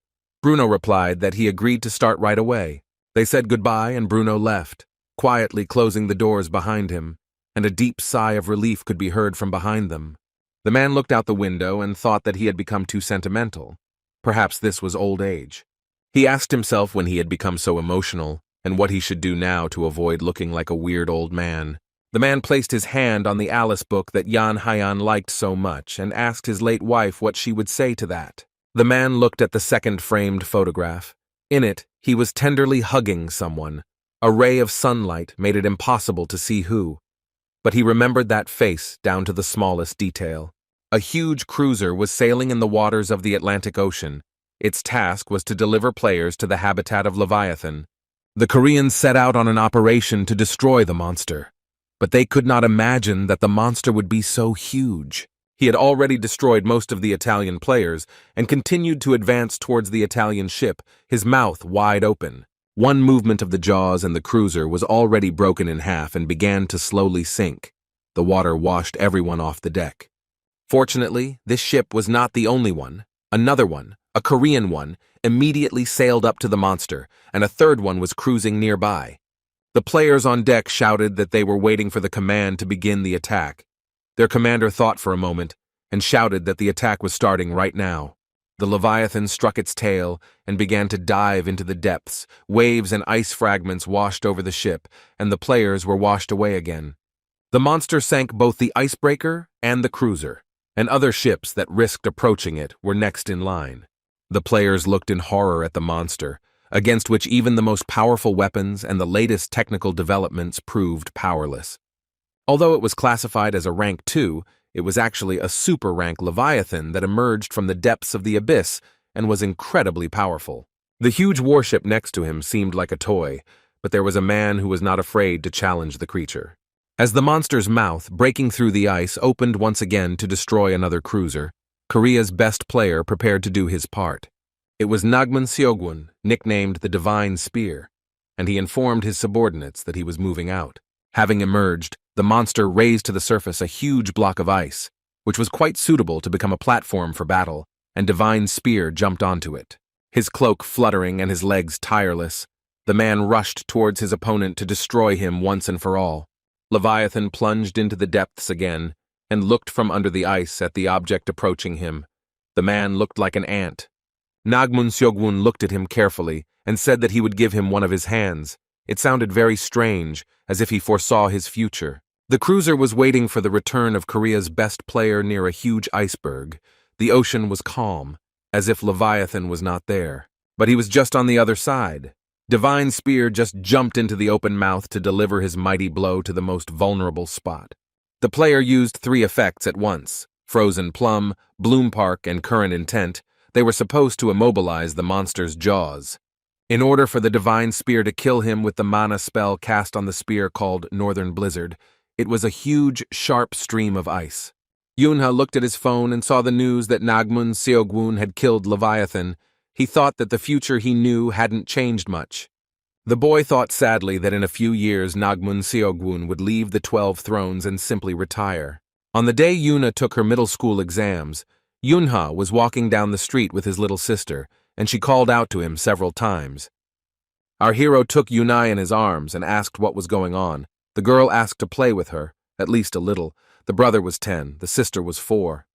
S1: Bruno replied that he agreed to start right away. They said goodbye and Bruno left, quietly closing the doors behind him, and a deep sigh of relief could be heard from behind them. The man looked out the window and thought that he had become too sentimental. Perhaps this was old age. He asked himself when he had become so emotional, and what he should do now to avoid looking like a weird old man. The man placed his hand on the Alice book that Yan Haiyan liked so much and asked his late wife what she would say to that. The man looked at the second framed photograph. In it, he was tenderly hugging someone. A ray of sunlight made it impossible to see who. But he remembered that face down to the smallest detail. A huge cruiser was sailing in the waters of the Atlantic Ocean. Its task was to deliver players to the habitat of Leviathan. The Koreans set out on an operation to destroy the monster, but they could not imagine that the monster would be so huge. He had already destroyed most of the Italian players and continued to advance towards the Italian ship, his mouth wide open. One movement of the jaws and the cruiser was already broken in half and began to slowly sink. The water washed everyone off the deck. Fortunately, this ship was not the only one. Another one, a Korean one, immediately sailed up to the monster, and a third one was cruising nearby. The players on deck shouted that they were waiting for the command to begin the attack. Their commander thought for a moment, and shouted that the attack was starting right now. The Leviathan struck its tail and began to dive into the depths. Waves and ice fragments washed over the ship, and the players were washed away again. The monster sank both the icebreaker and the cruiser, and other ships that risked approaching it were next in line. The players looked in horror at the monster, against which even the most powerful weapons and the latest technical developments proved powerless. Although it was classified as a Rank 2, it was actually a super rank Leviathan that emerged from the depths of the abyss and was incredibly powerful. The huge warship next to him seemed like a toy, but there was a man who was not afraid to challenge the creature. As the monster's mouth, breaking through the ice, opened once again to destroy another cruiser, Korea's best player prepared to do his part. It was Nagmun Seogwon, nicknamed the Divine Spear, and he informed his subordinates that he was moving out. Having emerged, the monster raised to the surface a huge block of ice, which was quite suitable to become a platform for battle, and Divine Spear jumped onto it. His cloak fluttering and his legs tireless, the man rushed towards his opponent to destroy him once and for all. Leviathan plunged into the depths again and looked from under the ice at the object approaching him. The man looked like an ant. Nagmun Seogwon looked at him carefully and said that he would give him one of his hands. It sounded very strange, as if he foresaw his future. The cruiser was waiting for the return of Korea's best player near a huge iceberg. The ocean was calm, as if Leviathan was not there. But he was just on the other side. Divine Spear just jumped into the open mouth to deliver his mighty blow to the most vulnerable spot. The player used 3 effects at once: Frozen Plum, Bloom Park, and Current Intent. They were supposed to immobilize the monster's jaws. In order for the Divine Spear to kill him with the mana spell cast on the spear called Northern Blizzard, it was a huge, sharp stream of ice. Yunha looked at his phone and saw the news that Nagmun Seogwon had killed Leviathan. He thought that the future he knew hadn't changed much. The boy thought sadly that in a few years Nagmun Seogwon would leave the 12 thrones and simply retire. On the day Yuna took her middle school exams, Yunha was walking down the street with his little sister, and she called out to him several times. Our hero took Yunai in his arms and asked what was going on. The girl asked to play with her, at least a little. The brother was 10, the sister was 4.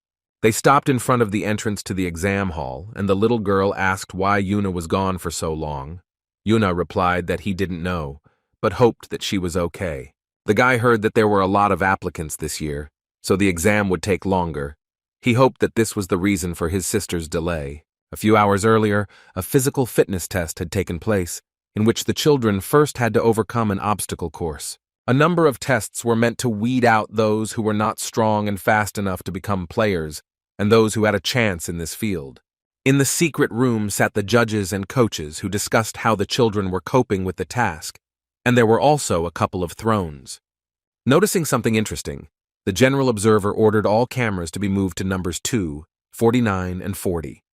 S1: They stopped in front of the entrance to the exam hall, and the little girl asked why Yuna was gone for so long. Yuna replied that he didn't know, but hoped that she was okay. The guy heard that there were a lot of applicants this year, so the exam would take longer. He hoped that this was the reason for his sister's delay. A few hours earlier, a physical fitness test had taken place, in which the children first had to overcome an obstacle course. A number of tests were meant to weed out those who were not strong and fast enough to become players, and those who had a chance in this field. In the secret room sat the judges and coaches who discussed how the children were coping with the task, and there were also a couple of thrones. Noticing something interesting, the general observer ordered all cameras to be moved to numbers 2, 49, and 40.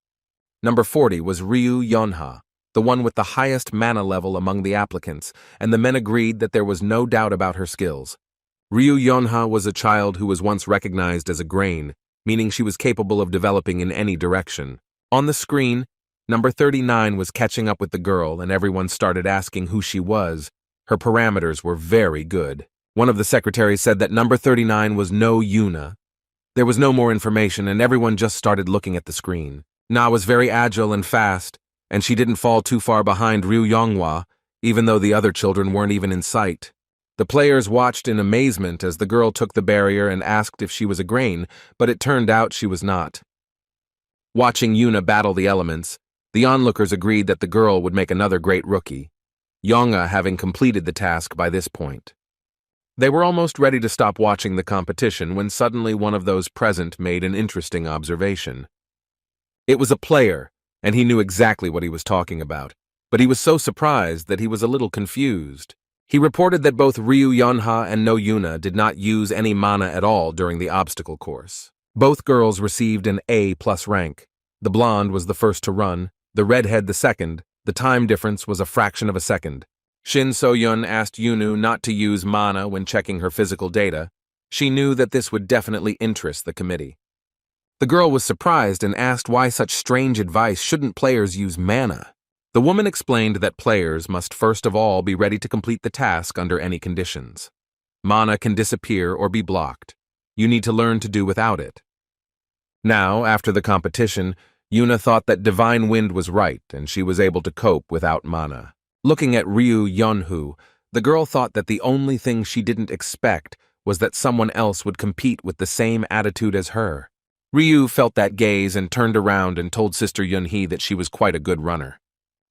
S1: Number 40 was Ryu Yonha, the one with the highest mana level among the applicants, and the men agreed that there was no doubt about her skills. Ryu Yonha was a child who was once recognized as a grain, meaning she was capable of developing in any direction. On the screen, number 39 was catching up with the girl, and everyone started asking who she was. Her parameters were very good. One of the secretaries said that number 39 was no Yuna. There was no more information, and everyone just started looking at the screen. Na was very agile and fast, and she didn't fall too far behind Ryu Yonghwa, even though the other children weren't even in sight. The players watched in amazement as the girl took the barrier and asked if she was a grain, but it turned out she was not. Watching Yuna battle the elements, the onlookers agreed that the girl would make another great rookie, Yonga having completed the task by this point. They were almost ready to stop watching the competition when suddenly one of those present made an interesting observation. It was a player, and he knew exactly what he was talking about, but he was so surprised that he was a little confused. He reported that both Ryu Yonha and No Yuna did not use any mana at all during the obstacle course. Both girls received an A+ rank. The blonde was the first to run, the redhead the second. The time difference was a fraction of a second. Shin So-yun asked Yunu not to use mana when checking her physical data. She knew that this would definitely interest the committee. The girl was surprised and asked why such strange advice. Shouldn't players use mana? The woman explained that players must first of all be ready to complete the task under any conditions. Mana can disappear or be blocked. You need to learn to do without it. Now, after the competition, Yuna thought that divine wind was right and she was able to cope without mana. Looking at Ryu Yeonhu, the girl thought that the only thing she didn't expect was that someone else would compete with the same attitude as her. Ryu felt that gaze and turned around and told Sister Yunhee that she was quite a good runner.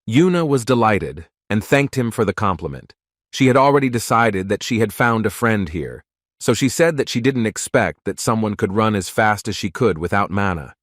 S1: Yuna was delighted and thanked him for the compliment. She had already decided that she had found a friend here, so she said that she didn't expect that someone could run as fast as she could without mana.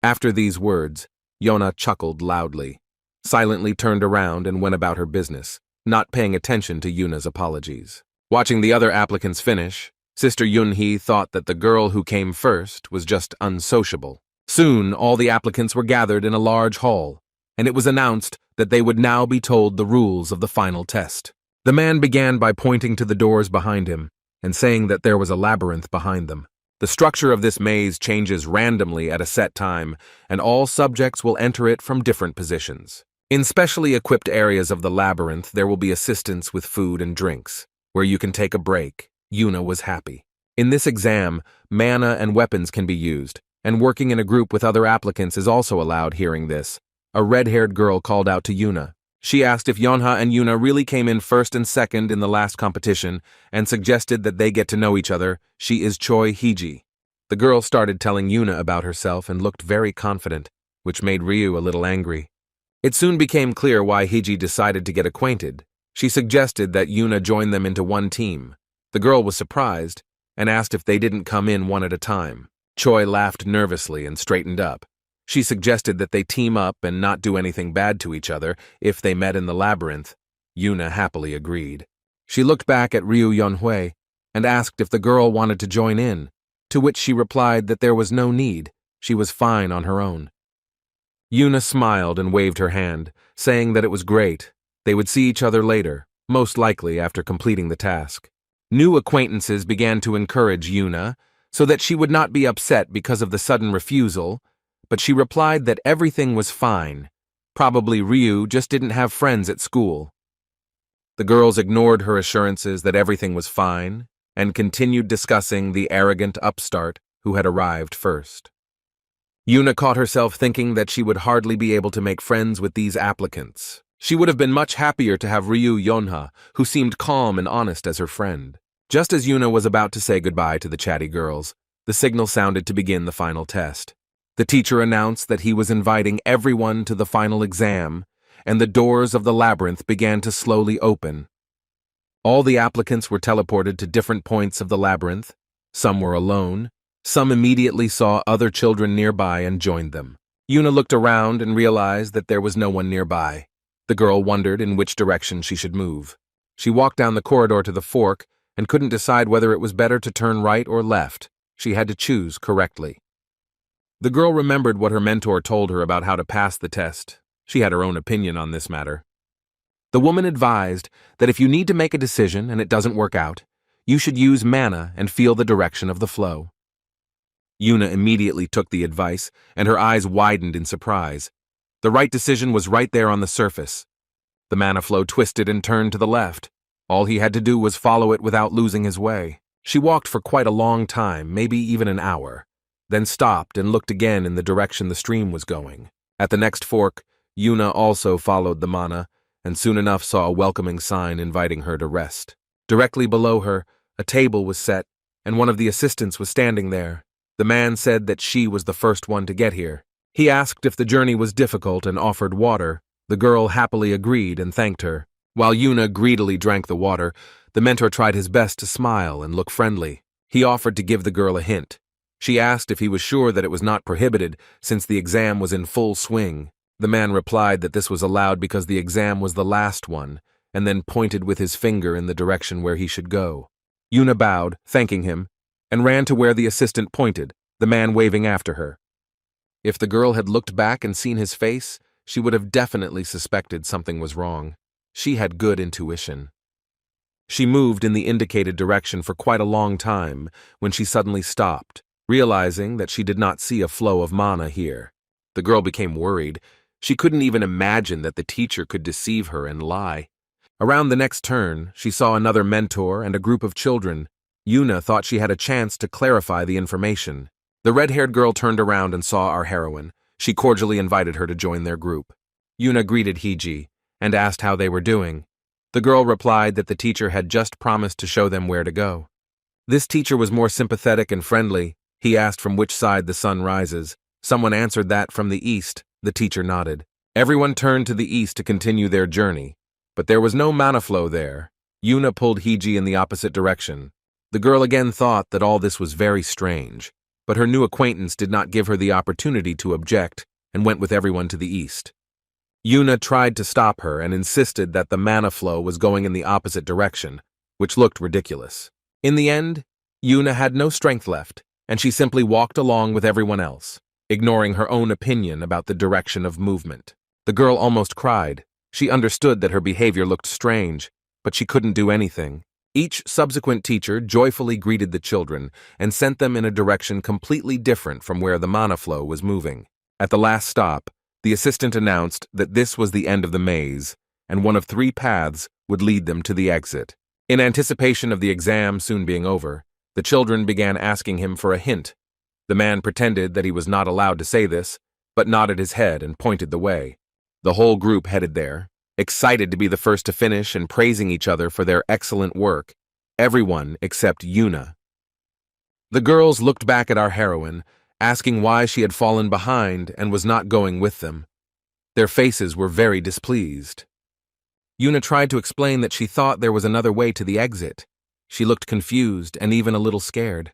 S1: After these words, Yona chuckled loudly, silently turned around and went about her business, not paying attention to Yuna's apologies. Watching the other applicants finish, Sister Yunhee thought that the girl who came first was just unsociable. Soon, all the applicants were gathered in a large hall, and it was announced that they would now be told the rules of the final test. The man began by pointing to the doors behind him and saying that there was a labyrinth behind them. The structure of this maze changes randomly at a set time, and all subjects will enter it from different positions. In specially equipped areas of the labyrinth, there will be assistance with food and drinks, where you can take a break. Yuna was happy. In this exam, mana and weapons can be used, and working in a group with other applicants is also allowed. Hearing this, a red-haired girl called out to Yuna. She asked if Yeonha and Yuna really came in first and second in the last competition and suggested that they get to know each other. She is Choi Hee-ji. The girl started telling Yuna about herself and looked very confident, which made Ryu a little angry. It soon became clear why Hee-ji decided to get acquainted. She suggested that Yuna join them into one team. The girl was surprised and asked if they didn't come in one at a time. Choi laughed nervously and straightened up. She suggested that they team up and not do anything bad to each other if they met in the labyrinth. Yuna happily agreed. She looked back at Ryu Yeonhui and asked if the girl wanted to join in, to which she replied that there was no need, she was fine on her own. Yuna smiled and waved her hand, saying that it was great. They would see each other later, most likely after completing the task. New acquaintances began to encourage Yuna, so that she would not be upset because of the sudden refusal, but she replied that everything was fine. Probably Ryu just didn't have friends at school. The girls ignored her assurances that everything was fine and continued discussing the arrogant upstart who had arrived first. Yuna caught herself thinking that she would hardly be able to make friends with these applicants. She would have been much happier to have Ryu Yeonha, who seemed calm and honest, as her friend. Just as Yuna was about to say goodbye to the chatty girls, the signal sounded to begin the final test. The teacher announced that he was inviting everyone to the final exam, and the doors of the labyrinth began to slowly open. All the applicants were teleported to different points of the labyrinth. Some were alone. Some immediately saw other children nearby and joined them. Yuna looked around and realized that there was no one nearby. The girl wondered in which direction she should move. She walked down the corridor to the fork and couldn't decide whether it was better to turn right or left. She had to choose correctly. The girl remembered what her mentor told her about how to pass the test. She had her own opinion on this matter. The woman advised that if you need to make a decision and it doesn't work out, you should use mana and feel the direction of the flow. Yuna immediately took the advice, and her eyes widened in surprise. The right decision was right there on the surface. The mana flow twisted and turned to the left. All he had to do was follow it without losing his way. She walked for quite a long time, maybe even an hour, then stopped and looked again in the direction the stream was going. At the next fork, Yuna also followed the mana, and soon enough saw a welcoming sign inviting her to rest. Directly below her, a table was set, and one of the assistants was standing there. The man said that she was the first one to get here. He asked if the journey was difficult and offered water. The girl happily agreed and thanked her. While Yuna greedily drank the water, the mentor tried his best to smile and look friendly. He offered to give the girl a hint. She asked if he was sure that it was not prohibited, since the exam was in full swing. The man replied that this was allowed because the exam was the last one, and then pointed with his finger in the direction where he should go. Yuna bowed, thanking him, and ran to where the assistant pointed, the man waving after her. If the girl had looked back and seen his face, she would have definitely suspected something was wrong. She had good intuition. She moved in the indicated direction for quite a long time when she suddenly stopped, realizing that she did not see a flow of mana here. The girl became worried. She couldn't even imagine that the teacher could deceive her and lie. Around the next turn, she saw another mentor and a group of children. Yuna thought she had a chance to clarify the information. The red-haired girl turned around and saw our heroine. She cordially invited her to join their group. Yuna greeted Hiji and asked how they were doing. The girl replied that the teacher had just promised to show them where to go. This teacher was more sympathetic and friendly. He asked from which side the sun rises. Someone answered that from the east. The teacher nodded. Everyone turned to the east to continue their journey, but there was no mana flow there. Yuna pulled Hiji in the opposite direction. The girl again thought that all this was very strange, but her new acquaintance did not give her the opportunity to object and went with everyone to the east. Yuna tried to stop her and insisted that the mana flow was going in the opposite direction, which looked ridiculous. In the end, Yuna had no strength left, and she simply walked along with everyone else, ignoring her own opinion about the direction of movement. The girl almost cried. She understood that her behavior looked strange, but she couldn't do anything. Each subsequent teacher joyfully greeted the children and sent them in a direction completely different from where the mana flow was moving. At the last stop, the assistant announced that this was the end of the maze, and one of 3 paths would lead them to the exit. In anticipation of the exam soon being over, the children began asking him for a hint. The man pretended that he was not allowed to say this, but nodded his head and pointed the way. The whole group headed there, excited to be the first to finish and praising each other for their excellent work. Everyone except Yuna. The girls looked back at our heroine, asking why she had fallen behind and was not going with them. Their faces were very displeased. Yuna tried to explain that she thought there was another way to the exit. She looked confused and even a little scared.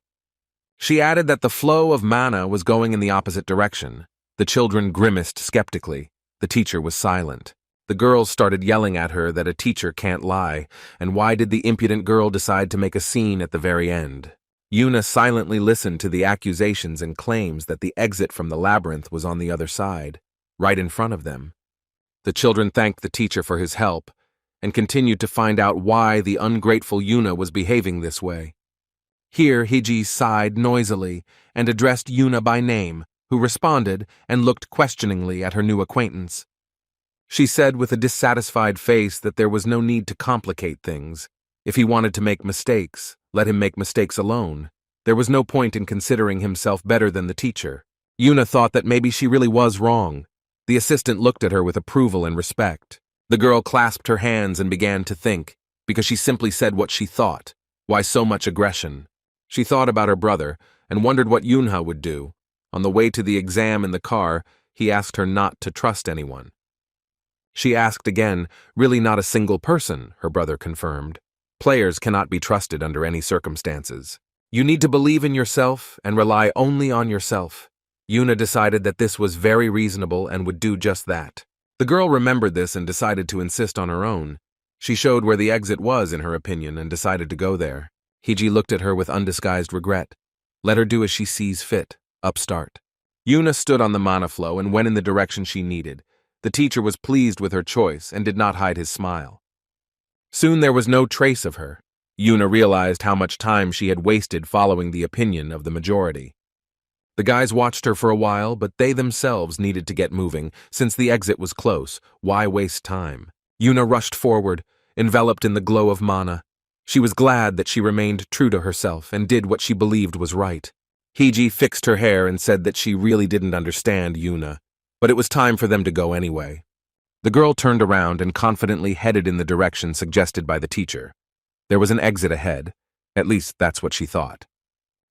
S1: She added that the flow of mana was going in the opposite direction. The children grimaced skeptically. The teacher was silent. The girls started yelling at her that a teacher can't lie, and why did the impudent girl decide to make a scene at the very end? Yuna silently listened to the accusations and claims that the exit from the labyrinth was on the other side, right in front of them. The children thanked the teacher for his help, and continued to find out why the ungrateful Yuna was behaving this way. Here Hiji sighed noisily and addressed Yuna by name, who responded and looked questioningly at her new acquaintance. She said with a dissatisfied face that there was no need to complicate things. If he wanted to make mistakes, let him make mistakes alone. There was no point in considering himself better than the teacher. Yuna thought that maybe she really was wrong. The assistant looked at her with approval and respect. The girl clasped her hands and began to think, because she simply said what she thought. Why so much aggression? She thought about her brother and wondered what Yunha would do. On the way to the exam in the car, he asked her not to trust anyone. She asked again, really not a single person, her brother confirmed. Players cannot be trusted under any circumstances. You need to believe in yourself and rely only on yourself. Yuna decided that this was very reasonable and would do just that. The girl remembered this and decided to insist on her own. She showed where the exit was, in her opinion, and decided to go there. Hiji looked at her with undisguised regret. Let her do as she sees fit. Upstart. Yuna stood on the mana flow and went in the direction she needed. The teacher was pleased with her choice and did not hide his smile. Soon there was no trace of her. Yuna realized how much time she had wasted following the opinion of the majority. The guys watched her for a while, but they themselves needed to get moving. Since the exit was close, why waste time? Yuna rushed forward, enveloped in the glow of mana. She was glad that she remained true to herself and did what she believed was right. Hiji fixed her hair and said that she really didn't understand Yuna, but it was time for them to go anyway. The girl turned around and confidently headed in the direction suggested by the teacher. There was an exit ahead. At least that's what she thought.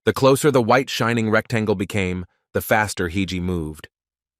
S1: The closer the white shining rectangle became, the faster Hiji moved.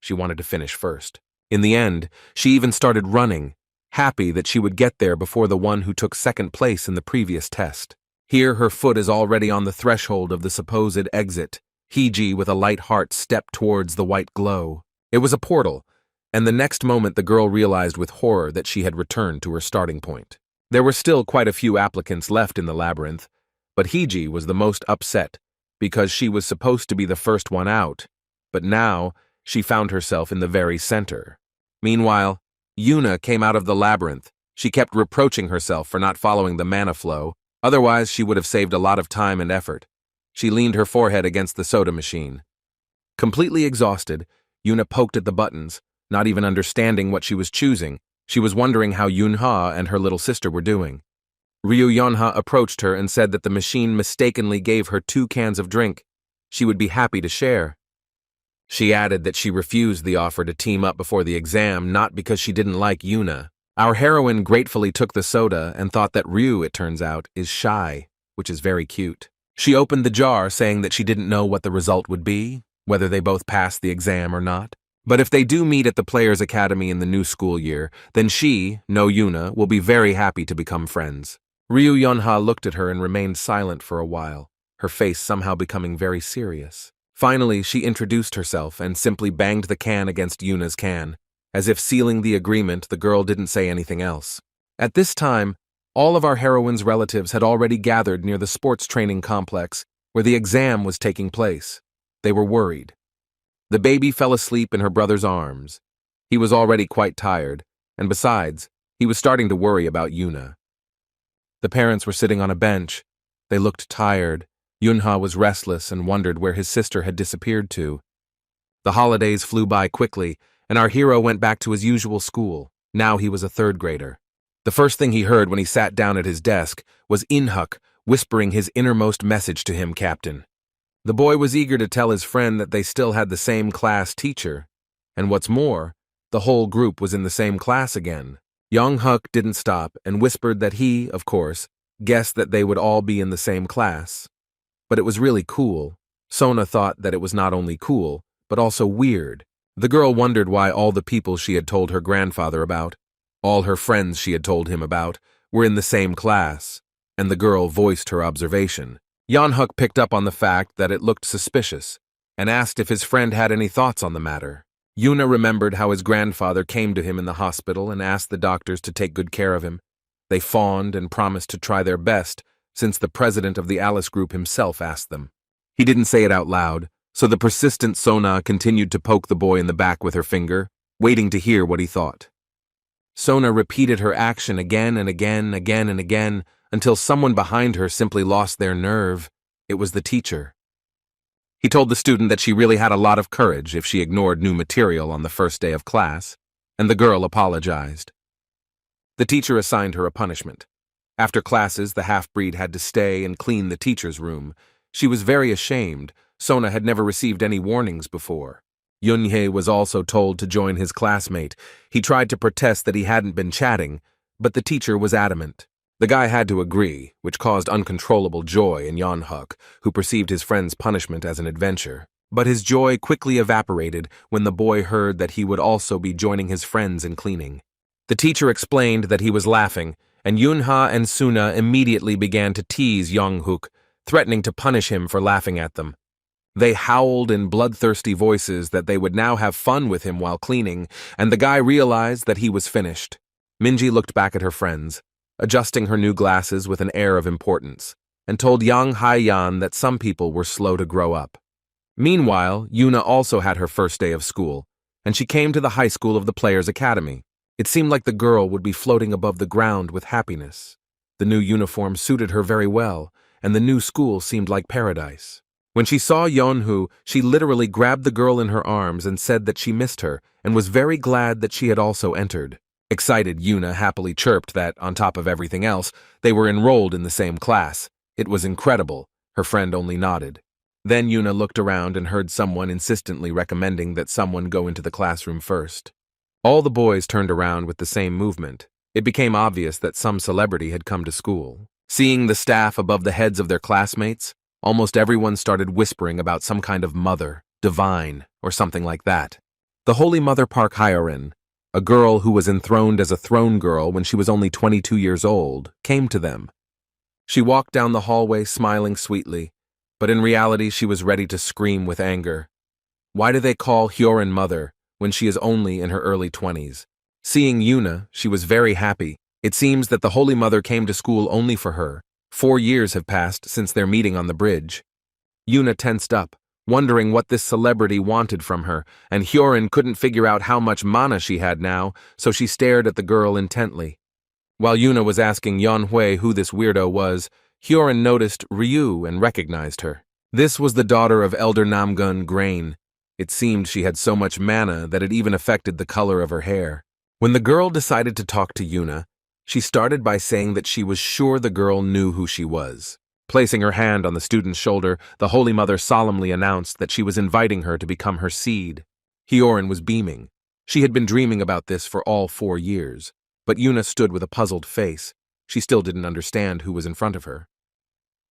S1: She wanted to finish first. In the end, she even started running, happy that she would get there before the one who took second place in the previous test. Here her foot is already on the threshold of the supposed exit. Hiji, with a light heart, stepped towards the white glow. It was a portal, and the next moment the girl realized with horror that she had returned to her starting point. There were still quite a few applicants left in the labyrinth, but Hiji was the most upset because she was supposed to be the first one out, but now she found herself in the very center. Meanwhile, Yuna came out of the labyrinth. She kept reproaching herself for not following the mana flow. Otherwise, she would have saved a lot of time and effort. She leaned her forehead against the soda machine. Completely exhausted, Yuna poked at the buttons, not even understanding what she was choosing. She was wondering how Yunha and her little sister were doing. Ryu Yonha approached her and said that the machine mistakenly gave her 2 cans of drink. she would be happy to share. She added that she refused the offer to team up before the exam, not because she didn't like Yuna. Our heroine gratefully took the soda and thought that Ryu, it turns out, is shy, which is very cute. She opened the jar, saying that she didn't know what the result would be, whether they both passed the exam or not. But if they do meet at the Players' Academy in the new school year, then she, no Yuna, will be very happy to become friends. Ryu Yonha looked at her and remained silent for a while, her face somehow becoming very serious. Finally, she introduced herself and simply banged the can against Yuna's can. As if sealing the agreement, the girl didn't say anything else. At this time, all of our heroine's relatives had already gathered near the sports training complex where the exam was taking place. They were worried. The baby fell asleep in her brother's arms. He was already quite tired, and besides, he was starting to worry about Yuna. The parents were sitting on a bench. They looked tired. Yunha was restless and wondered where his sister had disappeared to. The holidays flew by quickly, and our hero went back to his usual school. Now he was a third grader. The first thing he heard when he sat down at his desk was Inhuk whispering his innermost message to him, Captain. The boy was eager to tell his friend that they still had the same class teacher, and what's more, the whole group was in the same class again. Young-huk didn't stop and whispered that he, of course, guessed that they would all be in the same class. But it was really cool. Sona thought that it was not only cool, but also weird. The girl wondered why all the people she had told her grandfather about, all her friends she had told him about, were in the same class, and the girl voiced her observation. Yeonhuk picked up on the fact that it looked suspicious, and asked if his friend had any thoughts on the matter. Yuna remembered how his grandfather came to him in the hospital and asked the doctors to take good care of him. They fawned and promised to try their best, since the president of the Alice group himself asked them. He didn't say it out loud, so the persistent Sona continued to poke the boy in the back with her finger, waiting to hear what he thought. Sona repeated her action again and again, until someone behind her simply lost their nerve. It was the teacher. He told the student that she really had a lot of courage if she ignored new material on the first day of class, and the girl apologized. The teacher assigned her a punishment. After classes, the half-breed had to stay and clean the teacher's room. She was very ashamed. Sona had never received any warnings before. Yunhye was also told to join his classmate. He tried to protest that he hadn't been chatting, but the teacher was adamant. The guy had to agree, which caused uncontrollable joy in Yeonhuk, who perceived his friend's punishment as an adventure. But his joy quickly evaporated when the boy heard that he would also be joining his friends in cleaning. The teacher explained that he was laughing, and Yunha and Suna immediately began to tease Yeonhuk, threatening to punish him for laughing at them. They howled in bloodthirsty voices that they would now have fun with him while cleaning, and the guy realized that he was finished. Minji looked back at her friends, adjusting her new glasses with an air of importance, and told Yang Haiyan that some people were slow to grow up. Meanwhile, Yuna also had her first day of school, and she came to the high school of the Players' Academy. It seemed like the girl would be floating above the ground with happiness. The new uniform suited her very well, and the new school seemed like paradise. When she saw Yeonhu, she literally grabbed the girl in her arms and said that she missed her and was very glad that she had also entered. Excited, Yuna happily chirped that, on top of everything else, they were enrolled in the same class. It was incredible. Her friend only nodded. Then Yuna looked around and heard someone insistently recommending that someone go into the classroom first. All the boys turned around with the same movement. It became obvious that some celebrity had come to school. Seeing the staff above the heads of their classmates, almost everyone started whispering about some kind of mother, divine, or something like that. The Holy Mother Park Hyorin, a girl who was enthroned as a throne girl when she was only 22 years old, came to them. She walked down the hallway smiling sweetly, but in reality she was ready to scream with anger. Why do they call Hyorin mother when she is only in her early 20s? Seeing Yuna, she was very happy. It seems that the Holy Mother came to school only for her. 4 years have passed since their meeting on the bridge. Yuna tensed up, wondering what this celebrity wanted from her, and Hyorin couldn't figure out how much mana she had now, so she stared at the girl intently. While Yuna was asking Yeonhui who this weirdo was, Hyorin noticed Ryu and recognized her. This was the daughter of Elder Namgun Grain. It seemed she had so much mana that it even affected the color of her hair. When the girl decided to talk to Yuna, she started by saying that she was sure the girl knew who she was. Placing her hand on the student's shoulder, the Holy Mother solemnly announced that she was inviting her to become her seed. Hyorin was beaming. She had been dreaming about this for all 4 years, but Yuna stood with a puzzled face. She still didn't understand who was in front of her.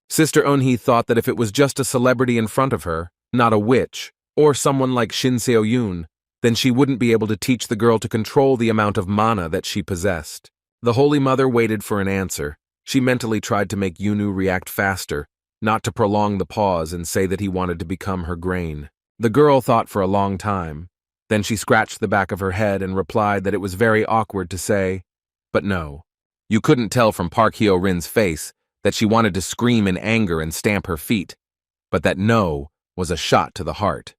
S1: Sister Eunhee thought that if it was just a celebrity in front of her, not a witch, or someone like Shin Seo-yoon, then she wouldn't be able to teach the girl to control the amount of mana that she possessed. The Holy Mother waited for an answer. She mentally tried to make Yunu react faster, not to prolong the pause and say that he wanted to become her grain. The girl thought for a long time. Then she scratched the back of her head and replied that it was very awkward to say, but no. You couldn't tell from Park Hyo-rin's face that she wanted to scream in anger and stamp her feet, but that no was a shot to the heart.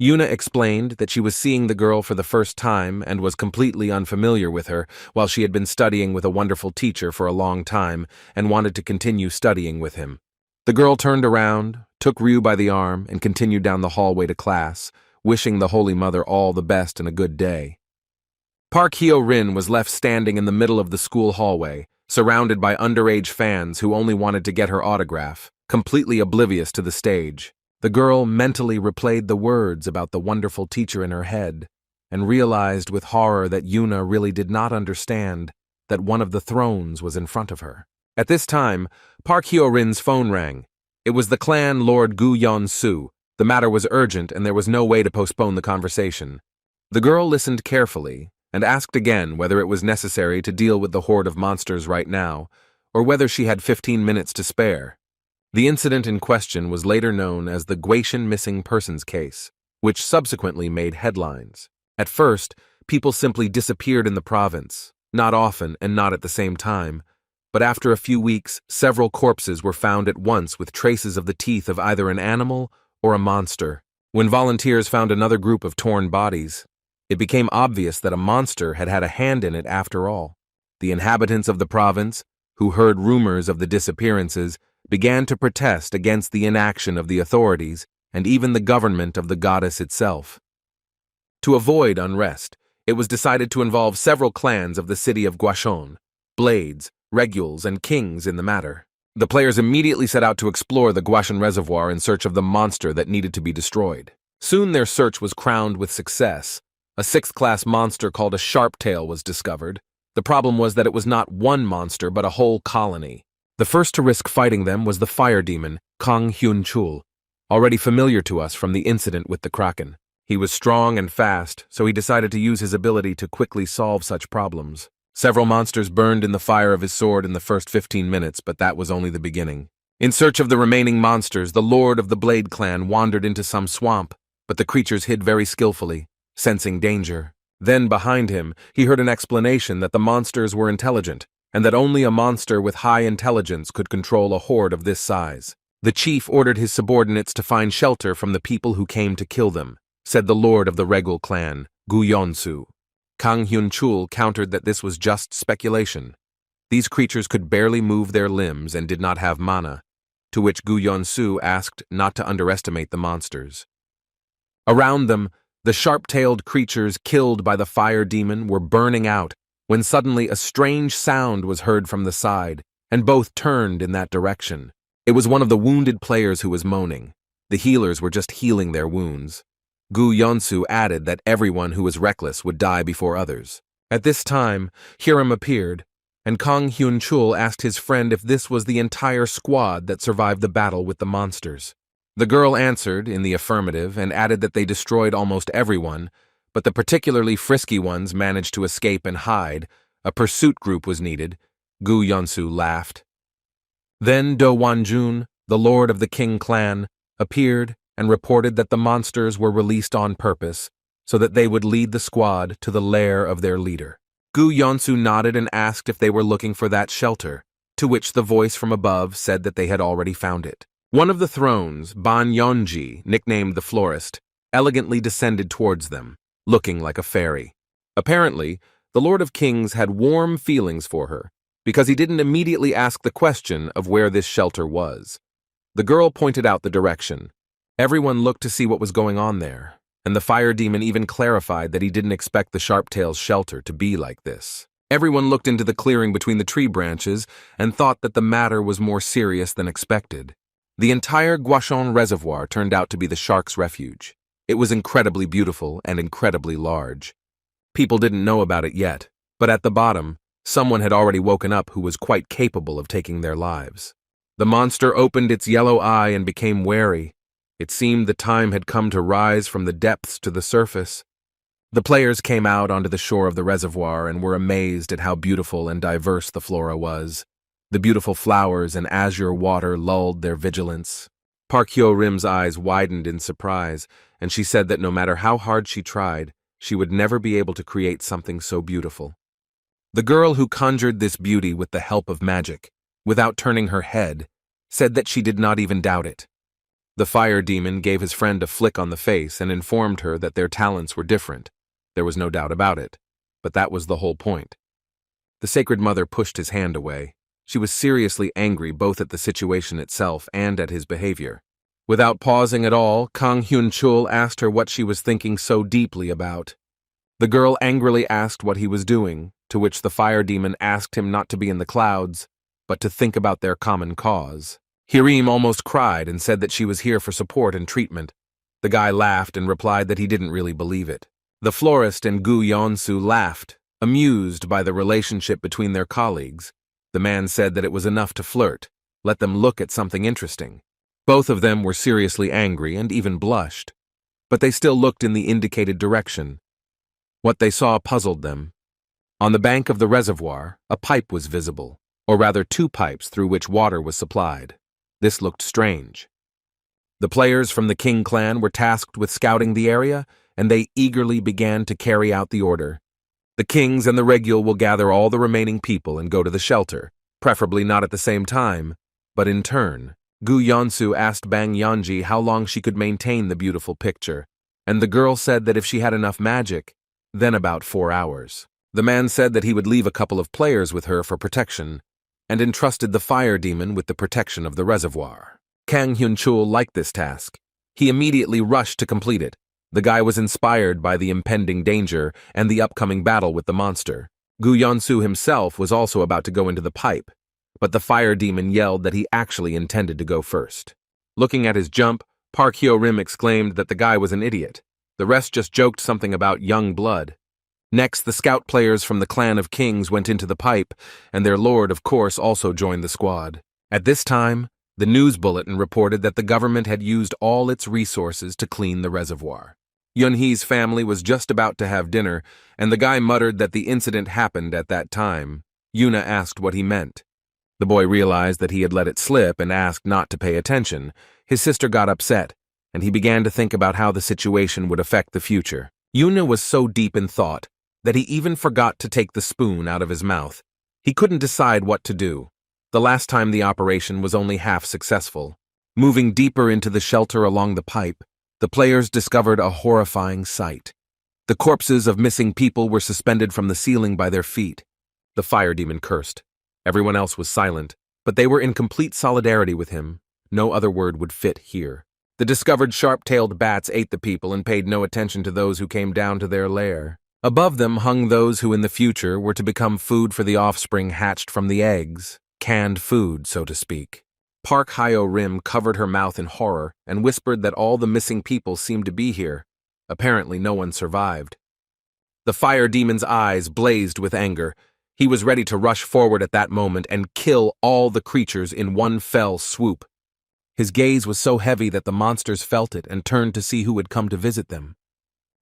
S1: Yuna explained that she was seeing the girl for the first time and was completely unfamiliar with her, while she had been studying with a wonderful teacher for a long time and wanted to continue studying with him. The girl turned around, took Ryu by the arm, and continued down the hallway to class, wishing the Holy Mother all the best and a good day. Park Hyo-rin was left standing in the middle of the school hallway, surrounded by underage fans who only wanted to get her autograph, completely oblivious to the stage. The girl mentally replayed the words about the wonderful teacher in her head and realized with horror that Yuna really did not understand that one of the thrones was in front of her. At this time, Park Hyo-rin's phone rang. It was the clan Lord Gu Yeon-soo. The matter was urgent and there was no way to postpone the conversation. The girl listened carefully and asked again whether it was necessary to deal with the horde of monsters right now, or whether she had 15 minutes to spare. The incident in question was later known as the Guatian missing persons case, which subsequently made headlines. At first, people simply disappeared in the province, not often and not at the same time, but after a few weeks, several corpses were found at once with traces of the teeth of either an animal or a monster. When volunteers found another group of torn bodies, it became obvious that a monster had had a hand in it after all. The inhabitants of the province, who heard rumors of the disappearances, began to protest against the inaction of the authorities and even the government of the goddess itself. To avoid unrest, it was decided to involve several clans of the city of Gwacheon, blades, reguls, and kings in the matter. The players immediately set out to explore the Gwacheon reservoir in search of the monster that needed to be destroyed. Soon their search was crowned with success. A 6th-class monster called a Sharptail was discovered. The problem was that it was not one monster but a whole colony. The first to risk fighting them was the fire demon, Kang Hyun-chul, already familiar to us from the incident with the Kraken. He was strong and fast, so he decided to use his ability to quickly solve such problems. Several monsters burned in the fire of his sword in the first 15 minutes, but that was only the beginning. In search of the remaining monsters, the lord of the Blade clan wandered into some swamp, but the creatures hid very skillfully, sensing danger. Then, behind him, he heard an explanation that the monsters were intelligent, and that only a monster with high intelligence could control a horde of this size. The chief ordered his subordinates to find shelter from the people who came to kill them, said the lord of the Regul clan, Gu Yeon-soo. Kang Hyun-chul countered that this was just speculation. These creatures could barely move their limbs and did not have mana, to which Gu Yeon-soo asked not to underestimate the monsters. Around them, the sharp-tailed creatures killed by the fire demon were burning out, when suddenly a strange sound was heard from the side, and both turned in that direction. It was one of the wounded players who was moaning. The healers were just healing their wounds. Gu Yeon-soo added that everyone who was reckless would die before others. At this time, Hiram appeared, and Kang Hyun-chul asked his friend if this was the entire squad that survived the battle with the monsters. The girl answered in the affirmative and added that they destroyed almost everyone, but the particularly frisky ones managed to escape and hide. A pursuit group was needed. Gu Yeon-soo laughed. Then Do Wan-jun, the lord of the King clan, appeared and reported that the monsters were released on purpose so that they would lead the squad to the lair of their leader. Gu Yeon-soo nodded and asked if they were looking for that shelter, to which the voice from above said that they had already found it. One of the thrones, Ban Yeonji, nicknamed the Florist, elegantly descended towards them, looking like a fairy. Apparently, the Lord of Kings had warm feelings for her, because he didn't immediately ask the question of where this shelter was. The girl pointed out the direction. Everyone looked to see what was going on there, and the fire demon even clarified that he didn't expect the Sharptail's shelter to be like this. Everyone looked into the clearing between the tree branches and thought that the matter was more serious than expected. The entire Guashon Reservoir turned out to be the shark's refuge. It was incredibly beautiful and incredibly large. People didn't know about it yet, but at the bottom, someone had already woken up who was quite capable of taking their lives. The monster opened its yellow eye and became wary. It seemed the time had come to rise from the depths to the surface. The players came out onto the shore of the reservoir and were amazed at how beautiful and diverse the flora was. The beautiful flowers and azure water lulled their vigilance. Park Hyo-rim's eyes widened in surprise, and she said that no matter how hard she tried, she would never be able to create something so beautiful. The girl who conjured this beauty with the help of magic, without turning her head, said that she did not even doubt it. The fire demon gave his friend a flick on the face and informed her that their talents were different. There was no doubt about it, but that was the whole point. The Sacred Mother pushed his hand away. She was seriously angry both at the situation itself and at his behavior. Without pausing at all, Kang Hyun-chul asked her what she was thinking so deeply about. The girl angrily asked what he was doing, to which the fire demon asked him not to be in the clouds, but to think about their common cause. Hirim almost cried and said that she was here for support and treatment. The guy laughed and replied that he didn't really believe it. The florist and Gu Yeonsu laughed, amused by the relationship between their colleagues. The man said that it was enough to flirt, let them look at something interesting. Both of them were seriously angry and even blushed, but they still looked in the indicated direction. What they saw puzzled them. On the bank of the reservoir, a pipe was visible, or rather 2 pipes through which water was supplied. This looked strange. The players from the King clan were tasked with scouting the area, and they eagerly began to carry out the order. The kings and the regule will gather all the remaining people and go to the shelter, preferably not at the same time, but in turn. Gu Yeonsu asked Bang Yeonji how long she could maintain the beautiful picture, and the girl said that if she had enough magic, then about 4 hours. The man said that he would leave a couple of players with her for protection, and entrusted the fire demon with the protection of the reservoir. Kang Hyun-chul liked this task. He immediately rushed to complete it. The guy was inspired by the impending danger and the upcoming battle with the monster. Gu Yeonsu himself was also about to go into the pipe, but the fire demon yelled that he actually intended to go first. Looking at his jump, Park Hyo-rim exclaimed that the guy was an idiot. The rest just joked something about young blood. Next, the scout players from the clan of kings went into the pipe, and their lord, of course, also joined the squad. At this time, the news bulletin reported that the government had used all its resources to clean the reservoir. Yun-hee's family was just about to have dinner, and the guy muttered that the incident happened at that time. Yuna asked what he meant. The boy realized that he had let it slip and asked not to pay attention. His sister got upset, and he began to think about how the situation would affect the future. Yuna was so deep in thought that he even forgot to take the spoon out of his mouth. He couldn't decide what to do. The last time the operation was only half successful. Moving deeper into the shelter along the pipe, the players discovered a horrifying sight. The corpses of missing people were suspended from the ceiling by their feet. The fire demon cursed. Everyone else was silent, but they were in complete solidarity with him. No other word would fit here. The discovered sharp-tailed bats ate the people and paid no attention to those who came down to their lair. Above them hung those who in the future were to become food for the offspring hatched from the eggs. Canned food, so to speak. Park Hyo-rim covered her mouth in horror and whispered that all the missing people seemed to be here. Apparently no one survived. The fire demon's eyes blazed with anger. He was ready to rush forward at that moment and kill all the creatures in one fell swoop. His gaze was so heavy that the monsters felt it and turned to see who had come to visit them.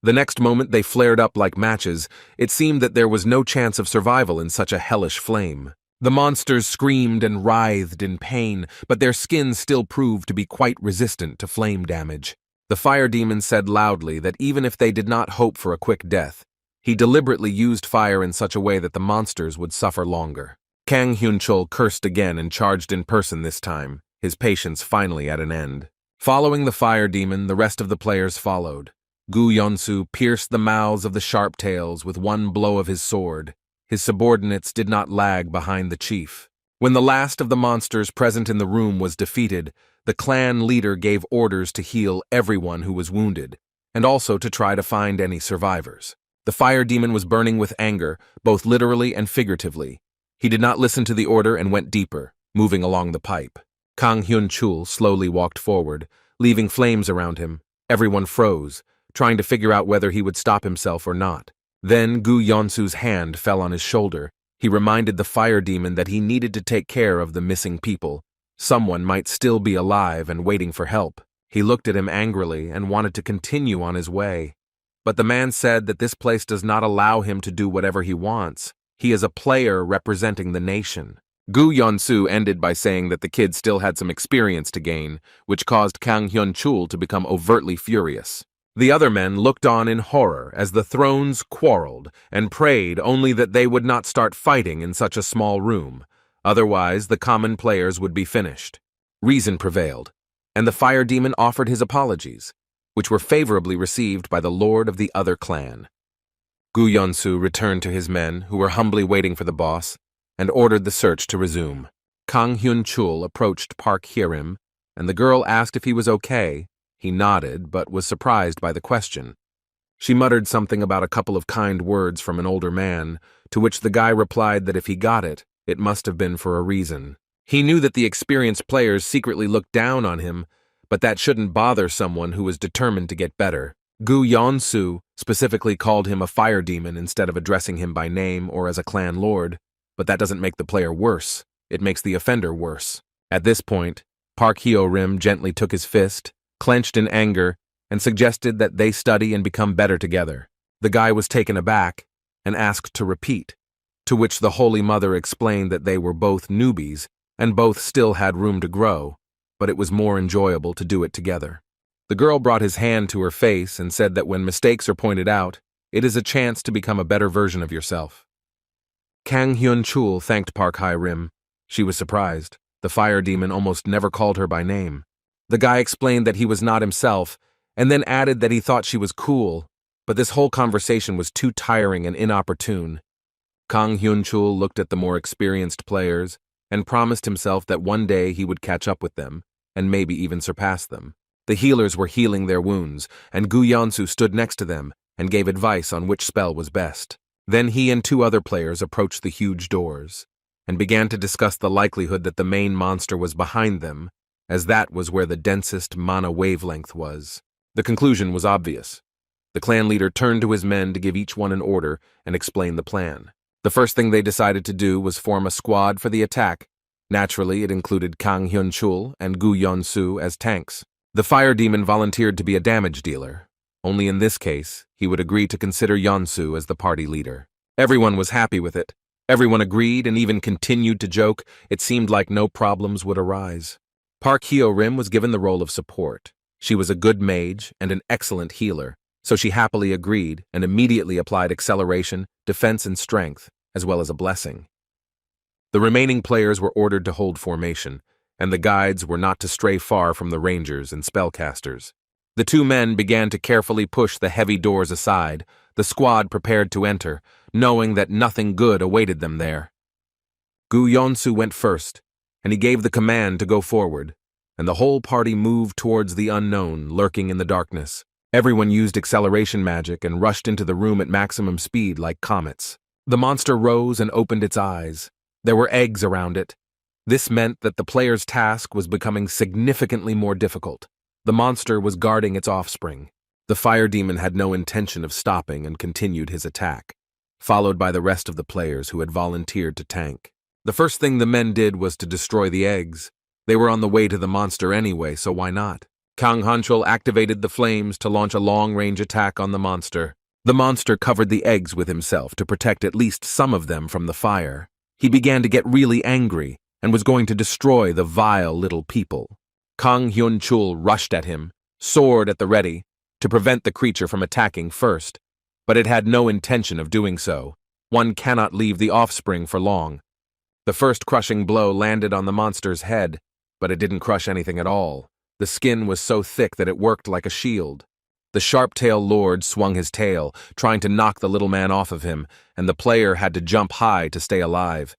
S1: The next moment they flared up like matches. It seemed that there was no chance of survival in such a hellish flame. The monsters screamed and writhed in pain, but their skins still proved to be quite resistant to flame damage. The fire demon said loudly that even if they did not hope for a quick death, he deliberately used fire in such a way that the monsters would suffer longer. Kang Hyun-chul cursed again and charged in person this time, his patience finally at an end. Following the fire demon, the rest of the players followed. Gu Yeonsu pierced the mouths of the sharp tails with one blow of his sword. His subordinates did not lag behind the chief. When the last of the monsters present in the room was defeated, the clan leader gave orders to heal everyone who was wounded, and also to try to find any survivors. The fire demon was burning with anger, both literally and figuratively. He did not listen to the order and went deeper, moving along the pipe. Kang Hyun-chul slowly walked forward, leaving flames around him. Everyone froze, trying to figure out whether he would stop himself or not. Then Gu Yonsu's hand fell on his shoulder. He reminded the fire demon that he needed to take care of the missing people. Someone might still be alive and waiting for help. He looked at him angrily and wanted to continue on his way. But the man said that this place does not allow him to do whatever he wants. He is a player representing the nation. Gu Yonsu ended by saying that the kid still had some experience to gain, which caused Kang Hyun-chul to become overtly furious. The other men looked on in horror as the thrones quarreled and prayed only that they would not start fighting in such a small room. Otherwise, the common players would be finished. Reason prevailed, and the fire demon offered his apologies, which were favorably received by the lord of the other clan. Gu Yonsu returned to his men, who were humbly waiting for the boss, and ordered the search to resume. Kang Hyun-chul approached Park Hye-rim, and the girl asked if he was okay. He nodded, but was surprised by the question. She muttered something about a couple of kind words from an older man, to which the guy replied that if he got it, it must have been for a reason. He knew that the experienced players secretly looked down on him, but that shouldn't bother someone who was determined to get better. Gu Yonsu specifically called him a fire demon instead of addressing him by name or as a clan lord, but that doesn't make the player worse. It makes the offender worse. At this point, Park Hye-rim gently took his fist, clenched in anger, and suggested that they study and become better together. The guy was taken aback and asked to repeat, to which the Holy Mother explained that they were both newbies and both still had room to grow, but it was more enjoyable to do it together. The girl brought his hand to her face and said that when mistakes are pointed out, it is a chance to become a better version of yourself. Kang Hyun-chul thanked Park Hye-rim. She was surprised. The fire demon almost never called her by name. The guy explained that he was not himself, and then added that he thought she was cool, but this whole conversation was too tiring and inopportune. Kang Hyun-chul looked at the more experienced players and promised himself that one day he would catch up with them, and maybe even surpass them. The healers were healing their wounds, and Gu Yonsu stood next to them and gave advice on which spell was best. Then he and two other players approached the huge doors and began to discuss the likelihood that the main monster was behind them, as that was where the densest mana wavelength was. The conclusion was obvious. The clan leader turned to his men to give each one an order and explain the plan. The first thing they decided to do was form a squad for the attack. Naturally, it included Kang Hyun-chul and Gu Yonsu as tanks. The fire demon volunteered to be a damage dealer. Only in this case, he would agree to consider Yonsu as the party leader. Everyone was happy with it. Everyone agreed and even continued to joke. It seemed like no problems would arise. Park Hye-rim was given the role of support. She was a good mage and an excellent healer, so she happily agreed and immediately applied acceleration, defense, and strength, as well as a blessing. The remaining players were ordered to hold formation, and the guides were not to stray far from the rangers and spellcasters. The two men began to carefully push the heavy doors aside. The squad prepared to enter, knowing that nothing good awaited them there. Gu Yonsu went first, and he gave the command to go forward, and the whole party moved towards the unknown lurking in the darkness. Everyone used acceleration magic and rushed into the room at maximum speed like comets. The monster rose and opened its eyes. There were eggs around it. This meant that the player's task was becoming significantly more difficult. The monster was guarding its offspring. The fire demon had no intention of stopping and continued his attack, followed by the rest of the players who had volunteered to tank. The first thing the men did was to destroy the eggs. They were on the way to the monster anyway, so why not? Kang Hyun-chul activated the flames to launch a long-range attack on the monster. The monster covered the eggs with himself to protect at least some of them from the fire. He began to get really angry and was going to destroy the vile little people. Kang Hyun-chul rushed at him, sword at the ready, to prevent the creature from attacking first, but it had no intention of doing so. One cannot leave the offspring for long. The first crushing blow landed on the monster's head, but it didn't crush anything at all. The skin was so thick that it worked like a shield. The sharp-tailed lord swung his tail, trying to knock the little man off of him, and the player had to jump high to stay alive.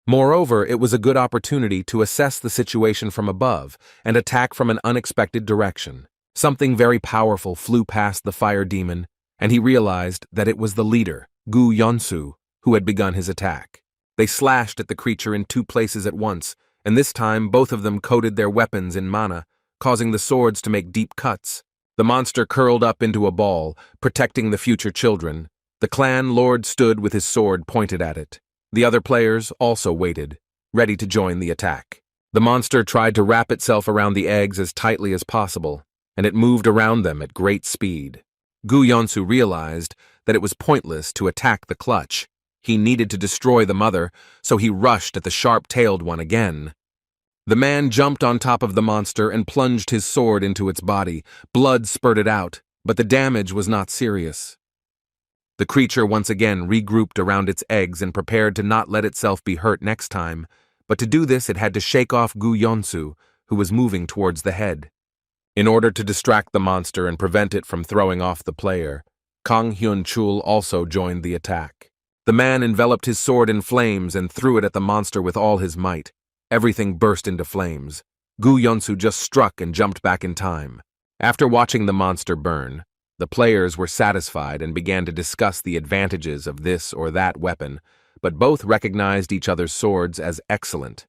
S1: Moreover, it was a good opportunity to assess the situation from above and attack from an unexpected direction. Something very powerful flew past the fire demon, and he realized that it was the leader, Gu Yonsu, who had begun his attack. They slashed at the creature in two places at once, and this time both of them coated their weapons in mana, causing the swords to make deep cuts. The monster curled up into a ball, protecting the future children. The clan lord stood with his sword pointed at it. The other players also waited, ready to join the attack. The monster tried to wrap itself around the eggs as tightly as possible, and it moved around them at great speed. Gu Yonsu realized that it was pointless to attack the clutch. He needed to destroy the mother, so he rushed at the sharp-tailed one again. The man jumped on top of the monster and plunged his sword into its body. Blood spurted out, but the damage was not serious. The creature once again regrouped around its eggs and prepared to not let itself be hurt next time, but to do this it had to shake off Gu Yonsu, who was moving towards the head. In order to distract the monster and prevent it from throwing off the player, Kang Hyun-chul also joined the attack. The man enveloped his sword in flames and threw it at the monster with all his might. Everything burst into flames. Gu Yonsu just struck and jumped back in time. After watching the monster burn, the players were satisfied and began to discuss the advantages of this or that weapon, but both recognized each other's swords as excellent.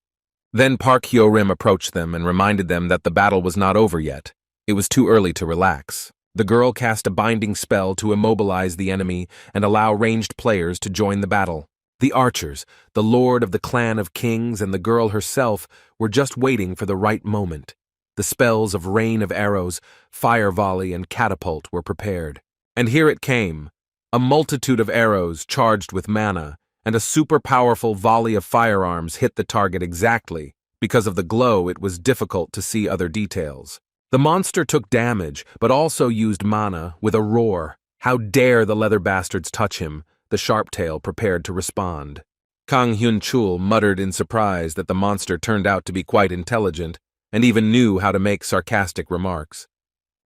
S1: Then Park Hyo-rim approached them and reminded them that the battle was not over yet. It was too early to relax. The girl cast a binding spell to immobilize the enemy and allow ranged players to join the battle. The archers, the lord of the clan of kings, and the girl herself were just waiting for the right moment. The spells of rain of arrows, fire volley, and catapult were prepared. And here it came, a multitude of arrows charged with mana, and a super-powerful volley of firearms hit the target exactly. Because of the glow, it was difficult to see other details. The monster took damage, but also used mana with a roar. How dare the leather bastards touch him? The sharp-tail prepared to respond. Kang Hyun-chul muttered in surprise that the monster turned out to be quite intelligent, and even knew how to make sarcastic remarks.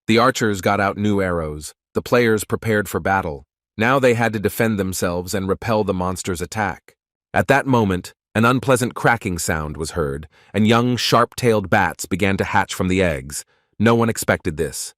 S1: The archers got out new arrows. The players prepared for battle. Now they had to defend themselves and repel the monster's attack. At that moment, an unpleasant cracking sound was heard, and young, sharp-tailed bats began to hatch from the eggs. No one expected this.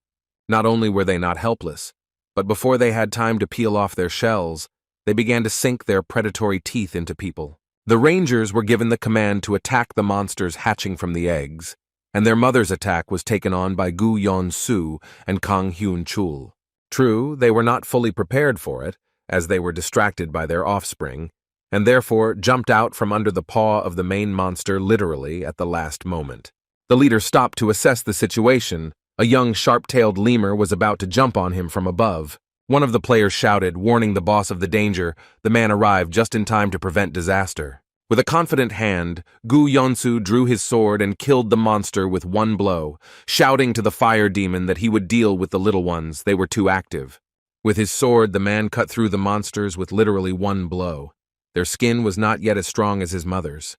S1: Not only were they not helpless, but before they had time to peel off their shells, they began to sink their predatory teeth into people. The rangers were given the command to attack the monsters hatching from the eggs, and their mother's attack was taken on by Gu Yonsu and Kang Hyun-chul. True, they were not fully prepared for it, as they were distracted by their offspring, and therefore jumped out from under the paw of the main monster literally at the last moment. The leader stopped to assess the situation. A young sharp-tailed lemur was about to jump on him from above. One of the players shouted, warning the boss of the danger. The man arrived just in time to prevent disaster. With a confident hand, Gu Yonsu drew his sword and killed the monster with one blow, shouting to the fire demon that he would deal with the little ones. They were too active. With his sword, the man cut through the monsters with literally one blow. Their skin was not yet as strong as his mother's.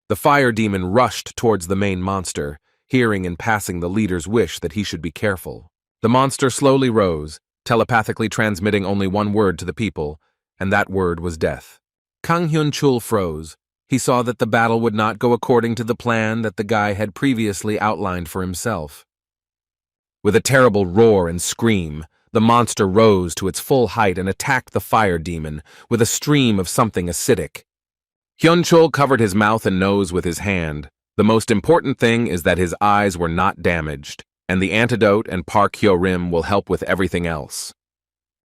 S1: The fire demon rushed towards the main monster, hearing and passing the leader's wish that he should be careful. The monster slowly rose, telepathically transmitting only one word to the people, and that word was death. Kang Hyun-chul froze. He saw that the battle would not go according to the plan that the guy had previously outlined for himself. With a terrible roar and scream, the monster rose to its full height and attacked the fire demon with a stream of something acidic. Hyun-chul covered his mouth and nose with his hand. The most important thing is that his eyes were not damaged, and the antidote and Park Hyo-rim will help with everything else.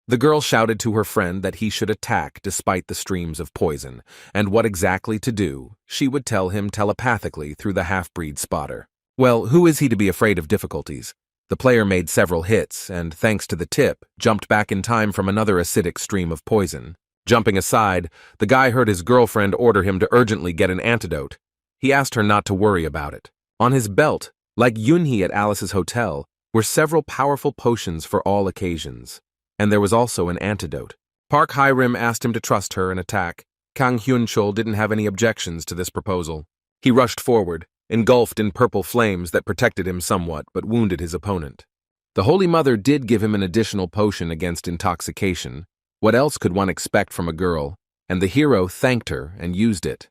S1: The girl shouted to her friend that he should attack despite the streams of poison, and what exactly to do, she would tell him telepathically through the half-breed spotter. Well, who is he to be afraid of difficulties? The player made several hits, and thanks to the tip, jumped back in time from another acidic stream of poison. Jumping aside, the guy heard his girlfriend order him to urgently get an antidote. He asked her not to worry about it. On his belt, like Yoonhee at Alice's hotel, were several powerful potions for all occasions. And there was also an antidote. Park Hyo-rim asked him to trust her and attack. Kang Hyun-chul didn't have any objections to this proposal. He rushed forward, engulfed in purple flames that protected him somewhat but wounded his opponent. The Holy Mother did give him an additional potion against intoxication. What else could one expect from a girl? And the hero thanked her and used it.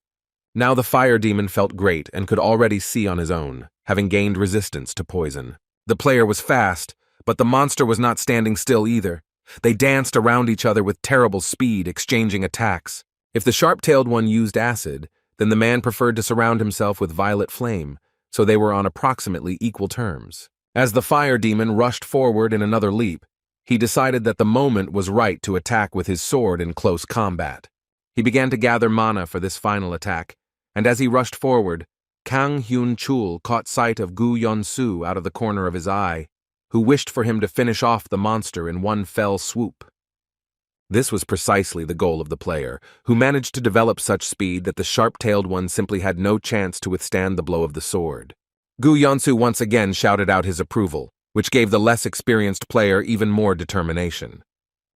S1: Now the fire demon felt great and could already see on his own, having gained resistance to poison. The player was fast, but the monster was not standing still either. They danced around each other with terrible speed, exchanging attacks. If the sharp-tailed one used acid, then the man preferred to surround himself with violet flame, so they were on approximately equal terms. As the fire demon rushed forward in another leap, he decided that the moment was right to attack with his sword in close combat. He began to gather mana for this final attack, and as he rushed forward, Kang Hyun-chul caught sight of Gu Yeon-soo out of the corner of his eye, who wished for him to finish off the monster in one fell swoop. This was precisely the goal of the player, who managed to develop such speed that the sharp-tailed one simply had no chance to withstand the blow of the sword. Gu Yeon-soo once again shouted out his approval, which gave the less experienced player even more determination.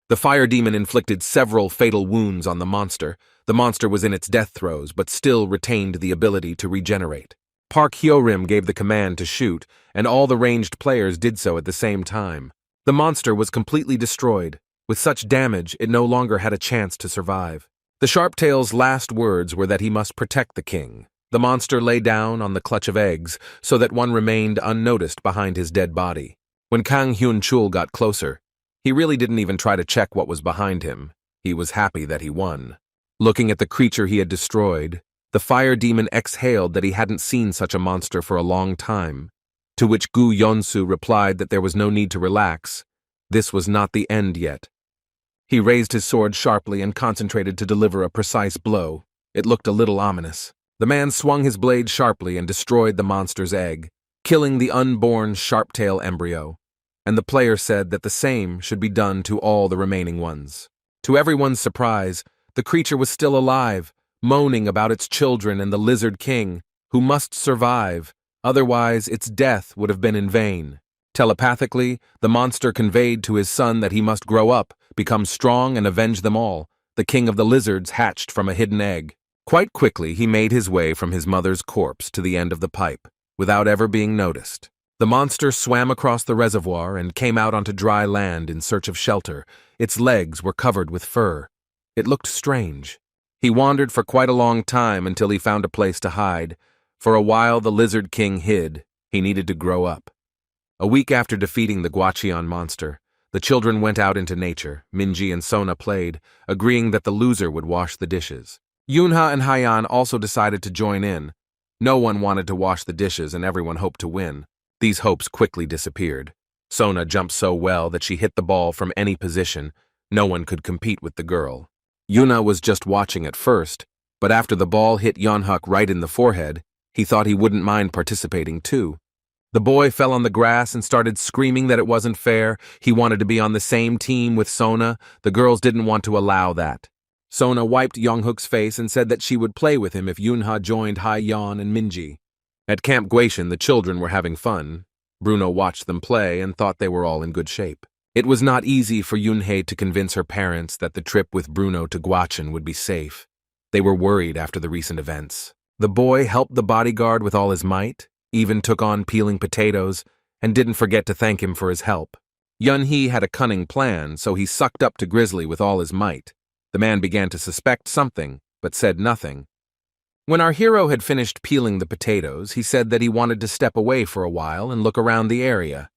S1: The fire demon inflicted several fatal wounds on the monster. The monster was in its death throes, but still retained the ability to regenerate. Park Hyo-rim gave the command to shoot, and all the ranged players did so at the same time. The monster was completely destroyed. With such damage, it no longer had a chance to survive. The Sharptail's last words were that he must protect the king. The monster lay down on the clutch of eggs, so that one remained unnoticed behind his dead body. When Kang Hyun-chul got closer, he really didn't even try to check what was behind him. He was happy that he won. Looking at the creature he had destroyed, the fire demon exhaled that he hadn't seen such a monster for a long time, to which Gu Yeon-soo replied that there was no need to relax. This was not the end yet. He raised his sword sharply and concentrated to deliver a precise blow. It looked a little ominous. The man swung his blade sharply and destroyed the monster's egg, killing the unborn sharp-tail embryo, and the player said that the same should be done to all the remaining ones. To everyone's surprise, the creature was still alive, moaning about its children and the Lizard King, who must survive, otherwise its death would have been in vain. Telepathically, the monster conveyed to his son that he must grow up, become strong, and avenge them all. The king of the lizards hatched from a hidden egg. Quite quickly, he made his way from his mother's corpse to the end of the pipe, without ever being noticed. The monster swam across the reservoir and came out onto dry land in search of shelter. Its legs were covered with fur. It looked strange. He wandered for quite a long time until he found a place to hide. For a while, the Lizard King hid. He needed to grow up. A week after defeating the Gwacheon monster, the children went out into nature. Minji and Sona played, agreeing that the loser would wash the dishes. Yunha and Hyeon also decided to join in. No one wanted to wash the dishes and everyone hoped to win. These hopes quickly disappeared. Sona jumped so well that she hit the ball from any position. No one could compete with the girl. Yuna was just watching at first, but after the ball hit Yeonhuk right in the forehead, he thought he wouldn't mind participating too. The boy fell on the grass and started screaming that it wasn't fair. He wanted to be on the same team with Sona. The girls didn't want to allow that. Sona wiped Yeonhuk's face and said that she would play with him if Yunha joined Hyeon and Minji. At Camp Gwacheon, the children were having fun. Bruno watched them play and thought they were all in good shape. It was not easy for Yunhei to convince her parents that the trip with Bruno to Gwacheon would be safe. They were worried after the recent events. The boy helped the bodyguard with all his might, even took on peeling potatoes, and didn't forget to thank him for his help. Yunhee had a cunning plan, so he sucked up to Grizzly with all his might. The man began to suspect something, but said nothing. When our hero had finished peeling the potatoes, he said that he wanted to step away for a while and look around the area.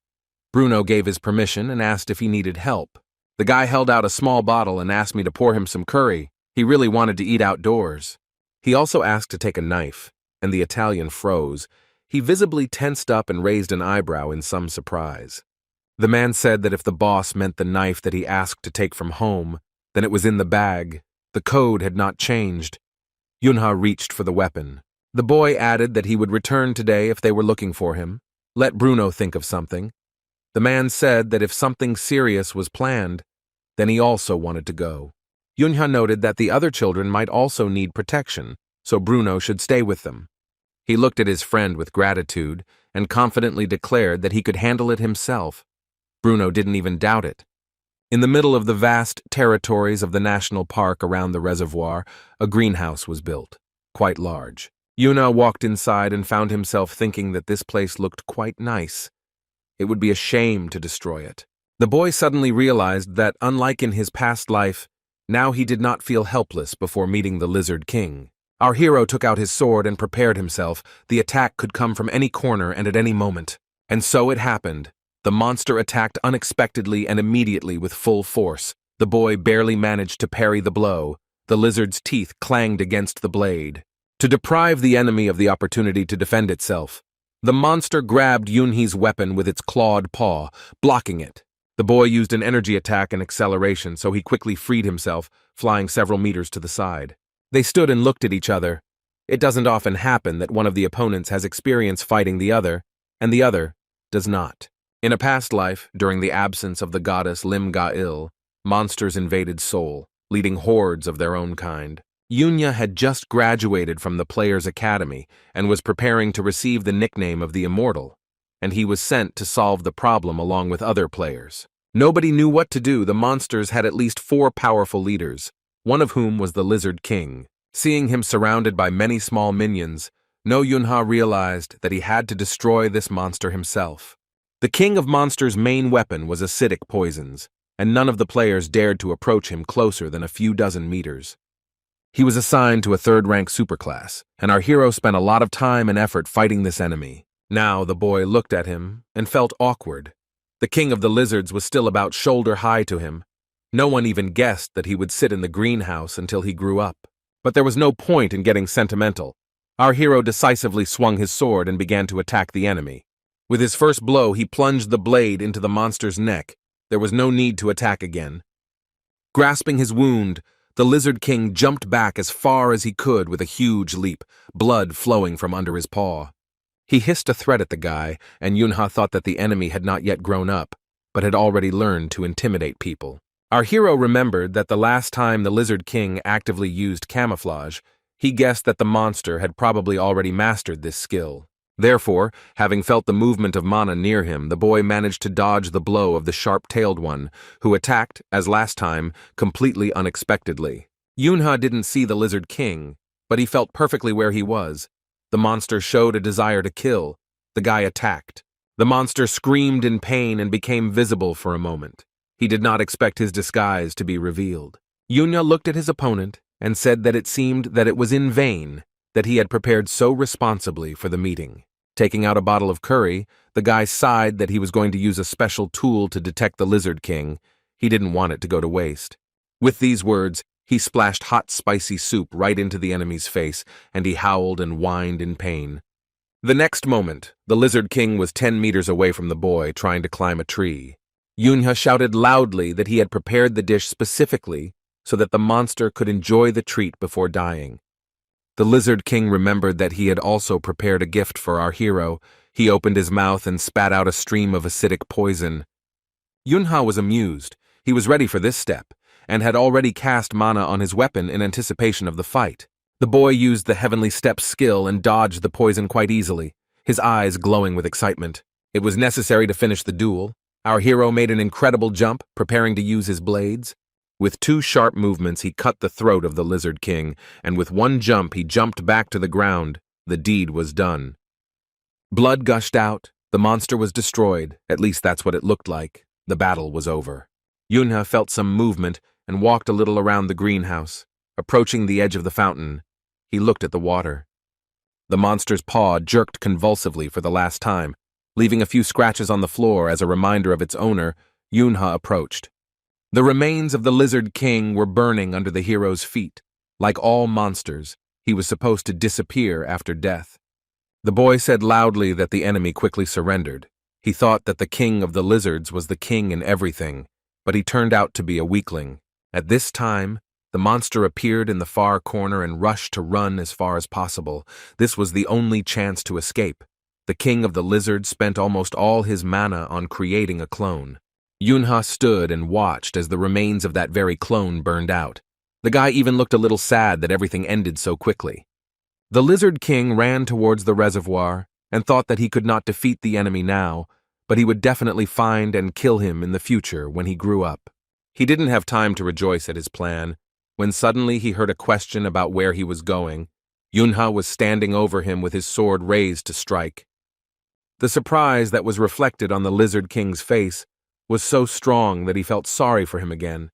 S1: Bruno gave his permission and asked if he needed help. The guy held out a small bottle and asked me to pour him some curry. He really wanted to eat outdoors. He also asked to take a knife, and the Italian froze. He visibly tensed up and raised an eyebrow in some surprise. The man said that if the boss meant the knife that he asked to take from home, then it was in the bag. The code had not changed. Yunha reached for the weapon. The boy added that he would return today if they were looking for him. Let Bruno think of something. The man said that if something serious was planned, then he also wanted to go. Yunha noted that the other children might also need protection, so Bruno should stay with them. He looked at his friend with gratitude and confidently declared that he could handle it himself. Bruno didn't even doubt it. In the middle of the vast territories of the national park around the reservoir, a greenhouse was built, quite large. Yuna walked inside and found himself thinking that this place looked quite nice. It would be a shame to destroy it. The boy suddenly realized that, unlike in his past life, now he did not feel helpless before meeting the Lizard King. Our hero took out his sword and prepared himself. The attack could come from any corner and at any moment. And so it happened. The monster attacked unexpectedly and immediately with full force. The boy barely managed to parry the blow. The lizard's teeth clanged against the blade. To deprive the enemy of the opportunity to defend itself, the monster grabbed Yunhee's weapon with its clawed paw, blocking it. The boy used an energy attack and acceleration, so he quickly freed himself, flying several meters to the side. They stood and looked at each other. It doesn't often happen that one of the opponents has experience fighting the other, and the other does not. In a past life, during the absence of the goddess Lim-Ga-Il, monsters invaded Seoul, leading hordes of their own kind. Yunya had just graduated from the Players' Academy and was preparing to receive the nickname of the Immortal, and he was sent to solve the problem along with other players. Nobody knew what to do. The monsters had at least 4 powerful leaders, one of whom was the Lizard King. Seeing him surrounded by many small minions, No Yunha realized that he had to destroy this monster himself. The King of Monsters' main weapon was acidic poisons, and none of the players dared to approach him closer than a few dozen meters. He was assigned to a 3rd rank superclass, and our hero spent a lot of time and effort fighting this enemy. Now the boy looked at him and felt awkward. The King of the Lizards was still about shoulder high to him. No one even guessed that he would sit in the greenhouse until he grew up. But there was no point in getting sentimental. Our hero decisively swung his sword and began to attack the enemy. With his first blow, he plunged the blade into the monster's neck. There was no need to attack again. Grasping his wound, the Lizard King jumped back as far as he could with a huge leap, blood flowing from under his paw. He hissed a threat at the guy, and Yunha thought that the enemy had not yet grown up, but had already learned to intimidate people. Our hero remembered that the last time the Lizard King actively used camouflage, he guessed that the monster had probably already mastered this skill. Therefore, having felt the movement of mana near him, the boy managed to dodge the blow of the sharp-tailed one, who attacked, as last time, completely unexpectedly. Yunha didn't see the Lizard King, but he felt perfectly where he was. The monster showed a desire to kill. The guy attacked. The monster screamed in pain and became visible for a moment. He did not expect his disguise to be revealed. Yunya looked at his opponent and said that it seemed that it was in vain that he had prepared so responsibly for the meeting. Taking out a bottle of curry, the guy sighed that he was going to use a special tool to detect the Lizard King. He didn't want it to go to waste. With these words, he splashed hot, spicy soup right into the enemy's face, and he howled and whined in pain. The next moment, the Lizard King was 10 meters away from the boy, trying to climb a tree. Yunya shouted loudly that he had prepared the dish specifically so that the monster could enjoy the treat before dying. The Lizard King remembered that he had also prepared a gift for our hero. He opened his mouth and spat out a stream of acidic poison. Yunha was amused. He was ready for this step, and had already cast mana on his weapon in anticipation of the fight. The boy used the Heavenly Step skill and dodged the poison quite easily, his eyes glowing with excitement. It was necessary to finish the duel. Our hero made an incredible jump, preparing to use his blades. With 2 sharp movements, he cut the throat of the Lizard King, and with one jump, he jumped back to the ground. The deed was done. Blood gushed out. The monster was destroyed. At least that's what it looked like. The battle was over. Yunha felt some movement and walked a little around the greenhouse. Approaching the edge of the fountain, he looked at the water. The monster's paw jerked convulsively for the last time. Leaving a few scratches on the floor as a reminder of its owner, Yunha approached. The remains of the Lizard King were burning under the hero's feet. Like all monsters, he was supposed to disappear after death. The boy said loudly that the enemy quickly surrendered. He thought that the King of the Lizards was the king in everything, but he turned out to be a weakling. At this time, the monster appeared in the far corner and rushed to run as far as possible. This was the only chance to escape. The King of the Lizards spent almost all his mana on creating a clone. Yunha stood and watched as the remains of that very clone burned out. The guy even looked a little sad that everything ended so quickly. The Lizard King ran towards the reservoir and thought that he could not defeat the enemy now, but he would definitely find and kill him in the future when he grew up. He didn't have time to rejoice at his plan, when suddenly he heard a question about where he was going. Yunha was standing over him with his sword raised to strike. The surprise that was reflected on the Lizard King's face was so strong that he felt sorry for him again.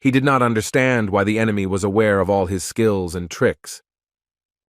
S1: He did not understand why the enemy was aware of all his skills and tricks.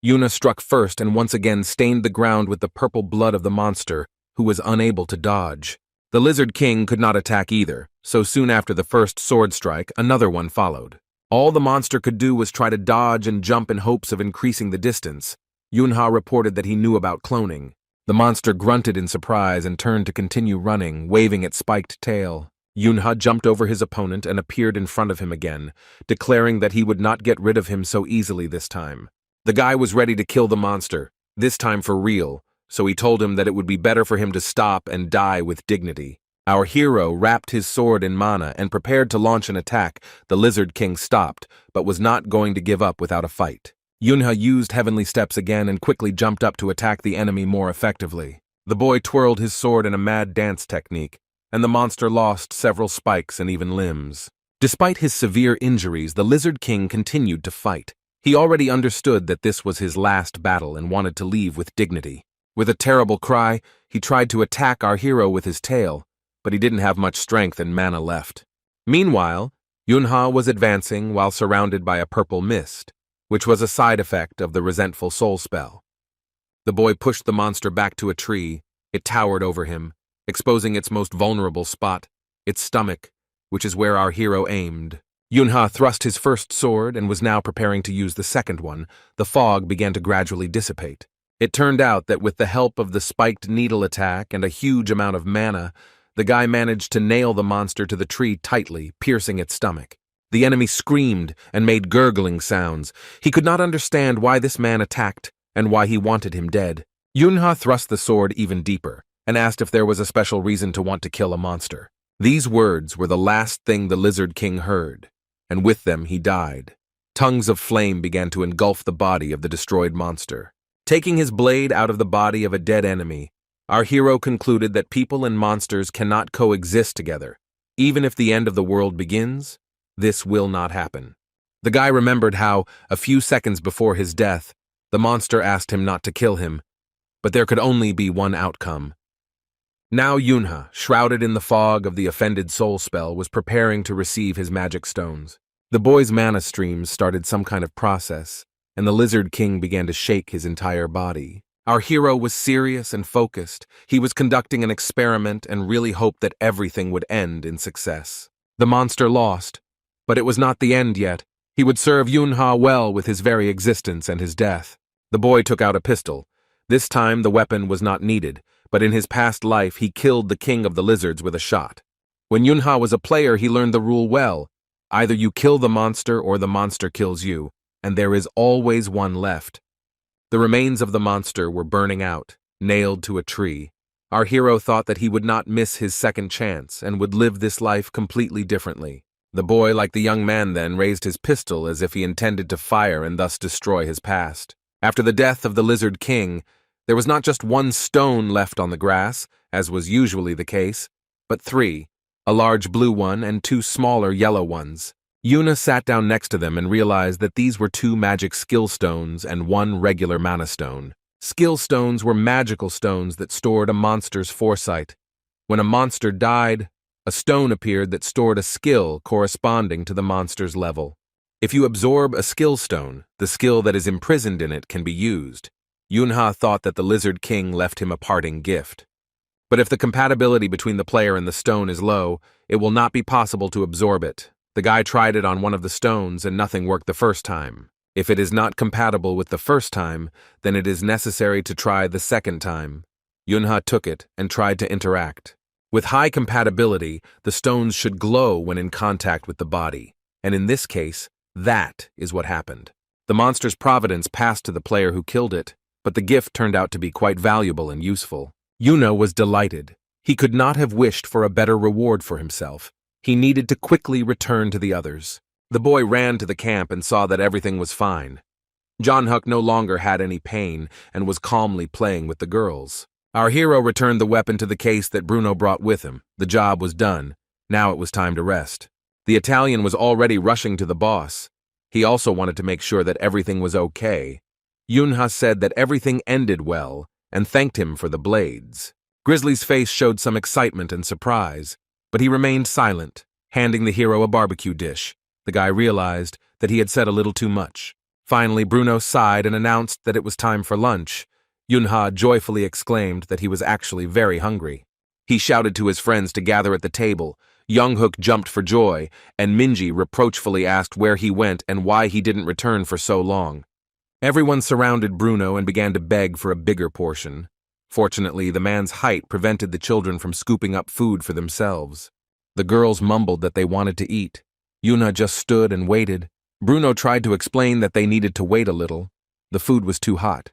S1: Yuna struck first and once again stained the ground with the purple blood of the monster, who was unable to dodge. The Lizard King could not attack either, so soon after the first sword strike, another one followed. All the monster could do was try to dodge and jump in hopes of increasing the distance. Yunha reported that he knew about cloning. The monster grunted in surprise and turned to continue running, waving its spiked tail. Yunha jumped over his opponent and appeared in front of him again, declaring that he would not get rid of him so easily this time. The guy was ready to kill the monster, this time for real, so he told him that it would be better for him to stop and die with dignity. Our hero wrapped his sword in mana and prepared to launch an attack. The Lizard King stopped, but was not going to give up without a fight. Yunha used Heavenly Steps again and quickly jumped up to attack the enemy more effectively. The boy twirled his sword in a mad dance technique, and the monster lost several spikes and even limbs. Despite his severe injuries, the Lizard King continued to fight. He already understood that this was his last battle and wanted to leave with dignity. With a terrible cry, he tried to attack our hero with his tail, but he didn't have much strength and mana left. Meanwhile, Yunha was advancing while surrounded by a purple mist, which was a side effect of the resentful soul spell. The boy pushed the monster back to a tree. It towered over him, exposing its most vulnerable spot, its stomach, which is where our hero aimed. Yunha thrust his first sword and was now preparing to use the second one. The fog began to gradually dissipate. It turned out that with the help of the spiked needle attack and a huge amount of mana, the guy managed to nail the monster to the tree tightly, piercing its stomach. The enemy screamed and made gurgling sounds. He could not understand why this man attacked and why he wanted him dead. Yunha thrust the sword even deeper and asked if there was a special reason to want to kill a monster. These words were the last thing the Lizard King heard, and with them he died. Tongues of flame began to engulf the body of the destroyed monster. Taking his blade out of the body of a dead enemy, our hero concluded that people and monsters cannot coexist together. Even if the end of the world begins, this will not happen. The guy remembered how, a few seconds before his death, the monster asked him not to kill him, but there could only be one outcome. Now Yunha, shrouded in the fog of the offended soul spell, was preparing to receive his magic stones. The boy's mana streams started some kind of process, and the Lizard King began to shake his entire body. Our hero was serious and focused. He was conducting an experiment and really hoped that everything would end in success. The monster lost, but it was not the end yet. He would serve Yunha well with his very existence and his death. The boy took out a pistol. This time the weapon was not needed, but in his past life he killed the king of the lizards with a shot. When Yunha was a player, he learned the rule well. Either you kill the monster or the monster kills you, and there is always one left. The remains of the monster were burning out, nailed to a tree. Our hero thought that he would not miss his second chance and would live this life completely differently. The boy, like the young man then, raised his pistol as if he intended to fire and thus destroy his past. After the death of the Lizard King, there was not just one stone left on the grass, as was usually the case, but three, a large blue one and two smaller yellow ones. Yuna sat down next to them and realized that these were two magic skill stones and one regular mana stone. Skill stones were magical stones that stored a monster's foresight. When a monster died, a stone appeared that stored a skill corresponding to the monster's level. If you absorb a skill stone, the skill that is imprisoned in it can be used. Yunha thought that the Lizard King left him a parting gift. But if the compatibility between the player and the stone is low, it will not be possible to absorb it. The guy tried it on one of the stones and nothing worked the first time. If it is not compatible with the first time, then it is necessary to try the second time. Yunha took it and tried to interact. With high compatibility, the stones should glow when in contact with the body, and in this case, that is what happened. The monster's providence passed to the player who killed it, but the gift turned out to be quite valuable and useful. Yuna was delighted. He could not have wished for a better reward for himself. He needed to quickly return to the others. The boy ran to the camp and saw that everything was fine. John Huck no longer had any pain and was calmly playing with the girls. Our hero returned the weapon to the case that Bruno brought with him. The job was done. Now it was time to rest. The Italian was already rushing to the boss. He also wanted to make sure that everything was okay. Yunha said that everything ended well and thanked him for the blades. Grizzly's face showed some excitement and surprise, but he remained silent, handing the hero a barbecue dish. The guy realized that he had said a little too much. Finally, Bruno sighed and announced that it was time for lunch. Yunha joyfully exclaimed that he was actually very hungry. He shouted to his friends to gather at the table. Young-hook jumped for joy, and Minji reproachfully asked where he went and why he didn't return for so long. Everyone surrounded Bruno and began to beg for a bigger portion. Fortunately, the man's height prevented the children from scooping up food for themselves. The girls mumbled that they wanted to eat. Yuna just stood and waited. Bruno tried to explain that they needed to wait a little. The food was too hot.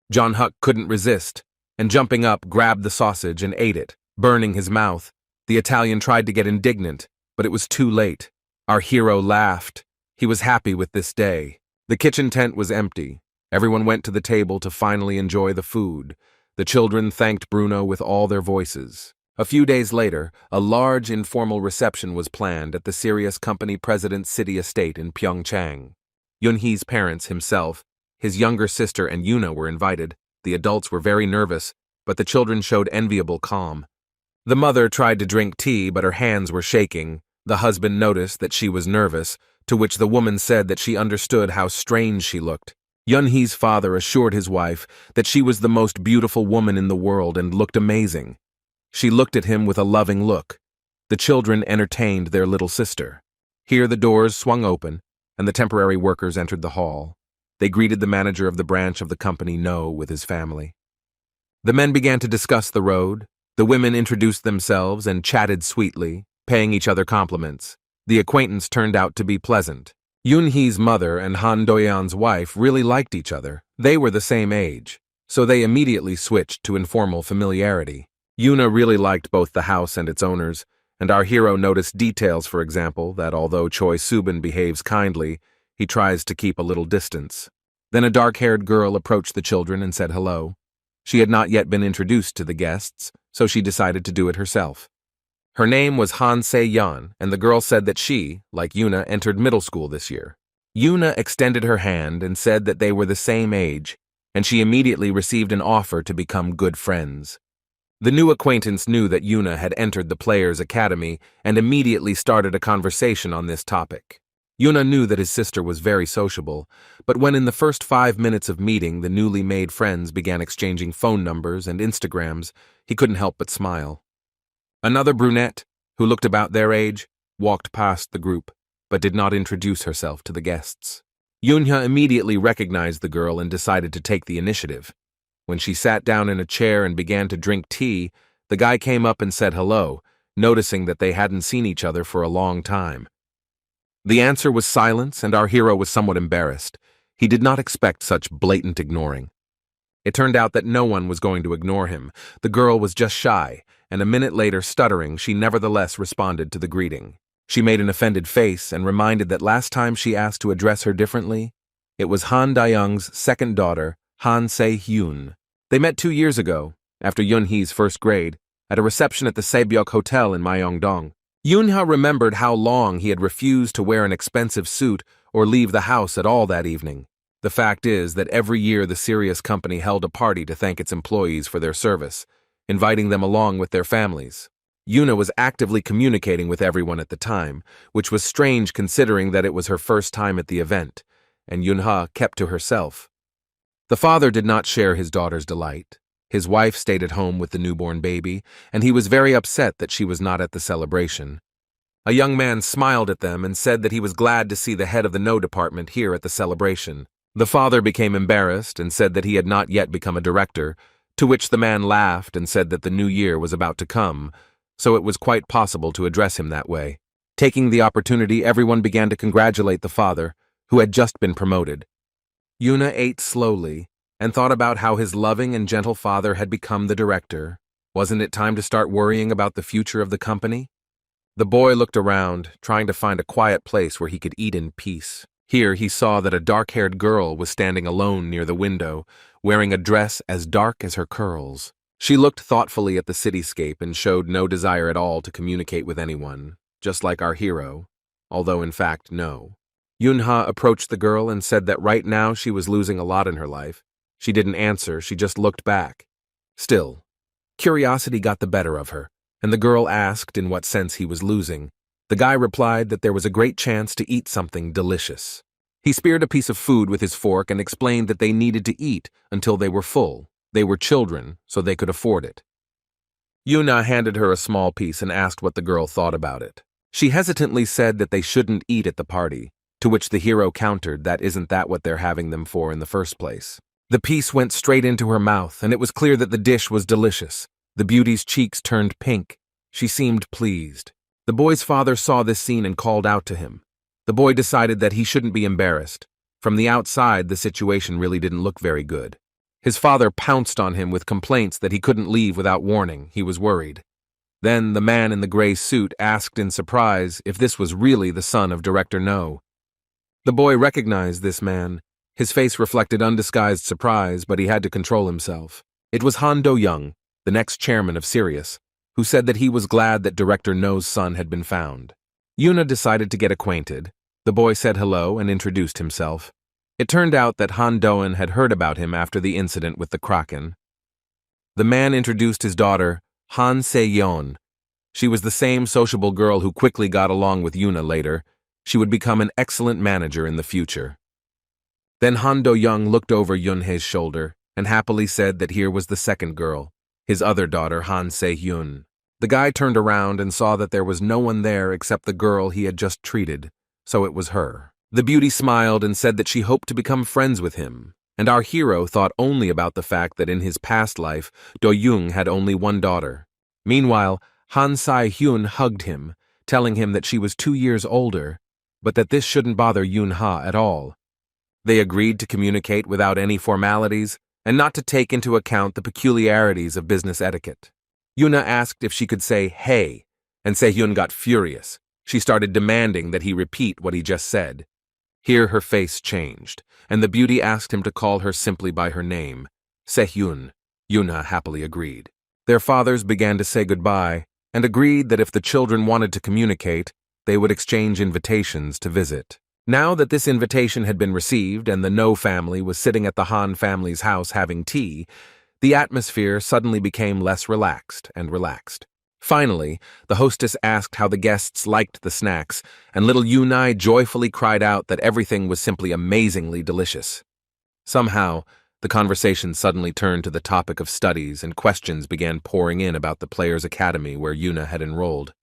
S1: John-Huck couldn't resist, and jumping up, grabbed the sausage and ate it, burning his mouth. The Italian tried to get indignant, but it was too late. Our hero laughed. He was happy with this day. The kitchen tent was empty. Everyone went to the table to finally enjoy the food. The children thanked Bruno with all their voices. A few days later, a large informal reception was planned at the Sirius Company President's city estate in Pyeongchang. Yunhee's parents, himself, his younger sister, and Yuna were invited. The adults were very nervous, but the children showed enviable calm. The mother tried to drink tea, but her hands were shaking. The husband noticed that she was nervous, to which the woman said that she understood how strange she looked. Yunhee's father assured his wife that she was the most beautiful woman in the world and looked amazing. She looked at him with a loving look. The children entertained their little sister. Here the doors swung open, and the temporary workers entered the hall. They greeted the manager of the branch of the company No with his family. The men began to discuss the road. The women introduced themselves and chatted sweetly, paying each other compliments. The acquaintance turned out to be pleasant. Yunhee's mother and Han Doyeon's wife really liked each other. They were the same age, so they immediately switched to informal familiarity. Yuna really liked both the house and its owners, and our hero noticed details, for example, that although Choi Subin behaves kindly, he tries to keep a little distance. Then a dark-haired girl approached the children and said hello. She had not yet been introduced to the guests, so she decided to do it herself. Her name was Han Se-yeon, and the girl said that she, like Yuna, entered middle school this year. Yuna extended her hand and said that they were the same age, and she immediately received an offer to become good friends. The new acquaintance knew that Yuna had entered the Players' Academy and immediately started a conversation on this topic. Yuna knew that his sister was very sociable, but when in the first 5 minutes of meeting the newly made friends began exchanging phone numbers and Instagrams, he couldn't help but smile. Another brunette, who looked about their age, walked past the group, but did not introduce herself to the guests. Yunha immediately recognized the girl and decided to take the initiative. When she sat down in a chair and began to drink tea, the guy came up and said hello, noticing that they hadn't seen each other for a long time. The answer was silence, and our hero was somewhat embarrassed. He did not expect such blatant ignoring. It turned out that no one was going to ignore him. The girl was just shy, and a minute later, stuttering, she nevertheless responded to the greeting. She made an offended face and reminded that last time she asked to address her differently, it was Han Dayoung's second daughter, Han Se-hyun. They met 2 years ago, after Yunhee's first grade, at a reception at the Saebyuk Hotel in Myeongdong. Yunha remembered how long he had refused to wear an expensive suit or leave the house at all that evening. The fact is that every year the Sirius Company held a party to thank its employees for their service, inviting them along with their families. Yuna was actively communicating with everyone at the time, which was strange considering that it was her first time at the event, and Yunha kept to herself. The father did not share his daughter's delight. His wife stayed at home with the newborn baby, and he was very upset that she was not at the celebration. A young man smiled at them and said that he was glad to see the head of the No department here at the celebration. The father became embarrassed and said that he had not yet become a director, to which the man laughed and said that the new year was about to come, so it was quite possible to address him that way. Taking the opportunity, everyone began to congratulate the father, who had just been promoted. Yuna ate slowly and thought about how his loving and gentle father had become the director. Wasn't it time to start worrying about the future of the company? The boy looked around, trying to find a quiet place where he could eat in peace. Here he saw that a dark-haired girl was standing alone near the window, wearing a dress as dark as her curls. She looked thoughtfully at the cityscape and showed no desire at all to communicate with anyone, just like our hero, although in fact no. Yunha approached the girl and said that right now she was losing a lot in her life. She didn't answer, she just looked back. Still, curiosity got the better of her, and the girl asked in what sense he was losing. The guy replied that there was a great chance to eat something delicious. He speared a piece of food with his fork and explained that they needed to eat until they were full. They were children, so they could afford it. Yuna handed her a small piece and asked what the girl thought about it. She hesitantly said that they shouldn't eat at the party, to which the hero countered that isn't that what they're having them for in the first place. The piece went straight into her mouth, and it was clear that the dish was delicious. The beauty's cheeks turned pink. She seemed pleased. The boy's father saw this scene and called out to him. The boy decided that he shouldn't be embarrassed. From the outside, the situation really didn't look very good. His father pounced on him with complaints that he couldn't leave without warning. He was worried. Then the man in the gray suit asked in surprise if this was really the son of Director No. The boy recognized this man. His face reflected undisguised surprise, but he had to control himself. It was Han Do-young, the next chairman of Sirius, who said that he was glad that Director No's son had been found. Yuna decided to get acquainted. The boy said hello and introduced himself. It turned out that Han Do-eun had heard about him after the incident with the Kraken. The man introduced his daughter, Han Se-yeon. She was the same sociable girl who quickly got along with Yuna later. She would become an excellent manager in the future. Then Han Do-young looked over Yunhe's shoulder and happily said that here was the second girl, his other daughter, Han Se-hyun. The guy turned around and saw that there was no one there except the girl he had just treated, so it was her. The beauty smiled and said that she hoped to become friends with him, and our hero thought only about the fact that in his past life, Do-young had only one daughter. Meanwhile, Han Se-hyun hugged him, telling him that she was 2 years older, but that this shouldn't bother Yun-ha at all. They agreed to communicate without any formalities and not to take into account the peculiarities of business etiquette. Yuna asked if she could say hey, and Se-hyun got furious. She started demanding that he repeat what he just said. Here her face changed, and the beauty asked him to call her simply by her name, Se-hyun. Yuna happily agreed. Their fathers began to say goodbye and agreed that if the children wanted to communicate, they would exchange invitations to visit. Now that this invitation had been received and the No family was sitting at the Han family's house having tea, the atmosphere suddenly became less relaxed and relaxed. Finally, the hostess asked how the guests liked the snacks, and little Yunai joyfully cried out that everything was simply amazingly delicious. Somehow, the conversation suddenly turned to the topic of studies and questions began pouring in about the Players' Academy where Yuna had enrolled.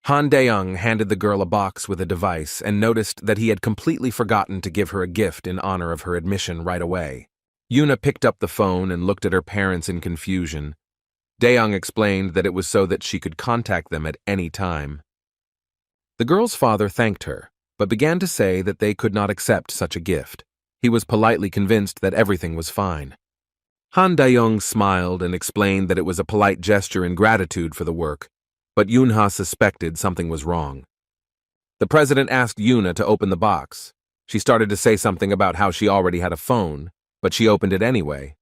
S1: Han Dae-young handed the girl a box with a device and noticed that he had completely forgotten to give her a gift in honor of her admission right away. Yuna picked up the phone and looked at her parents in confusion. Dae-young explained that it was so that she could contact them at any time. The girl's father thanked her, but began to say that they could not accept such a gift. He was politely convinced that everything was fine. Han Dae-young smiled and explained that it was a polite gesture in gratitude for the work, but Yunha suspected something was wrong. The president asked Yuna to open the box. She started to say something about how she already had a phone, but she opened it anyway.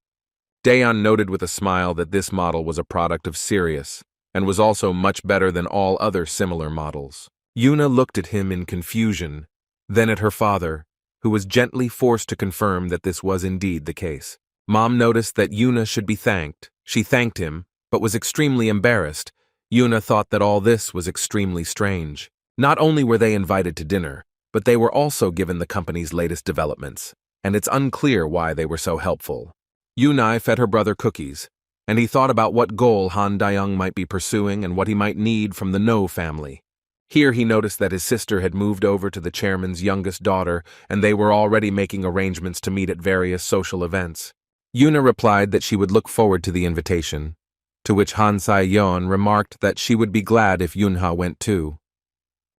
S1: Daeon noted with a smile that this model was a product of Sirius, and was also much better than all other similar models. Yuna looked at him in confusion, then at her father, who was gently forced to confirm that this was indeed the case. Mom noticed that Yuna should be thanked. She thanked him, but was extremely embarrassed. Yuna thought that all this was extremely strange. Not only were they invited to dinner, but they were also given the company's latest developments, and it's unclear why they were so helpful. Yunai fed her brother cookies, and he thought about what goal Han Dae-young might be pursuing and what he might need from the No family. Here he noticed that his sister had moved over to the chairman's youngest daughter, and they were already making arrangements to meet at various social events. Yuna replied that she would look forward to the invitation, to which Han Se-yeon remarked that she would be glad if Yunha went too.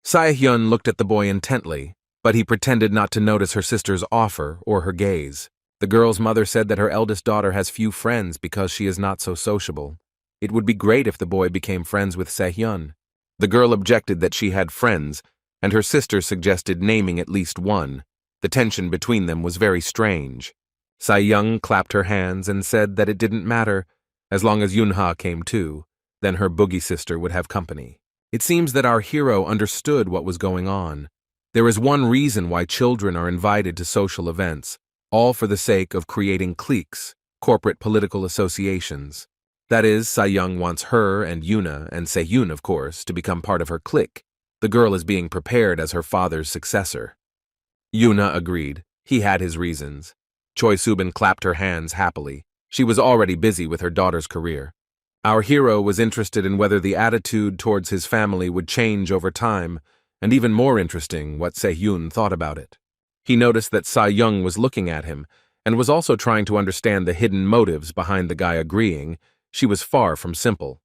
S1: Se-hyun looked at the boy intently, but he pretended not to notice her sister's offer or her gaze. The girl's mother said that her eldest daughter has few friends because she is not so sociable. It would be great if the boy became friends with Se-hyun. The girl objected that she had friends, and her sister suggested naming at least one. The tension between them was very strange. Se-young clapped her hands and said that it didn't matter, as long as Yunha came too, then her boogie sister would have company. It seems that our hero understood what was going on. There is one reason why children are invited to social events, all for the sake of creating cliques, corporate political associations. That is, Se-young wants her and Yuna, and Se-hyun, of course, to become part of her clique. The girl is being prepared as her father's successor. Yuna agreed. He had his reasons. Choi Subin clapped her hands happily. She was already busy with her daughter's career. Our hero was interested in whether the attitude towards his family would change over time, and even more interesting, what Se-hyun thought about it. He noticed that Se-young was looking at him, and was also trying to understand the hidden motives behind the guy agreeing. She was far from simple.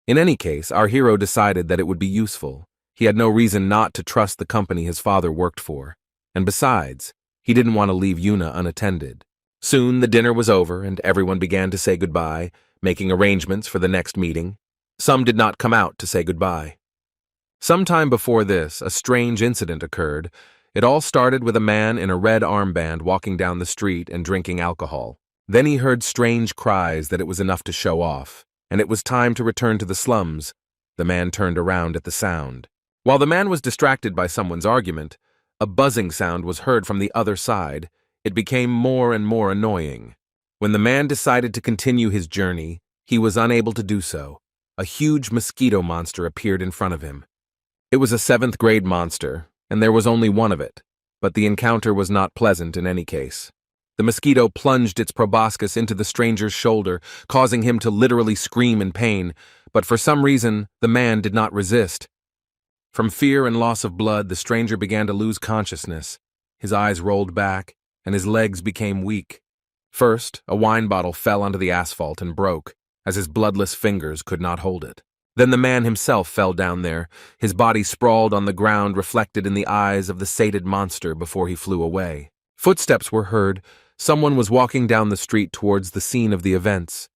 S1: In any case, our hero decided that it would be useful. He had no reason not to trust the company his father worked for, and besides, he didn't want to leave Yuna unattended. Soon the dinner was over, and everyone began to say goodbye, making arrangements for the next meeting. Some did not come out to say goodbye. Sometime before this, a strange incident occurred. It all started with a man in a red armband walking down the street and drinking alcohol. Then he heard strange cries that it was enough to show off, and it was time to return to the slums. The man turned around at the sound. While the man was distracted by someone's argument, a buzzing sound was heard from the other side. It became more and more annoying. When the man decided to continue his journey, he was unable to do so. A huge mosquito monster appeared in front of him. It was a 7th grade monster, and there was only one of it, but the encounter was not pleasant in any case. The mosquito plunged its proboscis into the stranger's shoulder, causing him to literally scream in pain, but for some reason, the man did not resist. From fear and loss of blood, the stranger began to lose consciousness. His eyes rolled back, and his legs became weak. First, a wine bottle fell onto the asphalt and broke, as his bloodless fingers could not hold it. Then the man himself fell down there, his body sprawled on the ground, reflected in the eyes of the sated monster before he flew away. Footsteps were heard. Someone was walking down the street towards the scene of the events.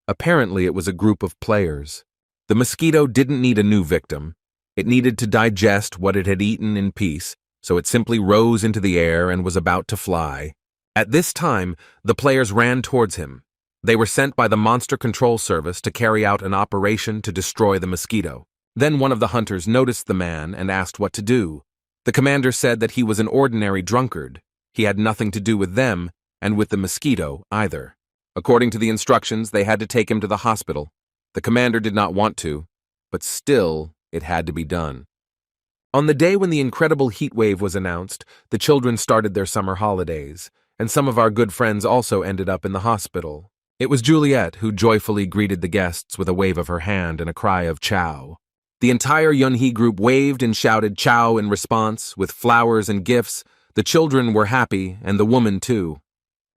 S1: Apparently, it was a group of players. The mosquito didn't need a new victim. It needed to digest what it had eaten in peace, so it simply rose into the air and was about to fly. At this time, the players ran towards him. They were sent by the Monster Control Service to carry out an operation to destroy the mosquito. Then one of the hunters noticed the man and asked what to do. The commander said that he was an ordinary drunkard. He had nothing to do with them, and with the mosquito either. According to the instructions, they had to take him to the hospital. The commander did not want to, but still, it had to be done. On the day when the incredible heat wave was announced, the children started their summer holidays, and some of our good friends also ended up in the hospital. It was Juliet who joyfully greeted the guests with a wave of her hand and a cry of "Ciao." The entire Yunhee group waved and shouted "Ciao" in response, with flowers and gifts. The children were happy, and the woman too.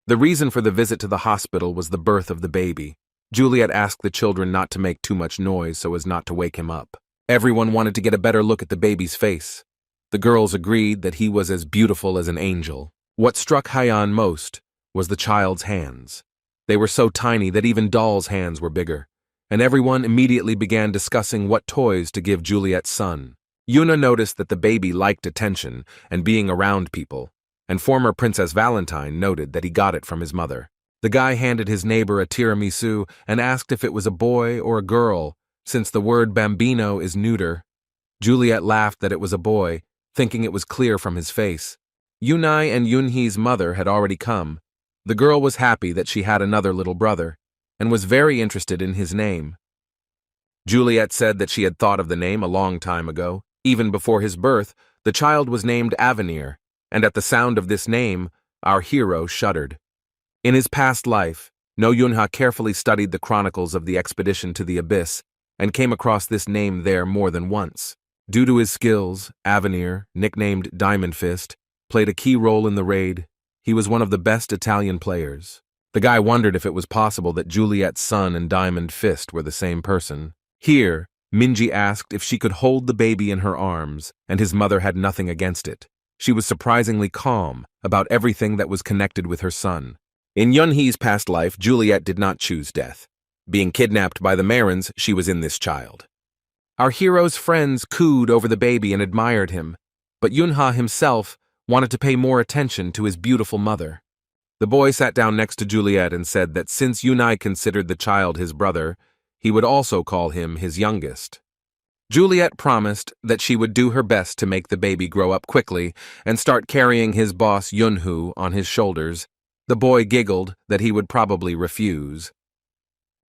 S1: The reason for the visit to the hospital was the birth of the baby. Juliet asked the children not to make too much noise so as not to wake him up. Everyone wanted to get a better look at the baby's face. The girls agreed that he was as beautiful as an angel. What struck Hyeon most was the child's hands. They were so tiny that even dolls' hands were bigger, and everyone immediately began discussing what toys to give Juliet's son. Yuna noticed that the baby liked attention and being around people, and former Princess Valentine noted that he got it from his mother. The guy handed his neighbor a tiramisu and asked if it was a boy or a girl, since the word bambino is neuter. Juliet laughed that it was a boy, thinking it was clear from his face. Yunai and Yunhee's mother had already come. The girl was happy that she had another little brother, and was very interested in his name. Juliet said that she had thought of the name a long time ago. Even before his birth, the child was named Avenir, and at the sound of this name, our hero shuddered. In his past life, No Yunha carefully studied the chronicles of the expedition to the Abyss, and came across this name there more than once. Due to his skills, Avenir, nicknamed Diamond Fist, played a key role in the raid. He was one of the best Italian players. The guy wondered if it was possible that Juliet's son and Diamond Fist were the same person. Here, Minji asked if she could hold the baby in her arms, and his mother had nothing against it. She was surprisingly calm about everything that was connected with her son. In Yunhee's past life, Juliet did not choose death. Being kidnapped by the Marins, she was in this child. Our hero's friends cooed over the baby and admired him, but Yunha himself wanted to pay more attention to his beautiful mother. The boy sat down next to Juliet and said that since Yunai considered the child his brother, he would also call him his youngest. Juliet promised that she would do her best to make the baby grow up quickly and start carrying his boss Yunhoo on his shoulders. The boy giggled that he would probably refuse.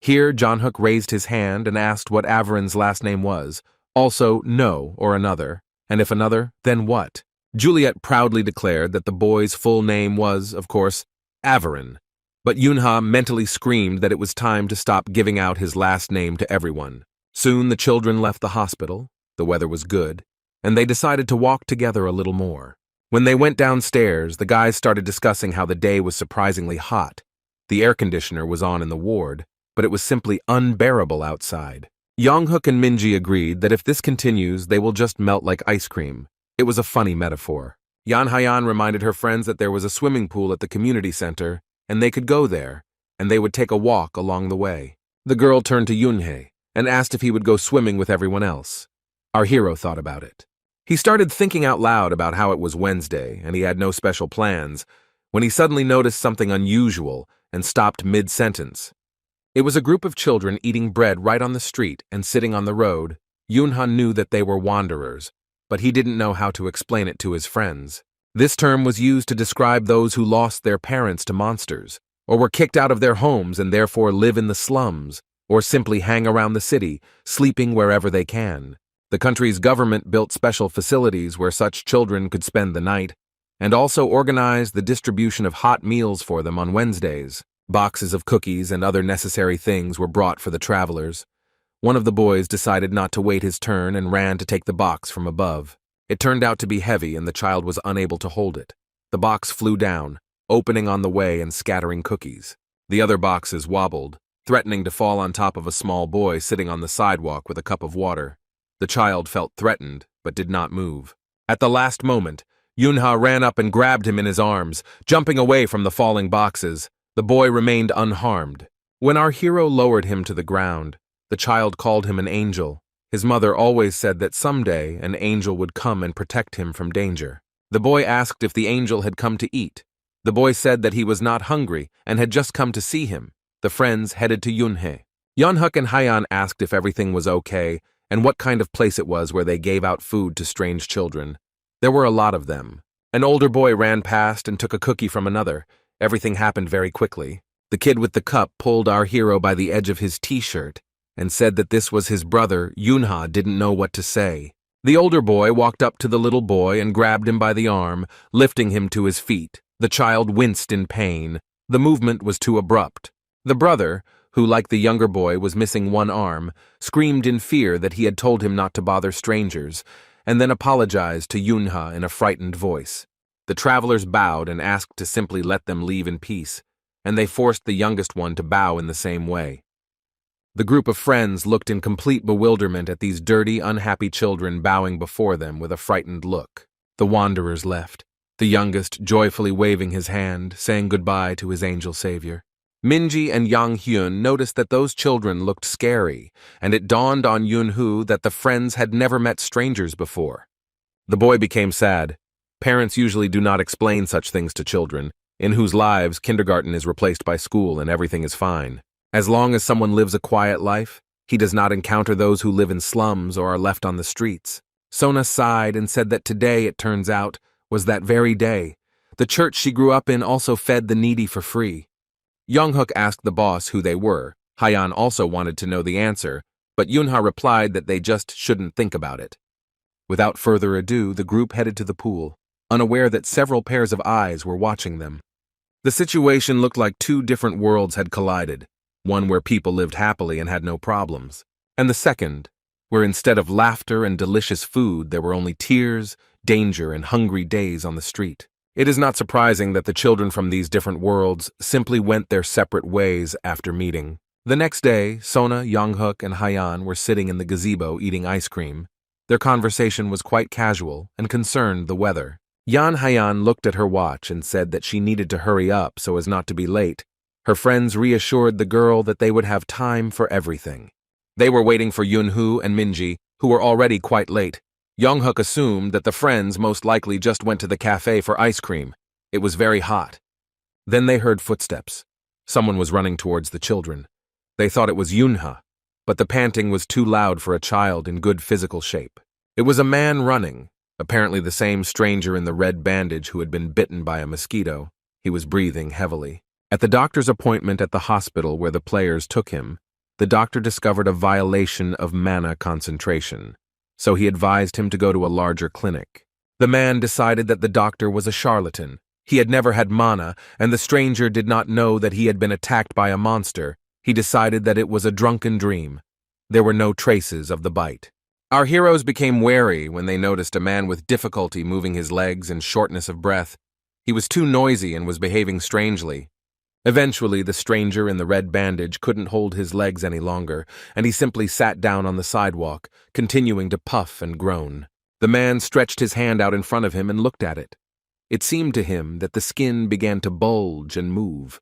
S1: Here, John-hook raised his hand and asked what Averin's last name was, also no or another, and if another, then what? Juliet proudly declared that the boy's full name was, of course, Averin. But Yunha mentally screamed that it was time to stop giving out his last name to everyone. Soon the children left the hospital, the weather was good, and they decided to walk together a little more. When they went downstairs, the guys started discussing how the day was surprisingly hot. The air conditioner was on in the ward, but it was simply unbearable outside. Young-hook and Minji agreed that if this continues, they will just melt like ice cream. It was a funny metaphor. Yan Haiyan reminded her friends that there was a swimming pool at the community center, and they could go there, and they would take a walk along the way. The girl turned to Yunhei and asked if he would go swimming with everyone else. Our hero thought about it. He started thinking out loud about how it was Wednesday, and he had no special plans, when he suddenly noticed something unusual and stopped mid-sentence. It was a group of children eating bread right on the street and sitting on the road. Yunha knew that they were wanderers, but he didn't know how to explain it to his friends. This term was used to describe those who lost their parents to monsters, or were kicked out of their homes and therefore live in the slums, or simply hang around the city, sleeping wherever they can. The country's government built special facilities where such children could spend the night, and also organized the distribution of hot meals for them on Wednesdays. Boxes of cookies and other necessary things were brought for the travelers. One of the boys decided not to wait his turn and ran to take the box from above. It turned out to be heavy and the child was unable to hold it. The box flew down, opening on the way and scattering cookies. The other boxes wobbled, threatening to fall on top of a small boy sitting on the sidewalk with a cup of water. The child felt threatened, but did not move. At the last moment, Yunha ran up and grabbed him in his arms, jumping away from the falling boxes. The boy remained unharmed. When our hero lowered him to the ground, the child called him an angel. His mother always said that someday an angel would come and protect him from danger. The boy asked if the angel had come to eat. The boy said that he was not hungry and had just come to see him. The friends headed to Yunhei. Yeonhuk and Haiyan asked if everything was okay and what kind of place it was where they gave out food to strange children. There were a lot of them. An older boy ran past and took a cookie from another. Everything happened very quickly. The kid with the cup pulled our hero by the edge of his t-shirt and said that this was his brother. Yunha didn't know what to say. The older boy walked up to the little boy and grabbed him by the arm, lifting him to his feet. The child winced in pain. The movement was too abrupt. The brother, who like the younger boy was missing one arm, screamed in fear that he had told him not to bother strangers, and then apologized to Yunha in a frightened voice. The travelers bowed and asked to simply let them leave in peace, and they forced the youngest one to bow in the same way. The group of friends looked in complete bewilderment at these dirty, unhappy children bowing before them with a frightened look. The wanderers left, the youngest joyfully waving his hand, saying goodbye to his angel savior. Minji and Yang Hyun noticed that those children looked scary, and it dawned on Yunhu that the friends had never met strangers before. The boy became sad. Parents usually do not explain such things to children, in whose lives kindergarten is replaced by school and everything is fine. As long as someone lives a quiet life, he does not encounter those who live in slums or are left on the streets. Sona sighed and said that today, it turns out, was that very day. The church she grew up in also fed the needy for free. Younghook asked the boss who they were. Haiyan also wanted to know the answer, but Yunha replied that they just shouldn't think about it. Without further ado, the group headed to the pool, unaware that several pairs of eyes were watching them. The situation looked like two different worlds had collided, one where people lived happily and had no problems, and the second, where instead of laughter and delicious food, there were only tears, danger, and hungry days on the street. It is not surprising that the children from these different worlds simply went their separate ways after meeting. The next day, Sona, Younghook, and Haiyan were sitting in the gazebo eating ice cream. Their conversation was quite casual and concerned the weather. Yan Haiyan looked at her watch and said that she needed to hurry up so as not to be late. Her friends reassured the girl that they would have time for everything. They were waiting for Yunhu and Minji, who were already quite late. Younghook assumed that the friends most likely just went to the cafe for ice cream. It was very hot. Then they heard footsteps. Someone was running towards the children. They thought it was Yunha, but the panting was too loud for a child in good physical shape. It was a man running, apparently the same stranger in the red bandage who had been bitten by a mosquito. He was breathing heavily. At the doctor's appointment at the hospital where the players took him, the doctor discovered a violation of mana concentration, so he advised him to go to a larger clinic. The man decided that the doctor was a charlatan. He had never had mana, and the stranger did not know that he had been attacked by a monster. He decided that it was a drunken dream. There were no traces of the bite. Our heroes became wary when they noticed a man with difficulty moving his legs and shortness of breath. He was too noisy and was behaving strangely. Eventually, the stranger in the red bandage couldn't hold his legs any longer, and he simply sat down on the sidewalk, continuing to puff and groan. The man stretched his hand out in front of him and looked at it. It seemed to him that the skin began to bulge and move,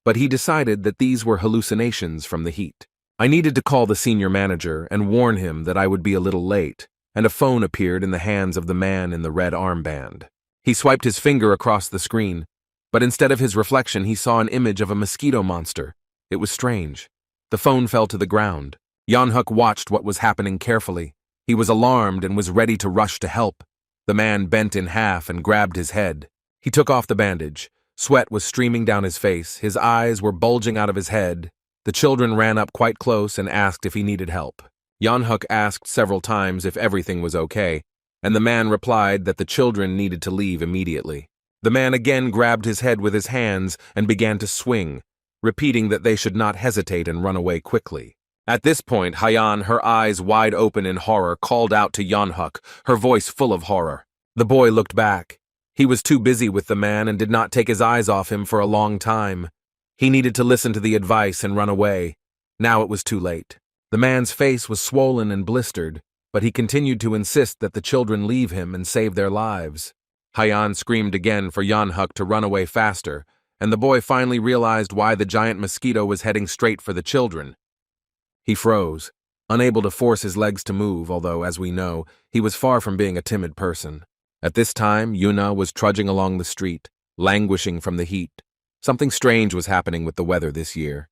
S1: but he decided that these were hallucinations from the heat. I needed to call the senior manager and warn him that I would be a little late, and a phone appeared in the hands of the man in the red armband. He swiped his finger across the screen, but instead of his reflection, he saw an image of a mosquito monster. It was strange. The phone fell to the ground. Yeonhuk watched what was happening carefully. He was alarmed and was ready to rush to help. The man bent in half and grabbed his head. He took off the bandage. Sweat was streaming down his face. His eyes were bulging out of his head. The children ran up quite close and asked if he needed help. Yeonhuk asked several times if everything was okay, and the man replied that the children needed to leave immediately. The man again grabbed his head with his hands and began to swing, repeating that they should not hesitate and run away quickly. At this point, Hyeon, her eyes wide open in horror, called out to Yeonhuk, her voice full of horror. The boy looked back. He was too busy with the man and did not take his eyes off him for a long time. He needed to listen to the advice and run away. Now it was too late. The man's face was swollen and blistered, but he continued to insist that the children leave him and save their lives. Hyeon screamed again for Yeonhuk to run away faster, and the boy finally realized why the giant mosquito was heading straight for the children. He froze, unable to force his legs to move, although, as we know, he was far from being a timid person. At this time, Yuna was trudging along the street, languishing from the heat. Something strange was happening with the weather this year.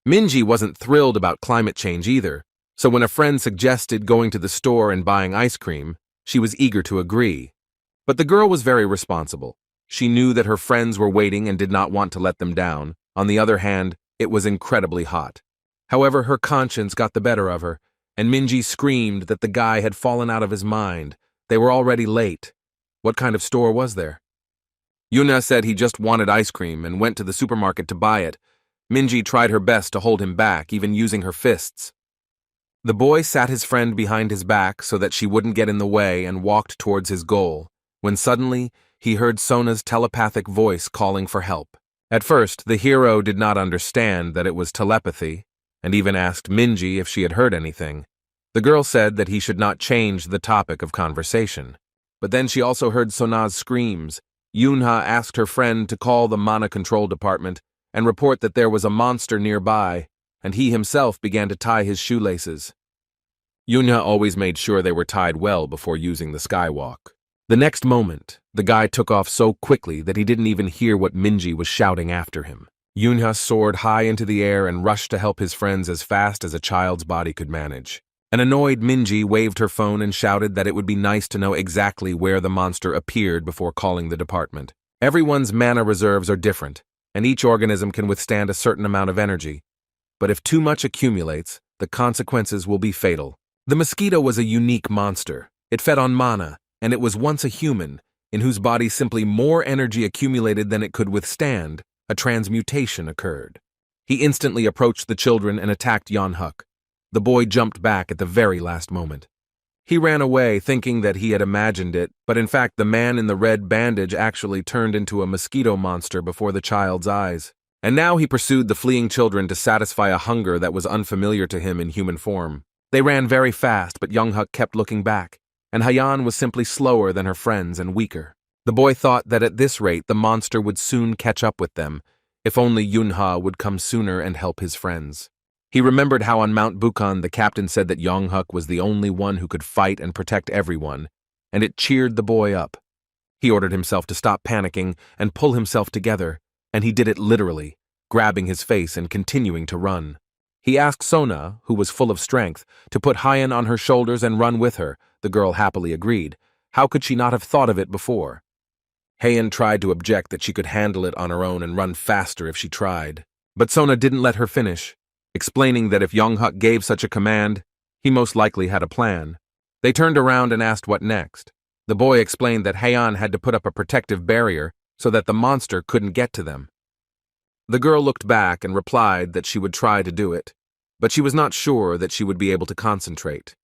S1: Minji wasn't thrilled about climate change either, so when a friend suggested going to the store and buying ice cream, she was eager to agree. But the girl was very responsible. She knew that her friends were waiting and did not want to let them down. On the other hand, it was incredibly hot. However, her conscience got the better of her, and Minji screamed that the guy had fallen out of his mind. They were already late. What kind of store was there? Yuna said he just wanted ice cream and went to the supermarket to buy it. Minji tried her best to hold him back, even using her fists. The boy sat his friend behind his back so that she wouldn't get in the way and walked towards his goal, when suddenly he heard Sona's telepathic voice calling for help. At first, the hero did not understand that it was telepathy, and even asked Minji if she had heard anything. The girl said that he should not change the topic of conversation. But then she also heard Sona's screams. Yunha asked her friend to call the mana control department and report that there was a monster nearby, and he himself began to tie his shoelaces. Yunha always made sure they were tied well before using the skywalk. The next moment, the guy took off so quickly that he didn't even hear what Minji was shouting after him. Yunha soared high into the air and rushed to help his friends as fast as a child's body could manage. An annoyed Minji waved her phone and shouted that it would be nice to know exactly where the monster appeared before calling the department. Everyone's mana reserves are different, and each organism can withstand a certain amount of energy. But if too much accumulates, the consequences will be fatal. The mosquito was a unique monster. It fed on mana, and it was once a human, in whose body simply more energy accumulated than it could withstand. A transmutation occurred. He instantly approached the children and attacked Yeonhuk. The boy jumped back at the very last moment. He ran away thinking that he had imagined it, but in fact the man in the red bandage actually turned into a mosquito monster before the child's eyes. And now he pursued the fleeing children to satisfy a hunger that was unfamiliar to him in human form. They ran very fast, but Yeonhuk kept looking back, and Hyeon was simply slower than her friends and weaker. The boy thought that at this rate the monster would soon catch up with them, if only Yunha would come sooner and help his friends. He remembered how on Mount Bukan the captain said that Yeonhuk was the only one who could fight and protect everyone, and it cheered the boy up. He ordered himself to stop panicking and pull himself together, and he did it literally, grabbing his face and continuing to run. He asked Sona, who was full of strength, to put Hyeon on her shoulders and run with her. The girl happily agreed. How could she not have thought of it before? Hyeon tried to object that she could handle it on her own and run faster if she tried. But Sona didn't let her finish, explaining that if Yeonhuk gave such a command, he most likely had a plan. They turned around and asked what next. The boy explained that Hyeon had to put up a protective barrier so that the monster couldn't get to them. The girl looked back and replied that she would try to do it, but she was not sure that she would be able to concentrate.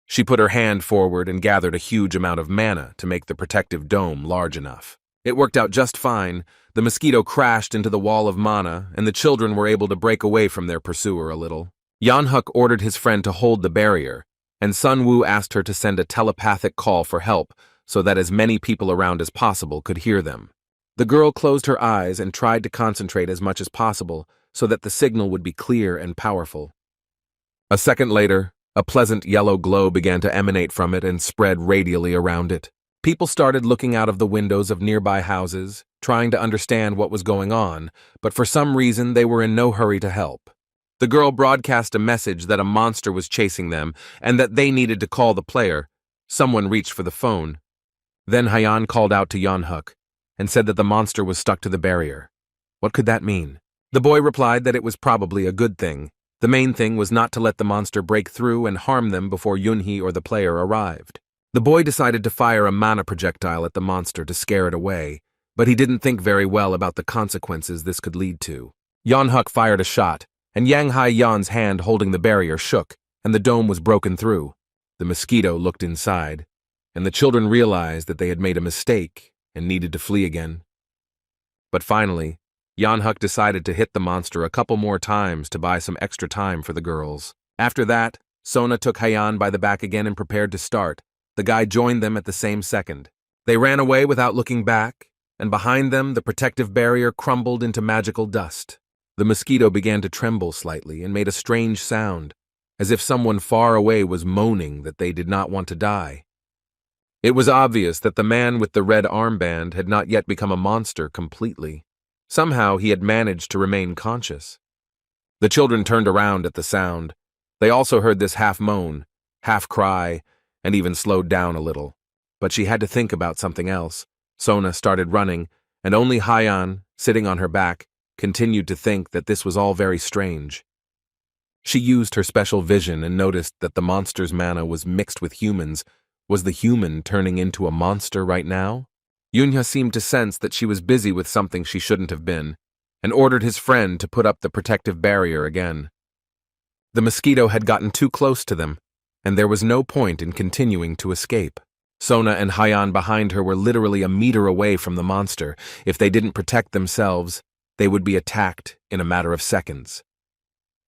S1: She put her hand forward and gathered a huge amount of mana to make the protective dome large enough. It worked out just fine. The mosquito crashed into the wall of mana, and the children were able to break away from their pursuer a little. Yanhuk ordered his friend to hold the barrier, and Sun Wu asked her to send a telepathic call for help so that as many people around as possible could hear them. The girl closed her eyes and tried to concentrate as much as possible so that the signal would be clear and powerful. A second later, a pleasant yellow glow began to emanate from it and spread radially around it. People started looking out of the windows of nearby houses, trying to understand what was going on, but for some reason they were in no hurry to help. The girl broadcast a message that a monster was chasing them and that they needed to call the player. Someone reached for the phone. Then Haiyan called out to Yanhuk and said that the monster was stuck to the barrier. What could that mean? The boy replied that it was probably a good thing. The main thing was not to let the monster break through and harm them before Yunhee or the player arrived. The boy decided to fire a mana projectile at the monster to scare it away, but he didn't think very well about the consequences this could lead to. Yanhuk fired a shot, and Yang Haiyan's hand holding the barrier shook, and the dome was broken through. The mosquito looked inside, and the children realized that they had made a mistake and needed to flee again. But finally, Yanhuk decided to hit the monster a couple more times to buy some extra time for the girls. After that, Sona took Haiyan by the back again and prepared to start. The guy joined them at the same second. They ran away without looking back, and behind them the protective barrier crumbled into magical dust. The mosquito began to tremble slightly and made a strange sound, as if someone far away was moaning that they did not want to die. It was obvious that the man with the red armband had not yet become a monster completely. Somehow he had managed to remain conscious. The children turned around at the sound. They also heard this half moan, half cry, and even slowed down a little. But she had to think about something else. Sona started running, and only Haiyan, sitting on her back, continued to think that this was all very strange. She used her special vision and noticed that the monster's mana was mixed with humans. Was the human turning into a monster right now? Yunya seemed to sense that she was busy with something she shouldn't have been, and ordered his friend to put up the protective barrier again. The mosquito had gotten too close to them, and there was no point in continuing to escape. Sona and Haiyan behind her were literally a meter away from the monster. If they didn't protect themselves, they would be attacked in a matter of seconds.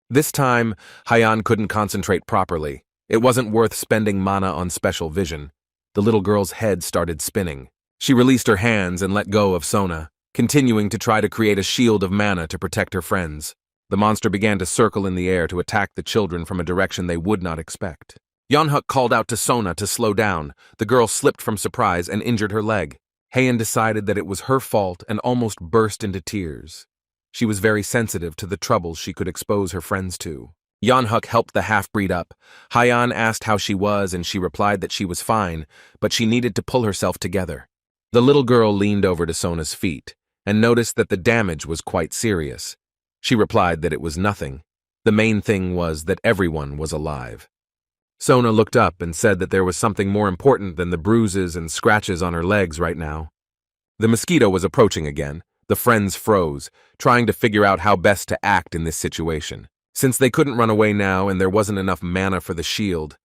S1: This time, Haiyan couldn't concentrate properly. It wasn't worth spending mana on special vision. The little girl's head started spinning. She released her hands and let go of Sona, continuing to try to create a shield of mana to protect her friends. The monster began to circle in the air to attack the children from a direction they would not expect. Yanhuk called out to Sona to slow down. The girl slipped from surprise and injured her leg. Haiyan decided that it was her fault and almost burst into tears. She was very sensitive to the troubles she could expose her friends to. Yanhuk helped the half-breed up. Haiyan asked how she was and she replied that she was fine, but she needed to pull herself together. The little girl leaned over to Sona's feet and noticed that the damage was quite serious. She replied that it was nothing. The main thing was that everyone was alive. Sona looked up and said that there was something more important than the bruises and scratches on her legs right now. The mosquito was approaching again. The friends froze, trying to figure out how best to act in this situation. Since they couldn't run away now and there wasn't enough mana for the shield,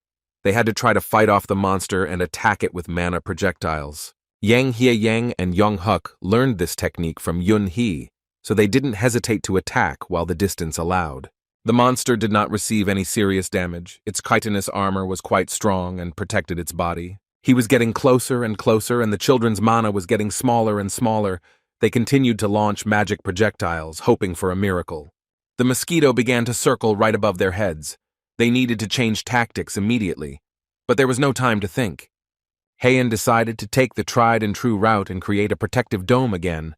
S1: they had to try to fight off the monster and attack it with mana projectiles. Yang Hye-yang and Yanhuk learned this technique from Yun-hee, so they didn't hesitate to attack while the distance allowed. The monster did not receive any serious damage. Its chitinous armor was quite strong and protected its body. He was getting closer and closer, and the children's mana was getting smaller and smaller. They continued to launch magic projectiles, hoping for a miracle. The mosquito began to circle right above their heads. They needed to change tactics immediately, but there was no time to think. Haiyan decided to take the tried-and-true route and create a protective dome again.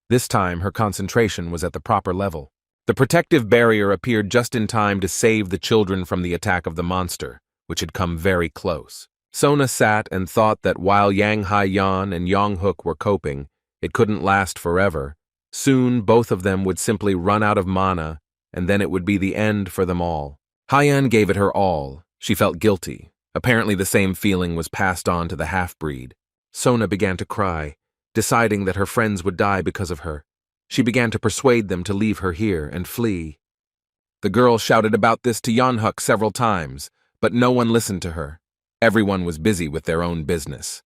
S1: This time, her concentration was at the proper level. The protective barrier appeared just in time to save the children from the attack of the monster, which had come very close. Sona sat and thought that while Yang Haiyan and Yanhuk were coping, it couldn't last forever. Soon, both of them would simply run out of mana, and then it would be the end for them all. Haiyan gave it her all. She felt guilty. Apparently the same feeling was passed on to the half-breed. Sona began to cry. deciding that her friends would die because of her. She began to persuade them to leave her here and flee. The girl shouted about this to Yeonhuk several times, but no one listened to her. Everyone was busy with their own business.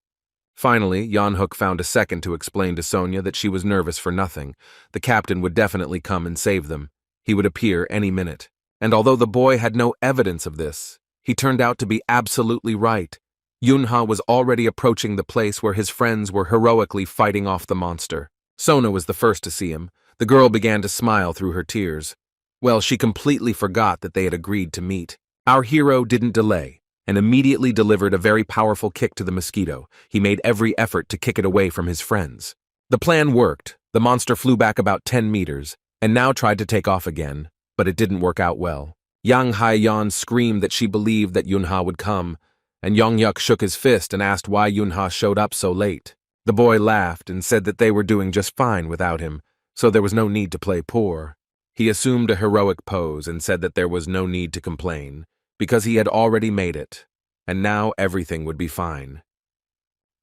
S1: Finally, Yeonhuk found a second to explain to Sonia that she was nervous for nothing. The captain would definitely come and save them. He would appear any minute. And although the boy had no evidence of this, he turned out to be absolutely right. Yunha was already approaching the place where his friends were heroically fighting off the monster. Sona was the first to see him. The girl began to smile through her tears. Well, she completely forgot that they had agreed to meet. Our hero didn't delay, and immediately delivered a very powerful kick to the mosquito. He made every effort to kick it away from his friends. The plan worked. The monster flew back about 10 meters, and now tried to take off again, but it didn't work out well. Yang Haiyan screamed that she believed that Yunha would come, and Yongyuk shook his fist and asked why Yunha showed up so late. The boy laughed and said that they were doing just fine without him, so there was no need to play poor. He assumed a heroic pose and said that there was no need to complain, because he had already made it, and now everything would be fine.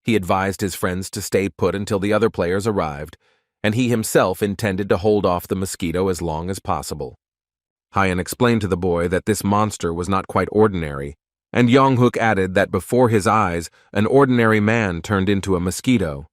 S1: He advised his friends to stay put until the other players arrived, and he himself intended to hold off the mosquito as long as possible. Hyan explained to the boy that this monster was not quite ordinary, and Yonghuk added that before his eyes, an ordinary man turned into a mosquito.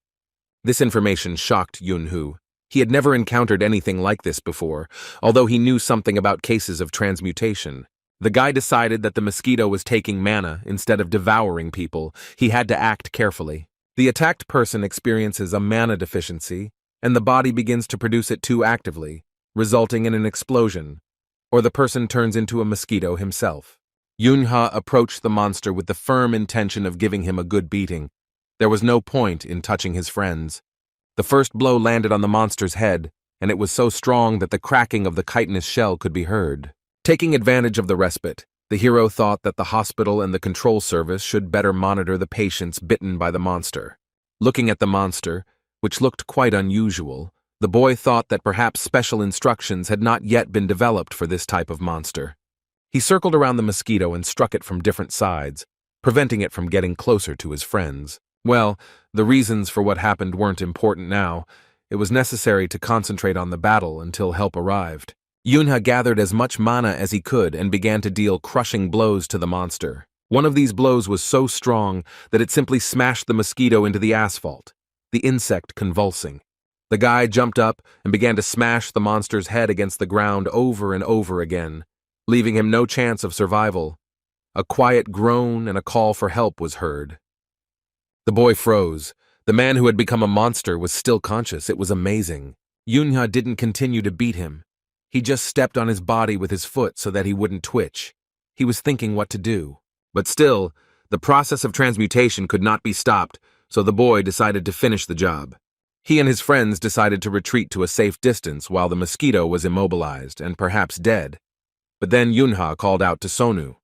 S1: This information shocked Yunhu. He had never encountered anything like this before, although he knew something about cases of transmutation. The guy decided that the mosquito was taking mana instead of devouring people. He had to act carefully. The attacked person experiences a mana deficiency, and the body begins to produce it too actively, resulting in an explosion, or the person turns into a mosquito himself. Yunha approached the monster with the firm intention of giving him a good beating. There was no point in touching his friends. The first blow landed on the monster's head, and it was so strong that the cracking of the chitinous shell could be heard. Taking advantage of the respite, the hero thought that the hospital and the control service should better monitor the patients bitten by the monster. Looking at the monster, which looked quite unusual, the boy thought that perhaps special instructions had not yet been developed for this type of monster. He circled around the mosquito and struck it from different sides, preventing it from getting closer to his friends. Well, the reasons for what happened weren't important now. It was necessary to concentrate on the battle until help arrived. Yunha gathered as much mana as he could and began to deal crushing blows to the monster. One of these blows was so strong that it simply smashed the mosquito into the asphalt, the insect convulsing. The guy jumped up and began to smash the monster's head against the ground over and over again, leaving him no chance of survival. A quiet groan and a call for help was heard. The boy froze. The man who had become a monster was still conscious. It was amazing. Yunha didn't continue to beat him. He just stepped on his body with his foot so that he wouldn't twitch. He was thinking what to do. But still, the process of transmutation could not be stopped, so the boy decided to finish the job. He and his friends decided to retreat to a safe distance while the mosquito was immobilized and perhaps dead. But then Yunha called out to Sonu.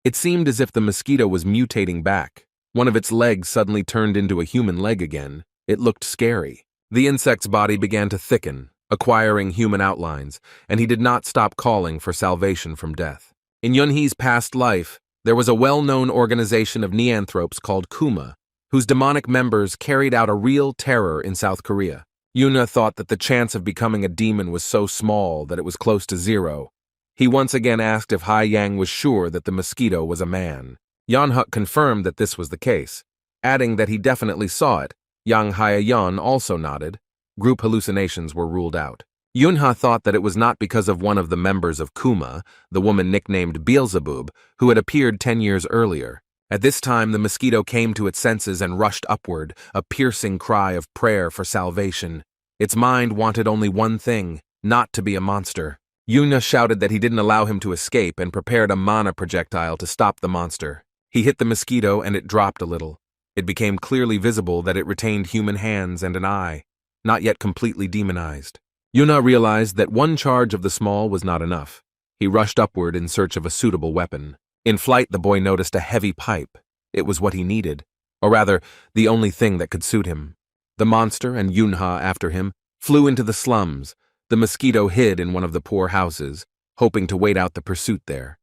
S1: It seemed as if the mosquito was mutating back. One of its legs suddenly turned into a human leg again. It looked scary. The insect's body began to thicken, acquiring human outlines, and he did not stop calling for salvation from death. In Yunhee's past life, there was a well-known organization of neanthropes called Kuma, whose demonic members carried out a real terror in South Korea. Yuna thought that the chance of becoming a demon was so small that it was close to zero. He once again asked if Hai Yang was sure that the mosquito was a man. Yeonhuk confirmed that this was the case, adding that he definitely saw it. Yang Haiyan also nodded. Group hallucinations were ruled out. Yunha thought that it was not because of one of the members of Kuma, the woman nicknamed Beelzebub, who had appeared 10 years earlier. At this time, the mosquito came to its senses and rushed upward, a piercing cry of prayer for salvation. Its mind wanted only one thing, not to be a monster. Yuna shouted that he didn't allow him to escape and prepared a mana projectile to stop the monster. He hit the mosquito and it dropped a little. It became clearly visible that it retained human hands and an eye, not yet completely demonized. Yuna realized that one charge of the small was not enough. He rushed upward in search of a suitable weapon. In flight, the boy noticed a heavy pipe. It was what he needed, or rather, the only thing that could suit him. The monster, and Yunha after him, flew into the slums. The mosquito hid in one of the poor houses, hoping to wait out the pursuit there.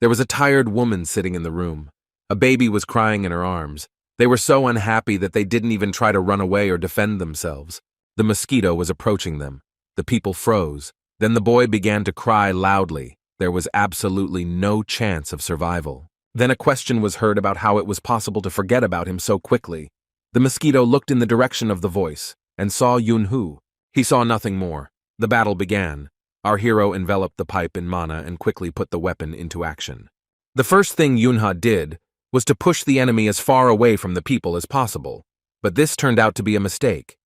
S1: There was a tired woman sitting in the room. A baby was crying in her arms. They were so unhappy that they didn't even try to run away or defend themselves. The mosquito was approaching them. The people froze. Then the boy began to cry loudly. There was absolutely no chance of survival. Then a question was heard about how it was possible to forget about him so quickly. The mosquito looked in the direction of the voice and saw Yunhu. He saw nothing more. The battle began. Our hero enveloped the pipe in mana and quickly put the weapon into action. The first thing Yunha did was to push the enemy as far away from the people as possible, but this turned out to be a mistake.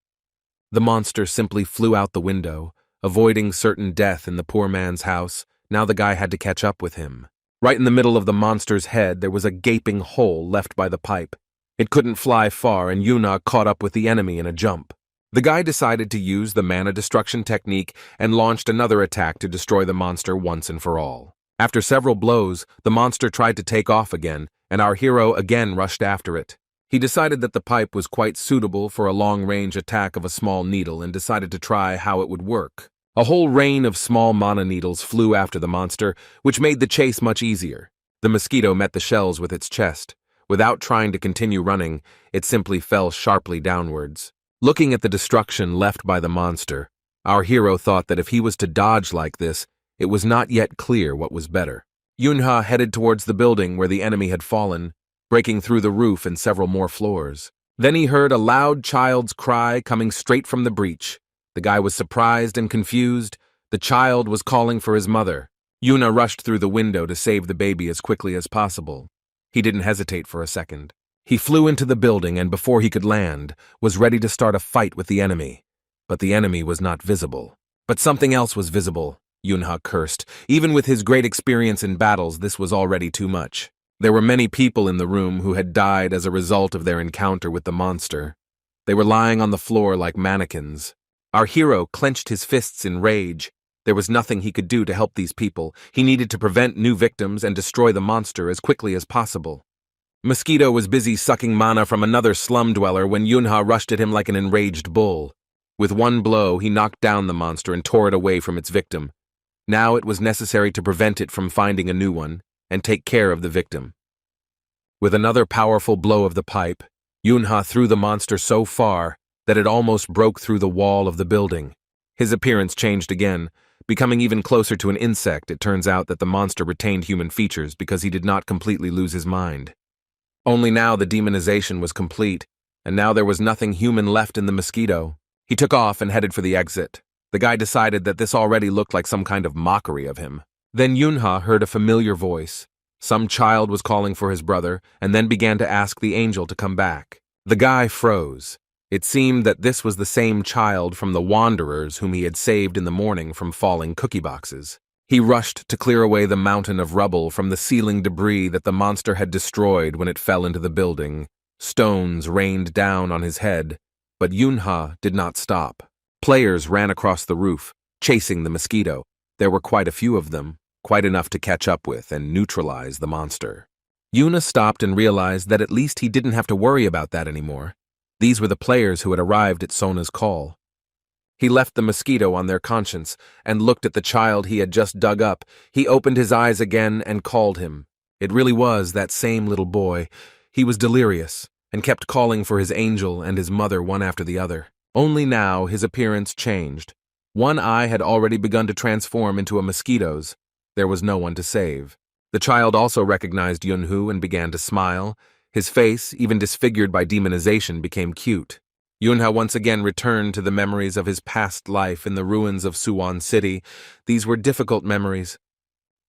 S1: The monster simply flew out the window, avoiding certain death in the poor man's house. Now the guy had to catch up with him. Right in the middle of the monster's head, there was a gaping hole left by the pipe. It couldn't fly far, and Yuna caught up with the enemy in a jump. The guy decided to use the mana destruction technique and launched another attack to destroy the monster once and for all. After several blows, the monster tried to take off again, and our hero again rushed after it. He decided that the pipe was quite suitable for a long-range attack of a small needle and decided to try how it would work. A whole rain of small mana needles flew after the monster, which made the chase much easier. The mosquito met the shells with its chest. Without trying to continue running, it simply fell sharply downwards. Looking at the destruction left by the monster, our hero thought that if he was to dodge like this, it was not yet clear what was better. Yunha headed towards the building where the enemy had fallen, breaking through the roof and several more floors. Then he heard a loud child's cry coming straight from the breach. The guy was surprised and confused. The child was calling for his mother. Yuna rushed through the window to save the baby as quickly as possible. He didn't hesitate for a second. He flew into the building and before he could land, was ready to start a fight with the enemy. But the enemy was not visible. But something else was visible, Yunha cursed. Even with his great experience in battles, this was already too much. There were many people in the room who had died as a result of their encounter with the monster. They were lying on the floor like mannequins. Our hero clenched his fists in rage. There was nothing he could do to help these people. He needed to prevent new victims and destroy the monster as quickly as possible. Mosquito was busy sucking mana from another slum dweller when Yunha rushed at him like an enraged bull. With one blow, he knocked down the monster and tore it away from its victim. Now it was necessary to prevent it from finding a new one and take care of the victim. With another powerful blow of the pipe, Yunha threw the monster so far that it almost broke through the wall of the building. His appearance changed again. Becoming even closer to an insect, it turns out that the monster retained human features because he did not completely lose his mind. Only now the demonization was complete, and now there was nothing human left in the mosquito. He took off and headed for the exit. The guy decided that this already looked like some kind of mockery of him. Then Yunha heard a familiar voice. Some child was calling for his brother, and then began to ask the angel to come back. The guy froze. It seemed that this was the same child from the wanderers whom he had saved in the morning from falling cookie boxes. He rushed to clear away the mountain of rubble from the ceiling debris that the monster had destroyed when it fell into the building. Stones rained down on his head, but Yunha did not stop. Players ran across the roof, chasing the mosquito. There were quite a few of them, quite enough to catch up with and neutralize the monster. Yuna stopped and realized that at least he didn't have to worry about that anymore. These were the players who had arrived at Sona's call. He left the mosquito on their conscience and looked at the child he had just dug up. He opened his eyes again and called him. It really was that same little boy. He was delirious and kept calling for his angel and his mother one after the other. Only now his appearance changed. One eye had already begun to transform into a mosquito's. There was no one to save. The child also recognized Yunhu and began to smile. His face, even disfigured by demonization, became cute. Yunha once again returned to the memories of his past life in the ruins of Suwon City. These were difficult memories.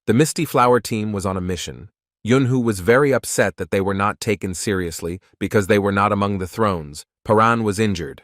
S1: The Misty Flower team was on a mission. Yunhu was very upset that they were not taken seriously because they were not among the thrones. Paran was injured.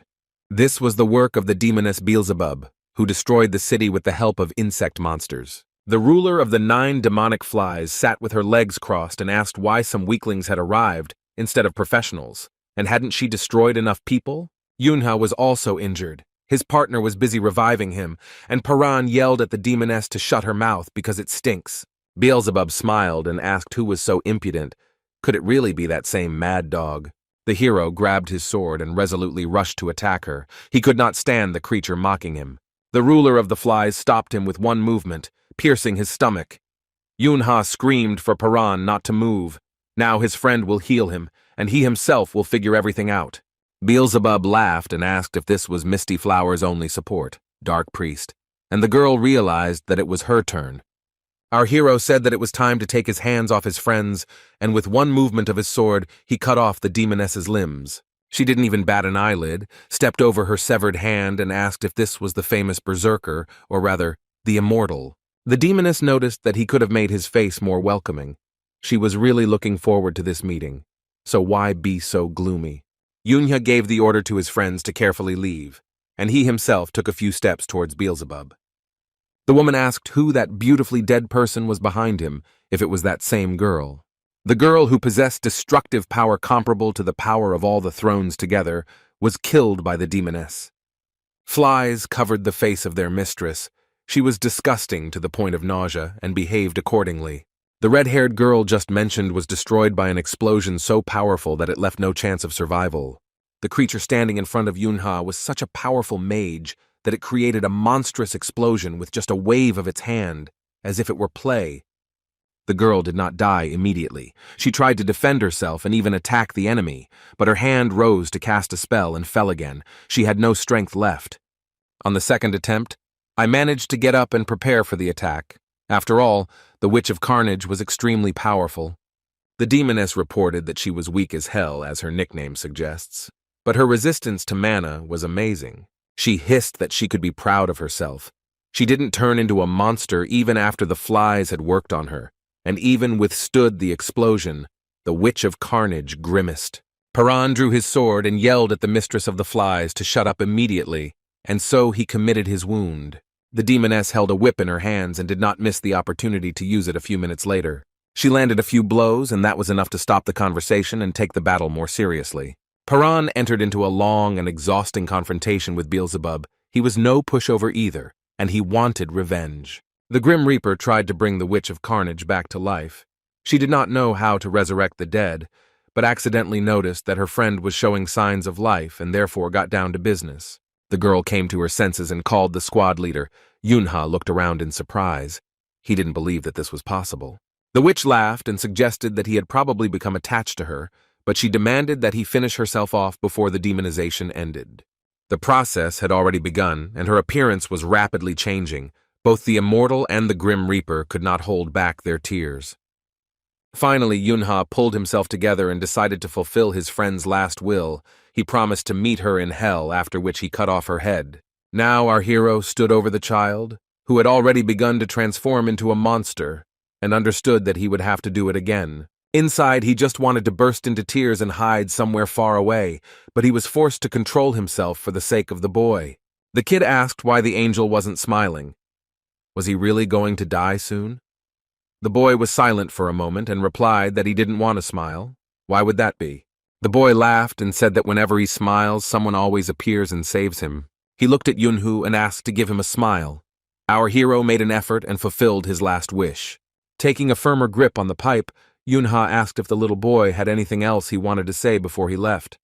S1: This was the work of the demoness Beelzebub, who destroyed the city with the help of insect monsters. The ruler of the 9 demonic flies sat with her legs crossed and asked why some weaklings had arrived instead of professionals. And hadn't she destroyed enough people? Yunha was also injured. His partner was busy reviving him, and Paran yelled at the demoness to shut her mouth because it stinks. Beelzebub smiled and asked who was so impudent. Could it really be that same mad dog? The hero grabbed his sword and resolutely rushed to attack her. He could not stand the creature mocking him. The ruler of the flies stopped him with one movement, piercing his stomach. Yunha screamed for Paran not to move. Now his friend will heal him, and he himself will figure everything out." Beelzebub laughed and asked if this was Misty Flower's only support, Dark Priest, and the girl realized that it was her turn. Our hero said that it was time to take his hands off his friends, and with one movement of his sword, he cut off the demoness's limbs. She didn't even bat an eyelid, stepped over her severed hand, and asked if this was the famous berserker, or rather, the immortal. The demoness noticed that he could have made his face more welcoming. She was really looking forward to this meeting, so why be so gloomy? Yunha gave the order to his friends to carefully leave, and he himself took a few steps towards Beelzebub. The woman asked who that beautifully dead person was behind him, if it was that same girl. The girl who possessed destructive power comparable to the power of all the thrones together was killed by the demoness. Flies covered the face of their mistress. She was disgusting to the point of nausea and behaved accordingly. The red-haired girl just mentioned was destroyed by an explosion so powerful that it left no chance of survival. The creature standing in front of Yunha was such a powerful mage that it created a monstrous explosion with just a wave of its hand, as if it were play. The girl did not die immediately. She tried to defend herself and even attack the enemy, but her hand rose to cast a spell and fell again. She had no strength left. On the second attempt, I managed to get up and prepare for the attack. After all, the Witch of Carnage was extremely powerful. The demoness reported that she was weak as hell, as her nickname suggests, but her resistance to mana was amazing. She hissed that she could be proud of herself. She didn't turn into a monster even after the flies had worked on her, and even withstood the explosion. The Witch of Carnage grimaced. Paran drew his sword and yelled at the mistress of the flies to shut up immediately, and so he committed his wound. The demoness held a whip in her hands and did not miss the opportunity to use it a few minutes later. She landed a few blows, and that was enough to stop the conversation and take the battle more seriously. Paran entered into a long and exhausting confrontation with Beelzebub. He was no pushover either, and he wanted revenge. The Grim Reaper tried to bring the Witch of Carnage back to life. She did not know how to resurrect the dead, but accidentally noticed that her friend was showing signs of life and therefore got down to business. The girl came to her senses and called the squad leader. Yunha looked around in surprise. He didn't believe that this was possible. The witch laughed and suggested that he had probably become attached to her, but she demanded that he finish herself off before the demonization ended. The process had already begun, and her appearance was rapidly changing. Both the Immortal and the Grim Reaper could not hold back their tears. Finally, Yunha pulled himself together and decided to fulfill his friend's last will. He promised to meet her in hell, after which he cut off her head. Now our hero stood over the child, who had already begun to transform into a monster, and understood that he would have to do it again. Inside, he just wanted to burst into tears and hide somewhere far away, but he was forced to control himself for the sake of the boy. The kid asked why the angel wasn't smiling. Was he really going to die soon? The boy was silent for a moment and replied that he didn't want to smile. Why would that be? The boy laughed and said that whenever he smiles, someone always appears and saves him. He looked at Yunhu and asked to give him a smile. Our hero made an effort and fulfilled his last wish. Taking a firmer grip on the pipe, Yunha asked if the little boy had anything else he wanted to say before he left.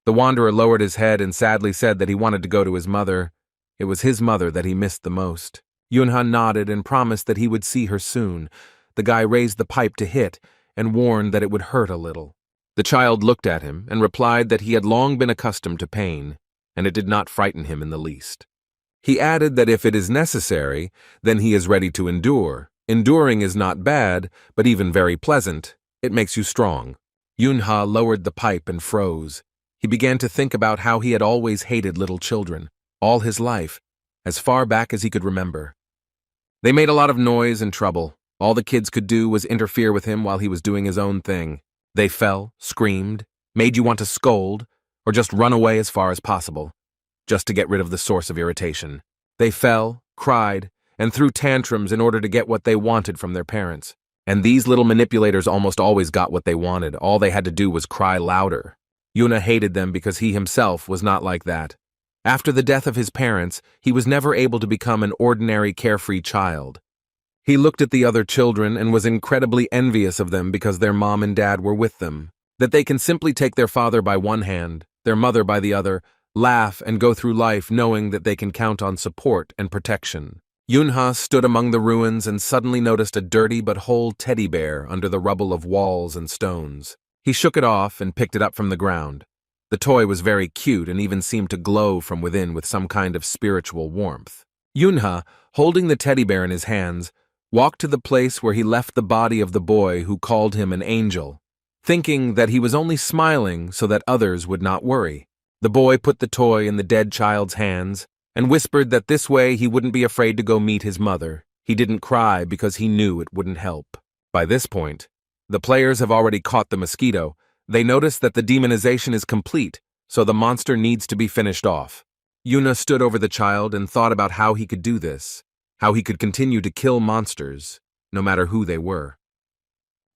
S1: The wanderer lowered his head and sadly said that he wanted to go to his mother. It was his mother that he missed the most. Yunha nodded and promised that he would see her soon. The guy raised the pipe to hit and warned that it would hurt a little. The child looked at him and replied that he had long been accustomed to pain, and it did not frighten him in the least. He added that if it is necessary, then he is ready to endure. Enduring is not bad, but even very pleasant. It makes you strong. Yunha lowered the pipe and froze. He began to think about how he had always hated little children, all his life, as far back as he could remember. They made a lot of noise and trouble. All the kids could do was interfere with him while he was doing his own thing. They fell, screamed, made you want to scold, or just run away as far as possible, just to get rid of the source of irritation. They fell, cried, and threw tantrums in order to get what they wanted from their parents. And these little manipulators almost always got what they wanted. All they had to do was cry louder. Yuna hated them because he himself was not like that. After the death of his parents, he was never able to become an ordinary carefree child. He looked at the other children and was incredibly envious of them because their mom and dad were with them, that they can simply take their father by one hand, their mother by the other, laugh and go through life knowing that they can count on support and protection. Yunha stood among the ruins and suddenly noticed a dirty but whole teddy bear under the rubble of walls and stones. He shook it off and picked it up from the ground. The toy was very cute and even seemed to glow from within with some kind of spiritual warmth. Yunha, holding the teddy bear in his hands, walked to the place where he left the body of the boy who called him an angel, thinking that he was only smiling so that others would not worry. The boy put the toy in the dead child's hands and whispered that this way he wouldn't be afraid to go meet his mother. He didn't cry because he knew it wouldn't help. By this point, the players have already caught the mosquito. They notice that the demonization is complete, so the monster needs to be finished off. Yuna stood over the child and thought about how he could do this, how he could continue to kill monsters, no matter who they were.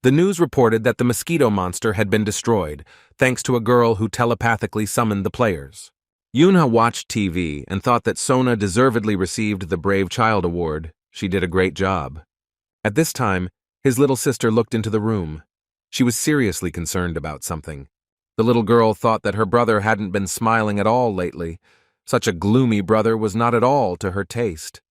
S1: The news reported that the mosquito monster had been destroyed, thanks to a girl who telepathically summoned the players. Yuna watched TV and thought that Sona deservedly received the Brave Child Award. She did a great job. At this time, his little sister looked into the room. She was seriously concerned about something. The little girl thought that her brother hadn't been smiling at all lately. Such a gloomy brother was not at all to her taste.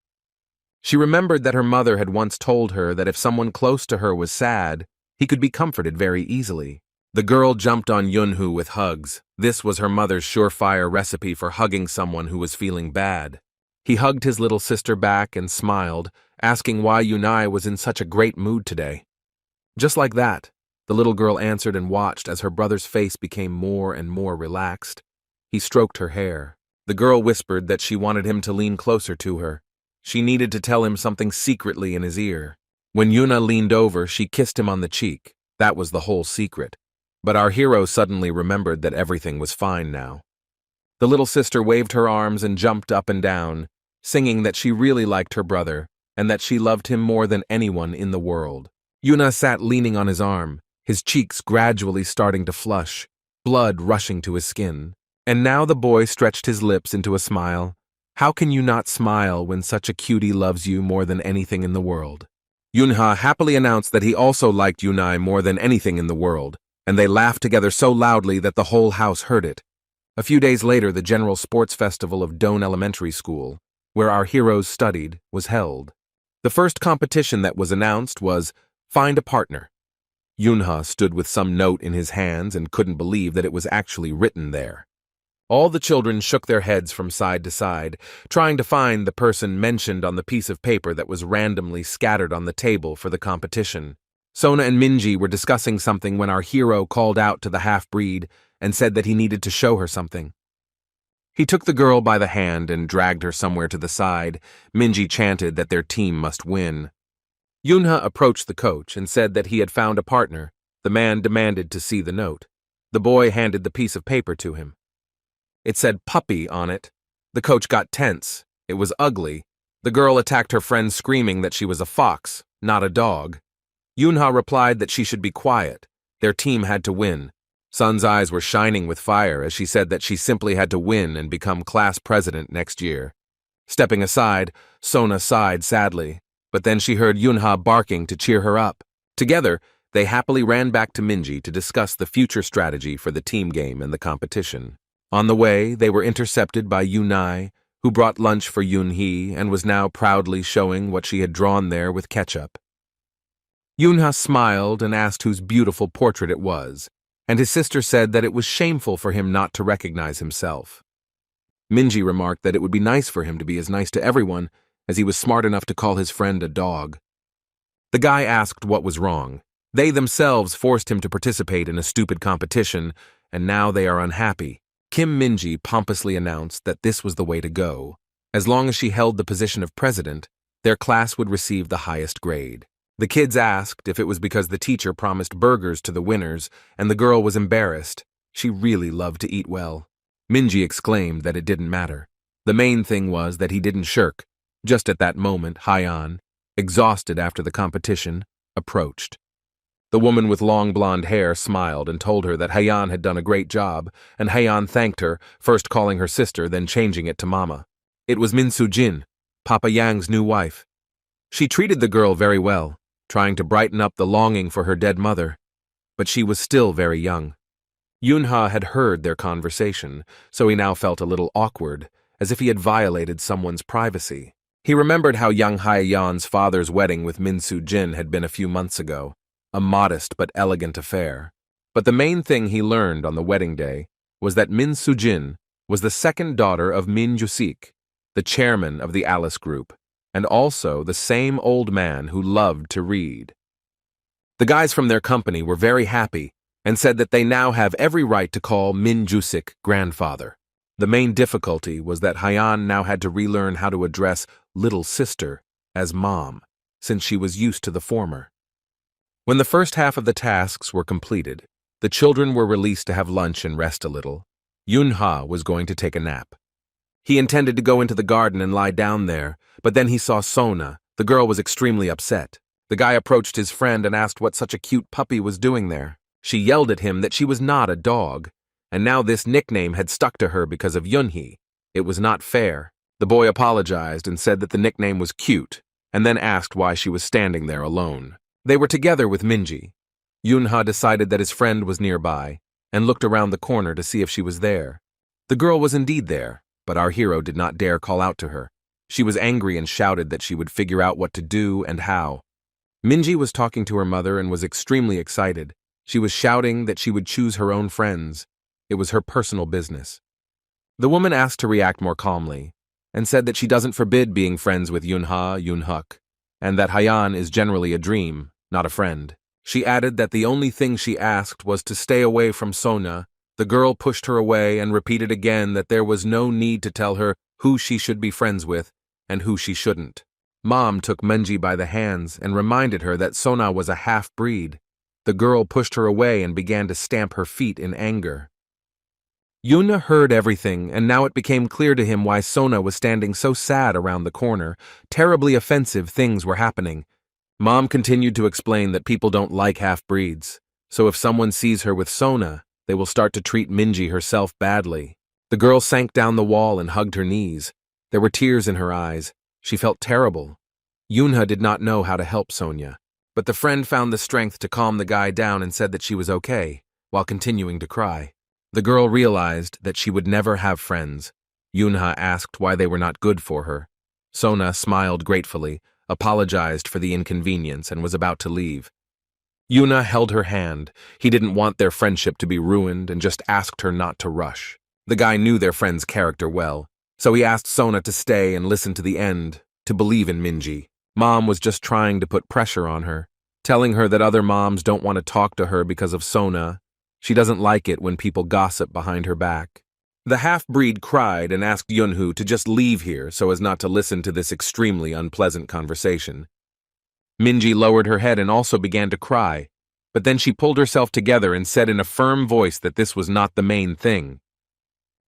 S1: She remembered that her mother had once told her that if someone close to her was sad, he could be comforted very easily. The girl jumped on Yunhu with hugs. This was her mother's surefire recipe for hugging someone who was feeling bad. He hugged his little sister back and smiled, asking why Yunai was in such a great mood today. Just like that, the little girl answered and watched as her brother's face became more and more relaxed. He stroked her hair. The girl whispered that she wanted him to lean closer to her. She needed to tell him something secretly in his ear. When Yuna leaned over, she kissed him on the cheek. That was the whole secret. But our hero suddenly remembered that everything was fine now. The little sister waved her arms and jumped up and down, singing that she really liked her brother and that she loved him more than anyone in the world. Yuna sat leaning on his arm, his cheeks gradually starting to flush, blood rushing to his skin. And now the boy stretched his lips into a smile. How can you not smile when such a cutie loves you more than anything in the world? Yunha happily announced that he also liked Yunai more than anything in the world, and they laughed together so loudly that the whole house heard it. A few days later, the general sports festival of Doan Elementary School, where our heroes studied, was held. The first competition that was announced was Find a Partner. Yunha stood with some note in his hands and couldn't believe that it was actually written there. All the children shook their heads from side to side, trying to find the person mentioned on the piece of paper that was randomly scattered on the table for the competition. Sona and Minji were discussing something when our hero called out to the half-breed and said that he needed to show her something. He took the girl by the hand and dragged her somewhere to the side. Minji chanted that their team must win. Yunha approached the coach and said that he had found a partner. The man demanded to see the note. The boy handed the piece of paper to him. It said puppy on it. The coach got tense. It was ugly. The girl attacked her friend screaming that she was a fox, not a dog. Yunha replied that she should be quiet. Their team had to win. Sun's eyes were shining with fire as she said that she simply had to win and become class president next year. Stepping aside, Sona sighed sadly, but then she heard Yunha barking to cheer her up. Together, they happily ran back to Minji to discuss the future strategy for the team game and the competition. On the way, they were intercepted by Yunai, who brought lunch for Yunhee and was now proudly showing what she had drawn there with ketchup. Yunha smiled and asked whose beautiful portrait it was, and his sister said that it was shameful for him not to recognize himself. Minji remarked that it would be nice for him to be as nice to everyone as he was smart enough to call his friend a dog. The guy asked what was wrong. They themselves forced him to participate in a stupid competition, and now they are unhappy. Kim Minji pompously announced that this was the way to go. As long as she held the position of president, their class would receive the highest grade. The kids asked if it was because the teacher promised burgers to the winners, and the girl was embarrassed. She really loved to eat well. Minji exclaimed that it didn't matter. The main thing was that he didn't shirk. Just at that moment, Haiyan, exhausted after the competition, approached. The woman with long blonde hair smiled and told her that Haiyan had done a great job, and Haiyan thanked her, first calling her sister, then changing it to Mama. It was Min Soo-jin, Papa Yang's new wife. She treated the girl very well, trying to brighten up the longing for her dead mother, but she was still very young. Yunha had heard their conversation, so he now felt a little awkward, as if he had violated someone's privacy. He remembered how young Haiyan's father's wedding with Min Soo-jin had been a few months ago, a modest but elegant affair. But the main thing he learned on the wedding day was that Min Sujin was the second daughter of Min Jusik, the chairman of the Alice Group, and also the same old man who loved to read. The guys from their company were very happy and said that they now have every right to call Min Jusik grandfather. The main difficulty was that Hyan now had to relearn how to address little sister as mom, since she was used to the former. When the first half of the tasks were completed, the children were released to have lunch and rest a little. Yunha was going to take a nap. He intended to go into the garden and lie down there, but then he saw Sona. The girl was extremely upset. The guy approached his friend and asked what such a cute puppy was doing there. She yelled at him that she was not a dog, and now this nickname had stuck to her because of Yunhee. It was not fair. The boy apologized and said that the nickname was cute, and then asked why she was standing there alone. They were together with Minji. Yunha decided that his friend was nearby, and looked around the corner to see if she was there. The girl was indeed there, but our hero did not dare call out to her. She was angry and shouted that she would figure out what to do and how. Minji was talking to her mother and was extremely excited. She was shouting that she would choose her own friends. It was her personal business. The woman asked to react more calmly, and said that she doesn't forbid being friends with Yunhuk, and that Hyan is generally a dream, not a friend. She added that the only thing she asked was to stay away from Sona. The girl pushed her away and repeated again that there was no need to tell her who she should be friends with and who she shouldn't. Mom took Minji by the hands and reminded her that Sona was a half-breed. The girl pushed her away and began to stamp her feet in anger. Yuna heard everything, and now it became clear to him why Sona was standing so sad around the corner. Terribly offensive things were happening. Mom continued to explain that people don't like half-breeds, so if someone sees her with Sona, they will start to treat Minji herself badly. The girl sank down the wall and hugged her knees. There were tears in her eyes. She felt terrible. Yunha did not know how to help Sonia, but the friend found the strength to calm the guy down and said that she was okay, while continuing to cry. The girl realized that she would never have friends. Yunha asked why they were not good for her. Sona smiled gratefully, apologized for the inconvenience, and was about to leave. Yuna held her hand. He didn't want their friendship to be ruined and just asked her not to rush. The guy knew their friend's character well, so he asked Sona to stay and listen to the end, to believe in Minji. Mom was just trying to put pressure on her, telling her that other moms don't want to talk to her because of Sona. She doesn't like it when people gossip behind her back. The half-breed cried and asked Yunhu to just leave here so as not to listen to this extremely unpleasant conversation. Minji lowered her head and also began to cry, but then she pulled herself together and said in a firm voice that this was not the main thing.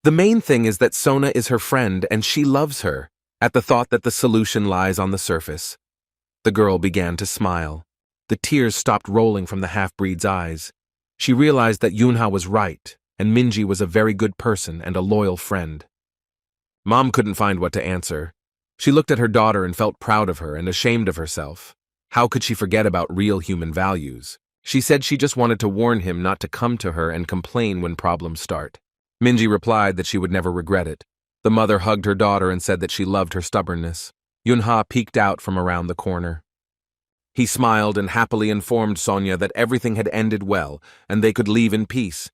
S1: The main thing is that Sona is her friend and she loves her, at the thought that the solution lies on the surface. The girl began to smile. The tears stopped rolling from the half-breed's eyes. She realized that Yunha was right, and Minji was a very good person and a loyal friend. Mom couldn't find what to answer. She looked at her daughter and felt proud of her and ashamed of herself. How could she forget about real human values? She said she just wanted to warn him not to come to her and complain when problems start. Minji replied that she would never regret it. The mother hugged her daughter and said that she loved her stubbornness. Yunha peeked out from around the corner. He smiled and happily informed Sonia that everything had ended well and they could leave in peace.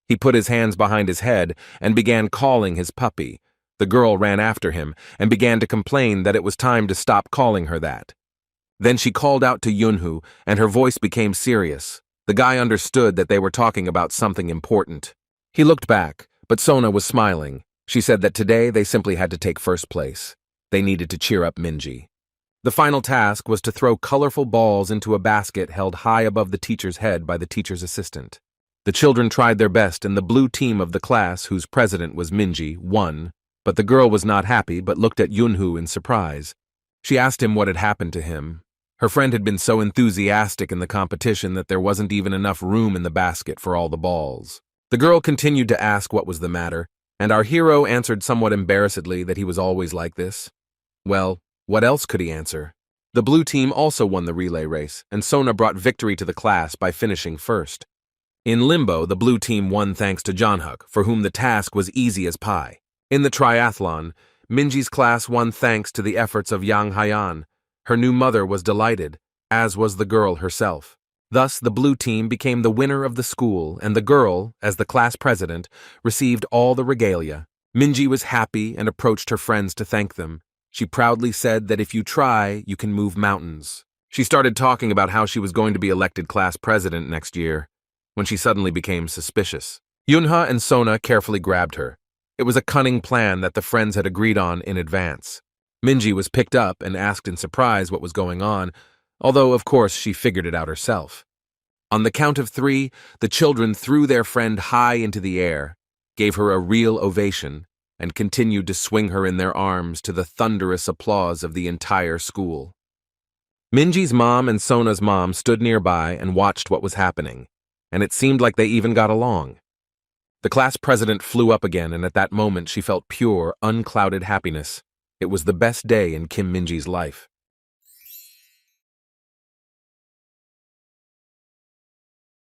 S1: He put his hands behind his head and began calling his puppy. The girl ran after him and began to complain that it was time to stop calling her that. Then she called out to Yunhu, and her voice became serious. The guy understood that they were talking about something important. He looked back, but Sona was smiling. She said that today they simply had to take first place. They needed to cheer up Minji. The final task was to throw colorful balls into a basket held high above the teacher's head by the teacher's assistant. The children tried their best, and the blue team of the class, whose president was Minji, won, but the girl was not happy but looked at Yunhu in surprise. She asked him what had happened to him. Her friend had been so enthusiastic in the competition that there wasn't even enough room in the basket for all the balls. The girl continued to ask what was the matter, and our hero answered somewhat embarrassedly that he was always like this. Well, what else could he answer? The blue team also won the relay race, and Sona brought victory to the class by finishing first. In limbo, the blue team won thanks to Janhuk, for whom the task was easy as pie. In the triathlon, Minji's class won thanks to the efforts of Yang Hyan. Her new mother was delighted, as was the girl herself. Thus, the blue team became the winner of the school, and the girl, as the class president, received all the regalia. Minji was happy and approached her friends to thank them. She proudly said that if you try, you can move mountains. She started talking about how she was going to be elected class president next year, when she suddenly became suspicious. Yunha and Sona carefully grabbed her. It was a cunning plan that the friends had agreed on in advance. Minji was picked up and asked in surprise what was going on, although of course she figured it out herself. On the count of 3, the children threw their friend high into the air, gave her a real ovation, and continued to swing her in their arms to the thunderous applause of the entire school. Minji's mom and Sona's mom stood nearby and watched what was happening, and it seemed like they even got along. The class president flew up again, and at that moment she felt pure, unclouded happiness. It was the best day in Kim Minji's life.